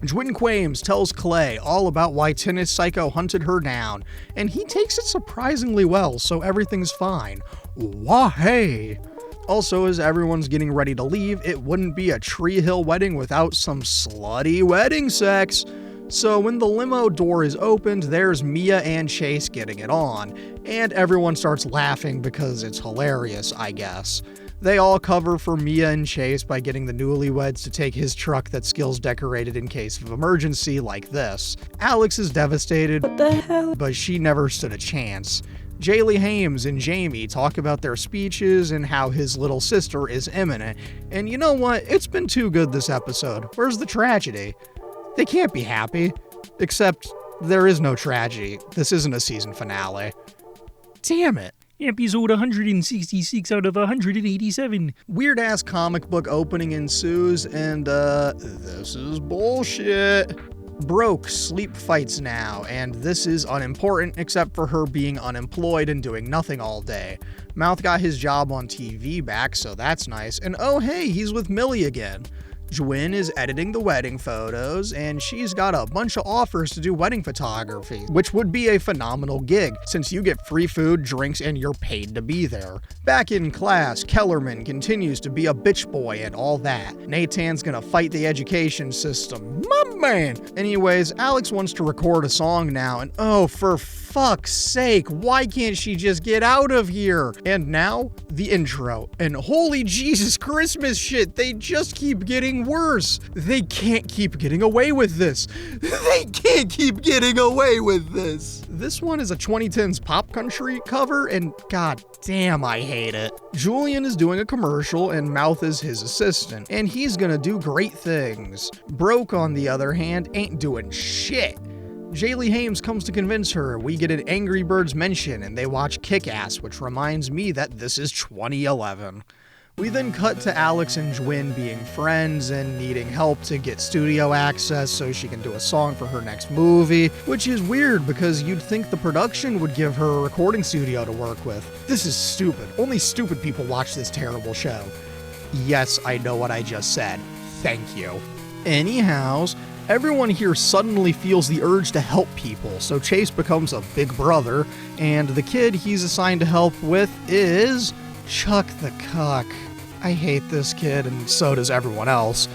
Jwin Quames tells Clay all about why Tennis Psycho hunted her down, and he takes it surprisingly well, so everything's fine. Wah-hey! Also, as everyone's getting ready to leave, it wouldn't be a Tree Hill wedding without some slutty wedding sex. So when the limo door is opened, there's Mia and Chase getting it on, and everyone starts laughing because it's hilarious, I guess. They all cover for Mia and Chase by getting the newlyweds to take his truck that's skills decorated in case of emergency like this. Alex is devastated, What the hell? but she never stood a chance. Jaylee Hames and Jamie talk about their speeches and how his little sister is imminent. And you know what? It's been too good this episode. Where's the tragedy? They can't be happy. Except there is no tragedy. This isn't a season finale. Damn it. Episode 166 out of 187. Weird-ass comic book opening ensues, and, this is bullshit. Broke sleep fights now, and this is unimportant except for her being unemployed and doing nothing all day. Mouth got his job on TV back, so that's nice, and oh hey, he's with Millie again. Jwin is editing the wedding photos, and she's got a bunch of offers to do wedding photography, which would be a phenomenal gig, since you get free food, drinks, and you're paid to be there. Back in class, Kellerman continues to be a bitch boy and all that. Nathan's gonna fight the education system. My man! Anyways, Alex wants to record a song now, and oh, for fuck's sake, why can't she just get out of here? And now, the intro. And holy Jesus Christmas shit, they just keep getting worse. They can't keep getting away with this. They can't keep getting away with this. This one is a 2010s pop country cover, and god damn, I hate it. Julian is doing a commercial, and Mouth is his assistant, and he's gonna do great things. Broke, on the other hand, ain't doing shit. Jaylee Hames comes to convince her. We get an Angry Birds mention, and they watch Kick-Ass, which reminds me that this is 2011. We then cut to Alex and Jwin being friends and needing help to get studio access so she can do a song for her next movie, which is weird because you'd think the production would give her a recording studio to work with. This is stupid. Only stupid people watch this terrible show. Yes, I know what I just said. Thank you. Anyhows, everyone here suddenly feels the urge to help people, so Chase becomes a big brother, and the kid he's assigned to help with is Chuck the Cuck. I hate this kid, and so does everyone else.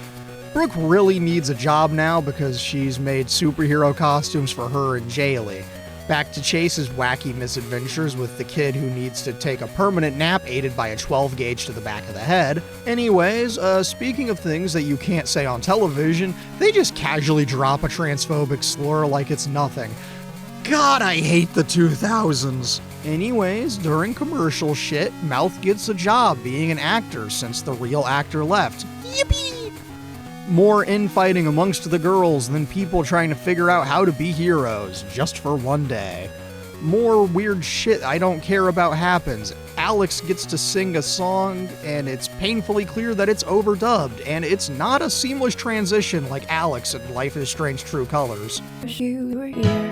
Brooke really needs a job now because she's made superhero costumes for her and Jaylee. Back to Chase's wacky misadventures with the kid who needs to take a permanent nap aided by a 12 gauge to the back of the head. Anyways, speaking of things that you can't say on television, they just casually drop a transphobic slur like it's nothing. God, I hate the 2000s. Anyways, during commercial shit, Mouth gets a job being an actor since the real actor left. Yippee! More infighting amongst the girls than people trying to figure out how to be heroes, just for one day. More weird shit I don't care about happens. Alex gets to sing a song, and it's painfully clear that it's overdubbed, and it's not a seamless transition like Alex in Life is Strange True Colors. You were here.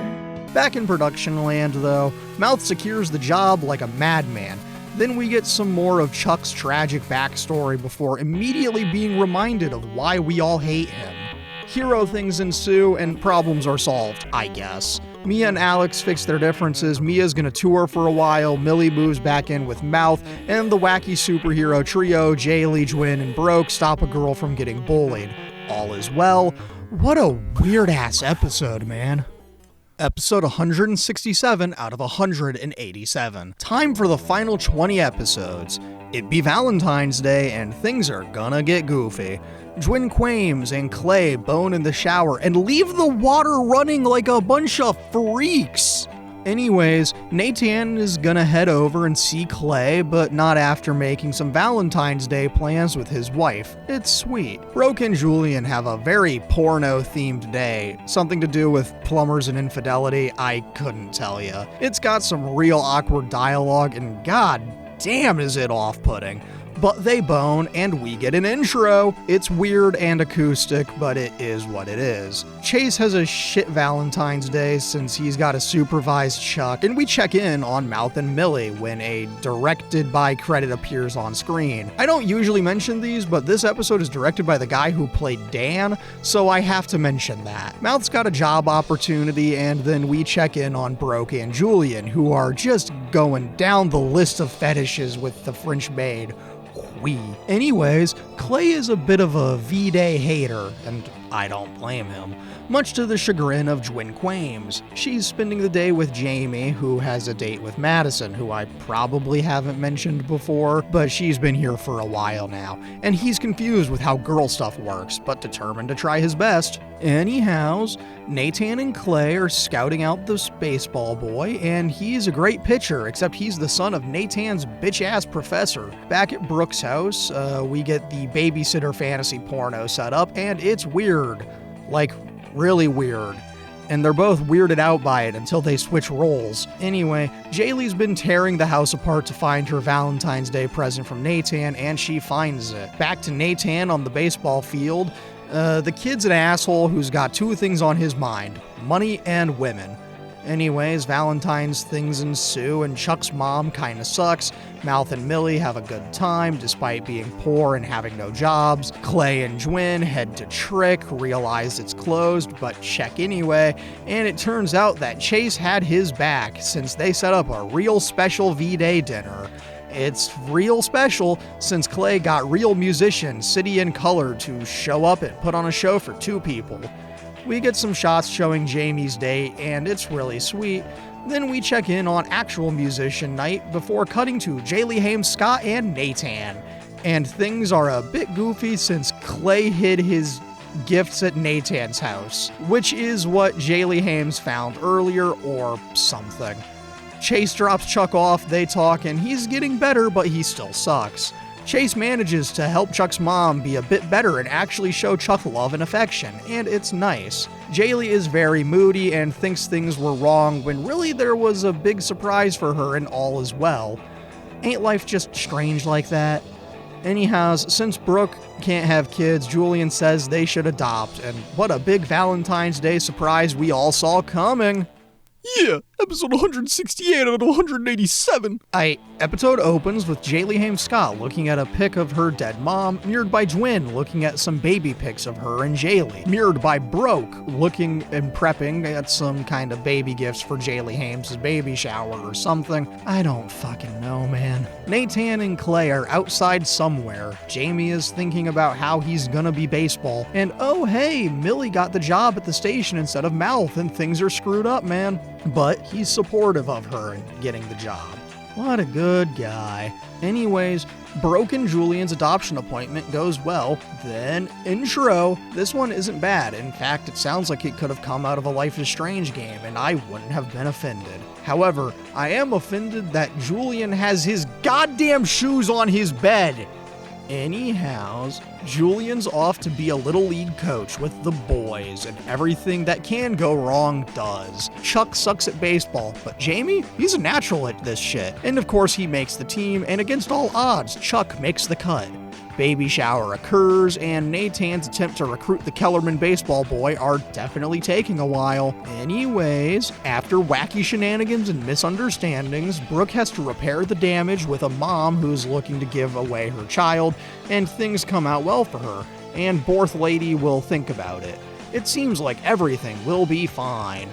Back in production land, though, Mouth secures the job like a madman. Then we get some more of Chuck's tragic backstory before immediately being reminded of why we all hate him. Hero things ensue, and problems are solved, I guess. Mia and Alex fix their differences, Mia's gonna tour for a while, Millie moves back in with Mouth, and the wacky superhero trio, Jaylee, Jwin, and Broke stop a girl from getting bullied. All is well. What a weird-ass episode, man. Episode 167 out of 187. Time for the final 20 episodes. It be Valentine's Day and things are gonna get goofy. Jwin Quames and Clay bone in the shower and leave the water running like a bunch of freaks. Anyways, Nathan is gonna head over and see Clay, but not after making some Valentine's Day plans with his wife. It's sweet. Broke and Julian have a very porno-themed day. Something to do with plumbers and infidelity, I couldn't tell ya. It's got some real awkward dialogue, and god damn is it off-putting. But they bone, and we get an intro. It's weird and acoustic, but it is what it is. Chase has a shit Valentine's Day since he's got to supervise Chuck, and we check in on Mouth and Millie when a directed by credit appears on screen. I don't usually mention these, but this episode is directed by the guy who played Dan, so I have to mention that. Mouth's got a job opportunity, and then we check in on Broke and Julian, who are just going down the list of fetishes with the French maid. Anyways, Clay is a bit of a V-Day hater, and I don't blame him, much to the chagrin of Jwin Quames. She's spending the day with Jamie, who has a date with Madison, who I probably haven't mentioned before, but she's been here for a while now, and he's confused with how girl stuff works, but determined to try his best. Anyhows, Nathan and Clay are scouting out this baseball boy, and he's a great pitcher, except he's the son of Nathan's bitch-ass professor. Back at Brooke's house, we get the babysitter fantasy porno set up, and it's weird. Like, really weird. And they're both weirded out by it until they switch roles. Anyway, Jaylee's been tearing the house apart to find her Valentine's Day present from Nathan, and she finds it. Back to Nathan on the baseball field. The kid's an asshole who's got two things on his mind: money and women. Anyways, Valentine's things ensue, and Chuck's mom kinda sucks. Mouth and Millie have a good time despite being poor and having no jobs. Clay and Jwin head to Trick, realize it's closed, but check anyway, and it turns out that Chase had his back since they set up a real special V-Day dinner. It's real special since Clay got real musician City in Color to show up and put on a show for two people. We get some shots showing Jamie's date, and it's really sweet. Then we check in on actual musician night before cutting to Jaylee Hames Scott and Nathan. And things are a bit goofy since Clay hid his gifts at Nathan's house, which is what Jaylee Hames found earlier or something. Chase drops Chuck off, they talk, and he's getting better, but he still sucks. Chase manages to help Chuck's mom be a bit better and actually show Chuck love and affection, and it's nice. Jaylee is very moody and thinks things were wrong when really there was a big surprise for her and all is well. Ain't life just strange like that? Anyhow, since Brooke can't have kids, Julian says they should adopt, and what a big Valentine's Day surprise we all saw coming. Yeah, episode 168 out of 187. Episode opens with Jaylee Hames Scott looking at a pic of her dead mom, mirrored by Jwin looking at some baby pics of her and Jaylee, mirrored by Broke looking and prepping at some kind of baby gifts for Jaylee Hames' baby shower or something. I don't fucking know, man. Nathan and Clay are outside somewhere. Jamie is thinking about how he's gonna be baseball, and oh hey, Millie got the job at the station instead of Mouth, and things are screwed up, man. But he's supportive of her and getting the job. What a good guy. Anyways, Broke and Julian's adoption appointment goes well. Then, intro. This one isn't bad. In fact, it sounds like it could have come out of a Life is Strange game, and I wouldn't have been offended. However, I am offended that Julian has his goddamn shoes on his bed. Anyhows, Julian's off to be a little league coach with the boys, and everything that can go wrong does. Chuck sucks at baseball, but Jamie, he's a natural at this shit. And of course he makes the team, and against all odds, Chuck makes the cut. Baby shower occurs, and Nathan's attempt to recruit the Kellerman baseball boy are definitely taking a while. Anyways, after wacky shenanigans and misunderstandings, Brooke has to repair the damage with a mom who's looking to give away her child, and things come out well for her, and Borth Lady will think about it. It seems like everything will be fine.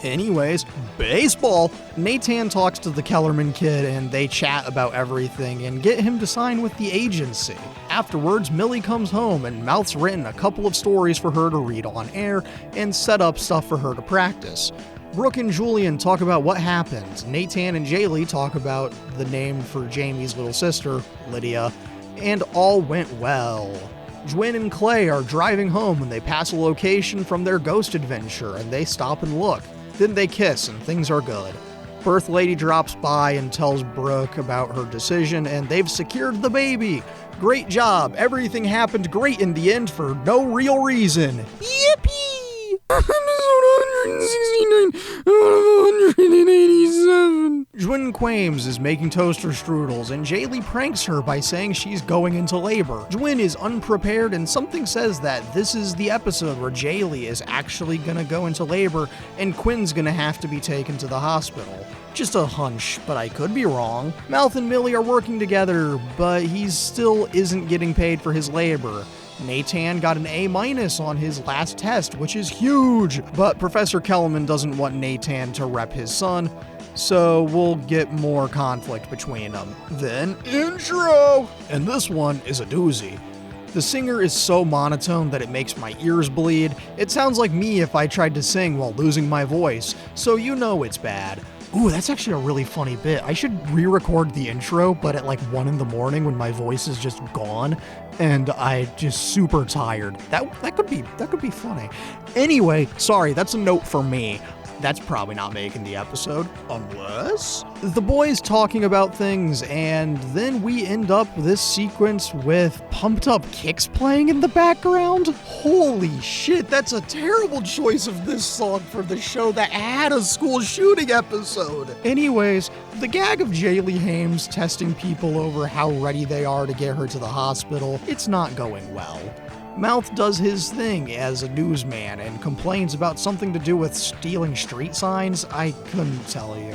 Anyways, baseball! Nathan talks to the Kellerman kid and they chat about everything and get him to sign with the agency. Afterwards, Millie comes home and Mouth's written a couple of stories for her to read on air and set up stuff for her to practice. Brooke and Julian talk about what happened. Nathan and Jaylee talk about the name for Jamie's little sister, Lydia, and all went well. Jwin and Clay are driving home when they pass a location from their ghost adventure and they stop and look. Then they kiss and things are good. Birth Lady drops by and tells Brooke about her decision and they've secured the baby. Great job. Everything happened great in the end for no real reason. Yippee! Episode 169 out of 187. Jwin Quames is making toaster strudels, and Jaylee pranks her by saying she's going into labor. Jwin is unprepared, and something says that this is the episode where Jaylee is actually gonna go into labor, and Quinn's gonna have to be taken to the hospital. Just a hunch, but I could be wrong. Mouth and Millie are working together, but he still isn't getting paid for his labor. Nathan got an A- on his last test, which is huge, but Professor Kellerman doesn't want Nathan to rep his son, so we'll get more conflict between them. Then, intro! And this one is a doozy. The singer is so monotone that it makes my ears bleed. It sounds like me if I tried to sing while losing my voice, so you know it's bad. Ooh, that's actually a really funny bit. I should re-record the intro, but at like 1 in the morning when my voice is just gone and I'm just super tired. That could be funny. Anyway, sorry, that's a note for me. That's probably not making the episode, unless the boys talking about things, and then we end up this sequence with Pumped Up Kicks playing in the background. Holy shit, that's a terrible choice of this song for the show that had a school shooting episode. Anyways, the gag of Jaylee Hames testing people over how ready they are to get her to the hospital, it's not going well. Mouth does his thing as a newsman and complains about something to do with stealing street signs. I couldn't tell you.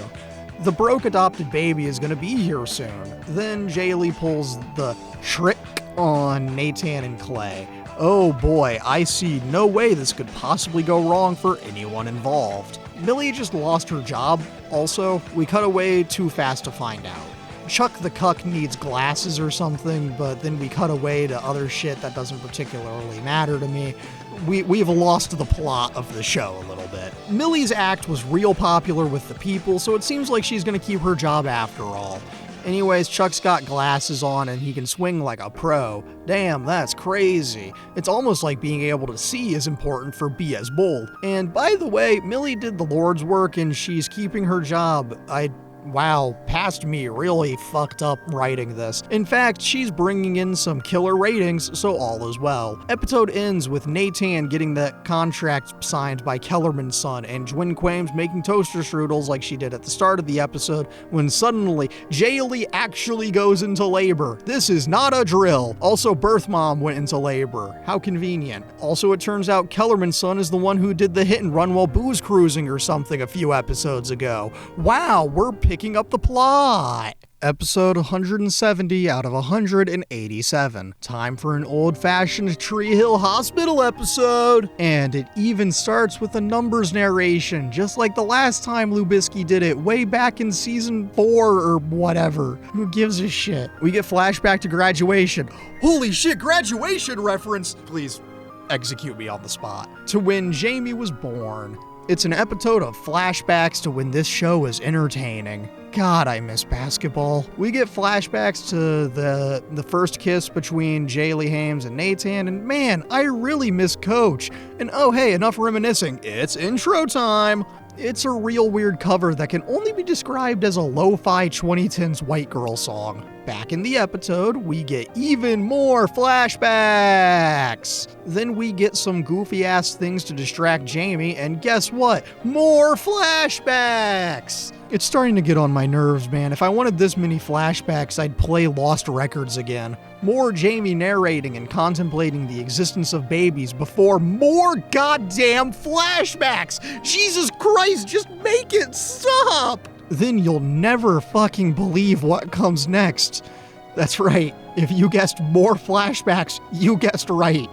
The broke adopted baby is gonna be here soon. Then Jaylee pulls the trick on Nathan and Clay. Oh boy, I see no way this could possibly go wrong for anyone involved. Millie just lost her job. Also, we cut away too fast to find out. Chuck the Cuck needs glasses or something, but then we cut away to other shit that doesn't particularly matter to me. We've lost the plot of the show a little bit. Millie's act was real popular with the people, so it seems like she's gonna keep her job after all. Anyways, Chuck's got glasses on and he can swing like a pro. Damn, that's crazy. It's almost like being able to see is important for B.S. Bull. And by the way, Millie did the Lord's work and she's keeping her job. Wow, past me really fucked up writing this. In fact, she's bringing in some killer ratings, so all is well. Episode ends with Nathan getting the contract signed by Kellerman's son and Jwin Quames making toaster strudels like she did at the start of the episode, when suddenly Jaylee actually goes into labor. This is not a drill. Also, birth mom went into labor. How convenient. Also, it turns out Kellerman's son is the one who did the hit and run while booze cruising or something a few episodes ago. Wow, we're picking up the plot. Episode 170 out of 187. Time for an old-fashioned Tree Hill Hospital episode. And it even starts with a numbers narration, just like the last time Lubisky did it way back in season 4 or whatever. Who gives a shit? We get flashback to graduation. Holy shit, graduation reference! Please execute me on the spot. To when Jamie was born. It's an episode of flashbacks to when this show was entertaining. God, I miss basketball. We get flashbacks to the first kiss between Jaylee Hames and Nathan, and man, I really miss Coach. And oh hey, enough reminiscing, it's intro time! It's a real weird cover that can only be described as a lo-fi 2010s white girl song. Back in the episode, we get even more flashbacks! Then we get some goofy-ass things to distract Jamie, and guess what? More flashbacks! It's starting to get on my nerves, man. If I wanted this many flashbacks, I'd play Lost Records again. More Jamie narrating and contemplating the existence of babies before more goddamn flashbacks! Jesus Christ, just make it stop! Then you'll never fucking believe what comes next. That's right, if you guessed more flashbacks, you guessed right.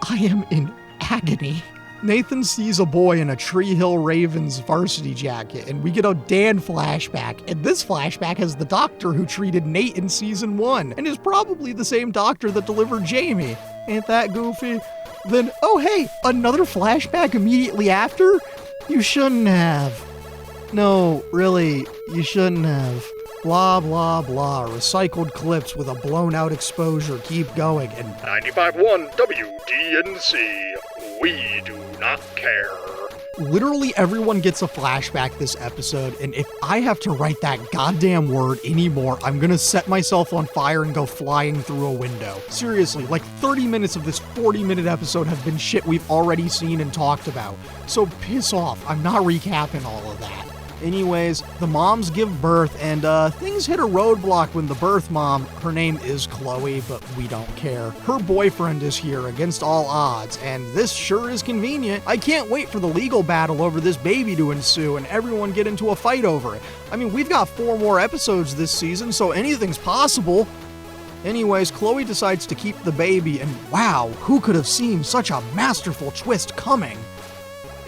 I am in agony. Nathan sees a boy in a Tree Hill Ravens varsity jacket, and we get a Dan flashback. And this flashback has the doctor who treated Nate in season 1, and is probably the same doctor that delivered Jamie. Ain't that goofy? Then, oh hey, another flashback immediately after? You shouldn't have. No, really, you shouldn't have. Blah, blah, blah. Recycled clips with a blown out exposure. Keep going. And 95.1 WDNC. We do not care. Literally everyone gets a flashback this episode, and if I have to write that goddamn word anymore, I'm gonna set myself on fire and go flying through a window. Seriously, like 30 minutes of this 40-minute episode have been shit we've already seen and talked about. So piss off, I'm not recapping all of that. Anyways, the moms give birth, and things hit a roadblock when the birth mom, her name is Chloe, but we don't care. Her boyfriend is here against all odds, and this sure is convenient. I can't wait for the legal battle over this baby to ensue and everyone get into a fight over it. I mean, we've got 4 more episodes this season, so anything's possible. Anyways, Chloe decides to keep the baby, and wow, who could have seen such a masterful twist coming?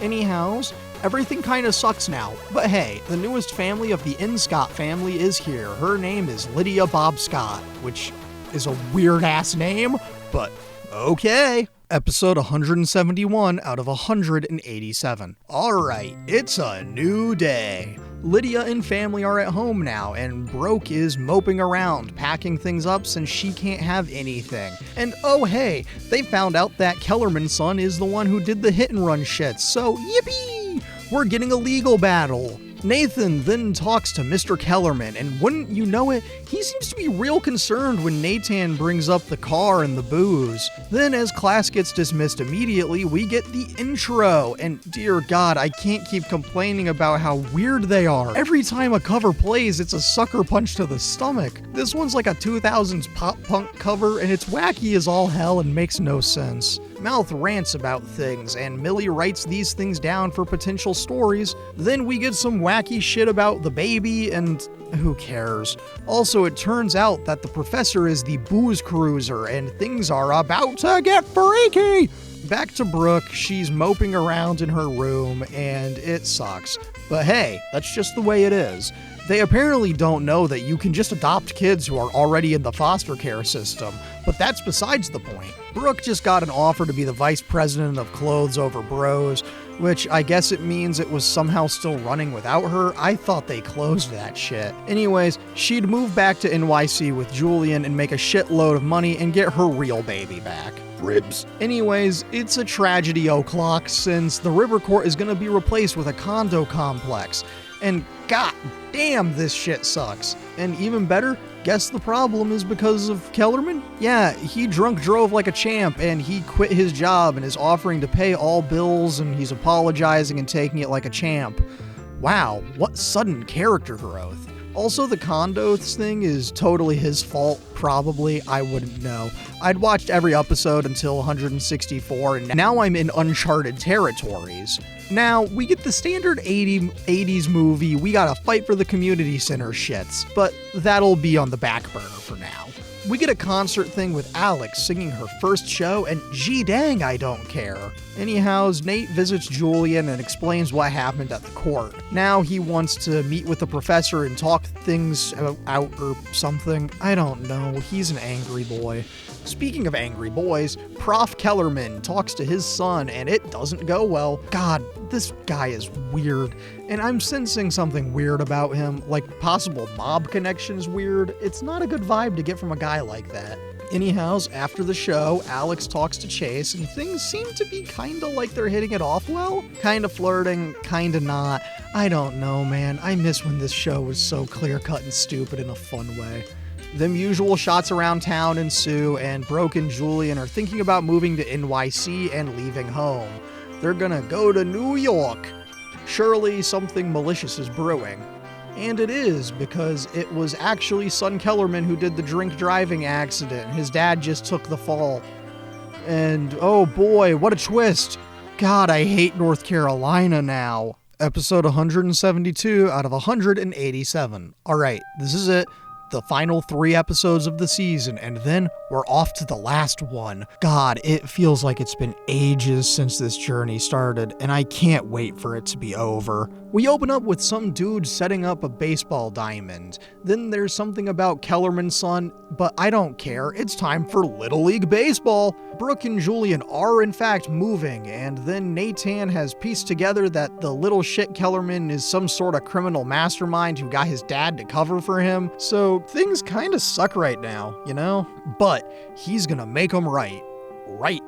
Anyhows, everything kinda sucks now, but hey, the newest family of the Scott family is here. Her name is Lydia Bob Scott, which is a weird-ass name, but okay. Episode 171 out of 187. Alright, it's a new day. Lydia and family are at home now, and Broke is moping around, packing things up since she can't have anything. And oh hey, they found out that Kellerman's son is the one who did the hit and run shit, so yippee! We're getting a legal battle. Nathan then talks to Mr. Kellerman, and wouldn't you know it, he seems to be real concerned when Nathan brings up the car and the booze. Then as class gets dismissed immediately, we get the intro, and dear God, I can't keep complaining about how weird they are. Every time a cover plays, it's a sucker punch to the stomach. This one's like a 2000s pop punk cover, and it's wacky as all hell and makes no sense. Mouth rants about things, and Millie writes these things down for potential stories. Then we get some wacky shit about the baby, and who cares? Also, it turns out that the professor is the booze cruiser, and things are about to get freaky! Back to Brooke, she's moping around in her room, and it sucks. But hey, that's just the way it is. They apparently don't know that you can just adopt kids who are already in the foster care system, but that's besides the point. Brooke just got an offer to be the vice president of Clothes Over Bros, which I guess it means it was somehow still running without her. I thought they closed that shit. Anyways, she'd move back to NYC with Julian and make a shitload of money and get her real baby back. Ribs. Anyways, it's a tragedy o'clock since the River Court is gonna be replaced with a condo complex. And god damn, this shit sucks. And even better, guess the problem is because of Kellerman? Yeah, he drunk drove like a champ and he quit his job and is offering to pay all bills and he's apologizing and taking it like a champ. Wow, what sudden character growth. Also, the condos thing is totally his fault, probably. I wouldn't know. I'd watched every episode until 164, and now I'm in uncharted territories. Now, we get the standard 80s movie, we gotta fight for the community center shits, but that'll be on the back burner for now. We get a concert thing with Alex singing her first show, and gee dang, I don't care. Anyhows, Nate visits Julian and explains what happened at the court. Now he wants to meet with the professor and talk things out or something. I don't know, he's an angry boy. Speaking of angry boys, Prof. Kellerman talks to his son and it doesn't go well. God, this guy is weird, and I'm sensing something weird about him, like possible mob connections weird. It's not a good vibe to get from a guy like that. Anyhows, after the show, Alex talks to Chase and things seem to be kinda like they're hitting it off well. Kinda flirting, kinda not. I don't know, man. I miss when this show was so clear-cut and stupid in a fun way. Them usual shots around town ensue, and Broke and Julian are thinking about moving to NYC and leaving home. They're gonna go to New York. Surely something malicious is brewing. And it is, because it was actually son Kellerman who did the drink driving accident. His dad just took the fall. And oh boy, what a twist. God, I hate North Carolina now. Episode 172 out of 187. Alright, this is it. The final 3 episodes of the season, and then we're off to the last one. God, it feels like it's been ages since this journey started, and I can't wait for it to be over. We open up with some dude setting up a baseball diamond. Then there's something about Kellerman's son, but I don't care. It's time for Little League Baseball. Brooke and Julian are in fact moving, and then Nathan has pieced together that the little shit Kellerman is some sort of criminal mastermind who got his dad to cover for him. So things kinda suck right now, you know? But he's gonna make them right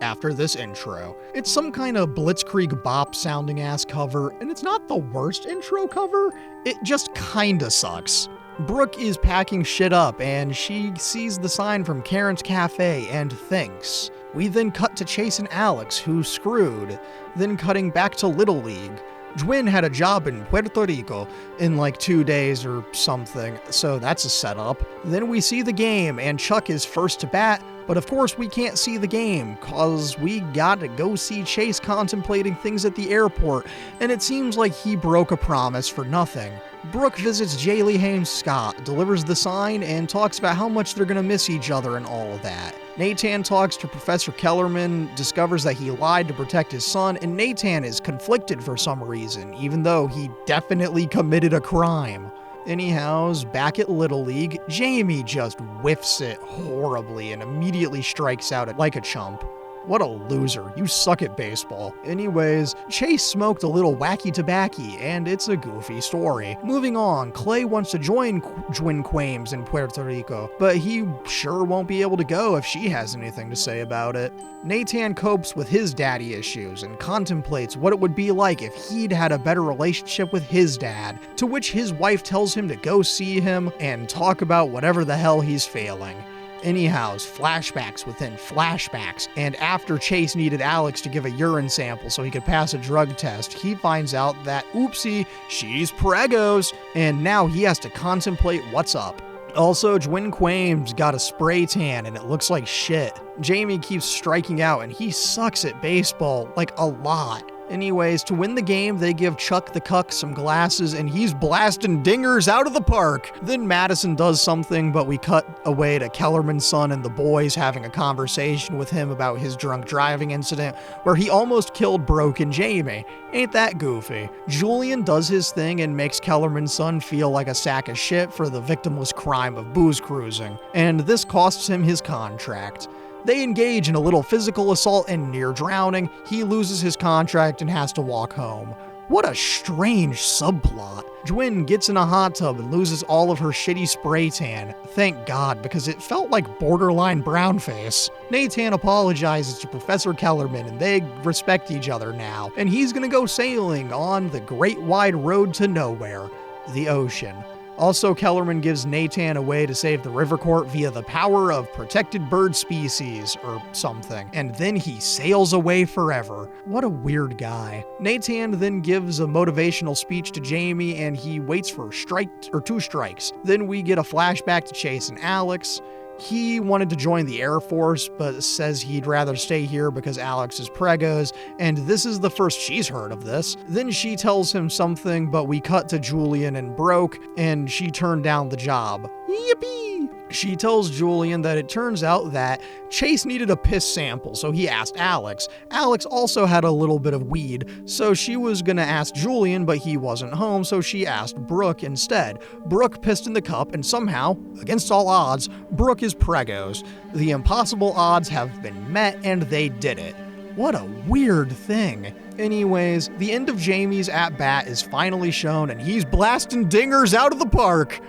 after this intro. It's some kind of Blitzkrieg Bop sounding ass cover, and it's not the worst intro cover, it just kinda sucks. Brooke is packing shit up, and she sees the sign from Karen's Cafe and thinks. We then cut to Chase and Alex, who's screwed, then cutting back to Little League. Jwin had a job in Puerto Rico in like 2 days or something, so that's a setup. Then we see the game, and Chuck is first to bat, but of course we can't see the game, cause we gotta go see Chase contemplating things at the airport, and it seems like he broke a promise for nothing. Brooke visits Jaylee Hames Scott, delivers the sign, and talks about how much they're gonna miss each other and all of that. Nathan talks to Professor Kellerman, discovers that he lied to protect his son, and Nathan is conflicted for some reason, even though he definitely committed a crime. Anyhows, back at Little League, Jamie just whiffs it horribly and immediately strikes out like a chump. What a loser. You suck at baseball. Anyways, Chase smoked a little wacky tobacco, and it's a goofy story. Moving on, Clay wants to join Jwin Quames in Puerto Rico, but he sure won't be able to go if she has anything to say about it. Nathan copes with his daddy issues and contemplates what it would be like if he'd had a better relationship with his dad, to which his wife tells him to go see him and talk about whatever the hell he's failing. Anyhows, flashbacks within flashbacks, and after Chase needed Alex to give a urine sample so he could pass a drug test, he finds out that, oopsie, she's pregos, and now he has to contemplate what's up. Also, Jwin Quames got a spray tan and it looks like shit. Jamie keeps striking out and he sucks at baseball, like a lot. Anyways, to win the game, they give Chuck the Cuck some glasses and he's blasting dingers out of the park. Then Madison does something, but we cut away to Kellerman's son and the boys having a conversation with him about his drunk driving incident where he almost killed Brooke and Jamie. Ain't that goofy? Julian does his thing and makes Kellerman's son feel like a sack of shit for the victimless crime of booze cruising, and this costs him his contract. They engage in a little physical assault and near drowning. He loses his contract and has to walk home. What a strange subplot. Jwin gets in a hot tub and loses all of her shitty spray tan. Thank God, because it felt like borderline brownface. Nathan apologizes to Professor Kellerman and they respect each other now. And he's gonna go sailing on the great wide road to nowhere, the ocean. Also, Kellerman gives Nathan a way to save the river court via the power of protected bird species or something, and then he sails away forever. What a weird guy. Nathan then gives a motivational speech to Jamie and he waits for two strikes. Then we get a flashback to Chase and Alex. He wanted to join the Air Force, but says he'd rather stay here because Alex is pregos, and this is the first she's heard of this. Then she tells him something, but we cut to Julian and Brooke, and she turned down the job. Yippee! She tells Julian that it turns out that Chase needed a piss sample, so he asked Alex. Alex also had a little bit of weed, so she was gonna ask Julian, but he wasn't home, so she asked Brooke instead. Brooke pissed in the cup, and somehow, against all odds, Brooke is pregos. The impossible odds have been met, and they did it. What a weird thing. Anyways, the end of Jamie's at-bat is finally shown, and he's blasting dingers out of the park.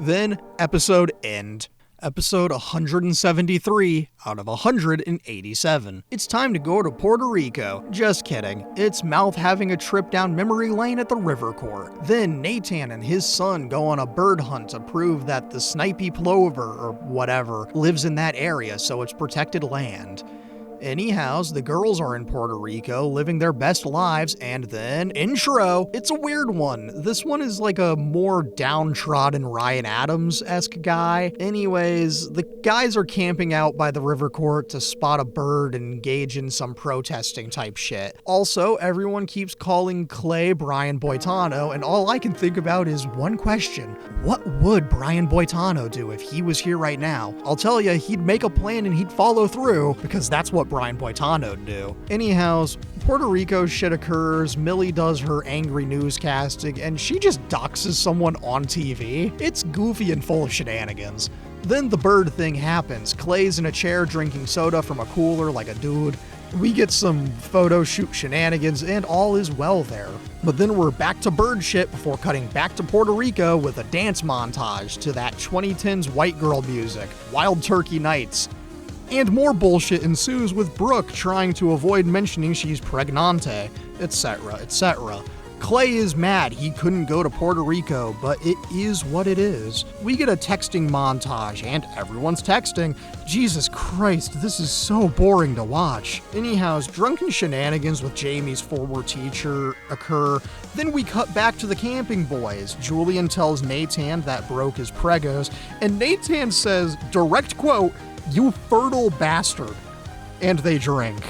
Then, episode end. Episode 173 out of 187. It's time to go to Puerto Rico. Just kidding. It's Mouth having a trip down memory lane at the river court. Then Nathan and his son go on a bird hunt to prove that the snipey plover, or whatever, lives in that area, so it's protected land. Anyhows, the girls are in Puerto Rico living their best lives, and then intro. It's a weird one. This one is like a more downtrodden Ryan Adams-esque guy. Anyways, the guys are camping out by the river court to spot a bird and engage in some protesting type shit. Also, everyone keeps calling Clay Brian Boitano, and all I can think about is one question. What would Brian Boitano do if he was here right now? I'll tell you, he'd make a plan and he'd follow through, because that's what Brian Boitano'd do. Anyhows, Puerto Rico shit occurs, Millie does her angry newscasting, and she just doxes someone on TV. It's goofy and full of shenanigans. Then the bird thing happens. Clay's in a chair drinking soda from a cooler like a dude. We get some photo shoot shenanigans and all is well there. But then we're back to bird shit before cutting back to Puerto Rico with a dance montage to that 2010s white girl music, Wild Turkey Nights. And more bullshit ensues with Brooke trying to avoid mentioning she's pregnante, etc., etc. Clay is mad he couldn't go to Puerto Rico, but it is what it is. We get a texting montage, and everyone's texting. Jesus Christ, this is so boring to watch. Anyhow, drunken shenanigans with Jamie's former teacher occur. Then we cut back to the camping boys. Julian tells Nathan that Broke is pregos, and Nathan says, direct quote, "You fertile bastard." And they drink.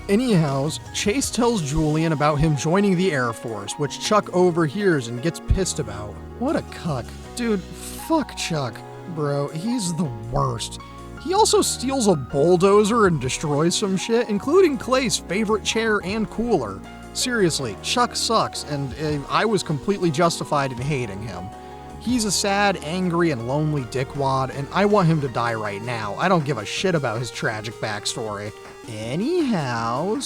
Anyhow, Chase tells Julian about him joining the Air Force, which Chuck overhears and gets pissed about. What a cuck. Dude, fuck Chuck, bro. He's the worst. He also steals a bulldozer and destroys some shit, including Clay's favorite chair and cooler. Seriously, Chuck sucks, and I was completely justified in hating him. He's a sad, angry, and lonely dickwad, and I want him to die right now. I don't give a shit about his tragic backstory. Anyhow,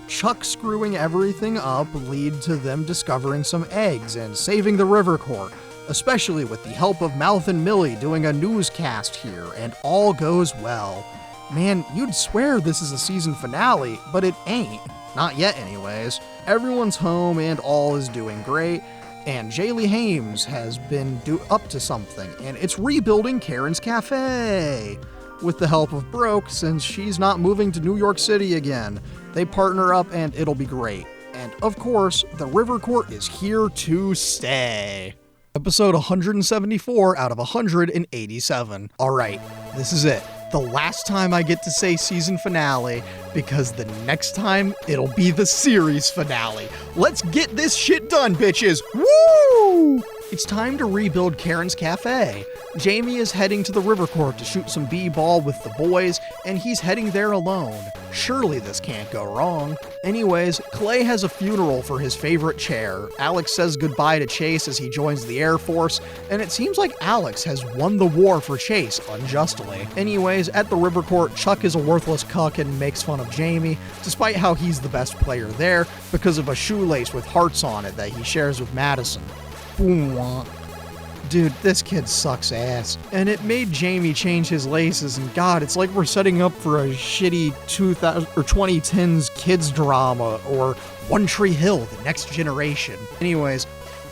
Chuck screwing everything up lead to them discovering some eggs and saving the River Court, especially with the help of Mouth and Millie doing a newscast here, and all goes well. Man, you'd swear this is a season finale, but it ain't. Not yet anyways. Everyone's home and all is doing great, and Jaylee Hames has been up to something, and it's rebuilding Karen's Cafe. With the help of Broke, since she's not moving to New York City again. They partner up and it'll be great. And of course, the River Court is here to stay. Episode 174 out of 187. Alright, this is it. The last time I get to say season finale, because the next time it'll be the series finale. Let's get this shit done, bitches! Woo! It's time to rebuild Karen's Cafe. Jamie is heading to the River Court to shoot some b-ball with the boys, and he's heading there alone. Surely this can't go wrong. Anyways, Clay has a funeral for his favorite chair. Alex says goodbye to Chase as he joins the Air Force, and it seems like Alex has won the war for Chase unjustly. Anyways, at the River Court, Chuck is a worthless cuck and makes fun of Jamie, despite how he's the best player there because of a shoelace with hearts on it that he shares with Madison. Boom. Dude, this kid sucks ass. And it made Jamie change his laces, and God, it's like we're setting up for a shitty 2010s kids drama or One Tree Hill, The Next Generation. Anyways,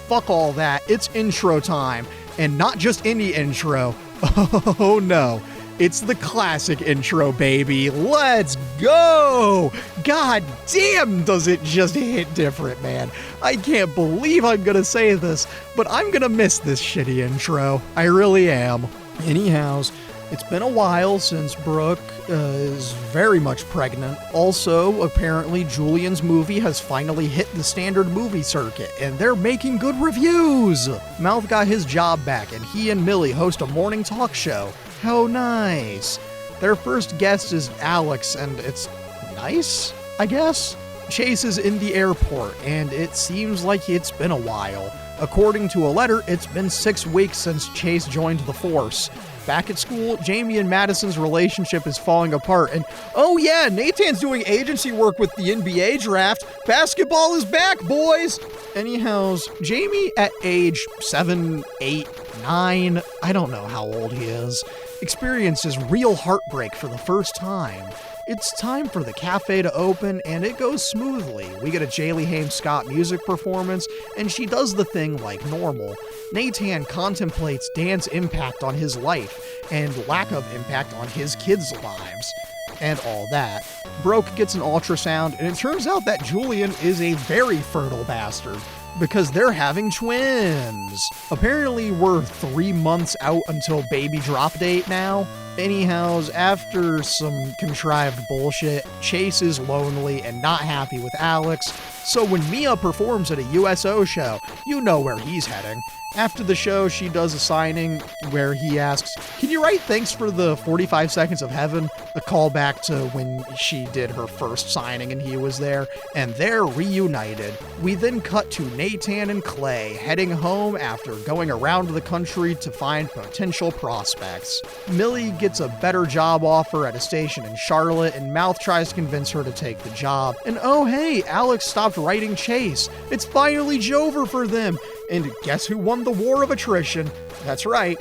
fuck all that. It's intro time, and not just any intro. Oh no. It's the classic intro, baby. Let's go! God damn, does it just hit different, man. I can't believe I'm gonna say this, but I'm gonna miss this shitty intro. I really am. Anyhow, it's been a while since Brooke is very much pregnant. Also, apparently Julian's movie has finally hit the standard movie circuit, and they're making good reviews. Mouth got his job back, and he and Millie host a morning talk show. How nice. Their first guest is Alex, and it's nice, I guess? Chase is in the airport, and it seems like it's been a while. According to a letter, it's been 6 weeks since Chase joined the force. Back at school, Jamie and Madison's relationship is falling apart, and oh yeah, Nathan's doing agency work with the NBA draft. Basketball is back, boys! Anyhow, Jamie at age 7, 8, 9, I don't know how old he is, experiences real heartbreak for the first time. It's time for the cafe to open, and it goes smoothly. We get a Jaylee Hames Scott music performance, and she does the thing like normal. Nathan contemplates Dan's impact on his life, and lack of impact on his kids' lives, and all that. Broke gets an ultrasound, and it turns out that Julian is a very fertile bastard, because they're having twins. Apparently, we're 3 months out until baby drop date now. Anyhow, after some contrived bullshit, Chase is lonely and not happy with Alex, so when Mia performs at a USO show, you know where he's heading. After the show, she does a signing where he asks, "Can you write thanks for the 45 seconds of heaven?" A callback to when she did her first signing and he was there, and they're reunited. We then cut to Nathan and Clay heading home after going around the country to find potential prospects. Millie gets a better job offer at a station in Charlotte, and Mouth tries to convince her to take the job. And oh hey, Alex stopped writing Chase. It's finally Jover for them. And guess who won the war of attrition? That's right,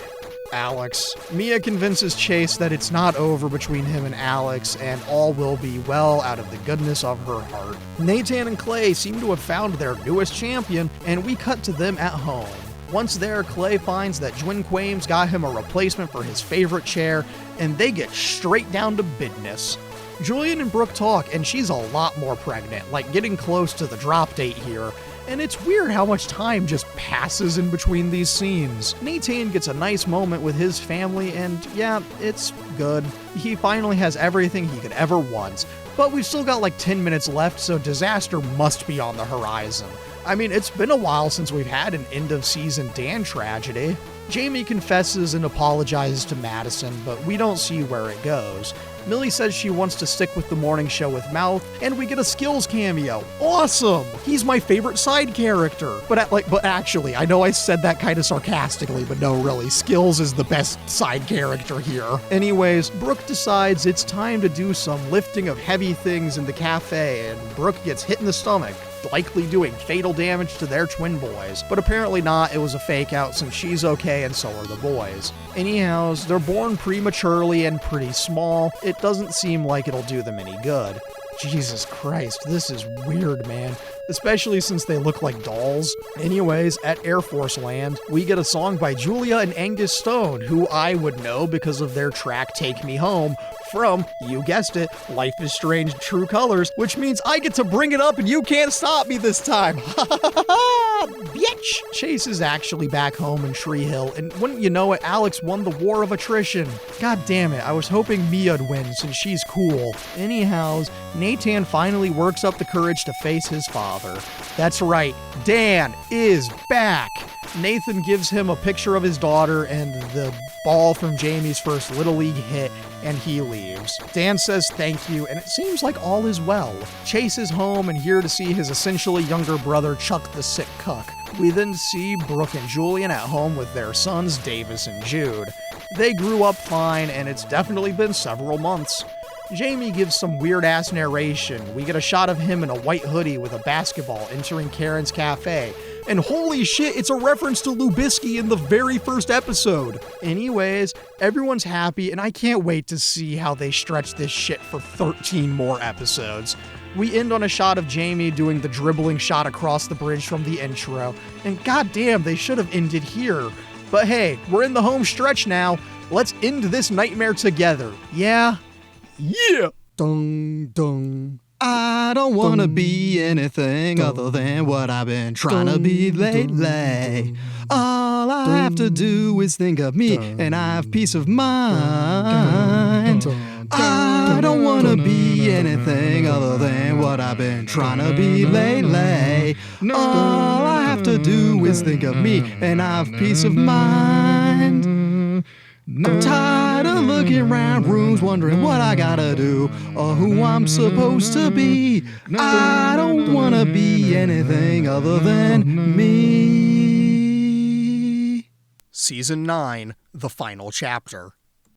Alex. Mia convinces Chase that it's not over between him and Alex, and all will be well out of the goodness of her heart. Nathan and Clay seem to have found their newest champion, and we cut to them at home. Once there, Clay finds that Dwin Quames got him a replacement for his favorite chair, and they get straight down to business. Julian and Brooke talk, and she's a lot more pregnant, like getting close to the drop date here. And it's weird how much time just passes in between these scenes. Nathan gets a nice moment with his family, and yeah, it's good. He finally has everything he could ever want. But we've still got like 10 minutes left, so disaster must be on the horizon. I mean, it's been a while since we've had an end-of-season Dan tragedy. Jamie confesses and apologizes to Madison, but we don't see where it goes. Millie says she wants to stick with the morning show with Mouth, and we get a Skills cameo. Awesome! He's my favorite side character. But actually, I know I said that kind of sarcastically, but no, really, Skills is the best side character here. Anyways, Brooke decides it's time to do some lifting of heavy things in the cafe, and Brooke gets hit in the stomach, likely doing fatal damage to their twin boys. But apparently not, it was a fake out since she's okay and so are the boys. Anyhows, they're born prematurely and pretty small. It doesn't seem like it'll do them any good. Jesus Christ, this is weird, man. Especially since they look like dolls. Anyways, at Air Force Land, we get a song by Julia and Angus Stone, who I would know because of their track Take Me Home, from, you guessed it, Life is Strange True Colors, which means I get to bring it up and you can't stop me this time. Ha ha ha ha, bitch! Chase is actually back home in Tree Hill, and wouldn't you know it, Alex won the war of attrition. God damn it, I was hoping Mia'd win since she's cool. Anyhows, Nathan finally works up the courage to face his father. That's right, Dan is back! Nathan gives him a picture of his daughter and the ball from Jamie's first Little League hit, and he leaves. Dan says thank you, and it seems like all is well. Chase is home and here to see his essentially younger brother Chuck the sick cuck. We then see Brooke and Julian at home with their sons Davis and Jude. They grew up fine, and it's definitely been several months. Jamie gives some weird-ass narration. We get a shot of him in a white hoodie with a basketball entering Karen's cafe. And holy shit, it's a reference to Lubisky in the very first episode. Anyways, everyone's happy, and I can't wait to see how they stretch this shit for 13 more episodes. We end on a shot of Jamie doing the dribbling shot across the bridge from the intro, and goddamn, they should have ended here. But hey, we're in the home stretch now. Let's end this nightmare together. Yeah? Yeah! Dung, dung. I don't wanna be anything other than what I've been trying to be lately. All I have to do is think of me and I have peace of mind. I don't wanna be anything other than what I've been trying to be lately. All I have to do is think of me and I have peace of mind. I'm tired of looking around rooms wondering what I gotta do or who I'm supposed to be. I don't wanna be anything other than me. Season 9, the final chapter.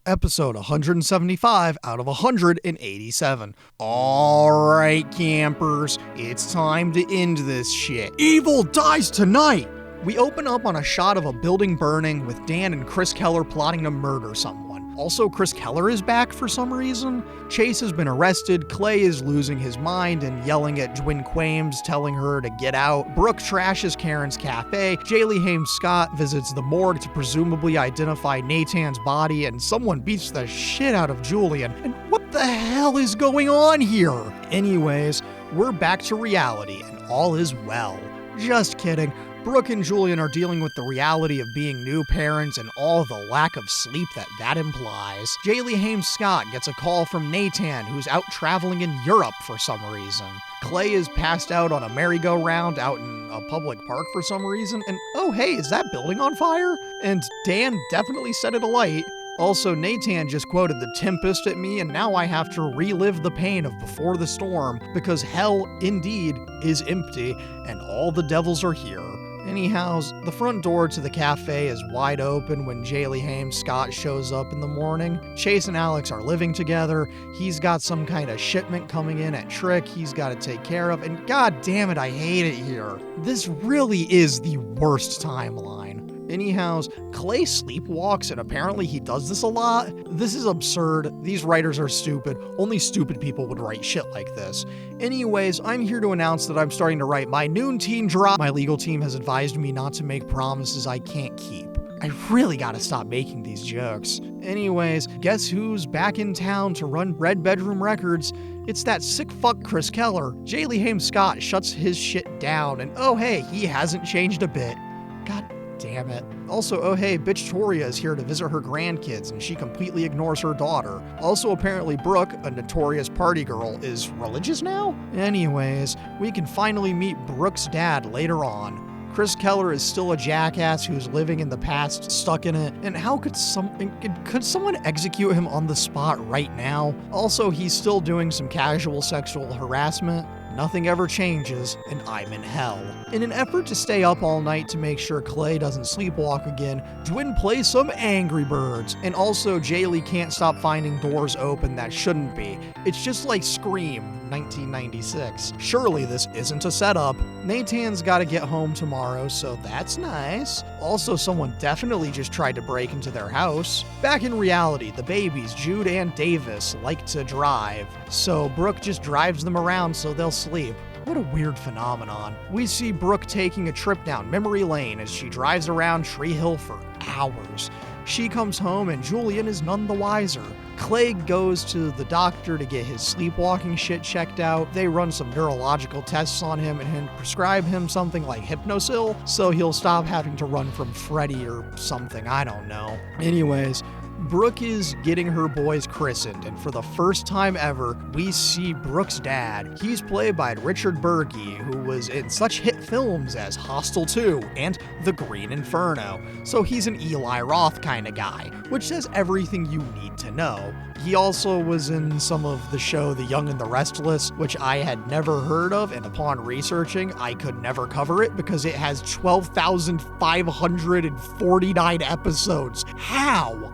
Episode 175 out of 187. Alright, campers, it's time to end this shit. Evil dies tonight! We open up on a shot of a building burning with Dan and Chris Keller plotting to murder someone. Also, Chris Keller is back for some reason. Chase has been arrested, Clay is losing his mind and yelling at Dwin Quames, telling her to get out. Brooke trashes Karen's cafe. Jaylee Hames Scott visits the morgue to presumably identify Nathan's body, and someone beats the shit out of Julian. And what the hell is going on here? Anyways, we're back to reality, and all is well. Just kidding. Brooke and Julian are dealing with the reality of being new parents and all the lack of sleep that implies. Jaylee Hames Scott gets a call from Nathan, who's out traveling in Europe for some reason. Clay is passed out on a merry-go-round out in a public park for some reason, and oh hey, is that building on fire? And Dan definitely set it alight. Also, Nathan just quoted The Tempest at me, and now I have to relive the pain of Before the Storm, because hell, indeed, is empty, and all the devils are here. Anyhows, the front door to the cafe is wide open when Jaylee Hames Scott shows up in the morning. Chase and Alex are living together. He's got some kind of shipment coming in at Trick he's got to take care of, and god damn it, I hate it here. This really is the worst timeline. Anyhow, Clay sleepwalks, and apparently he does this a lot. This is absurd. These writers are stupid. Only stupid people would write shit like this. Anyways, I'm here to announce that I'm starting to write my noon teen drama. My legal team has advised me not to make promises I can't keep. I really gotta stop making these jokes. Anyways, guess who's back in town to run Red Bedroom Records? It's that sick fuck Chris Keller. Jaley Hames Scott shuts his shit down, and oh hey, he hasn't changed a bit. God damn it. Also, oh hey, bitch Toria is here to visit her grandkids, and she completely ignores her daughter. Also, apparently Brooke, a notorious party girl, is religious now? Anyways, we can finally meet Brooke's dad later on. Chris Keller is still a jackass who's living in the past, stuck in it, and how could someone execute him on the spot right now? Also, he's still doing some casual sexual harassment. Nothing ever changes, and I'm in hell. In an effort to stay up all night to make sure Clay doesn't sleepwalk again, Dwin plays some Angry Birds. And also, Jaley can't stop finding doors open that shouldn't be. It's just like Scream, 1996. Surely this isn't a setup. Nathan's gotta get home tomorrow, so that's nice. Also, someone definitely just tried to break into their house. Back in reality, the babies, Jude and Davis, like to drive. So Brooke just drives them around so they'll sleep. What a weird phenomenon. We see Brooke taking a trip down memory lane as she drives around Tree Hill for hours. She comes home and Julian is none the wiser. Clay goes to the doctor to get his sleepwalking shit checked out. They run some neurological tests on him and prescribe him something like Hypnosil, so he'll stop having to run from Freddy or something, I don't know. Anyways, Brooke is getting her boys christened, and for the first time ever, we see Brooke's dad. He's played by Richard Burgi, who was in such hit films as Hostel 2 and The Green Inferno, so he's an Eli Roth kind of guy, which says everything you need to know. He also was in some of the show The Young and the Restless, which I had never heard of, and upon researching, I could never cover it because it has 12,549 episodes. How?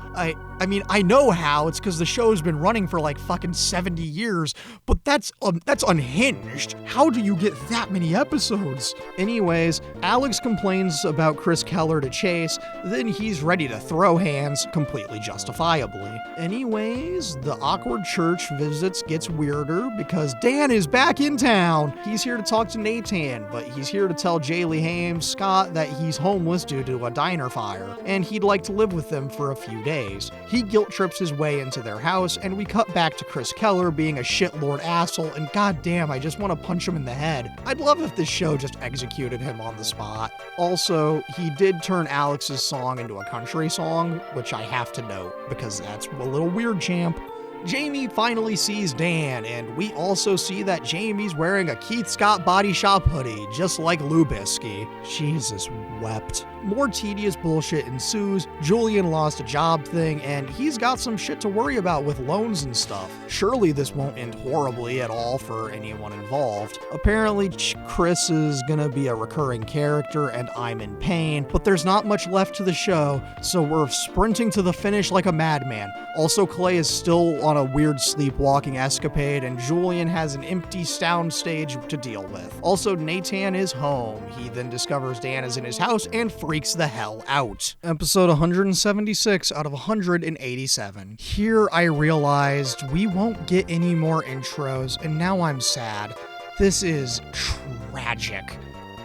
I mean, I know how. It's because the show's been running for like fucking 70 years, but that's unhinged. How do you get that many episodes? Anyways, Alex complains about Chris Keller to Chase, then he's ready to throw hands, completely justifiably. Anyways, the awkward church visits gets weirder because Dan is back in town. He's here to talk to Nathan, but he's here to tell Jaley Hames Scott that he's homeless due to a diner fire, and he'd like to live with them for a few days. He guilt trips his way into their house, and we cut back to Chris Keller being a shitlord asshole, and goddamn, I just want to punch him in the head. I'd love if this show just executed him on the spot. Also, he did turn Alex's song into a country song, which I have to note, because that's a little weird, champ. Jamie finally sees Dan, and we also see that Jamie's wearing a Keith Scott Body Shop hoodie, just like Lubisky. Jesus wept. More tedious bullshit ensues. Julian lost a job thing, and he's got some shit to worry about with loans and stuff. Surely this won't end horribly at all for anyone involved. Apparently, Chris is gonna be a recurring character, and I'm in pain, but there's not much left to the show, so we're sprinting to the finish like a madman. Also, Clay is still on a weird sleepwalking escapade, and Julian has an empty sound stage to deal with. Also, Nathan is home. He then discovers Dan is in his house and freaks the hell out. Episode 176 out of 187. Here I realized we won't get any more intros, and now I'm sad. This is tragic.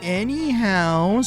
Anyhow,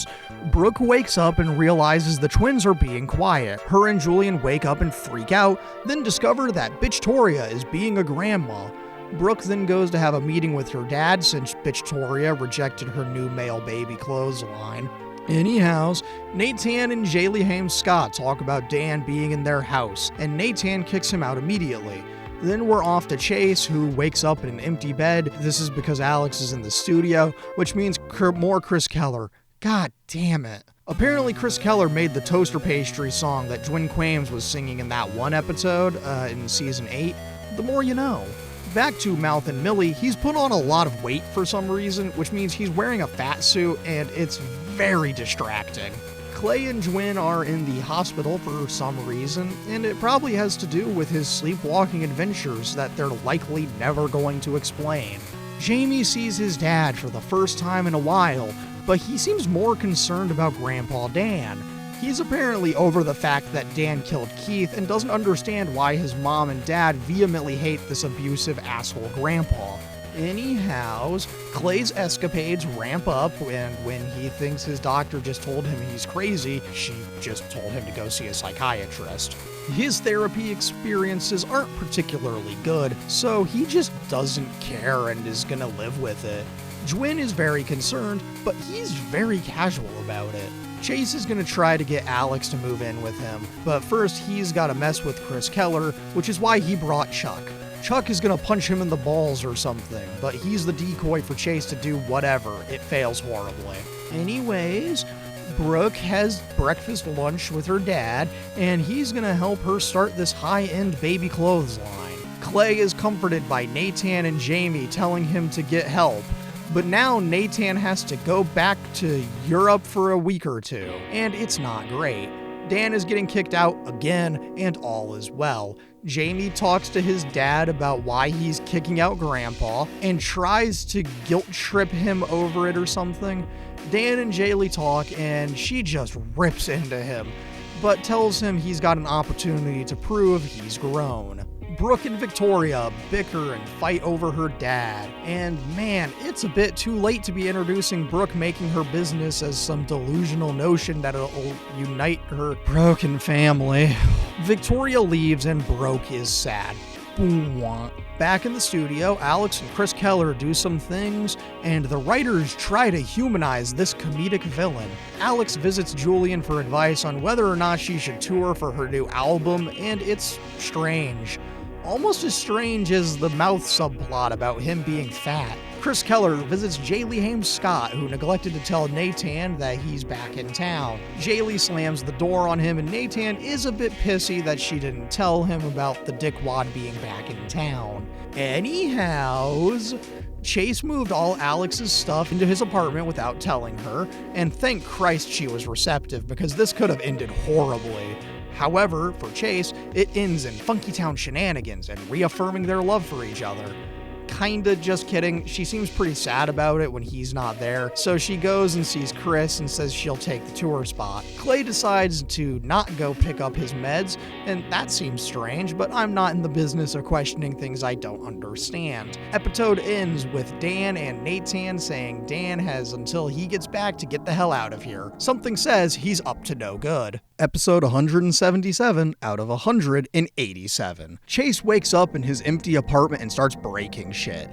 Brooke wakes up and realizes the twins are being quiet. Her and Julian wake up and freak out, then discover that bitch Toria is being a grandma. Brooke then goes to have a meeting with her dad since bitch Toria rejected her new male baby clothes line. Anyhow, Nathan and Jaley Hames Scott talk about Dan being in their house, and Nathan kicks him out immediately. Then we're off to Chase, who wakes up in an empty bed. This is because Alex is in the studio, which means more Chris Keller. God damn it. Apparently Chris Keller made the toaster pastry song that Dwin Quames was singing in that one episode in season 8. The more you know. Back to Mouth and Millie, he's put on a lot of weight for some reason, which means he's wearing a fat suit, and it's very distracting. Clay and Dwin are in the hospital for some reason, and it probably has to do with his sleepwalking adventures that they're likely never going to explain. Jamie sees his dad for the first time in a while, but he seems more concerned about Grandpa Dan. He's apparently over the fact that Dan killed Keith and doesn't understand why his mom and dad vehemently hate this abusive asshole grandpa. Anyhow, Clay's escapades ramp up when he thinks his doctor just told him he's crazy. She just told him to go see a psychiatrist. His therapy experiences aren't particularly good, so he just doesn't care and is gonna live with it. Dwin is very concerned, but he's very casual about it. Chase is gonna try to get Alex to move in with him, but first he's gotta mess with Chris Keller, which is why he brought Chuck. Chuck is gonna punch him in the balls or something, but he's the decoy for Chase to do whatever. It fails horribly. Anyways, Brooke has breakfast lunch with her dad, and he's gonna help her start this high-end baby clothes line. Clay is comforted by Nathan and Jamie telling him to get help, but now Nathan has to go back to Europe for a week or two, and it's not great. Dan is getting kicked out again, and all is well. Jamie talks to his dad about why he's kicking out Grandpa and tries to guilt trip him over it or something. Dan and Jaylee talk, and she just rips into him, but tells him he's got an opportunity to prove he's grown. Brooke and Victoria bicker and fight over her dad, and man, it's a bit too late to be introducing Brooke making her business as some delusional notion that it'll unite her broken family. Victoria leaves and Brooke is sad. Back in the studio, Alex and Chris Keller do some things, and the writers try to humanize this comedic villain. Alex visits Julian for advice on whether or not she should tour for her new album, and it's strange. Almost as strange as the mouth subplot about him being fat. Chris Keller visits Jaylee Hames Scott, who neglected to tell Nathan that he's back in town. Jaylee slams the door on him, and Nathan is a bit pissy that she didn't tell him about the dickwad being back in town. Anyhow, Chase moved all Alex's stuff into his apartment without telling her, and thank Christ she was receptive, because this could have ended horribly. However, for Chase, it ends in Funky Town shenanigans and reaffirming their love for each other. Kinda, just kidding. She seems pretty sad about it when he's not there, so she goes and sees Chris and says she'll take the tour spot. Clay decides to not go pick up his meds, and that seems strange, but I'm not in the business of questioning things I don't understand. Episode ends with Dan and Nathan saying Dan has until he gets back to get the hell out of here. Something says he's up to no good. Episode 177 out of 187. Chase wakes up in his empty apartment and starts breaking shit.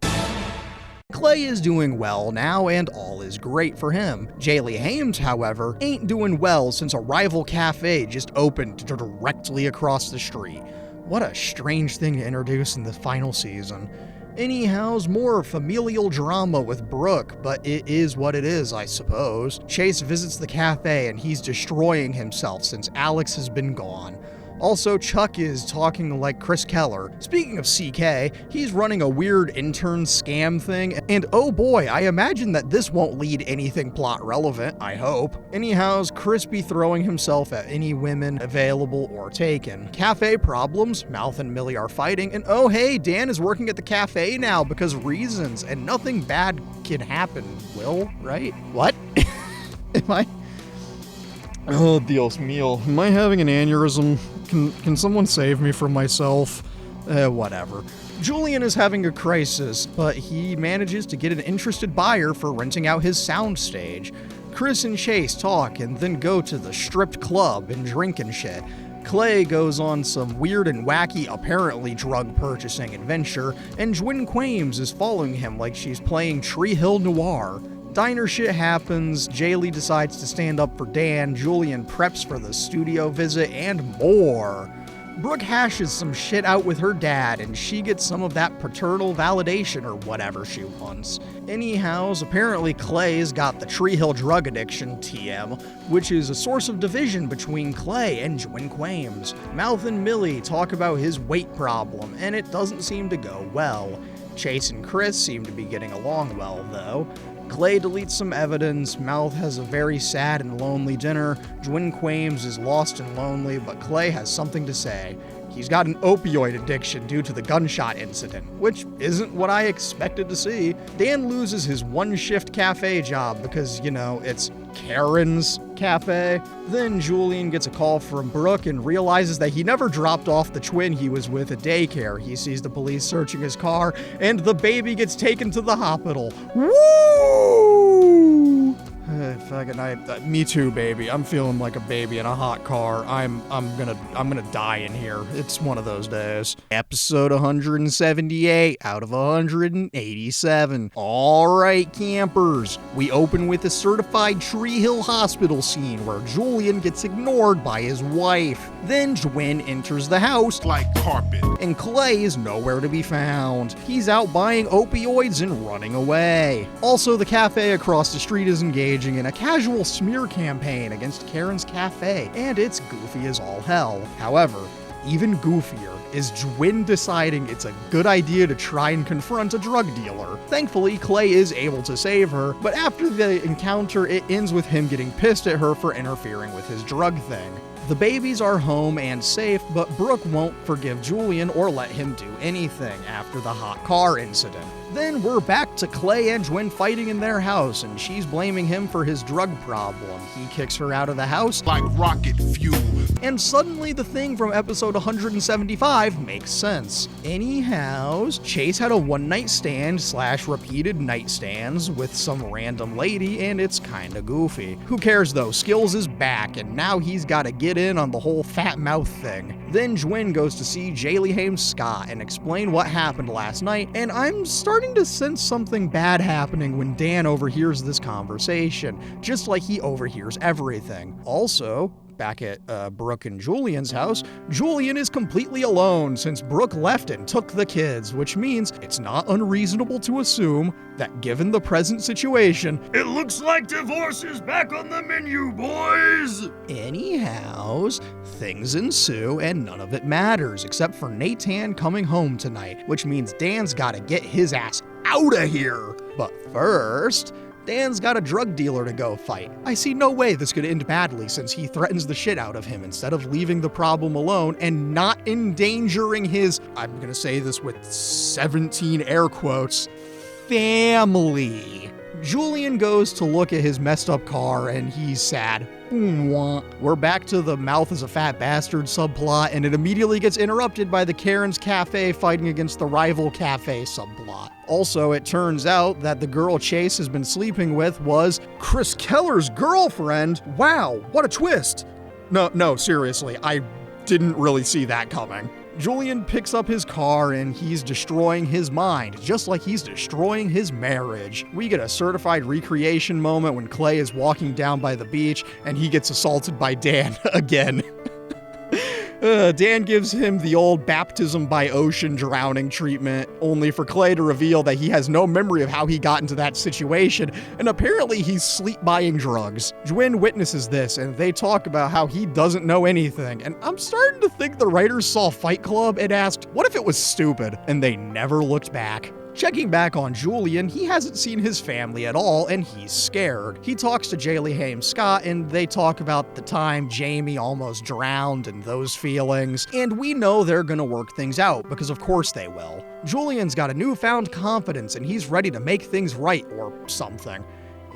Clay is doing well now, and all is great for him. Jaylee Hames, however, ain't doing well since a rival cafe just opened directly across the street. What a strange thing to introduce in the final season. Anyhow, more familial drama with Brooke, but it is what it is, I suppose. Chase visits the cafe and he's destroying himself since Alex has been gone. Also, Chuck is talking like Chris Keller. Speaking of CK, he's running a weird intern scam thing, and oh boy, I imagine that this won't lead anything plot relevant, I hope. Anyhow, Chris be throwing himself at any women available or taken. Cafe problems, Mouth and Millie are fighting, and oh hey, Dan is working at the cafe now because reasons, and nothing bad can happen, Will, right? What? Am I? Oh, Dios mío. Am I having an aneurysm? Can someone save me from myself? Whatever. Julian is having a crisis, but he manages to get an interested buyer for renting out his soundstage. Chris and Chase talk and then go to the stripped club and drink and shit. Clay goes on some weird and wacky, apparently drug-purchasing adventure, and Dwin Quames is following him like she's playing Tree Hill Noir. Diner shit happens, Jaylee decides to stand up for Dan, Julian preps for the studio visit, and more. Brooke hashes some shit out with her dad, and she gets some of that paternal validation or whatever she wants. Anyhow, apparently Clay's got the Tree Hill drug addiction, TM, which is a source of division between Clay and Dwin Quames. Mouth and Millie talk about his weight problem, and it doesn't seem to go well. Chase and Chris seem to be getting along well, though. Clay deletes some evidence, Mouth has a very sad and lonely dinner, Dwin Quames is lost and lonely, but Clay has something to say. He's got an opioid addiction due to the gunshot incident, which isn't what I expected to see. Dan loses his one-shift cafe job because, it's Karen's cafe. Then Julian gets a call from Brooke and realizes that he never dropped off the twin he was with at daycare. He sees the police searching his car, and the baby gets taken to the hospital. Woo! Me too, baby. I'm feeling like a baby in a hot car. I'm gonna die in here. It's one of those days. Episode 178 out of 187. All right, campers. We open with a certified Tree Hill Hospital scene where Julian gets ignored by his wife. Then Gwen enters the house like carpet, and Clay is nowhere to be found. He's out buying opioids and running away. Also, the cafe across the street is engaging in a casual smear campaign against Karen's cafe, and it's goofy as all hell. However, even goofier is Gwen deciding it's a good idea to try and confront a drug dealer. Thankfully, Clay is able to save her, but after the encounter, it ends with him getting pissed at her for interfering with his drug thing. The babies are home and safe, but Brooke won't forgive Julian or let him do anything after the hot car incident. Then we're back to Clay and Gwen fighting in their house, and she's blaming him for his drug problem. He kicks her out of the house like rocket fuel. And suddenly the thing from episode 175 makes sense. Anyhow, Chase had a one-night stand / repeated nightstands with some random lady, and it's kinda goofy. Who cares though? Skills is back, and now he's gotta get in on the whole fat mouth thing. Then Gwen goes to see Jaylee Hames Scott and explain what happened last night, and I'm starting to sense something bad happening when Dan overhears this conversation, just like he overhears everything. Also, back at Brooke and Julian's house, Julian is completely alone since Brooke left and took the kids, which means it's not unreasonable to assume that given the present situation, it looks like divorce is back on the menu, boys! Anyhow, things ensue and none of it matters except for Nathan coming home tonight, which means Dan's gotta get his ass out of here. But first, Dan's got a drug dealer to go fight. I see no way this could end badly since he threatens the shit out of him instead of leaving the problem alone and not endangering his, I'm gonna say this with 17 air quotes, family. Julian goes to look at his messed up car and he's sad. We're back to the mouth is a fat bastard subplot, and it immediately gets interrupted by the Karen's Cafe fighting against the rival cafe subplot. Also, it turns out that the girl Chase has been sleeping with was Chris Keller's girlfriend. Wow, what a twist. No, seriously, I didn't really see that coming. Julian picks up his car and he's destroying his mind, just like he's destroying his marriage. We get a certified recreation moment when Clay is walking down by the beach and he gets assaulted by Dan again. Dan gives him the old baptism by ocean drowning treatment, only for Clay to reveal that he has no memory of how he got into that situation, and apparently he's sleep buying drugs. Gwen witnesses this, and they talk about how he doesn't know anything, and I'm starting to think the writers saw Fight Club and asked, what if it was stupid? And they never looked back. Checking back on Julian, he hasn't seen his family at all, and he's scared. He talks to Jaylee Hames Scott, and they talk about the time Jamie almost drowned and those feelings, and we know they're gonna work things out, because of course they will. Julian's got a newfound confidence, and he's ready to make things right, or something.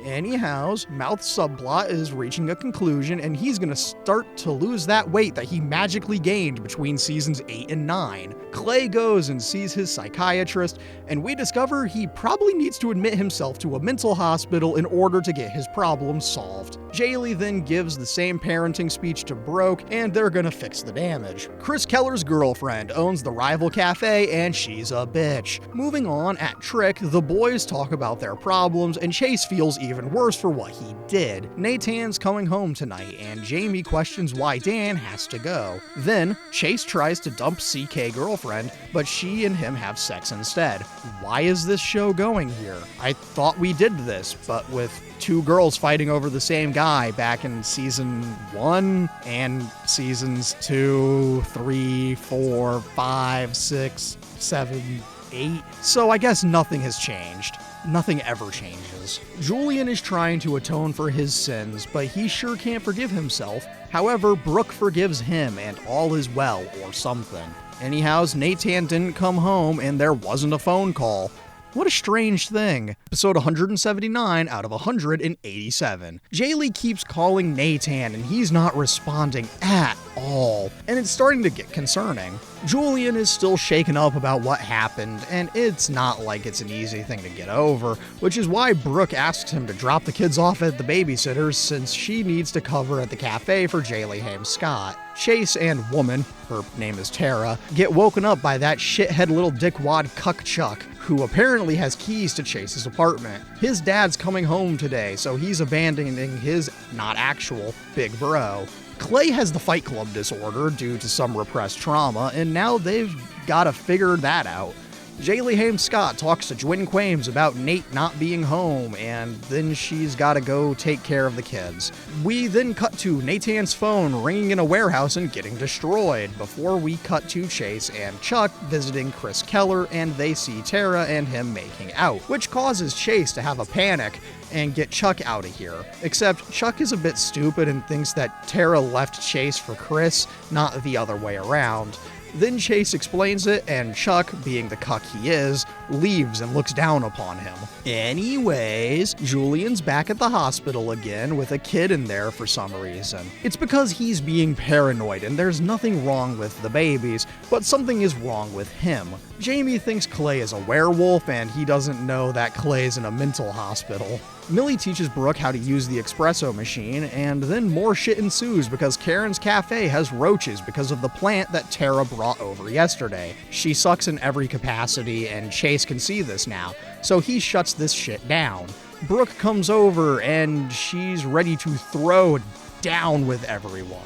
Anyhow, Mouth's subplot is reaching a conclusion, and he's gonna start to lose that weight that he magically gained between seasons 8 and 9. Clay goes and sees his psychiatrist, and we discover he probably needs to admit himself to a mental hospital in order to get his problems solved. Jaylee then gives the same parenting speech to Brooke, and they're gonna fix the damage. Chris Keller's girlfriend owns the rival cafe, and she's a bitch. Moving on, at Trick, the boys talk about their problems, and Chase feels even worse for what he did. Nathan's coming home tonight, and Jamie questions why Dan has to go. Then, Chase tries to dump CK girlfriend, but she and him have sex instead. Why is this show going here? I thought we did this, but with two girls fighting over the same guy back in season 1 and seasons 2, 3, 4, 5, 6, 7, 8. So I guess nothing has changed. nothing ever changes. Julian is trying to atone for his sins, but he sure can't forgive himself. However, Brooke forgives him and all is well, or something. Anyhows, Nathan didn't come home and there wasn't a phone call. What a strange thing. Episode 179 out of 187. Jaylee keeps calling Nathan and he's not responding at all, and it's starting to get concerning. Julian is still shaken up about what happened, and it's not like it's an easy thing to get over, which is why Brooke asks him to drop the kids off at the babysitter's since she needs to cover at the cafe for Jaylee Haim Scott. Chase and woman, her name is Tara, get woken up by that shithead little dickwad cuck Chuck, who apparently has keys to Chase's apartment. His dad's coming home today, so he's abandoning his not actual big bro. Clay has the Fight Club disorder due to some repressed trauma, and now they've gotta figure that out. Jaylee Haim Scott talks to Jwin Quames about Nate not being home, and then she's gotta go take care of the kids. We then cut to Nathan's phone ringing in a warehouse and getting destroyed, before we cut to Chase and Chuck visiting Chris Keller, and they see Tara and him making out, which causes Chase to have a panic and get Chuck out of here. Except Chuck is a bit stupid and thinks that Tara left Chase for Chris, not the other way around. Then Chase explains it, and Chuck, being the cuck he is, leaves and looks down upon him. Anyways, Julian's back at the hospital again with a kid in there for some reason. It's because he's being paranoid and there's nothing wrong with the babies, but something is wrong with him. Jamie thinks Clay is a werewolf and he doesn't know that Clay's in a mental hospital. Millie teaches Brooke how to use the espresso machine, and then more shit ensues because Karen's cafe has roaches because of the plant that Tara brought over yesterday. She sucks in every capacity, and Chase can see this now, so he shuts this shit down. Brooke comes over, and she's ready to throw down with everyone.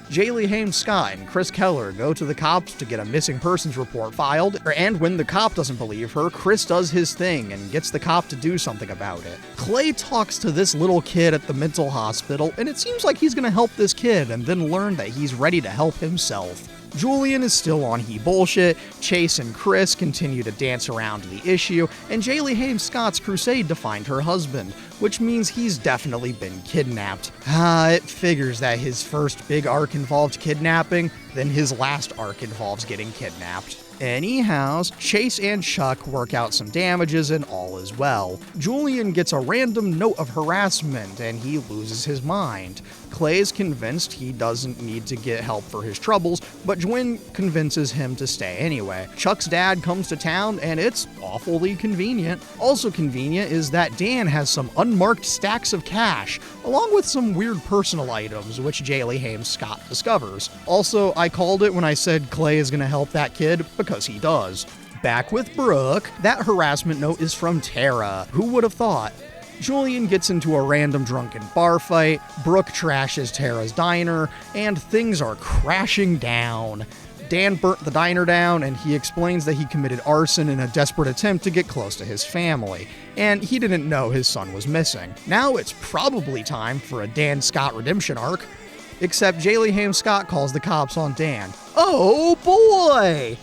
Jaylee Haim Scott and Chris Keller go to the cops to get a missing persons report filed, and when the cop doesn't believe her, Chris does his thing and gets the cop to do something about it. Clay talks to this little kid at the mental hospital, and it seems like he's gonna help this kid and then learn that he's ready to help himself. Julian is still on he bullshit, Chase and Chris continue to dance around the issue, and Jaylee Haim Scott's crusade to find her husband, which means he's definitely been kidnapped. It figures that his first big arc involved kidnapping, then his last arc involves getting kidnapped. Anyhow, Chase and Chuck work out some damages and all is well. Julian gets a random note of harassment and he loses his mind. Clay is convinced he doesn't need to get help for his troubles, but Jwin convinces him to stay anyway. Chuck's dad comes to town and it's awfully convenient. Also convenient is that Dan has some unmarked stacks of cash, along with some weird personal items, which Jaylee Haim Scott discovers. Also, I called it when I said Clay is gonna help that kid, because he does. Back with Brooke, that harassment note is from Tara. Who would have thought? Julian gets into a random drunken bar fight, Brooke trashes Tara's diner, and things are crashing down. Dan burnt the diner down, and he explains that he committed arson in a desperate attempt to get close to his family, and he didn't know his son was missing. Now it's probably time for a Dan Scott redemption arc, except Jaylee Haim Scott calls the cops on Dan. Oh boy!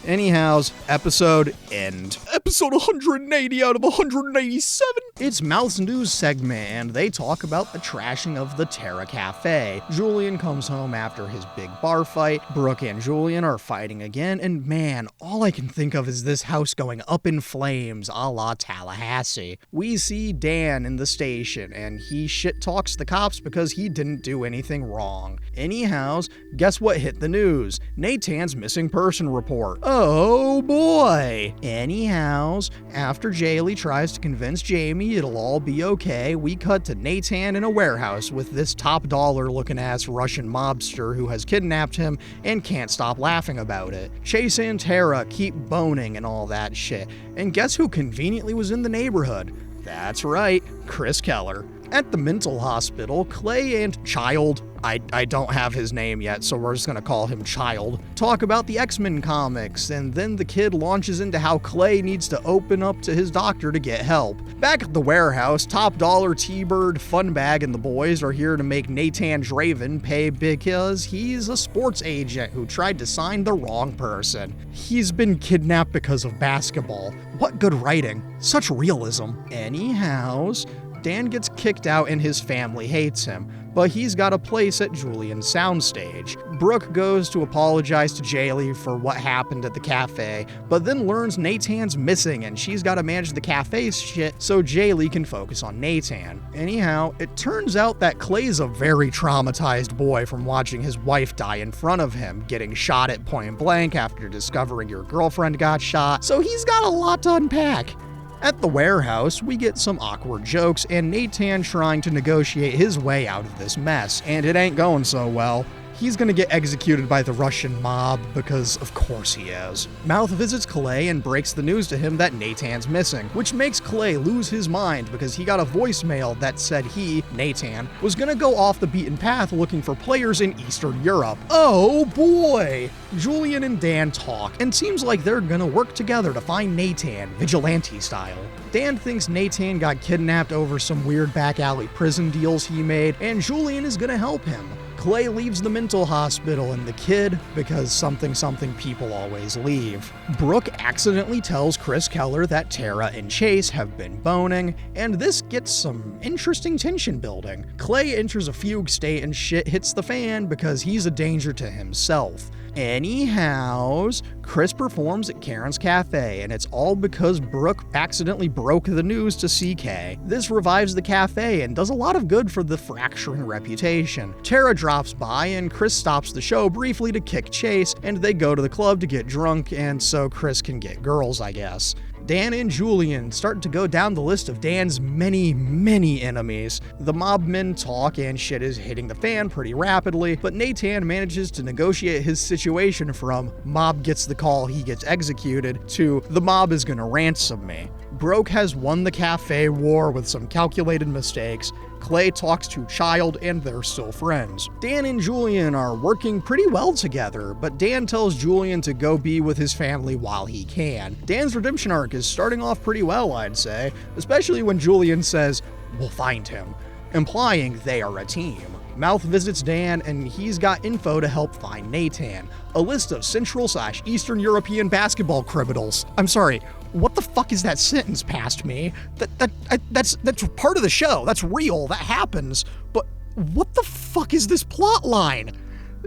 Anyhows, episode end. Episode 180 out of 187. It's Mouth's news segment, and they talk about the trashing of the Tara Cafe. Julian comes home after his big bar fight. Brooke and Julian are fighting again, and man, all I can think of is this house going up in flames, a la Tallahassee. We see Dan in the station, and he shit talks the cops because he didn't do anything wrong. Anyhow, guess what hit the news? Nathan's missing person report. Oh boy! Anyhow, after Jaylee tries to convince Jamie it'll all be okay, we cut to Nathan in a warehouse with this top dollar looking ass Russian mobster who has kidnapped him and can't stop laughing about it. Chase and Tara keep boning and all that shit, and guess who conveniently was in the neighborhood? That's right, Chris Keller. At the mental hospital, Clay and Child, I don't have his name yet, so we're just gonna call him Child, talk about the X-Men comics, and then the kid launches into how Clay needs to open up to his doctor to get help. Back at the warehouse, Top Dollar, T-Bird, Funbag, and the boys are here to make Nathan Draven pay because he's a sports agent who tried to sign the wrong person. He's been kidnapped because of basketball. What good writing. Such realism. Anyhows, Dan gets kicked out and his family hates him, but he's got a place at Julian's soundstage. Brooke goes to apologize to Jaylee for what happened at the cafe, but then learns Nathan's missing and she's got to manage the cafe's shit so Jaylee can focus on Nathan. Anyhow, it turns out that Clay's a very traumatized boy from watching his wife die in front of him, getting shot at point blank after discovering your girlfriend got shot, so he's got a lot to unpack. At the warehouse, we get some awkward jokes and Nathan trying to negotiate his way out of this mess, and it ain't going so well. He's gonna get executed by the Russian mob, because of course he is. Mouth visits Clay and breaks the news to him that Nathan's missing, which makes Clay lose his mind because he got a voicemail that said he, Nathan, was gonna go off the beaten path looking for players in Eastern Europe. Oh boy! Julian and Dan talk, and seems like they're gonna work together to find Nathan, vigilante style. Dan thinks Nathan got kidnapped over some weird back alley prison deals he made, and Julian is gonna help him. Clay leaves the mental hospital and the kid, because something people always leave. Brooke accidentally tells Chris Keller that Tara and Chase have been boning, and this gets some interesting tension building. Clay enters a fugue state and shit hits the fan because he's a danger to himself. Anyhows, Chris performs at Karen's cafe, and it's all because Brooke accidentally broke the news to CK. This revives the cafe and does a lot of good for the fracturing reputation. Tara drops by, and Chris stops the show briefly to kick Chase, and they go to the club to get drunk, and so Chris can get girls, I guess. Dan and Julian start to go down the list of Dan's many enemies. The mob men talk and shit is hitting the fan pretty rapidly, but Nathan manages to negotiate his situation from mob gets the call, he gets executed, to the mob is gonna ransom me. Broke has won the cafe war with some calculated mistakes. Clay talks to Child and they're still friends. Dan and Julian are working pretty well together, but Dan tells Julian to go be with his family while he can. Dan's redemption arc is starting off pretty well, I'd say, especially when Julian says, "We'll find him," implying they are a team. Mouth visits Dan and he's got info to help find Nathan, a list of Central/Eastern European basketball criminals. I'm sorry, what the fuck is that sentence past me? That's part of the show, that's real, that happens, but what the fuck is this plot line?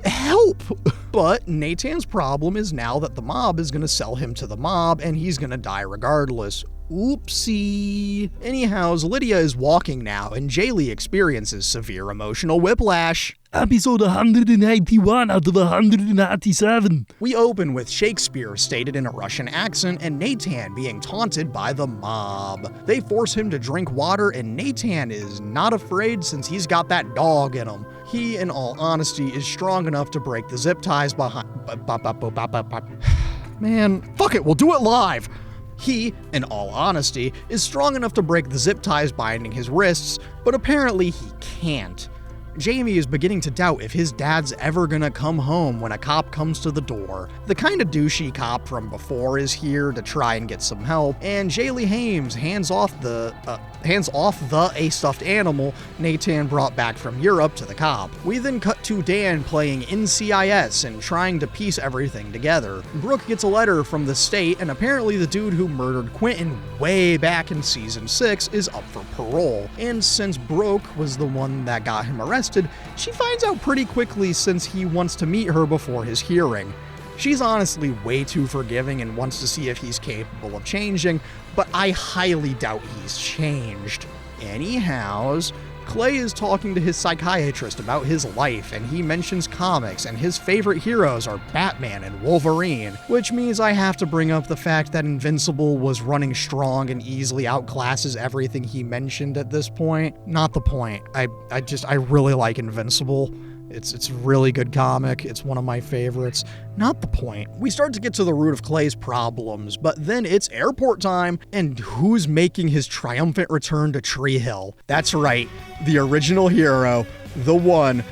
Help! But Nathan's problem is now that the mob is gonna sell him to the mob and he's gonna die regardless. Oopsie. Anyhows, Lydia is walking now, and Jaylee experiences severe emotional whiplash. Episode 191 out of 187. We open with Shakespeare stated in a Russian accent and Nathan being taunted by the mob. They force him to drink water, and Nathan is not afraid since he's got that dog in him. He, in all honesty, is strong enough to break the zip ties behind... Man, fuck it, we'll do it live! He, in all honesty, is strong enough to break the zip ties binding his wrists, but apparently he can't. Jamie is beginning to doubt if his dad's ever gonna come home when a cop comes to the door. The kind of douchey cop from before is here to try and get some help, and Jaylee Hames hands off the stuffed animal Nathan brought back from Europe to the cop. We then cut to Dan playing NCIS and trying to piece everything together. Brooke gets a letter from the state, and apparently the dude who murdered Quentin way back in season 6 is up for parole. And since Brooke was the one that got him arrested, she finds out pretty quickly since he wants to meet her before his hearing. She's honestly way too forgiving and wants to see if he's capable of changing, but I highly doubt he's changed. Anyhows, Clay is talking to his psychiatrist about his life, and he mentions comics, and his favorite heroes are Batman and Wolverine, which means I have to bring up the fact that Invincible was running strong and easily outclasses everything he mentioned at this point. Not the point. I really like Invincible. It's a really good comic. It's one of my favorites. Not the point. We start to get to the root of Clay's problems, but then it's airport time, and who's making his triumphant return to Tree Hill? That's right, the original hero, the one,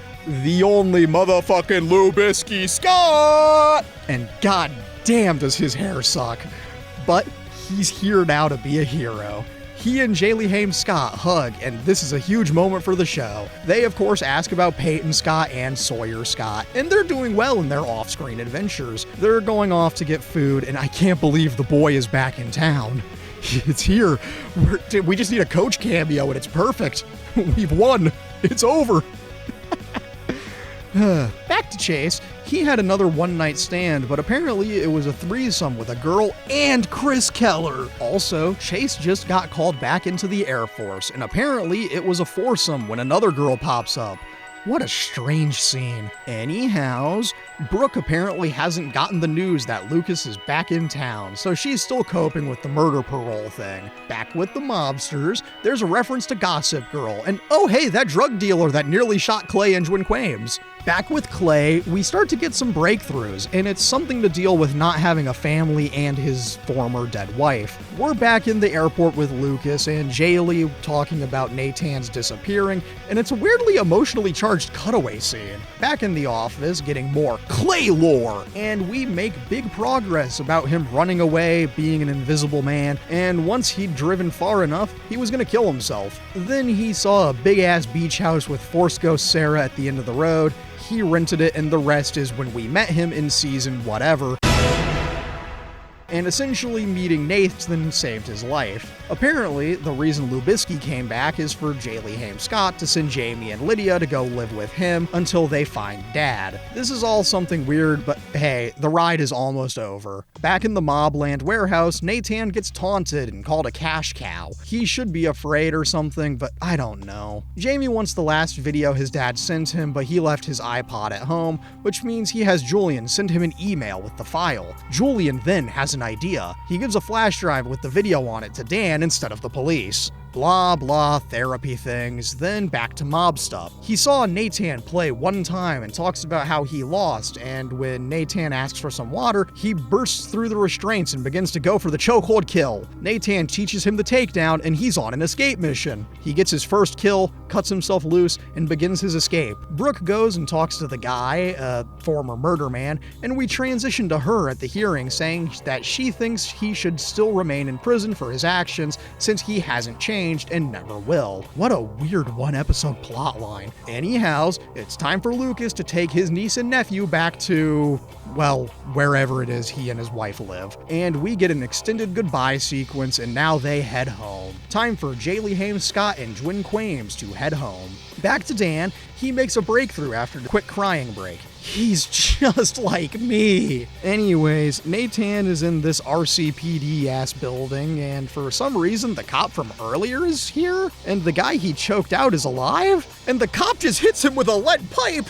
the only motherfucking Lubisky Scott! And god damn does his hair suck. But he's here now to be a hero. He and Jaylee Haim Scott hug, and this is a huge moment for the show. They, of course, ask about Peyton Scott and Sawyer Scott, and they're doing well in their off-screen adventures. They're going off to get food, and I can't believe the boy is back in town. It's here. We just need a coach cameo, and it's perfect. We've won. It's over. Back to Chase. He had another one-night stand, but apparently it was a threesome with a girl and Chris Keller. Also, Chase just got called back into the Air Force, and apparently it was a foursome when another girl pops up. What a strange scene. Anyhows, Brooke apparently hasn't gotten the news that Lucas is back in town, so she's still coping with the murder parole thing. Back with the mobsters, there's a reference to Gossip Girl, and oh hey, that drug dealer that nearly shot Clay and Jwin Quames. Back with Clay, we start to get some breakthroughs, and it's something to deal with not having a family and his former dead wife. We're back in the airport with Lucas and Jaylee talking about Nathan's disappearing, and it's a weirdly emotionally charged cutaway scene. Back in the office, getting more Clay lore, and we make big progress about him running away, being an invisible man, and once he'd driven far enough, he was gonna kill himself. Then he saw a big-ass beach house with Force Ghost Sarah at the end of the road. He rented it, and the rest is when we met him in season whatever. And essentially meeting Nathan saved his life. Apparently, the reason Lubisky came back is for Jaylee Haim Scott to send Jamie and Lydia to go live with him until they find Dad. This is all something weird, but hey, the ride is almost over. Back in the Mobland warehouse, Nathan gets taunted and called a cash cow. He should be afraid or something, but I don't know. Jamie wants the last video his dad sent him, but he left his iPod at home, which means he has Julian send him an email with the file. Julian then has an idea. He gives a flash drive with the video on it to Dan instead of the police. Blah blah therapy things, then back to mob stuff. He saw Nathan play one time and talks about how he lost, and when Nathan asks for some water, he bursts through the restraints and begins to go for the chokehold kill. Nathan teaches him the takedown and he's on an escape mission. He gets his first kill, cuts himself loose, and begins his escape. Brooke goes and talks to the guy, a former murder man, and we transition to her at the hearing saying that she thinks he should still remain in prison for his actions since he hasn't changed and never will. What a weird one-episode plotline. Anyhows, it's time for Lucas to take his niece and nephew back to, well, wherever it is he and his wife live. And we get an extended goodbye sequence, and now they head home. Time for Jaylee Haim Scott and Jwin Quames to head home. Back to Dan, he makes a breakthrough after a quick crying break. He's just like me. Anyways, Nathan is in this RCPD-ass building, and for some reason, the cop from earlier is here, and the guy he choked out is alive, and the cop just hits him with a lead pipe.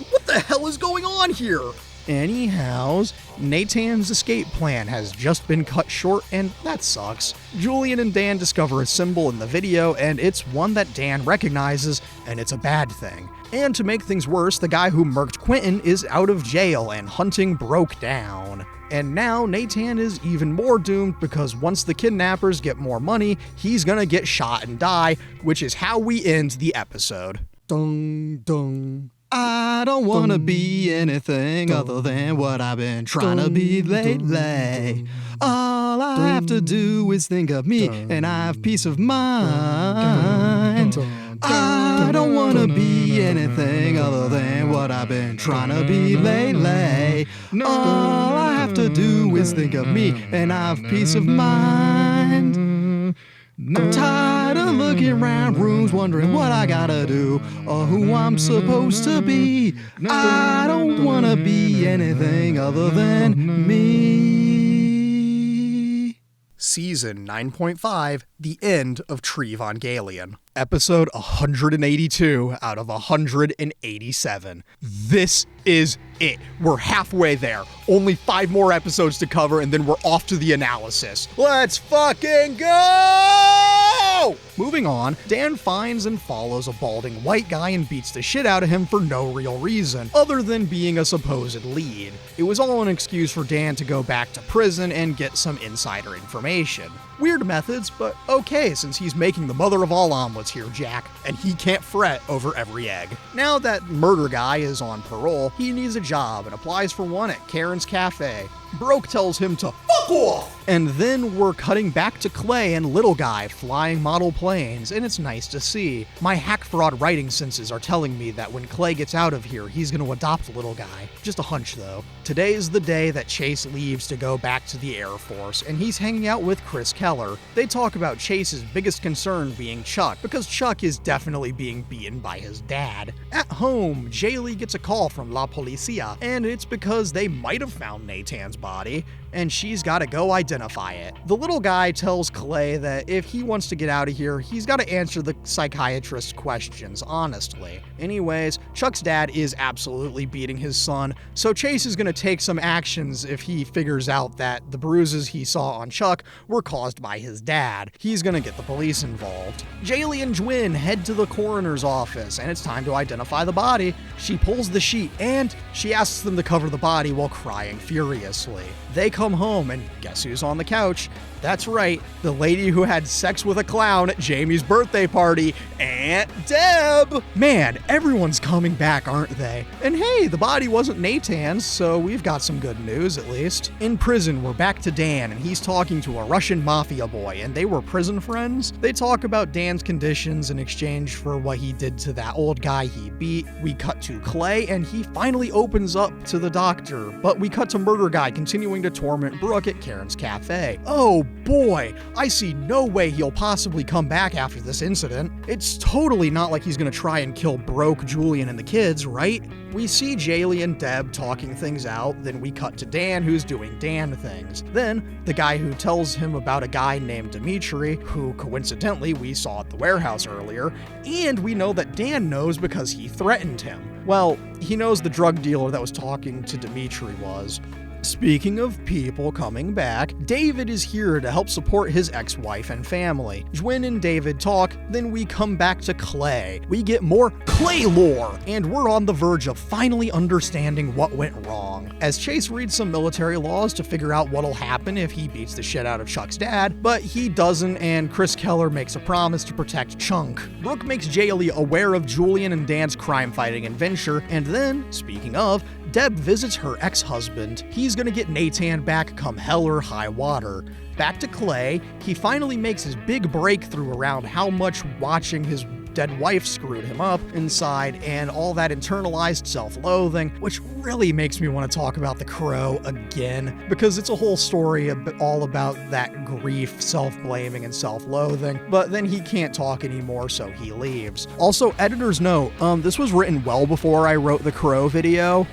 What the hell is going on here? Anyhows, Nathan's escape plan has just been cut short, and that sucks. Julian and Dan discover a symbol in the video, and it's one that Dan recognizes, and it's a bad thing. And to make things worse, the guy who murked Quentin is out of jail, and hunting broke down. And now Nathan is even more doomed because once the kidnappers get more money, he's gonna get shot and die, which is how we end the episode. Dung, dung. I don't want to be anything other than what I've been trying to be lately. All I have to do is think of me and I have peace of mind. I don't want to be anything other than what I've been trying to be lately. All I have to do is think of me and I have peace of mind. I'm tired of looking around rooms wondering what I gotta do or who I'm supposed to be. I don't wanna be anything other than me. Season 9.5, The End of Trevangelion. Episode 182 out of 187. This is it. We're halfway there. Only 5 more episodes to cover, and then we're off to the analysis. Let's fucking go! go! Moving on, Dan finds and follows a balding white guy and beats the shit out of him for no real reason, other than being a supposed lead. It was all an excuse for Dan to go back to prison and get some insider information. Weird methods, but okay since he's making the mother of all omelets here, Jack, and he can't fret over every egg. Now that murder guy is on parole, he needs a job and applies for one at Karen's Cafe. Broke tells him to fuck off! And then we're cutting back to Clay and Little Guy flying model planes, and it's nice to see. My hack fraud writing senses are telling me that when Clay gets out of here, he's gonna adopt Little Guy. Just a hunch though. Today's the day that Chase leaves to go back to the Air Force, and he's hanging out with Chris Keller. They talk about Chase's biggest concern being Chuck, because Chuck is definitely being beaten by his dad. At home, Jaylee gets a call from La Policia, and it's because they might have found Nathan's body, and she's gotta go identify it. The Little Guy tells Clay that if he wants to get out of here, he's gotta answer the psychiatrist's questions honestly. Anyways, Chuck's dad is absolutely beating his son, so Chase is gonna take some actions if he figures out that the bruises he saw on Chuck were caused by his dad. He's gonna get the police involved. Jaylee and Jwin head to the coroner's office, and it's time to identify the body. She pulls the sheet, and she asks them to cover the body while crying furiously. They come home, and guess who's on the couch? That's right, the lady who had sex with a clown at Jamie's birthday party, Aunt Deb! Man, everyone's coming back, aren't they? And hey, the body wasn't Nathan's, so we've got some good news at least. In prison, we're back to Dan, and he's talking to a Russian mafia boy, and they were prison friends. They talk about Dan's conditions in exchange for what he did to that old guy he beat. We cut to Clay, and he finally opens up to the doctor, but we cut to Murder Guy continuing to torment Brooke at Karen's Cafe. Oh boy, I see no way he'll possibly come back after this incident. It's totally not like he's gonna try and kill Broke, Julian, and the kids, right? We see Jaylee and Deb talking things out, then we cut to Dan who's doing Dan things. Then, the guy who tells him about a guy named Dimitri, who coincidentally we saw at the warehouse earlier, and we know that Dan knows because he threatened him. Well, he knows the drug dealer that was talking to Dimitri was. Speaking of people coming back, David is here to help support his ex-wife and family. Jwin and David talk, then we come back to Clay. We get more Clay lore, and we're on the verge of finally understanding what went wrong. As Chase reads some military laws to figure out what'll happen if he beats the shit out of Chuck's dad, but he doesn't, and Chris Keller makes a promise to protect Chunk. Brooke makes Jaylee aware of Julian and Dan's crime-fighting adventure, and then, speaking of, Deb visits her ex-husband. He's gonna get Nathan back come hell or high water. Back to Clay, he finally makes his big breakthrough around how much watching his dead wife screwed him up inside and all that internalized self-loathing, which really makes me want to talk about The Crow again, because it's a whole story all about that grief, self-blaming, and self-loathing, but then he can't talk anymore, so he leaves. Also, editor's note, this was written well before I wrote the Crow video.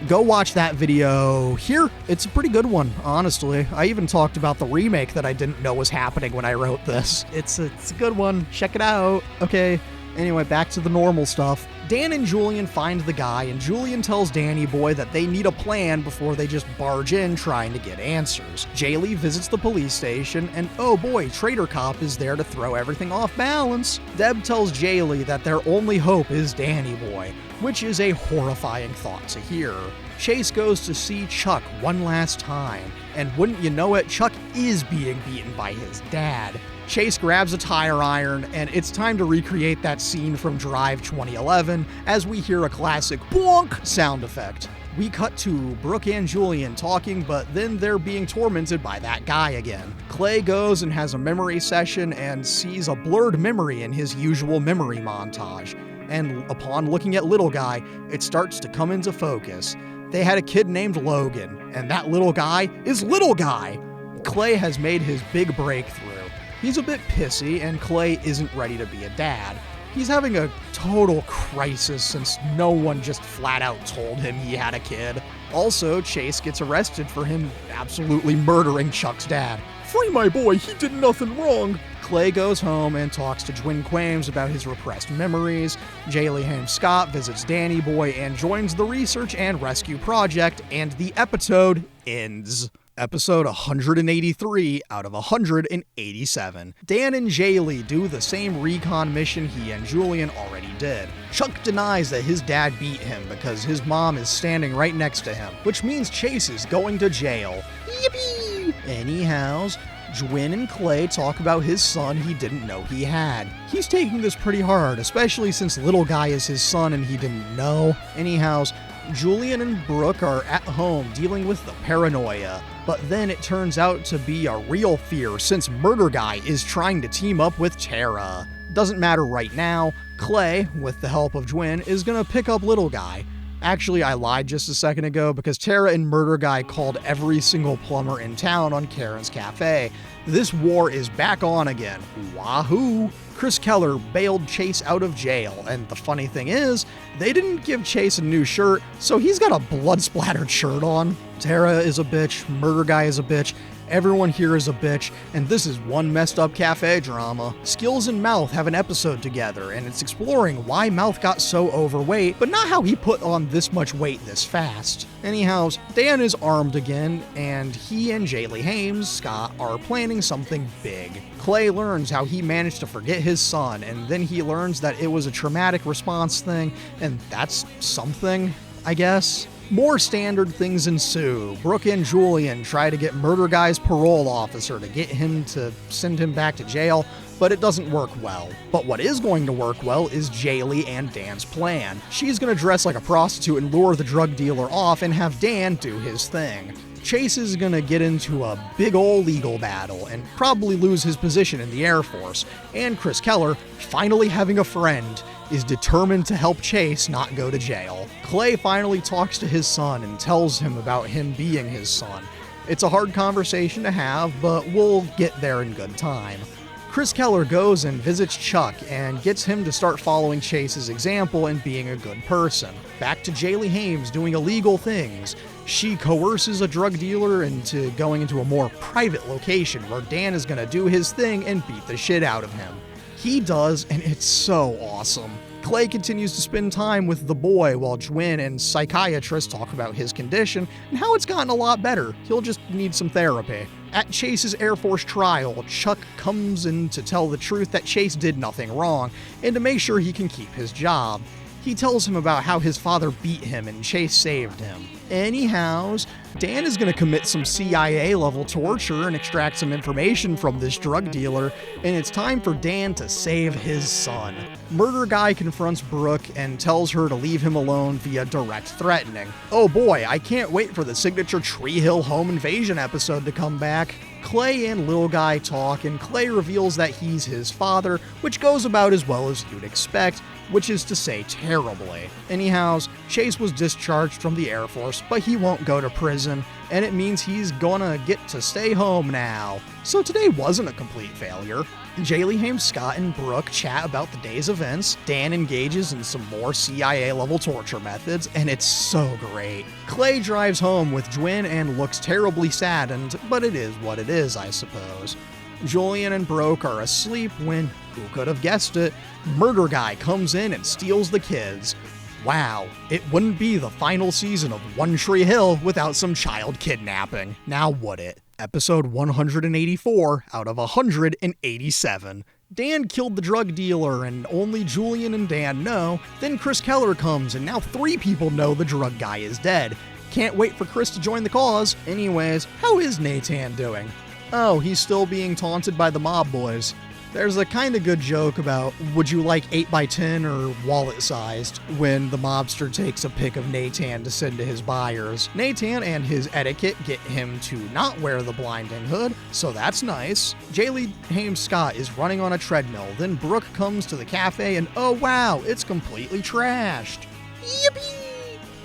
Go watch that video here. It's a pretty good one, honestly. I even talked about the remake that I didn't know was happening when I wrote this. It's a good one. Check it out. Okay. Anyway, back to the normal stuff. Dan and Julian find the guy, and Julian tells Danny Boy that they need a plan before they just barge in trying to get answers. Jaylee visits the police station, and oh boy, Trader Cop is there to throw everything off balance. Deb tells Jaylee that their only hope is Danny Boy, which is a horrifying thought to hear. Chase goes to see Chuck one last time, and wouldn't you know it, Chuck is being beaten by his dad. Chase grabs a tire iron, and it's time to recreate that scene from Drive 2011 as we hear a classic bonk sound effect. We cut to Brooke and Julian talking, but then they're being tormented by that guy again. Clay goes and has a memory session and sees a blurred memory in his usual memory montage. And upon looking at Little Guy, it starts to come into focus. They had a kid named Logan, and that little guy is Little Guy. Clay has made his big breakthrough. He's a bit pissy, and Clay isn't ready to be a dad. He's having a total crisis since no one just flat out told him he had a kid. Also, Chase gets arrested for him absolutely murdering Chuck's dad. Free my boy, he did nothing wrong. Clay goes home and talks to Jwin Quames about his repressed memories. Jaylee Haim Scott visits Danny Boy and joins the research and rescue project, and the episode ends. Episode 183 out of 187. Dan and Jaylee do the same recon mission he and Julian already did. Chuck denies that his dad beat him because his mom is standing right next to him, which means Chase is going to jail. Yippee! Anyhows, Gwyn and Clay talk about his son he didn't know he had. He's taking this pretty hard, especially since little guy is his son and he didn't know. Anyhows, Julian and Brooke are at home dealing with the paranoia, but then it turns out to be a real fear since Murder Guy is trying to team up with Tara. Doesn't matter right now, Clay, with the help of Gwyn, is gonna pick up Little Guy. Actually, I lied just a second ago because Tara and Murder Guy called every single plumber in town on Karen's Cafe. This war is back on again. Wahoo! Chris Keller bailed Chase out of jail, and the funny thing is, they didn't give Chase a new shirt, so he's got a blood-splattered shirt on. Tara is a bitch, Murder Guy is a bitch, everyone here is a bitch, and this is one messed up cafe drama. Skills and Mouth have an episode together, and it's exploring why Mouth got so overweight, but not how he put on this much weight this fast. Anyhow, Dan is armed again, and he and Jaylee Hames, Scott, are planning something big. Clay learns how he managed to forget his son, and then he learns that it was a traumatic response thing, and that's something, I guess. More standard things ensue. Brooke and Julian try to get Murder Guy's parole officer to get him to send him back to jail, but it doesn't work well. But what is going to work well is Jaylee and Dan's plan. She's gonna dress like a prostitute and lure the drug dealer off and have Dan do his thing. Chase is gonna get into a big ol' legal battle and probably lose his position in the Air Force, and Chris Keller, finally having a friend, is determined to help Chase not go to jail. Clay finally talks to his son and tells him about him being his son. It's a hard conversation to have, but we'll get there in good time. Chris Keller goes and visits Chuck and gets him to start following Chase's example and being a good person. Back to Jaylee Hames doing illegal things. She coerces a drug dealer into going into a more private location where Dan is gonna do his thing and beat the shit out of him. He does, and it's so awesome. Clay continues to spend time with the boy while Gwyn and psychiatrists talk about his condition and how it's gotten a lot better. He'll just need some therapy. At Chase's Air Force trial, Chuck comes in to tell the truth that Chase did nothing wrong and to make sure he can keep his job. He tells him about how his father beat him and Chase saved him. Anyhows, Dan is going to commit some CIA-level torture and extract some information from this drug dealer, and it's time for Dan to save his son. Murder Guy confronts Brooke and tells her to leave him alone via direct threatening. Oh boy, I can't wait for the signature Tree Hill home invasion episode to come back. Clay and Little Guy talk, and Clay reveals that he's his father, which goes about as well as you'd expect, which is to say terribly. Anyhow, Chase was discharged from the Air Force, but he won't go to prison, and it means he's gonna get to stay home now. So today wasn't a complete failure. Jaylee Hames, Scott, and Brooke chat about the day's events, Dan engages in some more CIA-level torture methods, and it's so great. Clay drives home with Gwyn and looks terribly saddened, but it is what it is, I suppose. Julian and Brooke are asleep when, who could have guessed it, Murder Guy comes in and steals the kids. Wow, it wouldn't be the final season of One Tree Hill without some child kidnapping, now would it? Episode 184 out of 187. Dan killed the drug dealer and only Julian and Dan know. Then Chris Keller comes and now 3 people know the drug guy is dead. Can't wait for Chris to join the cause. Anyways, how is Nathan doing? Oh, he's still being taunted by the mob boys. There's a kind of good joke about, would you like 8x10 or wallet-sized, when the mobster takes a pic of Nathan to send to his buyers. Nathan and his etiquette get him to not wear the blinding hood, so that's nice. Jaylee Hames Scott is running on a treadmill, then Brooke comes to the cafe and oh wow, it's completely trashed. Yippee!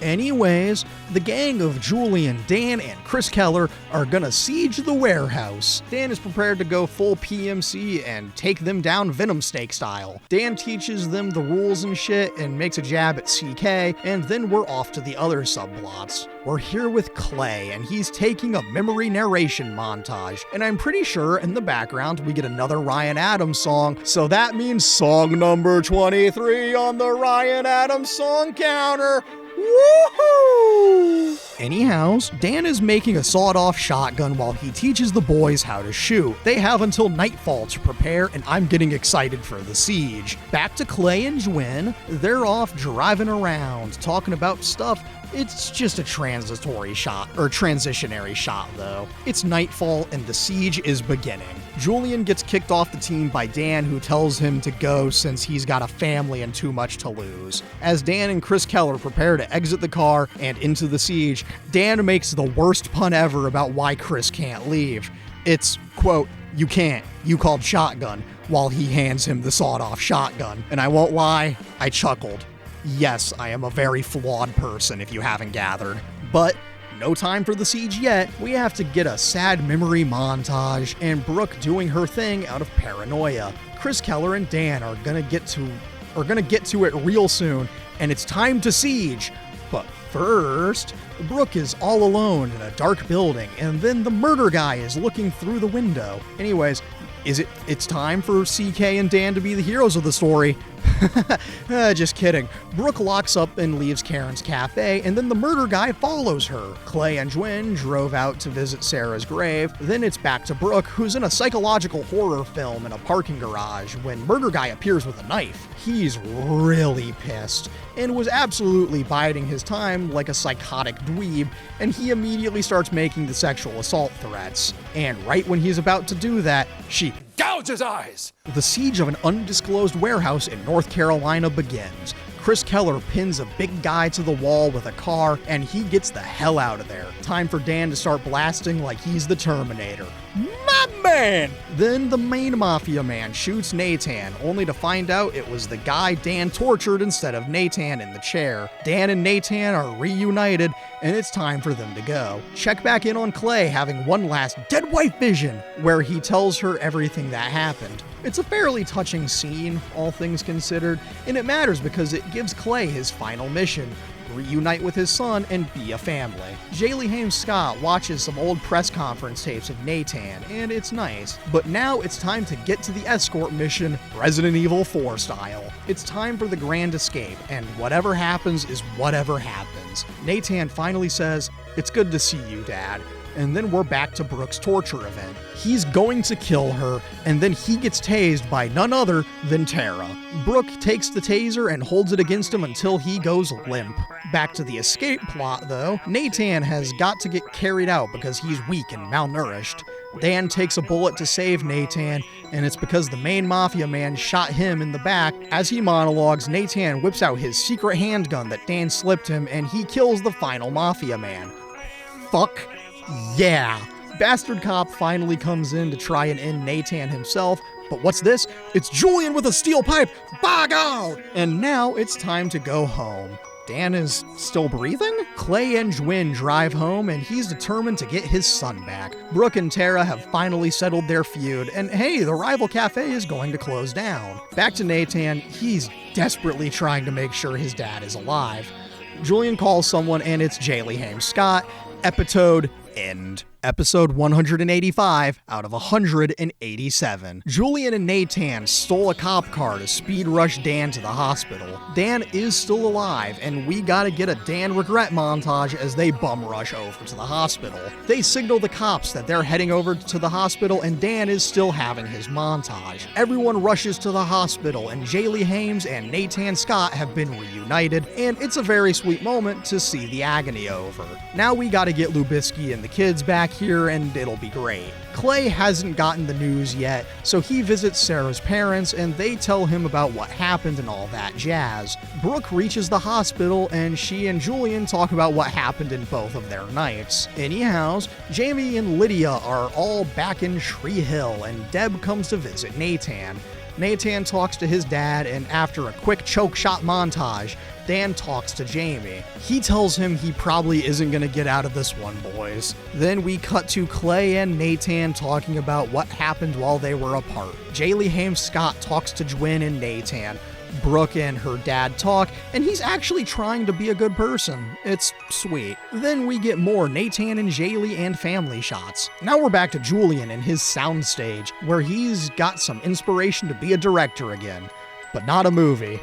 Anyways, the gang of Julian, Dan, and Chris Keller are gonna siege the warehouse. Dan is prepared to go full PMC and take them down Venom Snake style. Dan teaches them the rules and shit and makes a jab at CK, and then we're off to the other subplots. We're here with Clay, and he's taking a memory narration montage, and I'm pretty sure in the background we get another Ryan Adams song, so that means song number 23 on the Ryan Adams song counter. Woohoo! Anyhows, Dan is making a sawed-off shotgun while he teaches the boys how to shoot. They have until nightfall to prepare, and I'm getting excited for the siege. Back to Clay and Jwin. They're off driving around, talking about stuff. It's just a transitionary shot, though. It's nightfall, and the siege is beginning. Julian gets kicked off the team by Dan, who tells him to go since he's got a family and too much to lose. As Dan and Chris Keller prepare to exit the car and into the siege, Dan makes the worst pun ever about why Chris can't leave. It's, quote, "You can't. You called shotgun," while he hands him the sawed-off shotgun. And I won't lie, I chuckled. Yes, I am a very flawed person if you haven't gathered. But no time for the siege yet. We have to get a sad memory montage and Brooke doing her thing out of paranoia. Chris Keller and Dan are gonna get to it real soon, and it's time to siege. But first, Brooke is all alone in a dark building, and then the murder guy is looking through the window. Anyways, it's time for CK and Dan to be the heroes of the story. Just kidding. Brooke locks up and leaves Karen's cafe, and then the murder guy follows her. Clay and Jwin drove out to visit Sarah's grave. Then it's back to Brooke, who's in a psychological horror film in a parking garage when murder guy appears with a knife. He's really pissed and was absolutely biding his time like a psychotic dweeb, and he immediately starts making the sexual assault threats. And right when he's about to do that, she gouges his eyes. The siege of an undisclosed warehouse in North Carolina begins. Chris Keller pins a big guy to the wall with a car, and he gets the hell out of there. Time for Dan to start blasting like he's the Terminator. My man! Then the main mafia man shoots Nathan, only to find out it was the guy Dan tortured instead of Nathan in the chair. Dan and Nathan are reunited, and it's time for them to go. Check back in on Clay having one last dead wife vision, where he tells her everything that happened. It's a fairly touching scene, all things considered, and it matters because it gives Clay his final mission: reunite with his son and be a family. Jaylee Hames Scott watches some old press conference tapes of Nathan, and it's nice. But now it's time to get to the escort mission, Resident Evil 4 style. It's time for the grand escape, and whatever happens is whatever happens. Nathan finally says, "It's good to see you, Dad." And then we're back to Brooke's torture event. He's going to kill her, and then he gets tased by none other than Tara. Brooke takes the taser and holds it against him until he goes limp. Back to the escape plot, though. Nathan has got to get carried out because he's weak and malnourished. Dan takes a bullet to save Nathan, and it's because the main mafia man shot him in the back. As he monologues, Nathan whips out his secret handgun that Dan slipped him, and he kills the final mafia man. Fuck yeah! Bastard Cop finally comes in to try and end Nathan himself, but what's this? It's Julian with a steel pipe! By God! And now it's time to go home. Dan is still breathing? Clay and Jwin drive home, and he's determined to get his son back. Brooke and Tara have finally settled their feud, and hey, the rival cafe is going to close down. Back to Nathan, he's desperately trying to make sure his dad is alive. Julian calls someone, and it's Jaylee Hames Scott. Episode end. Episode 185 out of 187. Julian and Nathan stole a cop car to speed rush Dan to the hospital. Dan is still alive, and we gotta get a Dan regret montage as they bum rush over to the hospital. They signal the cops that they're heading over to the hospital, and Dan is still having his montage. Everyone rushes to the hospital, and Jaylee Hames and Nathan Scott have been reunited, and it's a very sweet moment to see the agony over. Now we gotta get Lubisky and the kids back here, and it'll be great. Clay hasn't gotten the news yet, so he visits Sarah's parents, and they tell him about what happened and all that jazz. Brooke reaches the hospital, and she and Julian talk about what happened in both of their nights. Anyhows, Jamie and Lydia are all back in Tree Hill, and Deb comes to visit Nathan. Nathan talks to his dad, and after a quick choke shot montage, Dan talks to Jamie. He tells him he probably isn't gonna get out of this one, boys. Then we cut to Clay and Nathan talking about what happened while they were apart. Jaylee Hames Scott talks to Jwin and Nathan. Brooke and her dad talk, and he's actually trying to be a good person. It's sweet. Then we get more Nathan and Jaylee and family shots. Now we're back to Julian and his soundstage, where he's got some inspiration to be a director again. But not a movie.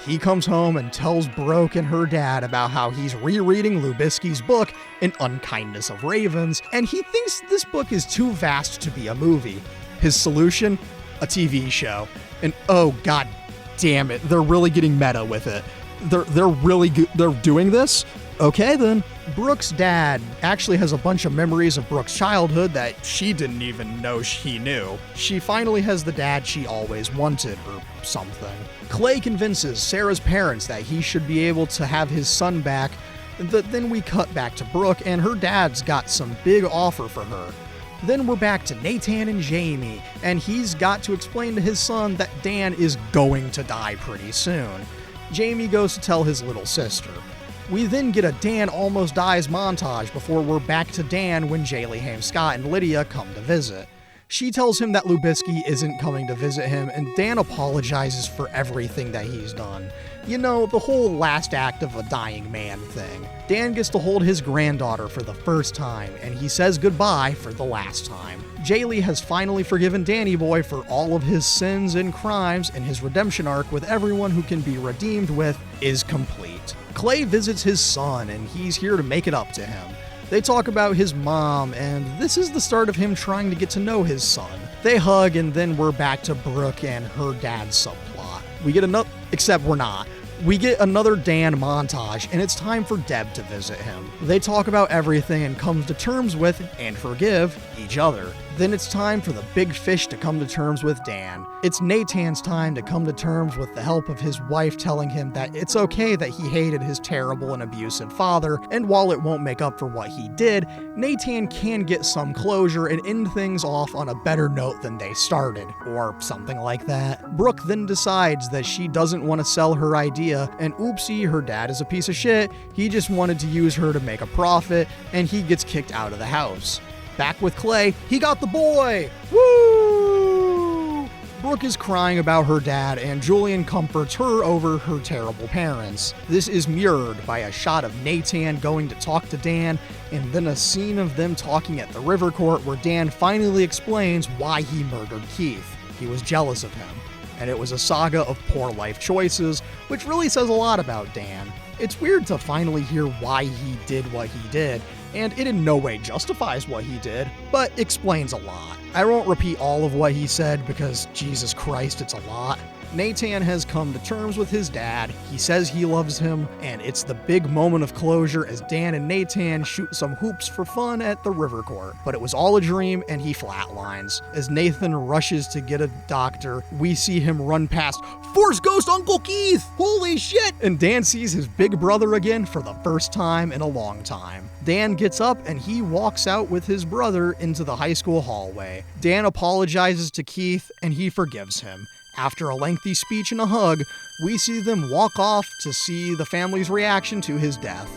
He comes home and tells Brooke and her dad about how he's rereading Lubisky's book, An Unkindness of Ravens, and he thinks this book is too vast to be a movie. His solution? A TV show. And oh god damn it, they're really getting meta with it. They're doing this? Okay then. Brooke's dad actually has a bunch of memories of Brooke's childhood that she didn't even know he knew. She finally has the dad she always wanted, or something. Clay convinces Sarah's parents that he should be able to have his son back. Then we cut back to Brooke, and her dad's got some big offer for her. Then we're back to Nathan and Jamie, and he's got to explain to his son that Dan is going to die pretty soon. Jamie goes to tell his little sister. We then get a Dan almost dies montage before we're back to Dan when Jaylee Haim Scott and Lydia come to visit. She tells him that Lubisky isn't coming to visit him, and Dan apologizes for everything that he's done. You know, the whole last act of a dying man thing. Dan gets to hold his granddaughter for the first time, and he says goodbye for the last time. Jaylee has finally forgiven Danny Boy for all of his sins and crimes, and his redemption arc with everyone who can be redeemed with is complete. Clay visits his son, and he's here to make it up to him. They talk about his mom, and this is the start of him trying to get to know his son. They hug, and then we're back to Brooke and her dad's subplot. We get another, except we're not. We get another Dan montage, and it's time for Deb to visit him. They talk about everything and come to terms with, and forgive, each other. Then it's time for the big fish to come to terms with Dan. It's Nathan's time to come to terms with the help of his wife telling him that it's okay that he hated his terrible and abusive father, and while it won't make up for what he did, Nathan can get some closure and end things off on a better note than they started, or something like that. Brooke then decides that she doesn't want to sell her idea, and oopsie, her dad is a piece of shit, he just wanted to use her to make a profit, and he gets kicked out of the house. Back with Clay, he got the boy! Woo! Brooke is crying about her dad, and Julian comforts her over her terrible parents. This is mirrored by a shot of Nathan going to talk to Dan, and then a scene of them talking at the river court where Dan finally explains why he murdered Keith. He was jealous of him, and it was a saga of poor life choices, which really says a lot about Dan. It's weird to finally hear why he did what he did, and it in no way justifies what he did, but explains a lot. I won't repeat all of what he said because, Jesus Christ, it's a lot. Nathan has come to terms with his dad, he says he loves him, and it's the big moment of closure as Dan and Nathan shoot some hoops for fun at the river court. But it was all a dream, and he flatlines. As Nathan rushes to get a doctor, we see him run past Force Ghost Uncle Keith! Holy shit! And Dan sees his big brother again for the first time in a long time. Dan gets up and he walks out with his brother into the high school hallway. Dan apologizes to Keith and he forgives him. After a lengthy speech and a hug, we see them walk off to see the family's reaction to his death.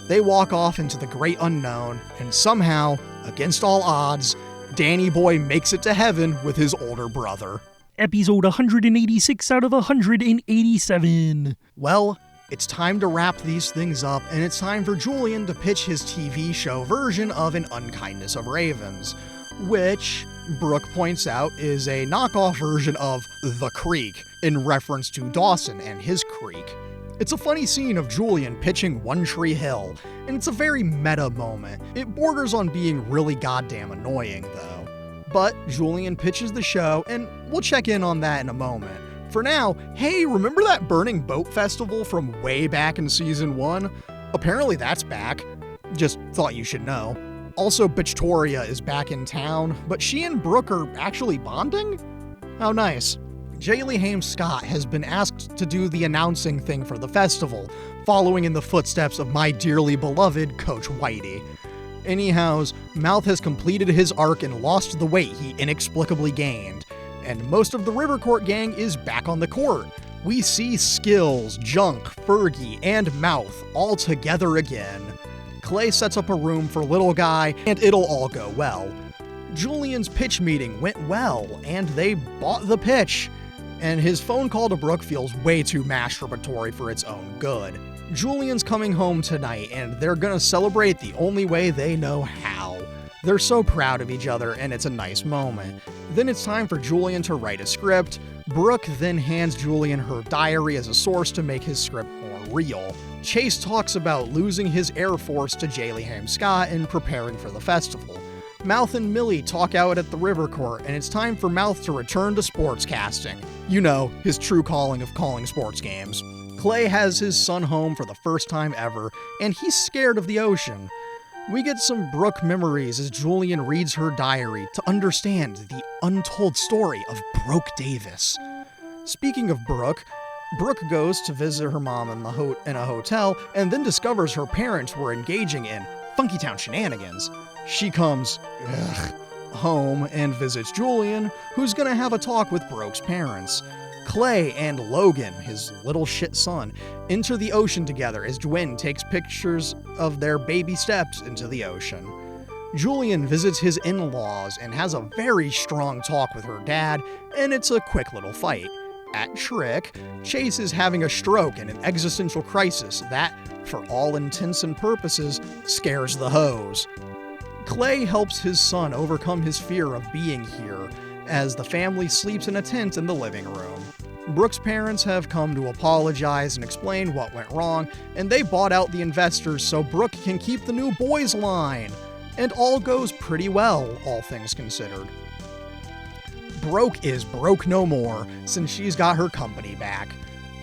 They walk off into the great unknown, and somehow, against all odds, Danny Boy makes it to heaven with his older brother. Episode 186 out of 187. Well, it's time to wrap these things up, and it's time for Julian to pitch his TV show version of An Unkindness of Ravens, which, Brooke points out, is a knockoff version of The Creek, in reference to Dawson and his creek. It's a funny scene of Julian pitching One Tree Hill, and it's a very meta moment. It borders on being really goddamn annoying, though. But Julian pitches the show, and we'll check in on that in a moment. For now, hey, remember that Burning Boat Festival from way back in Season 1? Apparently that's back. Just thought you should know. Also, Bitchtoria is back in town, but she and Brooke are actually bonding? How nice. Jaylee Haim Scott has been asked to do the announcing thing for the festival, following in the footsteps of my dearly beloved Coach Whitey. Anyhows, Mouth has completed his arc and lost the weight he inexplicably gained, and most of the River Court gang is back on the court. We see Skills, Junk, Fergie, and Mouth all together again. Clay sets up a room for Little Guy, and it'll all go well. Julian's pitch meeting went well, and they bought the pitch. And his phone call to Brooke feels way too masturbatory for its own good. Julian's coming home tonight, and they're gonna celebrate the only way they know how. They're so proud of each other, and it's a nice moment. Then it's time for Julian to write a script. Brooke then hands Julian her diary as a source to make his script more real. Chase talks about losing his Air Force to Jaley Scott and preparing for the festival. Mouth and Millie talk out at the River Court, and it's time for Mouth to return to sportscasting. You know, his true calling of calling sports games. Clay has his son home for the first time ever, and he's scared of the ocean. We get some Brooke memories as Julian reads her diary to understand the untold story of Brooke Davis. Speaking of Brooke goes to visit her mom in a hotel and then discovers her parents were engaging in Funkytown shenanigans. She comes home and visits Julian, who's gonna have a talk with Brooke's parents. Clay and Logan, his little shit son, enter the ocean together as Gwen takes pictures of their baby steps into the ocean. Julian visits his in-laws and has a very strong talk with her dad, and it's a quick little fight. At Trick, Chase is having a stroke and an existential crisis that, for all intents and purposes, scares the hoes. Clay helps his son overcome his fear of being here, as the family sleeps in a tent in the living room. Brooke's parents have come to apologize and explain what went wrong, and they bought out the investors so Brooke can keep the new boys line. And all goes pretty well, all things considered. Brooke is broke no more, since she's got her company back.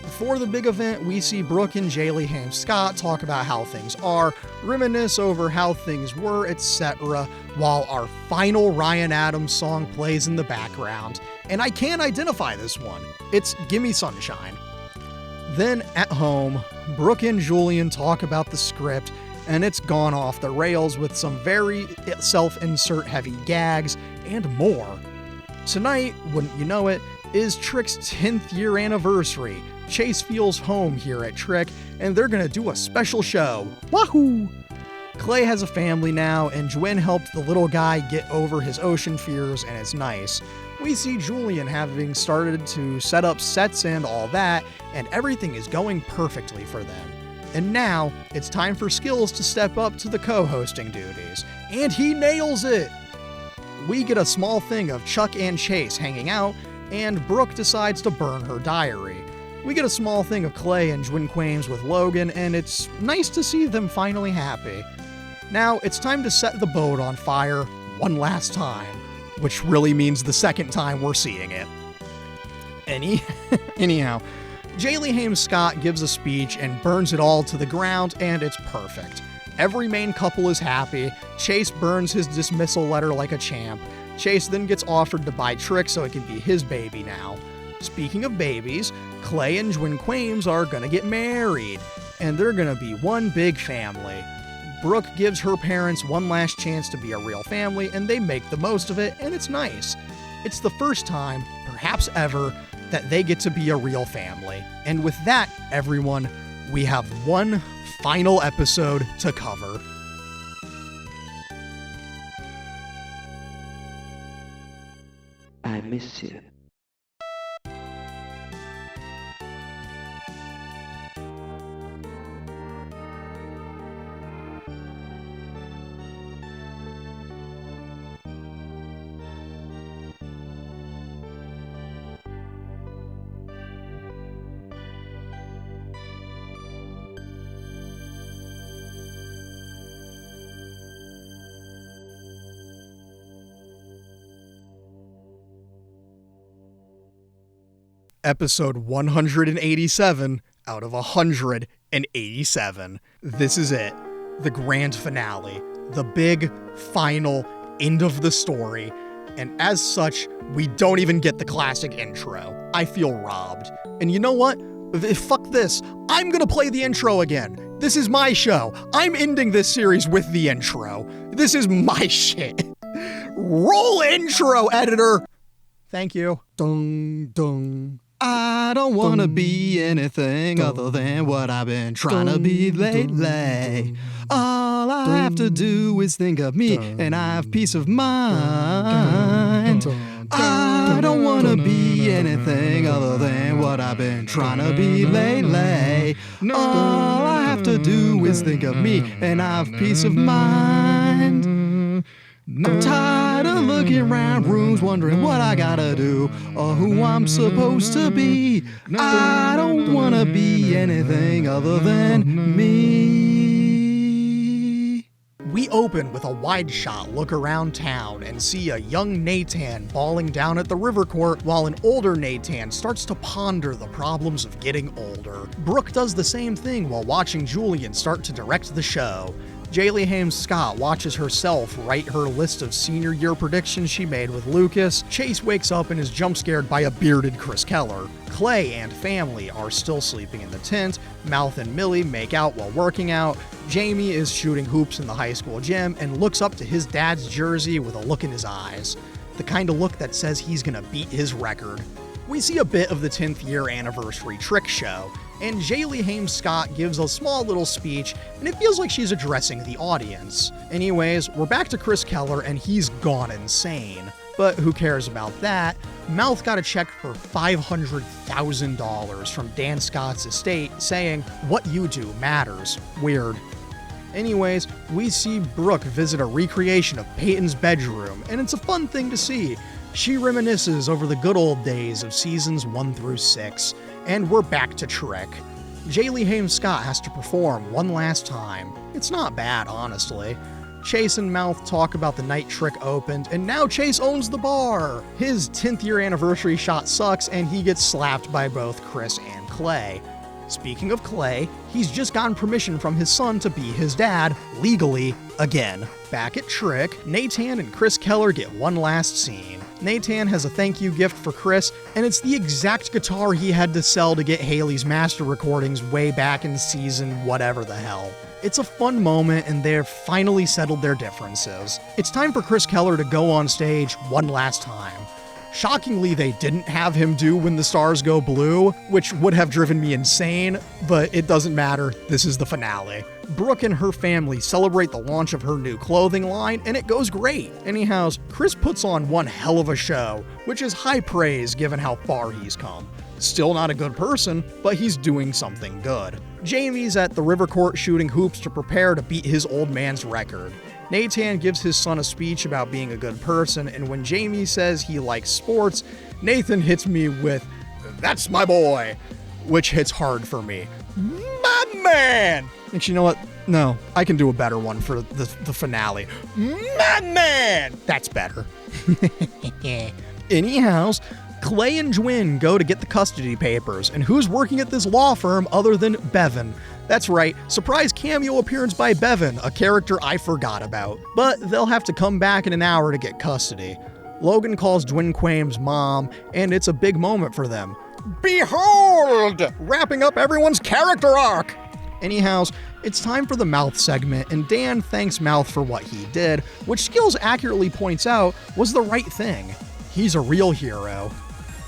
Before the big event, we see Brooke and Jaley Scott talk about how things are, reminisce over how things were, etc., while our final Ryan Adams song plays in the background. And I can't identify this one. It's Gimme Sunshine. Then, at home, Brooke and Julian talk about the script, and it's gone off the rails with some very self-insert heavy gags and more. Tonight, wouldn't you know it, is Trick's 10th year anniversary. Chase feels home here at Trick, and they're gonna do a special show. Wahoo! Clay has a family now, and Gwen helped the little guy get over his ocean fears, and it's nice. We see Julian having started to set up sets and all that, and everything is going perfectly for them. And now, it's time for Skills to step up to the co-hosting duties. And he nails it! We get a small thing of Chuck and Chase hanging out, and Brooke decides to burn her diary. We get a small thing of Clay and Gwen Quames with Logan, and it's nice to see them finally happy. Now, it's time to set the boat on fire one last time, which really means the second time we're seeing it. Anyhow, Jaley Scott gives a speech and burns it all to the ground, and it's perfect. Every main couple is happy. Chase burns his dismissal letter like a champ. Chase then gets offered to buy Trick so it can be his baby now. Speaking of babies, Clay and Gwen Quames are gonna get married, and they're gonna be one big family. Brooke gives her parents one last chance to be a real family, and they make the most of it, and it's nice. It's the first time, perhaps ever, that they get to be a real family. And with that, everyone, we have one final episode to cover. I miss you. Episode 187 out of 187. This is it. The grand finale. The big, final end of the story. And as such, we don't even get the classic intro. I feel robbed. And you know what? Fuck this. I'm gonna play the intro again. This is my show. I'm ending this series with the intro. This is my shit. Roll intro, editor! Thank you. Dung, dung. I don't wanna be anything other than what I've been trying to be lately. All I have to do is think of me and I have peace of mind. I don't wanna be anything other than what I've been trying to be lately. All I have to do is think of me and I have peace of mind. I'm tired of looking around rooms wondering what I gotta do or who I'm supposed to be. I don't wanna be anything other than me. We open with a wide shot look around town and see a young Nathan bawling down at the river court while an older Nathan starts to ponder the problems of getting older. Brooke does the same thing while watching Julian start to direct the show. Jaylee Hames Scott watches herself write her list of senior year predictions she made with Lucas. Chase wakes up and is jump scared by a bearded Chris Keller. Clay and family are still sleeping in the tent. Mouth and Millie make out while working out. Jamie is shooting hoops in the high school gym and looks up to his dad's jersey with a look in his eyes. The kind of look that says he's gonna beat his record. We see a bit of the 10th year anniversary trick show, and Jaylee Hames Scott gives a small little speech, and it feels like she's addressing the audience. Anyways, we're back to Chris Keller, and he's gone insane. But who cares about that? Mouth got a check for $500,000 from Dan Scott's estate saying, "What you do matters." Weird. Anyways, we see Brooke visit a recreation of Peyton's bedroom, and it's a fun thing to see. She reminisces over the good old days of seasons 1 through 6, and we're back to Trick. Jaylee Hames Scott has to perform one last time. It's not bad, honestly. Chase and Mouth talk about the night Trick opened, and now Chase owns the bar. His 10th year anniversary shot sucks, and he gets slapped by both Chris and Clay. Speaking of Clay, he's just gotten permission from his son to be his dad, legally, again. Back at Trick, Nathan and Chris Keller get one last scene. Nathan has a thank you gift for Chris, and it's the exact guitar he had to sell to get Haley's master recordings way back in season whatever the hell. It's a fun moment, and they've finally settled their differences. It's time for Chris Keller to go on stage one last time. Shockingly, they didn't have him do When the Stars Go Blue, which would have driven me insane, but it doesn't matter, this is the finale. Brooke and her family celebrate the launch of her new clothing line, and it goes great. Anyhow, Chris puts on one hell of a show, which is high praise given how far he's come. Still not a good person, but he's doing something good. Jamie's at the river court shooting hoops to prepare to beat his old man's record. Nathan gives his son a speech about being a good person, and when Jamie says he likes sports, Nathan hits me with, "That's my boy," which hits hard for me. My man! And you know what? No, I can do a better one for the finale. My man! That's better. Anyhow, Clay and Dwin go to get the custody papers, and who's working at this law firm other than Bevan? That's right, surprise cameo appearance by Bevan, a character I forgot about. But they'll have to come back in an hour to get custody. Logan calls Dwin Quame's mom, and it's a big moment for them. Behold! Wrapping up everyone's character arc! Anyhow, it's time for the Mouth segment, and Dan thanks Mouth for what he did, which Skills accurately points out was the right thing. He's a real hero.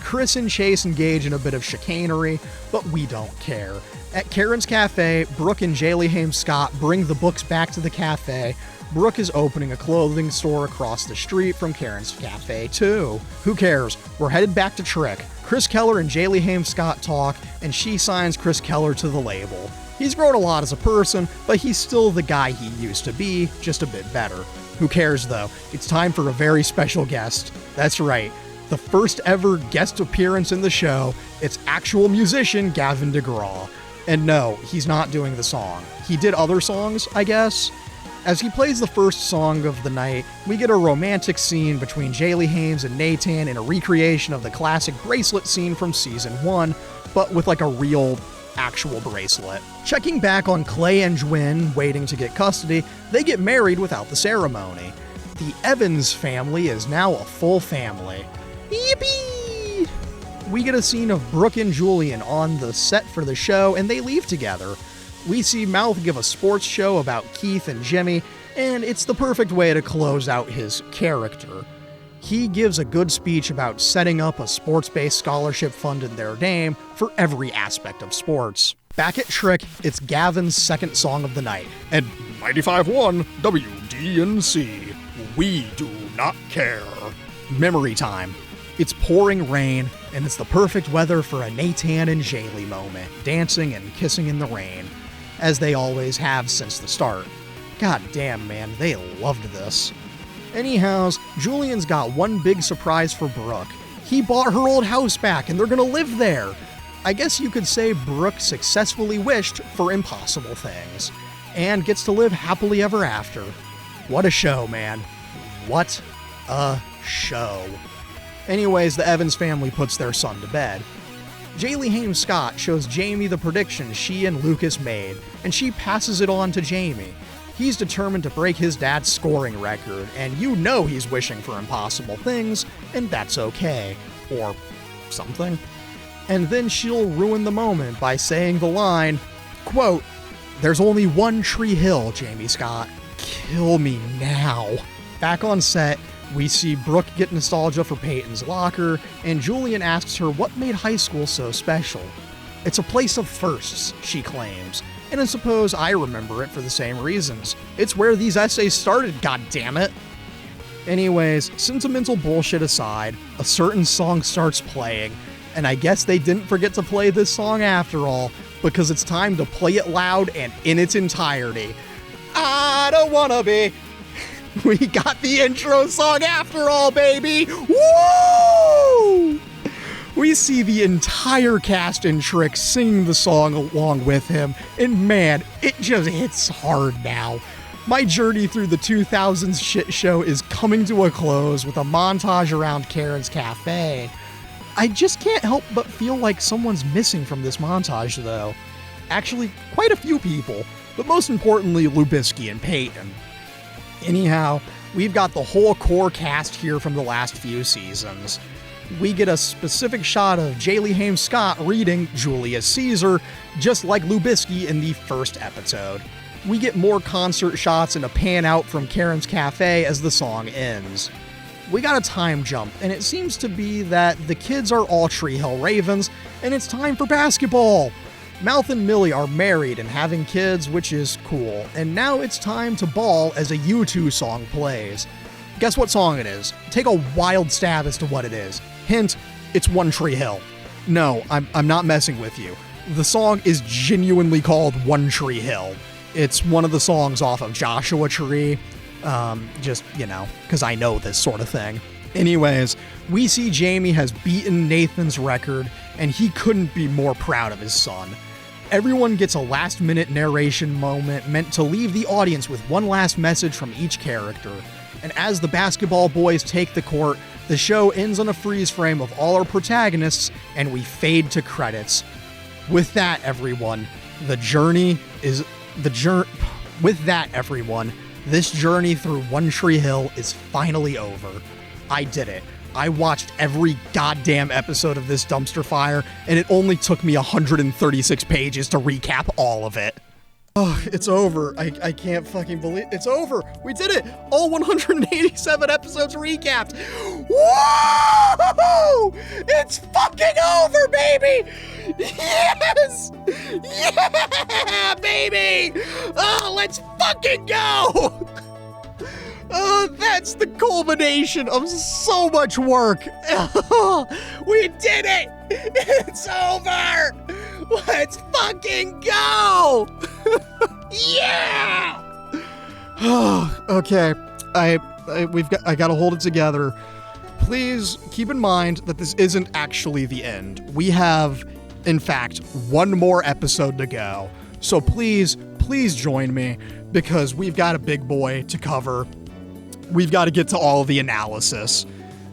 Chris and Chase engage in a bit of chicanery, but we don't care. At Karen's Cafe, Brooke and Jaylee Hames Scott bring the books back to the cafe. Brooke is opening a clothing store across the street from Karen's Cafe, too. Who cares? We're headed back to Trick. Chris Keller and Jaylee Hames Scott talk, and she signs Chris Keller to the label. He's grown a lot as a person, but he's still the guy he used to be, just a bit better. Who cares, though? It's time for a very special guest. That's right. The first ever guest appearance in the show, it's actual musician Gavin DeGraw. And no, he's not doing the song. He did other songs, I guess. As he plays the first song of the night, we get a romantic scene between Jaylee Hames and Nathan in a recreation of the classic bracelet scene from season 1, but with like a real, actual bracelet. Checking back on Clay and Dwin waiting to get custody, they get married without the ceremony. The Evans family is now a full family. Yippee! We get a scene of Brooke and Julian on the set for the show, and they leave together. We see Mouth give a sports show about Keith and Jimmy, and it's the perfect way to close out his character. He gives a good speech about setting up a sports-based scholarship fund in their name for every aspect of sports. Back at Trick, it's Gavin's second song of the night. And 95.1 WDNC, we do not care. Memory time. It's pouring rain, and it's the perfect weather for a Nathan and Jaylee moment, dancing and kissing in the rain, as they always have since the start. God damn, man, they loved this. Anyhows, Julian's got one big surprise for Brooke. He bought her old house back and they're gonna live there. I guess you could say Brooke successfully wished for impossible things and gets to live happily ever after. What a show, man. What a show. Anyways, the Evans family puts their son to bed. Jaylee Haim Scott shows Jamie the prediction she and Lucas made, and she passes it on to Jamie. He's determined to break his dad's scoring record, and you know he's wishing for impossible things, and that's okay. Or something. And then she'll ruin the moment by saying the line, quote, "There's only one Tree Hill, Jamie Scott. Kill me now." Back on set, we see Brooke get nostalgia for Peyton's locker, and Julian asks her what made high school so special. It's a place of firsts, she claims, and I suppose I remember it for the same reasons. It's where these essays started, goddammit. Anyways, sentimental bullshit aside, a certain song starts playing, and I guess they didn't forget to play this song after all, because it's time to play it loud and in its entirety. I don't wanna be... We got the intro song after all, baby! Woo! We see the entire cast and Trick singing the song along with him, and man, it just hits hard now. My journey through the 2000s shit show is coming to a close with a montage around Karen's Cafe. I just can't help but feel like someone's missing from this montage, though. Actually, quite a few people, but most importantly, Lubisky and Peyton. Anyhow, we've got the whole core cast here from the last few seasons. We get a specific shot of Jaylee Haim Scott reading Julius Caesar, just like Lubisky in the first episode. We get more concert shots and a pan out from Karen's Cafe as the song ends. We got a time jump, and it seems to be that the kids are all Tree Hill Ravens, and it's time for basketball. Mouth and Millie are married and having kids, which is cool, and now it's time to ball as a U2 song plays. Guess what song it is? Take a wild stab as to what it is. Hint, it's One Tree Hill. No, I'm not messing with you. The song is genuinely called One Tree Hill. It's one of the songs off of Joshua Tree. Just, because I know this sort of thing. Anyways, we see Jamie has beaten Nathan's record, and he couldn't be more proud of his son. Everyone gets a last-minute narration moment meant to leave the audience with one last message from each character. And as the basketball boys take the court, the show ends on a freeze frame of all our protagonists, and we fade to credits. With that, everyone, this journey through One Tree Hill is finally over. I did it. I watched every goddamn episode of this dumpster fire, and it only took me 136 pages to recap all of it. Oh, it's over. I can't fucking believe it's over. We did it. All 187 episodes recapped. Whoa! It's fucking over, baby! Yes! Yeah, baby! Oh, let's fucking go! Oh, that's the culmination of so much work. We did it! It's over! Let's fucking go! Yeah! Okay, I gotta hold it together. Please keep in mind that this isn't actually the end. We have, in fact, one more episode to go. So please join me, because we've got a big boy to cover. We've got to get to all of the analysis.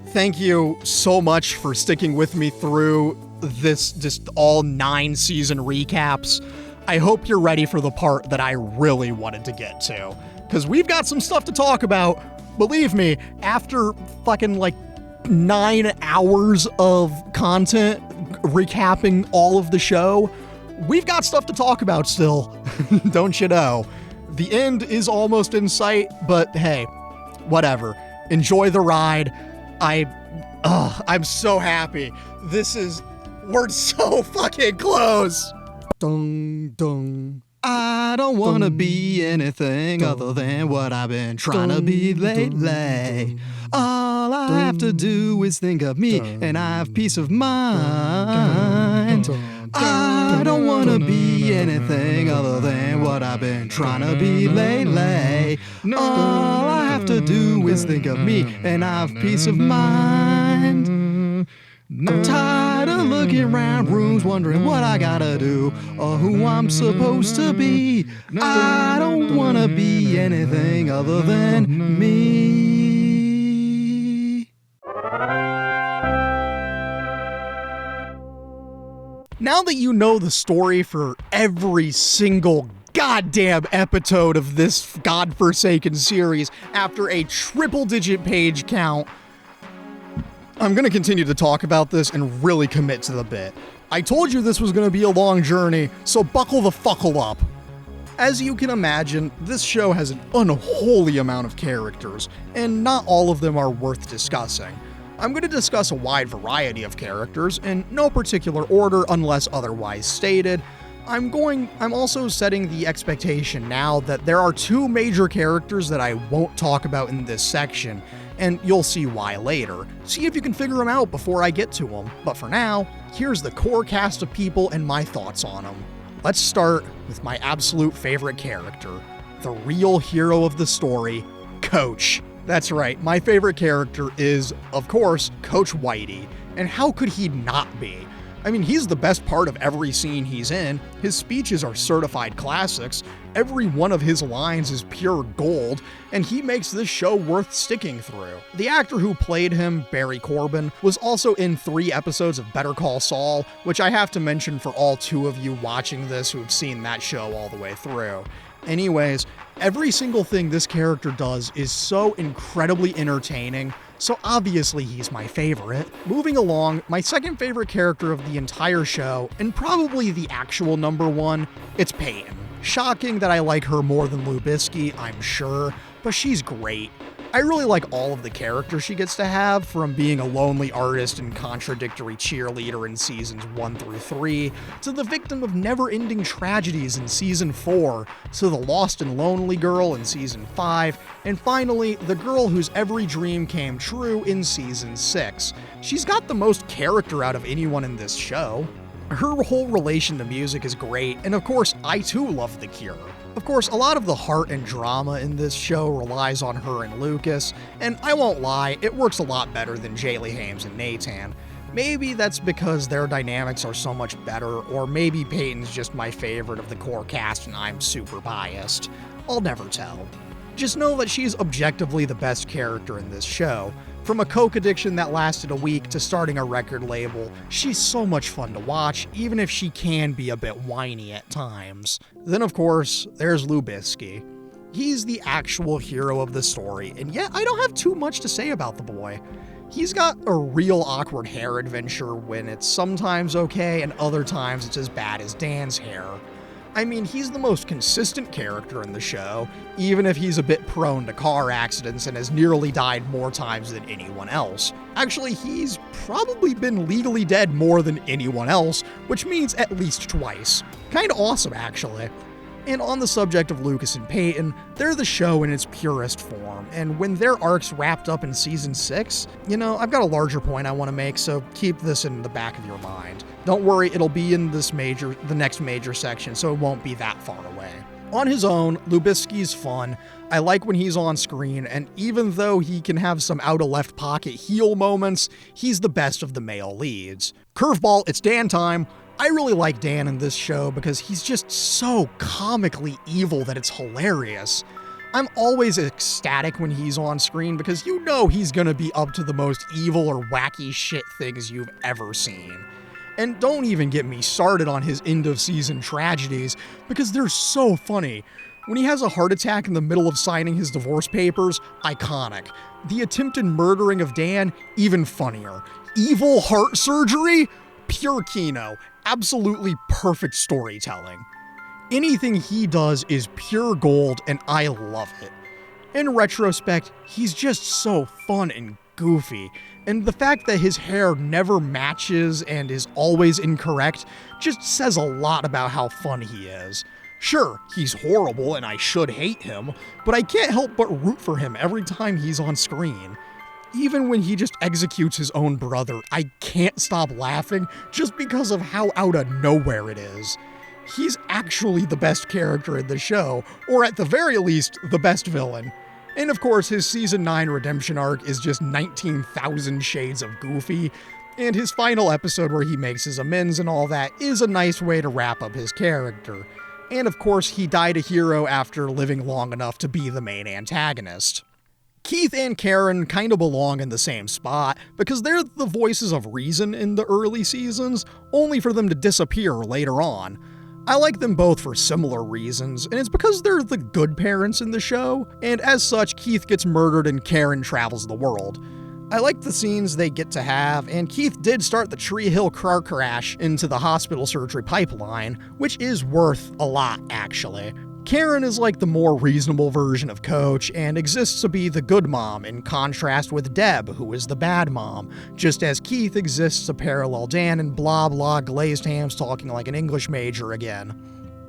Thank you so much for sticking with me through this, just all 9 season recaps. I hope you're ready for the part that I really wanted to get to, because we've got some stuff to talk about. Believe me, after fucking 9 hours of content recapping all of the show, we've got stuff to talk about still. Don't you know? The end is almost in sight, but hey, whatever. Enjoy the ride. I'm so happy. We're so fucking close. Dung, dung. I don't want to be anything other than what I've been trying to be lately. All I have to do is think of me, and I have peace of mind. I don't wanna be anything other than what I've been trying to be lately. All I have to do is think of me and I have peace of mind. I'm tired of looking around rooms wondering what I gotta do or who I'm supposed to be. I don't wanna be anything other than me. Now that you know the story for every single goddamn episode of this godforsaken series after a triple-digit page count, I'm going to continue to talk about this and really commit to the bit. I told you this was going to be a long journey, so buckle the fuckle up. As you can imagine, this show has an unholy amount of characters, and not all of them are worth discussing. I'm going to discuss a wide variety of characters in no particular order unless otherwise stated. I'm also setting the expectation now that there are two major characters that I won't talk about in this section, and you'll see why later. See if you can figure them out before I get to them. But for now, here's the core cast of people and my thoughts on them. Let's start with my absolute favorite character, the real hero of the story, Coach. That's right, my favorite character is, of course, Coach Whitey. And how could he not be? I mean, he's the best part of every scene he's in. His speeches are certified classics. Every one of his lines is pure gold, and he makes this show worth sticking through. The actor who played him, Barry Corbin, was also in 3 episodes of Better Call Saul, which I have to mention for all 2 of you watching this who have seen that show all the way through. Anyways, every single thing this character does is so incredibly entertaining, so obviously he's my favorite. Moving along, my second favorite character of the entire show, and probably the actual number 1, it's Peyton. Shocking that I like her more than Lou Bisky, I'm sure, but she's great. I really like all of the characters she gets to have, from being a lonely artist and contradictory cheerleader in seasons 1 through 3, to the victim of never-ending tragedies in season 4, to the lost and lonely girl in season 5, and finally, the girl whose every dream came true in season 6. She's got the most character out of anyone in this show. Her whole relation to music is great, and of course, I too love The Cure. Of course, a lot of the heart and drama in this show relies on her and Lucas, and I won't lie, it works a lot better than Jaylee Hames and Nathan. Maybe that's because their dynamics are so much better, or maybe Peyton's just my favorite of the core cast and I'm super biased. I'll never tell. Just know that she's objectively the best character in this show. From a coke addiction that lasted a week to starting a record label, she's so much fun to watch, even if she can be a bit whiny at times. Then of course, there's Lou Bisky. He's the actual hero of the story, and yet I don't have too much to say about the boy. He's got a real awkward hair adventure when it's sometimes okay and other times it's as bad as Dan's hair. I mean, he's the most consistent character in the show, even if he's a bit prone to car accidents and has nearly died more times than anyone else. Actually, he's probably been legally dead more than anyone else, which means at least twice. Kinda awesome, actually. And on the subject of Lucas and Peyton, they're the show in its purest form, and when their arcs wrapped up in season 6, I've got a larger point I want to make, so keep this in the back of your mind. Don't worry, it'll be in the next major section, so it won't be that far away. On his own, Lou Bisky's fun. I like when he's on screen, and even though he can have some out-of-left pocket heel moments, he's the best of the male leads. Curveball, it's Dan time. I really like Dan in this show because he's just so comically evil that it's hilarious. I'm always ecstatic when he's on screen because he's gonna be up to the most evil or wacky shit things you've ever seen. And don't even get me started on his end-of-season tragedies because they're so funny. When he has a heart attack in the middle of signing his divorce papers, iconic. The attempted murdering of Dan, even funnier. Evil heart surgery? Pure Kino. Absolutely perfect storytelling. Anything he does is pure gold, and I love it. In retrospect, he's just so fun and goofy, and the fact that his hair never matches and is always incorrect just says a lot about how fun he is. Sure, he's horrible and I should hate him, but I can't help but root for him every time he's on screen. Even when he just executes his own brother, I can't stop laughing just because of how out of nowhere it is. He's actually the best character in the show, or at the very least, the best villain. And of course, his Season 9 redemption arc is just 19,000 shades of goofy, and his final episode where he makes his amends and all that is a nice way to wrap up his character. And of course, he died a hero after living long enough to be the main antagonist. Keith and Karen kind of belong in the same spot because they're the voices of reason in the early seasons, only for them to disappear later on. I like them both for similar reasons, and it's because they're the good parents in the show, and as such, Keith gets murdered and Karen travels the world. I like the scenes they get to have, and Keith did start the Tree Hill car crash into the hospital surgery pipeline, which is worth a lot, actually. Karen is like the more reasonable version of Coach and exists to be the good mom in contrast with Deb, who is the bad mom, just as Keith exists to parallel Dan and blah blah glazed hams talking like an English major again.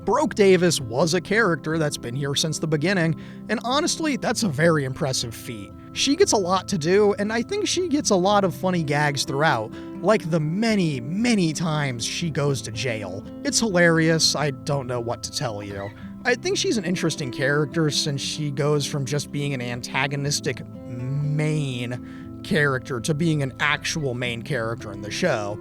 Broke Davis was a character that's been here since the beginning, and honestly, that's a very impressive feat. She gets a lot to do, and I think she gets a lot of funny gags throughout, like the many times she goes to jail. It's hilarious, I don't know what to tell you. I think she's an interesting character since she goes from just being an antagonistic main character to being an actual main character in the show.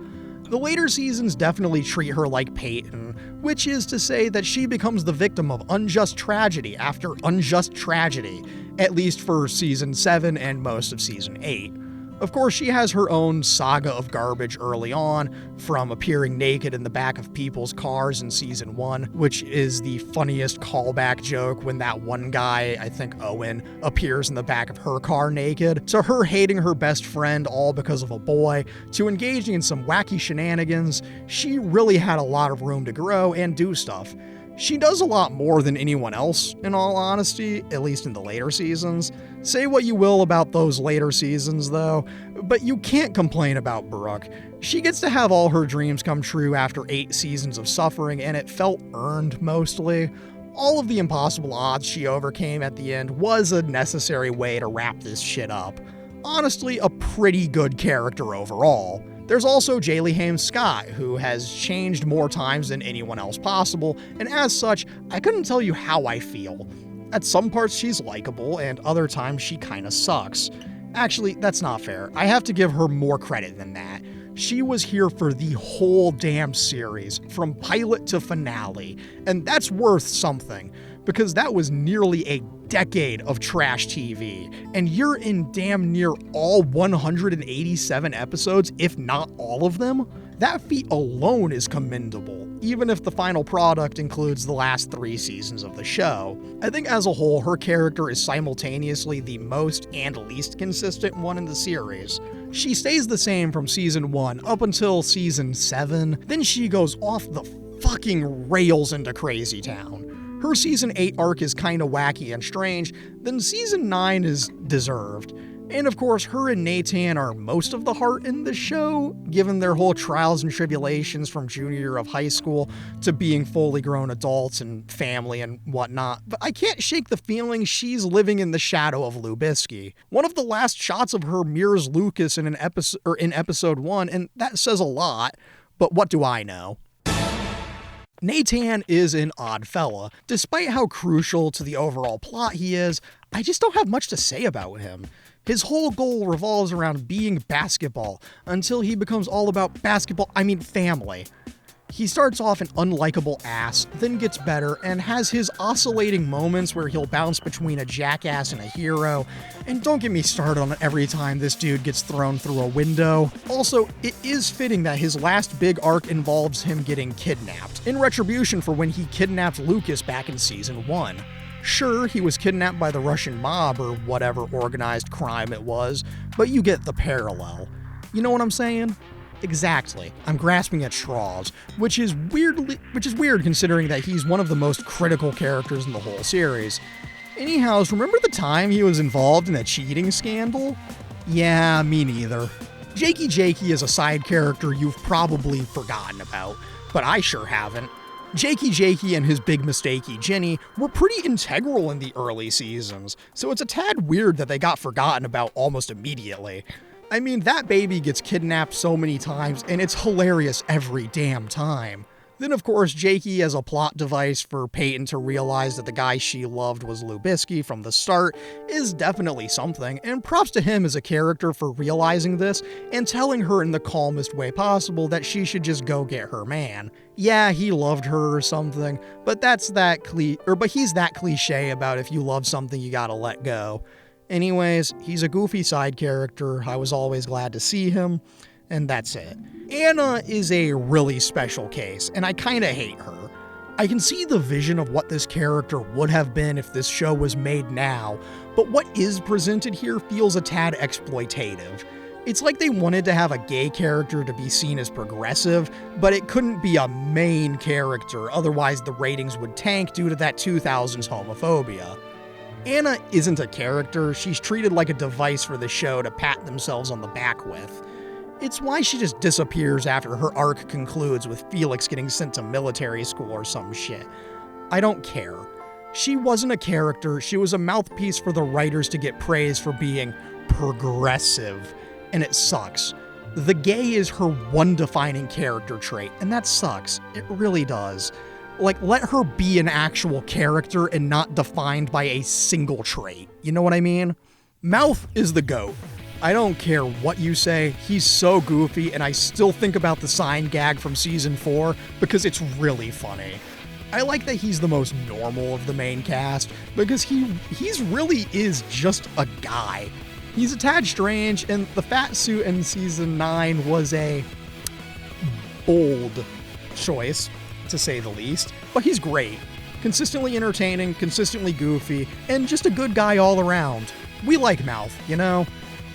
The later seasons definitely treat her like Peyton, which is to say that she becomes the victim of unjust tragedy after unjust tragedy, at least for Season 7 and most of Season 8. Of course, she has her own saga of garbage early on, from appearing naked in the back of people's cars in Season 1, which is the funniest callback joke when that one guy, I think Owen, appears in the back of her car naked, to her hating her best friend all because of a boy, to engaging in some wacky shenanigans. She really had a lot of room to grow and do stuff. She does a lot more than anyone else, in all honesty, at least in the later seasons. Say what you will about those later seasons, though, but you can't complain about Brooke. She gets to have all her dreams come true after 8 seasons of suffering, and it felt earned mostly. All of the impossible odds she overcame at the end was a necessary way to wrap this shit up. Honestly, a pretty good character overall. There's also Jaylee Hames Scott, who has changed more times than anyone else possible, and as such, I couldn't tell you how I feel. At some parts she's likable, and other times she kinda sucks. Actually, that's not fair. I have to give her more credit than that. She was here for the whole damn series, from pilot to finale, and that's worth something, because that was nearly a decade of trash TV, and you're in damn near all 187 episodes, if not all of them. That feat alone is commendable, even if the final product includes the last 3 seasons of the show. I think as a whole, her character is simultaneously the most and least consistent one in the series. She stays the same from Season 1 up until Season 7, then she goes off the fucking rails into Crazy Town. Her Season 8 arc is kinda wacky and strange, then Season 9 is deserved. And of course, her and Nathan are most of the heart in the show, given their whole trials and tribulations from junior year of high school to being fully grown adults and family and whatnot. But I can't shake the feeling she's living in the shadow of Lubisky. One of the last shots of her mirrors Lucas in episode 1, and that says a lot, but what do I know? Nathan is an odd fella. Despite how crucial to the overall plot he is, I just don't have much to say about him. His whole goal revolves around being basketball, until he becomes all about family. He starts off an unlikable ass, then gets better, and has his oscillating moments where he'll bounce between a jackass and a hero. And don't get me started on every time this dude gets thrown through a window. Also, it is fitting that his last big arc involves him getting kidnapped, in retribution for when he kidnapped Lucas back in Season 1. Sure, he was kidnapped by the Russian mob or whatever organized crime it was, but you get the parallel. You know what I'm saying? Exactly. I'm grasping at straws, which is weird considering that he's one of the most critical characters in the whole series. Anyhow, remember the time he was involved in a cheating scandal? Yeah, me neither. Jakey is a side character you've probably forgotten about, but I sure haven't. Jakey and his big mistakey Jenny were pretty integral in the early seasons, so it's a tad weird that they got forgotten about almost immediately. I mean, that baby gets kidnapped so many times, and it's hilarious every damn time. Then, of course, Jakey as a plot device for Peyton to realize that the guy she loved was Lubisky from the start is definitely something, and props to him as a character for realizing this and telling her in the calmest way possible that she should just go get her man. Yeah, he loved her or something, but he's that cliche about if you love something you gotta let go. Anyways, he's a goofy side character, I was always glad to see him, and that's it. Anna is a really special case, and I kinda hate her. I can see the vision of what this character would have been if this show was made now, but what is presented here feels a tad exploitative. It's like they wanted to have a gay character to be seen as progressive, but it couldn't be a main character, otherwise the ratings would tank due to that 2000s homophobia. Anna isn't a character, she's treated like a device for the show to pat themselves on the back with. It's why she just disappears after her arc concludes with Felix getting sent to military school or some shit. I don't care. She wasn't a character, she was a mouthpiece for the writers to get praise for being progressive, and it sucks. The gay is her one defining character trait, and that sucks. It really does. Like, let her be an actual character and not defined by a single trait. You know what I mean? Mouth is the GOAT. I don't care what you say, he's so goofy, and I still think about the sign gag from season 4 because it's really funny. I like that he's the most normal of the main cast because he's really is just a guy. He's a tad strange, and the fat suit in season 9 was a bold choice, to say the least, but he's great. Consistently entertaining, consistently goofy, and just a good guy all around. We like Mouth, you know?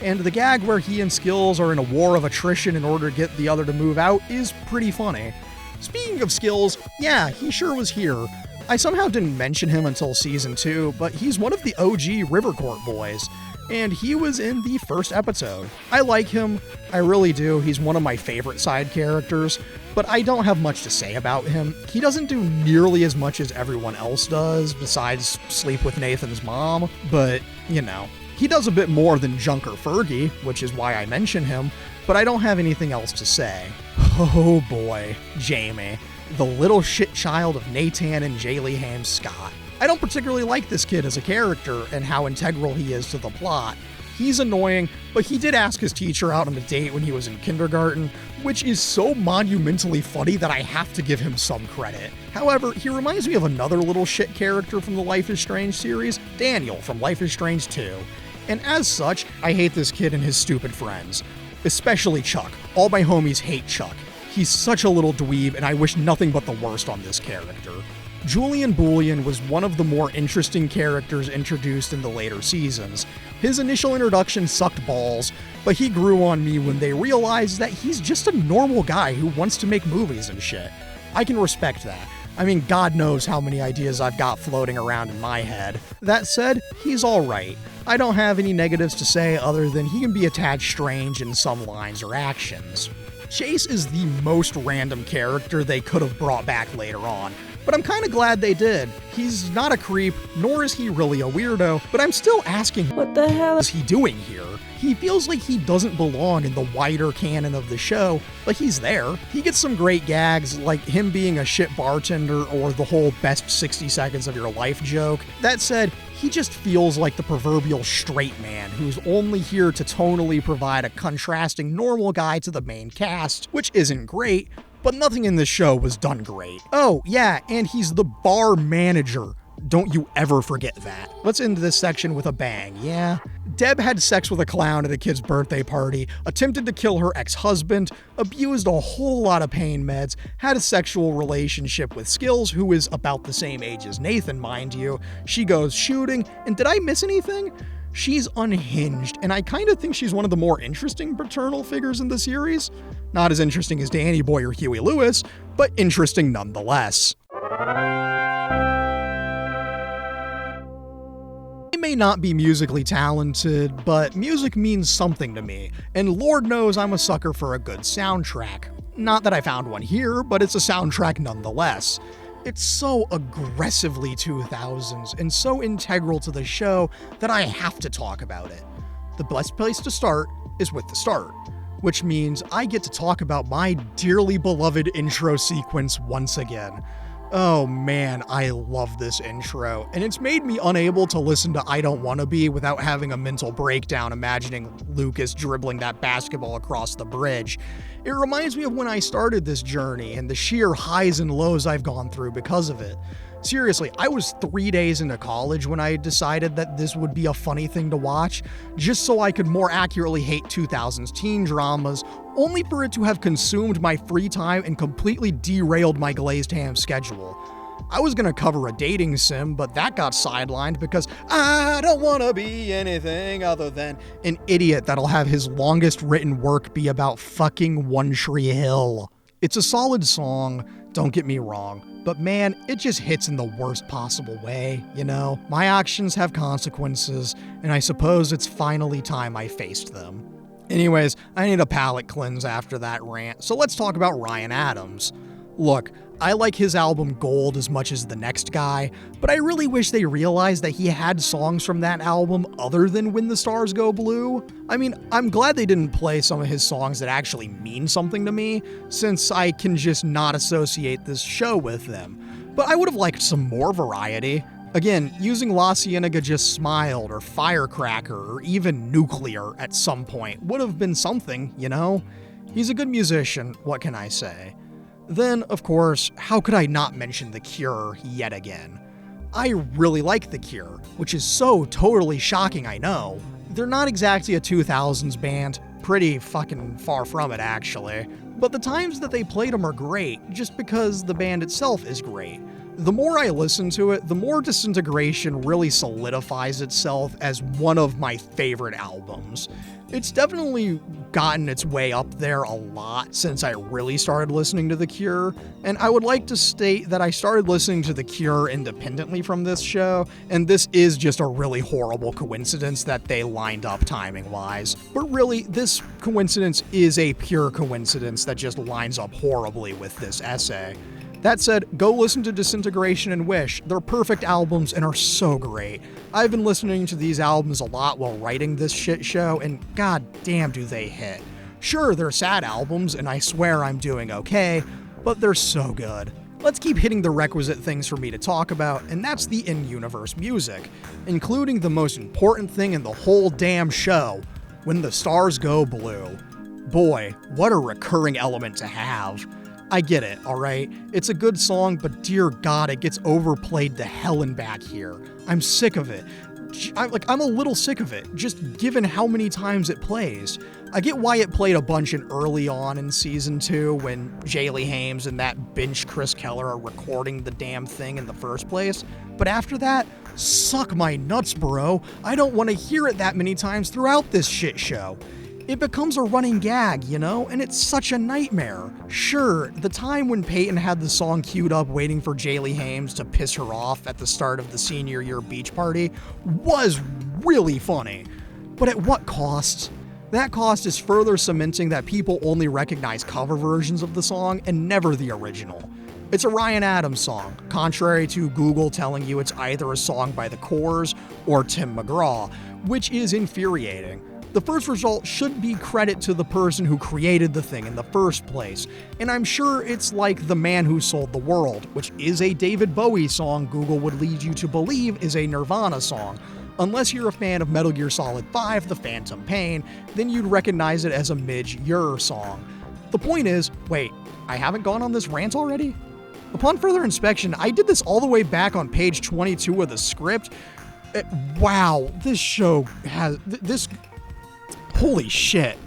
And the gag where he and Skills are in a war of attrition in order to get the other to move out is pretty funny. Speaking of Skills, yeah, he sure was here. I somehow didn't mention him until season 2, but he's one of the OG Rivercourt boys, and he was in the first episode. I like him, I really do, he's one of my favorite side characters, but I don't have much to say about him. He doesn't do nearly as much as everyone else does, besides sleep with Nathan's mom, but, you know. He does a bit more than Junker Fergie, which is why I mention him, but I don't have anything else to say. Oh boy, Jamie, the little shit child of Nathan and Jaylee Hames Scott. I don't particularly like this kid as a character and how integral he is to the plot. He's annoying, but he did ask his teacher out on a date when he was in kindergarten, which is so monumentally funny that I have to give him some credit. However, he reminds me of another little shit character from the Life is Strange series, Daniel from Life is Strange 2. And as such, I hate this kid and his stupid friends. Especially Chuck. All my homies hate Chuck. He's such a little dweeb, and I wish nothing but the worst on this character. Julian Bullion was one of the more interesting characters introduced in the later seasons. His initial introduction sucked balls, but he grew on me when they realized that he's just a normal guy who wants to make movies and shit. I can respect that. I mean, God knows how many ideas I've got floating around in my head. That said, he's alright. I don't have any negatives to say other than he can be a tad strange in some lines or actions. Chase is the most random character they could have brought back later on, but I'm kinda glad they did. He's not a creep, nor is he really a weirdo, but I'm still asking, what the hell is he doing here? He feels like he doesn't belong in the wider canon of the show, but he's there. He gets some great gags, like him being a shit bartender or the whole best 60 seconds of your life joke. That said, he just feels like the proverbial straight man who's only here to tonally provide a contrasting normal guy to the main cast, which isn't great, but nothing in this show was done great. Oh, yeah, and he's the bar manager. Don't you ever forget that. Let's end this section with a bang, yeah? Deb had sex with a clown at a kid's birthday party, attempted to kill her ex-husband, abused a whole lot of pain meds, had a sexual relationship with Skills, who is about the same age as Nathan, mind you. She goes shooting, and did I miss anything? She's unhinged, and I kind of think she's one of the more interesting paternal figures in the series. Not as interesting as Danny Boy or Huey Lewis, but interesting nonetheless. I may not be musically talented, but music means something to me, and Lord knows I'm a sucker for a good soundtrack. Not that I found one here, but it's a soundtrack nonetheless. It's so aggressively 2000s and so integral to the show that I have to talk about it. The best place to start is with the start, which means I get to talk about my dearly beloved intro sequence once again. Oh man, I love this intro, and it's made me unable to listen to I Don't Wanna Be without having a mental breakdown imagining Lucas dribbling that basketball across the bridge. It reminds me of when I started this journey and the sheer highs and lows I've gone through because of it. Seriously, I was 3 days into college when I decided that this would be a funny thing to watch, just so I could more accurately hate 2000s teen dramas, only for it to have consumed my free time and completely derailed my glazed ham schedule. I was gonna cover a dating sim, but that got sidelined because I don't wanna be anything other than an idiot that'll have his longest written work be about fucking One Tree Hill. It's a solid song, don't get me wrong, but man, it just hits in the worst possible way, you know? My actions have consequences, and I suppose it's finally time I faced them. Anyways, I need a palate cleanse after that rant, so let's talk about Ryan Adams. Look, I like his album Gold as much as the next guy, but I really wish they realized that he had songs from that album other than When the Stars Go Blue. I mean, I'm glad they didn't play some of his songs that actually mean something to me, since I can just not associate this show with them. But I would have liked some more variety. Again, using La Cienega Just Smiled or Firecracker or even Nuclear at some point would have been something, you know? He's a good musician, what can I say? Then, of course, how could I not mention The Cure yet again? I really like The Cure, which is so totally shocking, I know. They're not exactly a 2000s band, pretty fucking far from it actually, but the times that they played them are great, just because the band itself is great. The more I listen to it, the more Disintegration really solidifies itself as one of my favorite albums. It's definitely gotten its way up there a lot since I really started listening to The Cure, and I would like to state that I started listening to The Cure independently from this show, and this is just a really horrible coincidence that they lined up timing-wise. But really, this coincidence is a pure coincidence that just lines up horribly with this essay. That said, go listen to Disintegration and Wish. They're perfect albums and are so great. I've been listening to these albums a lot while writing this shit show, and god damn do they hit. Sure, they're sad albums, and I swear I'm doing okay, but they're so good. Let's keep hitting the requisite things for me to talk about, and that's the in-universe music, including the most important thing in the whole damn show, When the Stars Go Blue. Boy, what a recurring element to have. I get it, alright? It's a good song, but dear God, it gets overplayed to hell and back here. I'm sick of it. I'm a little sick of it, just given how many times it plays. I get why it played a bunch in early on in Season 2 when Jaylee Hames and that bench Chris Keller are recording the damn thing in the first place, but after that, suck my nuts, bro. I don't want to hear it that many times throughout this shit show. It becomes a running gag, you know, and it's such a nightmare. Sure, the time when Peyton had the song queued up waiting for Jaylee Hames to piss her off at the start of the senior year beach party was really funny. But at what cost? That cost is further cementing that people only recognize cover versions of the song and never the original. It's a Ryan Adams song, contrary to Google telling you it's either a song by The Corrs or Tim McGraw, which is infuriating. The first result should be credit to the person who created the thing in the first place, and I'm sure it's like The Man Who Sold the World, which is a David Bowie song Google would lead you to believe is a Nirvana song. Unless you're a fan of Metal Gear Solid 5: The Phantom Pain, then you'd recognize it as a Midge Ure song. The point is, wait, I haven't gone on this rant already? Upon further inspection, I did this all the way back on page 22 of the script. Wow, this show has... Holy shit.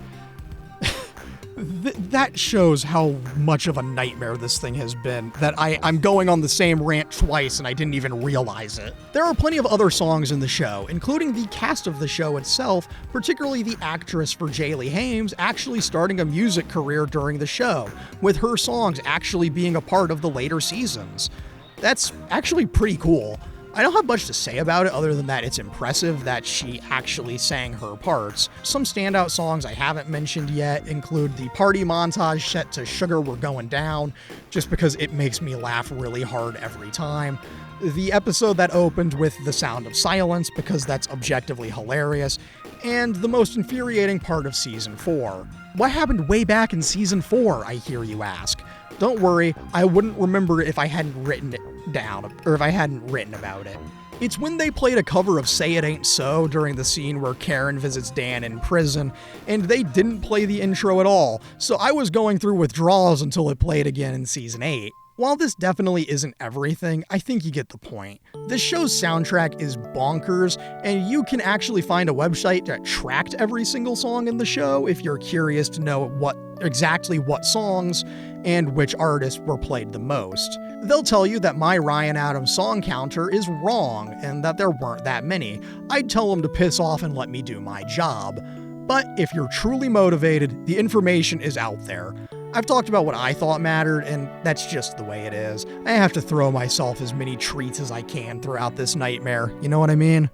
That shows how much of a nightmare this thing has been, that I'm going on the same rant twice and I didn't even realize it. There are plenty of other songs in the show, including the cast of the show itself, particularly the actress for Jaylee Hames actually starting a music career during the show, with her songs actually being a part of the later seasons. That's actually pretty cool. I don't have much to say about it other than that it's impressive that she actually sang her parts. Some standout songs I haven't mentioned yet include the party montage set to Sugar We're Going Down, just because it makes me laugh really hard every time. The episode that opened with The Sound of Silence, because that's objectively hilarious, and the most infuriating part of Season 4. What happened way back in Season 4, I hear you ask? Don't worry, I wouldn't remember if I hadn't written it down, or if I hadn't written about it. It's when they played a cover of Say It Ain't So during the scene where Karen visits Dan in prison, and they didn't play the intro at all, so I was going through withdrawals until it played again in Season 8. While this definitely isn't everything, I think you get the point. This show's soundtrack is bonkers, and you can actually find a website that tracked every single song in the show if you're curious to know exactly what songs and which artists were played the most. They'll tell you that my Ryan Adams song counter is wrong and that there weren't that many. I'd tell them to piss off and let me do my job. But if you're truly motivated, the information is out there. I've talked about what I thought mattered, and that's just the way it is. I have to throw myself as many treats as I can throughout this nightmare, you know what I mean?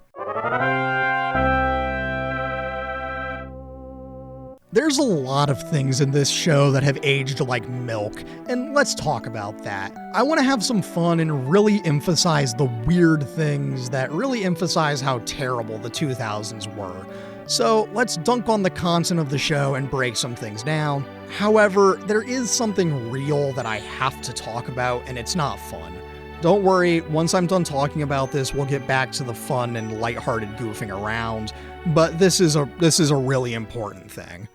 There's a lot of things in this show that have aged like milk, and let's talk about that. I want to have some fun and really emphasize the weird things that really emphasize how terrible the 2000s were. So let's dunk on the content of the show and break some things down. However, there is something real that I have to talk about, and it's not fun. Don't worry, once I'm done talking about this, we'll get back to the fun and lighthearted goofing around, but this is a really important thing.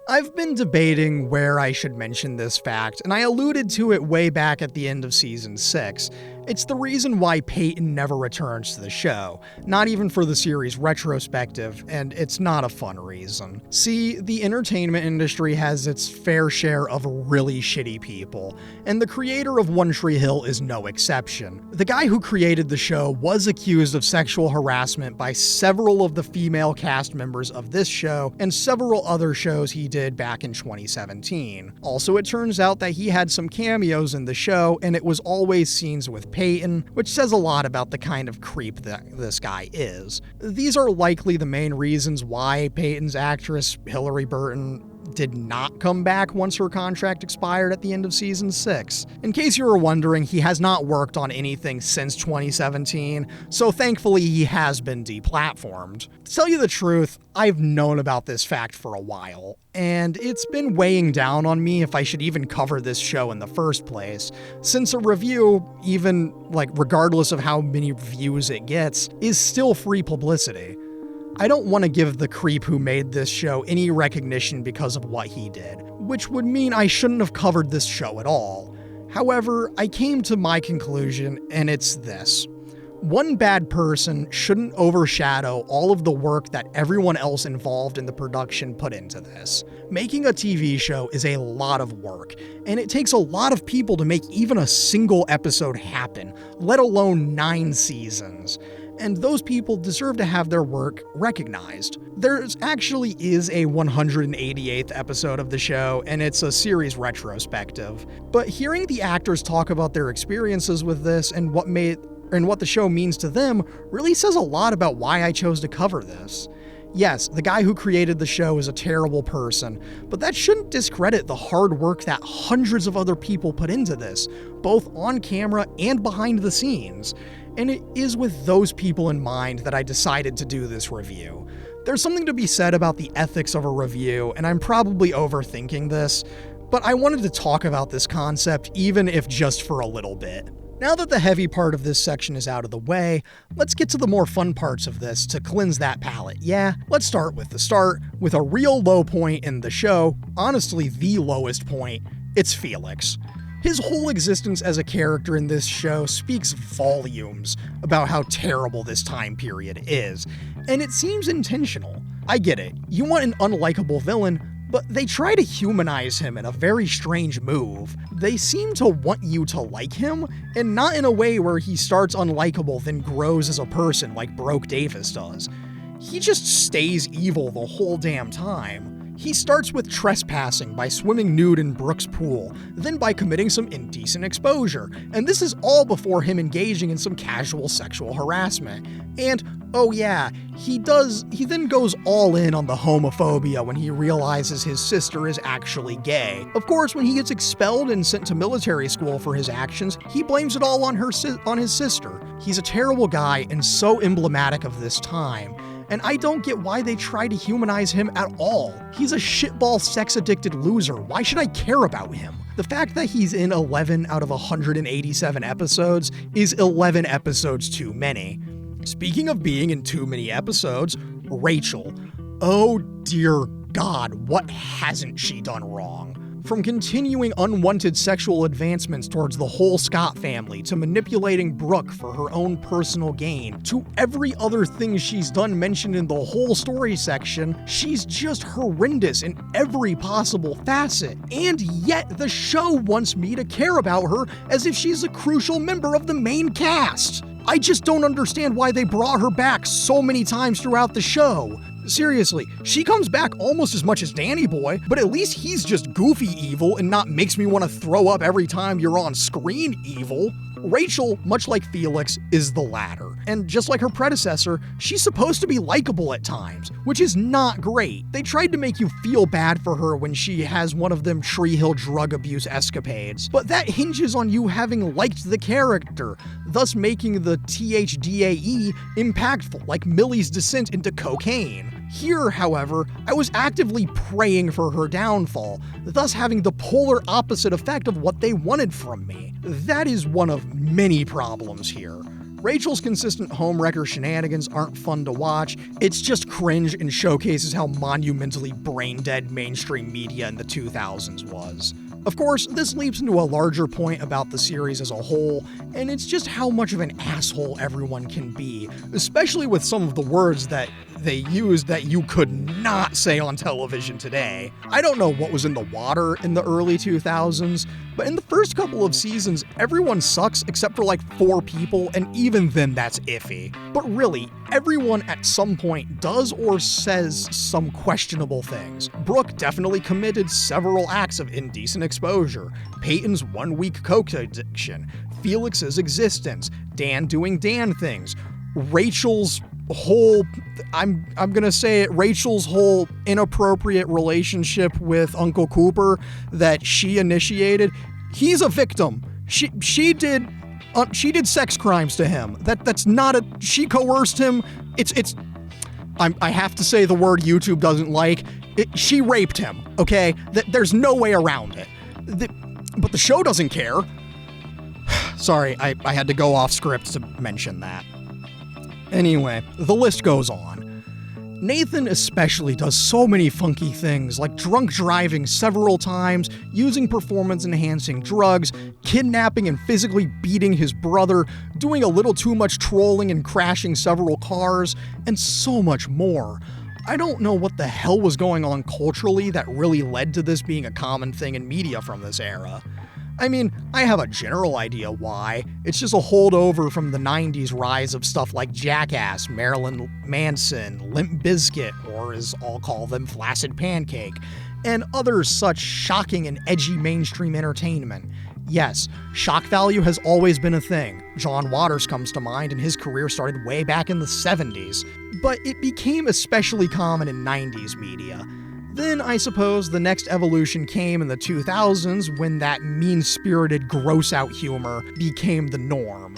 I've been debating where I should mention this fact, and I alluded to it way back at the end of Season 6. It's the reason why Peyton never returns to the show, not even for the series retrospective, and it's not a fun reason. See, the entertainment industry has its fair share of really shitty people, and the creator of One Tree Hill is no exception. The guy who created the show was accused of sexual harassment by several of the female cast members of this show and several other shows he did back in 2017. Also, it turns out that he had some cameos in the show, and it was always scenes with Peyton, which says a lot about the kind of creep that this guy is. These are likely the main reasons why Peyton's actress, Hillary Burton, did not come back once her contract expired at the end of Season 6. In case you were wondering, he has not worked on anything since 2017, so thankfully he has been deplatformed. To tell you the truth, I've known about this fact for a while, and it's been weighing down on me if I should even cover this show in the first place, since a review, even regardless of how many views it gets, is still free publicity. I don't want to give the creep who made this show any recognition because of what he did, which would mean I shouldn't have covered this show at all. However, I came to my conclusion, and it's this. One bad person shouldn't overshadow all of the work that everyone else involved in the production put into this. Making a TV show is a lot of work, and it takes a lot of people to make even a single episode happen, let alone 9 seasons. And those people deserve to have their work recognized. There actually is a 188th episode of the show, and it's a series retrospective. But hearing the actors talk about their experiences with this and what the show means to them really says a lot about why I chose to cover this. Yes, the guy who created the show is a terrible person, but that shouldn't discredit the hard work that hundreds of other people put into this, both on camera and behind the scenes. And it is with those people in mind that I decided to do this review. There's something to be said about the ethics of a review, and I'm probably overthinking this, but I wanted to talk about this concept even if just for a little bit. Now that the heavy part of this section is out of the way, let's get to the more fun parts of this to cleanse that palate. Yeah, let's start with the start, with a real low point in the show, honestly the lowest point. It's Felix. His whole existence as a character in this show speaks volumes about how terrible this time period is, and it seems intentional. I get it, you want an unlikable villain, but they try to humanize him in a very strange move. They seem to want you to like him, and not in a way where he starts unlikable then grows as a person like Broke Davis does. He just stays evil the whole damn time. He starts with trespassing by swimming nude in Brooke's pool, then by committing some indecent exposure, and this is all before him engaging in some casual sexual harassment. And, oh yeah, he then goes all in on the homophobia when he realizes his sister is actually gay. Of course, when he gets expelled and sent to military school for his actions, he blames it all on his sister. He's a terrible guy and so emblematic of this time. And I don't get why they try to humanize him at all. He's a shitball sex-addicted loser. Why should I care about him? The fact that he's in 11 out of 187 episodes is 11 episodes too many. Speaking of being in too many episodes, Rachel. Oh dear God, what hasn't she done wrong? From continuing unwanted sexual advancements towards the whole Scott family, to manipulating Brooke for her own personal gain, to every other thing she's done mentioned in the whole story section, she's just horrendous in every possible facet. And yet the show wants me to care about her as if she's a crucial member of the main cast. I just don't understand why they brought her back so many times throughout the show. Seriously, she comes back almost as much as Danny Boy, but at least he's just goofy evil and not makes me want to throw up every time you're on screen evil. Rachel, much like Felix, is the latter. And just like her predecessor, she's supposed to be likable at times, which is not great. They tried to make you feel bad for her when she has one of them Tree Hill drug abuse escapades, but that hinges on you having liked the character, thus making the THDAE impactful, like Millie's descent into cocaine. Here, however, I was actively praying for her downfall, thus having the polar opposite effect of what they wanted from me. That is one of many problems here. Rachel's consistent homewrecker shenanigans aren't fun to watch, it's just cringe and showcases how monumentally brain-dead mainstream media in the 2000s was. Of course, this leaps into a larger point about the series as a whole, and it's just how much of an asshole everyone can be, especially with some of the words that they used that you could not say on television today. I don't know what was in the water in the early 2000s, but in the first couple of seasons, everyone sucks except for like 4 people, and even then that's iffy. But really, everyone at some point does or says some questionable things. Brooke definitely committed several acts of indecent exposure, Peyton's 1-week coke addiction, Felix's existence, Dan doing Dan things, Rachel's whole, I'm gonna say it, Rachel's whole inappropriate relationship with Uncle Cooper that she initiated. He's a victim. She did sex crimes to him. That's not a, she coerced him. I have to say the word YouTube doesn't like. She raped him, okay? There's no way around it. But the show doesn't care. Sorry, I had to go off script to mention that. Anyway, the list goes on. Nathan especially does so many funky things, like drunk driving several times, using performance-enhancing drugs, kidnapping and physically beating his brother, doing a little too much trolling and crashing several cars, and so much more. I don't know what the hell was going on culturally that really led to this being a common thing in media from this era. I mean, I have a general idea why. It's just a holdover from the 90s rise of stuff like Jackass, Marilyn Manson, Limp Bizkit, or as I'll call them, Flaccid Pancake, and other such shocking and edgy mainstream entertainment. Yes, shock value has always been a thing. John Waters comes to mind, and his career started way back in the 70s. But it became especially common in 90s media. Then, I suppose, the next evolution came in the 2000s when that mean-spirited, gross-out humor became the norm.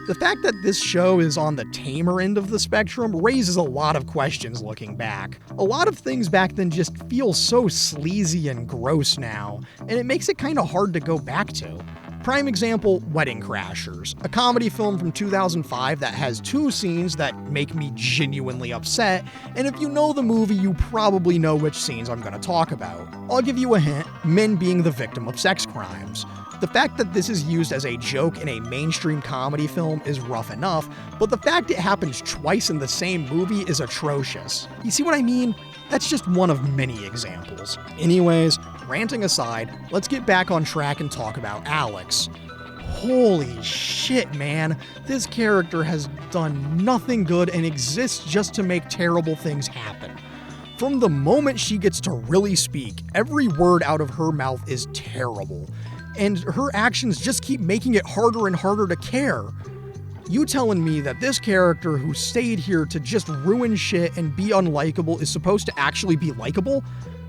The fact that this show is on the tamer end of the spectrum raises a lot of questions looking back. A lot of things back then just feel so sleazy and gross now, and it makes it kinda hard to go back to. Prime example, Wedding Crashers, a comedy film from 2005 that has 2 scenes that make me genuinely upset, and if you know the movie, you probably know which scenes I'm gonna talk about. I'll give you a hint, men being the victim of sex crimes. The fact that this is used as a joke in a mainstream comedy film is rough enough, but the fact it happens twice in the same movie is atrocious. You see what I mean? That's just one of many examples. Anyways, ranting aside, let's get back on track and talk about Alex. Holy shit, man. This character has done nothing good and exists just to make terrible things happen. From the moment she gets to really speak, every word out of her mouth is terrible, and her actions just keep making it harder and harder to care. You telling me that this character who stayed here to just ruin shit and be unlikable is supposed to actually be likable?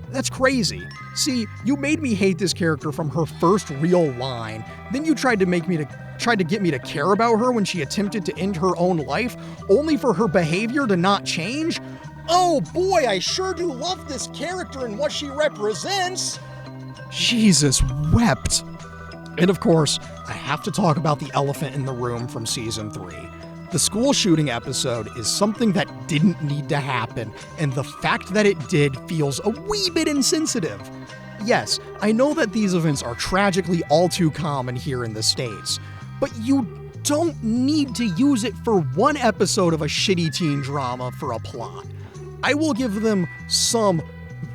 That's crazy. See, you made me hate this character from her first real line, then you tried to get me to care about her when she attempted to end her own life, only for her behavior to not change? Oh boy, I sure do love this character and what she represents! Jesus wept. And of course, I have to talk about the elephant in the room from season 3. The school shooting episode is something that didn't need to happen, and the fact that it did feels a wee bit insensitive. Yes, I know that these events are tragically all too common here in the States, but you don't need to use it for one episode of a shitty teen drama for a plot. I will give them some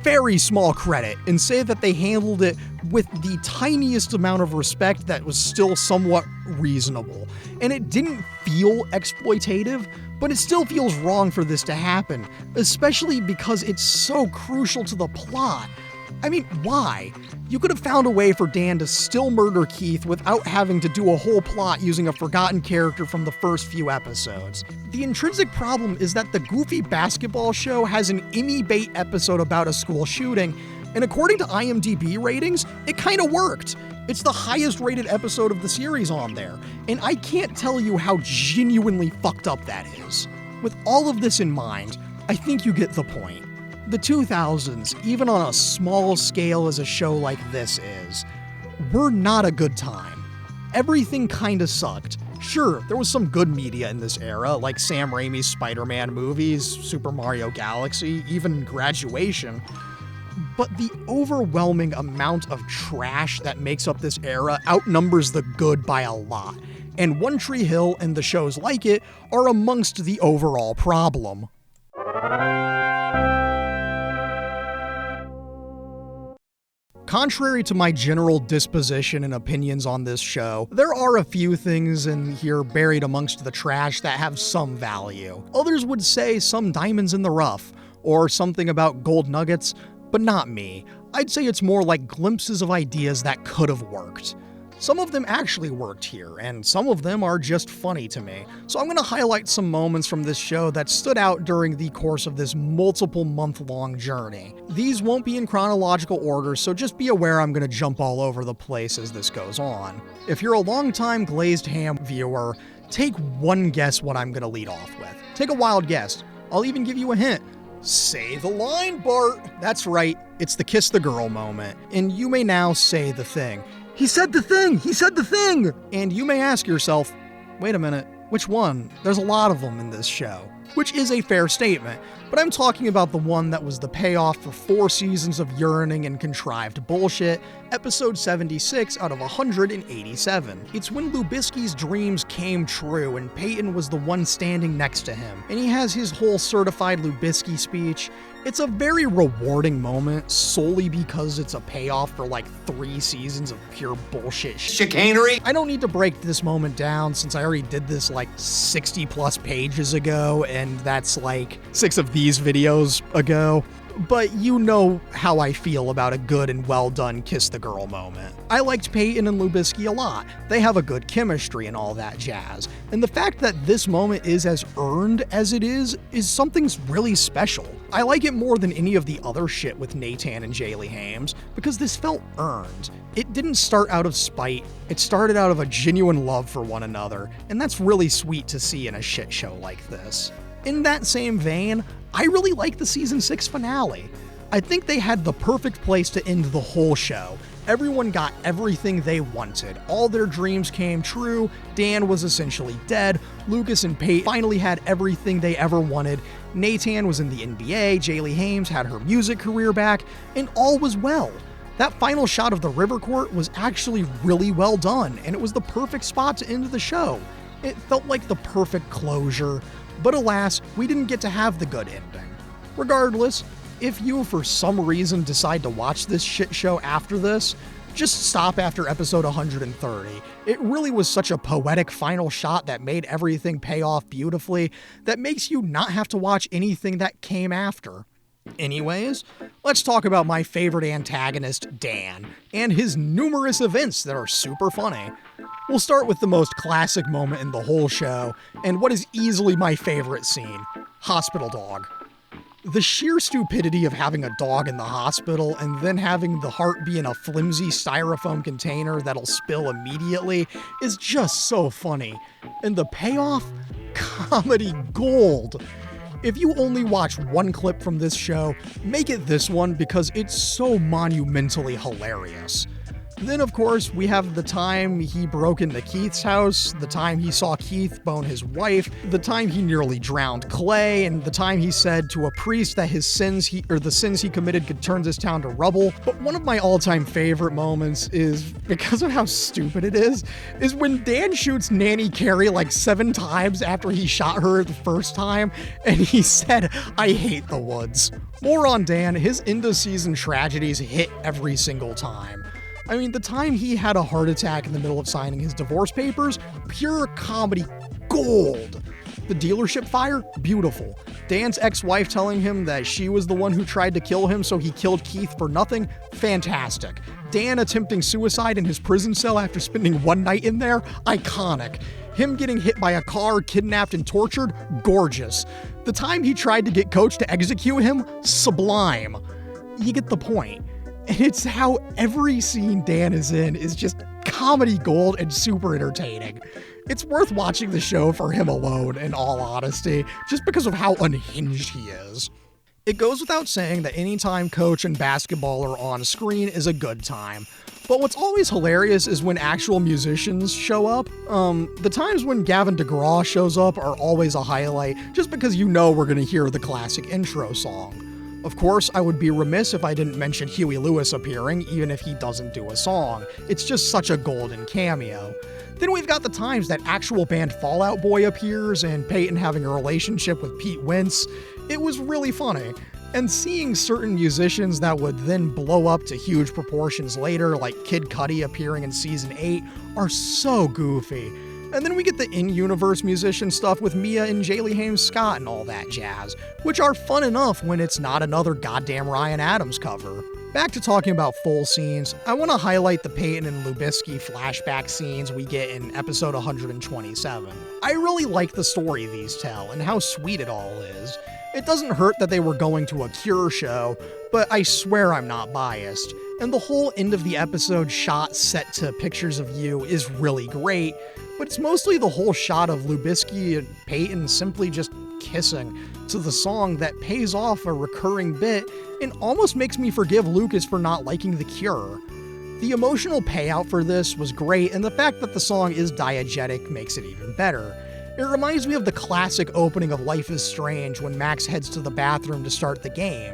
very small credit and say that they handled it with the tiniest amount of respect that was still somewhat reasonable. And it didn't feel exploitative, but it still feels wrong for this to happen, especially because it's so crucial to the plot. I mean, why? You could have found a way for Dan to still murder Keith without having to do a whole plot using a forgotten character from the first few episodes. The intrinsic problem is that the goofy basketball show has an Emmy bait episode about a school shooting, and according to IMDb ratings, it kinda worked. It's the highest rated episode of the series on there, and I can't tell you how genuinely fucked up that is. With all of this in mind, I think you get the point. The 2000s, even on a small scale as a show like this is, were not a good time. Everything kinda sucked. Sure, there was some good media in this era, like Sam Raimi's Spider-Man movies, Super Mario Galaxy, even Graduation. But the overwhelming amount of trash that makes up this era outnumbers the good by a lot, and One Tree Hill and the shows like it are amongst the overall problem. Contrary to my general disposition and opinions on this show, there are a few things in here buried amongst the trash that have some value. Others would say some diamonds in the rough, or something about gold nuggets, but not me. I'd say it's more like glimpses of ideas that could have worked. Some of them actually worked here, and some of them are just funny to me. So I'm going to highlight some moments from this show that stood out during the course of this multiple month-long journey. These won't be in chronological order, so just be aware I'm going to jump all over the place as this goes on. If you're a longtime Glazed Ham viewer, take one guess what I'm going to lead off with. Take a wild guess. I'll even give you a hint. Say the line, Bart! That's right, it's the kiss the girl moment, and you may now say the thing. He said the thing! He said the thing! And you may ask yourself, wait a minute, which one? There's a lot of them in this show. Which is a fair statement, but I'm talking about the one that was the payoff for 4 seasons of yearning and contrived bullshit, episode 76 out of 187. It's when Lubisky's dreams came true and Peyton was the one standing next to him, and he has his whole certified Lubisky speech. It's a very rewarding moment solely because it's a payoff for like 3 seasons of pure bullshit chicanery. I don't need to break this moment down since I already did this like 60 plus pages ago, and that's like 6 of these videos ago. But you know how I feel about a good and well done kiss the girl moment. I liked Peyton and Lubisky a lot. They have a good chemistry and all that jazz. And the fact that this moment is as earned as it is something really special. I like it more than any of the other shit with Nathan and Jaylee Hames because this felt earned. It didn't start out of spite, it started out of a genuine love for one another, and that's really sweet to see in a shit show like this. In that same vein, I really like the season 6 finale. I think they had the perfect place to end the whole show. Everyone got everything they wanted. All their dreams came true. Dan was essentially dead. Lucas and Pate finally had everything they ever wanted. Nathan was in the NBA. Jaylee Hames had her music career back, and all was well. That final shot of the river court was actually really well done, and it was the perfect spot to end the show. It felt like the perfect closure. But alas, we didn't get to have the good ending. Regardless, if you for some reason decide to watch this shit show after this, just stop after episode 130. It really was such a poetic final shot that made everything pay off beautifully, that makes you not have to watch anything that came after. Anyways, let's talk about my favorite antagonist, Dan, and his numerous events that are super funny. We'll start with the most classic moment in the whole show, and what is easily my favorite scene, Hospital Dog. The sheer stupidity of having a dog in the hospital and then having the heart be in a flimsy styrofoam container that'll spill immediately is just so funny. And the payoff? Comedy gold. If you only watch one clip from this show, make it this one because it's so monumentally hilarious. Then, of course, we have the time he broke into Keith's house, the time he saw Keith bone his wife, the time he nearly drowned Clay, and the time he said to a priest that the sins he committed could turn this town to rubble. But one of my all-time favorite moments is, because of how stupid it is when Dan shoots Nanny Carey like 7 times after he shot her the first time, and he said, "I hate the woods." More on Dan, his end-of-season tragedies hit every single time. I mean, the time he had a heart attack in the middle of signing his divorce papers, pure comedy gold. The dealership fire, beautiful. Dan's ex-wife telling him that she was the one who tried to kill him, so he killed Keith for nothing, fantastic. Dan attempting suicide in his prison cell after spending one night in there, iconic. Him getting hit by a car, kidnapped and tortured, gorgeous. The time he tried to get Coach to execute him, sublime. You get the point. And it's how every scene Dan is in is just comedy gold and super entertaining. It's worth watching the show for him alone, in all honesty, just because of how unhinged he is. It goes without saying that any time Coach and basketball are on screen is a good time. But what's always hilarious is when actual musicians show up. The times when Gavin DeGraw shows up are always a highlight, just because you know we're gonna hear the classic intro song. Of course, I would be remiss if I didn't mention Huey Lewis appearing, even if he doesn't do a song. It's just such a golden cameo. Then we've got the times that actual band Fall Out Boy appears and Peyton having a relationship with Pete Wentz. It was really funny. And seeing certain musicians that would then blow up to huge proportions later, like Kid Cudi appearing in season 8, are so goofy. And then we get the in-universe musician stuff with Mia and Jaylee Hames Scott and all that jazz, which are fun enough when it's not another goddamn Ryan Adams cover. Back to talking about full scenes, I want to highlight the Peyton and Lubisky flashback scenes we get in episode 127. I really like the story these tell and how sweet it all is. It doesn't hurt that they were going to a Cure show, but I swear I'm not biased. And the whole end of the episode shot set to pictures of you is really great, but it's mostly the whole shot of Lubisky and Peyton simply just kissing to the song that pays off a recurring bit and almost makes me forgive Lucas for not liking The Cure. The emotional payout for this was great, and the fact that the song is diegetic makes it even better. It reminds me of the classic opening of Life is Strange when Max heads to the bathroom to start the game.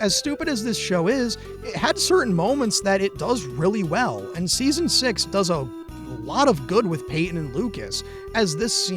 As stupid as this show is, it had certain moments that it does really well, and Season 6 does a lot of good with Peyton and Lucas, as this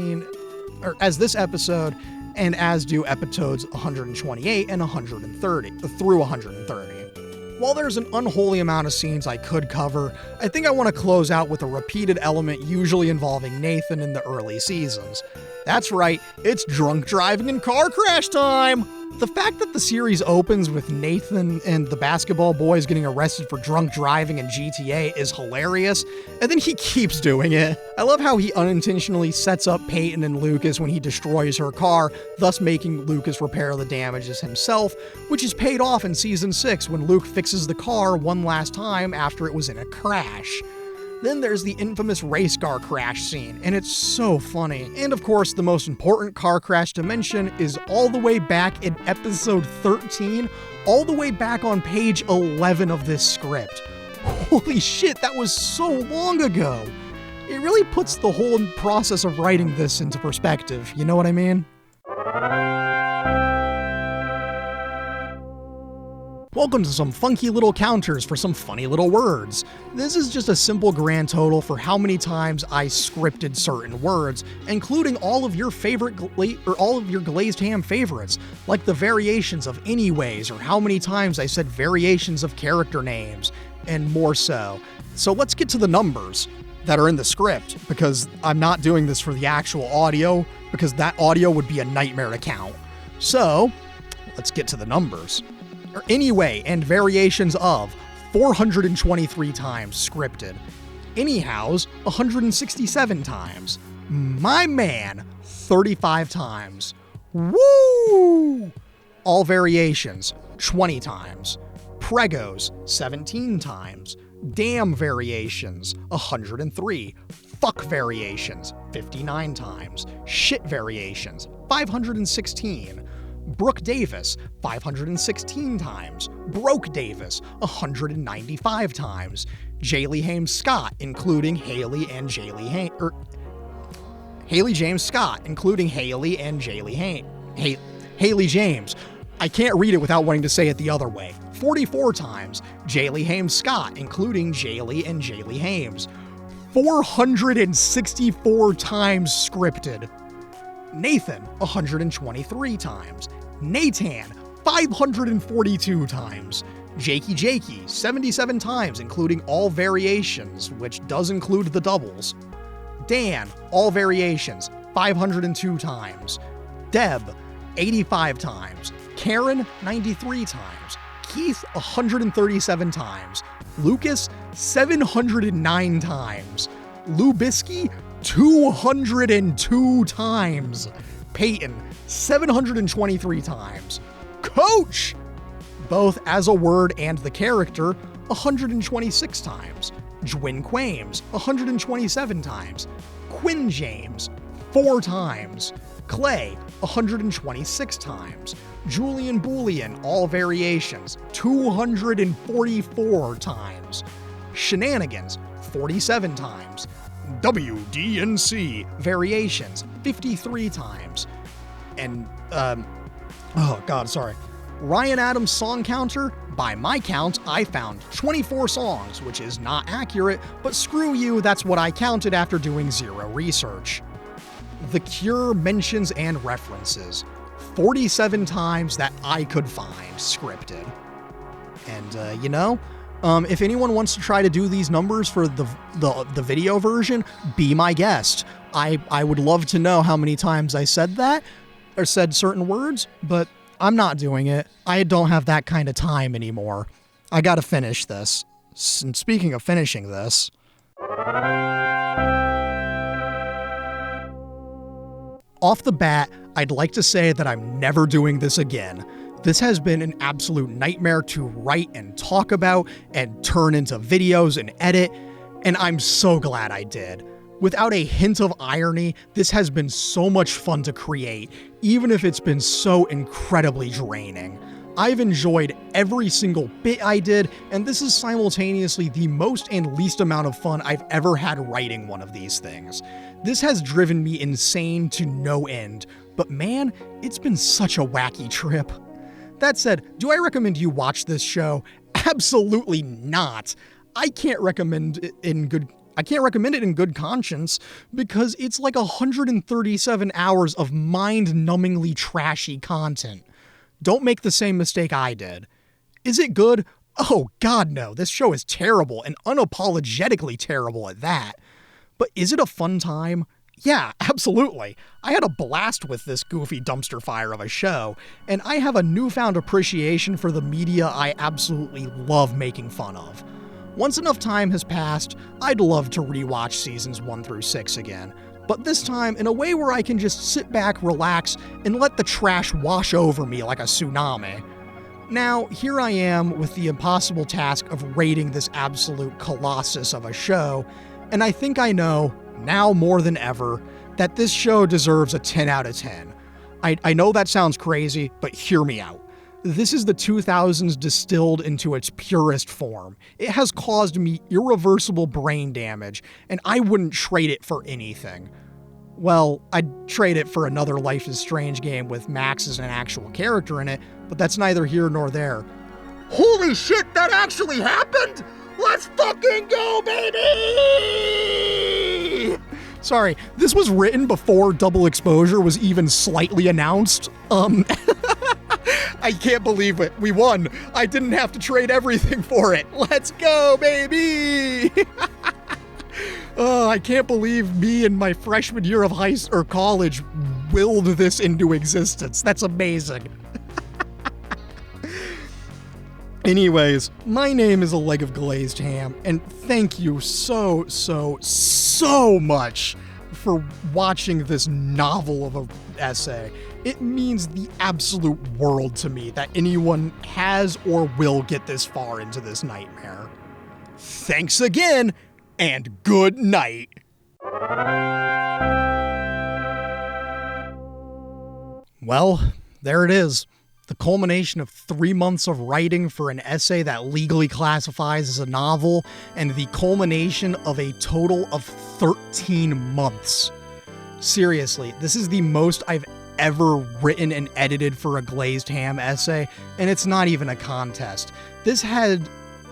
episode, and as do episodes 128 and 130, through 130. While there's an unholy amount of scenes I could cover, I think I want to close out with a repeated element usually involving Nathan in the early seasons. That's right, it's drunk driving and car crash time! The fact that the series opens with Nathan and the basketball boys getting arrested for drunk driving in GTA is hilarious, and then he keeps doing it. I love how he unintentionally sets up Peyton and Lucas when he destroys her car, thus making Lucas repair the damages himself, which is paid off in Season 6 when Luke fixes the car one last time after it was in a crash. Then there's the infamous race car crash scene, and it's so funny. And of course, the most important car crash to mention is all the way back in episode 13, all the way back on page 11 of this script. Holy shit, that was so long ago! It really puts the whole process of writing this into perspective, you know what I mean? Welcome to some funky little counters for some funny little words. This is just a simple grand total for how many times I scripted certain words, including all of your favorite all of your glazed ham favorites, like the variations of anyways, or how many times I said variations of character names, and more so. So let's get to the numbers that are in the script, because I'm not doing this for the actual audio, because that audio would be a nightmare to count. So, let's get to the numbers. Anyway, and variations of 423 times scripted. Anyhows, 167 times. My man, 35 times. Woo! All variations, 20 times. Pregos, 17 times. Damn variations, 103. Fuck variations, 59 times. Shit variations, 516. Brooke Davis, 516 times. Broke Davis, 195 times. Jaylee Hames Scott, including Haley and Haley James Scott, including Haley and Haley James. I can't read it without wanting to say it the other way. 44 times. Jaylee Hames Scott, including Jaylee and Jaylee Hames. 464 times scripted. Nathan, 123 times. Nathan, 542 times. Jakey, 77 times, including all variations, which does include the doubles. Dan, all variations, 502 times. Deb, 85 times. Karen, 93 times. Keith, 137 times. Lucas, 709 times. Lubisky, 202 times. Peyton, 723 times. Coach, both as a word and the character, 126 times. Dwin Quames, 127 times. Quinn James, 4 times. Clay, 126 times. Julian Boolean, all variations, 244 times. Shenanigans, 47 times. WDNC, variations, 53 times. And, Ryan Adams' song counter, by my count, I found 24 songs, which is not accurate, but screw you, that's what I counted after doing zero research. The Cure mentions and references, 47 times that I could find scripted. And, if anyone wants to try to do these numbers for the video version, be my guest. I would love to know how many times I said that, or said certain words, but I'm not doing it. I don't have that kind of time anymore. I gotta finish this. And speaking of finishing this... Off the bat, I'd like to say that I'm never doing this again. This has been an absolute nightmare to write and talk about and turn into videos and edit, and I'm so glad I did. Without a hint of irony, this has been so much fun to create, even if it's been so incredibly draining. I've enjoyed every single bit I did, and this is simultaneously the most and least amount of fun I've ever had writing one of these things. This has driven me insane to no end, but man, it's been such a wacky trip. That said, do I recommend you watch this show? Absolutely not. I can't recommend it in good conscience because it's like 137 hours of mind-numbingly trashy content. Don't make the same mistake I did. Is it good? Oh God, no. This show is terrible and unapologetically terrible at that. But is it a fun time? Yeah, absolutely. I had a blast with this goofy dumpster fire of a show, and I have a newfound appreciation for the media I absolutely love making fun of. Once enough time has passed, I'd love to rewatch seasons 1 through 6 again, but this time in a way where I can just sit back, relax, and let the trash wash over me like a tsunami. Now, here I am with the impossible task of rating this absolute colossus of a show, and I think I know, now more than ever, that this show deserves a 10 out of 10. I know that sounds crazy, but hear me out. This is the 2000s distilled into its purest form. It has caused me irreversible brain damage, and I wouldn't trade it for anything. Well, I'd trade it for another Life is Strange game with Max as an actual character in it, but that's neither here nor there. Holy shit, that actually happened? Let's fucking go, baby! Sorry, this was written before Double Exposure was even slightly announced. I can't believe it. We won. I didn't have to trade everything for it. Let's go, baby! I can't believe me in my freshman year of college willed this into existence. That's amazing. Anyways, my name is A Leg of Glazed Ham, and thank you so much for watching this novel of an essay. It means the absolute world to me that anyone has or will get this far into this nightmare. Thanks again, and good night. Well, there it is. The culmination of 3 months of writing for an essay that legally classifies as a novel, and the culmination of a total of 13 months. Seriously, this is the most I've ever written and edited for a Glazed Ham essay, and it's not even a contest. This had,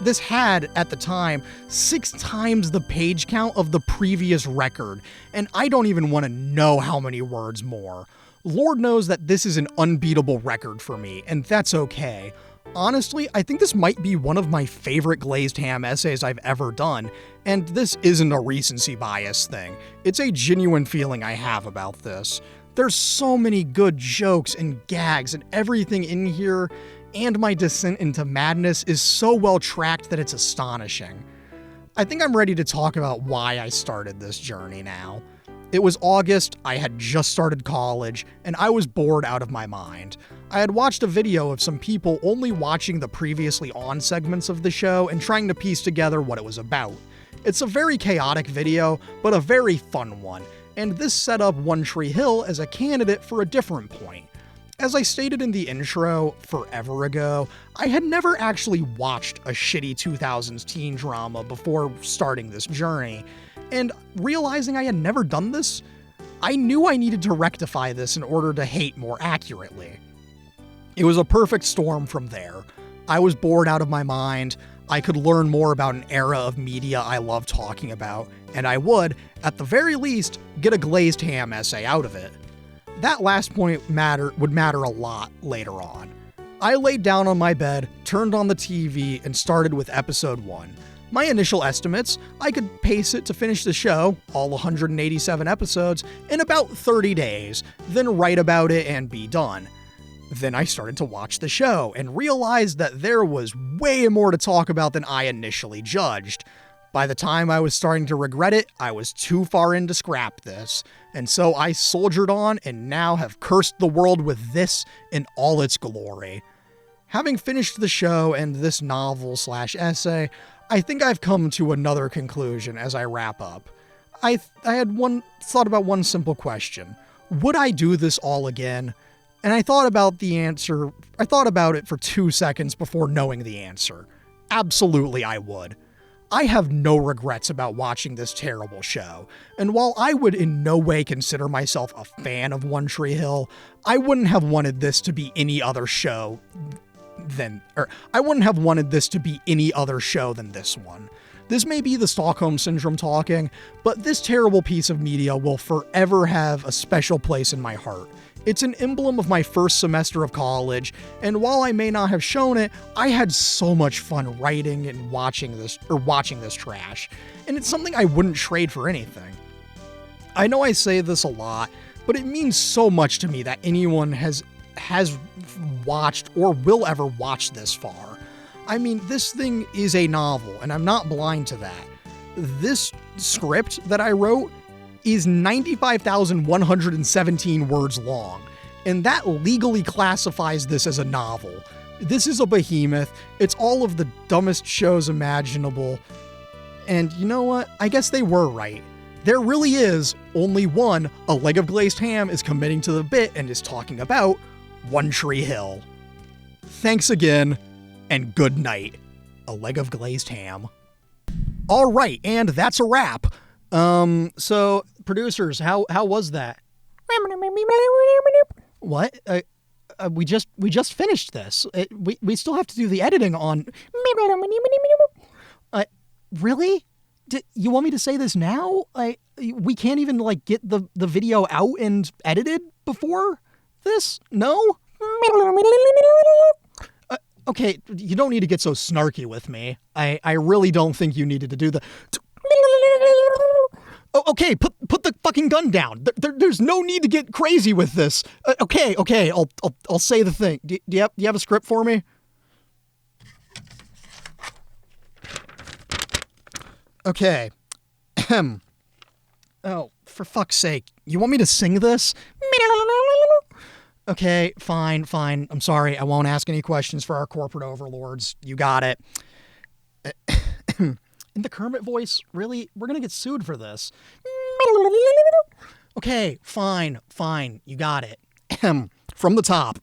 at the time, 6 times the page count of the previous record, and I don't even want to know how many words more. Lord knows that this is an unbeatable record for me, and that's okay. Honestly, I think this might be one of my favorite Glazed Ham essays I've ever done, and this isn't a recency bias thing. It's a genuine feeling I have about this. There's so many good jokes and gags and everything in here, and my descent into madness is so well tracked that it's astonishing. I think I'm ready to talk about why I started this journey now. It was August, I had just started college, and I was bored out of my mind. I had watched a video of some people only watching the previously on segments of the show and trying to piece together what it was about. It's a very chaotic video, but a very fun one, and this set up One Tree Hill as a candidate for a different point. As I stated in the intro forever ago, I had never actually watched a shitty 2000s teen drama before starting this journey, and realizing I had never done this, I knew I needed to rectify this in order to hate more accurately. It was a perfect storm from there. I was bored out of my mind, I could learn more about an era of media I love talking about, and I would, at the very least, get a Glazed Ham essay out of it. That last point would matter a lot later on. I laid down on my bed, turned on the TV, and started with episode 1. My initial estimates, I could pace it to finish the show, all 187 episodes, in about 30 days, then write about it and be done. Then I started to watch the show and realized that there was way more to talk about than I initially judged. By the time I was starting to regret it, I was too far in to scrap this, and so I soldiered on and now have cursed the world with this in all its glory. Having finished the show and this novel/essay, I think I've come to another conclusion as I wrap up. I had thought about one simple question. Would I do this all again? And I thought about it for 2 seconds before knowing the answer. Absolutely I would. I have no regrets about watching this terrible show, and while I would in no way consider myself a fan of One Tree Hill, I wouldn't have wanted this to be any other show than this one. This may be the Stockholm Syndrome talking, but this terrible piece of media will forever have a special place in my heart. It's an emblem of my first semester of college, and while I may not have shown it, I had so much fun writing and watching this trash, and it's something I wouldn't trade for anything. I know I say this a lot, but it means so much to me that anyone has watched or will ever watch this far. I mean, this thing is a novel, and I'm not blind to that. This script that I wrote is 95,117 words long, and that legally classifies this as a novel. This is a behemoth, it's all of the dumbest shows imaginable, and you know what? I guess they were right. There really is only one A Leg of Glazed Ham is committing to the bit and is talking about One Tree Hill. Thanks again, and good night, A Leg of Glazed Ham. All right, and that's a wrap. So producers, how was that? What? We just finished this. We still have to do the editing on. Really? You want me to say this now? We can't even get the video out and edited before this? No? Okay, you don't need to get so snarky with me. I really don't think you needed to do the. Oh, okay, put the fucking gun down. There's no need to get crazy with this. Okay, I'll say the thing. Do you have a script for me? Okay. Oh, for fuck's sake. You want me to sing this? Okay, fine. I'm sorry. I won't ask any questions for our corporate overlords. You got it. In the Kermit voice? Really? We're gonna get sued for this. Okay, fine. You got it. From the top.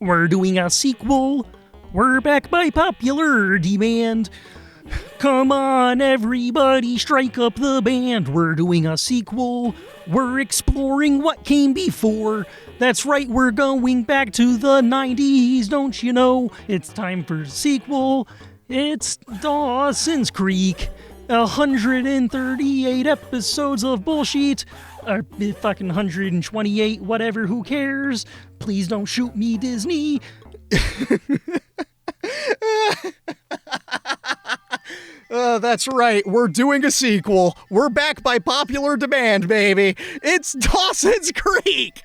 We're doing a sequel. We're back by popular demand. Come on, everybody, strike up the band. We're doing a sequel. We're exploring what came before. That's right, we're going back to the 90s, don't you know? It's time for a sequel. It's Dawson's Creek. 138 episodes of bullshit. Or fucking 128, whatever, who cares? Please don't shoot me, Disney. That's right. We're doing a sequel. We're back by popular demand, baby. It's Dawson's Creek.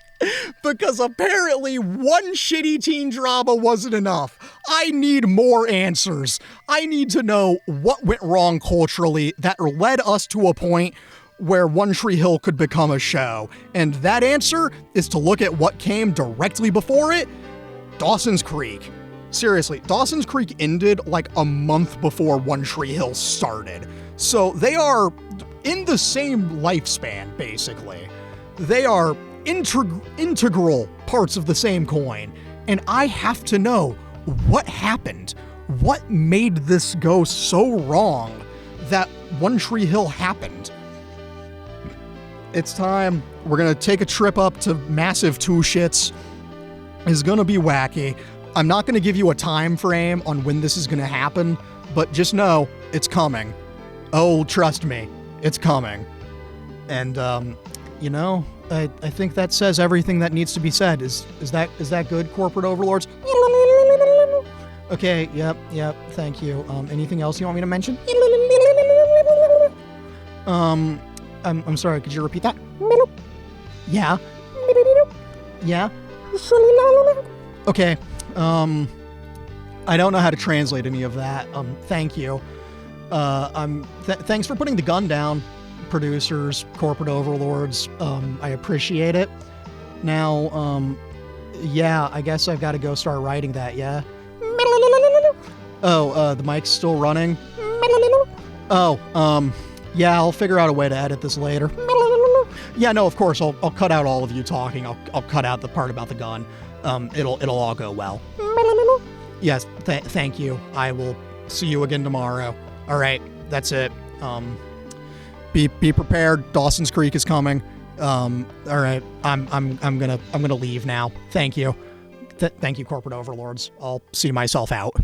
Because apparently one shitty teen drama wasn't enough. I need more answers. I need to know what went wrong culturally that led us to a point where One Tree Hill could become a show. And that answer is to look at what came directly before it, Dawson's Creek. Seriously, Dawson's Creek ended like a month before One Tree Hill started. So they are in the same lifespan, basically. They are integral parts of the same coin. And I have to know what happened. What made this go so wrong that One Tree Hill happened? It's time. We're gonna take a trip up to Massive Two Shits. It's gonna be wacky. I'm not gonna give you a time frame on when this is gonna happen, but just know it's coming. Oh, trust me, it's coming. And I think that says everything that needs to be said. Is that good, corporate overlords? Okay, yep, thank you. Anything else you want me to mention? I'm sorry, could you repeat that? Yeah. Yeah. Okay. I don't know how to translate any of that. Thank you. Thanks for putting the gun down, producers, corporate overlords. I appreciate it. Now, yeah, I guess I've got to go start writing that, yeah? Oh, the mic's still running? Oh, yeah, I'll figure out a way to edit this later. Yeah, no, of course, I'll cut out all of you talking. I'll cut out the part about the gun. It'll all go well. Yes, thank you. I will see you again tomorrow. All right, that's it. Be prepared. Dawson's Creek is coming. All right, I'm gonna leave now. Thank you. Thank you, corporate overlords. I'll see myself out.